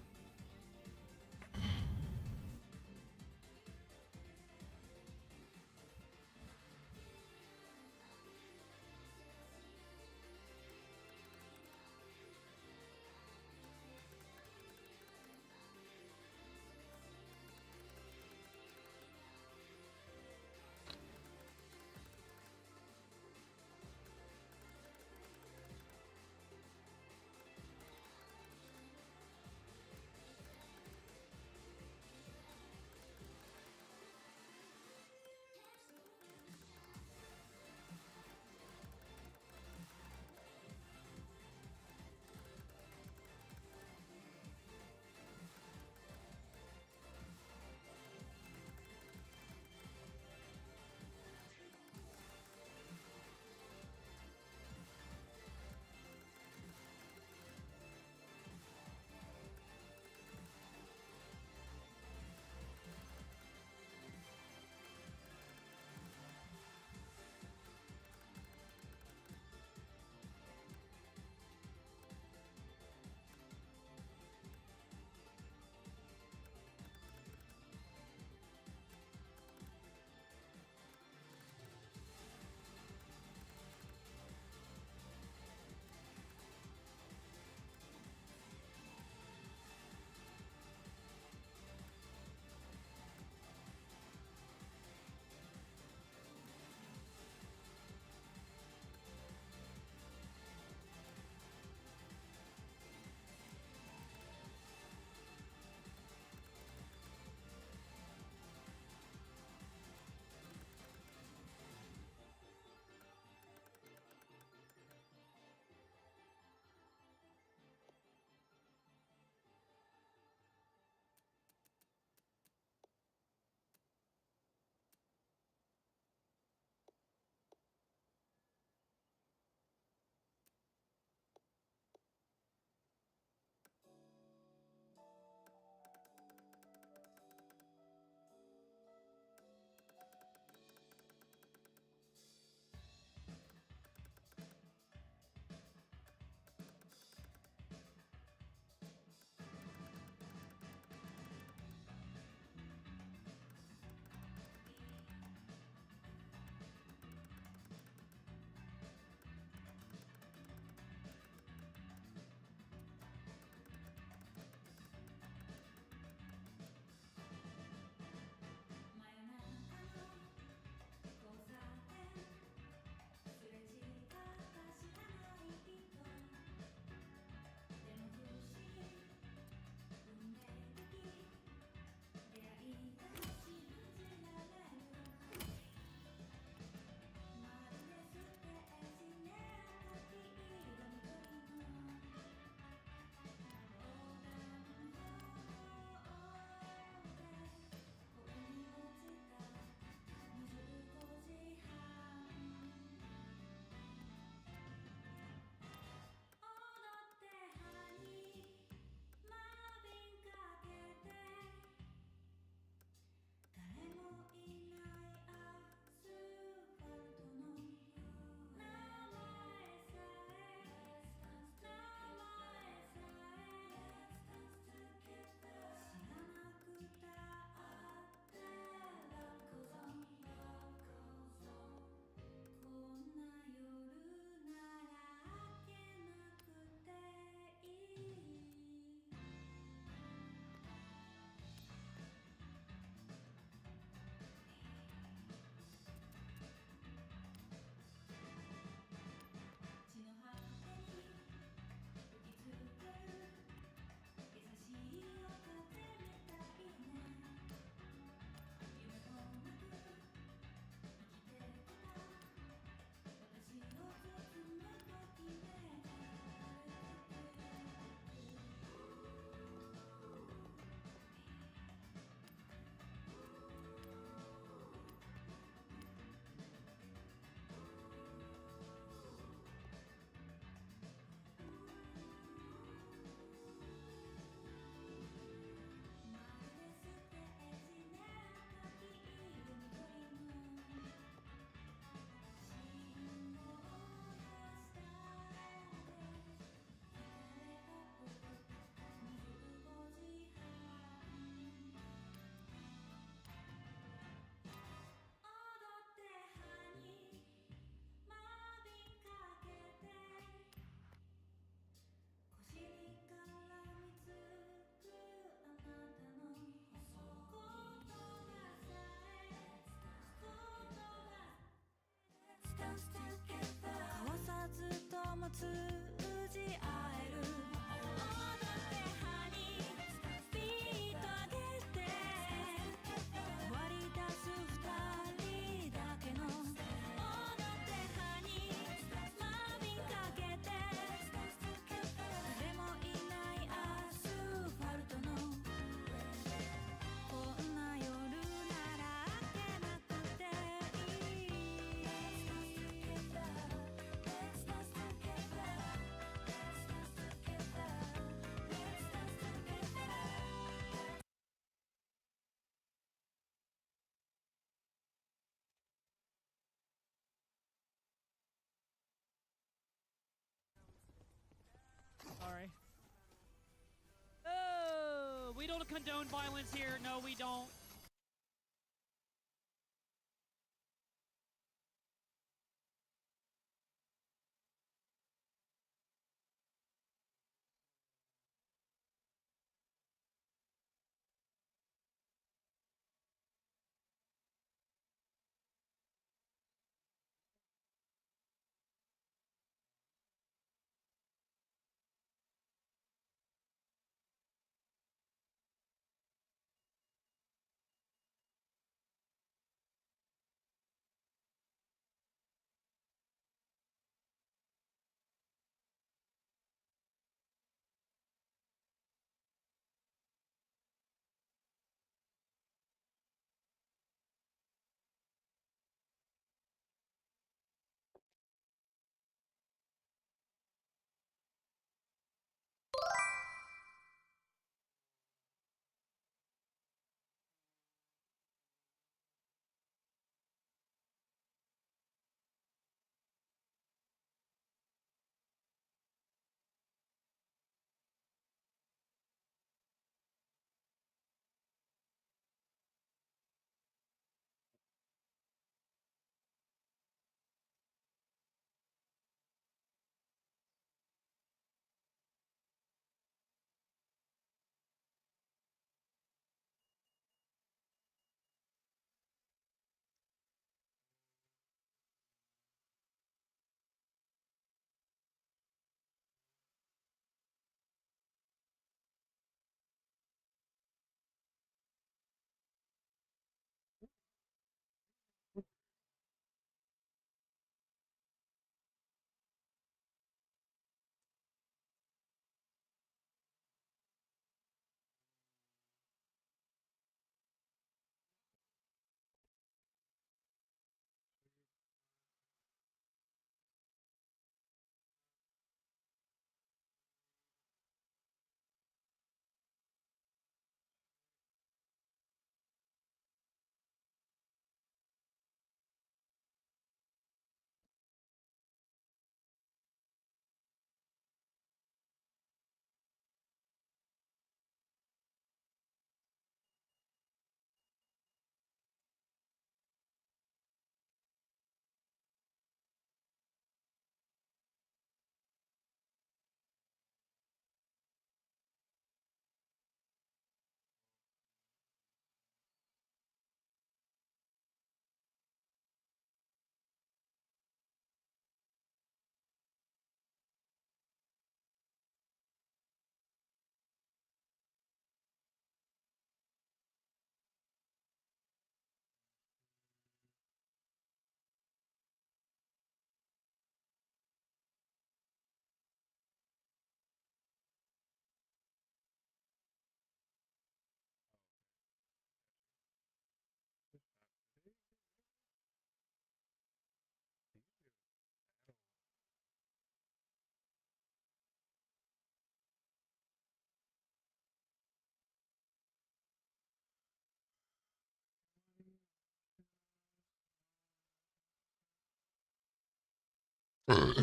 We don't condone violence here. No, we don't.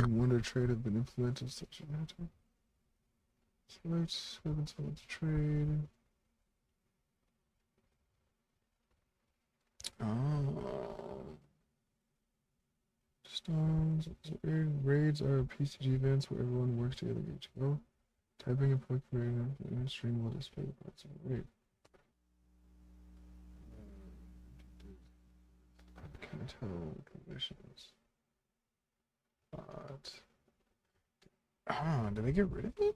Wonder trade have been influential such a matter. Select weapon sold to trade. Oh. Stones. Raids are PCG events where everyone works together each go. Typing a quick raid in a stream will display the parts of the raid. Can't tell the conditions. But did they get rid of it?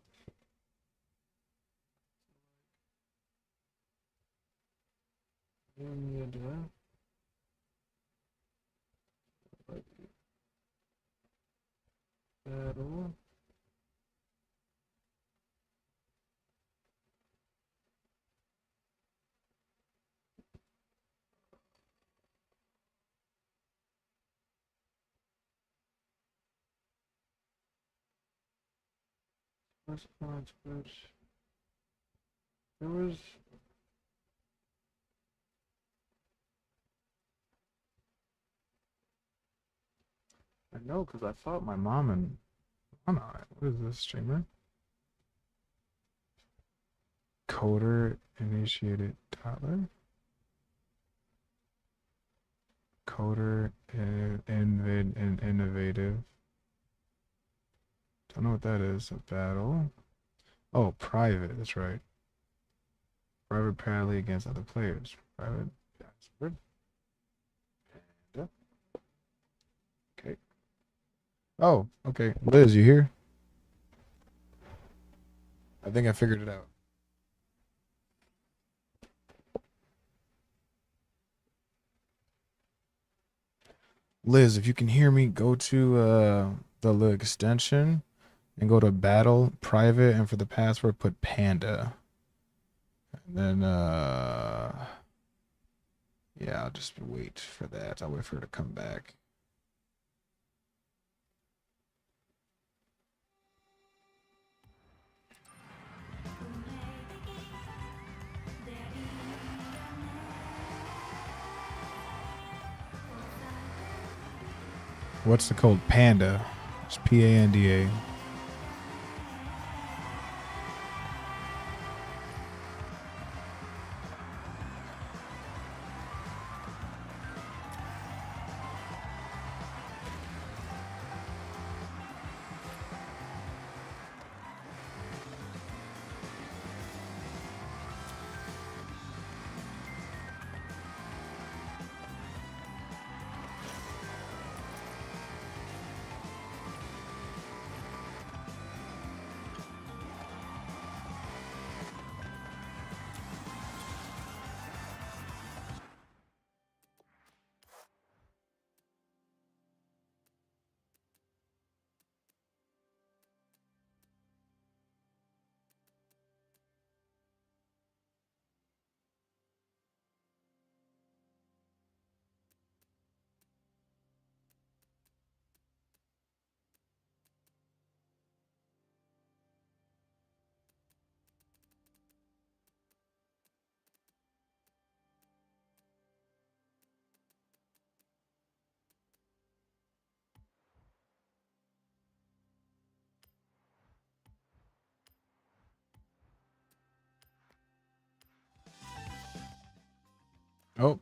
Yeah, do I? Battle. First launch, which there was. I know, because I thought my mom and Anna, what is this streamer? Coder initiated toddler. Coder and innovative. Don't know what that is. A battle. Oh, private. That's right. Private parallel against other players. Private password. Panda. Okay. Oh, okay. Liz, you here? I think I figured it out. Liz, if you can hear me, go to the little extension and go to battle private, and for the password put panda. And then yeah, I'll just wait for that. I'll wait for her to come back. What's the code? Panda. It's Panda. Oh.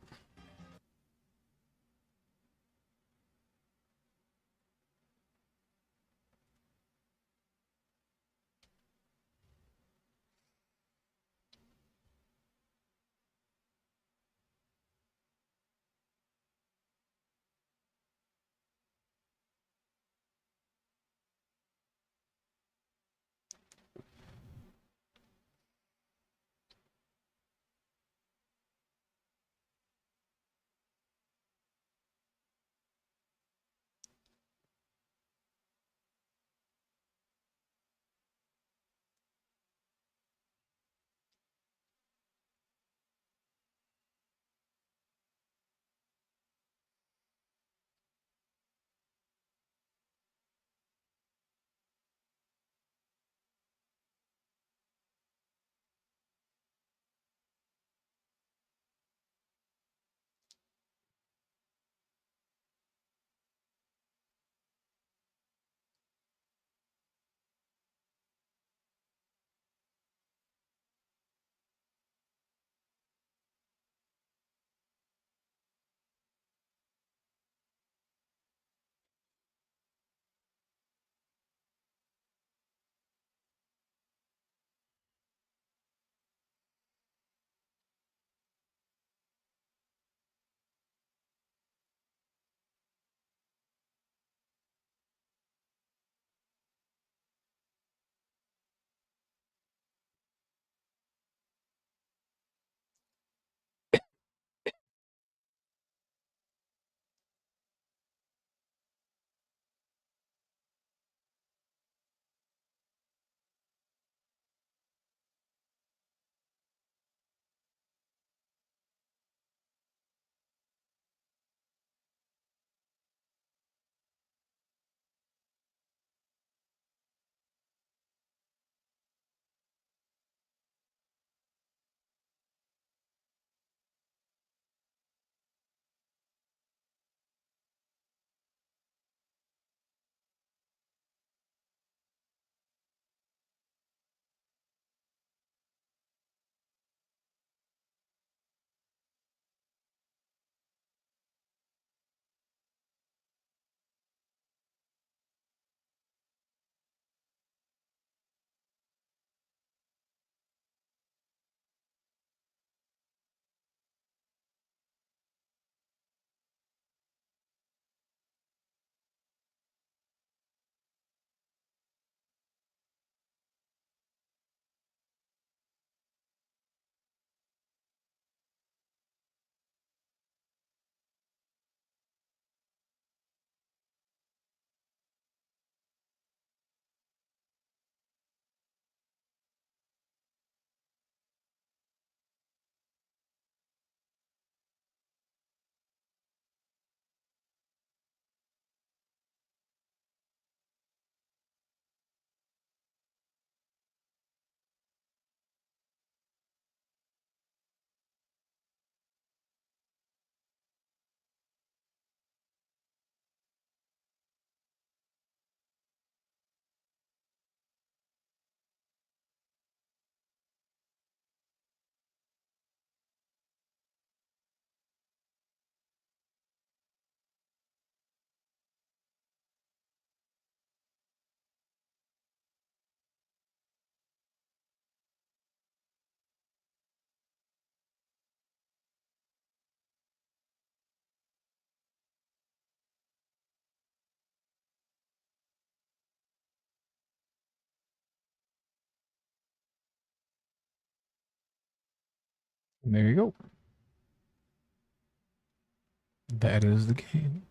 There you go. That is the game.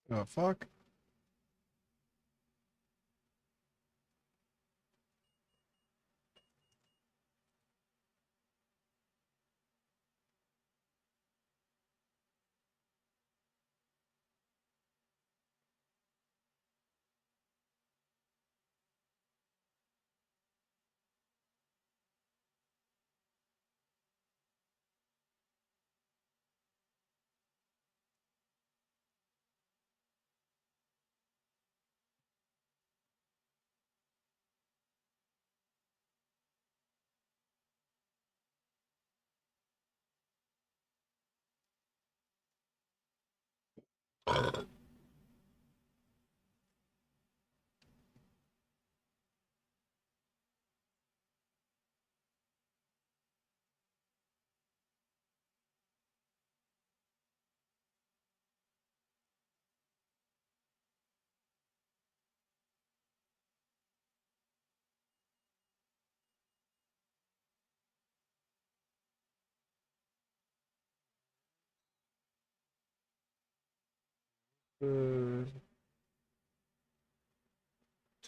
The fuck?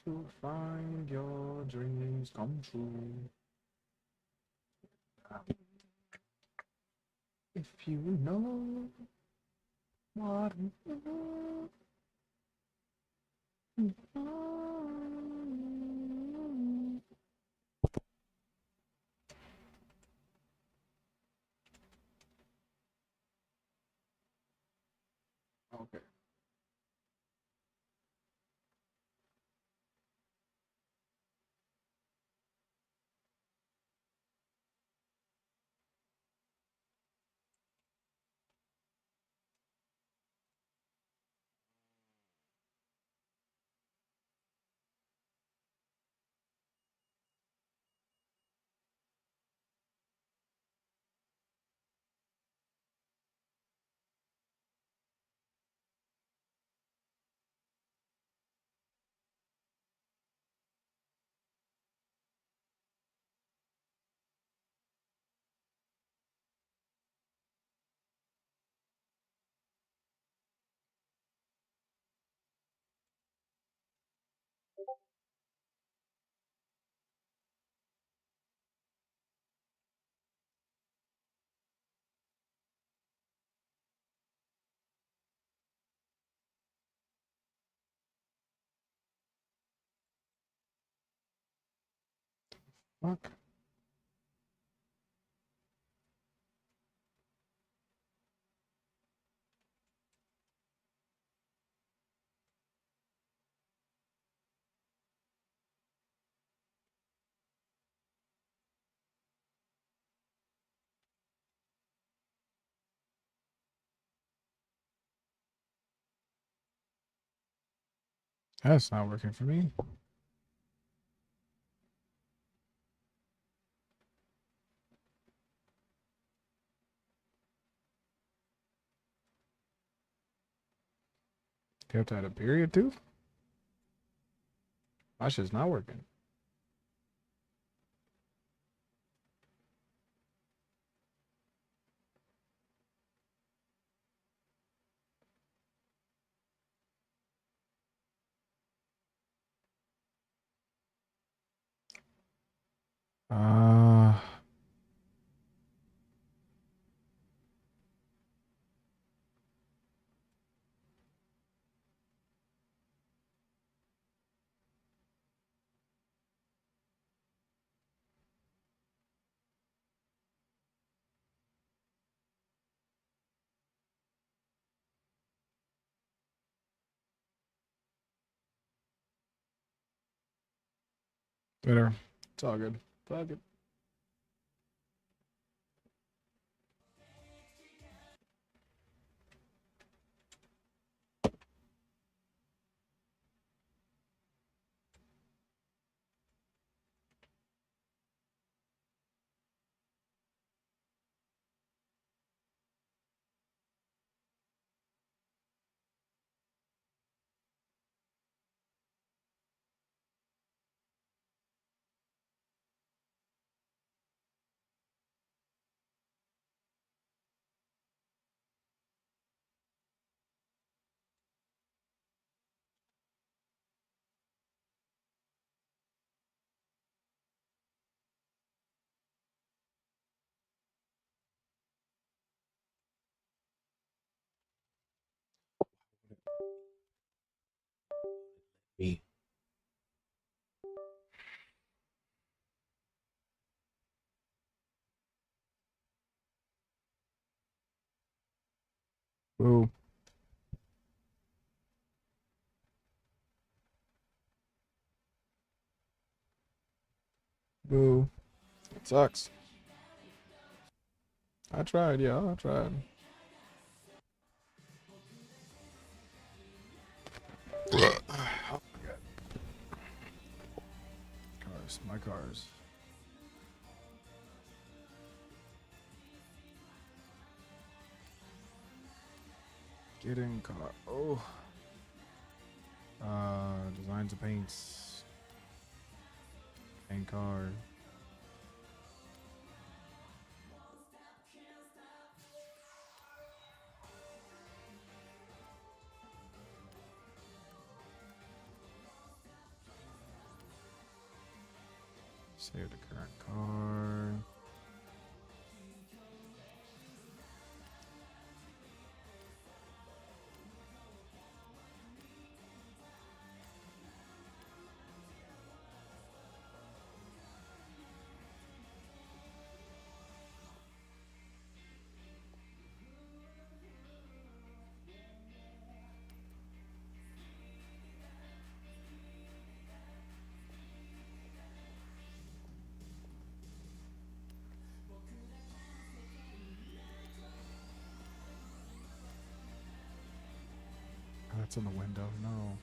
to find your dreams come true. If you know what okay. Fuck. That's not working for me. Do you have to add a period too? My shit's not working. Uh, better. It's all good. It's all good. Me. Boo. Boo. It sucks. I tried, yeah, I tried. Oh my god. Cars, my cars. Get in car. Oh. Designs of paints. Paint car. Save the current car. That's on the window. No.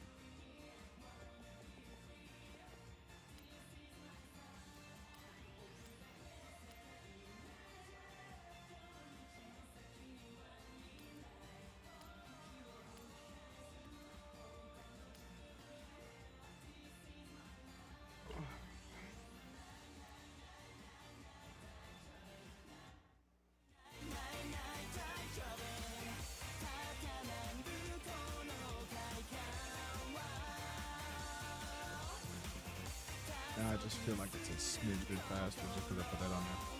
I just feel like it's a smidge bit faster just because I put that on there.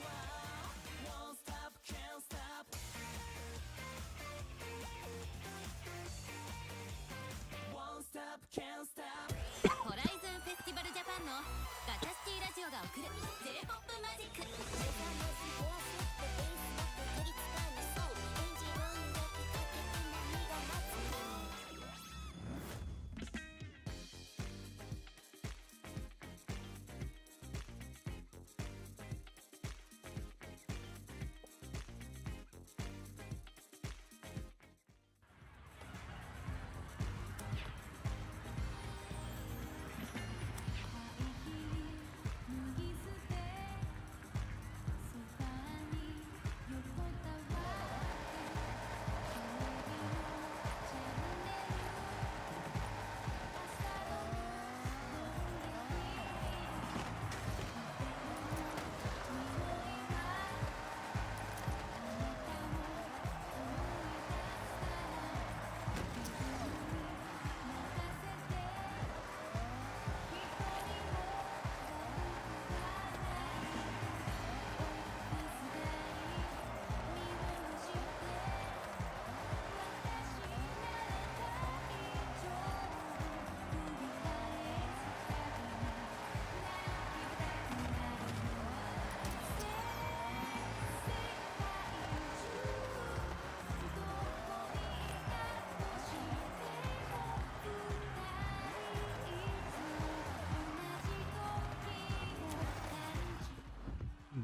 Horizon Festival Japan のガチャシティラジオが送る J-POP マジック。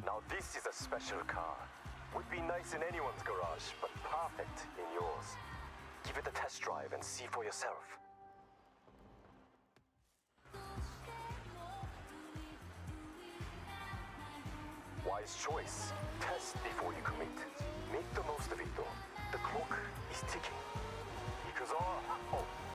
Now this is a special car. Would be nice in anyone's garage, but perfect in yours. Give it a test drive and see for yourself. Wise choice. Test before you commit. Make the most of it though. The clock is ticking.